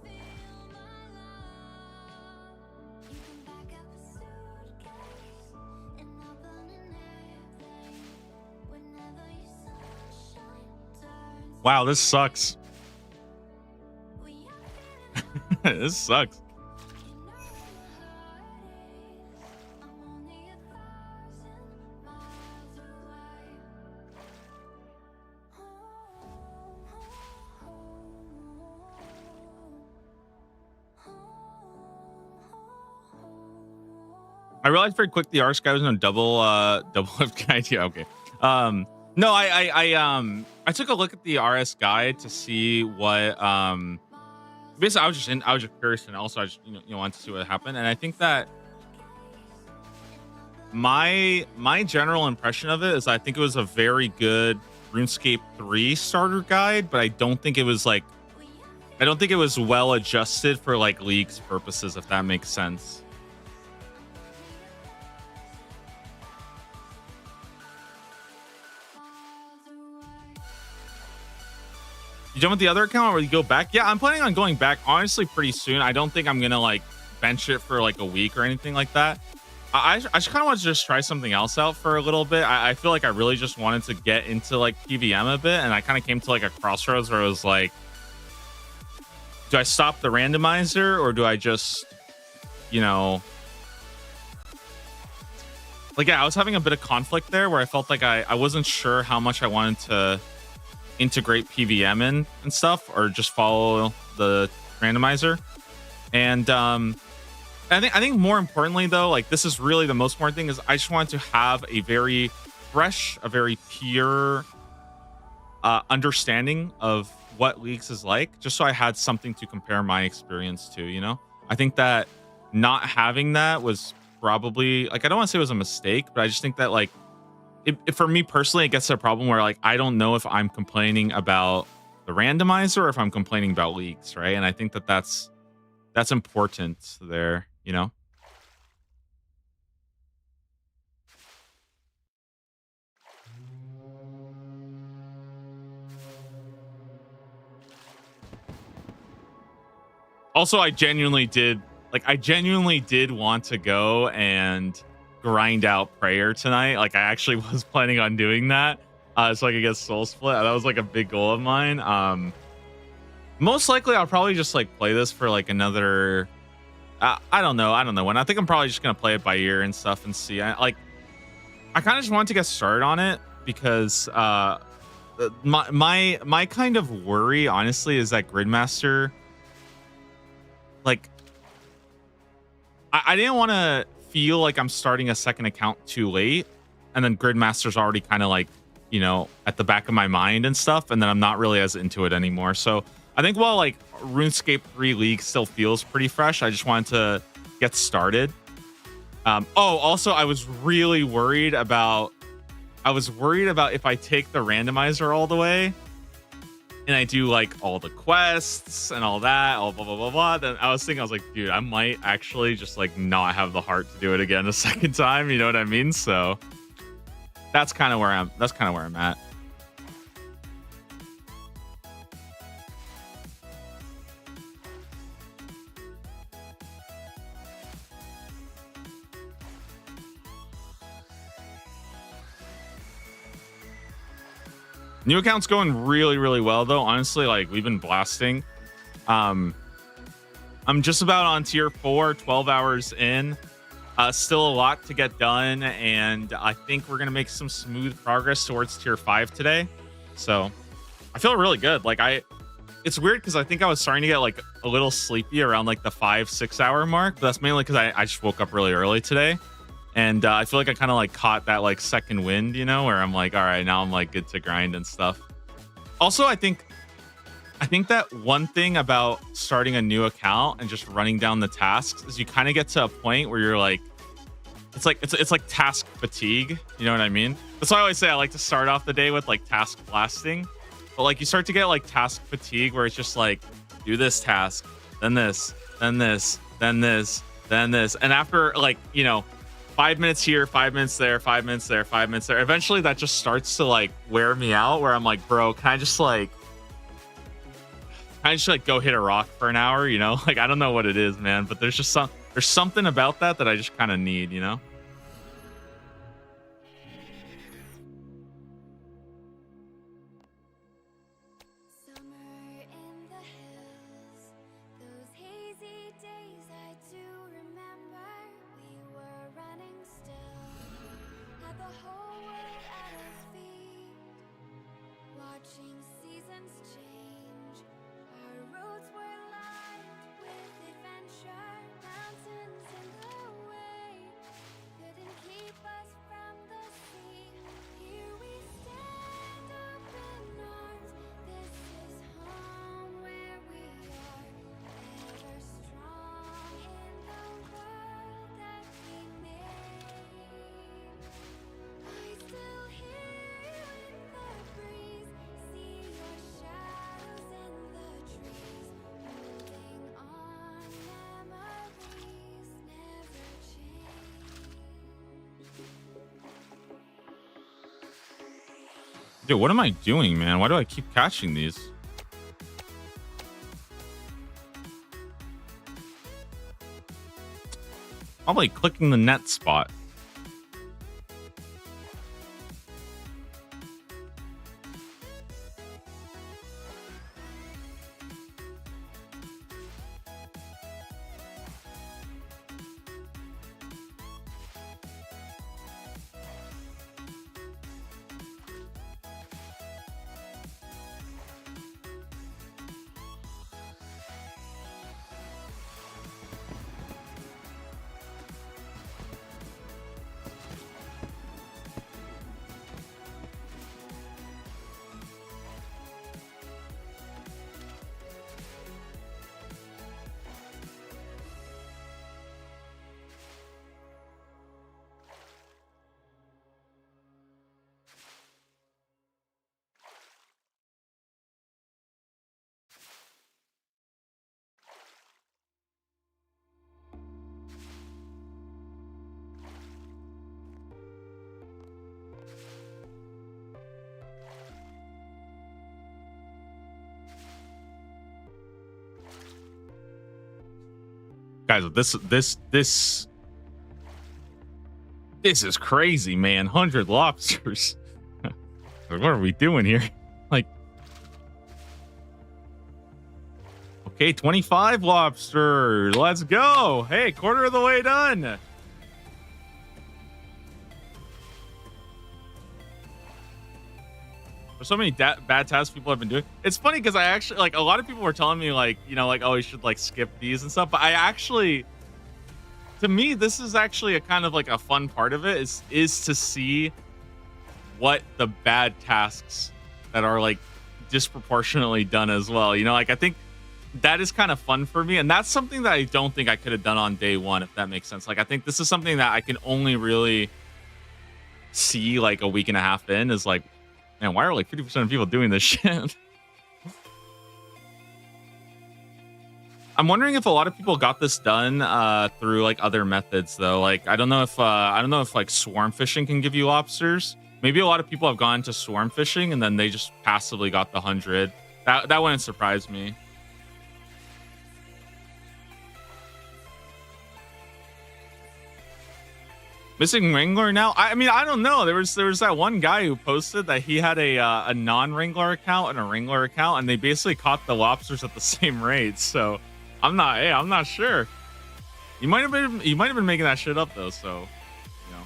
feel my love. You can back up a suitcase and hop on an airplane whenever your sunshine turns. Wow, this sucks. We are feeling This sucks. you know where my heart is. I'm only 1,000 miles away. I realized very quick the RS guy was in a double lift guide. Yeah, okay. No, I took a look at the RS guide to see what basically I was just curious, and also I just wanted to see what happened. And I think that my general impression of it is I think it was a very good RuneScape 3 starter guide, but I don't think it was well adjusted for like League's purposes, if that makes sense. You jump with the other account or you go back? Yeah, I'm planning on going back honestly pretty soon. I don't think I'm gonna like bench it for like a week or anything like that. I just kind of want to just try something else out for a little bit. I feel like I really just wanted to get into like PVM a bit, and I kind of came to like a crossroads where I was like, do I stop the randomizer or do I just, like, yeah, I was having a bit of conflict there where I felt like I wasn't sure how much I wanted to integrate PVM in and stuff, or just follow the randomizer. And I think more importantly though, like this is really the most important thing, is I just want to have a very fresh, a very pure understanding of what leagues is like, just so I had something to compare my experience to, you know? I think that not having that was probably, like, I don't want to say it was a mistake, but I just think that, like, for me personally, it gets to a problem where, like, I don't know if I'm complaining about the randomizer or if I'm complaining about leagues, right? And I think that that's important there, you know? Also, I genuinely did want to go and grind out prayer tonight. Like I actually was planning on doing that. So I could get soul split. That was like a big goal of mine. Most likely I'll probably just like play this for like another I don't know when. I think I'm probably just gonna play it by ear and stuff and see. I kind of just want to get started on it because my kind of worry honestly is that Gridmaster, like I didn't want to feel like I'm starting a second account too late, and then Gridmaster's already kind of like, you know, at the back of my mind and stuff, and then I'm not really as into it anymore. So I think while like RuneScape 3 League still feels pretty fresh, I just wanted to get started. Also, I was worried about if I take the randomizer all the way and I do like all the quests and all that, all blah blah blah blah. Then I was like, dude, I might actually just like not have the heart to do it again a second time. You know what I mean? So that's kind of where I'm at. New account's going really well though. Honestly, like we've been blasting. I'm just about on tier 4, 12 hours in. Still a lot to get done, and I think we're gonna make some smooth progress towards tier 5 today. So I feel really good. Like it's weird because I think I was starting to get like a little sleepy around like the 5-6 hour mark, but that's mainly because I just woke up really early today. And I feel like I kind of like caught that like second wind, you know, where I'm like, all right, now I'm like good to grind and stuff. Also, I think that one thing about starting a new account and just running down the tasks is you kind of get to a point where you're like, it's like task fatigue. You know what I mean? That's why I always say I like to start off the day with like task blasting. But like you start to get like task fatigue where it's just like, do this task, then this, then this, then this, then this. And after like, you know, 5 minutes here, 5 minutes there, 5 minutes there, 5 minutes there. Eventually that just starts to like wear me out where I'm like, bro, can I just like go hit a rock for an hour, you know? Like I don't know what it is, man, but there's something about that I just kind of need, you know? Summer in the hills, those hazy days I do remember. We were running still, had the whole world at our feet, watching seasons change. Our roads were lined with adventure, mountains in the way couldn't keep us from the sea. Here we stand open arms. This is home where we are, ever strong in the world that we made. I still hear you in the breeze, see your shadows in the trees, holding on, memories never change. Dude, what am I doing, man? Why do I keep catching these? Probably clicking the net spot. Guys, this is crazy, man. 100 lobsters. What are we doing here? Like, okay, 25 lobster. Let's go. Hey, quarter of the way done. There's so many bad tasks people have been doing. It's funny because I actually, like, a lot of people were telling me, like, you know, like, oh, you should, like, skip these and stuff. But I actually, to me, this is actually a kind of like a fun part of it is to see what the bad tasks that are like disproportionately done as well. You know, like, I think that is kind of fun for me. And that's something that I don't think I could have done on day one, if that makes sense. Like, I think this is something that I can only really see like a week and a half in, is like, man, why are like 50% of people doing this shit? I'm wondering if a lot of people got this done through like other methods though. Like, I don't know if like swarm fishing can give you lobsters. Maybe a lot of people have gone to swarm fishing and then they just passively got the 100. That wouldn't surprise me. Missing Wrangler now? I mean, I don't know. There was that one guy who posted that he had a non-Wrangler account and a Wrangler account, and they basically caught the lobsters at the same rate. So I'm not sure. You might have been making that shit up though. So, you know,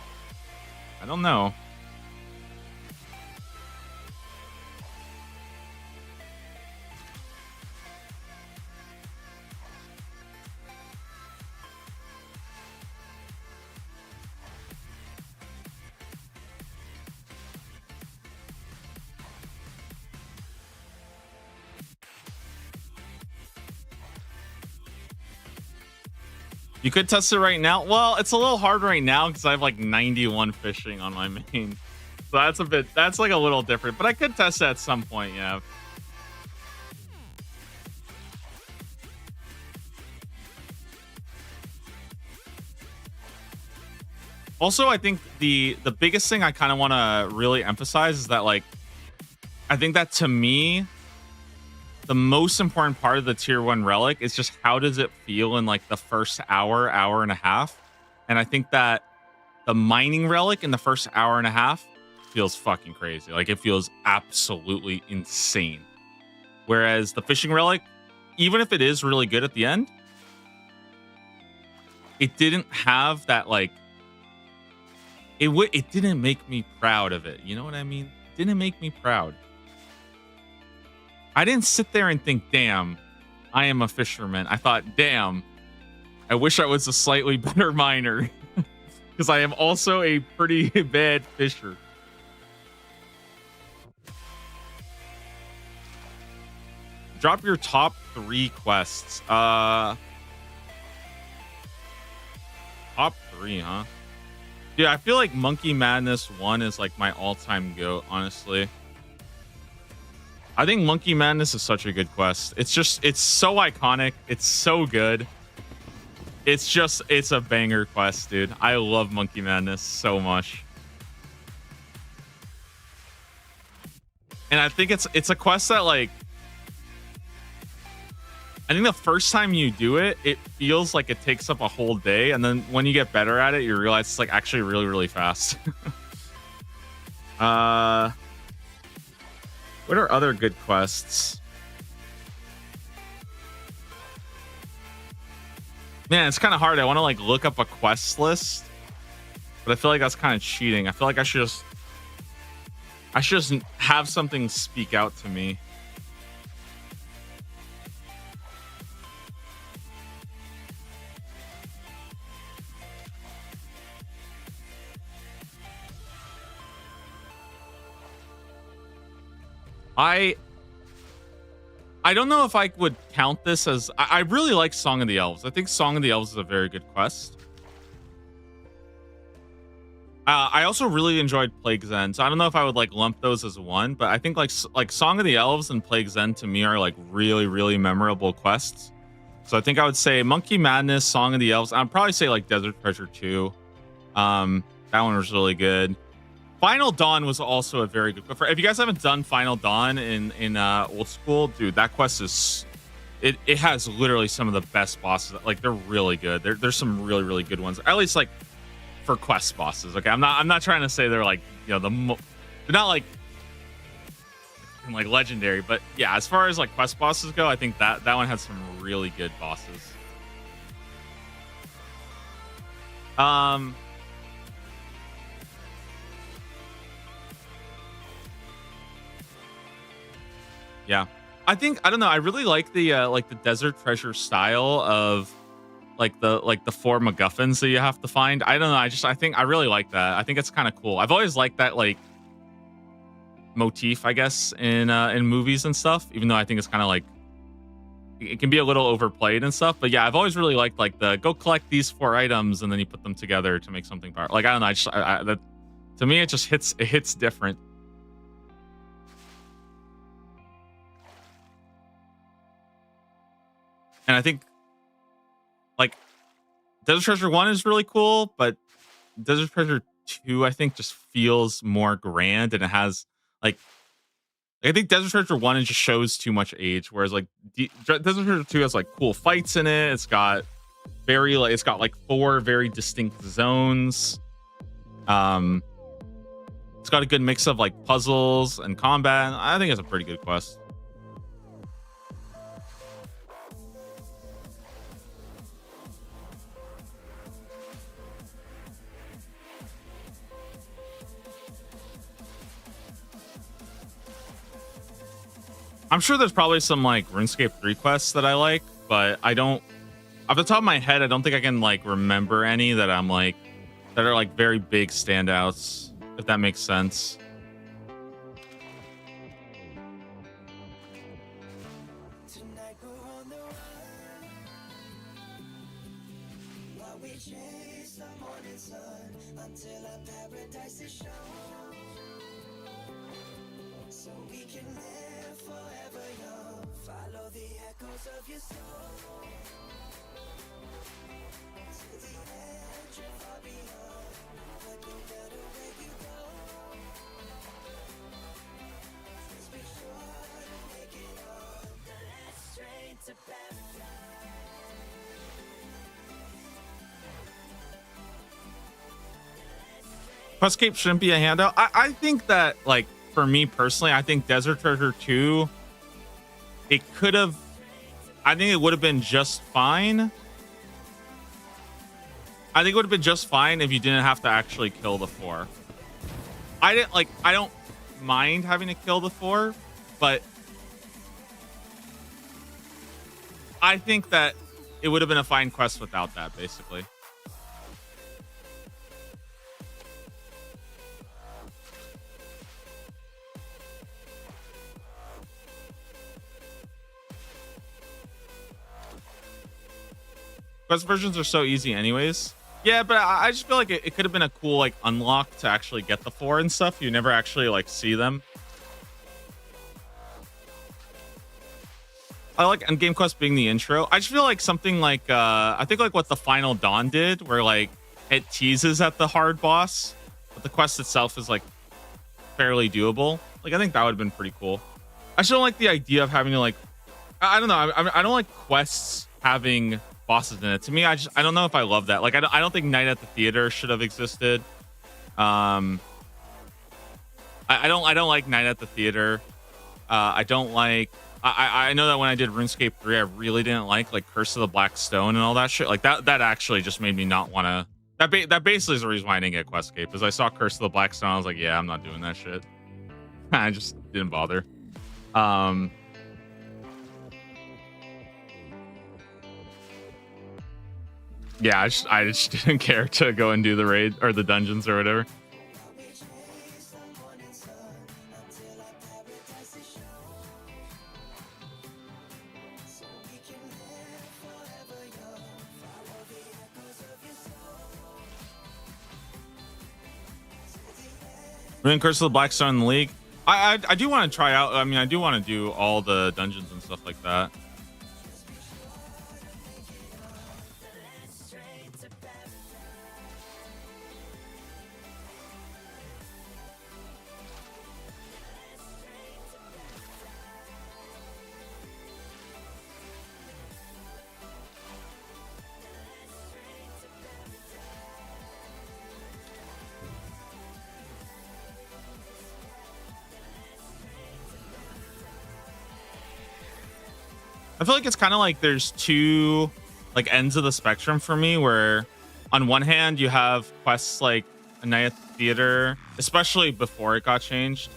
I don't know. You could test it right now. Well, it's a little hard right now because I have like 91 fishing on my main. So that's like a little different, but I could test it at some point, yeah. Also, I think the biggest thing I kind of want to really emphasize is that, like, I think that to me, the most important part of the tier 1 relic is just how does it feel in like the first hour and a half. And I think that the mining relic in the first hour and a half feels fucking crazy. Like, it feels absolutely insane. Whereas the fishing relic, even if it is really good at the end, it didn't have that, like, it didn't make me proud of it. You know what I mean? It didn't make me proud. I didn't sit there and think, damn, I am a fisherman. I thought, damn, I wish I was a slightly better miner. Because I am also a pretty bad fisher. Drop your top 3 quests. Top 3, huh? Dude, I feel like Monkey Madness 1 is like my all-time GOAT, honestly. I think Monkey Madness is such a good quest. It's so iconic. It's so good. It's a banger quest, dude. I love Monkey Madness so much. And I think it's a quest that, like, I think the first time you do it, it feels like it takes up a whole day. And then when you get better at it, you realize it's like actually really, really fast. What are other good quests? Man, it's kind of hard. I want to like look up a quest list, but I feel like that's kind of cheating. I feel like I should just have something speak out to me. I don't know if I would count this as... I really like Song of the Elves. I think Song of the Elves is a very good quest. I also really enjoyed Plague's End, so I don't know if I would like lump those as one, but I think like Song of the Elves and Plague's End to me are like really, really memorable quests. So I think I would say Monkey Madness, Song of the Elves. I'd probably say like Desert Treasure 2. That one was really good. Final Dawn was also a very good quest. If you guys haven't done Final Dawn in old school, dude, that quest is it has literally some of the best bosses. Like they're really good. There's some really good ones. At least like for quest bosses. Okay, I'm not trying to say they're like they're not like legendary, but yeah, as far as like quest bosses go, I think that one has some really good bosses. Yeah. I don't know. I really like the desert treasure style of like the four MacGuffins that you have to find. I don't know. I think I really like that. I think it's kind of cool. I've always liked that like motif, I guess, in movies and stuff, even though I think it's kind of like it can be a little overplayed and stuff. But yeah, I've always really liked like the go collect these four items and then you put them together to make something powerful. Like I don't know. That to me it just hits different. And I think like Desert Treasure 1 is really cool, but Desert Treasure 2 I think just feels more grand and it has like I think Desert Treasure 1 it just shows too much age, whereas like Desert Treasure 2 has like cool fights in it. It's got like four very distinct zones. It's got a good mix of like puzzles and combat. I think it's a pretty good quest. I'm sure there's probably some like RuneScape 3 quests that I like, but I don't off the top of my head, I don't think I can like remember any that I'm like that are like very big standouts, if that makes sense. Tonight we're on the run while we chase the morning sun until our paradise is shown, so we can live forever young. Follow the echoes of your soul to the edge of far beyond. But no matter where you go, just be sure to make it on the last train to paradise. Questscape shouldn't be a handout. I think that like for me personally, I think Desert Treasure 2 it could have I think it would have been just fine. I think it would have been just fine if you didn't have to actually kill the four. I don't mind having to kill the four, but I think that it would have been a fine quest without that, basically. Quest versions are so easy anyways. Yeah, but I just feel like it could have been a cool like unlock to actually get the four and stuff. You never actually like see them. I like endgame quest being the intro. I just feel like something like I think like what the Final Dawn did, where like it teases at the hard boss, but the quest itself is like fairly doable. Like I think that would have been pretty cool. I just don't like the idea of having to like I don't know. I don't like quests having bosses in it. To me, I don't know if I love that. Like I don't think Night at the Theater should have existed. I don't like Night at the Theater. I don't like I know that when I did RuneScape 3, I really didn't like Curse of the Black Stone and all that shit. Like that actually just made me not want to. That basically is the reason why I didn't get Questscape, is I saw Curse of the Black Stone. I was like, yeah, I'm not doing that shit. I just didn't bother. Yeah, I just didn't care to go and do the raid or the dungeons or whatever. We're in Curse of the Blackstone in the League. I do want to try out. I mean, I do want to do all the dungeons and stuff like that. I feel like it's kind of like there's two like ends of the spectrum for me, where on one hand you have quests like A Night at the Theater, especially before it got changed,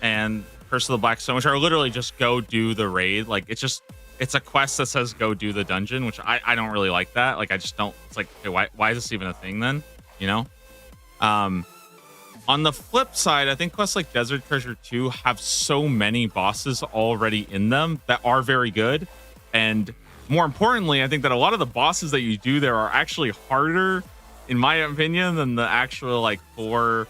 and Curse of the Black Stone, which are literally just go do the raid. Like it's a quest that says go do the dungeon, which I don't really like that. Like I just don't. It's like, okay, why is this even a thing then? You know. On the flip side, I think quests like Desert Treasure 2 have so many bosses already in them that are very good. And more importantly, I think that a lot of the bosses that you do there are actually harder, in my opinion, than the actual like 4,